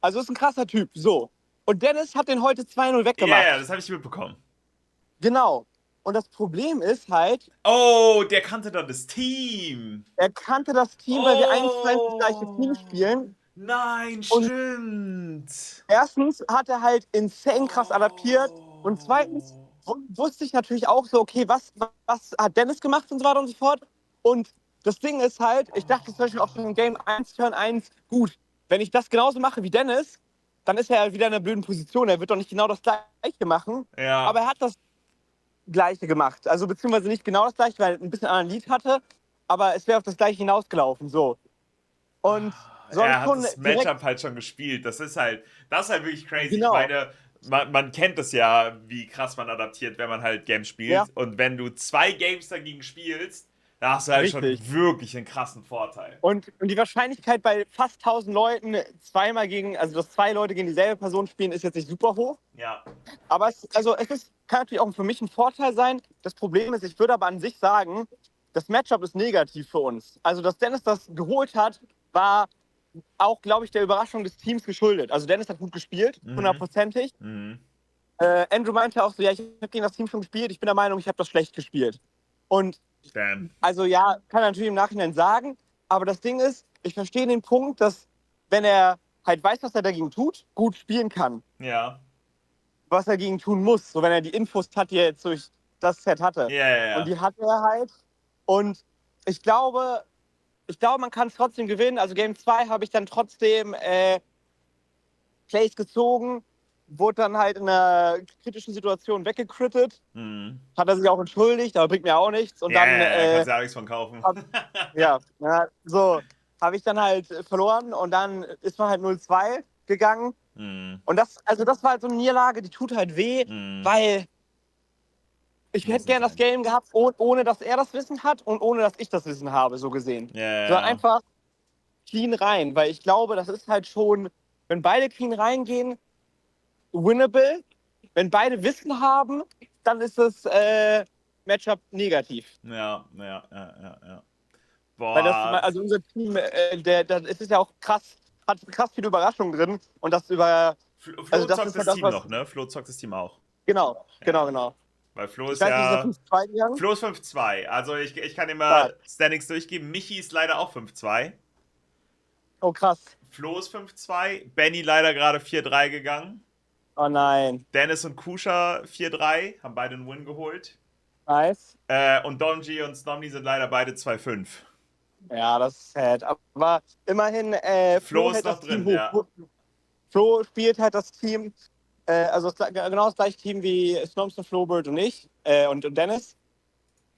Also ist ein krasser Typ, so. Und Dennis hat den heute 2-0 weggemacht. Ja, das habe ich mitbekommen. Genau. Und das Problem ist halt... Oh, der kannte dann das Team. Er kannte das Team, weil wir 1-2 das gleiche Team spielen. Nein, stimmt. Erstens hat er halt insane krass adaptiert. Und zweitens wusste ich natürlich auch so, okay, was hat Dennis gemacht und so weiter und so fort. Und das Ding ist halt, ich dachte zum Beispiel auch schon in Game 1, Turn 1, gut, wenn ich das genauso mache wie Dennis, dann ist er halt wieder in einer blöden Position. Er wird doch nicht genau das Gleiche machen. Ja. Aber er hat das Gleiche gemacht. Also beziehungsweise nicht genau das Gleiche, weil er ein bisschen anderen Lied hatte, aber es wäre auf das Gleiche hinausgelaufen. So. Und er hat das Matchup halt schon gespielt. Das ist halt wirklich crazy. Genau. Ich meine, man kennt es ja, wie krass man adaptiert, wenn man halt Games spielt. Ja. Und wenn du 2 Games dagegen spielst, da hast du halt schon wirklich einen krassen Vorteil. Und die Wahrscheinlichkeit bei fast 1000 Leuten dass 2 Leute gegen dieselbe Person spielen, ist jetzt nicht super hoch. Ja. Aber kann natürlich auch für mich ein Vorteil sein. Das Problem ist, ich würde aber an sich sagen, das Matchup ist negativ für uns. Also, dass Dennis das geholt hat, war auch, glaube ich, der Überraschung des Teams geschuldet. Also, Dennis hat gut gespielt, 100%. Andrew meinte auch so, ja, ich habe gegen das Team schon gespielt, ich bin der Meinung, ich habe das schlecht gespielt. Und also ja, kann er natürlich im Nachhinein sagen, aber das Ding ist, ich verstehe den Punkt, dass wenn er halt weiß, was er dagegen tut, gut spielen kann. Ja. Was er dagegen tun muss, so wenn er die Infos hat, die er jetzt durch das Set hatte. Ja. Und die hatte er halt. Und ich glaube, ich glaube, man kann es trotzdem gewinnen. Also Game 2 habe ich dann trotzdem Plays gezogen, wurde dann halt in einer kritischen Situation weggecrittet. Hat er sich auch entschuldigt, aber bringt mir auch nichts. Und dann kannst du ja nichts von kaufen. So habe ich dann halt verloren und dann ist man halt 0-2 gegangen. Und das war halt so eine Niederlage, die tut halt weh, weil ich hätte gerne das Game gehabt, ohne dass er das Wissen hat und ohne dass ich das Wissen habe, so gesehen. Sondern einfach clean rein, weil ich glaube, das ist halt schon, wenn beide clean reingehen, winnable. Wenn beide Wissen haben, dann ist das Matchup negativ. Ja. Boah. Weil also unser Team, es ist ja auch krass, hat krass viele Überraschungen drin und das über... Flo also das zockt ist das halt Team das, noch, ne? Flo zockt das Team auch. Genau. Weil Flo ist Flo ist 5-2. Also ich kann immer Standings durchgeben. Michi ist leider auch 5-2. Oh, krass. Flo ist 5-2. Benny leider gerade 4-3 gegangen. Oh nein. Dennis und Kusha 4-3. Haben beide einen Win geholt. Nice. Und Donji und Snomni sind leider beide 2-5. Ja, das ist sad. Aber immerhin, Flo ist hält noch das Team drin, hoch. Flo spielt halt das Team, also genau das gleiche Team wie Snoms und Flowbird und ich und Dennis.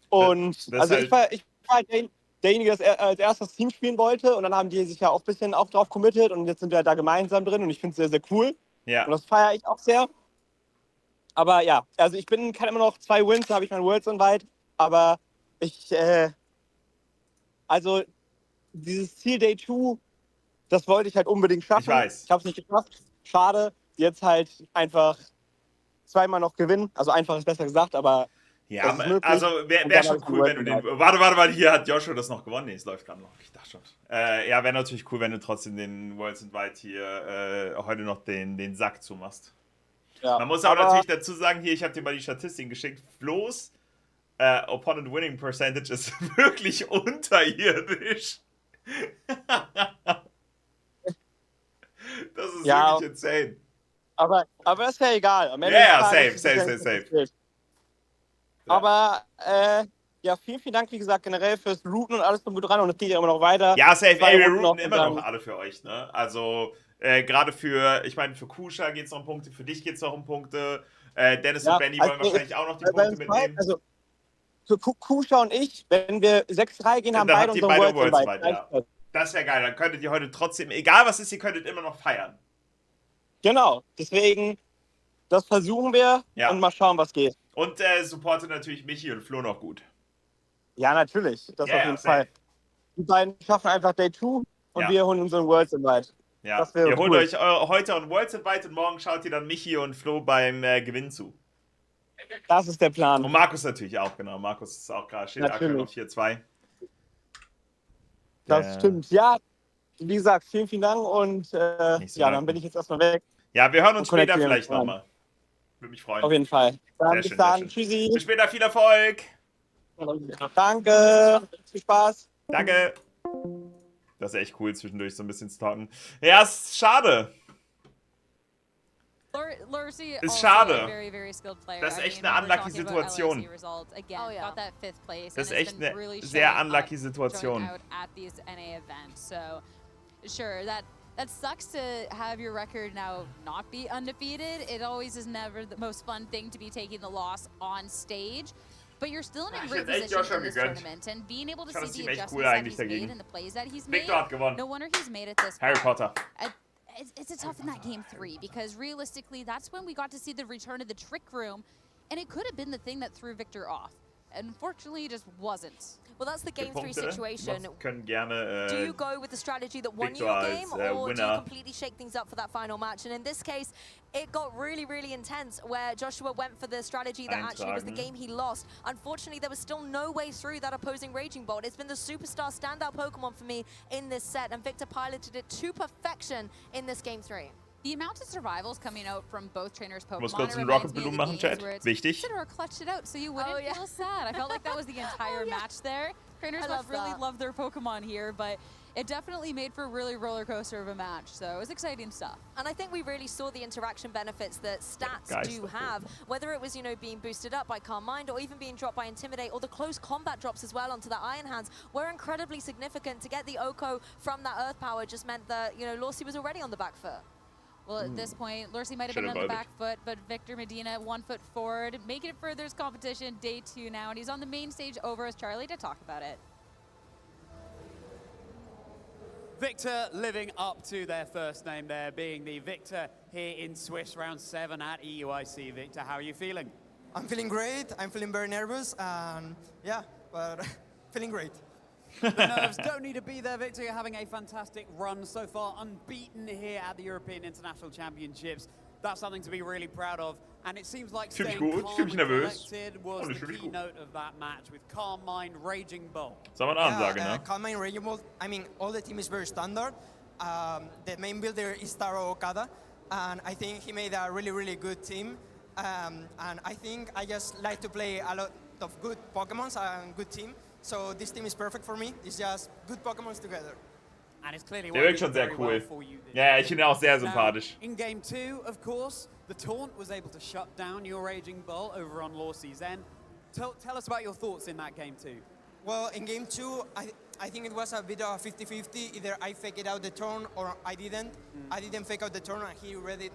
Und also ich war halt derjenige, der als erstes das Team spielen wollte und dann haben die sich ja auch ein bisschen auch drauf committed und jetzt sind wir da gemeinsam drin und ich finde es sehr, sehr cool. Ja. Und das feiere ich auch sehr. Aber ja, also ich kann immer noch 2 Wins, da habe ich mein Worlds Invite, aber also dieses Ziel Day 2, das wollte ich halt unbedingt schaffen. Ich weiß. Ich habe es nicht geschafft. Schade. Jetzt halt einfach zweimal noch gewinnen. Also einfach ist besser gesagt, aber ja, das ist möglich. also wäre schon cool, wenn du den... Warte, hier hat Joshua das noch gewonnen. Nee, es läuft gerade noch. Ich dachte schon. Ja, wäre natürlich cool, wenn du trotzdem den Worlds Invite hier heute noch den Sack zumachst. Ja, man muss aber natürlich dazu sagen, hier, ich habe dir mal die Statistiken geschickt. Flo's Opponent Winning Percentage ist wirklich unterirdisch. Das ist wirklich insane. Aber ist ja egal. Safe. Aber ja, vielen Dank, wie gesagt, generell fürs Routen und alles gut dran und es geht ja immer noch weiter. Ja, safe. Ey, wir routen immer noch alle für euch, ne? Also, gerade für Kusha geht es noch um Punkte, für dich geht es noch um Punkte. Dennis und Benny wollen wahrscheinlich auch noch die Punkte mitnehmen. Also, für Kusha und ich, wenn wir 6-3 gehen, haben beide unseren Worlds Invite. Ja. Das wäre geil, dann könntet ihr heute trotzdem, egal was ist, ihr könntet immer noch feiern. Genau, deswegen, das versuchen wir und mal schauen, was geht. Und supportet natürlich Michi und Flo noch gut. Ja, natürlich, das auf jeden Fall. Die beiden schaffen einfach Day 2 und wir holen unseren Worlds Invite. Ja, ihr holt euch heute einen Worlds Invite und morgen schaut ihr dann Michi und Flo beim Gewinn zu. Das ist der Plan. Und Markus natürlich auch, genau. Markus ist auch gerade, steht aktuell noch 4-2. Das stimmt, ja. Wie gesagt, vielen Dank und dann bin ich jetzt erstmal weg. Ja, wir hören uns später vielleicht nochmal. Würde mich freuen. Auf jeden Fall. Dann bis dann. Tschüssi. Bis später, viel Erfolg. Danke. Viel Spaß. Danke. Das ist echt cool, zwischendurch so ein bisschen zu talken. Ja, ist schade. Ist schade. Das ist echt eine unlucky Situation. Das ist echt eine sehr unlucky Situation. Sure, that sucks to have your record now not be undefeated. It always is never the most fun thing to be taking the loss on stage. But you're still in a great position in this tournament, and being able to see the adjustments that he's made and the plays that he's made, no wonder he's made it this far. Harry Potter. It's a tough in that game 3, because realistically, that's when we got to see the return of the Trick Room, and it could have been the thing that threw Victor off. Unfortunately, it just wasn't. Well, that's the game 3 situation. Gerne, do you go with the strategy that won you your game, or do you completely shake things up for that final match? And in this case, it got really, really intense, where Joshua went for the strategy that actually was the game he lost. Unfortunately, there was still no way through that opposing Raging Bolt. It's been the superstar standout Pokemon for me in this set, and Victor piloted it to perfection in this game 3. The amount of survivals coming out from both trainers' Pokemon muss kurz einen Rocket Balloon machen, Chat. Wichtig. Clutched it out, so you wouldn't feel sad. I felt like that was the entire match there. Trainers must really love their Pokemon here, but it definitely made for a really roller coaster of a match. So it was exciting stuff. And I think we really saw the interaction benefits that stats do have, whether it was, you know, being boosted up by Calm Mind or even being dropped by Intimidate, or the close combat drops as well onto the Iron Hands were incredibly significant. To get the Oko from that Earth Power just meant that, you know, Lorsi was already on the back foot. Well, at this point, Lorsi might have been on the back foot, but Victor Medina 1 foot forward, making it further as competition, day 2 now, and he's on the main stage over as Charlie to talk about it. Victor living up to their first name there, being the Victor here in Swiss round 7 at EUIC. Victor, how are you feeling? I'm feeling great. I'm feeling very nervous, and yeah, but feeling great. The nerves don't need to be there, Victor. You're having a fantastic run so far, unbeaten here at the European International Championships. That's something to be really proud of. And it seems like staying calm and collected was the keynote of that match with Calm Mind, Raging Bull. Soll man ansagen, ne? Calm Mind, Raging Bull. I mean, all the team is very standard. The main builder is Taro Okada, and I think he made a really, really good team. And I think I just like to play a lot of good Pokemons and good team. So this team is perfect for me. It's just good Pokémons together. And it's clearly Der wirkt schon sehr cool. Ja, ich finde ihn auch sehr sympathisch. In game 2, of course, the taunt was able to shut down your Raging Bull over on Lorsi's end. Tell us about your thoughts in that game 2. Well, in game 2, I think it was a bit of 50-50. Either I faked out the turn or I didn't. I didn't fake out the turn, and he read it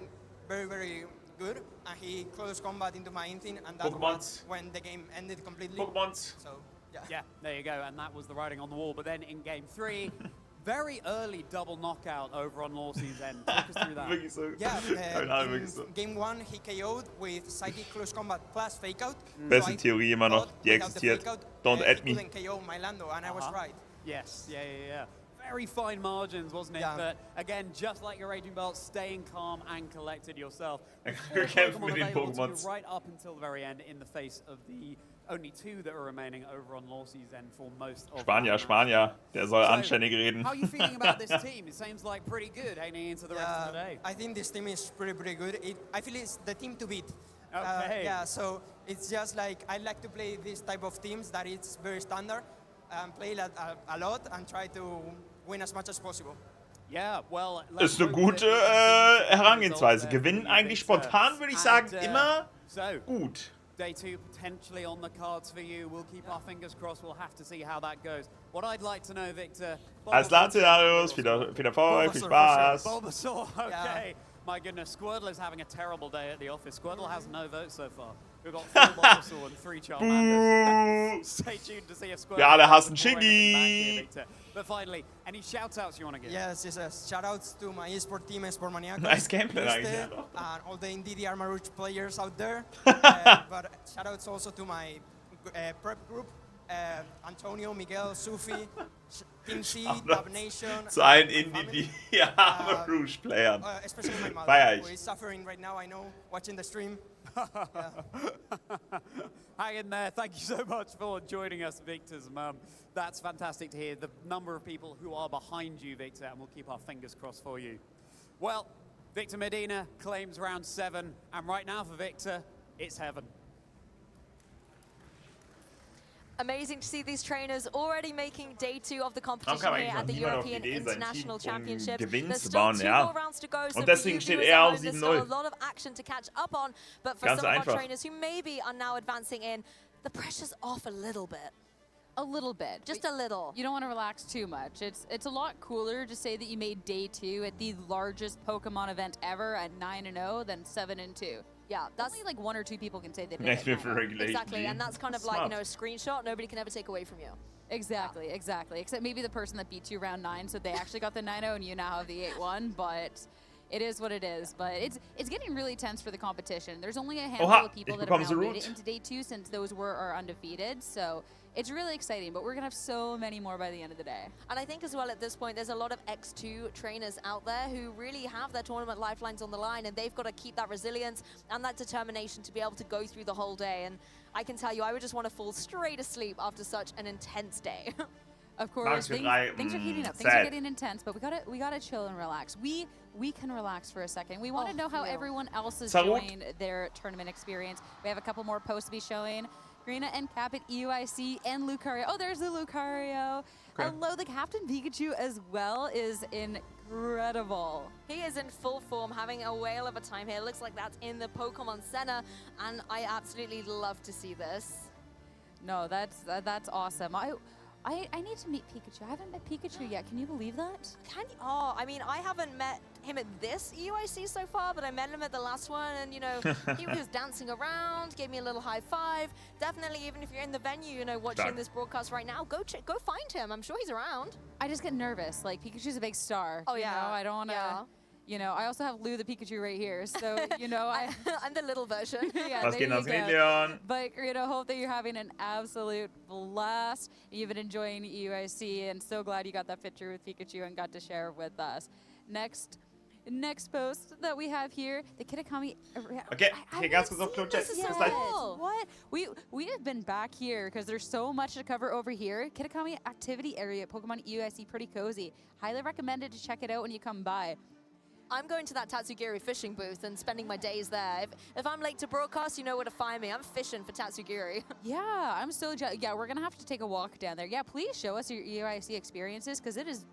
very, very good. And he close combat into my Intin, and that was when the game ended completely. So. Yeah, there you go, and that was the writing on the wall. But then in game 3, very early double knockout over on Lorsi's end. Talk us through that. Yeah, in game 1 he KO'd with psychic close combat plus fake out. Beste Theorie immer noch, die existiert. Don't add me. He KO my Lando, and I was right. Yes, yeah. Very fine margins, wasn't it? Yeah. But again, just like your Raging Belt, staying calm and collected yourself. Right up until the very end in the face of the only 2 that are remaining over on Lorsi's end for most of Spanier, der soll anständig reden. How are you feeling about this team? It seems like pretty good heading into the rest of the day. I think this team is pretty good. I feel it's the team to beat. Okay. So it's just like I like to play this type of teams that it's very standard, play a lot and try to win as much as possible. Yeah, well, ist eine gute Herangehensweise. Gewinnen eigentlich spontan, würde ich sagen, immer gut. Day 2 potentially on the cards for you. We'll keep our fingers crossed. We'll have to see how that goes. What I'd like to know, Victor. Alles klar, Szenarios. Viel Erfolg, viel Spaß. Bulbasaur, okay. My goodness, Squirtle is having a terrible day at the office. Squirtle has no votes so far. We've got 4 Bulbasaur and 3 Charmanders. Stay tuned to see if Squirtle... Wir alle hassen Shingy. But finally, any shout-outs you want to give? Yes. Shout-outs to my eSport team, Sport Maniacos. Nice gameplay, and all the Indeed Armarouche players out there. But shout-outs also to my prep group, Antonio, Miguel, Sufi, Team C, Dub Nation. Zu allen Indeed Armarouche Playern. Especially my mother, who is suffering right now, I know, watching the stream. Hang in there. Thank you so much for joining us, Victor's mum. That's fantastic to hear the number of people who are behind you, Victor, and we'll keep our fingers crossed for you. Well, Victor Medina claims round 7, and right now for Victor, it's heaven. Amazing to see these trainers already making day 2 of the competition here at the European International Championships. There's still 2 more rounds to go, so und deswegen steht auf 7-0. There's still a lot of action to catch up on, but for some of our trainers who maybe are now advancing in, the pressure's off a little bit. A little bit. Just a little. You don't want to relax too much. It's a lot cooler to say that you made day 2 at the largest Pokemon event ever at 9-0 than 7-2. Yeah, that's only like 1 or 2 people can say they did it. Exactly, and that's kind of like, you know, a screenshot nobody can ever take away from you. Exactly. Except maybe the person that beat you round 9, so they actually got the 9-0 and you now have the 8-1, but it is what it is. But it's getting really tense for the competition. There's only a handful of people that have now made it into day 2 since those are undefeated, so it's really exciting, but we're going to have so many more by the end of the day. And I think as well at this point, there's a lot of X2 trainers out there who really have their tournament lifelines on the line, and they've got to keep that resilience and that determination to be able to go through the whole day. And I can tell you, I would just want to fall straight asleep after such an intense day. Of course, things are heating up. Things are getting intense, but we gotta chill and relax. We can relax for a second. We want to know how everyone else is enjoying their tournament experience. We have a couple more posts to be showing. Karina and Cap at EUIC and Lucario. Oh, there's the Lucario. Okay. Hello, the Captain Pikachu as well is incredible. He is in full form, having a whale of a time here. Looks like that's in the Pokemon Center, and I absolutely love to see this. No, that's awesome. I need to meet Pikachu. I haven't met Pikachu yet. Can you believe that? Can you? Oh, I mean, I haven't met him at this EUIC so far, but I met him at the last one, and you know, he was dancing around, gave me a little high five. Definitely, even if you're in the venue, you know, watching this broadcast right now, go find him. I'm sure he's around. I just get nervous. Like, Pikachu's a big star. Oh yeah. You know, I don't want to. You know, I also have Lou the Pikachu right here, so you know, I'm the little version. Yeah, there you go. Leon. But you know, hope that you're having an absolute blast. You've been enjoying EUIC, and so glad you got that picture with Pikachu and got to share it with us. Next post that we have here, the Kitakami. Okay, hier ganz kurz auf Klo Chat. Bis gleich. What? We have been back here because there's so much to cover over here. Kitakami activity area at Pokemon EUIC, pretty cozy. Highly recommended to check it out when you come by. I'm going to that Tatsugiri fishing booth and spending my days there. If I'm late to broadcast, you know where to find me. I'm fishing for Tatsugiri. Yeah, I'm so jealous. Yeah, we're going to have to take a walk down there. Yeah, please show us your EUIC experiences because it is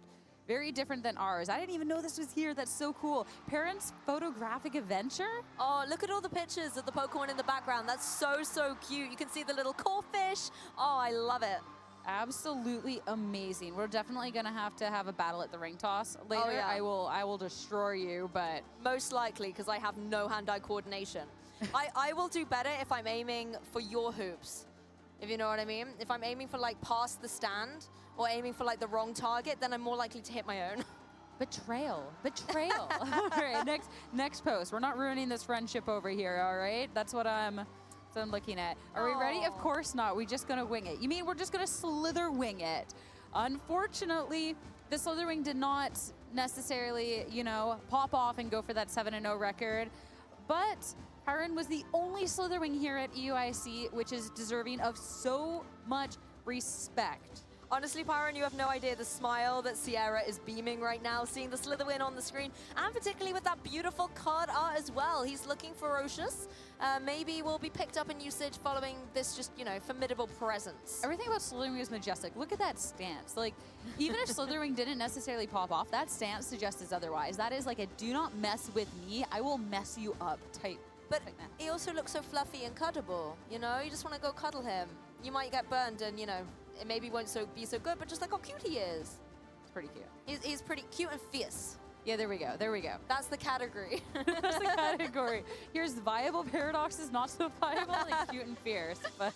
very different than ours. I didn't even know this was here. That's so cool. Parents' photographic adventure? Oh, look at all the pictures of the Pokemon in the background. That's so cute. You can see the little corfish. Oh, I love it. Absolutely amazing. We're definitely going to have a battle at the ring toss later. Oh, yeah. I will destroy you, but most likely because I have no hand-eye coordination. I will do better if I'm aiming for your hoops, if you know what I mean. If I'm aiming for like past the stand or aiming for like the wrong target, then I'm more likely to hit my own. Betrayal. All right, next post. We're not ruining this friendship over here, all right? That's what I'm looking at. Are we ready? Of course not. We're just gonna wing it. You mean we're just gonna slither wing it? Unfortunately, the Slitherwing did not necessarily, you know, pop off and go for that 7-0 record, but Harren was the only Slitherwing here at EUIC, which is deserving of so much respect. Honestly, Pyron, you have no idea the smile that Sierra is beaming right now, seeing the Slitherwing on the screen, and particularly with that beautiful card art as well. He's looking ferocious. Maybe will be picked up in usage following this just, you know, formidable presence. Everything about Slitherwing is majestic. Look at that stance. Like, even if Slitherwing didn't necessarily pop off, that stance suggests otherwise. That is like a do not mess with me, I will mess you up type. But he also looks so fluffy and cuddable, you know? You just want to go cuddle him. You might get burned and, you know, it maybe won't be so good, but just like how cute he is. It's pretty cute. He's pretty cute and fierce. Yeah, there we go. That's the category. That's the category. Here's viable paradoxes, not so viable, like cute and fierce. But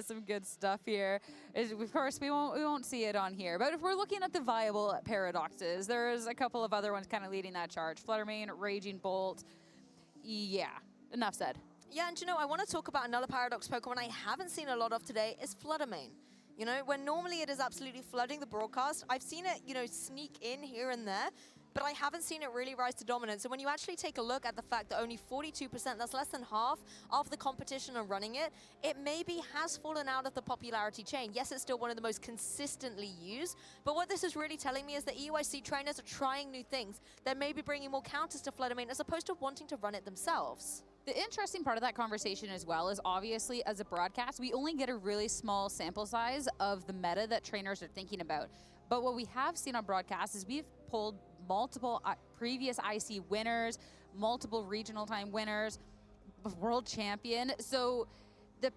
some good stuff here. Of course, we won't see it on here. But if we're looking at the viable paradoxes, there's a couple of other ones kind of leading that charge. Fluttermane, Raging Bolt. Yeah, enough said. Yeah, and you know, I want to talk about another Paradox Pokemon I haven't seen a lot of today is Fluttermane. You know, when normally it is absolutely flooding the broadcast, I've seen it, you know, sneak in here and there, but I haven't seen it really rise to dominance. So when you actually take a look at the fact that only 42%, that's less than half of the competition are running it, it maybe has fallen out of the popularity chain. Yes, it's still one of the most consistently used, but what this is really telling me is that EUIC trainers are trying new things. They're maybe bringing more counters to Fluttermane as opposed to wanting to run it themselves. The interesting part of that conversation as well is obviously as a broadcast, we only get a really small sample size of the meta that trainers are thinking about. But what we have seen on broadcast is we've pulled multiple previous IC winners, multiple regional time winners, world champion. So the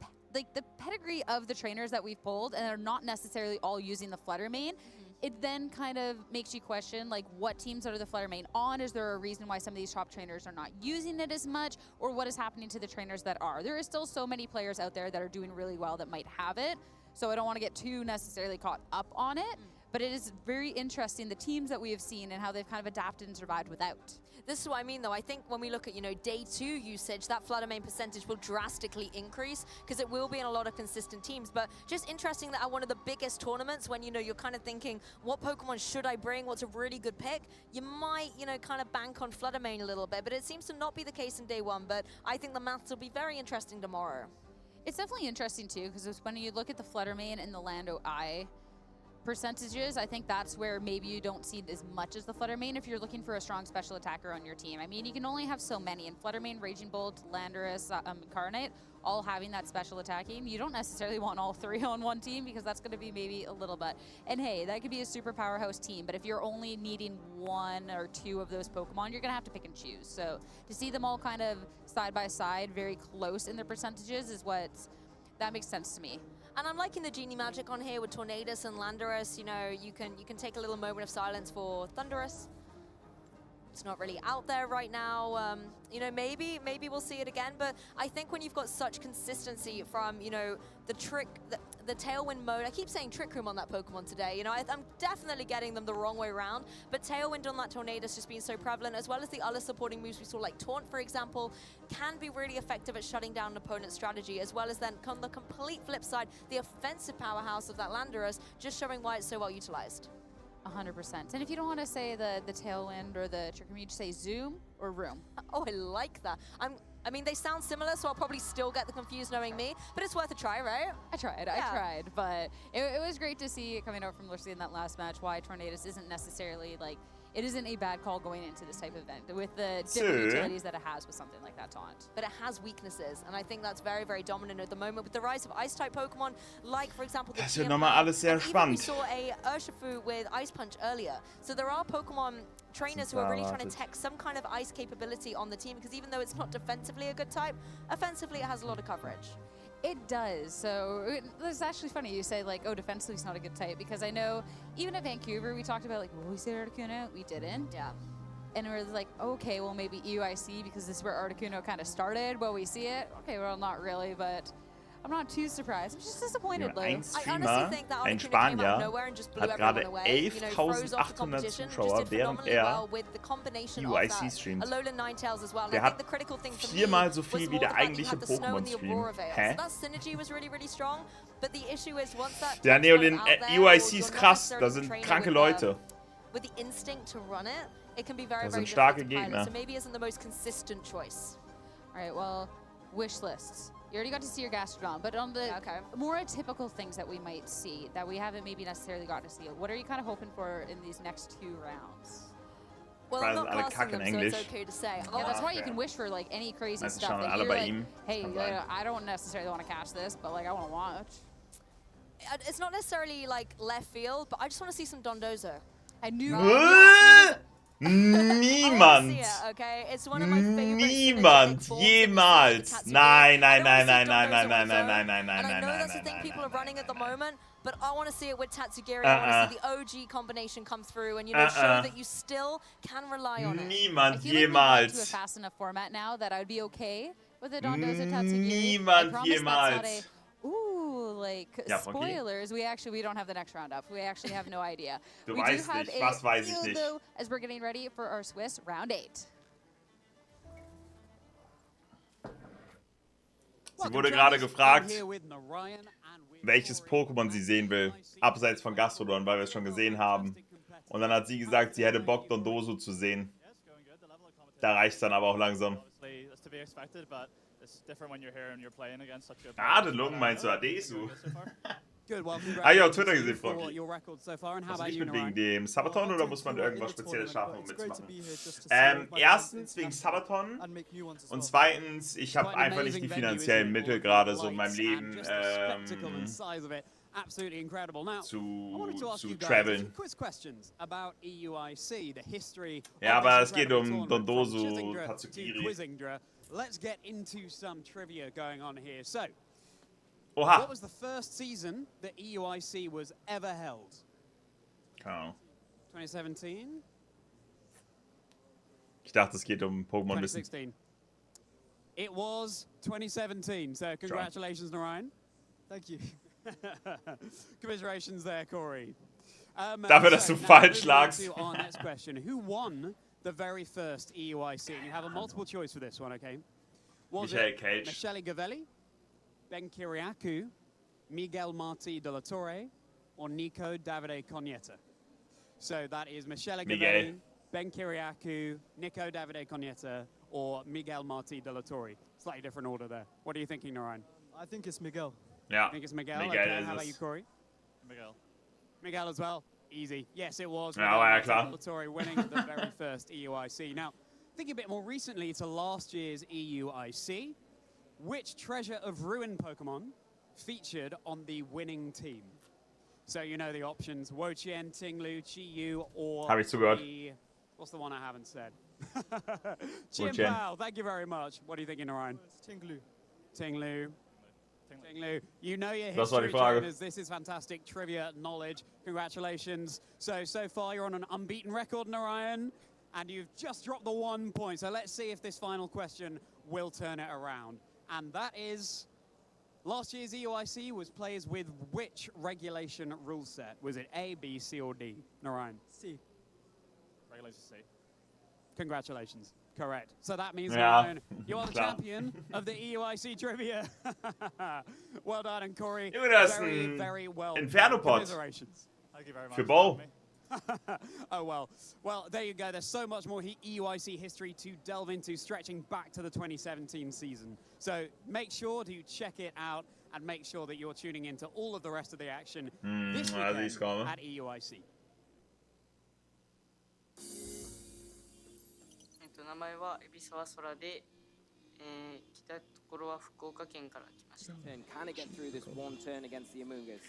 pedigree of the trainers that we've pulled, and they're not necessarily all using the Fluttermane, it then kind of makes you question, like, what teams are the Fluttermane on? Is there a reason why some of these top trainers are not using it as much? Or what is happening to the trainers that are? There is still so many players out there that are doing really well that might have it. So I don't want to get too necessarily caught up on it. But it is very interesting, the teams that we have seen and how they've kind of adapted and survived without. This is what I mean, though. I think when we look at, you know, day 2 usage, that Fluttermane percentage will drastically increase because it will be in a lot of consistent teams. But just interesting that at one of the biggest tournaments, when, you know, you're kind of thinking, what Pokemon should I bring? What's a really good pick? You might, you know, kind of bank on Fluttermane a little bit, but it seems to not be the case in day 1. But I think the maths will be very interesting tomorrow. It's definitely interesting, too, because when you look at the Fluttermane and the Lando Eye percentages, I think that's where maybe you don't see as much as the Fluttermane if you're looking for a strong special attacker on your team. I mean, you can only have so many, and Fluttermane, Raging Bolt, Landorus, Incarnate, all having that special attacking. You don't necessarily want all three on one team because that's going to be maybe a little bit. And hey, that could be a super powerhouse team, but if you're only needing one or two of those Pokemon, you're going to have to pick and choose. So to see them all kind of side by side, very close in their percentages that makes sense to me. And I'm liking the Genie Magic on here with Tornadus and Landorus. You know, you can take a little moment of silence for Thundurus. It's not really out there right now. You know, maybe we'll see it again. But I think when you've got such consistency from, you know, the Tailwind mode. I keep saying Trick Room on that Pokemon today. You know, I'm definitely getting them the wrong way around. But Tailwind on that Tornadus just being so prevalent, as well as the other supporting moves we saw, like Taunt, for example, can be really effective at shutting down an opponent's strategy, as well as then on the complete flip side, the offensive powerhouse of that Landorus, just showing why it's so well utilized. 100%. And if you don't want to say the Tailwind or the Trick Room, you just say Zoom or Room. Oh, I like that. I mean, they sound similar, so I'll probably still get the confused knowing me, but it's worth a try, right? I tried, but it was great to see it coming out from Lucy in that last match, why Tornadus isn't necessarily, like, it isn't a bad call going into this type of event with the different utilities that it has with something like that Taunt. But it has weaknesses, and I think that's very, very dominant at the moment with the rise of Ice-type Pokemon, like, for example, the Das wird nochmal alles sehr spannend. We saw a Urshifu with Ice Punch earlier. So there are Pokemon trainers who are really trying to tech some kind of ice capability on the team, because even though it's not defensively a good type, offensively it has a lot of coverage. It does. So it's actually funny you say, like, oh, defensively it's not a good type, because I know even at Vancouver we talked about, like, will we say Articuno? We didn't. Yeah. And we're like, okay, well, maybe EUIC, because this is where Articuno kind of started. Will we see it? Okay, well, not really, but I'm not too surprised. I'm just disappointed, though. Ein Streamer, ein Spanier, hat gerade 11.800 Zuschauer, während er EUIC streamt. Der hat 4-mal so viel wie der eigentliche Pokémon-Stream. Hä? Der Neolin EUIC ist krass, da sind kranke Leute. Das sind starke Gegner. So maybe isn't the most consistent choice. All right, well, wish lists. You already got to see your Gastrodon, but on the more atypical things that we might see that we haven't maybe necessarily gotten to see, what are you kind of hoping for in these next 2 rounds? Well, I'm not casting them, so it's okay to say. Yeah, that's why you can wish for, like, any crazy stuff that you're like, hey, I don't necessarily want to catch this, but, like, I want to watch. It's not necessarily, like, left field, but I just want to see some Dondozo. I knew Niemand! Niemand! Jemals! Nein, nein, nein, nein, nein, nein, nein, nein, nein, nein, nein, nein, I know that's the thing people are running at the moment, but I want to see it with Tatsugiri. I want to see the OG combination come through and, you know, show that you still can rely on it. Niemand jemals! I feel like we to a fast enough format now that I would be okay with a Dondozo Tatsugiri. Niemand jemals! Ooh, like, spoilers, we don't have the next round up. We actually have no idea. Du we weißt do have nicht, was weiß ich nicht. Though, as we're getting ready for our Swiss round 8. Sie wurde gerade gefragt, welches Pokémon sie sehen will, abseits von Gastrodon, weil wir es schon gesehen haben. Und dann hat sie gesagt, sie hätte Bock, Dondozo zu sehen. Da reicht's dann aber auch langsam. Adelung meinst du Adesu? Ah ja, auf Twitter gesehen, Froggy. Was nicht mit wegen dem Sabaton oder muss man irgendwas Spezielles schaffen, um mitzumachen? Erstens wegen Sabaton und zweitens, ich habe einfach nicht die finanziellen Mittel gerade so in meinem Leben zu traveln. Ja, aber es geht um Dondozo, Tatsugiri. Let's get into some trivia going on here. So, Oha. What was the first season that EUIC was ever held? Keine Ahnung. 2017? Ich dachte, es geht um Pokémon Wissen. 2016. It was 2017, so congratulations, Narayan. Thank you. Commiserations there, Corey. Dafür, dass du falsch lagst. Our next question. Who won the very first EUIC? And you have a multiple choice for this one, okay? Was it Michele Gavelli, Ben Kiriakou, Miguel Martí de la Torre, or Nico Davide Conieta? So that is Michele Gavelli, Ben Kiriakou, Nico Davide Conieta, or Miguel Martí de la Torre. Slightly different order there. What are you thinking, Narayan? I think it's Miguel. Yeah. I think it's Miguel. Okay, how about you, Corey? Miguel. Miguel as well. Easy. Yes, it was. Ja, klar. Latorre winning the very first EUIC. Now, thinking a bit more recently to last year's EUIC, which Treasure of Ruin Pokemon featured on the winning team? So you know the options: Wo-Chien, Ting-Lu, Chi-Yu, or the... What's the one I haven't said? Chien-Pao, thank you very much. What are you thinking, Orion? Ting-Lu. Ting-Lu. Ting-Lu. You know your history, trainers. This is fantastic trivia knowledge. Congratulations. So far you're on an unbeaten record, Narayan, and you've just dropped the 1 point. So let's see if this final question will turn it around. And that is, last year's EUIC was players with which regulation rule set? Was it A, B, C, or D? Narayan? C. Regulation C. Congratulations. Correct. So that means, Narayan, you are the champion of the EUIC trivia. Well done, and Corey, very, very well. Commiserations. Thank you very much. Für Bo. Oh, well. Well, there you go. There's so much more EUIC history to delve into, stretching back to the 2017 season. So make sure to check it out and make sure that you're tuning into all of the rest of the action this weekend at EUIC. 名前は海老沢空で、来たところは福岡県から来ました。Can it get through this one turn against the Amoonguss?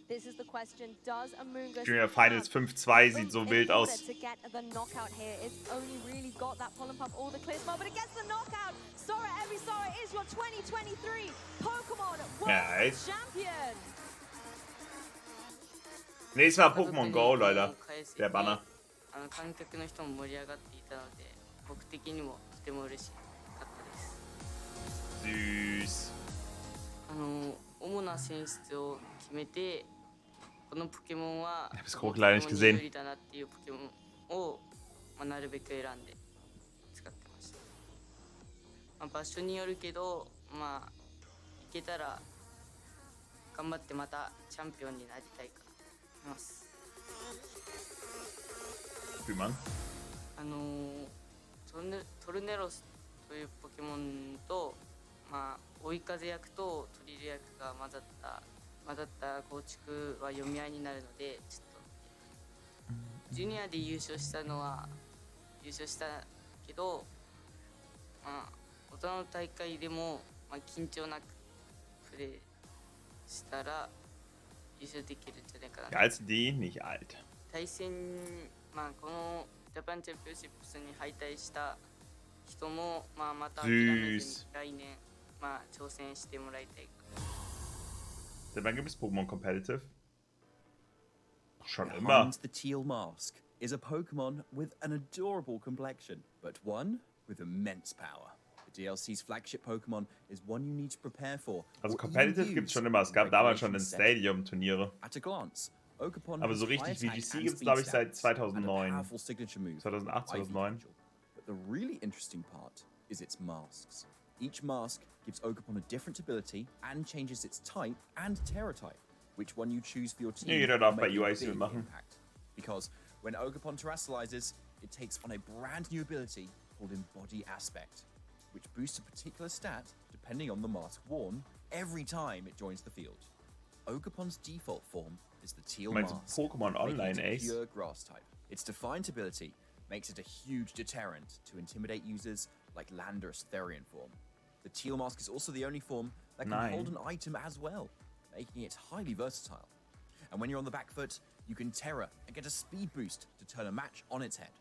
This is the question. Does Amoonguss Junior Finals 5-2 sieht so wild aus. To get the knockout here, it's only really got that pollen puff or the clear spot, but it gets the knockout. Sora Ebisawa is your 2023 Pokémon World Champion. Nächstes Mal Pokémon Go, Leute. Der Banner. 観客の人も盛り上がっていたので、僕的にもとても嬉しかったです。主な選出を決めて、このポケモンは有利だなっていうポケモンを、なるべく選んで使ってました。場所によるけど、行けたら頑張ってまたチャンピオンになりたいかなと思います。トルネロスというポケモンと、追い風役とトリル役が混ざった構築は読み合いになるので、ちょっとジュニアで優勝したけど、大人の大会でも、緊張なくプレーしたら優勝できるんじゃないかな。Als die, nicht alt. 対戦、このジャパンチャンピオンシップスに敗退した人も、また諦めずに来年、挑戦してもらいたい。Seit wann gibt es Pokémon Competitive? Schon immer. The teal mask is a Pokémon with an adorable complexion, but one with immense power. The DLC's flagship Pokémon is one you need to prepare for. Also Competitive gibt's schon immer. Es gab damals schon in Stadium-Turniere. At a glance, Aber so richtig VGC gibt es, glaube ich, seit 2009. 2008, 2009. But the really interesting part is its masks. Each mask gives Ogerpon a different ability and changes its type and Terra type. Which one you choose for your team jeder darf bei EUIC mitmachen. Because when Ogerpon terrestrializes, it takes on a brand new ability called Embody Aspect, which boosts a particular stat depending on the mask worn every time it joins the field. Ogerpon's default form is the teal mask, Pokémon Online Ace. Pure grass type. Its Defiant ability makes it a huge deterrent to intimidate users like Landorus Therian form. The teal mask is also the only form that can hold an item as well, making it highly versatile. And when you're on the back foot, you can Terra and get a speed boost to turn a match on its head.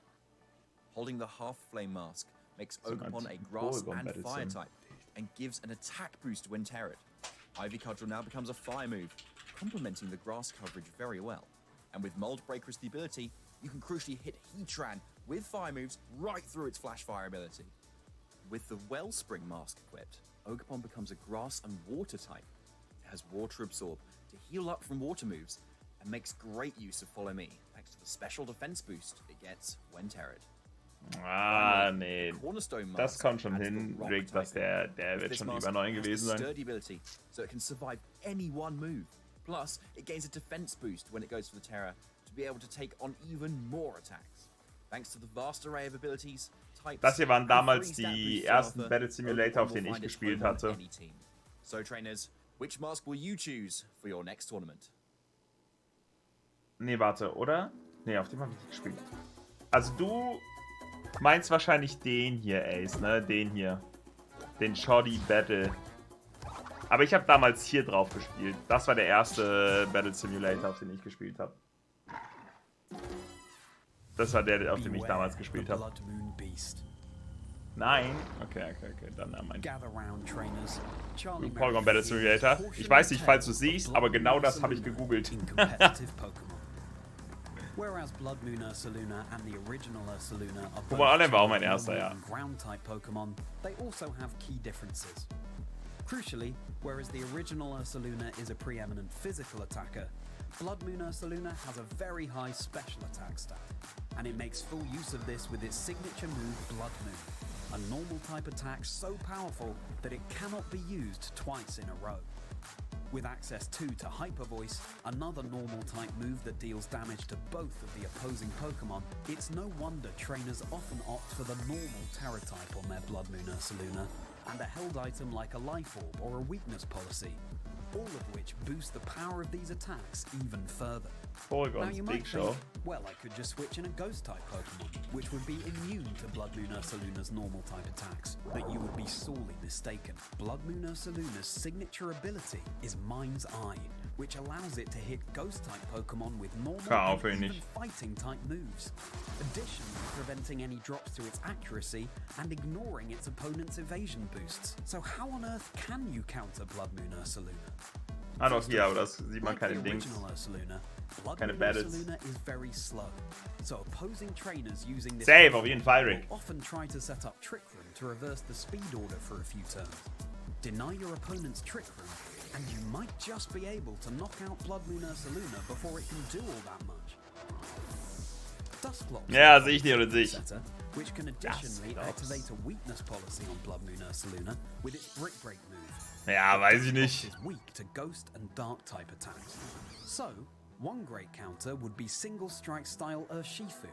Holding the Half Flame mask makes Ogerpon a grass and fire type and gives an attack boost when terrored. Ivy Cudgel now becomes a fire move, complementing the grass coverage very well. And with Mold Breaker as the ability, you can crucially hit Heatran with fire moves right through its flash fire ability. With the Wellspring mask equipped, Ogerpon becomes a grass and water type. It has Water Absorb to heal up from water moves and makes great use of Follow Me thanks to the special defense boost it gets when terrored. Nee. Das kommt schon hin, Rick, dass der wird schon über 9 gewesen sein. Sturdy ability, so it can survive any one move. Plus, it gains a defense boost when it goes for the Terra to be able to take on even more attacks. Thanks to the vast array of abilities, types, das hier waren damals die ersten Battle Simulator, auf denen ich gespielt hatte. So trainers, which mask will you choose for your next tournament? Nee, warte, oder? Nee, auf dem habe ich nicht gespielt. Also du meinst wahrscheinlich den hier, Ace, ne? Den hier. Den Shoddy Battle Aber ich habe damals hier drauf gespielt. Das war der erste Battle Simulator, auf den ich gespielt habe. Das war der, auf dem ich damals gespielt habe. Nein? Okay, dann mein Pokémon Battle Simulator. Ich weiß nicht, falls du siehst, aber genau das habe ich gegoogelt. Whereas Blood Moon Ursaluna and the original Ursaluna are both war auch mein erster, ja. ground-type Pokemon, they also have key differences. Crucially, whereas the original Ursaluna is a preeminent physical attacker, Blood Moon Ursaluna has a very high special attack stat, and it makes full use of this with its signature move Blood Moon, a normal type attack so powerful that it cannot be used twice in a row. With access to Hyper Voice, another normal type move that deals damage to both of the opposing Pokemon, it's no wonder trainers often opt for the normal Terra type on their Blood Moon Ursaluna, and a held item like a Life Orb or a Weakness Policy, all of which boost the power of these attacks even further. Now you might think, well, I could just switch in a Ghost-type Pokemon, which would be immune to Blood Moon Ursaluna's normal type attacks, but you would be sorely mistaken. Blood Moon Ursaluna's signature ability is Mind's Eye, which allows it to hit Ghost-type Pokemon with normal and even Fighting-type moves, additionally preventing any drops to its accuracy and ignoring its opponent's evasion boosts. So how on earth can you counter Blood Moon Ursaluna? Ah doch, hier, aber das sieht man keine Dings. Keine Battles. Is very slow, so opposing trainers using this Save, auf jeden Fall, Rick. Often try to set up Trick Room to reverse the speed order for a few turns. Deny your opponent's Trick Room, and you might just be able to knock out Blood Moon Ursaluna before it can do all that much. Dusclops, ja, sehe ich nicht oder sehe ich? Which can additionally activate a weakness policy on Blood Moon Ursaluna with its Brick Break move. Ja, weiß ich nicht. Is weak to ghost and dark type attacks. So, one great counter would be single strike style Urshifu,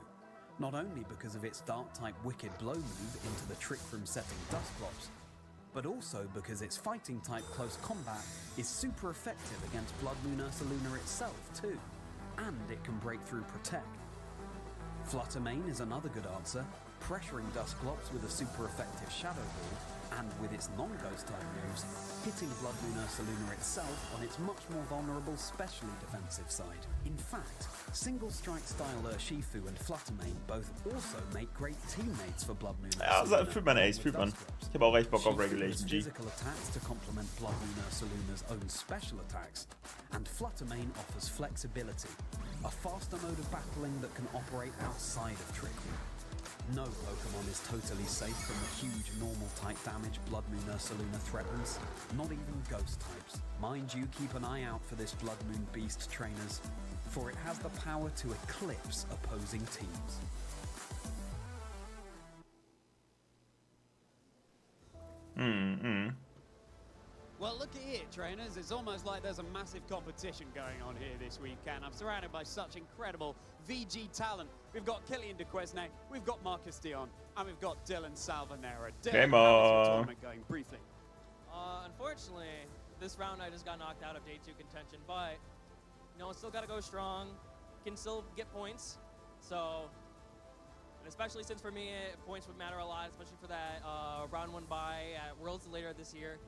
not only because of its dark type Wicked Blow move into the Trick Room setting Dusclops, but also because its fighting type Close Combat is super effective against Blood Moon Ursaluna itself too, and it can break through Protect. Fluttermane is another good answer, pressuring Dusclops with a super effective Shadow Ball, and with its non-ghost type moves, hitting Blood Moon Ursaluna itself on its much more vulnerable, specially defensive side. In fact, single strike style Urshifu and Fluttermane both also make great teammates for Blood Moon Ursaluna. Ja, fühlt man Ace, fühlt man. Ich habe auch echt Bock auf Regulation G. Physical attacks to complement Blood Moon Ursaluna's own special attacks, and Fluttermane offers flexibility, a faster mode of battling that can operate outside of Trick Room. No Pokemon is totally safe from the huge normal type damage Blood Moon Ursaluna threatens, not even ghost types. Mind you, keep an eye out for this Blood Moon Beast, trainers, for it has the power to eclipse opposing teams. Well, look at it, trainers. It's almost like there's a massive competition going on here this weekend. I'm surrounded by such incredible VG talent. We've got Killian DeQuesne, we've got Marcus Dion, and we've got Dylan Salvanera. Dylan, how's your tournament going, briefly? Unfortunately, this round I just got knocked out of day 2 contention, but you know, still got to go strong. Can still get points. So, and especially since for me, points would matter a lot, especially for that round 1 bye at Worlds later this year.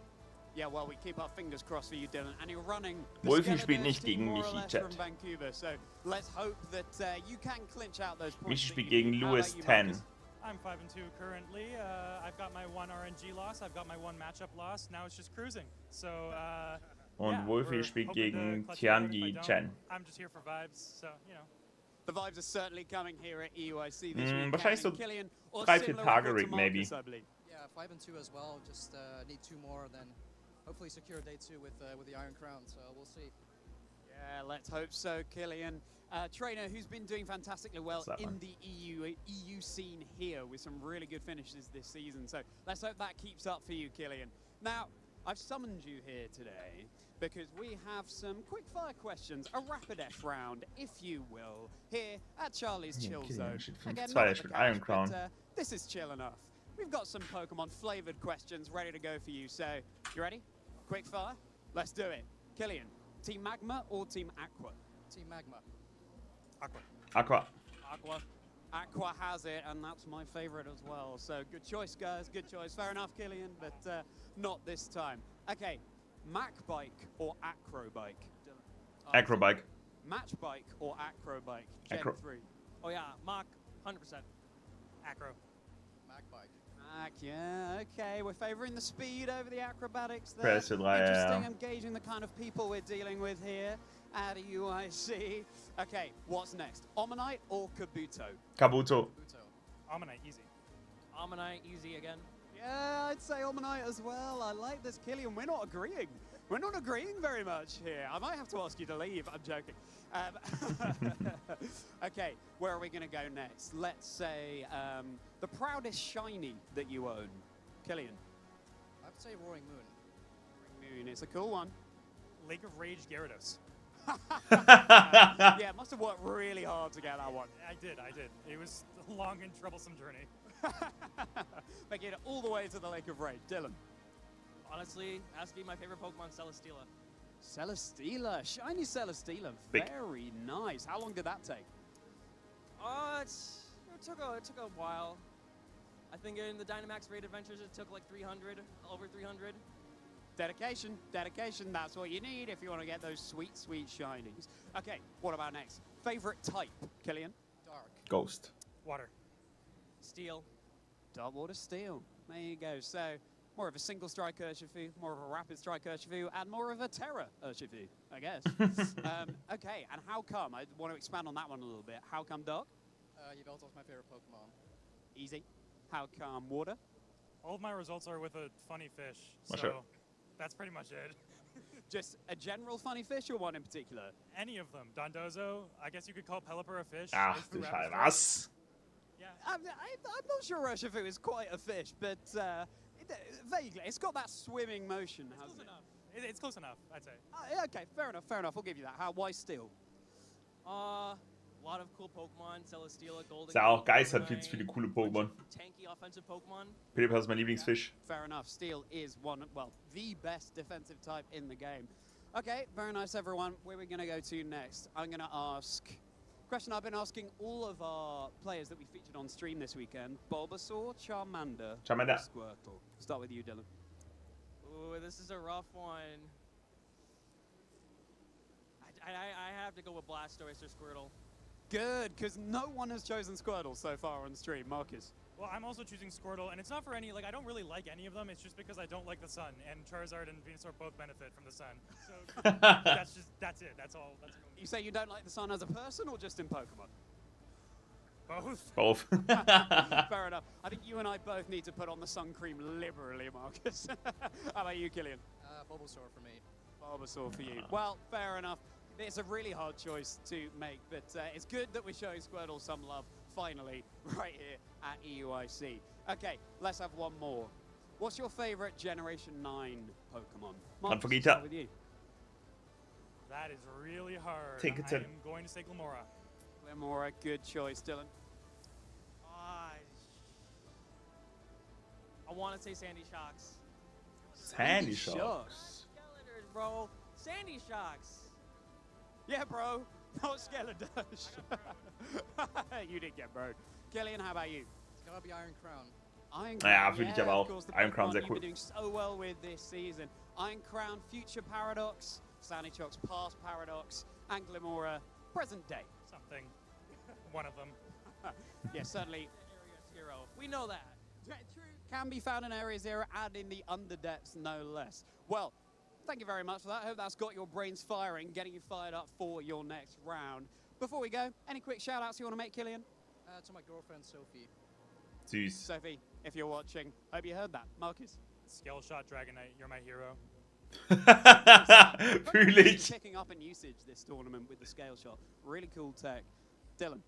Yeah, well, we keep our fingers crossed for you, Dylan. And you're running Wolfie spielt nicht gegen Michi, Chat. from Vancouver, so let's hope that you can clinch out those points. Michi spielt gegen Lewis 10. I'm 5-2 currently. I've got my 1 RNG loss. I've got my 1 matchup loss. Now it's just cruising. So. Und Wolfie spielt gegen Tianyi Chen. I'm just here for vibes, so you know. The vibes are certainly coming here at EUIC this week. Wahrscheinlich so 3-4 Tage Rig, maybe. Yeah, 5-2 as well. Just need 2 more, then hopefully secure day 2 with the Iron Crown. So we'll see. Yeah, let's hope so, Killian. Trainer who's been doing fantastically well in the EU scene here with some really good finishes this season. So let's hope that keeps up for you, Killian. Now, I've summoned you here today because we have some quick-fire questions, a Rapidash round, if you will, here at Charlie's Chill Zone. Again, not at the couch, but this is chill enough. We've got some Pokemon-flavored questions ready to go for you. So, you ready? Quick-fire? Let's do it. Killian, Team Magma or Team Aqua? Team Magma. Aqua. Aqua. Aqua. Aqua has it, and that's my favorite as well. So good choice, guys. Good choice. Fair enough, Killian, but not this time. Okay, Mac bike or acro bike? Acro bike. Match bike or acro bike? Gen Acro. 3. Oh yeah, Mach, 100%. Acro. Mac bike. Mac, yeah, okay. We're favoring the speed over the acrobatics there. Interesting, I'm gauging the kind of people we're dealing with here at EUIC. Okay, what's next? Omanite or Kabuto? Kabuto. Ammonite, easy. Ammonite, easy again. Yeah, I'd say Omanite as well. I like this, Killian. We're not agreeing. We're not agreeing very much here. I might have to ask you to leave. I'm joking. Okay, where are we going to go next? Let's say the proudest shiny that you own. Killian. I would say Roaring Moon. Roaring Moon, it's a cool one. Lake of Rage Gyarados. Yeah, must have worked really hard to get that one. I did. It was a long and troublesome journey. Making it all the way to the Lake of Rage. Dylan. Honestly, has to be my favorite Pokemon, Celesteela. Celesteela, shiny Celesteela, very nice. How long did that take? It took a while. I think in the Dynamax Raid Adventures it took like 300, over 300. Dedication, that's what you need if you want to get those sweet, sweet shinies. Okay, what about next? Favorite type, Killian? Dark. Ghost. Water. Steel. Dark water steel. There you go. So, more of a single strike Urshifu, more of a rapid strike Urshifu, and more of a terror Urshifu, I guess. Okay, and how come? I want to expand on that one a little bit. How come Dark? Yveltal's my favorite Pokemon. Easy. How come Water? All of my results are with a funny fish, What's so it? that's pretty much it. Just a general funny fish or one in particular? Any of them. Dondozo, I guess you could call Pelipper a fish. Ach, Urshifu du rabbit Scheiße. Was? Yeah. I'm not sure Urshifu is quite a fish, but vaguely. It's got that swimming motion, hasn't it? It's close enough, I'd say. Okay, fair enough. I'll give you that. Why Steel? A lot of cool Pokemon, Celesteela, Golden. Ist ja auch Geist hat viel zu viele coole Pokémon. Tanky offensive Pokemon. Pelipper ist mein Lieblingsfisch. Fair enough. Steel is the best defensive type in the game. Okay, very nice, everyone. Where are we going to go to next? I'm going to ask question I've been asking all of our players that we featured on stream this weekend. Bulbasaur, Charmander, Charmander. or Squirtle. Start with you, Dylan. Ooh, this is a rough one. I have to go with Blastoise or Squirtle. Good, because no one has chosen Squirtle so far on stream. Marcus. Well, I'm also choosing Squirtle, and it's not for any, I don't really like any of them. It's just because I don't like the sun, and Charizard and Venusaur both benefit from the sun. So that's it. That's all. You say you don't like the sun as a person or just in Pokemon? Both. Both. Fair enough. I think you and I both need to put on the sun cream liberally, Marcus. How about you, Killian? Bulbasaur for me. Bulbasaur for you. Well, fair enough. It's a really hard choice to make, but it's good that we're showing Squirtle some love, finally, right here at EUIC. Okay, let's have one more. What's your favorite Generation 9 Pokemon? Marcus, Vegeta. start with you. That is really hard. Tinkerton. I'm going to say Glamora. Glamora, good choice. Dylan? I want to say Sandy Shocks. Sandy Shocks. Skeletors, bro. Sandy Shocks. Yeah, bro. No Skeletor's. You did get bro. Killian, how about you? It's gotta be Iron Crown. Iron Naja, Crown, finde ich yeah, aber of auch. course, the Iron Crown Pokemon sehr you've cool. been doing so well with this season. Iron Crown, Future Paradox, Sandy Shocks, Past Paradox, and Glamora, present day. Something. One of them. Yeah, certainly. Area Zero. We know that. True. Can be found in Area Zero and in the Underdepths, no less. Well, thank you very much for that. I hope that's got your brains firing, getting you fired up for your next round. Before we go, any quick shout-outs you want to make, Killian? To my girlfriend, Sophie. Süß. Sophie, if you're watching, hope you heard that. Marcus? Scale Shot Dragonite, you're my hero. Fühl ich. Picking up in usage this tournament with the Scale Shot. Really cool tech. Dylan?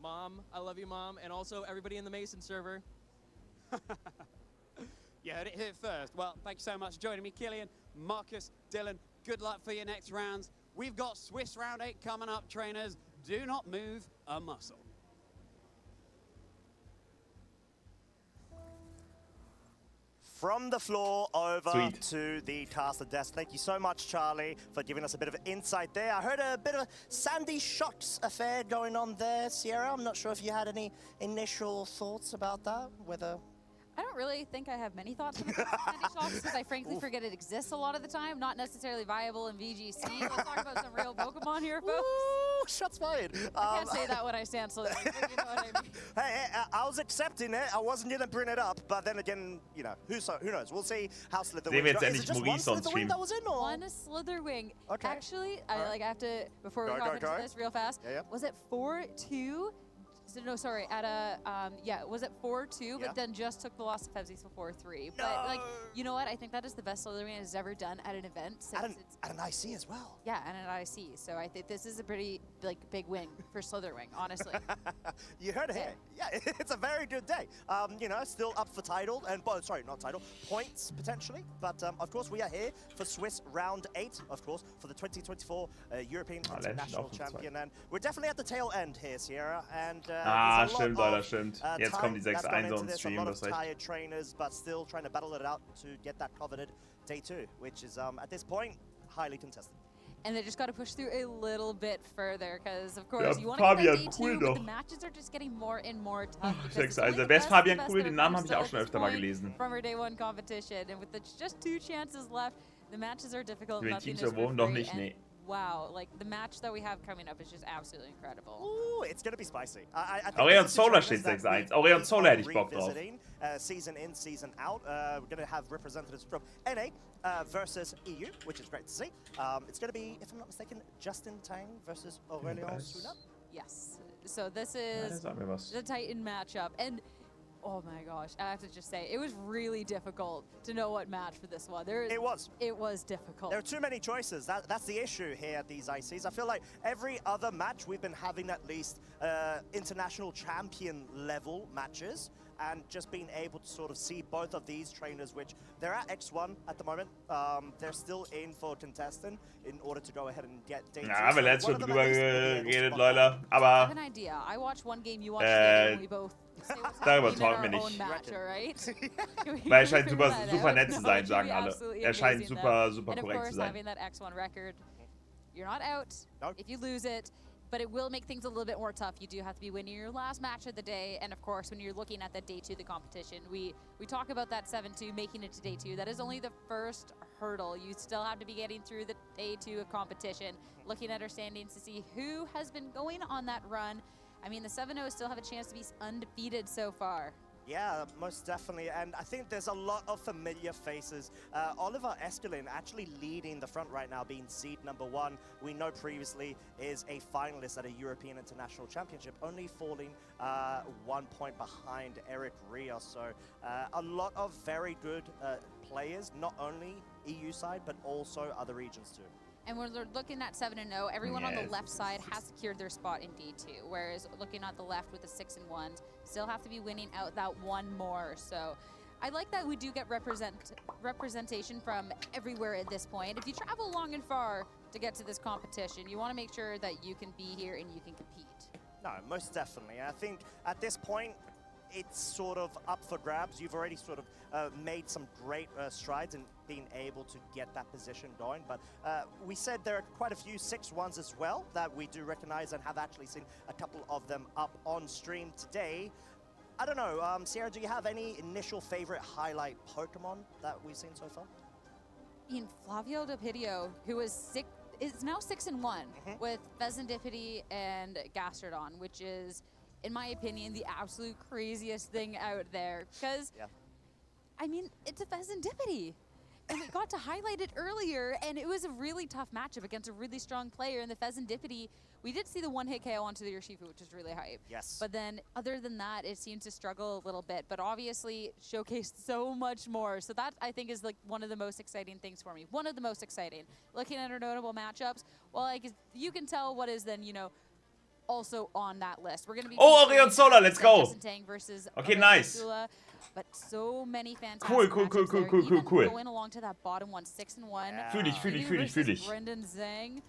Mom, I love you, Mom, and also everybody in the Mason server. You heard it here first. Well, thank you so much for joining me, Killian, Marcus, Dylan. Good luck for your next rounds. We've got Swiss Round 8 coming up, trainers. Do not move a muscle. From the floor over Sweet. to the caster desk. Thank you so much, Charlie, for giving us a bit of insight there. I heard a bit of a Sandy Shocks affair going on there, Sierra. I'm not sure if you had any initial thoughts about that, whether... I don't really think I have many thoughts when it comes to Candy Shops because I frankly forget it exists a lot of the time. Not necessarily viable in VGC. Let's talk about some real Pokemon here, folks. Ooh, shots fired. I can't say that when I stand Slytherin, but you know what I mean. Hey, I was accepting it. I wasn't going to bring it up, but then again, you know, who knows? We'll see how Slitherwing. Sehen wir jetzt endlich Maurice on stream. That was in, or? One Slitherwing. Okay. Actually, I have to, before we hop into this real fast, was it 4-2? So, no, sorry, at a, was it 4-2, but then just took the loss of Febzies for 4-3. No. But, like, you know what? I think that is the best Slitherwing has ever done at an event. At an IC as well. Yeah, and an IC. So I think this is a pretty, like, big win for Slitherwing, honestly. You heard it here. Yeah, it's a very good day. You know, still up for title, and, sorry, not title, points, potentially. But, of course, we are here for Swiss Round 8, of course, for the 2024 European International Champion. And we're definitely at the tail end here, Sierra, and... stimmt, Leute, stimmt. Jetzt kommen die 6-1 on Stream, das recht. Tired trainers, but still trying to battle it out to get that coveted day 2, which is, at this point, highly contested. And they just got to push through a little bit further, because, of course, you want to get that day 2, but the matches are just getting more and more tough. 6-1, wer ist Fabian Cool? Den Namen habe ich auch schon öfter mal gelesen. From our day 1 competition, and with just 2 chances left, the matches are difficult. Den Teams erwogen noch nicht, nee. Wow, like the match that we have coming up is just absolutely incredible. Ooh, it's gonna be spicy. Aureon Solar steht 6-1. Aureon Solar hätte ich Bock drauf. Season in, season out. We're gonna have representatives from NA versus EU, which is great to see. It's gonna be, if I'm not mistaken, Justin Tang versus Aurelion Suna. Yes. So this is the Titan matchup, and oh my gosh, I have to just say, it was really difficult to know what match for this one. It was difficult. There are too many choices. That's the issue here at these ICs. I feel like every other match we've been having at least international champion level matches, and just being able to sort of see both of these trainers, which they're at X1 at the moment. They're still in for contestant in order to go ahead and get day 2. Ja, haben wir letztes schon drüber geredet, Leute. I Aber have an idea. I watch one game, you watch the other, and we both darüber talken wir nicht. Weil er scheint super nett zu sein, sagen alle. Er scheint super korrekt zu sein. Having that X1 record, you're not out if you lose it, but it will make things a little bit more tough. You do have to be winning your last match of the day, and of course, when you're looking at the day 2 of the competition, we talk about that 7-2 making it to day 2. That is only the first hurdle. You still have to be getting through the day 2 of competition, looking at our standings to see who has been going on that run. I mean, the 7-0 still have a chance to be undefeated so far. Yeah, most definitely, and I think there's a lot of familiar faces. Oliver Eskelin actually leading the front right now, being seed number 1. We know previously is a finalist at a European International Championship, only falling 1 point behind Eric Rios. So a lot of very good players, not only EU side, but also other regions too. And when we're looking at 7-0, everyone on the left side has secured their spot in D2, whereas looking at the left with the 6-1, still have to be winning out that one more. So I like that we do get representation from everywhere at this point. If you travel long and far to get to this competition, you want to make sure that you can be here and you can compete. No, most definitely. I think at this point, it's sort of up for grabs. You've already sort of made some great strides in being able to get that position going. But we said there are quite a few 6-1s as well that we do recognize and have actually seen a couple of them up on stream today. I don't know, Sierra, do you have any initial favorite highlight Pokemon that we've seen so far? In Flavio Dopidio, who is now 6-1 with Vezendipity and Gastrodon, which is, in my opinion, the absolute craziest thing out there. Because, I mean, it's a Vezendipity. And we got to highlight it earlier, and it was a really tough matchup against a really strong player. And the Vezendipity, we did see the one-hit KO onto the Urshifu, which is really hype. Yes. But then, other than that, it seemed to struggle a little bit. But obviously, showcased so much more. So that, I think, is like one of the most exciting things for me. One of the most exciting. Looking at our notable matchups, well, like, you can tell what is then, you know, also on that list. We're going to be Aureon Solar, let's go. Versus okay, nice. But so many fantastic cool. Going along to that bottom one, 6-1. Fühl dich. Brendan Zhang.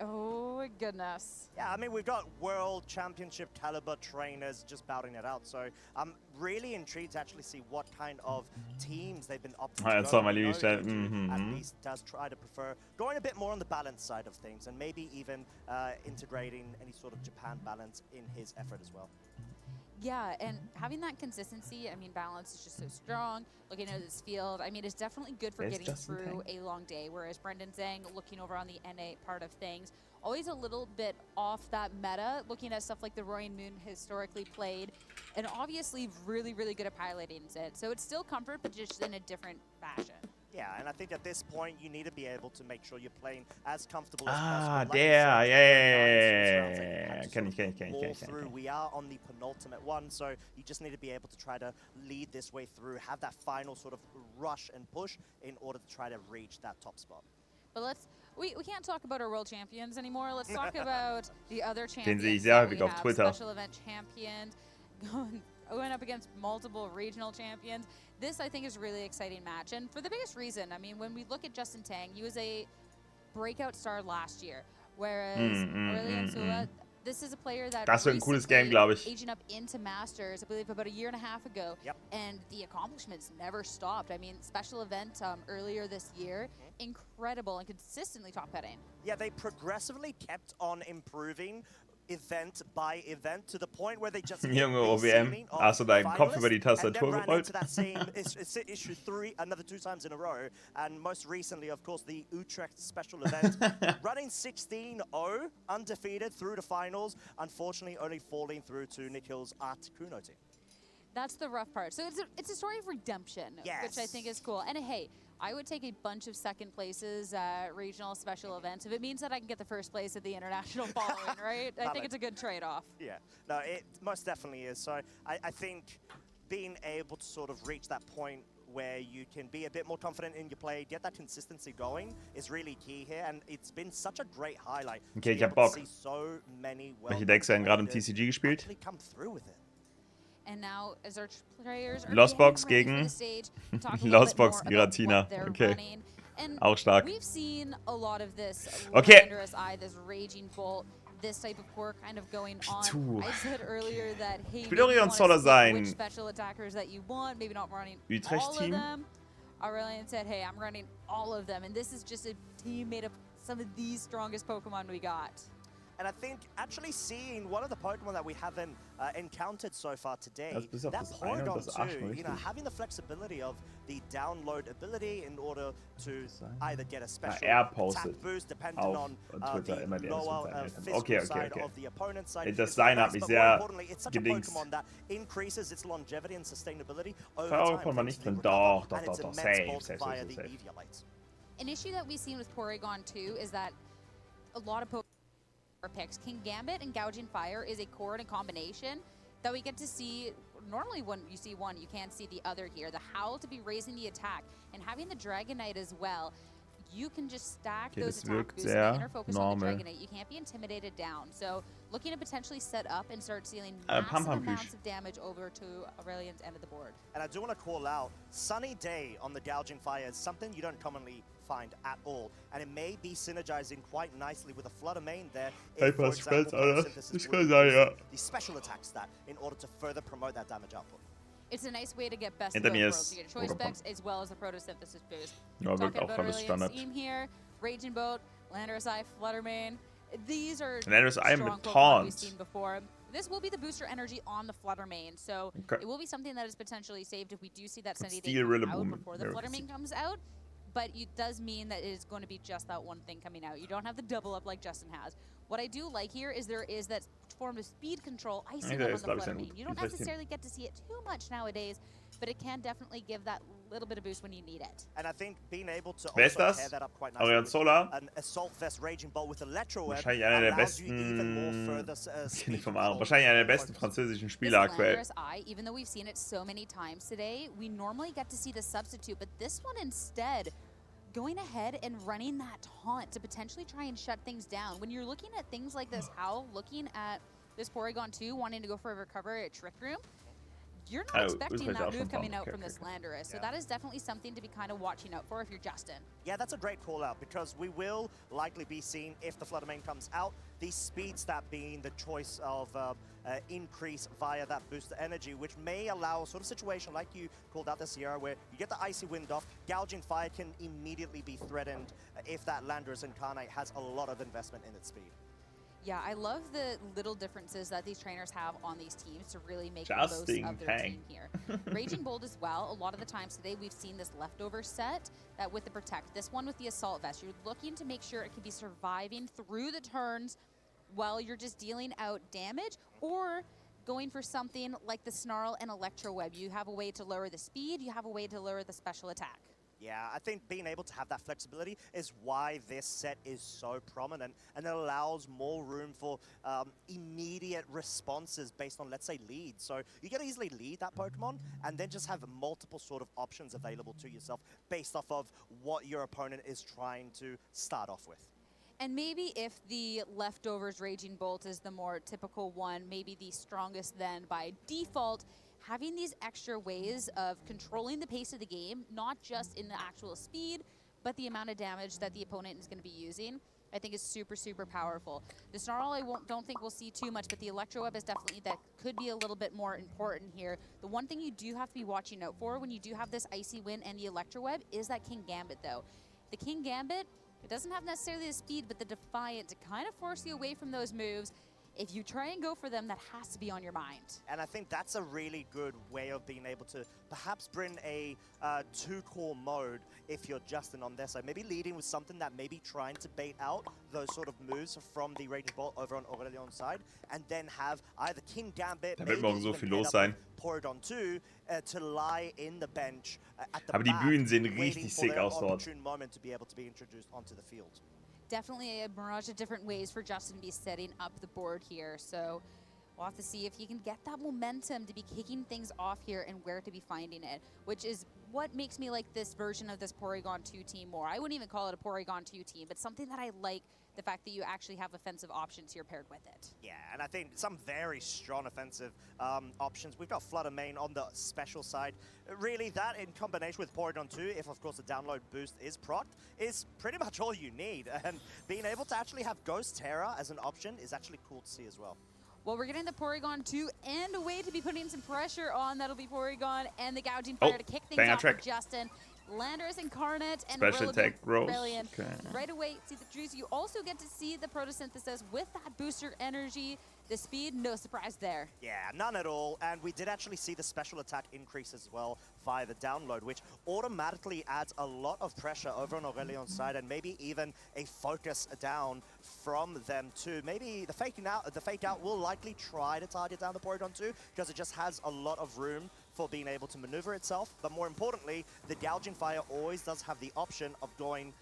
Oh my goodness. Yeah, I mean, we've got world championship caliber trainers just bouting it out. So I'm really intrigued to actually see what kind of teams they've been opting to at least does try to prefer going a bit more on the balance side of things, and maybe even integrating any sort of Japan balance in his effort as well. Yeah, and having that consistency, I mean, balance is just so strong. Looking at this field, I mean, it's definitely good for getting through a long day, whereas Brendan's saying, looking over on the NA part of things, always a little bit off that meta, looking at stuff like the Roy and Moon historically played, and obviously really, really good at piloting it. So it's still comfort, but just in a different fashion. Yeah, and I think at this point, you need to be able to make sure you're playing as comfortable as possible. Ah, Like der, yeah. Kenn ich. We are on the penultimate one, so you just need to be able to try to lead this way through, have that final sort of rush and push in order to try to reach that top spot. But we can't talk about our world champions anymore. Let's talk about the other Den champions. sehe ich sehr häufig auf Twitter. Special event champions going up against multiple regional champions. This, I think, is a really exciting match. And for the biggest reason, I mean, when we look at Justin Tang, he was a breakout star last year. Whereas Aurelian Sula, this is a player that das wird ein cooles Game, glaube ich. aging up into Masters, I believe about a year and a half ago. Yep. And the accomplishments never stopped. I mean, special event earlier this year, incredible and consistently top heading. Yeah, they progressively kept on improving event by event to the point where they just Junge OWM, hast du deinen Kopf über die Tastatur gerollt? that same issue another 2 times in a row, and most recently, of course, the Utrecht special event, running 16-0, undefeated through the finals, unfortunately only falling through to Nikhil's Articuno team. That's the rough part. So it's a story of redemption, which I think is cool. And hey, I would take a bunch of second places at regional special events if it means that I can get the first place at the international following, right? I think it's a good trade-off. Yeah, no, it most definitely is. So I think being able to sort of reach that point where you can be a bit more confident in your play, get that consistency going, is really key here. And it's been such a great highlight. Okay, ich hab Bock. So many Welche Decks werden gerade im TCG gespielt? Come through with it. And now, as our players are Lostbox gegen Lostbox Giratina. Okay. Auch stark. We've seen a lot of this. Okay. This raging bolt, this type of core kind of going on. I said earlier that hey, Orion soll er sein. Which special attackers that you want, maybe not running Utrecht all Team. of them. Aurelian said, hey, I'm running all of them, and this is just a team made of some of the strongest Pokemon we got. And I think actually seeing one of the Pokemon that we haven't encountered so far today, that Porygon too, you know, having the flexibility of the download ability in order to either get a special attack boost depending on the lower physical side of the opponent's side. Das Line-Up mich sehr it's such a Pokemon that increases its longevity and sustainability over time. War nicht drin. Doch, safe. An issue that we've seen with Porygon too is that a lot of Pokemon picks. King Gambit and Gouging Fire is a core and a combination that we get to see. Normally when you see one, you can't see the other here. The Howl to be raising the attack and having the Dragonite as well. You can just stack those attack boosts and inner focus on the Dragonite. You can't be intimidated down. So looking to potentially set up and start dealing massive amounts of damage over to Aurelian's end of the board. And I do want to call out, Sunny Day on the Gouging Fire is something you don't commonly find at all. And it may be synergizing quite nicely with a Flutter Main there. If, for example, the special attack stat in order to further promote that damage output. It's a nice way to get best of both worlds. You get choice specs as well as the photosynthesis boost. Talking about Aurelian's team here, Raging Bolt, Landorus Eye, Fluttermane. These are strong Pokemon we've seen before. This will be the booster energy on the Fluttermane, so it will be something that is potentially saved if we do see that Sunny Day come out before the Fluttermane comes out. But it does mean that it is going to be just that one thing coming out. You don't have the double up like Justin has. What I do like here is there is that form of speed control icing up on the Fluttermane. You don't necessarily get to see it too much nowadays, but it can definitely give that little bit of boost when you need it. And I think being able to also pair that up quite nicely with an Assault Vest Raging Bolt with Electro Web allows you even more further speed control. Wahrscheinlich einer der besten französischen Spieler aktuell. Landorus Eye, even though we've seen it so many times today, we normally get to see the substitute, but this one instead going ahead and running that taunt to potentially try and shut things down. When you're looking at things like this, Howl, looking at this Porygon 2 wanting to go for a recovery at Trick Room, you're not expecting that move coming out from this Landorus. So that is definitely something to be kind of watching out for if you're Justin. Yeah, that's a great call out because we will likely be seeing, if the Fluttermane comes out, the speed stat being the choice of increase via that booster energy, which may allow a sort of situation like you called out this year where you get the Icy Wind off, Gouging Fire can immediately be threatened if that Landorus Incarnate has a lot of investment in its speed. Yeah, I love the little differences that these trainers have on these teams to really make the most of their team here. Raging Bolt as well, a lot of the times today we've seen this leftover set that with the Protect. This one with the Assault Vest, you're looking to make sure it can be surviving through the turns while you're just dealing out damage, or going for something like the Snarl and Electro Web. You have a way to lower the speed, you have a way to lower the special attack. Yeah, I think being able to have that flexibility is why this set is so prominent, and it allows more room for immediate responses based on, let's say, leads. So you can easily lead that Pokemon and then just have multiple sort of options available to yourself based off of what your opponent is trying to start off with. And maybe if the leftovers Raging Bolt is the more typical one, maybe the strongest then by default, having these extra ways of controlling the pace of the game, not just in the actual speed, but the amount of damage that the opponent is going to be using, I think is super, super powerful. The Snarl I don't think we'll see too much, but the Electro Web is definitely, that could be a little bit more important here. The one thing you do have to be watching out for when you do have this Icy Wind and the Electro Web is that King Gambit though. The King Gambit, it doesn't have necessarily the speed, but the Defiant to kind of force you away from those moves. If you try and go for them, that has to be on your mind. And I think that's a really good way of being able to perhaps bring a two-core mode if you're Justin on this. So maybe leading with something that maybe trying to bait out those sort of moves from the Raging Bolt over on Aurelion's side, and then have either King Gambit, Da wird morgen so viel los sein. Porygon 2 to lie in the bench at the Aber die back, Bühnen sehen waiting richtig for sick their aus dort. opportune moment to be able to be introduced onto the field. Definitely a barrage of different ways for Justin to be setting up the board here. So we'll have to see if he can get that momentum to be kicking things off here and where to be finding it, which is what makes me like this version of this Porygon 2 team more. I wouldn't even call it a Porygon 2 team, but something that I like, the fact that you actually have offensive options here paired with it. Yeah, and I think some very strong offensive options. We've got Flutter Mane on the special side. Really, that in combination with Porygon 2, if of course the download boost is procced, is pretty much all you need. And being able to actually have Ghost Terra as an option is actually cool to see as well. Well, we're getting the Porygon 2 and a way to be putting some pressure on. That'll be Porygon and the Gouging Fire to kick things off for Justin. Landorus Incarnate and Special attack Rose. Brilliant. Okay. Right away, see the Drews. You also get to see the Photosynthesis with that booster energy. The speed, no surprise there. Yeah, none at all. And we did actually see the special attack increase as well via the download, which automatically adds a lot of pressure over on Aurelion's side, and maybe even a focus down from them too. Maybe the fake out will likely try to target down the Porygon 2 because it just has a lot of room for being able to maneuver itself. But more importantly, the Gouging Fire always does have the option of going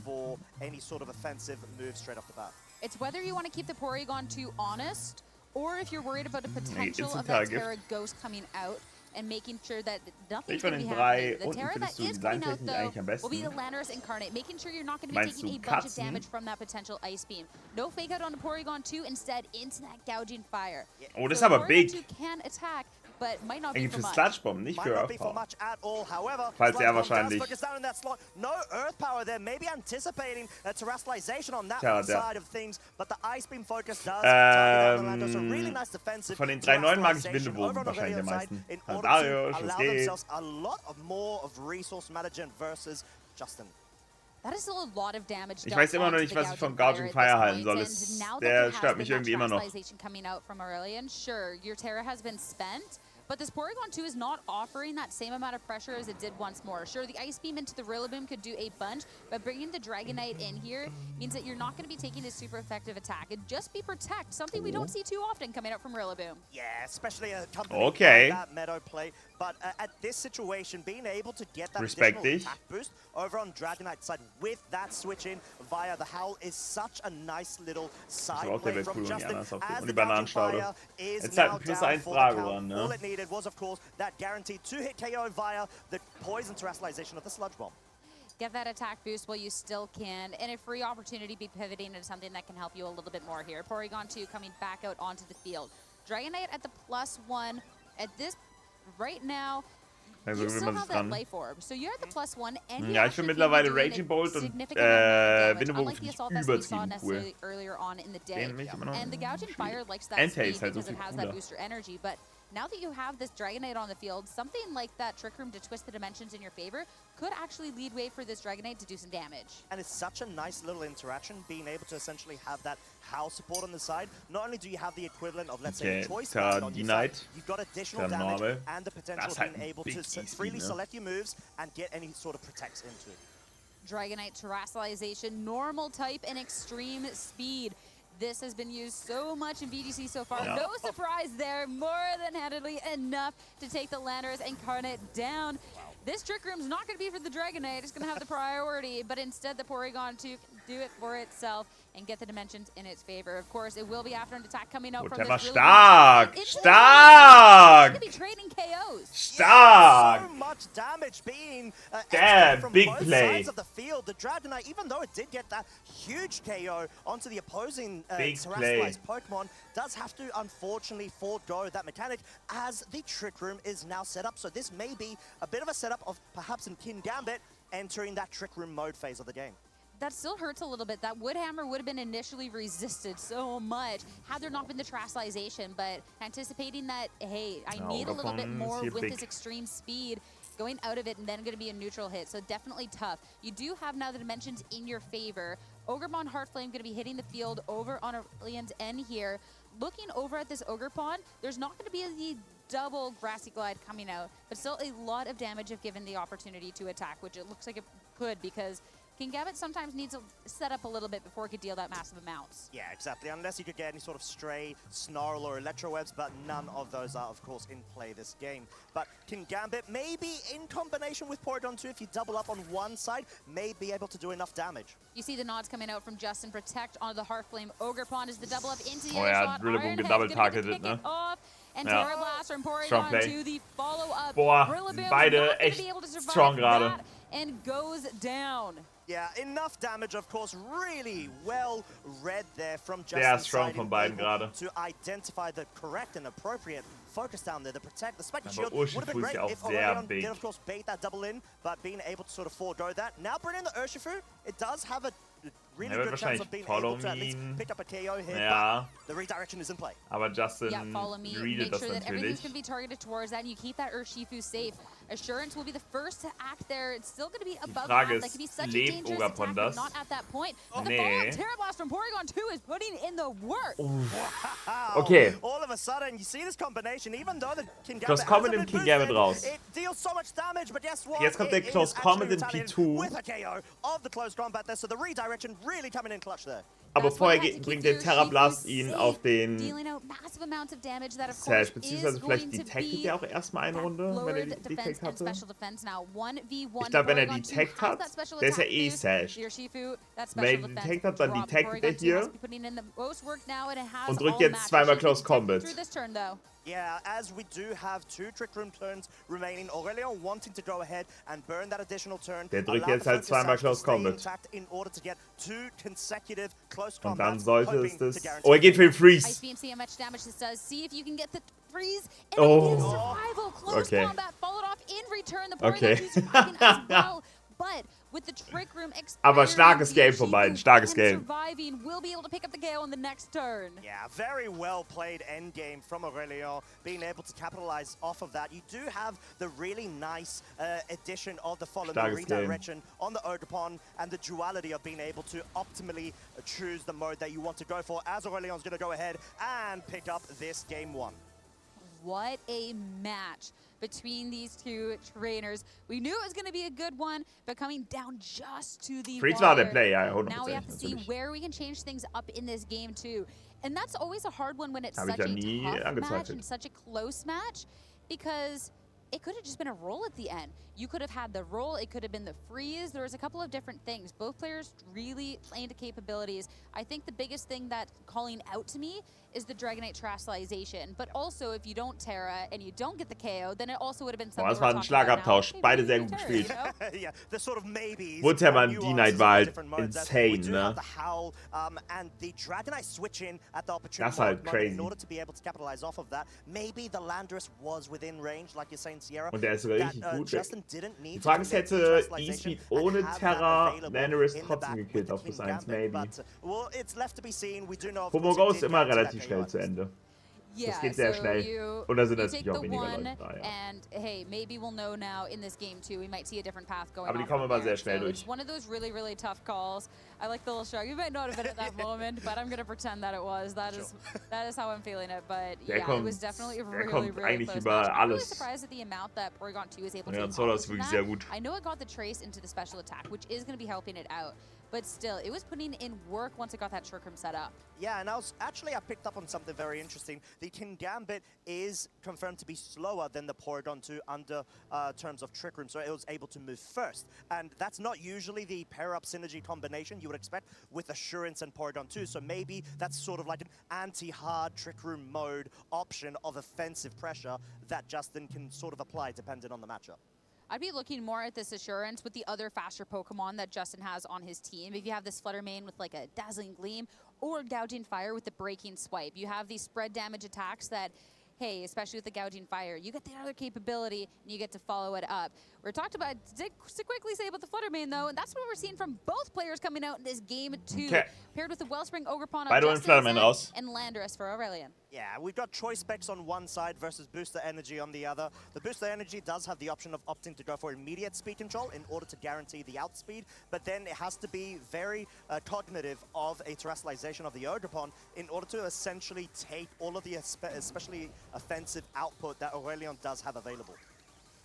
for any sort of offensive move straight off the bat. It's whether you want to keep the Porygon 2 honest, or if you're worried about the potential of that Terra Ghost coming out and making sure that nothing's going to be happening. The Terra that is coming out, though, will be the Landorus Incarnate, making sure you're not going to be taking a bunch of damage from that potential Ice Beam. No fake out on the Porygon 2, instead into that Gouging Fire. Oh, das ist aber big. Porygon 2 can attack, but might not be for much. Sludgebomb, nicht für Might not be for much at all. However, falls er wahrscheinlich. Down in that slot. No Earth Power there. Maybe anticipating a terrestrialization on that side of things, but the Ice Beam focus does target on the so really nice defensive. Von den 3-9 mag ich Windewurm wahrscheinlich am meisten. Darius, was geht? A lot of more of resource management versus Justin. That is still a lot of damage. Ich weiß immer noch nicht, was ich von Gouging Fire halten soll. Der stört mich irgendwie immer noch. Coming out from Aurelion, sure, your Terra has been spent, but this Porygon 2 is not offering that same amount of pressure as it did once more. Sure, the Ice Beam into the Rillaboom could do a bunch, but bringing the Dragonite in here means that you're not going to be taking a super effective attack. It'd just be Protect, something we don't see too often coming out from Rillaboom. Yeah, especially a company like that Meadow play. But at this situation, being able to get that additional attack boost over on Dragonite's side with that switch in via the Howl is such a nice little side play from Justin. As the Gouging Fire is now down for the count. All it needed was, of course, that guaranteed 2-hit KO via the Poison Terrestrialization of the Sludge Bomb. Get that attack boost while you still can, and a free opportunity to be pivoting into something that can help you a little bit more here. Porygon 2 coming back out onto the field. Dragonite at the +1 at this right now. You still have that Life Orb, so you're at the +1 and ja, ich finde mittlerweile Raging Bolt und Windewurm finde ich übertrieben cool. Earlier on in the day. And the Gouging Fire likes that speed because it has that booster energy, but Now that you have this Dragonite on the field, something like that Trick Room to twist the dimensions in your favor could actually lead way for this Dragonite to do some damage. And it's such a nice little interaction, being able to essentially have that Howl support on the side. Not only do you have the equivalent of, let's say, a choice band on your side, you've got additional damage and the potential of being able to freely select your moves and get any sort of protects into it. Dragonite Terrestrialization, normal type, and extreme speed. This has been used so much in VGC so far. No surprise there. More than handedly enough to take the Landorus Incarnate down. This Trick Room's not going to be for the Dragonite. It's going to have the priority, but instead the Porygon 2 can do it for itself and get the dimensions in its favor. Of course, it will be after an attack coming out from this really stark! Stark! It's going to be trading KOs. Stark! So much damage being damn, big both play. Sides of the field. The Dragonite, even though it did get that huge KO onto the opposing terrestrialized Pokemon, does have to unfortunately forego that mechanic as the Trick Room is now set up. So this may be a bit of a setup of perhaps in Kingambit entering that Trick Room mode phase of the game. That still hurts a little bit. That Woodhammer would have been initially resisted so much had there not been the Terrestrialization, but anticipating that, hey, I need a little bit more with this extreme speed, going out of it and then going to be a neutral hit, so definitely tough. You do have now the dimensions in your favor. Ogrepon Heartflame going to be hitting the field over on Aurelion's end here. Looking over at this Ogrepon, there's not going to be the double Grassy Glide coming out, but still a lot of damage if given the opportunity to attack, which it looks like it could, because Kingambit sometimes needs to set up a little bit before it could deal that massive amounts. Yeah, exactly. Unless you could get any sort of stray, snarl, or electro webs, but none of those are, of course, in play this game. But Kingambit, maybe in combination with Porygon 2, if you double up on one side, may be able to do enough damage. You see the nods coming out from Justin. Protect onto the Heartflame. Ogrepon is the double up into the ja, Rillaboom gedouble-targeted, ne? And Terra Blast from Porygon to the follow-up. Boah, beide echt strong gerade. And goes down. Yeah, enough damage, of course, really well read there from Justin. Sehr strong von beiden gerade. To identify the correct and appropriate focus down there, the protect, the Spectre Shield Urshi would have been great auch if sehr Aurelion big. did, of course, bait that double in, but being able to sort of forego that. Now bring in the Urshifu, it does have a really good chance of being able to at least pick up a KO here, but the redirection is in play. Aber Justin follow me. Make sure that everything's going to be targeted towards that, and you keep that Urshifu safe. Assurance will be the first to act there. It's still going to be above ground. That could be such a dangerous attack, but not at that point. But the follow-up Terra Blast from Porygon 2 is putting in the work. Wow. Okay. All of a sudden, you see this combination, even though the Kingambit Close Combat in Kingambit raus. It deals so much damage, but guess what? Jetzt kommt der Close Combat in P2. With a KO of the Close Combat there, so the redirection really coming in clutch there. Aber vorher bringt der Terra Blast ihn auf den Sash, beziehungsweise vielleicht detectet er auch erstmal eine Runde, wenn er die Detect hatte. Ich glaube, wenn er Detect hat, der ist ja eh Sash. Wenn er Detect hat, dann detectet er hier und drückt jetzt zweimal Close Combat. Yeah, as we do have two Trick Room turns remaining, Aurelion wanting to go ahead and burn that additional turn. Der drückt jetzt halt zweimal Close Combat. In order to get two consecutive close und dann sollte es das... Oh, er geht für den Freeze. Oh, okay. Okay. With the Trick Room aber starkes Game von beiden, starkes Game. Will be able to pick up the KO on the next turn. Yeah, very well played end game from Aurelion, being able to capitalize off of that. You do have the really nice addition of the follow me redirection on the Ogrepon and the duality of being able to optimally choose the mode that you want to go for, as Aurelion's going to go ahead and pick up this game one. What a match between these two trainers. We knew it was going to be a good one, but coming down just to the wire. Now we have to see where we can change things up in this game too. And that's always a hard one when it's such a tough match and such a close match, because it could have just been a roll at the end. You could have had the roll, it could have been the freeze. There was a couple of different things. Both players really playing to capabilities. I think the biggest thing that calling out to me is the Dragonite Terrestrialization. But also, if you don't Terra and you don't get the KO, then it also would have been something. Das war ein Schlagabtausch. Beide sehr gut gespielt. Yeah, the sort of maybes. Woodhammer und D-Knight war halt insane, ne? And the Dragonite switch in at the opportunity. Das ist halt crazy. In order to be able to capitalize off of that, maybe the Landorus was within range, like you're saying, Sierra. Und der ist sogar richtig gut. Die Frage ist, hätte E-Speed ohne Terra Landorus trotzdem gekillt auf plus 1, maybe. Pokémon Go ist immer relativ schnell zu Ende. Yeah, das geht sehr so schnell. Und da sind natürlich auch the weniger one, Leute da, ja. and hey, maybe we'll know now in this game too. We might see a different path going Aber die on kommen from immer there. sehr schnell So durch. it's one of those really, really tough calls. I like the little shrug. You might not have been at that moment, but I'm gonna pretend that it was. That is how I'm feeling it. But yeah, it was definitely really, really close match. I'm really surprised at the amount that Porygon 2 is able to accomplish in that. I know it got the trace into the special attack, which is going to be helping it out. But still, it was putting in work once it got that Trick Room set up. Yeah, and I picked up on something very interesting. The King Gambit is confirmed to be slower than the Porygon 2 under terms of Trick Room, so it was able to move first. And that's not usually the pair-up synergy combination you would expect with Assurance and Porygon 2, so maybe that's sort of like an anti-hard Trick Room mode option of offensive pressure that Justin can sort of apply depending on the matchup. I'd be looking more at this Assurance with the other faster Pokemon that Justin has on his team. If you have this Fluttermane with like a Dazzling Gleam or Gouging Fire with the Breaking Swipe, you have these spread damage attacks that, hey, especially with the Gouging Fire, you get the other capability and you get to follow it up. We're talked about, to quickly say about the Fluttermane though, and that's what we're seeing from both players coming out in this game too. Paired with the Wellspring Ogerpon on Justin's and Landorus for Aurelion. Yeah, we've got choice specs on one side versus booster energy on the other. The booster energy does have the option of opting to go for immediate speed control in order to guarantee the outspeed, but then it has to be very cognitive of a terrestrialization of the Ogerpon in order to essentially take all of the especially offensive output that Aurelion does have available.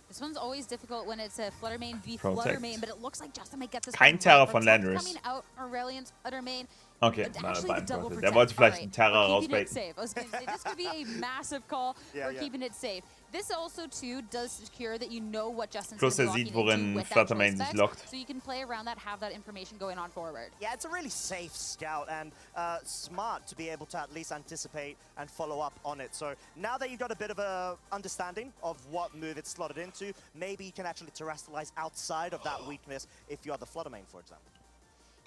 This one's always difficult when it's a Fluttermane v Fluttermane, but it looks like Justin might get this Kein Terror von Landorus. Coming out Aurelion's Fluttermane. Okay, der wollte vielleicht einen Terror rausbaiten. This could be a massive call. We're keeping it safe. This also too does secure that you know what Justin's Plus sieht, worin Fluttermane sich lockt. So you can play around that, have that information going on forward. Yeah, it's a really safe scout and smart to be able to at least anticipate and follow up on it. So now that you've got a bit of a understanding of what move it's slotted into, maybe you can actually terrestrialize outside of that weakness if you are the Fluttermane, for example.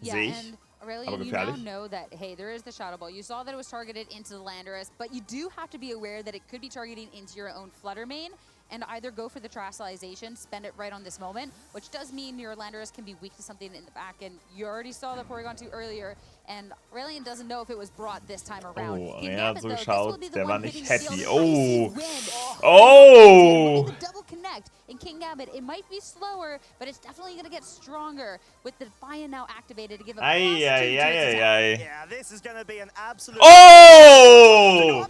Yeah, and Aurelion, you now know that, hey, there is the Shadow Ball. You saw that it was targeted into the Landorus, but you do have to be aware that it could be targeting into your own Fluttermane and either go for the terrestrialization, spend it right on this moment, which does mean your Landorus can be weak to something in the back, and you already saw the Porygon 2 earlier, and Aurelion doesn't know if it was brought this time around. Oh, er hat so geschaut, der war nicht happy. Oh! The double connect in King Gambit, it might be slower, but it's definitely going to get stronger with the Defiant now activated to give a plus 2 to its attack. Yeah, this is going to be an absolute... Oh!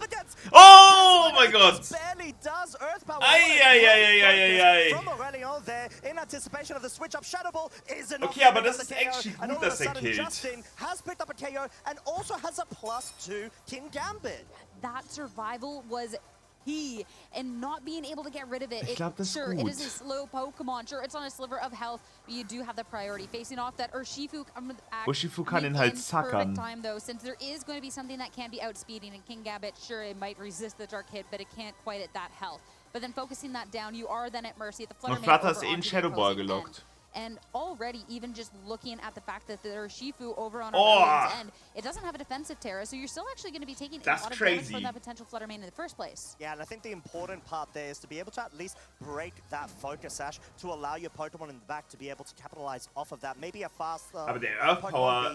Oh my God! Barely does Earth Power. From Aurelion there in anticipation of the switch up. Shadow Ball is enough. Okay, aber das ist actually gut, dass killt. Justin has picked up a KO and also has a +2 King Gambit. That survival was key, and not being able to get rid of it. Sure, it is a slow Pokemon. Sure, it's on a sliver of health, but you do have the priority. Facing off that Urshifu kann ihn halt zackern. Time though, since there is going to be something that can be outspeeding, and King Gambit, sure, it might resist the dark hit, but it can't quite at that health. But then focusing that down, you are then at mercy at the Fluttermane. Flutter ist in Shadow Ball gelockt. And already, even just looking at the fact that there's Shifu over on our end, it doesn't have a defensive Terra, so you're still actually going to be taking a lot of damage from that potential Fluttermane in the first place. Yeah, and I think the important part there is to be able to at least break that focus sash to allow your Pokemon in the back to be able to capitalize off of that. Maybe a fast Aber der Earth Power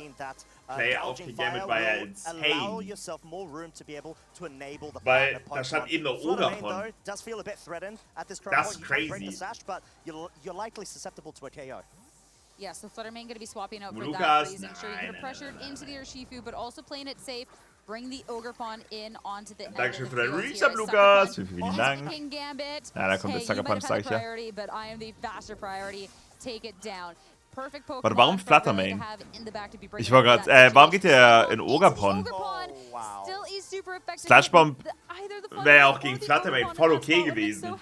Play auf Gouging die Gambit war ja insane. allow yourself more room to be able to enable the Weil da stand eben noch Ogerpon. does feel a bit threatened at this current point. You crazy. can break the sash, but you're likely susceptible to a KO. Yeah, so Fluttermane going to be swapping out for Lucas, that reason. Sure, you're pressured into the Urshifu, but also playing it safe. Bring the Ogerpon in onto the Dankeschön für deinen field Resub, Lukas. Vielen Dank. King Gambit. Ja, da kommt der Sucker Punch, sag ich ja. Priority, but I am the faster priority. Take it down. Perfect Pokemon. Warte, warum Fluttermane? Ich war gerade, warum geht der in Ogerpon? Sludgebomb wäre ja auch gegen Fluttermane voll okay gewesen.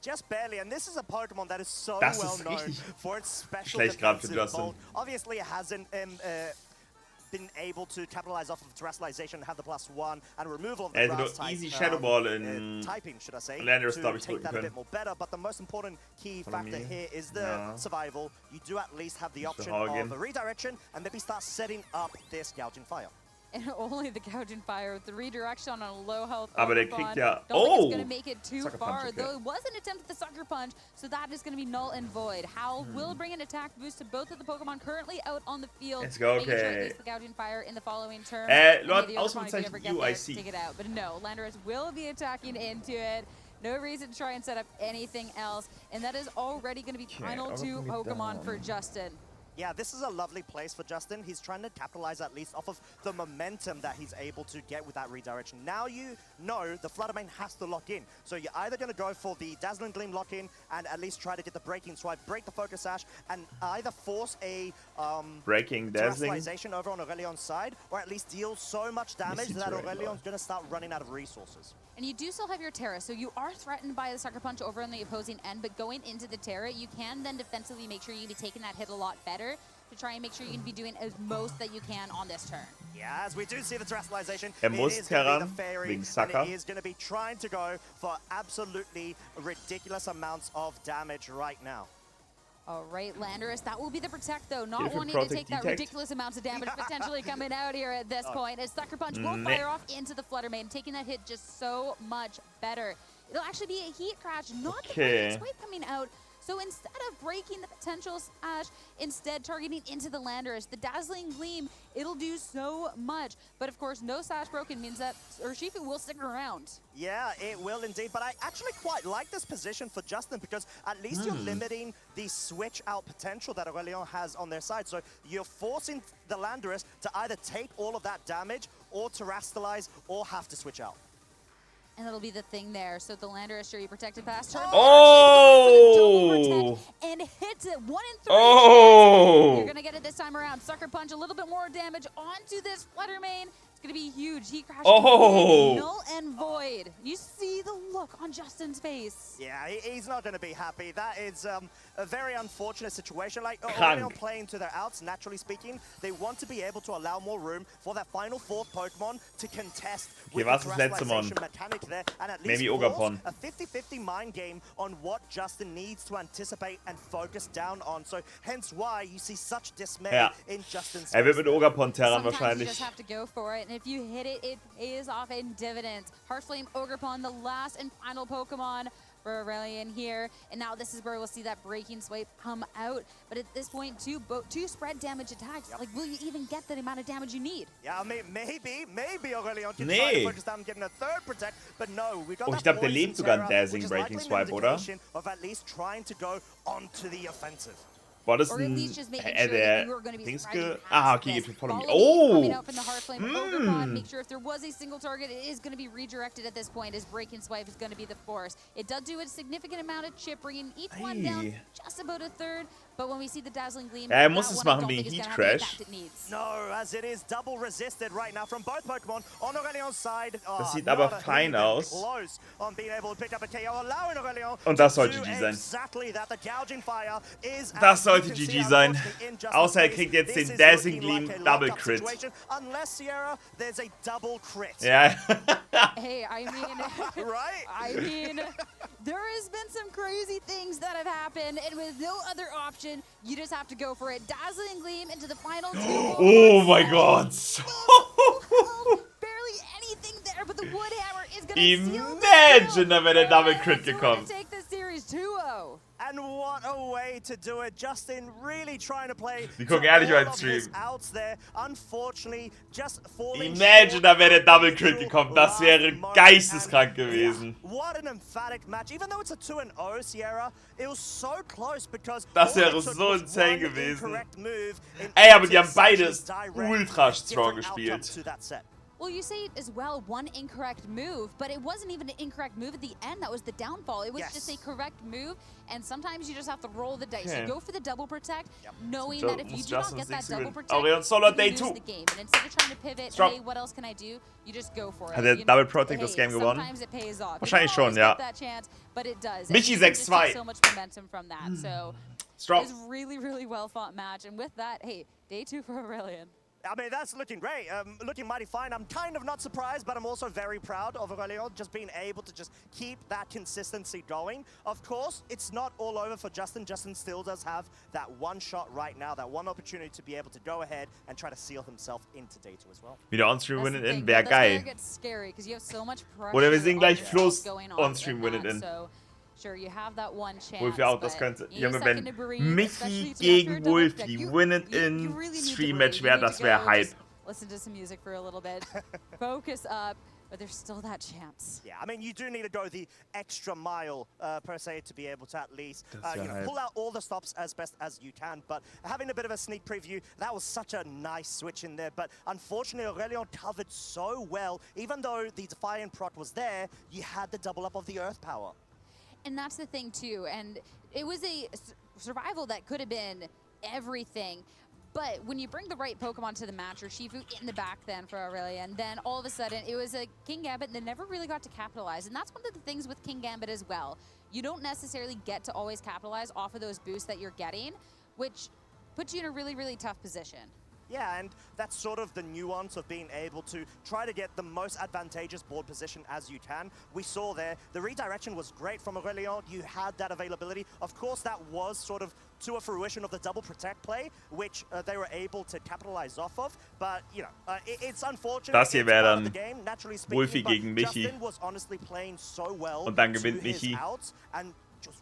Just barely, and this is a Pokemon that is so well known for its special defensive hold. Obviously, it hasn't been able to capitalize off of terrestrialization and have the +1 and removal of the grass type, easy Shadow Ball in typing, should I say, Landorus, to take that a bit more better. But the most important key factor here is the survival. You do at least have the option of a redirection and maybe start setting up this Gouging Fire. And only the Gouging Fire with the redirection on a low health. Aber der kriegt ja... Don't think it's going to make it too Sucker far, Punch, okay. though it was an attempt at the Sucker Punch, so that is going to be null and void. Howl will bring an attack boost to both of the Pokemon currently out on the field. Let's go, Making sure okay. at least the Gouging Fire in the following turn. Lord, Ausrufezeichen EUIC. Take it out. But no, Landorus will be attacking into it. No reason to try and set up anything else. And that is already going to be final two Pokemon for Justin. Yeah, this is a lovely place for Justin. He's trying to capitalize at least off of the momentum that he's able to get with that redirection. Now you know the Flutter Mane has to lock in. So you're either going to go for the Dazzling Gleam lock-in and at least try to get the Breaking Swipe, break the Focus Sash, and either force a Breaking Dazzling Terrestrialization over on Aurelion's side, or at least deal so much damage that Aurelion's going to start running out of resources. And you do still have your Terra, so you are threatened by the Sucker Punch over on the opposing end, but going into the Terra, you can then defensively make sure you can be taking that hit a lot better to try and make sure you can be doing as most that you can on this turn. Yeah, as we do see the Terrestrialization, muss it is going to Terra be the Fairy, wegen Sucker. and it is going to be trying to go for absolutely ridiculous amounts of damage right now. All right, Landorus, that will be the Protect, though. Not wanting to take that ridiculous amounts of damage potentially coming out here at this point. As Sucker Punch will fire off into the Flutter Mane, taking that hit just so much better. It'll actually be a Heat Crash, not the Breaking Swipe coming out. So instead of breaking the potential Sash, instead targeting into the Landorus, the Dazzling Gleam, it'll do so much. But of course, no Sash broken means that Urshifu will stick around. Yeah, it will indeed. But I actually quite like this position for Justin because at least you're limiting the switch out potential that Aurelion has on their side. So you're forcing the Landorus to either take all of that damage or Terrestrialize or have to switch out. And that'll be the thing there. So the Landorus sure you protected past turn. Oh! And hits it 1 in 3. Oh! You're gonna get it this time around. Sucker Punch, a little bit more damage onto this Flutter Mane. It's gonna be huge. Heat Crash. Null and void. You see the look on Justin's face. Yeah, he's not gonna be happy. That is a very unfortunate situation. Like Aurelion playing to their outs, naturally speaking, they want to be able to allow more room for that final fourth Pokemon to contest with the Terrestrialization mechanic there, and at least force a 50-50 mind game on what Justin needs to anticipate and focus down on. So hence why you see such dismay in Justin's face. Wird mit Ogapon Terran Sometimes wahrscheinlich. you just have to go for it, and if you hit it, it pays off in dividends. Heartflame Ogrepon, the last and final Pokemon for Aurelion here, and now this is where we'll see that Breaking Swipe come out. But at this point, two spread damage attacks. Like, will you even get the amount of damage you need? Yeah, maybe Aurelion can try to focus down getting a third Protect, but no, we got Ich glaube, der lebt sogar einen Dazzling Breaking Swipe, oder? Of at least trying to go onto the offensive. War das ein... der Dingske... Ah, okay, jetzt mit Follow Me. Oh! Make sure if there was a single target, it is going to be redirected at this point as Breaking Swipe is going to be the force. It does do a significant amount of chip, bringing each one down just about a third. But when we see the Dazzling Gleam, er muss es machen wie Heat Crash. No, as it is double resisted right now from both Pokemon on Aurelion's side. Das sieht aber fein aus. On being able to pick up a KO, allowing Aurelion Und das sollte GG sein. Exactly that. The Gouging Fire is das sollte GG sein. Außer er kriegt jetzt den Dazzling Gleam Double Crit. Unless Sierra, there's a double crit. Ja. Hey, I mean, right? I mean, there has been some crazy things that have happened, and with no other option, you just have to go for it. Dazzling Gleam into the final two. Oh my God. Barely anything there, but the Wood Hammer is going to Imagine, da wäre der Double Crit gekommen. Take the series 2-0. And what a way to do it. Justin really trying to play. Die gucken ehrlich meinen Stream. Outs there. Unfortunately, just Imagine, da wäre der Double Crit gekommen. Das wäre geisteskrank gewesen. What an emphatic match. Even though it's a 2-0, Sierra, it was so close because das wäre so insane gewesen. Ey, aber die haben beides ultra strong gespielt. Well, you say as well, one incorrect move, but it wasn't even an incorrect move at the end. That was the downfall. It was just a correct move, and sometimes you just have to roll the dice. You go for the double protect, knowing that if you do not get that double protect, you lose the game. And instead of trying to pivot, hey, what else can I do? You just go for it. Hat der Double Protect das Game gewonnen? Sometimes it pays off. Wahrscheinlich schon, ja. That chance, but it does. Michi 6-2. So much momentum from that. So strong. It's really, really well fought match. And with that, hey, day 2 for Aurelion. I mean, that's looking great, looking mighty fine. I'm kind of not surprised, but I'm also very proud of Aurelien just being able to just keep that consistency going. Of course, it's not all over for Justin. Justin still does have that one shot right now, that one opportunity to be able to go ahead and try to seal himself into Day 2 as well. Wieder On-Stream Win It In, wäre geil. Oder wir sehen gleich Flo's On-Stream Win It In. Sure, you have that one chance, Wolfie out, das könnte. Junge, wenn Michi gegen Wolfie Win It In Stream-Match wäre, das wäre Hype. Listen to some music for a little bit. Focus up, but there's still that chance. Yeah, I mean, you do need to go the extra mile, per se, to be able to at least pull out all the stops as best as you can. But having a bit of a sneak preview, that was such a nice switch in there. But unfortunately, Aurelien covered so well. Even though the Defiant proc was there, you had the double up of the Earth Power. And that's the thing, too. And it was a survival that could have been everything. But when you bring the right Pokemon to the match, or Shifu in the back then for Aurelien, then all of a sudden it was a King Gambit that never really got to capitalize. And that's one of the things with King Gambit as well. You don't necessarily get to always capitalize off of those boosts that you're getting, which puts you in a really, really tough position. Yeah, and that's sort of the nuance of being able to try to get the most advantageous board position as you can. We saw there, the redirection was great from Aurelien. You had that availability. Of course, that was sort of to a fruition of the double protect play, which they were able to capitalize off of. But, you know, it's unfortunate. Das hier wäre dann Wolfie Wolfie gegen Michi. Justin was honestly playing so well. Und dann gewinnt Michi.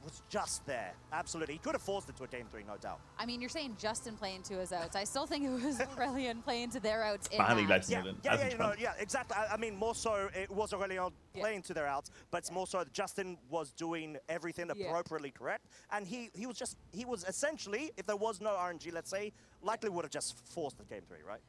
Was just there. Absolutely. He could have forced it to a game 3, no doubt. I mean, you're saying Justin playing to his outs. I still think it was Aurelien playing to their outs. Yeah, exactly. I mean, more so it was Aurelien playing to their outs, but it's more so Justin was doing everything appropriately correct. And he was essentially, if there was no RNG, let's say, likely would have just forced the game 3, right?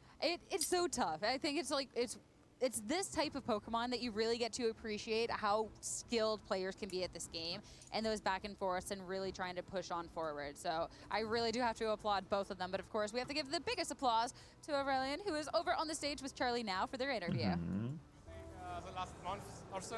It's so tough. I think it's this type of Pokemon that you really get to appreciate how skilled players can be at this game and those back and forths and really trying to push on forward. So I really do have to applaud both of them. But of course, we have to give the biggest applause to Aurelien, who is over on the stage with Charlie now for their interview. The last month or so.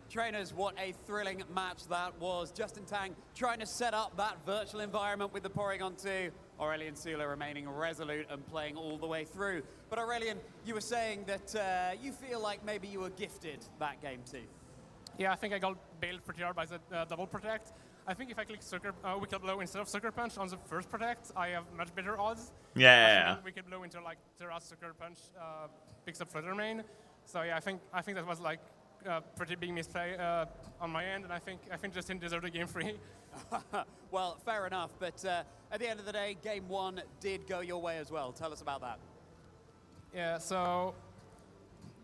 Trainers, what a thrilling match that was. Justin Tang trying to set up that virtual environment with the Porygon 2. Aurelien Sula remaining resolute and playing all the way through. But Aurelien, you were saying that you feel like maybe you were gifted that game too. Yeah, I think I got bailed pretty hard by the double protect. I think if I click Wicked Blow instead of Sucker Punch on the first protect, I have much better odds. Yeah. Wicked Blow into like Terra's Sucker Punch picks up Flutter Mane. So yeah, I think that was like a pretty big misplay on my end, and I think Justin deserved a game 3. Well, fair enough, but at the end of the day, game 1 did go your way as well. Tell us about that. Yeah, so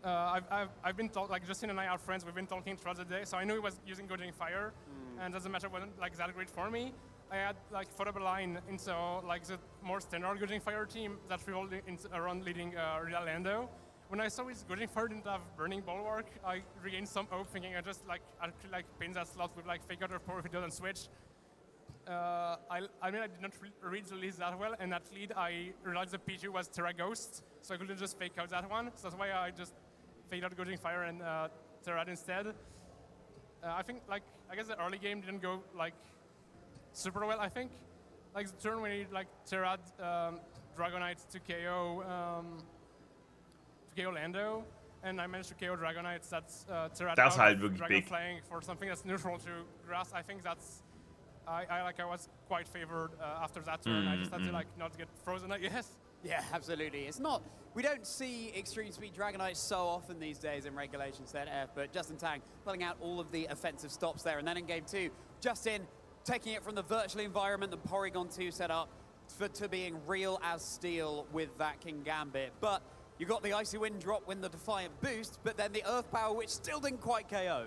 I've been like Justin and I are friends. We've been talking throughout the day, so I knew he was using Goading Fire, and as the matchup wasn't like that great for me, I had like thought of a line into like the more standard Goading Fire team that revolved around leading Real Lando. When I saw his Goading Fire didn't have Burning Bulwark, I regained some hope, thinking I could pin that slot with like Fake Out of Power if it doesn't switch. I mean, I did not read the list that well, and at lead I realized the P2 was Terra Ghost, so I couldn't just fake out that one. So that's why I just faked out Goading Fire and Terra instead. I think I guess the early game didn't go like super well. I think like the turn when he like Terra Dragonite to KO. KO Lando, and I managed to KO Dragonites. That's Terra Dragon playing for something that's neutral to grass. I think that's I was quite favored after that turn. I just had to like not get frozen, I guess. Yeah, absolutely. It's not. We don't see Extreme Speed Dragonite so often these days in Regulation Set F, but Justin Tang pulling out all of the offensive stops there. And then in game 2, Justin taking it from the virtual environment that Porygon 2 set up to being real as steel with that King Gambit. But you got the Icy Wind drop when the Defiant boost, but then the Earth Power, which still didn't quite KO.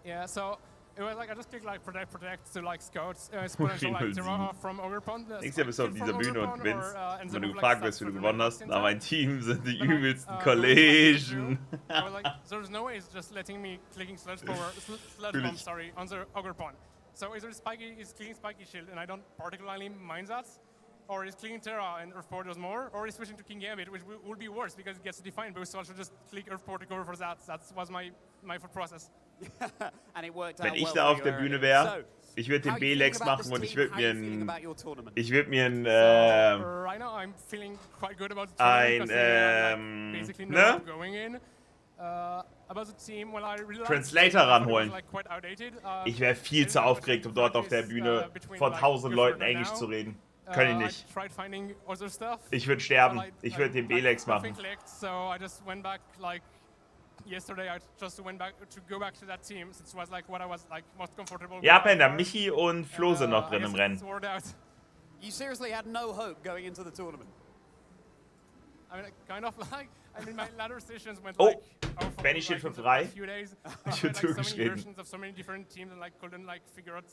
Yeah, so it was like I just clicked like protect to like scouts exponential like Terra from Ogerpon. Nächstes Jahr bist du auf dieser Bühne und gewinnst. Wenn du gefragt wirst, wie du gewonnen hast, na, mein Team sind die übelsten Kollegen. I was like, there's no way it's just letting me clicking Sludge Bomb on the Ogerpon. So either is clicking Spiky Shield, and I don't particularly mind that, or he's clicking Terra and Earth Power does more, or he's switching to King Gambit, which would be worse because it gets a Defiant boost, so I should just click Earth Power to cover for that. That was my thought process. Wenn ich da auf der Bühne wäre, ich würde den B-Lex machen und ich würde mir ein Translator ranholen. Ich wäre viel zu aufgeregt, um dort auf der Bühne vor 1000 Leuten Englisch zu reden. Kann ich nicht. Ich würde sterben. Ich würde den B-Lex machen. Ja, Panda, Michi und Flo sind noch drin im Rennen. You seriously had no hope going into the tournament. I mean, kind of like. I mean, my ladder sessions went like Benny steht für frei. Ich würde like türkisch reden.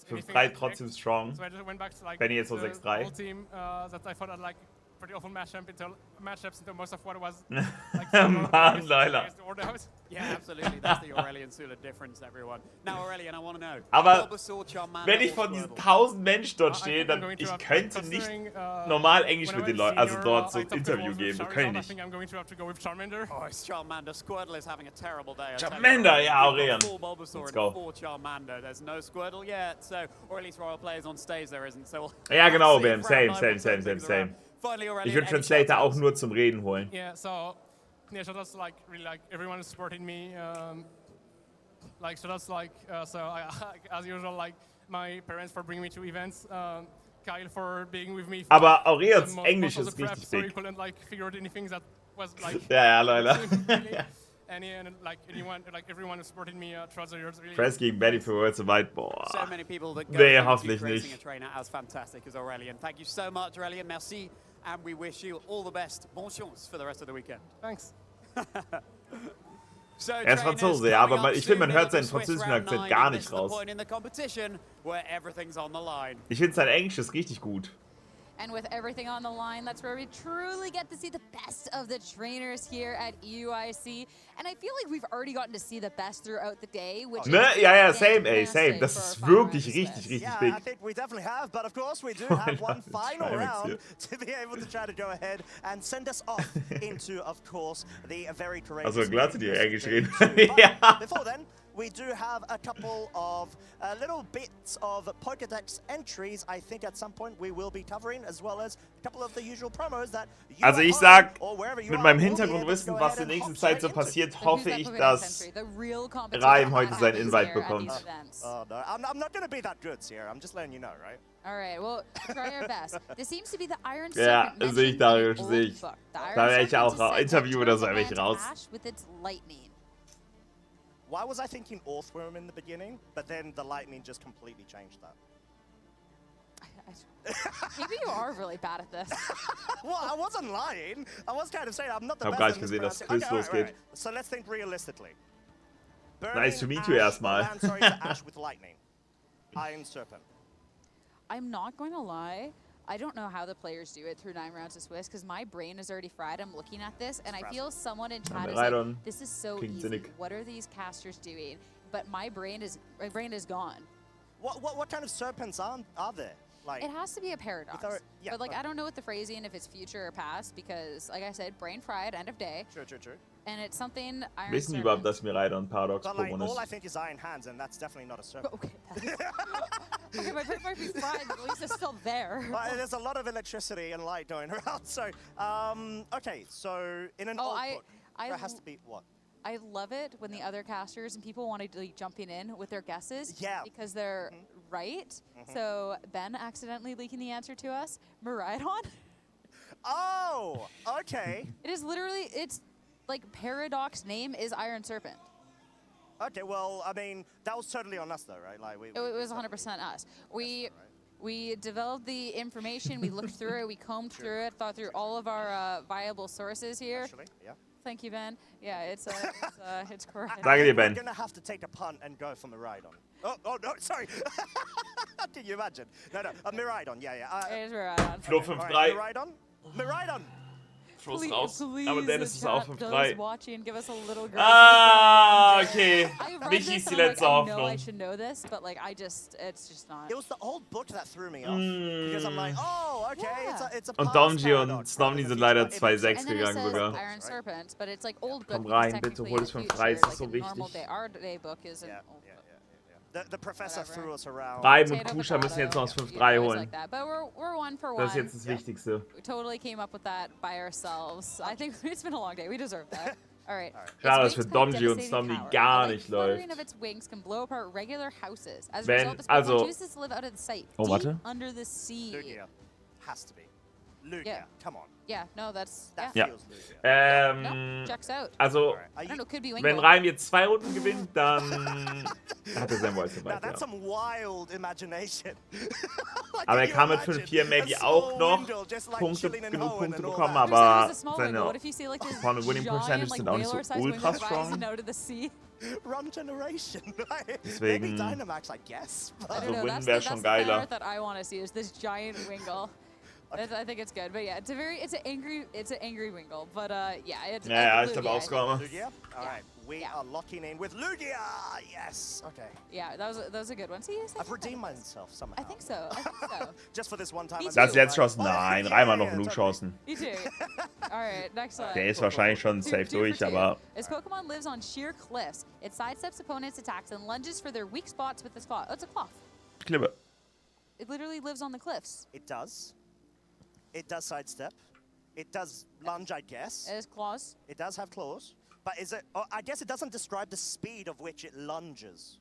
Für frei trotzdem strong. Benny jetzt so 6-3. Pretty awful matchups into most of what was Mann, Leila. Yeah, absolutely. That's the Aurelian Sula difference, everyone. Now, Aurelian, I want to know. Aber wenn ich von diesen 1000 Menschen dort stehe, dann ich könnte nicht normal Englisch mit den Leuten, also dort so ein Interview geben. Das kann ich nicht. Oh, it's Charmander. Squirtle is having a terrible day. Charmander, ja, Aurelian. Let's go. For Charmander. There's no Squirtle yet, so or at least Royal Players on stage there isn't. So ja, genau, Bam. Same. Ich würde Translator auch nur zum Reden holen. Yeah, so that's like really like everyone is supporting me. Like so that's like so I, as usual like my parents for bringing me to events. Kyle for being with me. Aber Aurelians Englisch ist richtig so big. he couldn't like figure out anything that was like. Ja, Leila. And like anyone, like everyone is supporting me throughout the years. Really. Press gegen Betty für World so weit, boah. So many people that go nee, hoffentlich creating nicht. a trainer as fantastic as Aurelian. Thank you so much, Aurelian. Merci. And we wish you all the best. Bonne chance for the rest of the weekend. Thanks. So, ist Franzose, ja, aber ich finde, man hört seinen französischen Akzent gar nicht raus. Ich finde, sein Englisch ist richtig gut. And with everything on the line, that's where we truly get to see the best of the trainers here at EUIC. And I feel like we've already gotten to see the best throughout the day, which Ne? Ja, same, ey, same. Das ist wirklich richtig big. Yeah, I think we definitely have, but of course we do have one final round to be able to try to go ahead and send us off into, of course, the very courageous... Also, klar, die Englisch reden. Ja. Before then, we do have a couple of little bits of Pokédex entries. I think at some point we will be covering, as well as a couple of the usual promos that you also ich sag, mit meinem Hintergrundwissen, was in nächster Zeit so passiert, hoffe ich, dass Reim heute sein Invite bekommt. Oh no, I'm not going to be that good, Sierra. I'm just letting you know, right? All right, well, try our best. This seems to be the Iron Ja, Serpent sehe ich, Darius, sehe ich. book. The Da Iron wäre ich Serpent auch is said to Interview oder so, turn wäre ich into raus. ash with its lightning. Why was I thinking Earthworm in the beginning, but then the lightning just completely changed that? Maybe you are really bad at this. Well, I wasn't lying. I was kind of saying I'm not the Hab best gar at nicht gesehen, dass this Quiz losgeht. So let's think realistically. Nice to meet you erstmal. Sorry, to ash with lightning. Iron Serpent. I'm not going to lie. I don't know how the players do it through 9 rounds of Swiss because my brain is already fried. I'm looking at this and I feel someone in chat is like, this is so easy. What are these casters doing? But my brain is gone. What kind of serpents are there? Like, it has to be a paradox. But like I don't know what the phrasing, if it's future or past, because like I said, brain fried, end of day. True. And it's something Iron Wissen die überhaupt, dass Miraida und Paradox But like, Pokémon all I ist? think is Iron Hands, and that's definitely not a serpent. Okay. Okay, my brain might be fried, but at least it's still there. But there's a lot of electricity and light going around. So, okay, so in an old book, there has to be what? I love it when the other casters and people want to like jumping in with their guesses. Yeah. Because they're right. So Ben accidentally leaking the answer to us. Miraidon. Oh, okay. It is literally, it's like Paradox name is Iron Serpent. Okay, well, I mean, that was totally on us though, right? Like It was 100% us. We developed the information, we looked through it, we combed through it, thought through all of our viable sources here. Actually, yeah. Thank you, Ben. Yeah, it's correct. Danke dir, Ben. We're gonna have to take a punt and go for Miraidon. Oh no, sorry. Can you imagine? No, Miraidon, yeah. It is Miraidon. Flo 5-3. Miraidon? Outros raus. Aber Dennis ist auch 5-3. Okay. Michi ist die letzte Hoffnung. I should know this, but like it's just not. It was the old book that threw me off. Because I'm like, oh, okay, it's a Und Domji und Snomni sind leider 2-6 gegangen sogar. Iron Serpent, but it's like old book. Komm rein, bitte hol es 5-3, es ist so wichtig. Our day book is an old book. The professor threw us around. Reim und Kusha müssen jetzt noch das 5-3 holen. But we're 1 for 1. Das ist jetzt das Wichtigste. We totally came up with that by ourselves. I think it's been a long day. We deserve that. All right. Schade, dass für Domji und Snomni gar nicht läuft. Of its wings can blow apart regular houses. As a Wenn, result, this also, chooses to live out of the sight, oh, warte. deep under the sea. Lugia has to be. Lugia, come on. Yeah, no, that's Ja. No, checks out. Also, I don't know, could be wenn Wingull. Reim jetzt 2 Runden gewinnt, dann hat er sein Voice Now dabei. that's some wild imagination. Aber er kann mit 5-4 maybe auch noch genug Punkte bekommen, aber seine vorne Winning Percentage sind auch nicht so ultra strong. Run generation. Deswegen, Maybe Dynamax, I guess. Also Win wäre schon geiler. That I want to see is this giant Wingull. I think it's good, but yeah, it's an angry Wingull, but yeah, it's ja, ich glaube auch Skarma. Lugia? Alright, we are locking in with Lugia! Yes! Okay. Yeah, that was a good one. See, I've redeemed myself somehow. I think so. Just for this one time. Das letzte Chancen? Nein, Reim hat noch genug Chancen. You too. Alright, next one. Der ist wahrscheinlich schon safe durch, aber... This Pokemon lives on sheer cliffs. It sidesteps opponents' attacks and lunges for their weak spots with this claw. Oh, it's a cloth. Klippe. It literally lives on the cliffs. It does. It does sidestep. It does lunge, I guess. It has claws. It does have claws. But is it... Oh, I guess it doesn't describe the speed of which it lunges.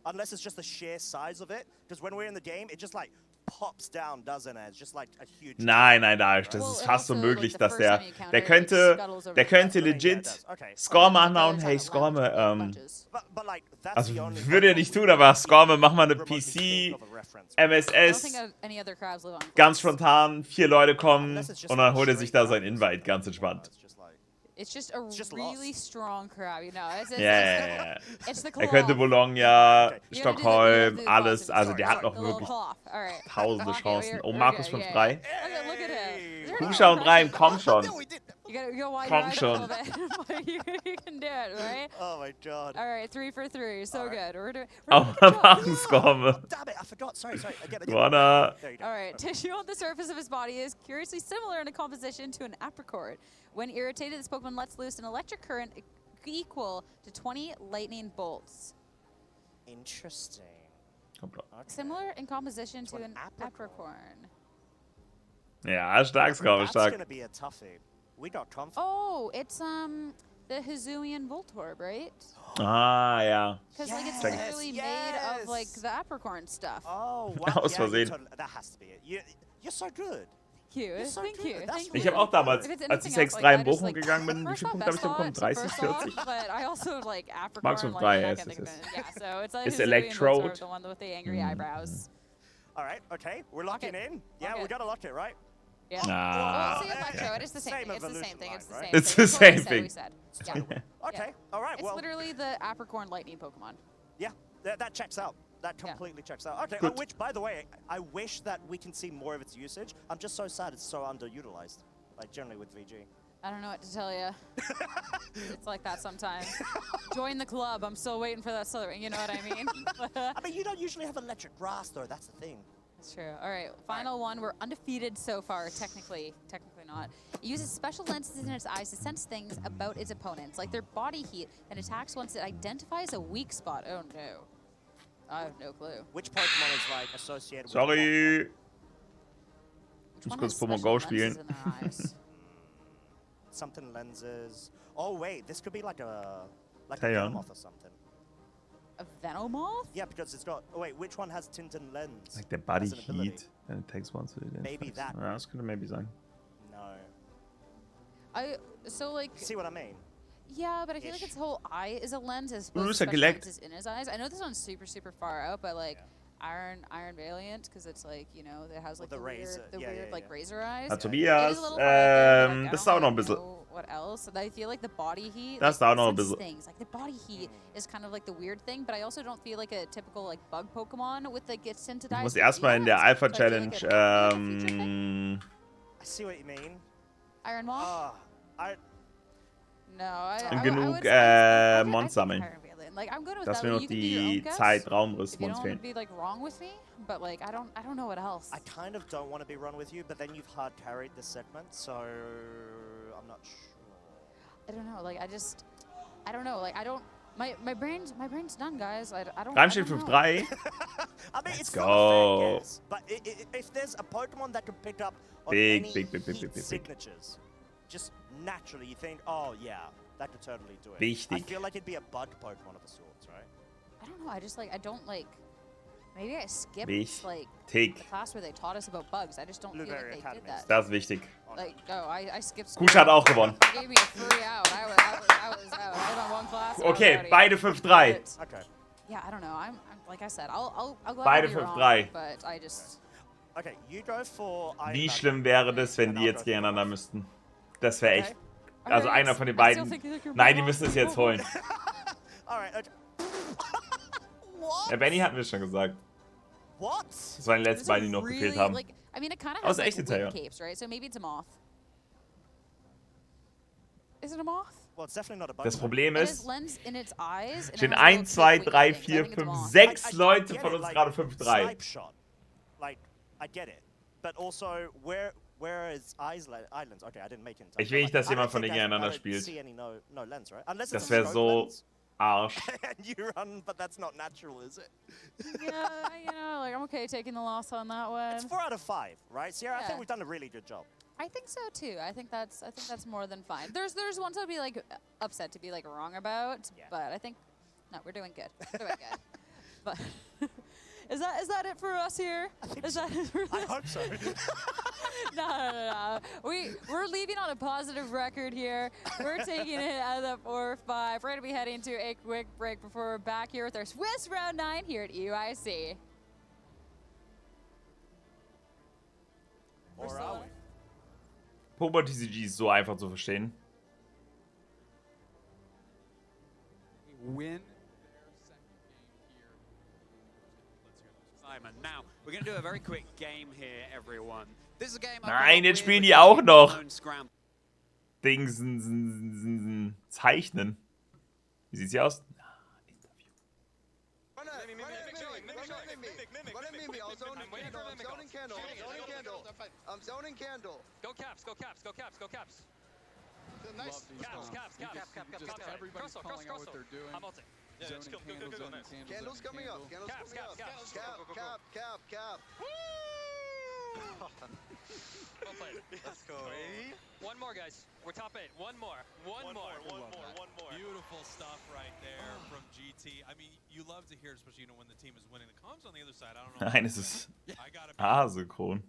Unless it's just the sheer size of it. Because when we're in the game, it just like pops down, doesn't it? It's just like a huge... Nein, das ist fast so möglich, dass der könnte legit Skarma anhauen. Hey, Skarma, also würde er nicht tun, aber Skarma, mach mal eine PC, MSS, ganz spontan, 4 Leute kommen und dann holt er sich da sein Invite, ganz entspannt. It's just a really strong crab, you know. Ja. It's the Er könnte Bologna, Stockholm, alles, also der hat noch wirklich tausende Chancen. Oh, Markus 5-3. Kusha und Reim, komm schon. Komm schon. You can do it, right? Oh my god. All right, 3 for 3, so good. Aber machen Skarma. Damn it, I forgot. Sorry. Wanna. All right, tissue on the surface of his body is curiously similar in composition to an apricot. When irritated, this Pokemon lets loose an electric current equal to 20 lightning bolts. Interesting. Okay. Similar in composition to an apricorn. Ja, stark, Skarma, That's stark. gonna be a toughie. We got comfort. Oh, it's the Hisuian Voltorb, right? Ah, ja. Because like it's literally made of like the apricorn stuff. Oh, wow. Aus Versehen. That has to be it. You're so good. Thank you. Ich habe auch damals, als ich 6-3 in Bochum gegangen bin, wie viele Punkte habe ich bekommen? 30, 40? But I also like Apricot. Max 5-3, yes. Yeah, so it's like It's Electrode. the one with the angry eyebrows. All right, okay, we're locking in. Yeah, we gotta lock it, right? Yeah. Ah, Well, Electrode. It's the same thing. It's the same thing. It's the same thing. Okay, all right. It's literally the apricorn lightning Pokemon. Yeah, that checks out. That completely checks out. Okay, which, by the way, I wish that we can see more of its usage. I'm just so sad it's so underutilized, like generally with VG. I don't know what to tell you. It's like that sometimes. Join the club. I'm still waiting for that Slytherin. You know what I mean? I mean, you don't usually have electric grass, though. That's the thing. That's true. All right, final one. We're undefeated so far. Technically not. It uses special lenses in its eyes to sense things about its opponents, like their body heat, and attacks once it identifies a weak spot. Oh no. I have no clue. Which Pokemon is like associated with Sorry. Ich muss kurz Pokémon Go spielen. Something lenses. Oh wait, this could be like a Venomoth Venomoth or something. A Venomoth? Yeah, because it's got. Oh wait, which one has Tintin lens? Like the body heat, and it takes one to the Maybe that. Ja, das könnte maybe sein. No. So like. See what I mean? Yeah, but I feel like its whole eye is a lens as Bruce, opposed to I special collect. lenses in his eyes. I know this one's super far out, but like Iron Valiant, because it's like, you know, it has like the weird like razor eyes. Tobias, das dauert noch ein bisschen. What else? I feel like the body heat. Das dauert noch ein bisschen. Things like the body heat is kind of like the weird thing, but I also don't feel like a typical like bug Pokemon with like its tinted eyes. Ich muss erstmal in der Alpha Challenge. I see what you mean. Iron Maw? No, Und genug Mons sammeln. Like, I'm good with Dass that. wir noch You can do your own die guess. Zeitraumriss If you Mons don't want fehlen. to be like wrong with me, but like I don't know what else. I kind of don't want to be wrong with you, but then you've hard carried this segment, so I'm not sure. I don't know. Like I don't know. Like I don't. My brain's done, guys. I don't. Reim steht I don't 5-3. know. I mean, Let's it's go. not a fair guess, but if there's a Pokemon that can pick up on Big, any big, big, big, heat big, big, big. signatures, just naturally you think, oh yeah, that could totally do it. Wichtig. I feel like it'd be a bug Pokemon of sorts, right? I don't know. I just like I don't like. Maybe I skipped like Wichtig. the class where they taught us about bugs. I just don't feel like they did that. Das ist wichtig. Like no, I skipped. school. Kusha hat auch gewonnen. They gave me a free out. I was out. I had one class. I was Okay, out. beide 5-3. Okay. Yeah, I don't know. I'm like I said, I'll Beide gladly be wrong, 5-3. but I just. Okay, you go for. Wie schlimm wäre das, wenn die jetzt gegeneinander müssten? Das wäre echt. Also einer von den beiden. Nein, die müssen es jetzt holen. Alright, okay. Ja, Benny hatten wir schon gesagt. What? Das waren die letzten beiden, die noch gefehlt haben. Like, I mean, it kind of Aber has es ist like echt wing hinterher. capes, right? So maybe it's a moth. Is it a moth? Well, it's definitely not a bug. Das Problem It has ist, lens in its eyes. and it stehen has 1, little 2, wing 3, things. I 4, think it's a 5, moth. 6 Leute get von it, uns like, gerade 5-3. Snipe shot. Like, I get it. But also, where is Islands? Okay, I didn't make it in time. Ich will nicht, dass I jemand don't von think denen I gegeneinander don't spielt. see any no lens, right? Unless Das it's wäre a scope so lens. Arsch. And you run, but that's not natural, is it? Yeah, you know, like I'm okay taking the loss on that one. It's 4 out of 5, right? Sierra, I Yeah. think we've done a really good job. I think so too. I think that's more than fine. There's ones I'd be like upset to be like wrong about, but I think no, we're doing good. We're doing good. But is that it for us here? Is that it for I hope so. No. We're leaving on a positive record here. We're taking it at the 4-5. We're going to be heading to a quick break before we're back here with our Swiss Round 9 here at EUIC. Or are we? Pokémon TCG ist so einfach zu verstehen. Win. Simon. Now, we're going to do a very quick game here, everyone. This is a game Nein, jetzt spielen die auch noch. Zeichnen. Wie sieht's hier aus? I'm zoning candle. Go caps, go caps, go caps, go caps. Nice. Caps. Everybody's calling out what they're doing. I'm ulting. Yeah, Zoning, go. zoning, Candles coming up. Candles Caps, coming up. caps. Cap. Well played. Let's go, baby. One more, guys. We're top 8. One more. One more. Beautiful stuff right there from GT. I mean, you love to hear, especially when the team is winning. The comms on the other side, I don't know. Nein, es ist asynchron.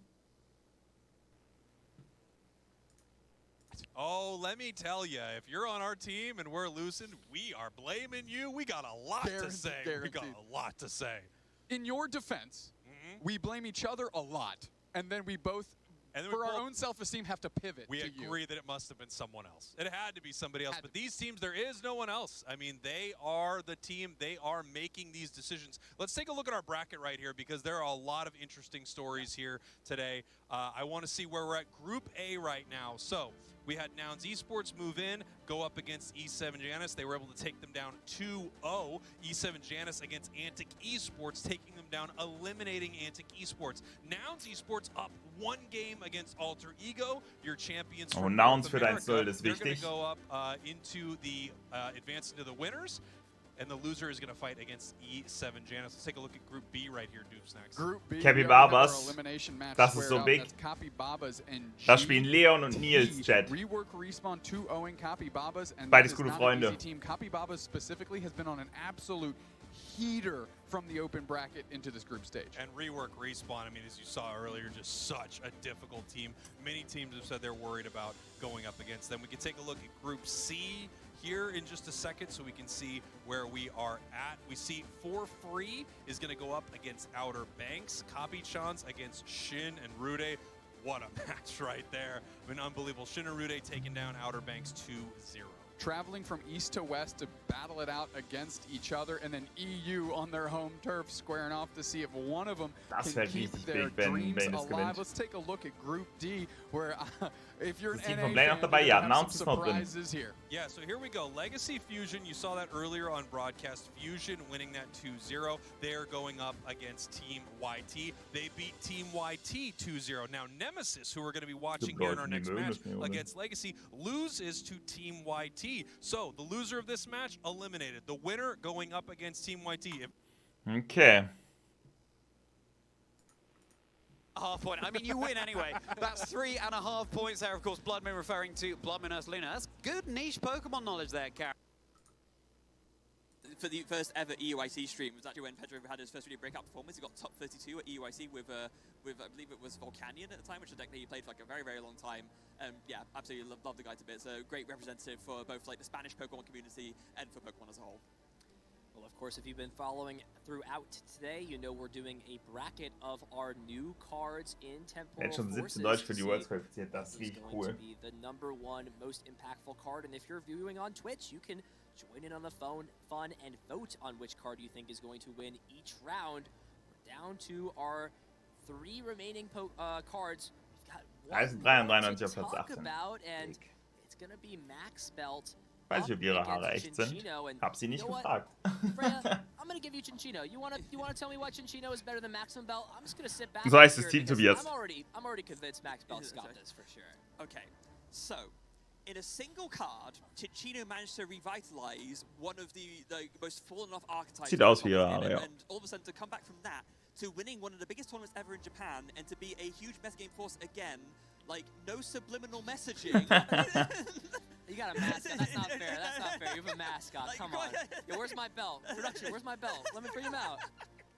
Oh, let me tell you, if you're on our team and we're losing, we are blaming you. We got a lot to say. We got a lot to say. In your defense, we blame each other a lot, and then we both, for our own self-esteem, have to pivot. We agree that it must have been someone else. It had to be somebody else. But these teams, there is no one else. I mean, they are the team. They are making these decisions. Let's take a look at our bracket right here because there are a lot of interesting stories here today. I want to see where we're at Group A right now. So we had Nouns Esports move in, go up against E7 Janus. They were able to take them down 2-0. E7 Janus against Antic Esports, taking them down, eliminating Antic Esports. Nouns Esports up 1 game against Alter Ego, your champions from Nouns North für America. dein Soll ist They're going wichtig. to go up into the advance into the winners. And the loser is going to fight against E7 Janus. Let's take a look at Group B right here, Dupes next. Group B, Capybarbas, das ist so big. Da spielen Leon und Nils, Chat. Rework Respawn 2-0ing Capybarbas, and Beides that is gute not Freunde. an easy team. Capybarbas specifically has been on an absolute heater from the open bracket into this group stage. And Rework Respawn, I mean, as you saw earlier, just such a difficult team. Many teams have said they're worried about going up against them. We can take a look at Group C here in just a second so we can see where we are at. We see 4-3 is going to go up against Outer Banks. Copy-Chans against Shin and Rude. What a match right there. I mean, unbelievable. Shin and Rude taking down Outer Banks 2-0. traveling from east to west to battle it out against each other, and then EU on their home turf squaring off to see if one of them can keep their dreams alive. Let's take a look at Group D, where if you're an NA fan, dabei? Ja, have some surprises here. Yeah, so here we go. Legacy Fusion, you saw that earlier on broadcast. Fusion winning that 2-0. They're going up against Team YT. They beat Team YT 2-0. Now Nemesis, who we're going to be watching here in our next match against Legacy, loses to Team YT. So the loser of this match eliminated. The winner going up against Team YT. Okay. Half point. I mean, you win anyway. That's 3.5 points there. Of course, Bloodman referring to Bloodman as Luna. That's good niche Pokemon knowledge there, Karen. For the first ever EUIC stream was actually when Pedro had his first really breakout performance. He got top 32 at EUIC with I believe it was Volcanion at the time, which is a deck that he played for like a very, very long time. Yeah, absolutely love the guy to bits. A great representative for both like the Spanish Pokemon community and for Pokemon as a whole. Well, of course, if you've been following throughout today, you know we're doing a bracket of our new cards in Temporal Schon 17 Forces. Deutsch für die Worlds qualifiziert, das ist richtig cool. To be the #1 most impactful card, and if you're viewing on Twitch, you can join in on the phone, fun, and vote on which card you think is going to win each round. We're down to our 3 remaining cards. We've got one to talk about, and it's going to be Max Belt. Weiß ich, ob ihre Haare echt sind. Hab sie nicht gefragt. Freya, I'm going to give you Cinchino. You want to tell me why Cinchino is better than Maximum Belt? I'm just going to sit back. So heißt das Team, Tobias. I'm already convinced Max Belt's got this for sure. Okay, so in a single card, Cinchino managed to revitalize one of the most fallen off archetypes. Sieht aus wie ihre Haare, ja. And all of a sudden to come back from that to winning one of the biggest tournaments ever in Japan and to be a huge meta game force again, like no subliminal messaging. You got a mascot. That's not fair. That's not fair. You have a mascot. Like, come on. Yo, where's my belt? Production, where's my belt? Let me bring him out.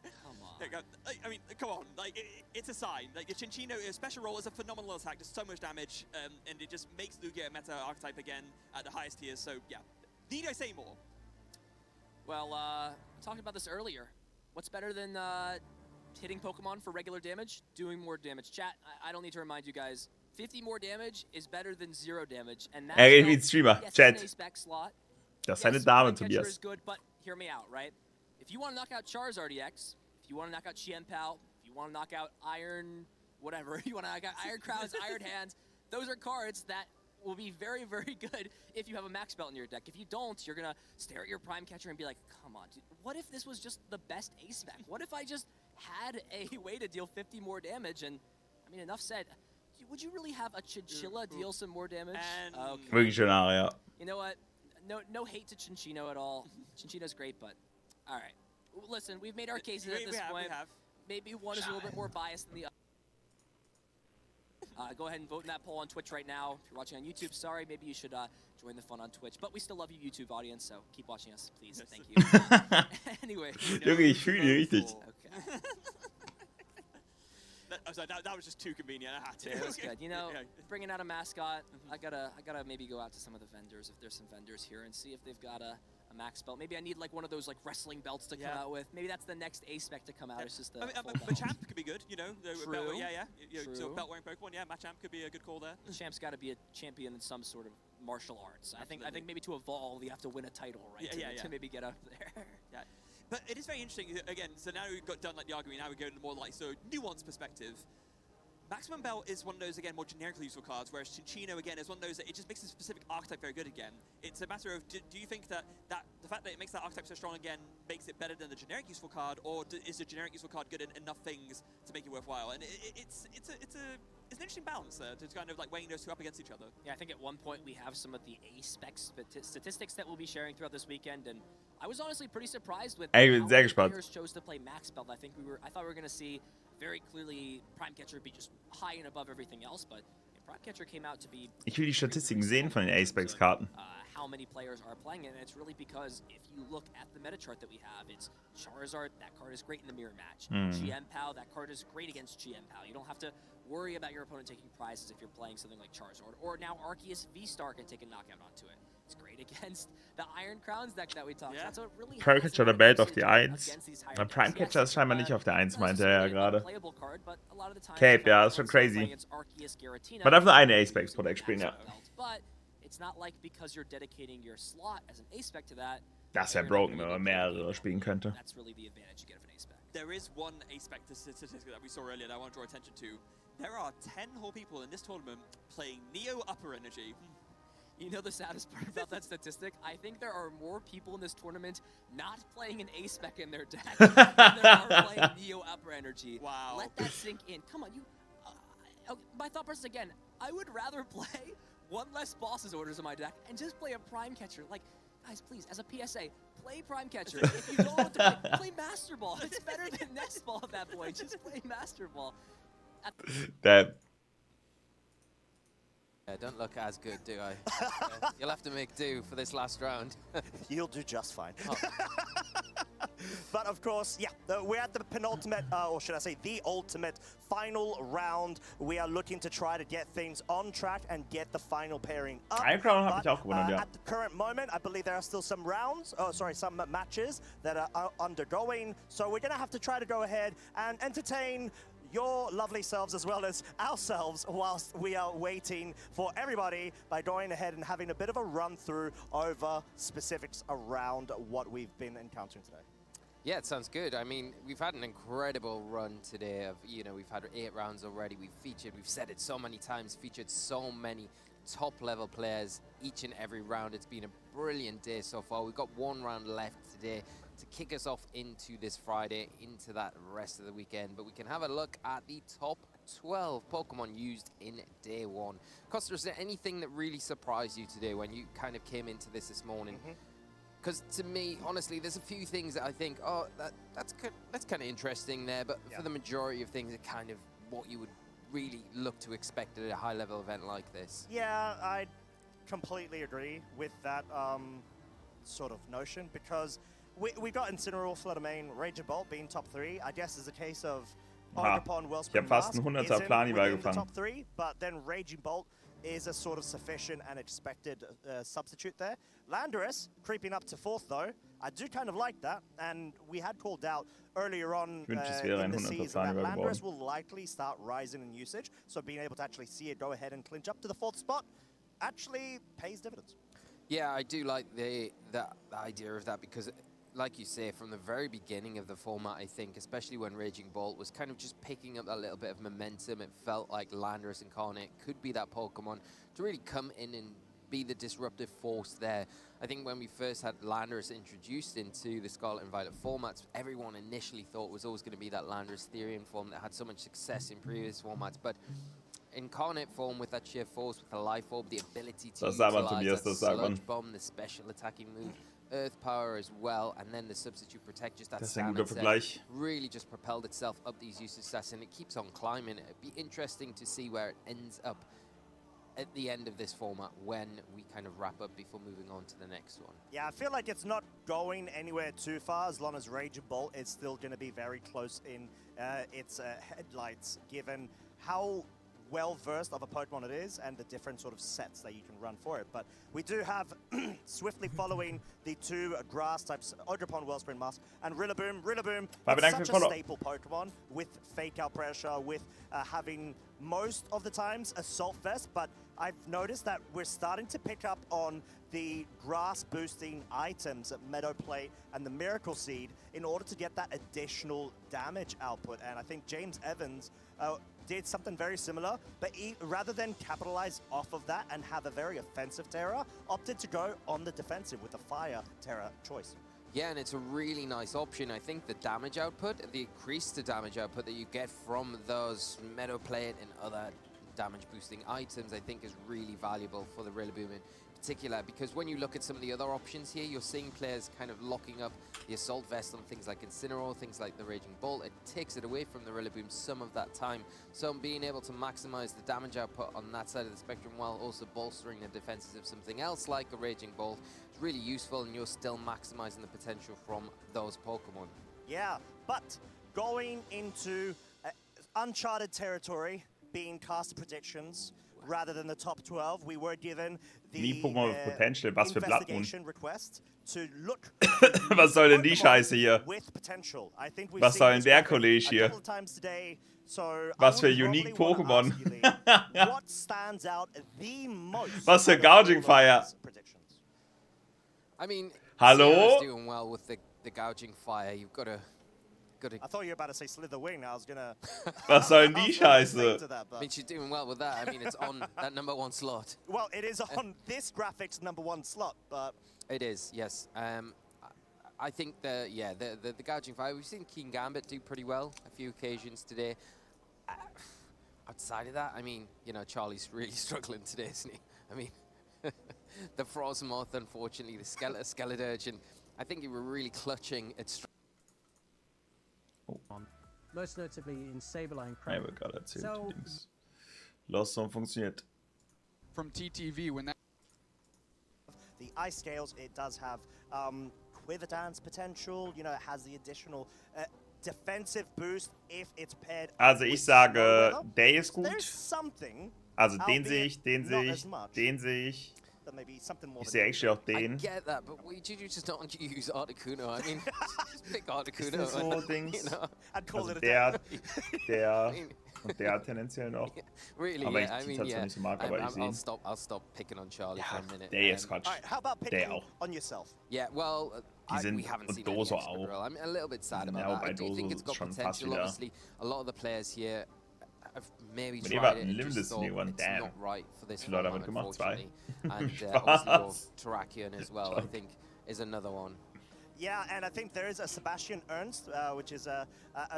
Come on. I mean, come on. Like, it's a sign. Like, your Cinchino, a special roll is a phenomenal attack. Does so much damage, and it just makes Lugia a meta archetype again at the highest tiers. So, yeah. Need I say more? Well, we talked about this earlier. What's better than hitting Pokemon for regular damage? Doing more damage. Chat, I don't need to remind you guys. 50 more damage is better than 0 damage, and that's redet wie ein Streamer. Chat. Das ist eine Dame, Tobias. Is good, but hear me out, right? If you want to knock out Charizard EX, if you want to knock out Chien-Pao, if you want to knock out Iron, whatever, you want to knock out Iron Crowns, Iron Hands, those are cards that will be very, very good if you have a Max Belt in your deck. If you don't, you're going to stare at your Prime Catcher and be like, come on, dude, what if this was just the best ace spec? What if I just had a way to deal 50 more damage? And, I mean, enough said. Would you really have a Chinchilla deal some more damage? Wirklich schön Haare, ja. You know what? No hate to Cinchino at all. Cinchino's great, but all right. Listen, we've made our cases at this point. Maybe one is a little bit more biased than the other. Go ahead and vote in that poll on Twitch right now. If you're watching on YouTube, sorry, maybe you should join the fun on Twitch. But we still love you, YouTube audience, so keep watching us, please. Thank you. Anyway. Junge, ich fühle die richtig. Okay. That was just too convenient. I had to. It was good. You know, bringing out a mascot, I gotta maybe go out to some of the vendors if there's some vendors here and see if they've got a Max belt. Maybe I need like one of those like wrestling belts to come out with. Maybe that's the next A spec to come out. It's just the Machamp could be good. You know, True. So belt wearing Pokemon. Yeah, Machamp could be a good call there. Machamp's got to be a champion in some sort of martial arts. I think maybe to evolve you have to win a title, right? To maybe get up there. Yeah. But it is very interesting, again, so now we've got done like the argument, now we go into more like, so nuanced perspective. Maximum Belt is one of those, again, more generically useful cards, whereas Cinchino, again, is one of those that it just makes a specific archetype very good again. It's a matter of, do you think that the fact that it makes that archetype so strong again makes it better than the generic useful card, or is the generic useful card good in enough things to make it worthwhile? And it's an interesting balance there, to kind of like weighing those two up against each other. Yeah, I think at one point we have some of the A-spec statistics that we'll be sharing throughout this weekend, and I was honestly pretty surprised with how many players chose to play Max Belt. I thought we were going to see very clearly Prime Catcher be just high and above everything else, but Prime Catcher came out to be... Ich will die Statistiken sehen von den A-Specs-Karten. How many players are playing it, and it's really because if you look at the meta chart that we have, it's Charizard, that card is great in the mirror match. Chien-Pao, that card is great against Chien-Pao. You don't have to worry about your opponent taking prizes if you're playing something like Charizard. Or now Arceus V-Star can take a knockout onto it. It's great against the Iron Crowns deck that we talked about. So really Prime Catcher oder Belt auf die 1. Prime Catcher ist scheinbar nicht auf der 1, meinte er ja gerade. Cape, ja, ist schon crazy. Man darf nur eine A-Specs pro Deck spielen, ja. it's not like because you're dedicating your slot as an A-Spec to that. Das wäre broken, wenn man mehrere spielen könnte. That's really the advantage you get of an A-Spec. There is one A-Spec statistic that we saw earlier that I want to draw attention to. There are 10 whole people in this tournament playing Neo Upper Energy. You know the saddest part about that statistic? I think there are more people in this tournament not playing an A-Spec in their deck than there are playing Neo Upper Energy. Wow. Let that sink in. Come on, you... my thought process again, I would rather play one less boss's orders in my deck and just play a Prime Catcher. Like, guys, please, as a PSA, play Prime Catcher. If you don't want to play Master Ball. It's better than Nest Ball at that point. Just play Master Ball. That... Don't look as good, do I? You'll have to make do for this last round. You'll do just fine. Oh. But of course, yeah, we're at the penultimate, or should I say the ultimate final round. We are looking to try to get things on track and get the final pairing up. At the current moment, I believe there are still some rounds, some matches that are undergoing. So we're going to have to try to go ahead and entertain your lovely selves as well as ourselves whilst we are waiting for everybody by going ahead and having a bit of a run through over specifics around what we've been encountering today. Yeah, it sounds good. I mean, we've had an incredible run today of, we've had 8 rounds already. We've said it so many times, featured so many top level players each and every round. It's been a brilliant day so far. We've got 1 round left today to kick us off into this Friday, into that rest of the weekend. But we can have a look at the top 12 Pokemon used in day 1. Costa, is there anything that really surprised you today when you kind of came into this morning? Because to me, honestly, there's a few things that I think, oh, that's kind of interesting there. But for the majority of things, it's kind of what you would really look to expect at a high-level event like this. Yeah, I completely agree with that sort of notion, because we got Incineroar, Fluttermane, Rage and Bolt being top 3. I guess it's a case of Ogerpon, Wellspring, Mask isn't within the top 3, but then Raging Bolt is a sort of sufficient and expected substitute there. Landorus creeping up to 4th though. I do kind of like that, and we had called out earlier on in the season that Landorus will likely start rising in usage, so being able to actually see it go ahead and clinch up to the 4th spot actually pays dividends. Yeah, I do like the idea of that, because like you say, from the very beginning of the format, I think, especially when Raging Bolt was kind of just picking up a little bit of momentum, it felt like Landorus Incarnate could be that Pokemon to really come in and be the disruptive force there. I think when we first had Landorus introduced into the Scarlet and Violet formats, everyone initially thought was always going to be that Landorus Therian form that had so much success in previous formats, but Incarnate form with that sheer force, with the Life Orb, the ability to utilize that Sludge Bomb, the special attacking move, Earth Power as well, and then the Substitute Protect, just that stamina set, really just propelled itself up these usage stats, and it keeps on climbing. It'd be interesting to see where it ends up at the end of this format when we kind of wrap up before moving on to the next one. Yeah, I feel like it's not going anywhere too far as long as Rage and Bolt is still going to be very close in its headlights, given how well-versed of a Pokemon it is and the different sort of sets that you can run for it. But we do have swiftly following the 2 grass types, Ogerpon, Wellspring Mask, and Rillaboom. Rillaboom is such a staple Pokemon with Fake Out Pressure, with having most of the times Assault Vest, but I've noticed that we're starting to pick up on the grass boosting items at Meadow Plate and the Miracle Seed in order to get that additional damage output. And I think James Evans did something very similar, but rather than capitalize off of that and have a very offensive Terra, opted to go on the defensive with a Fire Terra choice. Yeah, and it's a really nice option. I think the damage output, the increase to damage output that you get from those Meadow Plate and other damage boosting items, I think is really valuable for the Rillaboom in particular, because when you look at some of the other options here, you're seeing players kind of locking up the Assault Vest on things like Incineroar, things like the Raging Bolt. It takes it away from the Rillaboom some of that time. So being able to maximize the damage output on that side of the spectrum while also bolstering the defenses of something else like a Raging Bolt is really useful, and you're still maximizing the potential from those Pokemon. Yeah, but going into uncharted territory, being caster predictions, rather than the top 12, we were given the investigation request to look. Was soll denn die Scheiße hier? With potential. I think we've Was soll denn der Kollege hier? A couple of times today So Was für unique Pokémon. what stands out the most? Was für Gouging Fire. I mean, Hallo? Sierra's doing well with the Gouging Fire. You've got to. I thought you were about to say Slither Wing. I was gonna. Was soll denn die Scheiße? I mean, she's doing well with that. I mean, it's on that #1 slot. Well, it is on this graphics #1 slot, but it is. Yes. I think the Gouging Fire. We've seen Keen Gambit do pretty well a few occasions today. Outside of that, I mean, you know, Charlie's really struggling today, isn't he? I mean, the Frostmoth, unfortunately, the Skeleturge, and I think he were really clutching at. Most notably in Saberline. Ja, wird gerade erzählt. Lost Zone funktioniert. From TTV, when that. The ice scales, it does have quiver dance potential. You know, it has the additional defensive boost if it's paired. Also ich sage, der ist gut. Also den sehe ich, den sehe ich. Ich sehe actually auch den. I get that, but why did you just not use Articuno? I mean, just pick Articuno. Ist so Dings. You know, also der und der tendenziell noch. Really, aber yeah, ich die nicht so mag, aber ich sehe ihn. I'll stop picking on Charlie for a minute. Der ist Quatsch. Der auch. On yourself. Yeah, well, we haven't seen Dozo any extra drill. I'm a little bit sad about that. I do think it's got potential. Obviously, a lot of the players here have maybe tried it and just thought it's not right for this format, unfortunately. And obviously, Terrakion as well, I think, is another one. Yeah, and I think there is a Sebastian Ernst, which is a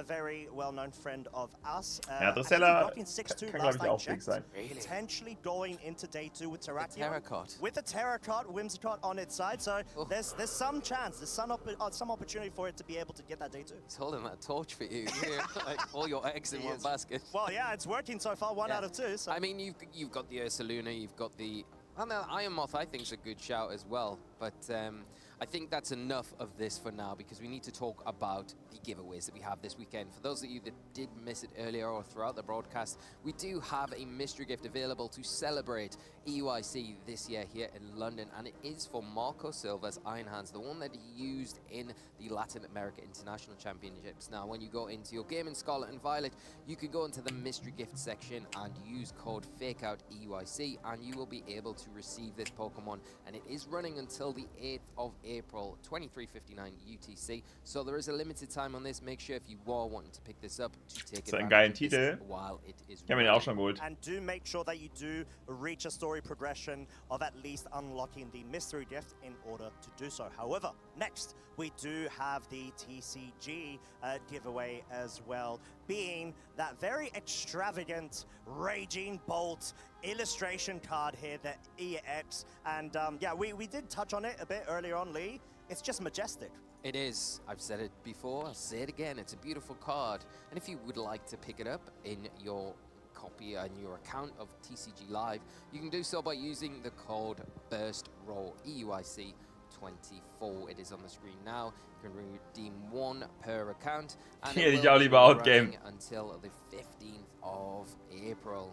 very well-known friend of us. Ja, Dressella kann, glaube ich, auch big sein. Potentially going into day 2 with Terrakion. With a Terracotta, Whimsicott on its side, so there's some chance, there's some opportunity for it to be able to get that day 2. He's holding that torch for you, like all your eggs in one basket. Well, yeah, it's working so far, 1 out of 2. So. I mean, you've got the Ursaluna, you've got the... And the Iron Moth, I think, is a good shout as well, but... I think that's enough of this for now because we need to talk about the giveaways that we have this weekend. For those of you that did miss it earlier or throughout the broadcast, we do have a mystery gift available to celebrate EUIC this year here in London, and it is for Marco Silva's Iron Hands, the one that he used in the Latin America International Championships. Now, when you go into your game in Scarlet and Violet, you can go into the mystery gift section and use code FAKEOUTEUIC, and you will be able to receive this Pokemon, and it is running until the 8th of April, 23:59 UTC. So there is a limited time on this. Make sure if you are wanting to pick this up to take advantage of this while it is running. And do make sure that you do reach a story progression of at least unlocking the mystery gift in order to do so. However, next we do have the TCG giveaway as well, being that very extravagant Raging Bolt illustration card here, the EX, and yeah, we did touch on it a bit earlier on, Lee. It's just majestic. It is. I've said it before, I'll say it again. It's a beautiful card, and if you would like to pick it up in your copy and your account of TCG Live, you can do so by using the code BURSTROLL EUIC 24. It is on the screen now. You can redeem 1 per account, and it will be running until the 15th of April.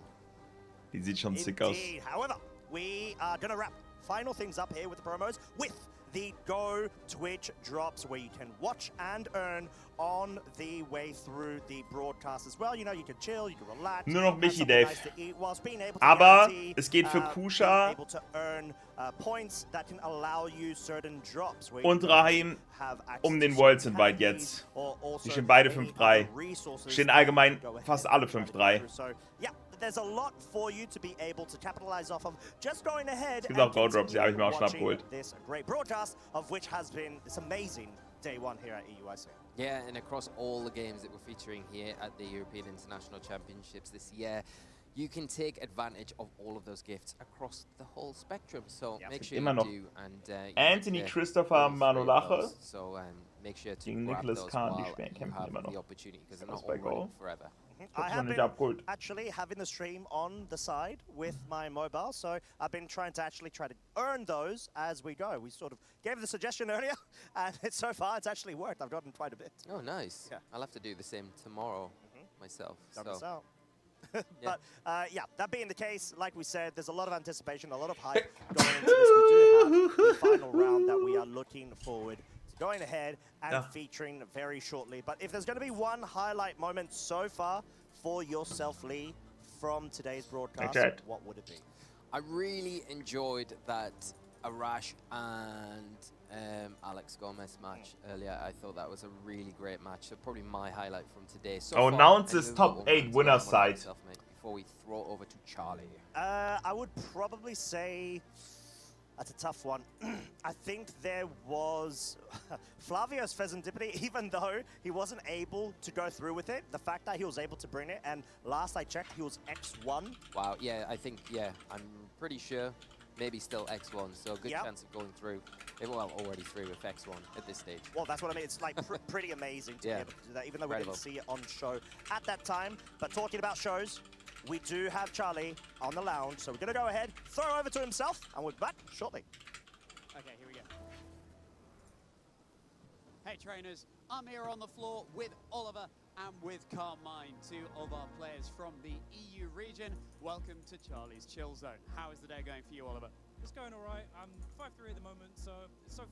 Die sieht schon sick aus. However, we are going to wrap final things up here with the promos with the Go Twitch drops, where you can watch and earn on the way through the broadcast as well. You know, you can chill, you can relax. Nur noch Michi, Dave. Aber es geht für Kusha und Rahim den Worlds-Invite jetzt. Die stehen beide 5-3. Stehen allgemein fast alle 5-3. There's a lot for you to be able to capitalize off of. Just going ahead. Es gibt auch Go-Drops, die habe ich mir auch schon abgeholt. This great broadcast of which has been this amazing day 1 here at EUIC. Yeah, and across all the games that we're featuring here at the European International Championships this year, you can take advantage of all of those gifts across the whole spectrum. So make sure you do. And Anthony Christopher Manolache. So make sure to gegen grab Nicholas those Kahn, die while you kämpfen have immer noch. the opportunity, because they're not all running forever. I have been actually having the stream on the side with my mobile, so I've been trying to earn those as we go. We sort of gave the suggestion earlier, and so far it's actually worked. I've gotten quite a bit. Oh, nice. Yeah. I'll have to do the same tomorrow myself. Don't miss out. But yeah, that being the case, like we said, there's a lot of anticipation, a lot of hype going into this. We do have the final round that we are looking forward going ahead and featuring very shortly. But if there's going to be one highlight moment so far for yourself, Lee, from today's broadcast, what would it be? I really enjoyed that Arash and Alex Gomez match earlier. I thought that was a really great match. So probably my highlight from today. So announce this top 8 winner side. Before we throw it over to Charlie. I would probably say that's a tough one. I think there was Flavio's Pheasantipity, even though he wasn't able to go through with it, the fact that he was able to bring it, and last I checked, he was X1. Wow, yeah, I think, I'm pretty sure. Maybe still X1, so a good chance of going through. Well, already through with X1 at this stage. Well, that's what I mean. It's like pretty amazing to be able to do that, even though we didn't see it on show at that time. But talking about shows, we do have Charlie on the lounge, so we're going to go ahead, throw over to himself, and we'll be back shortly. Okay, here we go. Hey trainers, I'm here on the floor with Oliver and with Carmine, 2 of our players from the EU region. Welcome to Charlie's Chill Zone. How is the day going for you, Oliver? It's going all right. I'm 5-3 at the moment, so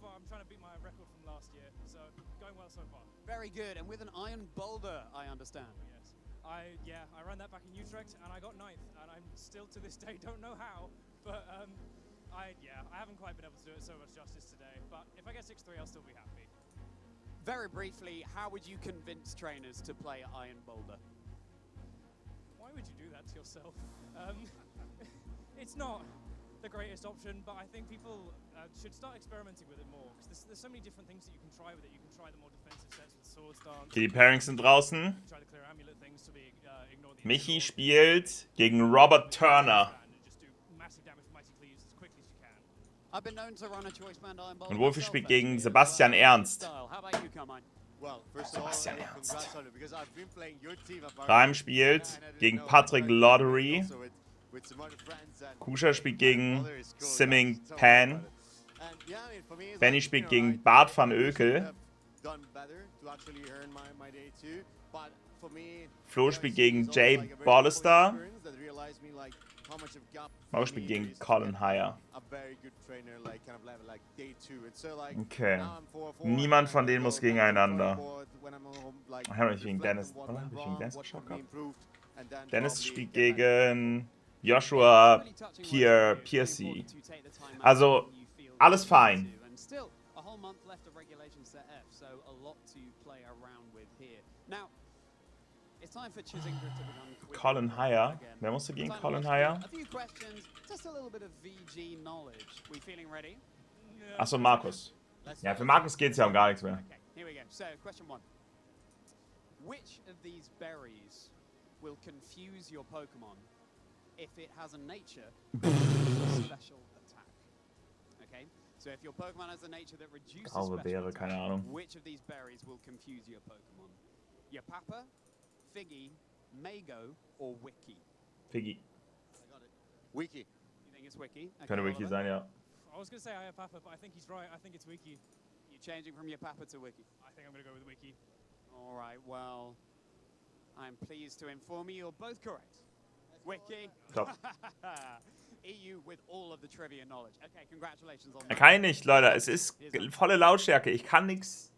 far I'm trying to beat my record from last year, so going well so far. Very good, and with an iron boulder, I understand. Yes. I ran that back in Utrecht, and I got 9th, and I'm still to this day don't know how, but I haven't quite been able to do it so much justice today, but if I get 6-3, I'll still be happy. Very briefly, how would you convince trainers to play Iron Boulder? Why would you do that to yourself? It's not the greatest option, but I think people should start experimenting with it more, because there's so many different things that you can try with it. You can try the more defensive sets with sword stance. Okay, die Pairings sind draußen. Try the clear amulet things to be ignore the Michi spielt gegen Robert Turner. Und Wolfi spielt gegen Sebastian Ernst. Sebastian Ernst. Reim spielt gegen Patrick Lottery. Kusha spielt gegen Simming Pan. Benny spielt gegen Bart van Oekel. Flo spielt gegen Jay Bollister. Mau spielt gegen Colin Heyer. Okay. Niemand von denen muss gegeneinander. Ich habe nicht gegen Dennis. Oder? Habe ich gegen Dennis geschaut gehabt? Dennis spielt gegen Joshua Piercy. Also, alles fein. Colin Heyer. Wer musste gegen Colin Heyer? Achso, Markus. Ja, für Markus geht's ja um gar nichts mehr. Here we go. So, question 1. Which of these berries will confuse your Pokemon if it has a nature special attack? Okay? So if your Pokemon has a nature that reduces special attack, keine Ahnung. which of these berries will confuse your Pokemon? Yapapa, Figgy, Mago, or Wiki? Figgy. I got it. Wiki. You think it's Wiki? Okay, Könnte Wiki sein, ja. I was going to say Ayapapa, but I think he's right. I think it's Wiki. You're changing from Yapapa to Wiki? I think I'm going to go with Wiki. All right, well, I'm pleased to inform you you're both correct. Wiki. Top. EU with all of the trivia knowledge. Okay, congratulations on that. Kann ich nicht, Leute. Es ist volle Lautstärke. Ich kann nichts.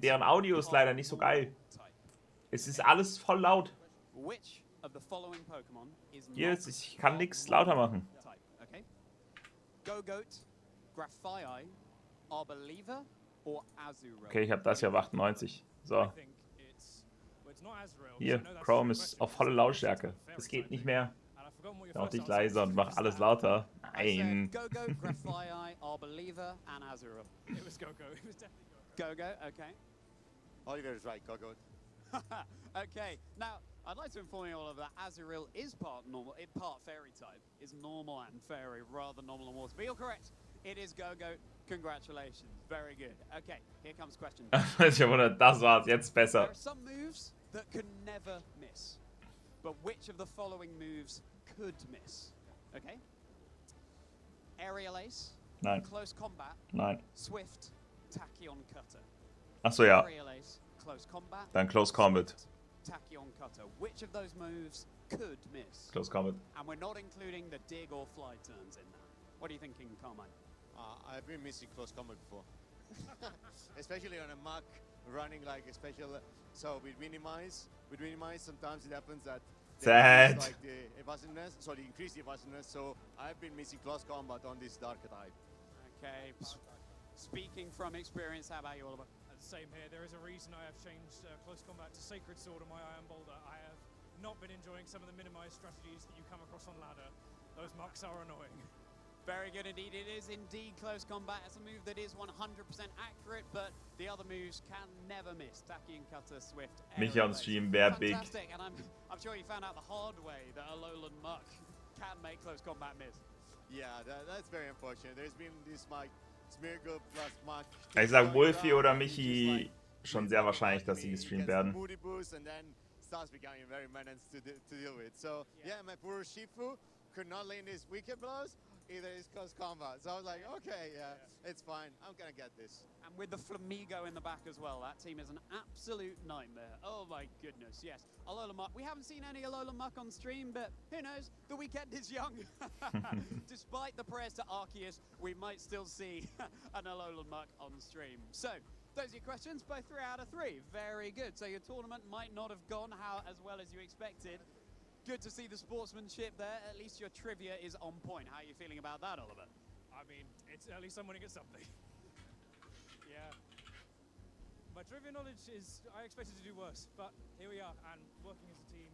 Deren Audio ist leider nicht so geil. Es ist alles voll laut. Hier, ich kann nichts lauter machen. Okay. Go-Goat, Graphii, Arboliva or Azura? Okay, ich habe das hier auf 98. So. Hier, Chrome ist auf volle Lautstärke. Es geht nicht mehr. Mach dich leiser und mach alles lauter. Nein. Go-Goat, Graphii, Arboliva and Azura. It was Go-Go. It was definitely Go-Go. Go-Go, okay. Oliver is right, Go-Go. Okay, now I'd like to inform you all of that Azurill is part fairy type, is normal and fairy rather than normal and water. But you're correct, it is Go-Go. Congratulations, very good. Okay, here comes question. Ich wundere, das war's jetzt besser. There are some moves that can never miss, but which of the following moves could miss? Okay. Aerial Ace. Nein. Close Combat. Nein. Swift. Tachyon Cutter. Achso, ja. Aerial Ace. Close Combat. Dann Close Combat. Tachyon Cutter. Which of those moves could miss? Close Combat. And we're not including the dig or fly turns in that. What are you thinking, Carmine? I've been missing close combat before. Especially on a muck, running like a special. So with minimize, sometimes it happens that they increase, like the evasiveness, so they increase the evasiveness. So I've been missing close combat on this dark type. Okay. Speaking from experience, how about you, Oliver? Same here. There is a reason I have changed close combat to Sacred Sword on my Iron Boulder. I have not been enjoying some of the minimized strategies that you come across on ladder. Those mucks are annoying. Very good indeed. It is indeed close combat. It's a move that is 100% accurate, but the other moves can never miss. Taki and Cutter, Swift. Mich on Stream wäre big. Fantastic, and I'm sure you found out the hard way that a Alolan Muck can make close combat miss. Yeah, that's very unfortunate. There's been this like Smeargle plus Muck. Ich sag Wolfie oder Michi schon sehr wahrscheinlich, dass sie gestreamt werden. Moody boost and then starts becoming very menaced to deal with. So yeah, my poor Shifu could not lane his wicked blows. Either it's close combat. So I was like, okay, yeah, it's fine. I'm gonna get this. And with the Flamigo in the back as well, that team is an absolute nightmare. Oh my goodness, yes. Alolan Muck. We haven't seen any Alolan Muck on stream, but who knows? The weekend is young. Despite the prayers to Arceus, we might still see an Alolan Muck on stream. So, those are your questions, both 3 out of 3. Very good. So your tournament might not have gone as well as you expected. Good to see the sportsmanship there. At least your trivia is on point. How are you feeling about that, Oliver? I mean, it's at least I'm winning at something. Yeah. My trivia knowledge is, I expected to do worse, but here we are, and working as a team,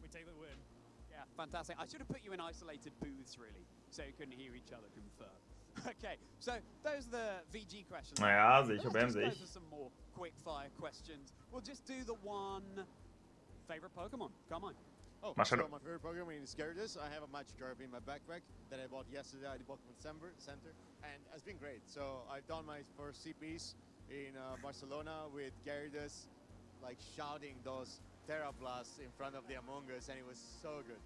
we take the win. Yeah, fantastic. I should have put you in isolated booths, really, so you couldn't hear each other confirm. Okay, so those are the VG questions. Naja, sehe ich, Let's sehe just go ich. for some more quick-fire questions. We'll just do the one favorite Pokemon. Come on. Oh, so my favorite Pokemon is Gyarados. I have a Magic Carp in my backpack that I bought yesterday at the Pokémon Center, and it's been great. So I've done my first CPs in Barcelona with Gyarados, like shouting those Terra Blasts in front of the Among Us, and it was so good.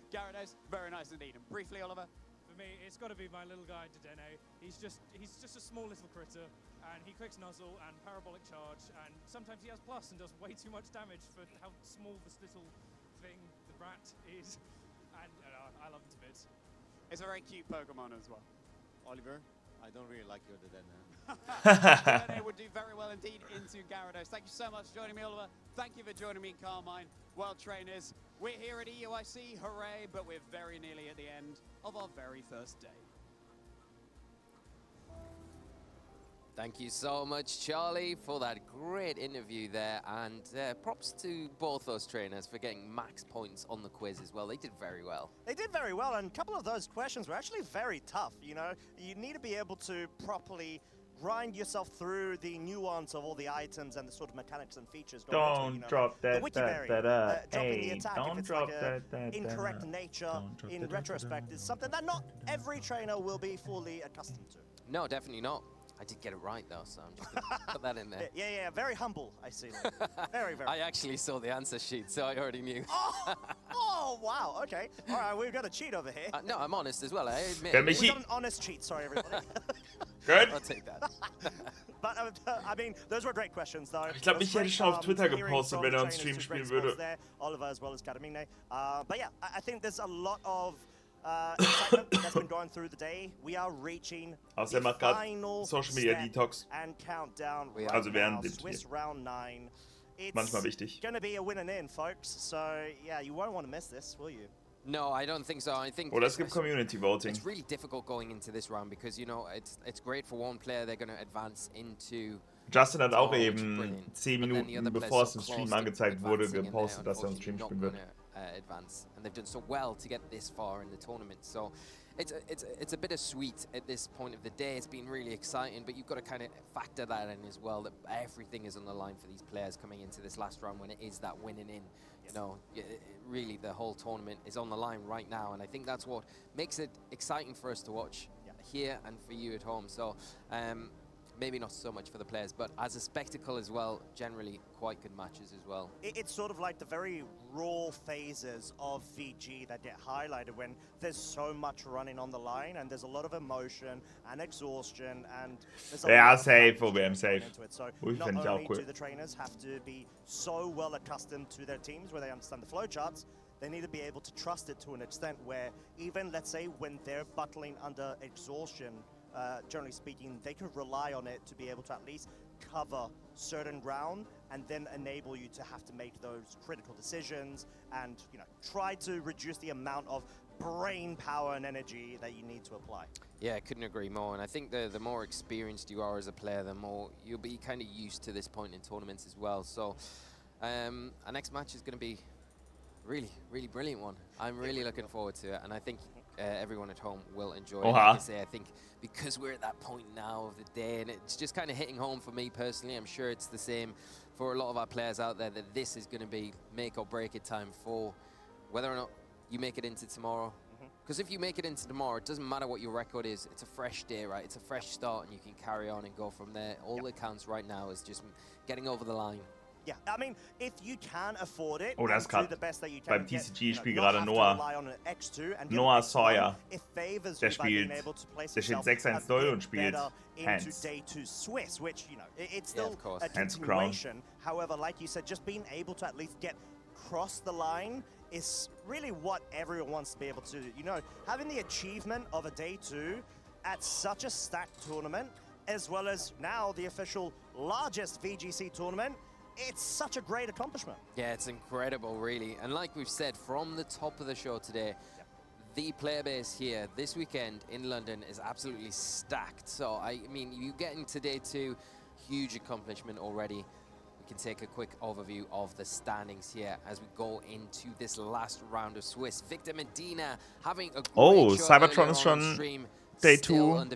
Gyarados, very nice indeed. And briefly, Oliver? For me, it's got to be my little guy, Dedenne. He's just a small little critter, and he clicks Nuzzle and Parabolic Charge, and sometimes he has Plus and does way too much damage for how small this little thing the rat is, and I love him to bits. It's a very cute Pokemon as well. Oliver, I don't really like your Dedenne. They would do very well indeed into Gyarados. Thank you so much for joining me, Oliver. Thank you for joining me, Carmine. World Trainers, we're here at EUIC, hooray, but we're very nearly at the end of our very first day. Thank you so much, Charlie, for that great interview there, and props to both those trainers for getting max points on the quiz as well. They did very well. They did very well, and a couple of those questions were actually very tough. You know, you need to be able to properly grind yourself through the nuance of all the items and the sort of mechanics and features. Don't drop that, dropping the attack don't if it's drop like that, incorrect nature in retrospect is something that not every trainer will be fully accustomed to. No, definitely not. I did get it right though, so I'm just gonna put that in there. Yeah, very humble, I see. Very. I actually saw the answer sheet, so I already knew. Oh, wow, okay. All right, we've got a cheat over here. No, I'm honest as well, I admit. We've got an honest cheat, sorry everybody. Good. I'll take that. But, I mean, those were great questions, though. Ich glaube, Michi hätte schon auf Twitter gepostet, wenn er uns Stream spielen würde. Oliver as well as Katamine. But yeah, I think there's a lot of excitement that's been going through the day. We are reaching the final Social Media Detox. And countdown right Also während now. dem Swiss Spiel. round 9. Manchmal wichtig. It's going to be a win and in, folks. So yeah, you won't want to miss this, will you? No, I don't think so. I think Oder es gibt Community Voting. It's really difficult going into this round because, you know, it's great for one player. They're going to advance into. Justin hat auch eben 10 Minuten bevor es im Stream angezeigt wurde, gepostet, dass er im Stream spielen wird. Advance, and they've done so well to get this far in the tournament. So it's a bittersweet at this point of the day. It's been really exciting, but you've got to kind of factor that in as well, that everything is on the line for these players coming into this last round when it is that winning in. You know, really the whole tournament is on the line right now, and I think that's what makes it exciting for us to watch here and for you at home. So maybe not so much for the players, but as a spectacle as well, generally quite good matches as well. It's sort of like the very raw phases of VG that get highlighted when there's so much running on the line and there's a lot of emotion and exhaustion and there's a lot of safe, OBM, safe. Into it. So not only do the trainers have to be so well accustomed to their teams where they understand the flowcharts, they need to be able to trust it to an extent where even, let's say, when they're battling under exhaustion generally speaking, they could rely on it to be able to at least cover certain ground and then enable you to have to make those critical decisions and, you know, try to reduce the amount of brain power and energy that you need to apply. Yeah, I couldn't agree more. And I think the more experienced you are as a player, the more you'll be kind of used to this point in tournaments as well. So our next match is going to be really, really brilliant one. I'm really looking forward to it. And I think everyone at home will enjoy it. Like I say, I think because we're at that point now of the day, and it's just kind of hitting home for me personally. I'm sure it's the same for a lot of our players out there, that this is going to be make or break it time for whether or not you make it into tomorrow. Because if you make it into tomorrow, it doesn't matter what your record is. It's a fresh day, right? It's a fresh start, and you can carry on and go from there. All that counts right now is just getting over the line. Yeah, I mean, if you can afford it, oh, das ist gerade beim TCG-Spiel gerade Noah Sawyer. Der steht 6-1-0 und spielt Hands. Which, you know, it's still a continuation. However, like you said, just being able to at least get across the line is really what everyone wants to be able to do. You know, having the achievement of a day 2 at such a stacked tournament, as well as now the official largest VGC tournament, it's such a great accomplishment. Yeah, it's incredible, really. And like we've said from the top of the show today, the player base here this weekend in London is absolutely stacked. So, I mean, you getting to day 2, huge accomplishment already. We can take a quick overview of the standings here as we go into this last round of Swiss. Victor Medina having a great show Cybertron ist schon Day 2.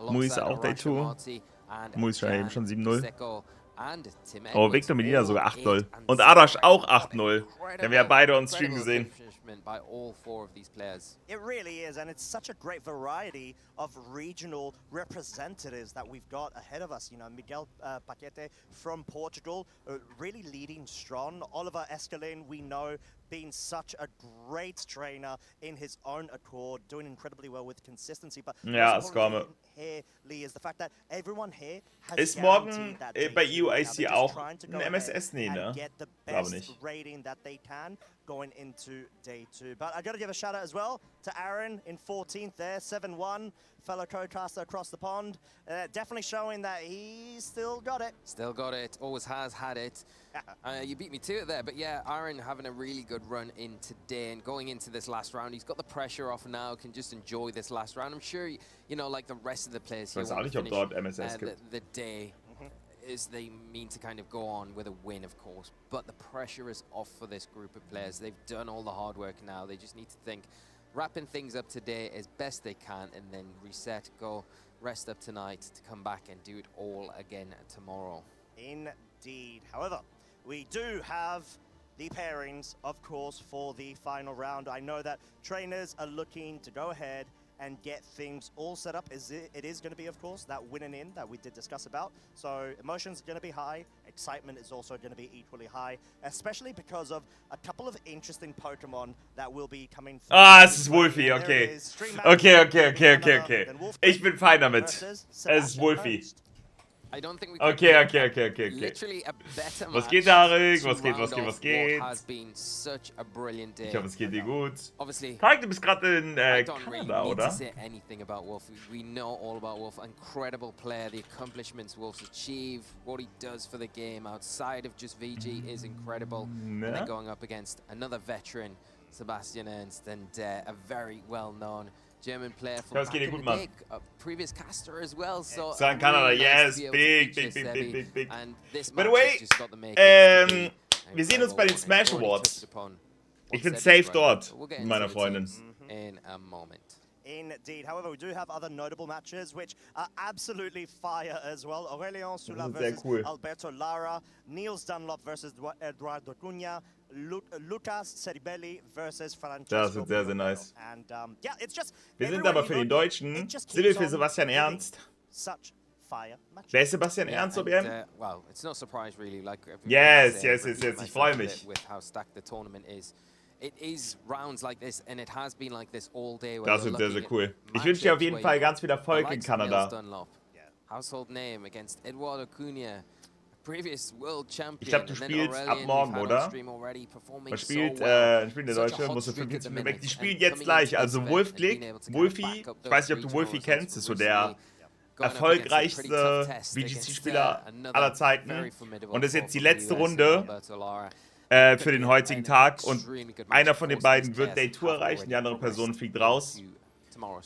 Muis auch Day 2. Muis schon 7-0. Oh, Victor Medina sogar 8-0. Und Arash auch 8-0. Den wir ja beide on Stream gesehen. By all 4 of these players. It really is, and it's such a great variety of regional representatives that we've got ahead of us. You know, Miguel Paquete from Portugal, really leading strong. Oliver Escalin, we know, being such a great trainer in his own accord, doing incredibly well with consistency. But ja, Skarme. Here, Lee, is the fact that everyone here has ist morgen bei EUIC auch ein MSS? Nee, ne? Glaube nicht. Rating that they can going into day 2. But I got to give a shout out as well to Aaron in 14th there, 7-1, fellow co-caster across the pond. Definitely showing that he's still got it. Still got it, always has had it. You beat me to it there, but yeah, Aaron having a really good run in today and going into this last round. He's got the pressure off now, can just enjoy this last round. I'm sure, you know, like the rest of the players here, want to finish the day is they mean to kind of go on with a win, of course, but the pressure is off for this group of players. They've done all the hard work now. They just need to think, wrapping things up today as best they can, and then reset, go rest up tonight to come back and do it all again tomorrow. Indeed. However, we do have the pairings, of course, for the final round. I know that trainers are looking to go ahead and get things all set up. It is going to be, of course, that winning in that we did discuss about. So emotions are going to be high. Excitement is also going to be equally high, especially because of a couple of interesting Pokemon that will be coming through. Ah, es ist Wolfie, okay. Okay. Ich bin fein damit. Es ist Wolfie. I don't think we okay. Literally a better was geht, Tarek? Was geht? Has been such a brilliant day. Ich hoffe, es geht dir gut. Obviously, Tarek, du bist gerade in Canada, really oder? To say anything about Wolf. We know all about Wolf. Incredible player. The accomplishments Wolf's achieved, what he does for the game outside of just VG is incredible. And then going up against another veteran, Sebastian Ernst, and a very well-known German player from back in the day, a previous caster as well. So Canada, really yes, nice big. And this By the way, wir sehen uns bei den Smash Awards. Ich bin safe dort mit meiner Freundin. In a moment. Indeed. However, we do have other notable matches which are absolutely fire as well. Aurelien Sula versus Alberto Lara, Niels Dunlop versus Eduardo Cunha, Lucas Ceribelli versus Francesco. Das wird sehr nice. And yeah, it's just wir sind aber für den Deutschen. Silvio für Sebastian Ernst. Such fire matches. Wer ist Sebastian Ernst, OBM? Well, it's no surprise really. Like yes. Ich freue mich. With how stacked the tournament is. It is rounds like this, and it has been like this all day. Das wird sehr cool. Ich wünsche dir auf jeden Fall ganz viel Erfolg in Kanada. Household name against Eduardo Cunha, Ich glaube, du spielst ab morgen, oder? Man spielt, der Deutsche, muss so 45 Minuten weg. Die spielen jetzt gleich. Also Wolfie, ich weiß nicht, ob du Wolfie kennst, ist so der erfolgreichste VGC-Spieler aller Zeiten. Und das ist jetzt die letzte Runde für den heutigen Tag. Und einer von den beiden wird Day 2 erreichen, die andere Person fliegt raus.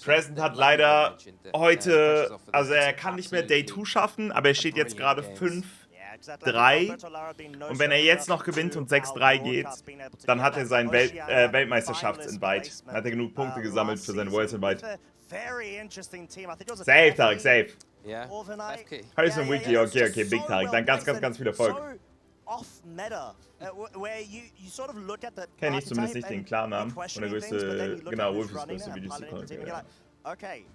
Present hat leider heute, also er kann nicht mehr Day 2 schaffen, aber er steht jetzt gerade 5-3. Und wenn er jetzt noch gewinnt und 6-3 geht, dann hat er seinen Weltmeisterschaftsinvite. Dann hat er genug Punkte gesammelt für seinen World's-Invite. Safe, Tarek, safe. Heute ist ein Weekly, okay, Big Tarek. Dann ganz viel Erfolg. Kenne ich zumindest nicht den Klarnamen von der größte, genau, Wolf ist größte VGC-Charakter. Okay.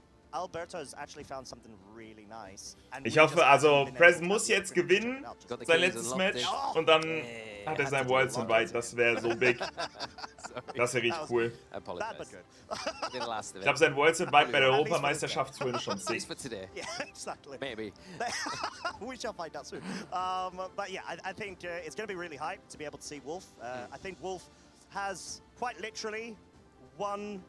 Ich hoffe, also Present muss jetzt gewinnen, sein letztes Match, und dann hat er sein World's Invite. Das wäre so big. Das wäre richtig cool. Ich glaube, sein World's Invite bei der Europameisterschaft ist schon sick. Yeah, exactly. Maybe. We shall find out soon. But yeah, I think it's going to be really hype to be able to see Wolf. I think Wolf has quite literally won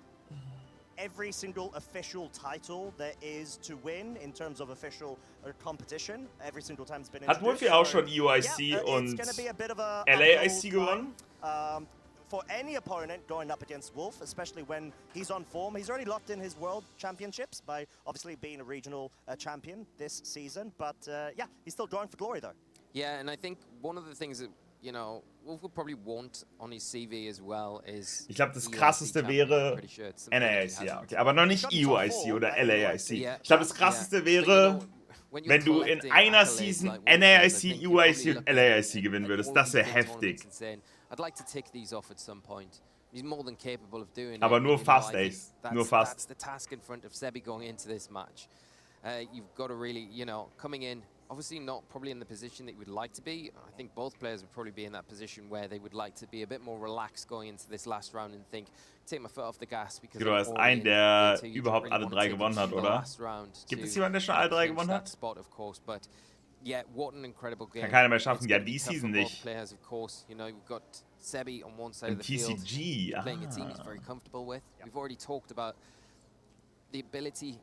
every single official title there is to win in terms of official competition. Every single time it's been introduced. Hat Wolfie auch schon EUIC und LAIC gewonnen? For any opponent going up against Wolf, especially when he's on form, he's already locked in his world championships by obviously being a regional champion this season. But yeah, he's still drawing for glory though. Yeah, and I think one of the things that, you know, Wolf would probably want on his CV as well is. Ich glaube, das krasseste wäre NAIC, ja, okay, aber noch nicht EUIC oder LAIC. Ich glaube, das krasseste wäre, wenn du in einer Season NAIC, EUIC und LAIC gewinnen würdest. Das wäre heftig. I'd like to tick these off at some point. He's more than capable of doing Aber it. nur fast, Ace. Nur fast. That's the task in front of Sebi going into this match. You've got to really, you know, coming in, obviously not probably in the position that you would like to be. I think both players would probably be in that position where they would like to be a bit more relaxed going into this last round and think, take my foot off the gas. Du hast einen, der überhaupt alle 3 gewonnen hat, oder? Gibt es jemanden, der schon alle 3 gewonnen hat? Yeah, what an incredible game. Kann keiner mehr schaffen, ja, die Season nicht. Players, of course, you know, we've got Sebi on one side of the field, TCG, playing a team he's very comfortable with. We've already talked about the ability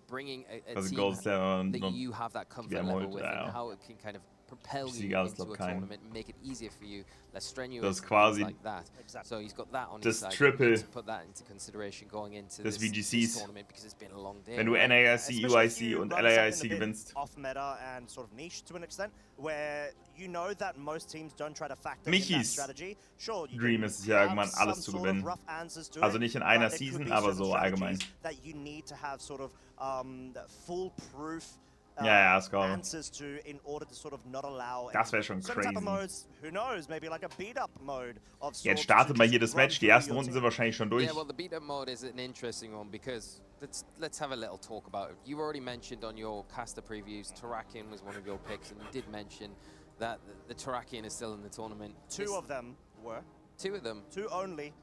bringing a team that you have that comfort level with, and how it can kind of propel you into a tournament and make it easier for you, less strenuous, like that. So he's got that on his side. Triple to put that into consideration going into this tournament because it's been a long day. Wenn du NAIC, EUIC und LAIC gewinnst. Off-meta and sort of niche to an extent, where you know that most teams don't try to factor Michis in that strategy. Sure, Dream ist es ja irgendwann alles zu gewinnen. Also nicht in einer Season, aber so allgemein. That you need to have sort of foolproof answers to in order to sort of not allow. Das wäre schon crazy. Modes, who knows, maybe like a beat-up mode of Jetzt startet mal hier das Match. Die ersten Runden sind wahrscheinlich schon durch. Yeah, well, the beat-up mode is an interesting one because let's have a little talk about it. You already mentioned on your caster previews, Terrakion was one of your picks, and you did mention that the Terrakion is still in the tournament. Two of them were. Two of them. Two only.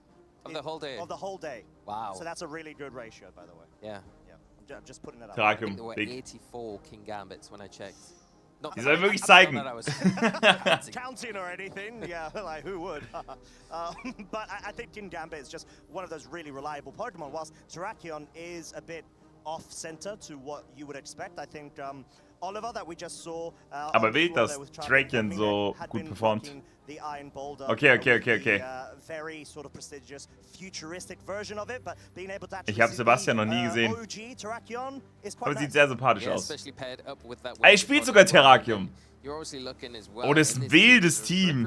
Of the whole day. Of the whole day. Wow. So that's a really good ratio, by the way. Yeah. I'm just putting it up. I think there were 84 King Gambits when I checked. Die sollen wirklich zeigen. Counting or anything, yeah, like who would? But I think King Gambit is just one of those really reliable Pokemon, whilst Terrakion is a bit off-center to what you would expect. I think Oliver that we just saw. Aber wild, dass Terrakion so gut performt. The Iron Boulder. Okay. Very sort of prestigious, futuristic version of it, but being able to Ich habe Sebastian noch nie gesehen. OG Terrakion is quite Aber sieht sehr sympathisch aus. Er spielt sogar Terrakion. Oh, das ist ein wildes Team.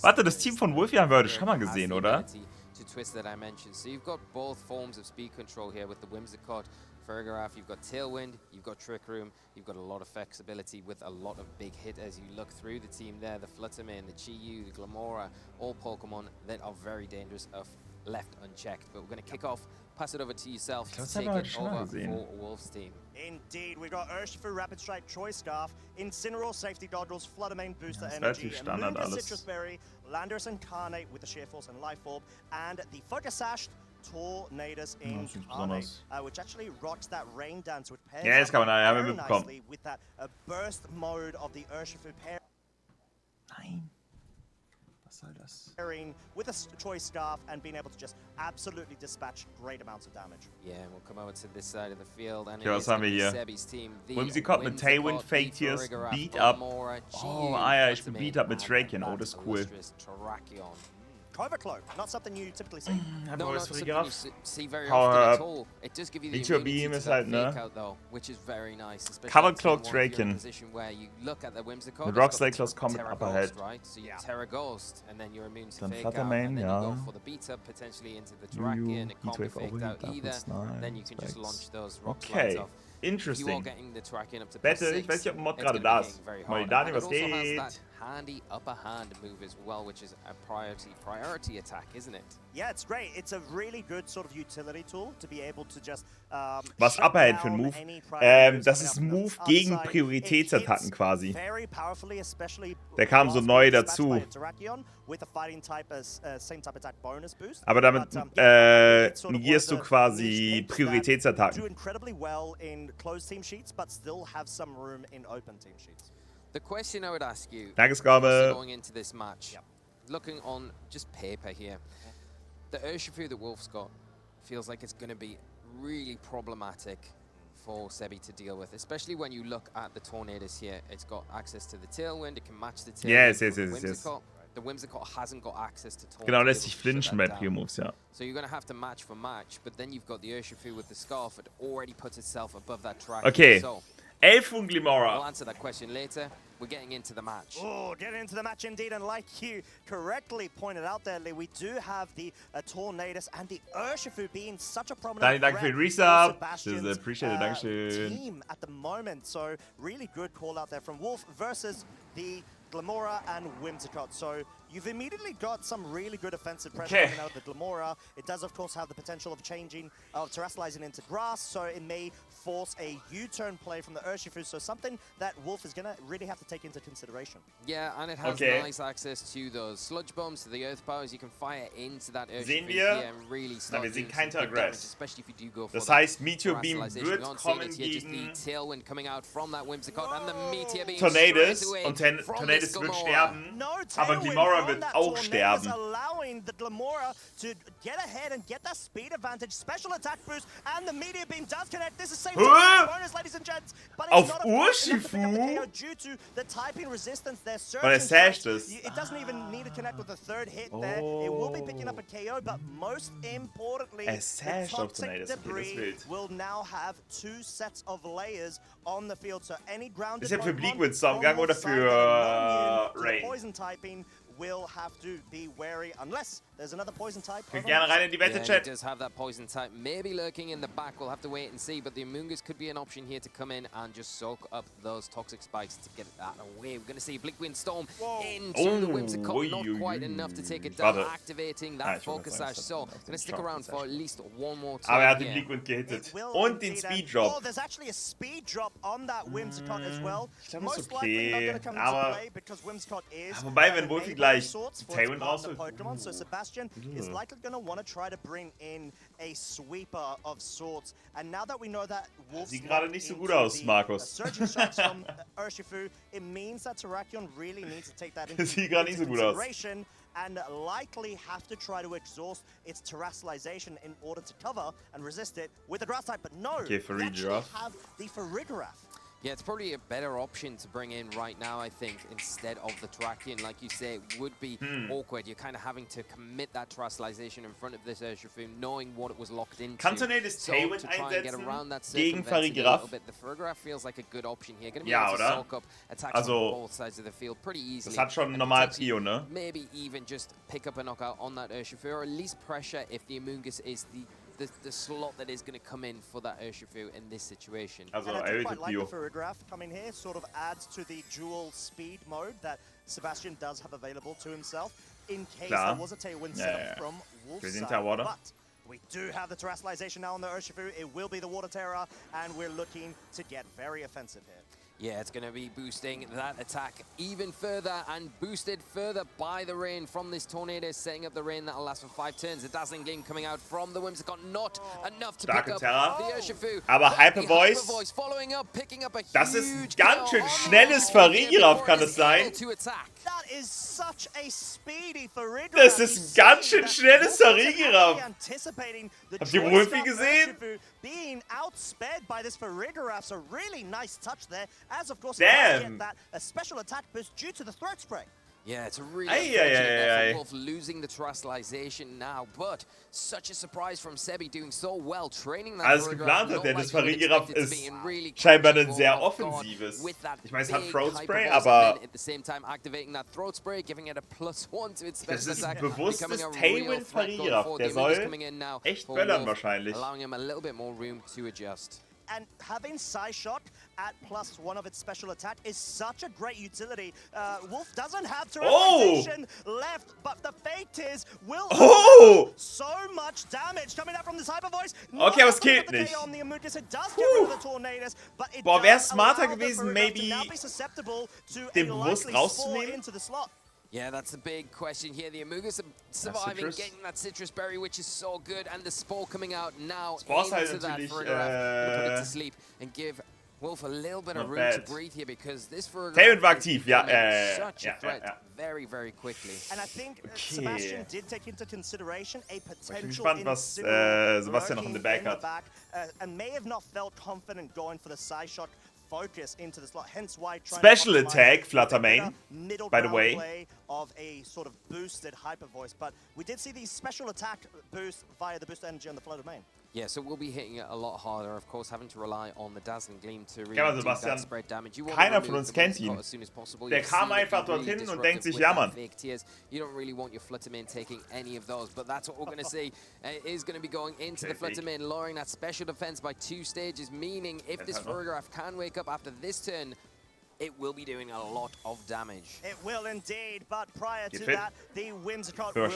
Warte, das Team von Wolfie haben wir heute schon mal gesehen, oder? To twist that I mentioned. So you've got both forms of speed control here with the Whimsicott, Ferrograff, you've got Tailwind, you've got Trick Room, you've got a lot of flexibility with a lot of big hit as you look through the team there. The Fluttermane, the Chi-Yu, the Glamora, all Pokemon that are very dangerous if left unchecked. But we're going to kick off, pass it over to yourself to take it over for Wolf's team. Indeed, we've got Urshifu, Rapid Strike, Choice Scarf, Incineroar, Safety Goggles, Fluttermane, Booster Energy, Amoonguss, Citrus Berry, Landorus Incarnate with the Sheer Force and Life Orb, and the Focus Sash Tornadus in Carne, which actually rocks that rain dance with pairs. Ja, das kann man da very mitbekommen. nicely with that burst mode of the Urshifu pair. Nein. Was soll das? Pairing with a choice scarf and being able to just absolutely dispatch great amounts of damage. Yeah, we'll come over to this side of the field. And Okay, was haben wir hier? Whimsicott mit Tailwind, Fake Tears, Beat Up. Oh, ja, ich bin Beat Up mit Trakion. Oh, das ist cool. Covercloak, not something you typically see. No, not something you see very Power often up. at all. It does give you the Meteor immunity Beam to ist that halt, fake ne? out, though, which is very nice. Especially Covercloak if you're in a Trakion. position where you look at the Whimsicott, Mit it's got Rockslay the Claws kommt mit Terra Upper Ghost, Head. right? So you Terra Ghost, and then you're immune to Dann fake out, Fluttermane, and then you ja. go for the beat up potentially into the Terrakion. It can't be E12 faked out overheat, either. Double Then you can just Snipes. launch those rock slides Okay, off. You are interesting. getting the Terrakion up to Bette, +6. ich weiß nicht, ob ein Mod It's gerade gonna da be ist. hitting very Mal hard. Dani, And it was also has geht? that handy upper hand move as well, which is a priority attack, isn't it? Yeah, it's great. It's a really good sort of utility tool to be able to just Was shut Upper Head für ein down Move? any priority moves Das coming ist up ein from the Move other gegen side. Prioritätsattacken It quasi. hits very powerfully, especially Der kam so whilst neu being dispatched dazu. by a Terrakion with a fighting type as same type attack bonus boost. Aber damit it's sort of negierst du one of the quasi niche picks that Prioritätsattacken. do incredibly well in closed team sheets, but still have some room in open team sheets. The question I would ask you, Tagesgabe. obviously going into this match, looking on just paper here, the Urshifu that Wolf's got feels like it's going to be really problematic for Sebi to deal with, especially when you look at the Tornadus here. It's got access to the Tailwind, it can match the Tailwind. Yes. The Whimsicott hasn't got access to Tornadus. Genau, lässt sich flinchen bei Prio-Moves, ja. So you're going to have to match for match, but then you've got the Urshifu with the Scarf that already puts itself above that track. Okay, So, Elf und Glimora. we'll answer that question later. We're getting into the match. Oh, getting into the match indeed, and like you correctly pointed out there, Lee, we do have the Tornadus and the Urshifu being such a prominent Danke für den Resub. Das ist appreciated, Dankeschön. team at the moment. So really good call out there from Wolf versus the Glimora and Whimsicott. So you've immediately got some really good offensive pressure coming out of the Glimora. It does, of course, have the potential of terrestrializing into grass, so it may force a U-turn play from the Urshifu, so something that Wolf is going to really have to take into consideration. Yeah, and it has nice access to those sludge bombs, to the earth powers. You can fire into that Urshifu here and really start doing some big damage, especially if you do go for Das heißt, Meteor that Beam terrestrialization. wird You can't see it kommen here, just the gegen Tailwind coming out from that Whimsicott and the Meteor Beam Tornadus. straight away Und from Tornadus this wird Glimora. sterben, No aber tailwind Glimora from wird that auch Tornadus, sterben. allowing the Glimora to get ahead and get that speed advantage, special attack boost, and the Meteor Beam does connect. This is same bonus, ladies and gents, but it's Auf not enough to pick up the Urshifu? KO due to the typing resistance. Their Weil surge sasht es. it doesn't even need to connect with the third hit there. It will be picking up a KO, but most importantly, the sasht auf toxic Tornadus. Okay, das ist debris wild. will now have 2 sets of layers on the field. So any grounded Ist ja für Pokemon Bleakwood Stormgang from oder Wolf's side that are für immune to the Rain? poison typing will have to be wary unless there's another poison type. Guck gerne rein in die Wette, Yeah, Chat. he does have that poison type, maybe lurking in the back. We'll have to wait and see, but the Amoonguss could be an option here to come in and just soak up those toxic spikes to get that away. We're going to see Blinkwind Storm into the Whimsicott, not quite enough to take it down, activating that Focus Sash. So, going to stick around for at least one more time. Aber hat den here. Blinkwind gehittet. Und den Speed Drop. Oh, there's actually a speed drop on that Whimsicott as well. Ich glaube, Most ist likely not okay. going to come into Aber play because Whimsicott is wobei, wenn Wolfi an gleich able sorts for Tailwind its partner rausholt. Pokemon, so Sebastian is likely going to want to try to bring in a sweeper of sorts. And now that we know that Wolf's Sieht gerade nicht so gut aus, Markus. surging shots from Urshifu, it means that Terrakion really needs to take that into Sieht gerade nicht so gut aus. consideration and likely have to try to exhaust its terrestrialization in order to cover and resist it with the grass type. But no, Okay, we actually Farigiraf. have the Farigiraf. Yeah, it's probably a better option to bring in right now, I think, instead of the Terrakion. Like you say, it would be awkward. You're kind of having to commit that terrestrialization in front of this Urshifu, knowing what it was locked into. Kann Tornadus So Tailwind to try and get einsetzen around that gegen circumvent it a Farigiraf? little bit, the Farigiraf feels like a good option here. Going to be Ja, able to oder? soak up attacks Also, on both sides of the field pretty easily. Das hat schon and normal potentially Prio, ne? Maybe even just pick up a knockout on that Urshifu, or at least pressure if the Amoonguss is the slot that is going to come in for that Urshifu in this situation. Also, And I do quite erhöhte like the Prio. Farigiraf coming here, sort of adds to the dual speed mode that Sebastian does have available to himself in case Klar. there was a Tailwind Ja, setup ja, ja. from Wolf's Für den side. Tawader. But we do have the terrestrialization now on the Urshifu. It will be the Water Terror, and we're looking to get very offensive here. Yeah, it's going to be boosting that attack even further and boosted further by the rain from this tornado, setting up the rain that'll last for 5 turns. The Dazzling Gleam coming out from the Whimsicott, not enough to pick up the Urshifu. Aber Hyper Voice, following up, picking up a das ist ein ganz schön schnelles Farigiraf, kann es sein? That is such a speedy Farigiraf. Das ist ein ganz schön schnelles Farigiraf. Habt ihr Wolfie gesehen? Being outsped by this Farigiraf, so really nice touch there. As of course, Damn. Get that a special attack boost due to the throat spray. Yeah, it's a really unfortunate for Wolf losing the Terastallization now, but such a surprise from Sebi doing so well, training that Alles geplant hat, denn das Farigiraf ist scheinbar ein sehr offensives. Ich meine, es hat Throat Spray, aber das ist ein bewusstes Tailwind Farigiraf. Der soll echt böllern wahrscheinlich. Allowing him a little bit more room to adjust. And having Psyshock at +1 of its special attack is such a great utility. Wolf doesn't have Terastallization left, but the fact is, Will so much damage coming out from this Hyper Voice. Okay, aber es killt nicht. Boah, wäre smarter gewesen, maybe den bewusst rauszunehmen? Yeah, that's the big question here. The Amoonguss surviving, getting that citrus berry, which is so good, and the spore coming out now into that Farigiraf. Put it to sleep and give Wolf a little bit of room to breathe here because this Farigiraf war aktiv, ja, such a threat very, very quickly. And I think Sebastian did take into consideration a potential ich bin gespannt, was Sebastian noch in the back hat. And may have not felt confident going for the Psyshock focus into the slot, hence why special attack Fluttermane, by the way, play of a sort of boosted Hyper Voice, but we did see the special attack boost via the boost energy on the Fluttermane. Yeah, so we'll be hitting it a lot harder, of course, having to rely on the Dazzling Gleam to really do that spread damage. Keiner von uns kennt ihn. Der kam einfach dorthin und denkt sich, ja Mann. You don't really want your Fluttermane taking any of those, but that's what we're going to see. It is going to be going into the Fluttermane, lowering that special defense by 2 stages, meaning if this Farigiraf can wake up after this turn, it will be doing a lot of damage. It will indeed, but prior to that, the Whimsicott will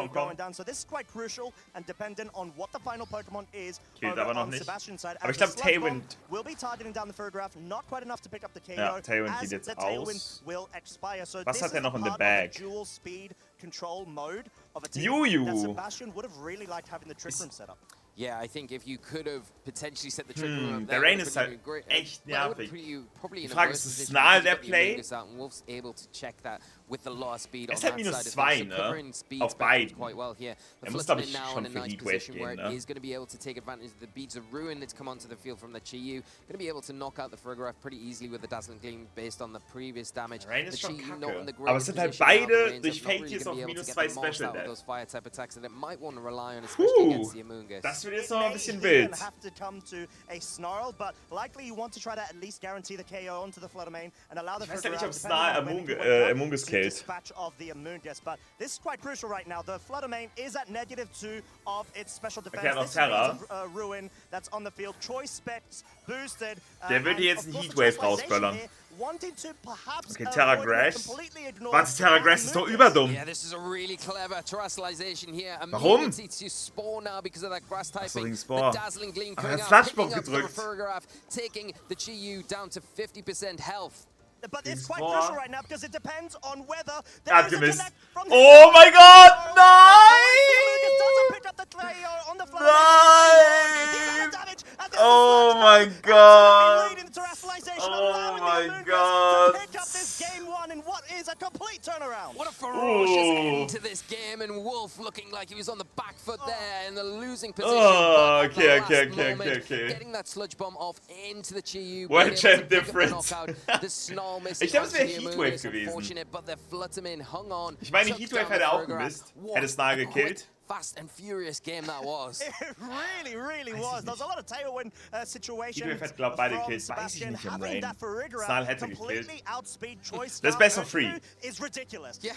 be going down. So this is quite crucial and dependent on what the final Pokemon is on Sebastian's side. Aber ich glaube, Tailwind will be targeting down the Farigiraf, not quite enough to pick up the KO. Ja, Tailwind geht jetzt aus. Was hat er noch in the bag? Dual speed control mode of a team that Sebastian would have really liked having the Trick Room set up. Yeah, I think if you could have potentially set the Trick Room up der Rain ist halt echt nervig. Die Frage ist, ist Snarl der Play? Wolf's able to check that with the lower speed on that -2, ne? Auf beiden. Muss, glaube ich, now schon in a für nice Heatwave position where gehen, it ne? is going to be able to take advantage of the Beads of Ruin that's come onto the field from the Chi-Yu. Going to be able to knock out the Farigiraf pretty easily with the Dazzling Gleam based on the previous damage. Rain ist the schon Chi-Yu kacke. not in the Aber es sind halt beide durch Fake-Tears auf -2 Special Death. those fire type attacks that it might want to rely on, especially against the Amoonguss. Das wird jetzt noch ein bisschen wild. Have to come to a Snarl, but likely you want to try to at least guarantee the KO onto the Fluttermane and allow the Ich weiß ja nicht, ob Snarl Amoonguss killt. dispatch of the Amoonguss, but this is quite crucial right now. The Fluttermane is at -2 of its special defense. Okay, noch this Terra. is Ruin that's on the field. Choice Specs boosted. Der würde jetzt einen Heatwave rausböllern. Okay, Terra Grass. Warte, Terra Grass ist doch überdumm. Yeah, this is a really clever Terastallization here. Warum? To spawn now because of that grass typing. Wegen Spore. The Dazzling Gleam Aber coming er hat out, Flatschbock picking up the gedrückt. Farigiraf, taking the Chi-Yu down to 50% health. But it's quite crucial right now because it depends on whether there is a connect from the oh my god, nein! Oh my god! Oh my god! What a ferocious end to this game, and Wolf looking like he was on the back foot there in the losing position. Oh, okay. Getting that sludge bomb off into the Chi-Yu. What a champ difference. The Snarl missing. Ich glaube, es wäre Heatwave gewesen. But the Fluttermane hung on. Ich meine, Heatwave hätte auch gemisst. Hätte Snarl gekillt. Fast and furious game that was. It really was. There was a lot of tailwind situations. Heatwave hat, glaube ich, beide gekillt. Weiß ich nicht im Rain. Snarl hätte gekillt. Das ist best of 3. Yeah.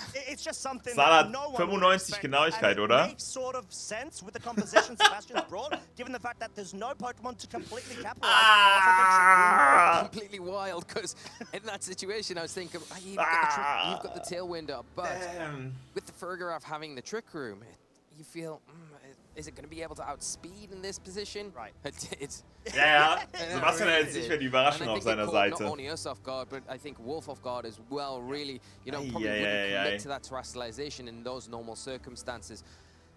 Snarl hat 95 Genauigkeit, oder? Sort of sense with the composition Sebastian's brought, given the fact that there's no Pokemon to completely capitalize. Completely wild, because in that situation I was thinking, you've got the tailwind up, but with the Farigiraf having the Trick Room, you feel is it going to be able to outspeed in this position? Right. It's ja. Sebastian hält sicher die Überraschung auf seiner Seite. Not only us off guard, but I think Wolf off guard as well. Really, you know, probably wouldn't commit to that terrestrialization in those normal circumstances.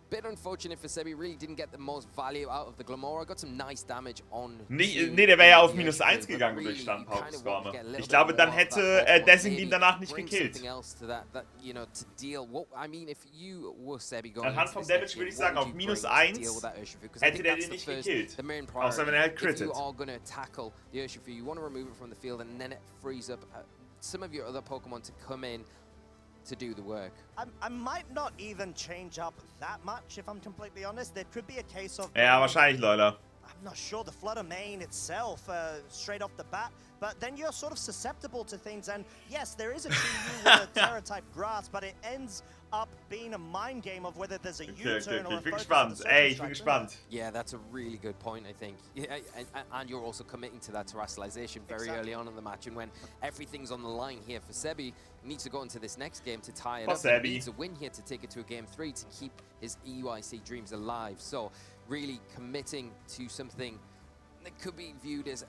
Bit unfortunate for Sebi, really didn't get the most value out of the Glamora. Got some nice damage on. Nee, der wäre ja auf -1 gegangen durch Standpaukenschwärme. Ich glaube, dann hätte Dessing ihn danach nicht gekillt. Anhand vom Damage würde ich sagen, auf -1 hätte der den nicht gekillt. Außer wenn er halt crittet. You want to remove it from the field and then it frees up some of your other Pokemon to come in to do the work. I might not even change up that much, if I'm completely honest. There could be a case of... Ja, wahrscheinlich, Leute. I'm not sure, the Flutter Mane itself, straight off the bat, but then you're sort of susceptible to things, and yes, there is a GU with a Terra-type grass, but it ends up being a mind game of whether there's a U-turn or a focus. Ich bin gespannt. Yeah, that's a really good point, I think. Yeah, and you're also committing to that terrestrialization very early on in the match, and when everything's on the line here for Sebi, he needs to go into this next game to tie it up. He needs a win here to take it to a game 3 to keep his EUIC dreams alive. So, really committing to something that could be viewed as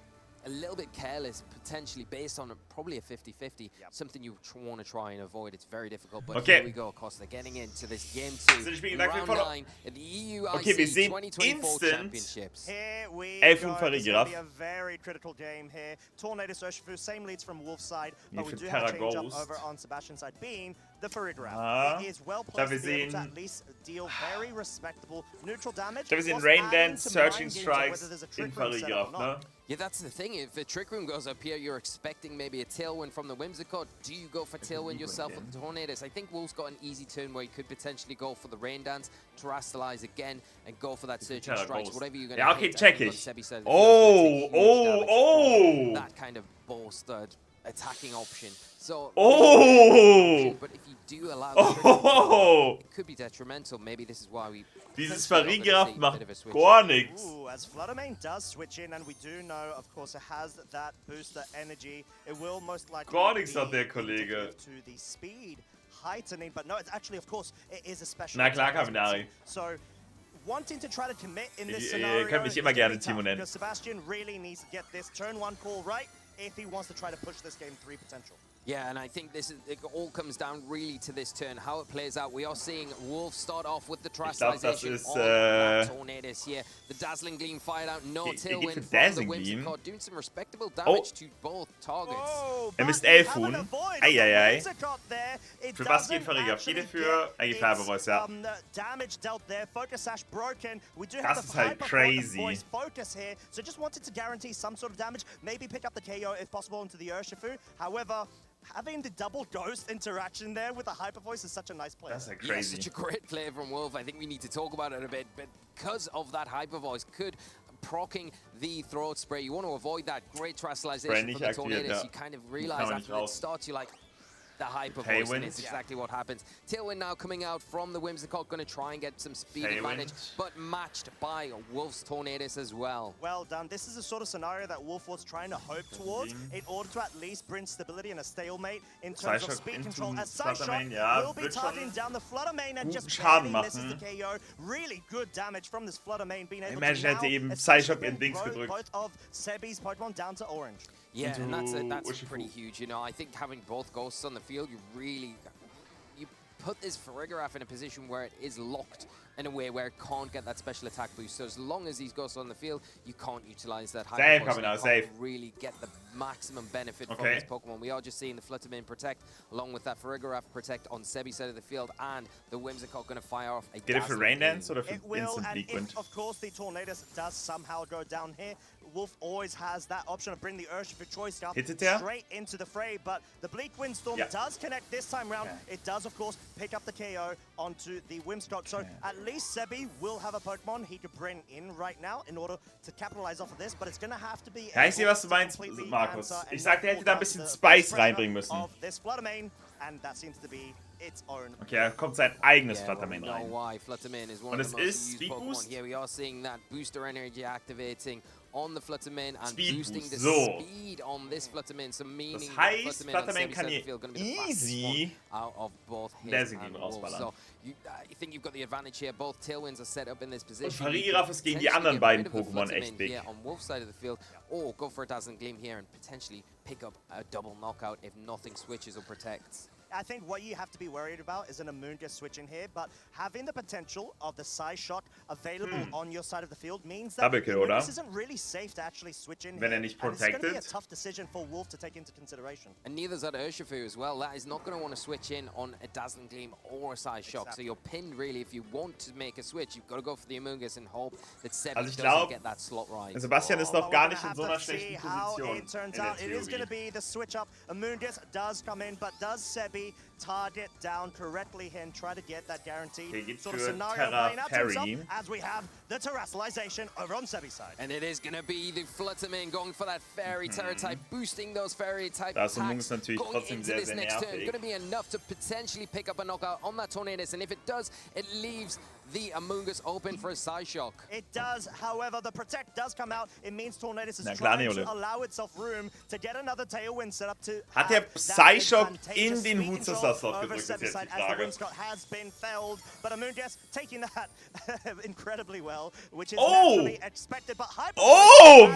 a little bit careless, potentially based on probably a 50-50, something you want to try and avoid. It's very difficult, but here we go, Costa, getting into this game 2, round 9 in the EUIC 2024 Championships. Here we go. This is going to be a very critical game here. Tornadus Urshifu, same leads from Wolf's side, but we do have a change up over on Sebastian's side, being the Farigiraf. It is well placed to be able to at least deal very respectable neutral damage. Ich habe gesehen, Rain Dance, Searching Strikes in Farigiraf, ne? Yeah, that's the thing. If the Trick Room goes up here, you're expecting maybe a Tailwind from the Whimsicott. Do you go for Tailwind yourself with the Tornadus? I think Wolf's got an easy turn where he could potentially go for the Rain Dance, terrestrialize again, and go for that Searching Strikes. Whatever you're going to okay, check it. That kind of bolstered attacking option. So, but if you do allow the it could be detrimental. Maybe this is why we... Dieses Farigiraf macht gar nichts. As Flutter Mane does switch in, and we do know, of course, it has that booster energy. It will most likely gar nichts hat der Kollege. To the speed heightening, but no, it's actually, of course, it is a special. Na klar, Kaminari. So, wanting to try to commit in this scenario, kann mich immer gerne Timo nennen. Because Sebastian really needs to get this turn 1 call right if he wants to try to push this game 3 potential. Yeah, and I think it all comes down really to this turn, how it plays out. We are seeing Wolf start off with the terrestrialization on that Tornadus here. The Dazzling Gleam fired out, no Tailwind from the Whimsicott, doing some respectable damage to both targets. Misst 11 Huhn. Eieiei. Für was geht Farigiraf? Jede für Färbervoice, ja. Damage dealt there, Focus Sash broken. We do have the crazy focus here, so just wanted to guarantee some sort of damage, maybe pick up the KO if possible into the Urshifu. However, having the double ghost interaction there with the Hyper Voice is such a nice play. That's crazy. Yeah, such a great play from Wolf. I think we need to talk about it a bit, but because of that Hyper Voice, proccing the Throat Spray, you want to avoid that great terrestrialization from the Tornadus. You kind of realize after it starts, you're like, the Hyper Voice, and it's exactly what happens. Tailwind now coming out from the Whimsicott, going to try and get some speed advantage, but matched by Wolf's Tornadus as well. Well done. This is the sort of scenario that Wolf was trying to hope towards in order to at least bring stability and a stalemate in terms of speed control. As Psyshock will be targeting down the Flutter Mane and just barely misses the KO. Really good damage from this Flutter Mane being able to now bring both of Sebi's Pokemon down to orange. Yeah, and that's pretty huge. You know, I think having both ghosts on the field, you put this Farigiraf in a position where it is locked in a way where it can't get that special attack boost. So as long as these ghosts are on the field, you can't utilize that high really get the maximum benefit from this Pokemon. We are just seeing the Flutter Mane protect, along with that Farigiraf protect on Sebi's side of the field, and the Whimsicott going to fire off a Get it for Rain Dance or for Instant Bleakwind? Of course, the Tornadus does somehow go down here. Wolf always has that option of bringing the Urshifu Choice Scarf straight into the fray, but the Bleak Windstorm does connect this time round. It does, of course, pick up the KO onto the Whimsicott. So at least Sebi will have a Pokemon he could bring in right now in order to capitalize off of this, but it's going to have to be... Ja, ich sehe, was du meinst, Markus. Ich sagte, er hätte da ein bisschen Spice reinbringen müssen. And that seems to be its own. Okay, da kommt sein eigenes Flutter Mane rein. Why Flutter Mane is one of the most used Pokemon here. We are seeing that booster energy activating on the Flutterman and boosting the speed on this Flutterman. So meaning das heißt, Flutterman kann hier easy out of both his and Wolf. So you think you've got the advantage here. Both tailwinds are set up in this position. Und Farigiraf ist gegen die anderen beiden Pokémon echt big. On Wolf's side of the field, or go for a Dazzling Gleam here and potentially pick up a double knockout if nothing switches or protects. I think what you have to be worried about is an Amoonguss switching here, but having the potential of the side shot available on your side of the field means that Amoonguss isn't really safe to actually switch in Wenn here. Nicht and it's going to be a protected. tough decision for Wolf to take into consideration. And neither's at Urshifu as well. That is not going to want to switch in on a Dazzling Gleam or a side shock. So you're pinned really. If you want to make a switch, you've got to go for the Amoonguss and hope that Sebi doesn't get that slot right. Sebastian ist noch gar nicht in so einer schlechten Position. It turns out it is going to be the switch up. Amoonguss does come in, but does Sebi target down correctly here and try to get that guaranteed sort of scenario playing out to himself as we have the terrestrialization over on Sebi's side. And it is going to be the Flutterman going for that Fairy Terror type, boosting those Fairy type attacks. Going into this next turn, going to be enough to potentially pick up a knockout on that Tornadus, and if it does, it leaves the Amoonguss open for a side shock. It does, however, the protect does come out. It means Tornadus is trying to allow itself room to get another tailwind set up to Hat der Psyshock in den Hutsaslot gedrückt, ist jetzt die Frage. Has been felled, but Amoonguss taking that incredibly well, which is naturally expected. But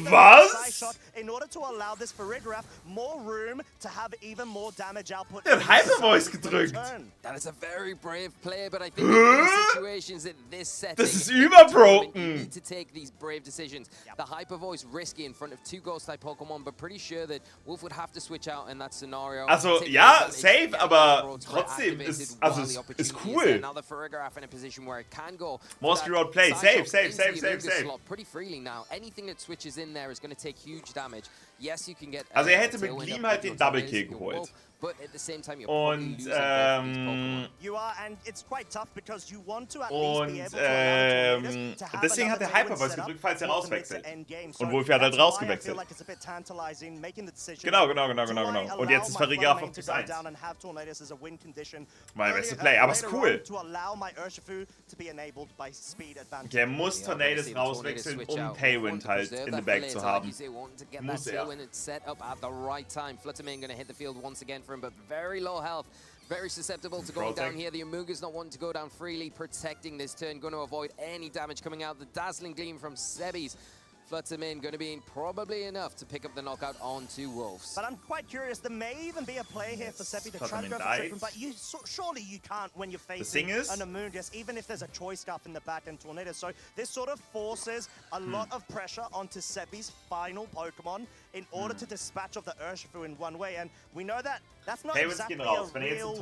was? In order to allow this Farigiraf more room to have even more damage output. Der hat Hypervoice gedrückt. That is a very brave play, but I think in these situations in this setting, das ist überbroken. You need to take these brave decisions. The Hyper Voice risky in front of two Ghost-type Pokemon, but pretty sure that Wolf would have to switch out in that scenario. Also ja, safe, aber trotzdem ist cool. Another Farigiraf in a position where it can go. Mostly road play, safe. Pretty freely now. Anything that switches in there is going to take huge damage. Yes, you can get. Also hätte mit Gleam halt den Double Kill geholt. But at the same time, you're und you are, and it's quite tough because you want to at least be able to deswegen hat der Hypervoice gedrückt, falls er rauswechselt. Und Wolf hat halt rausgewechselt. Genau. Und jetzt ist Farigiraf auf Plus 1. Mein bester Play, aber ist cool. Der muss Tornadus rauswechseln, um Tailwind halt in the back zu haben. Muss er. Flutterman gonna hit the field once again for him, but very low health. Very susceptible to going down here. The Amoonguss not wanting to go down freely, protecting this turn, going to avoid any damage coming out. The Dazzling Gleam from Sebi's Flutterman going to be probably enough to pick up the knockout onto Wolves. But I'm quite curious, there may even be a play here for Sebi to try to go for treatment, but surely you can't when you're facing an Amoonguss, even if there's a Choice Scarf in the back and Tornado. So this sort of forces a lot of pressure onto Sebi's final Pokemon in order to dispatch of the Urshifu in one way, and we know that that's not exactly a real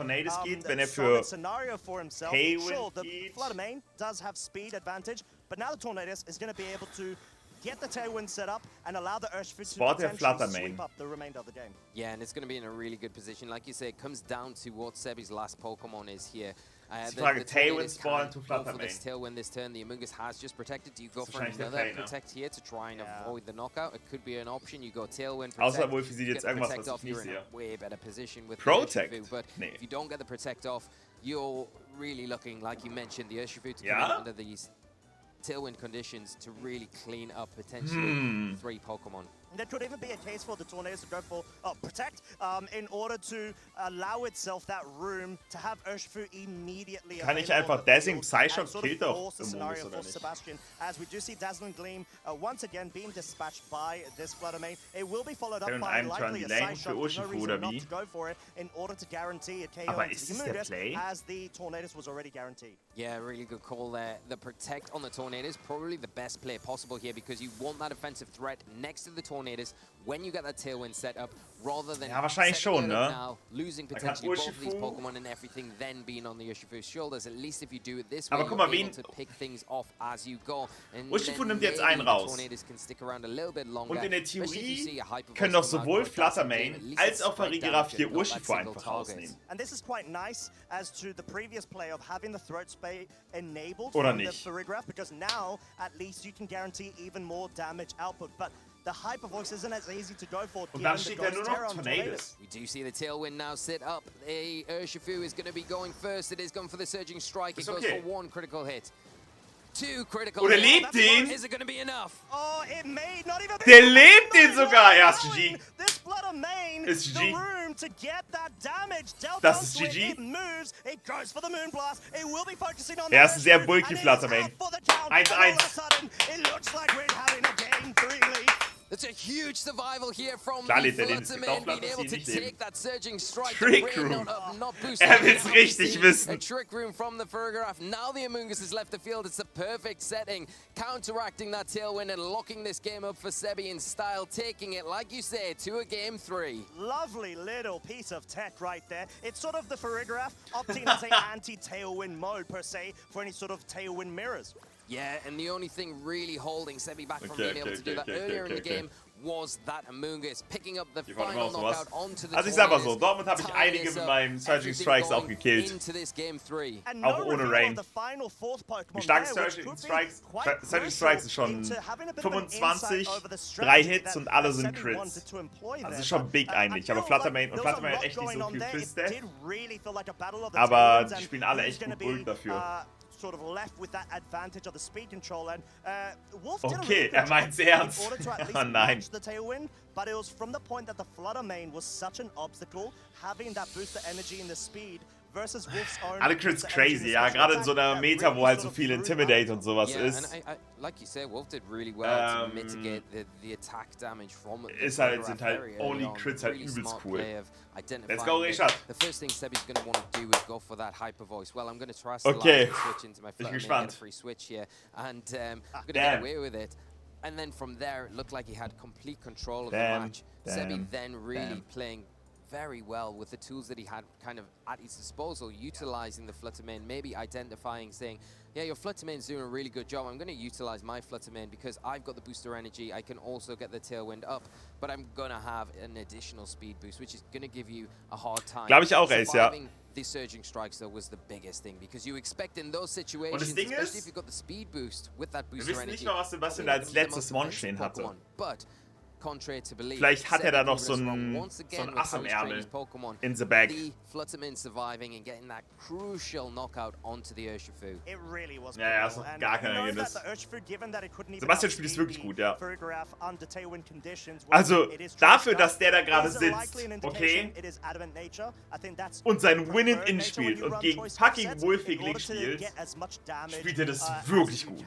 scenario for himself. Sure, the Fluttermane does have speed advantage, but now the Tornadus is going to be able to get the Tailwind set up and allow the Urshifu to potentially sweep up the remainder of the game. Yeah, and it's going to be in a really good position. Like you say, it comes down to what Sebi's last Pokemon is here. The Tailwind spawn to Fluttermane. This Tailwind this turn, the Amoonguss has just protected. Do you go for another protect here to try and avoid the knockout? It could be an option. You go Tailwind, protect, außer Wolf sieht jetzt irgendwas, was ich nicht you're in sehe. a way better position with Protect? Urshifu, but if you don't get the protect off, you're really looking, like you mentioned, the Urshifu to come in under these Tailwind conditions to really clean up potentially 3 Pokemon. There could even be a case for the Tornadus to go for protect in order to allow itself that room to have Urshifu immediately. Kann ich einfach Dazzling Psyshock killt doch scenario for Sebastian, as we do see Dazzling Gleam once again being dispatched by this Fluttermane. It will be followed up by likely a Psyshock. No reason not to go for it in order to guarantee a KO into the Amoonguss, as the Tornadus was already guaranteed. Yeah, really good call there. The protect on the Tornadus probably the best play possible here because you want that offensive threat next to the Tornadus when you get that Tailwind set up, rather than now losing potentially both of these Pokemon and everything, then being on the Urshifu's shoulders. At least if you do it this way, you're able to pick things off as you go. And Urshifu nimmt jetzt einen raus. Can stick around a little bit longer, und in der Theorie können doch sowohl Fluttermane als auch Farigiraf hier Urshifu einfach rausnehmen. And this is quite nice as to the previous play of having the Throat Spray enabled Oder from the nicht. Farigiraf, because now at least you can guarantee even more damage output. But the Hyper Voice isn't as easy to go for. Und dann steht nur noch Tornadus. We do see the Tailwind now sit up. The Urshifu is going to be going first. It is going for the Surging Strike. It goes for 1 critical hit. Oder lebt ihn? Der lebt ihn sogar. Ja, ist GG. Ist GG. Das ist GG. Er ist ein sehr bulky Fluttermane. 1-1. That's a huge survival here from Klar the lebt den Flutterman, being able to take that surging strike. Trick Room. Will's richtig wissen. A trick room from the Fergraph. Now the Amoonguss has left the field. It's a perfect setting, counteracting that tailwind and locking this game up for Sebi in style, taking it, like you say, to a game 3. Lovely little piece of tech right there. It's sort of the Fergraph opting as a anti-tailwind mode per se for any sort of tailwind mirrors. Yeah, and the only thing really holding Sebi back from being able to do that earlier in the game was that Amoonguss picking up the final knockout onto the Also ich sag mal so, Dortmund habe ich einige mit meinen Surging Strikes auch gekillt. Auch ohne Rain. Wie stark Surging Strikes? Surging Strikes ist schon 25, 3 Hits und alle sind Crits. Also ist schon big eigentlich, aber Fluttermane hat echt nicht so viel Crit-Stat. Aber die spielen alle echt gut Bull dafür. Sort of left with that advantage of the speed control, and Wolf okay, meint's ernst. Oh nein. The tailwind, but it was from the point that the Fluttermane was such an obstacle, having that booster energy in the speed versus Wolf's own. Alle Crits crazy, ja, gerade in so einer Meta, wo halt so viel Intimidate und sowas ist. And like you said, Wolf did really well to mitigate the attack damage from the sind halt only Crits halt übelst cool. Let's go, Richard. The first thing Sebi's going to want to do is go for that hyper voice. Well, I'm going to try to switch into my Fluttermane, get a free switch here, and I'm going to get away with it. And then from there, it looked like he had complete control of the match. Sebi then really playing very well with the tools that he had kind of at his disposal, utilizing the Fluttermane, maybe identifying, saying, yeah, your Fluttermane's doing a really good job. I'm going to utilize my Fluttermane because I've got the booster energy. I can also get the tailwind up, but I'm going to have an additional speed boost, which is going to give you a hard time. Glaube ich auch, Ace, ja. The surging strikes though was the biggest thing because you expect in those situations, especially if you've got the speed boost with that booster energy. Wir wissen nicht mal, was Sebastian da als letztes Mon stehen hatte. But contrary to belief, vielleicht hat da noch so ein Ass im Ärmel in the bag. Flutterman surviving and getting that crucial knockout onto the Urshifu. It really was. Ja, ist noch gar kein Ergebnis. Sebastian spielt es wirklich gut, ja. Also dafür, dass der da gerade sitzt, okay, und sein Win-in spielt und gegen fucking Wolfigling spielt, spielt er das wirklich gut.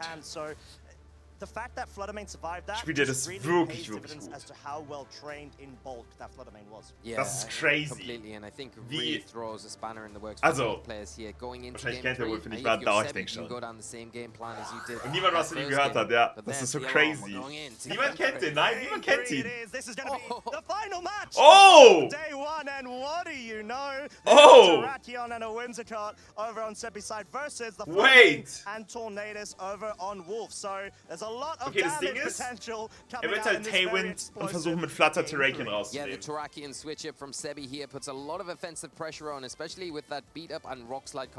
The fact that Fluttermane survived that spielt er das wirklich, wirklich gut. As to how well trained in bulk that Fluttermane was. Yeah, das ist crazy. Completely, and I think really throws a spanner in the works for players here. Going into wahrscheinlich game kennt der Wolf 3, nicht mal da, ich denke schon. Und niemand, was von ihm gehört hat, ja. Das ist so crazy. Niemand kennt den, nein, niemand kennt ihn. Oh! Day 1, and what do you know? Oh! Terrakion and a Whimsicott over on Sebi's side versus the Wait! and Tornadus over on Wolf. So there's a okay, das Ding ist, wird halt Tailwind und versuchen mit Flutter Terrakion rauszunehmen. Yeah, the Terrakion switch up from Sebi here puts a lot of offensive pressure on, especially with that beat up and rock slide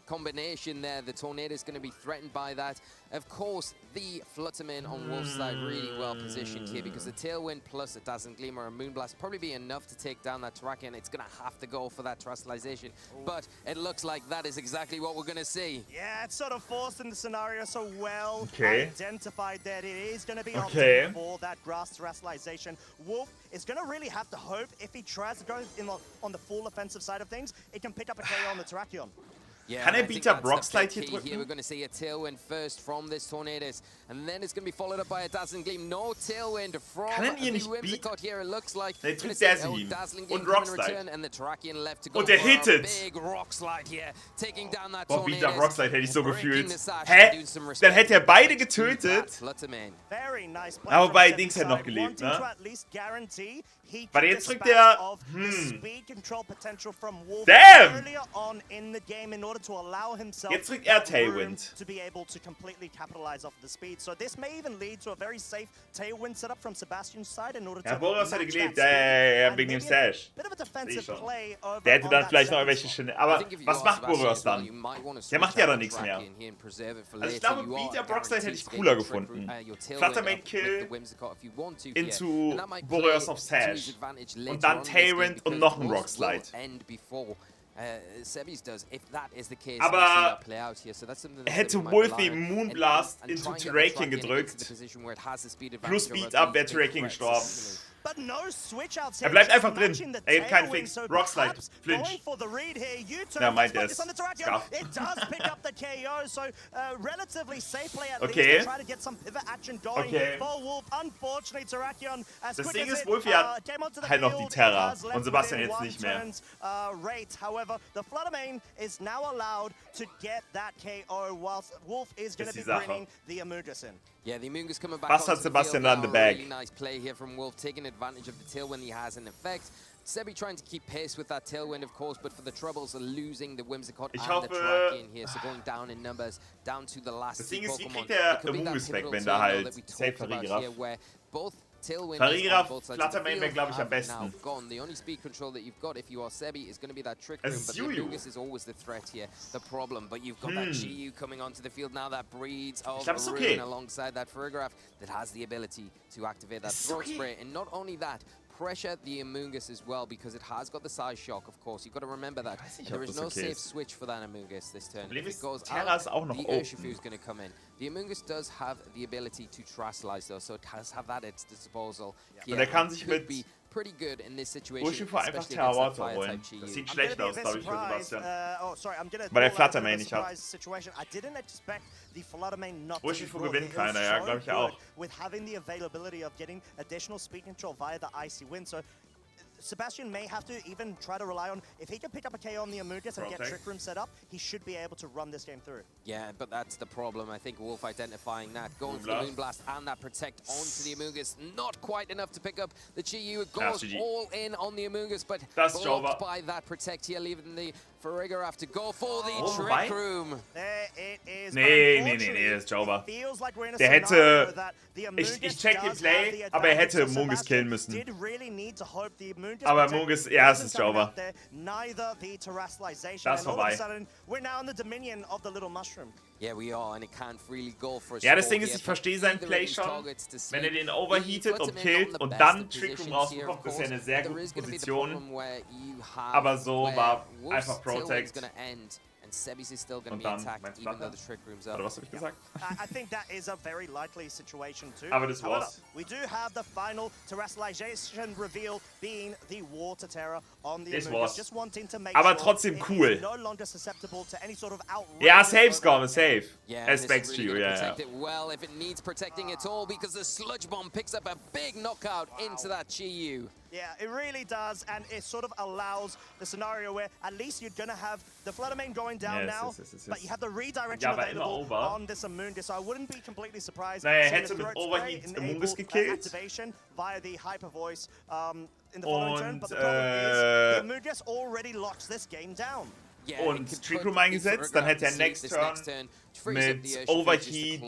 combination there. The Tornado is going to be threatened by that. Of course, the Flutterman on Wolf's side really well positioned here because the Tailwind plus a Dazzling Gleam or a Moonblast probably be enough to take down that Terrakion. It's going to have to go for that Terastallization, but it looks like that is exactly what we're going to see. Yeah, it's sort of forced in the scenario so well identified that it is going to be opting for that grass Terastallization. Wolf is going to really have to hope if he tries to go in on the full offensive side of things, it can pick up a KO on the Terrakion. Yeah, kann beat up Rock Slide hier drücken? Here we're going to see a Tailwind first from this Tornadus, and then it's going to be followed up by a Dazzling Gleam. No Tailwind from the Whimsicott here, it looks like. Der trifft Dazzling Gleam und Rock Slide. And the Terrakion left to go und der hittet. Big Rock Slide here, taking down that Boah, beat up Rock Slide hätte ich so gefühlt. Hä? Dann hätte er beide getötet. Aber bei Dings hat noch gelebt, ne? Weil jetzt drückt er. Damn! Jetzt drückt er Tailwind. To be able to completely capitalize off the speed. So this may even lead to a very safe Tailwind setup from Sebastian's side in order to. Ja, Boros hätte gelebt, ja, wegen dem Stash. Der hätte dann vielleicht noch irgendwelche Schöne. Aber was macht Boros dann? Der macht ja dann nichts mehr. Also ich glaube, Beat Up Rockslide hätte ich cooler gefunden. Fluttermane Kill into Boros auf Sash. Und dann Tailwind und noch ein Rockslide. Aber hätte Wolfie Moonblast into Terraking gedrückt, plus Speed-Up wäre Terraking gestorben. Bleibt einfach drin. Er gibt keinen Fix. Rockslide. Flinch. Ja, meint er es. Scarf. Okay. Okay. Das Ding ist, Wolfie hat halt noch die Terra und Sebastian jetzt nicht mehr. Das ist die Sache. Yeah, the Amoongus coming back Was hat Sebastian da in the bag? Really nice play here from Wolf, taking advantage of the tailwind he has in effect. Sebi trying to keep pace with that tailwind, of course, but for the troubles of losing the Whimsicott and the Track in here, so going down in numbers, down to the last two Pokemon. Das Ding ist, wie kriegt der Amoongus weg, wenn da halt safe Farigiraf? Farigiraf, Fluttermane wäre, glaube ich, am besten. The only speed control that you've got if you are Sebi is going to be that Trick Room, but the Amoongus is always the threat here, the problem. But you've got that GU coming onto the field now that breeds of Ruin alongside that Farigiraf that has the ability to activate that Throat Spray. And not only that, pressure the Amoongus as well, because it has got the size shock, of course. You've got to remember that. There is no safe switch for that Amoongus this turn. If it goes out, the Urshifu is going to come in. The Amoongus does have the ability to Terastallize though, so it does have that at its disposal. Und er kann sich mit pretty good in this situation. Urshifu einfach Terra Water holen. Das sieht schlecht aus, glaube ich, für Sebastian. Weil der Fluttermane nicht hat. Urshifu gewinnt keiner, ja, glaube ich auch. With having the availability of getting additional speed control via the icy wind, so Sebastian may have to even try to rely on, if he can pick up a KO on the Amoongus and get Trick Room set up, he should be able to run this game through. Yeah, but that's the problem. I think Wolf identifying that, going for the Moonblast and that Protect onto the Amoongus. Not quite enough to pick up the GU. It goes all in on the Amoongus, but blocked by that Protect here, leaving the Farigiraf to go for the Trick Room. There it is. Nee, das ist Jauber. Der hätte... Ich check den Play, aber er hätte Amoongus killen müssen. Aber Amoongus, ja, es ist Jauber. Das ist vorbei. Ja, das Ding ist, ich verstehe seinen Play schon. Wenn er den overheatet und killt und dann Trick Room rausbekommt, ist ja eine sehr gute Position. Aber so war einfach Protect. Sebis is still going to be attacked, even though the Trick Room's up. Oder was habe ich gesagt? I think that is a very likely situation too. Aber das war's. We do have the final terrestrialization reveal being the Water Terror on the Amoongus. Just wanting to make aber trotzdem cool. No longer susceptible to any sort of ja, safe, Scum, safe. Yeah, Aspects to you, yeah. Protect it well if it needs protecting at all, because the Sludge Bomb picks up a big knockout into that GU. Yeah, it really does, and it sort of allows the scenario where at least you're gonna have the Fluttermane going down now, but you have the redirection available on this Amoongus, so I wouldn't be completely surprised. Naja, er hätte mit Overheat Amoongus gekillt. Activation via the Hyper Voice in the following turn, but the problem is the Amoongus already locks this game down. Und Trick Room eingesetzt, dann hätte er Next Turn mit Overheat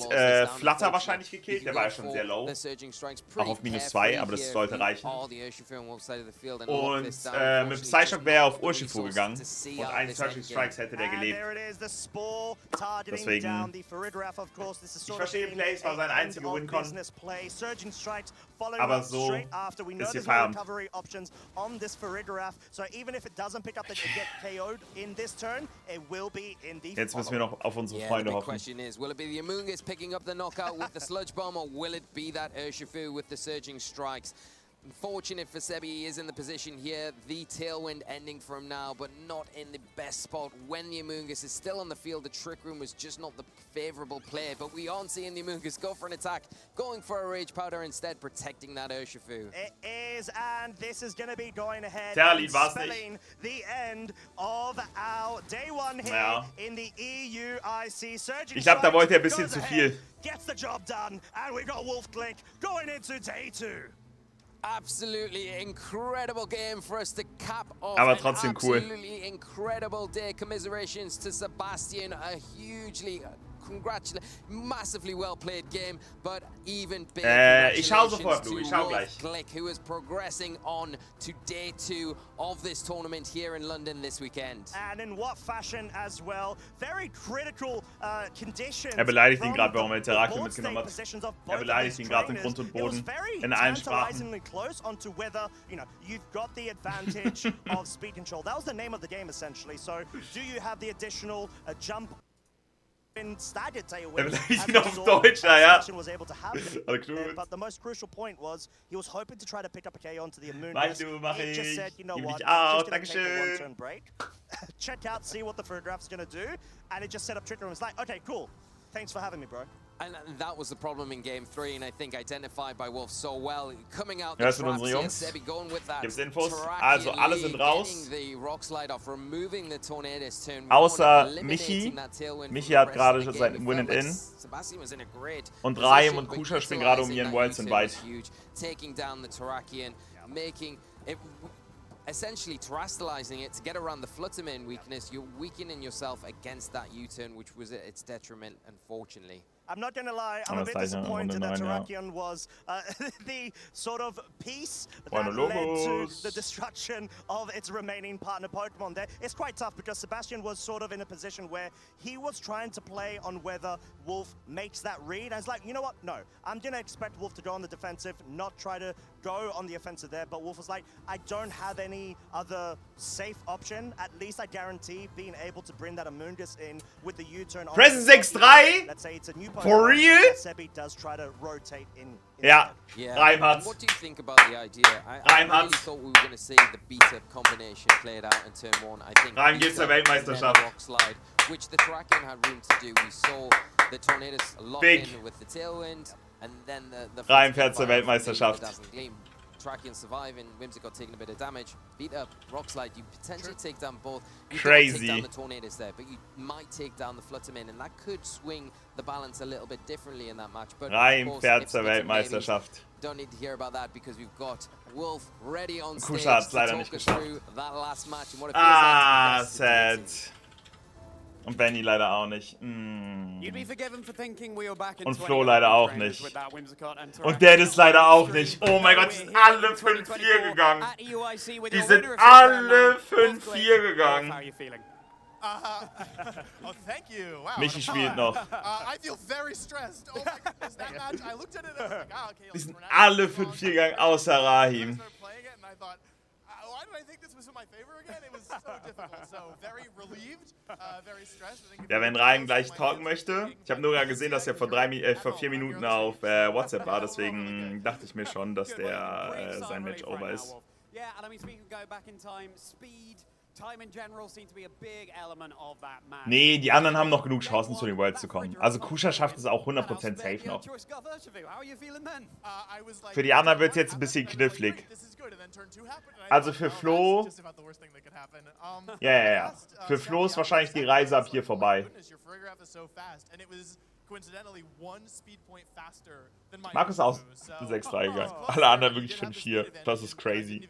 Flutter wahrscheinlich gekillt. Der war ja schon sehr low. Auch auf -2, aber das sollte reichen. Und mit Psyshock wäre er auf Urshifu gegangen. Und einen Surging Strikes hätte der gelebt. Deswegen. Ich verstehe den Play, es war sein einziger Win-Con. Aber so ist hier Feierabend. Jetzt müssen wir noch auf unsere Freunde hoffen. The question is, will it be the Amoongus picking up the knockout with the Sludge Bomb, or will it be that Urshifu with the Surging Strikes? Unfortunate for Sebi, he is in the position here. The Tailwind ending for him now, but not in the best spot. When the Amoongus is still on the field, the Trick Room was just not the favorable play, but we aren't seeing the Amoongus go for an attack, going for a Rage Powder instead, protecting that Urshifu. It is, and this is going to be going ahead and spelling the end of our day one here in the EUIC. Surging ich glaube, da wollte er ein bisschen zu viel. Gets the job done, and we got Wolf Click going into day 2. Absolutely incredible game for us to cap off. Aber trotzdem cool. Absolutely incredible day. Commiserations to Sebastian. A hugely Massively well played game, but even bigger ich schau sofort, Blue, ich schau gleich. Glick, who is progressing on to day 2 of this tournament here in London this weekend. And in what fashion as well. Very critical conditions. Beleidigt ihn gerade, warum Terrakion mitgenommen hat. Beleidigt ihn gerade in Grund und Boden in allen Sprachen. Close onto whether, you know, you've got the advantage of speed control. That was the name of the game essentially. So, do you have the additional jump? Beleidigt ihn auf Deutsch, ja. But the most crucial point was he was hoping to try to pick up a KO onto the Amoon. He just said, you know what, I'm just gonna take a one-turn break, check out, see what the Photograph is gonna do, and it just set up Trick Room. It's like, okay, cool. Thanks for having me, bro. And that was the problem in Game 3, and I think identified by Wolf so well. Coming out the traps here, Sebi going with that. Gibt's Infos? Also, alle sind raus. Außer Michi. Michi hat gerade schon sein Win and In. Und Raim und Kusha spielen gerade ihren Worlds Invite. Taking down the Terrakion, making it... essentially terrestrializing it to get around the Flutterman weakness. You're weakening yourself against that U-turn, which was at its detriment, unfortunately. I'm not gonna lie, I'm a bit disappointed that Terrakion was the sort of piece that led to the destruction of its remaining partner Pokemon there. It's quite tough because Sebastian was sort of in a position where he was trying to play on whether Wolf makes that read. And it's like, you know what? No, I'm gonna expect Wolf to go on the defensive, not try to go on the offensive there. But Wolf was like, I don't have any other safe option. At least I guarantee being able to bring that Amoongus in with the U-turn. Presence X3? Let's say it's a new For real? Sebi does try to rotate in. Yeah, Reim hat's. What do you think about the idea? I really thought we were going to see the beat-up combination played out in turn 1. I think Reim geht zur Weltmeisterschaft. Rock slide, which the Terrakion had room to do. We saw the Tornadus lock in with the tailwind, and then the Reim fährt zur Weltmeisterschaft. Terrakion surviving, Whimsicott taking a bit of damage. Beat up, Rock Slide, you potentially take down both. You Crazy. Don't take down the Tornadus there, but you might take down the Flutterman, and that could swing the balance a little bit differently in that match. But Reim fährt zur Weltmeisterschaft. Don't need to hear about that because we've got Wolf ready on stage Kusha hat's to leider talk nicht us geschafft. through that last match and what it feels like to sad. progress. Und Benny leider auch nicht. Und Flo leider auch nicht. Und Dennis leider auch nicht. Oh mein Gott, die sind alle 5-4 gegangen. Die sind alle 5-4 gegangen. Oh, thank you. Wow. Michi spielt noch. I feel very stressed. Oh my goodness, that match, I looked at it and I was like, okay. Die sind alle 5-4 gegangen, außer Rahim. Why did I think this was in my favor again? It was so difficult. So very relieved, very stressed. Ja, wenn Rahim gleich talken möchte. Ich habe nur gesehen, dass er vor 4 Minuten auf WhatsApp war, deswegen dachte ich mir schon, dass der sein Match over ist. Yeah, and I mean, we can go back in time. Speed, time in general seemed to be a big element of that match. Nee, die anderen haben noch genug Chancen, zu den Worlds zu kommen. Also Kusha schafft es auch 100% safe noch. Für die anderen wird es jetzt ein bisschen knifflig. Also für Flo... Ja. Für Flo ist wahrscheinlich die Reise ab hier vorbei. Markus ist auch 6-3 gegangen. Alle anderen wirklich 5-4. Das ist crazy.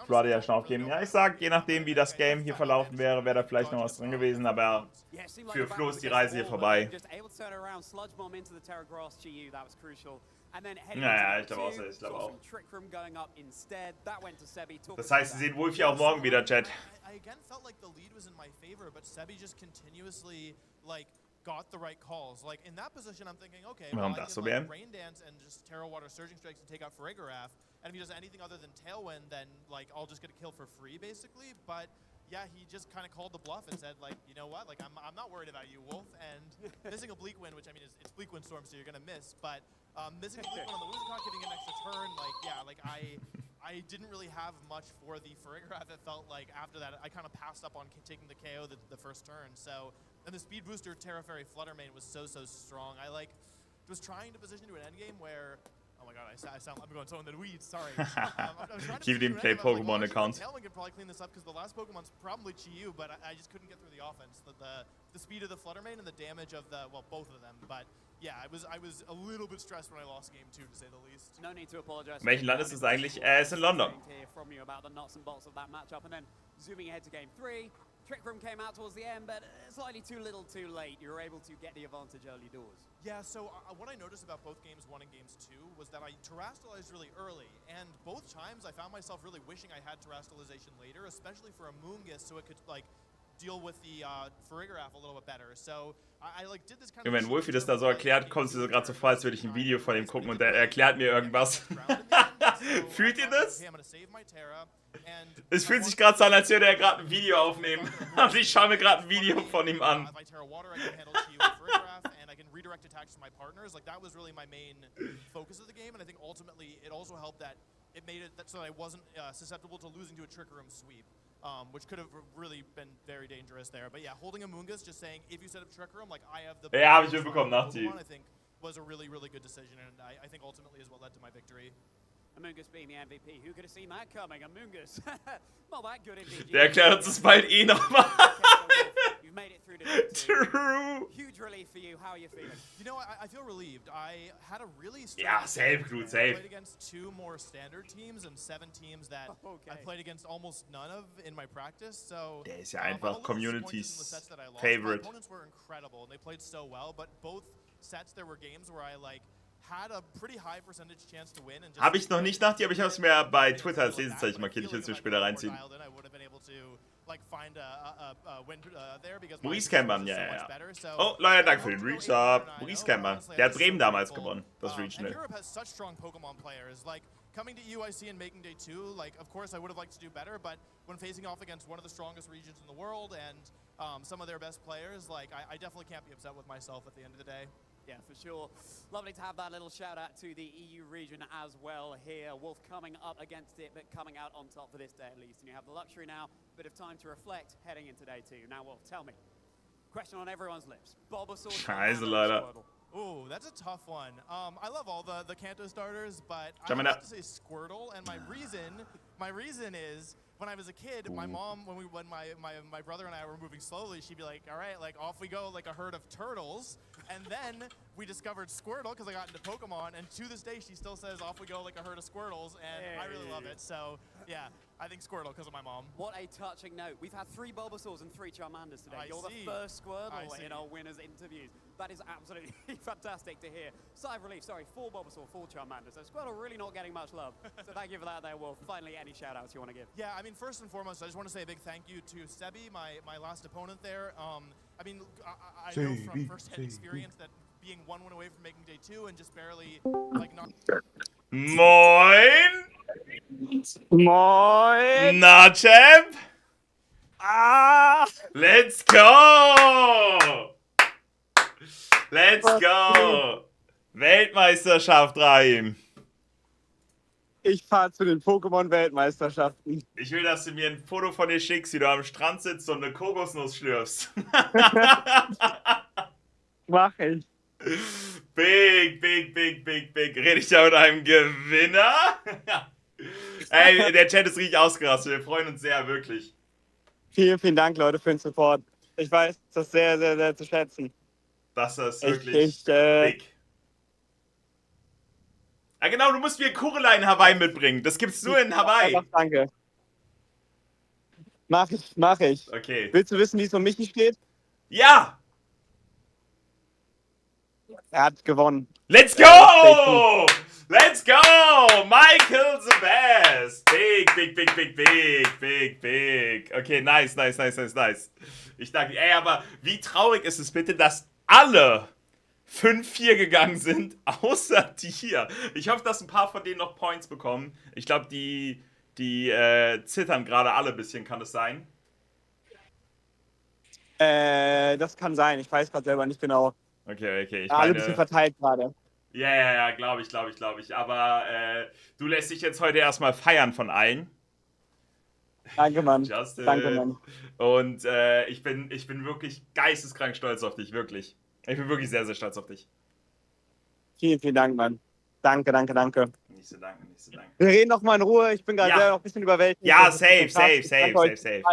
Flo hatte ja schon aufgegeben. Ja, ich sag, je nachdem wie das Game hier verlaufen wäre, wäre da vielleicht noch was drin gewesen, aber für Flo ist die Reise hier vorbei. Naja, ich glaube auch. Das heißt, Sie sehen Wolf ja auch morgen wieder, Chat. I again felt like the lead was in my favor, but Sebi just continuously got the right calls. Like in that position, I'm thinking, okay, well, I can Rain Dance and just Terra Water Surging Strikes and take out Farigiraf. And if he does anything other than Tailwind, then I'll just get a kill for free, basically. But yeah, he just kind of called the bluff and said, you know what? I'm not worried about you, Wolf. And missing a Bleak Wind, which I mean it's Bleak Wind Storm, so you're gonna miss. But missing a Bleak Wind on the Whimsicott, getting an extra turn, I didn't really have much for the Farigiraf. It felt like after that, I kind of passed up on taking the KO the first turn. So, and the speed booster Terra Fairy Fluttermane was so strong. I was trying to position to an endgame where, oh my god, I'm going so in the weeds. Sorry. He didn't play Pokemon account. Tailwind could probably clean this up because the last Pokemon's probably Chi-Yu, but I just couldn't get through the offense. The speed of the Fluttermane and the damage of both of them, but. Yeah, I was a little bit stressed when I lost game 2, to say the least. No need to apologize. In welchem Land ist es eigentlich? Es ist in London. zooming ahead to game 3. Trick Room came out towards the end, but slightly too little too late. You were able to get the advantage early doors. Yeah, so what I noticed about both games 1 and games 2 was that I terastallized really early, and both times I found myself really wishing I had terastallization later, especially for Amoongus, so it could like deal with the Farigiraf a little bit better. So I like did this kind of. Wenn Wolfie das da so erklärt, kommst du so gerade so vor, als würde ich ein Video von ihm gucken und der erklärt mir irgendwas. Fühlt ihr das? Es fühlt sich gerade so an, als würde er gerade ein Video aufnehmen. Und ich schaue mir gerade ein Video von ihm an. Redirect attacks to my partners, like that was really my main focus of the game, and I think ultimately it also helped that it made it so that I wasn't susceptible to losing to a Trick Room sweep, which could have really been very dangerous there. But yeah, holding Amoongus, just saying if you set up Trick Room, like I have the ja, habe ich mitbekommen nach Team. I think was a really good decision, and I think ultimately is what led to my victory. Amoongus being the MVP, who could have seen that coming? Amoongus, not that good indeed. Der erklärt uns das bald eh nochmal. You've made it through to True. Huge relief for you. How are you feeling? You know, I feel relieved. I had a really yeah, safe, Knut, safe. I played against 2 more standard teams and 7 teams that I played against almost none of in my practice. So der ist ja einfach Community's favorite. My opponents were incredible and they played so well, but both sets there were games where I like had a pretty high percentage chance to win. Habe ich noch nicht nach dir, aber ich habe es mir bei Twitter als Lesezeichen markiert. Ich will es mir später reinziehen. Maurice Cameron, ja. Oh, Leute, danke für den Resub. Maurice Cameron, der hat Bremen damals gewonnen, das Regional. Europe has such strong Pokemon players. Like coming to EUIC and making day 2, like of course I would have liked to do better, but when facing off against one of the strongest regions in the world and some of their best players, like I definitely can't be upset with myself at the end of the day. Yeah, for sure. Lovely to have that little shout out to the EU region as well here. Wolf coming up against it, but coming out on top for this day at least. And you have the luxury now, a bit of time to reflect heading into day 2. Now, Wolf, tell me. Question on everyone's lips. Bulbasaur. Scheiße, Leute. Ooh, that's a tough one. I love all the Kanto starters, but I have to say Squirtle, and my reason is when I was a kid, my mom, when my brother and I were moving slowly, she'd be like, all right, like off we go, like a herd of turtles. And then we discovered Squirtle because I got into Pokemon, and to this day she still says off we go like a herd of Squirtles, and I really love it. So yeah, I think Squirtle because of my mom. What a touching note. We've had 3 Bulbasaurs and 3 Charmanders today. You're the first Squirtle in our winners' interviews. That is absolutely fantastic to hear. Sigh of relief, sorry, 4 Bulbasaur, 4 Charmanders. So Squirtle really not getting much love. So thank you for that there, Wolf. Finally, any shout-outs you want to give? Yeah, I mean, first and foremost, I just want to say a big thank you to Sebi, my last opponent there. I mean, I know from first-hand experience that being 1 win away from making day 2 and just barely, like, not... Moin! Moin! Na, Champ? Ah! Let's go! Let's go! Weltmeisterschaft, Rahim. Ich fahre zu den Pokémon-Weltmeisterschaften. Ich will, dass du mir ein Foto von dir schickst, wie du am Strand sitzt und eine Kokosnuss schlürfst. Mach ich. Big. Rede ich da mit einem Gewinner? Ey, der Chat ist richtig ausgerastet. Wir freuen uns sehr, wirklich. Vielen Dank, Leute, für den Support. Ich weiß das sehr zu schätzen. Das ist wirklich big. Ja, genau, du musst mir Kurela in Hawaii mitbringen. Das gibt's nur in Hawaii. Einfach danke. Mach ich. Okay. Willst du wissen, wie es um Michi steht? Ja! Er hat gewonnen. Let's go! Let's go! Michael the best! Big. Okay, nice. Ich danke dir. Ey, aber wie traurig ist es bitte, dass alle 5-4 gegangen sind, außer dir. Ich hoffe, dass ein paar von denen noch Points bekommen. Ich glaube, die zittern gerade alle ein bisschen. Kann das sein? Das kann sein. Ich weiß gerade selber nicht genau. Okay. Ich alle ein bisschen verteilt gerade. Ja, glaube ich. Aber du lässt dich jetzt heute erstmal feiern von allen. Danke, Mann. Justin. Danke, Mann. Und ich bin wirklich geisteskrank stolz auf dich, wirklich. Ich bin wirklich sehr stolz auf dich. Vielen Dank, Mann. Danke. Nicht zu danken. Wir reden noch mal in Ruhe. Ich bin gerade selber noch ein bisschen überwältigt. Ja, safe.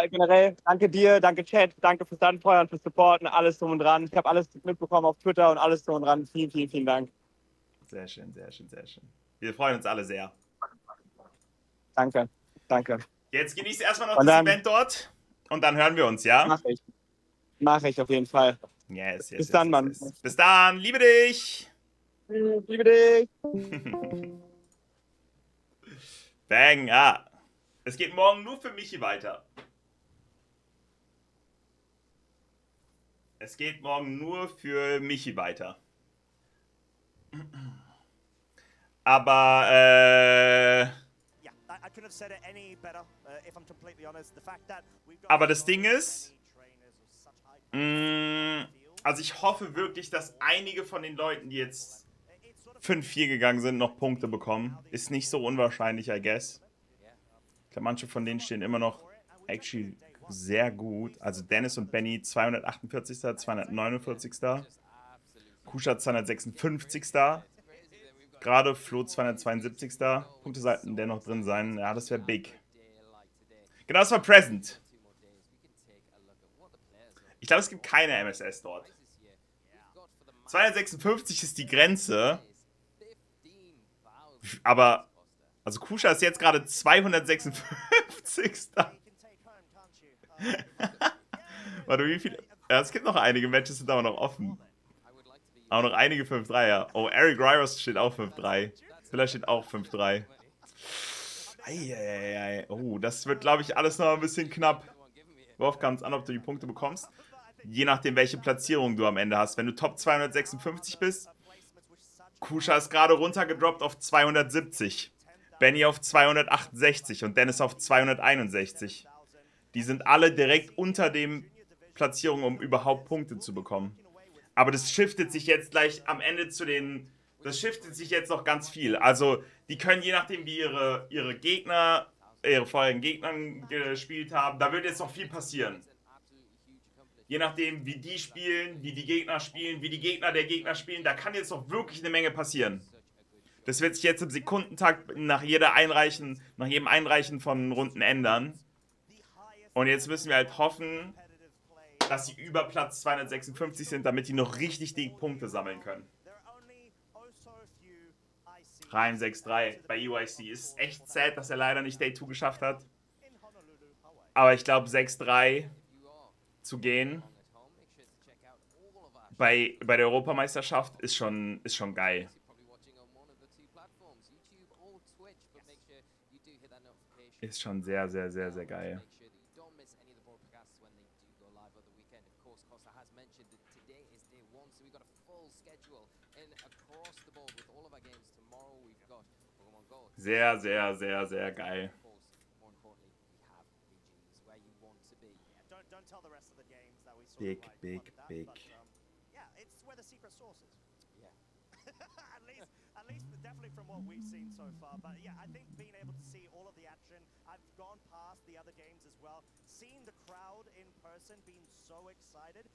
Generell, danke dir, danke Chat, danke fürs Anfeuern, fürs Supporten, alles drum und dran. Ich habe alles mitbekommen auf Twitter und alles drum und dran. Vielen Dank. Sehr schön. Wir freuen uns alle sehr. Danke. Jetzt genießt erstmal noch das Event dort und dann hören wir uns, ja? Mach ich auf jeden Fall. Yes, Bis dann, Mann. Bis dann, liebe dich! Liebe dich! Bang, ah. Es geht morgen nur für Michi weiter. Es geht morgen nur für Michi weiter. Aber, aber das Ding ist, also ich hoffe wirklich, dass einige von den Leuten, die jetzt 5-4 gegangen sind, noch Punkte bekommen. Ist nicht so unwahrscheinlich, I guess. Ich glaube, manche von denen stehen immer noch actually sehr gut. Also Dennis und Benny 248. 249. Kusha 256. Gerade Flo 272. Punkte sollten dennoch drin sein. Ja, das wäre big. Genau, das war Present. Ich glaube, es gibt keine MSS dort. 256 ist die Grenze. Aber, also Kusha ist jetzt gerade 256. Warte, wie viele? Ja, es gibt noch einige Matches, sind aber noch offen. Auch noch einige 5-3er. Oh, Eric Ryros steht auch 5-3. Vielleicht steht auch 5-3. Eieiei. Oh, das wird, glaube ich, alles noch ein bisschen knapp. Worauf kommt es an, ob du die Punkte bekommst? Je nachdem, welche Platzierung du am Ende hast. Wenn du Top 256 bist, Kusha ist gerade runtergedroppt auf 270. Benny auf 268 und Dennis auf 261. Die sind alle direkt unter dem Platzierung, um überhaupt Punkte zu bekommen. Aber das shiftet sich jetzt gleich am Ende zu den... Das shiftet sich jetzt noch ganz viel. Also, die können je nachdem, wie ihre Gegner, ihre vorherigen Gegner gespielt haben, da wird jetzt noch viel passieren. Je nachdem, wie die spielen, wie die Gegner spielen, wie die Gegner der Gegner spielen, da kann jetzt noch wirklich eine Menge passieren. Das wird sich jetzt im Sekundentakt nach jedem Einreichen von Runden ändern. Und jetzt müssen wir halt hoffen, dass sie über Platz 256 sind, damit die noch richtig die Punkte sammeln können. Reim 6-3 bei EUIC. Ist echt sad, dass er leider nicht Day 2 geschafft hat. Aber ich glaube, 6-3 zu gehen bei der Europameisterschaft ist schon geil. Ist schon sehr, sehr, sehr, sehr geil. Sehr, sehr, sehr, sehr geil. Big, big, big. At least definitely from what we've seen so far. But yeah, I think being able to see all of the action, I've gone past the other games as well, seeing the crowd in person, being so excited.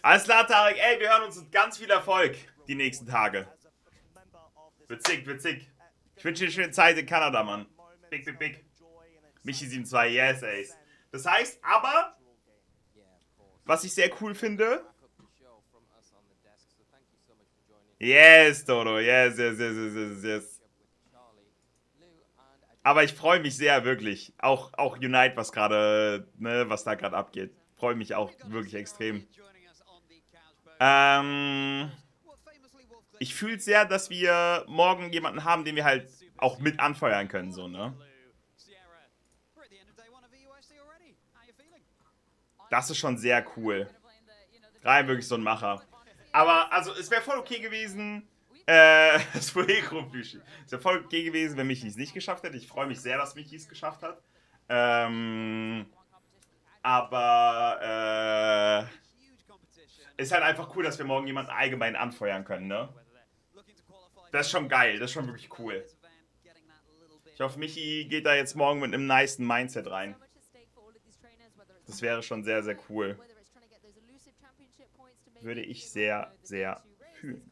Alles klar, Tarek. Ey, wir hören uns mit ganz viel Erfolg die nächsten Tage. Witzig, witzig. Ich wünsche dir eine schöne Zeit in Kanada, Mann. Big, big, big. Michi 7-2, yes, Ace. Das heißt aber, was ich sehr cool finde. Yes, Dodo, yes, yes, yes, yes, yes, yes. Aber ich freue mich sehr, wirklich. Auch Unite, was gerade, ne, was da gerade abgeht. Freue mich auch wirklich extrem. Ich fühle sehr, dass wir morgen jemanden haben, den wir halt auch mit anfeuern können, so, ne? Das ist schon sehr cool. Rein wirklich so ein Macher. Aber, also, es wäre voll okay gewesen, es wäre voll okay gewesen, wenn Michi es nicht geschafft hätte. Ich freue mich sehr, dass Michi es geschafft hat. Aber, ist halt einfach cool, dass wir morgen jemanden allgemein anfeuern können, ne? Das ist schon geil, das ist schon wirklich cool. Ich hoffe, Michi geht da jetzt morgen mit einem nicen Mindset rein. Das wäre schon sehr, sehr cool. Würde ich sehr, sehr fühlen.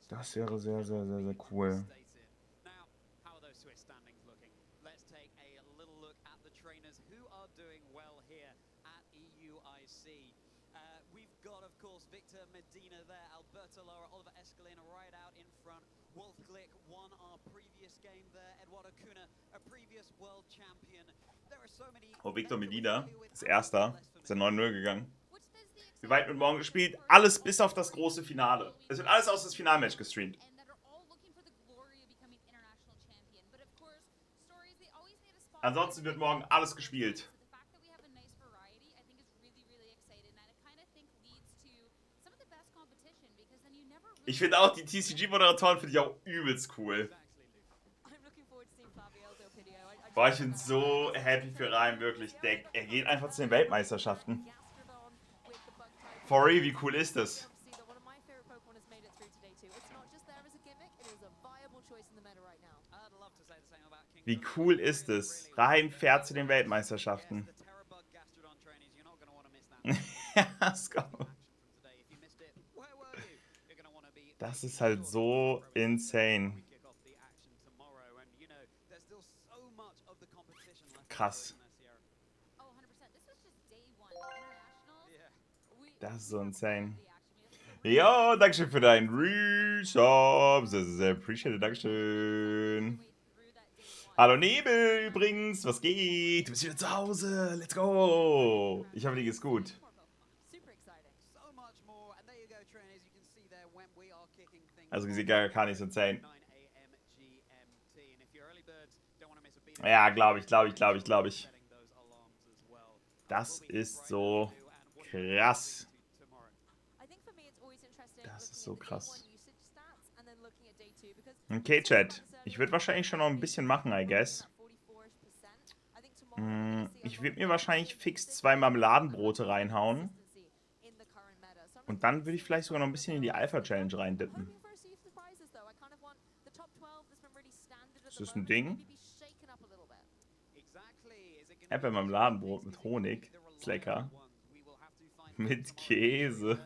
Das wäre sehr, sehr, sehr, sehr cool. Oh, Victor Medina ist Erster. Ist ja 9-0 gegangen. Wie weit wird morgen gespielt? Alles bis auf das große Finale. Es wird alles aus das Finalmatch gestreamt. Ansonsten wird morgen alles gespielt. Ich finde auch die TCG-Moderatoren finde ich auch übelst cool. Boah, ich bin so happy für Ryan, wirklich. Er geht einfach zu den Weltmeisterschaften. For real, wie cool ist das? Wie cool ist es? Ryan fährt zu den Weltmeisterschaften. Das ist halt so insane. Krass. Das ist so insane. Jo, dankeschön für deinen Resub. Sehr, sehr, sehr appreciated. Dankeschön. Hallo Nebel übrigens. Was geht? Du bist wieder zu Hause. Let's go. Ich hoffe, dir geht's gut. Also, Gagakani ist insane. Ja, glaube ich. Das ist so krass. Das ist so krass. Okay, Chat. Ich würde wahrscheinlich schon noch ein bisschen machen, I guess. Ich würde mir wahrscheinlich fix 2 Marmeladenbrote reinhauen. Und dann würde ich vielleicht sogar noch ein bisschen in die Alpha-Challenge reindippen. Ist das ein Ding? Äpfel-Marmeladenbrot mit Honig. Ist lecker. Mit Käse.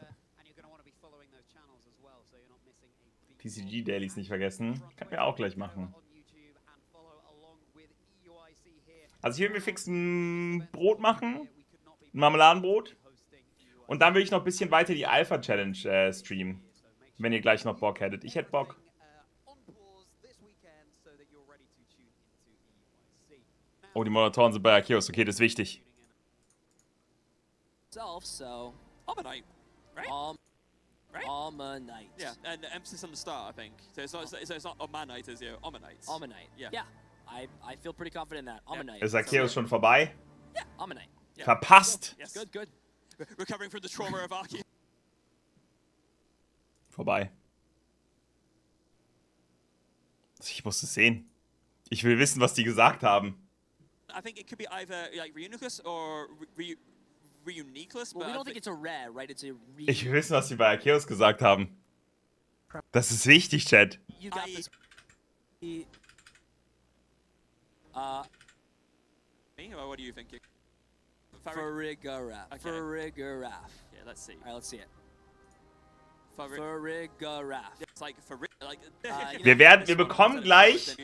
TCG-Dailies nicht vergessen. Kann wir auch gleich machen. Also ich will mir fix ein Brot machen. Ein Marmeladenbrot. Und dann will ich noch ein bisschen weiter die Alpha-Challenge streamen. Wenn ihr gleich noch Bock hättet. Ich hätte Bock. Oh, die Moderatoren sind bei Arceus. Okay, das ist wichtig. So, Almanite, right? Almanite. Yeah, and the emphasis on the start, I think. So it's not Almanite, it's Almanite. Almanite. Yeah. I feel pretty confident in that. Almanite. Ist Arceus schon vorbei? Yeah, Almanite. Yeah. Verpasst! Yes. Good. Recovering from the trauma of Arceus. Vorbei. Ich muss es sehen. Ich will wissen, was die gesagt haben. I think it could be either like Reuniclus or Reuniclus. Well, we don't think it's a rare, right? It's a Ich will wissen, was die bei Arceus gesagt haben. Das ist wichtig, Chat. You got this. Me? Or what are you thinking? Farigarath. Okay. Farigarath. Yeah, let's see. All right, let's see it. Farigarath. It's like Wir bekommen gleich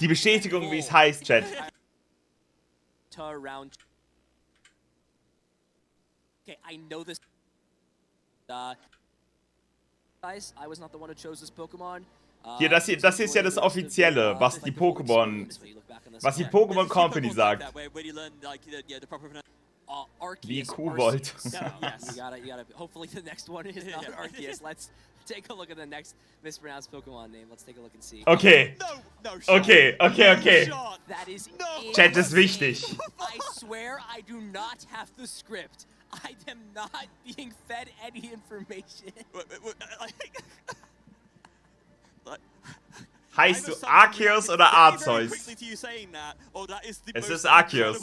die Bestätigung, wie es heißt, Chat. Okay, I know this. Guys, I was not the one who chose this Pokemon. Hier, das hier ist ja das Offizielle, was die Pokémon Company sagt. Wie Kuhvolt. Yes. You gotta. Hopefully the next one is not Arceus. Let's take a look at the next mispronounced Pokemon name. Let's take a look and see. Okay. Okay. That is Chat ist wichtig. I swear I do not have the script. I am not being fed any information. Heißt du Arceus oder Arceus? Es ist Arceus. I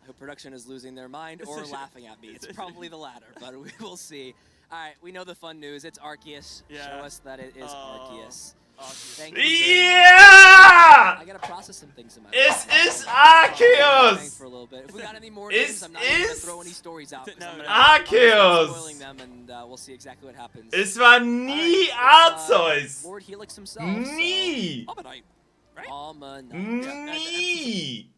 hope production is losing their mind or laughing at me. It's probably the latter, but we will see. All right, we know the fun news. It's Arceus. Yeah. Show us that it is Arceus. Thank you. Yeah! I gotta process some things in my Es ist Arceus! For a little bit. If we got any more names, I'm not gonna throw any stories out. Arceus! Spoiling them, and we'll see exactly what happens. Es war nie Arceus! Lord Helix himself. Nie! Almanite, right? Nie!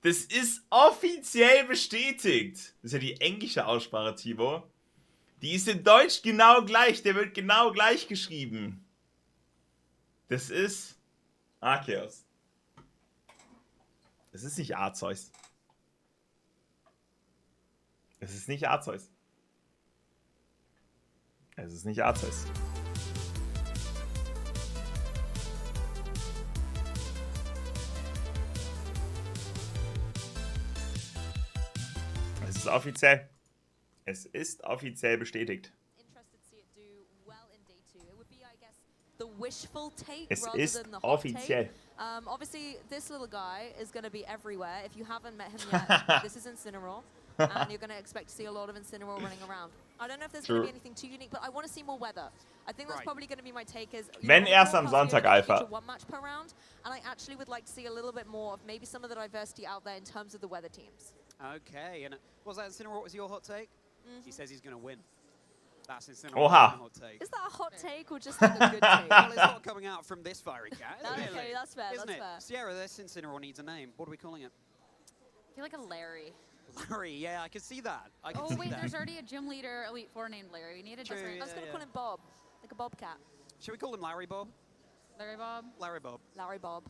Das ist offiziell bestätigt. Das ist ja die englische Aussprache, Timo. Die ist in Deutsch genau gleich. Der wird genau gleich geschrieben. Das ist Arceus. Es ist nicht Arceus. Es ist nicht Arceus. Es ist nicht Arceus. Es ist offiziell. Es ist offiziell bestätigt. Es ist offiziell. Obviously, this little guy is going to be everywhere. If you haven't met him yet, this is Incineroar, and you're going to expect to see a lot of Incineroar running around. I don't know if there's going to be anything too unique, but I want to see more weather. I think that's probably going to be my take. Is wenn erst am Sonntag, Alpha. One match per round, and I actually would like to see a little bit more of maybe some of the diversity out there in terms of the weather teams. Okay, and was that Incineroar? What was your hot take? He says he's going to win. That's Incineroar's hot take. Is that a hot take or just like a good take? Well, it's not coming out from this fiery cat. Okay, that's fair. Isn't that's it? fair. Sierra, this Incineroar needs a name. What are we calling it? I feel like a Larry. Larry, yeah, I can see that. Oh wait, there's already a gym leader, Elite Four named Larry. We need a different. I was gonna call him Bob, like a bobcat. Should we call him Larry Bob? Larry Bob? Larry Bob. Larry Bob.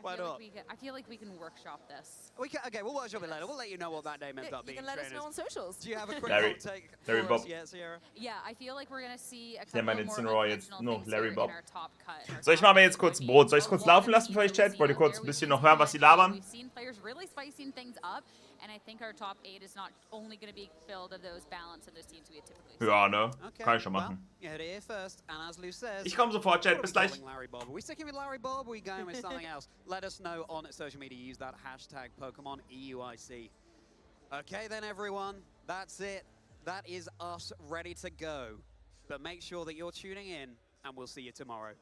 Why not? I feel like we can workshop this. We can, okay, we'll workshop it later. We'll let you know what that name ends up being. You can let us know on socials. Do you have a quick Larry. hot take Larry for Bob. us yet, Sierra? Yeah, I feel like we're gonna see a Ja, couple mein of more Incineroar jetzt unconventional nur things Larry here Bob. in our top cut. So, ich mache mir jetzt kurz ein Brot. Soll ich es kurz laufen lassen für euch, Chat? Wollt ihr kurz ein bisschen noch hören, was sie labern? We've seen players really spicing things up, and I think our top 8 is not only going to be filled of those balance of those teams we had typically seen. Ja, ne? Okay, Kann ich schon machen. You heard it here first, and as Lou says, Ich komme sofort, Chat. Bis gleich. Larry Bob. Are we sticking with Larry Bob or are we going with something else? Let us know on social media. Use that hashtag Pokemon EUIC. Okay then, everyone. That's it. That is us ready to go. But make sure that you're tuning in, and we'll see you tomorrow.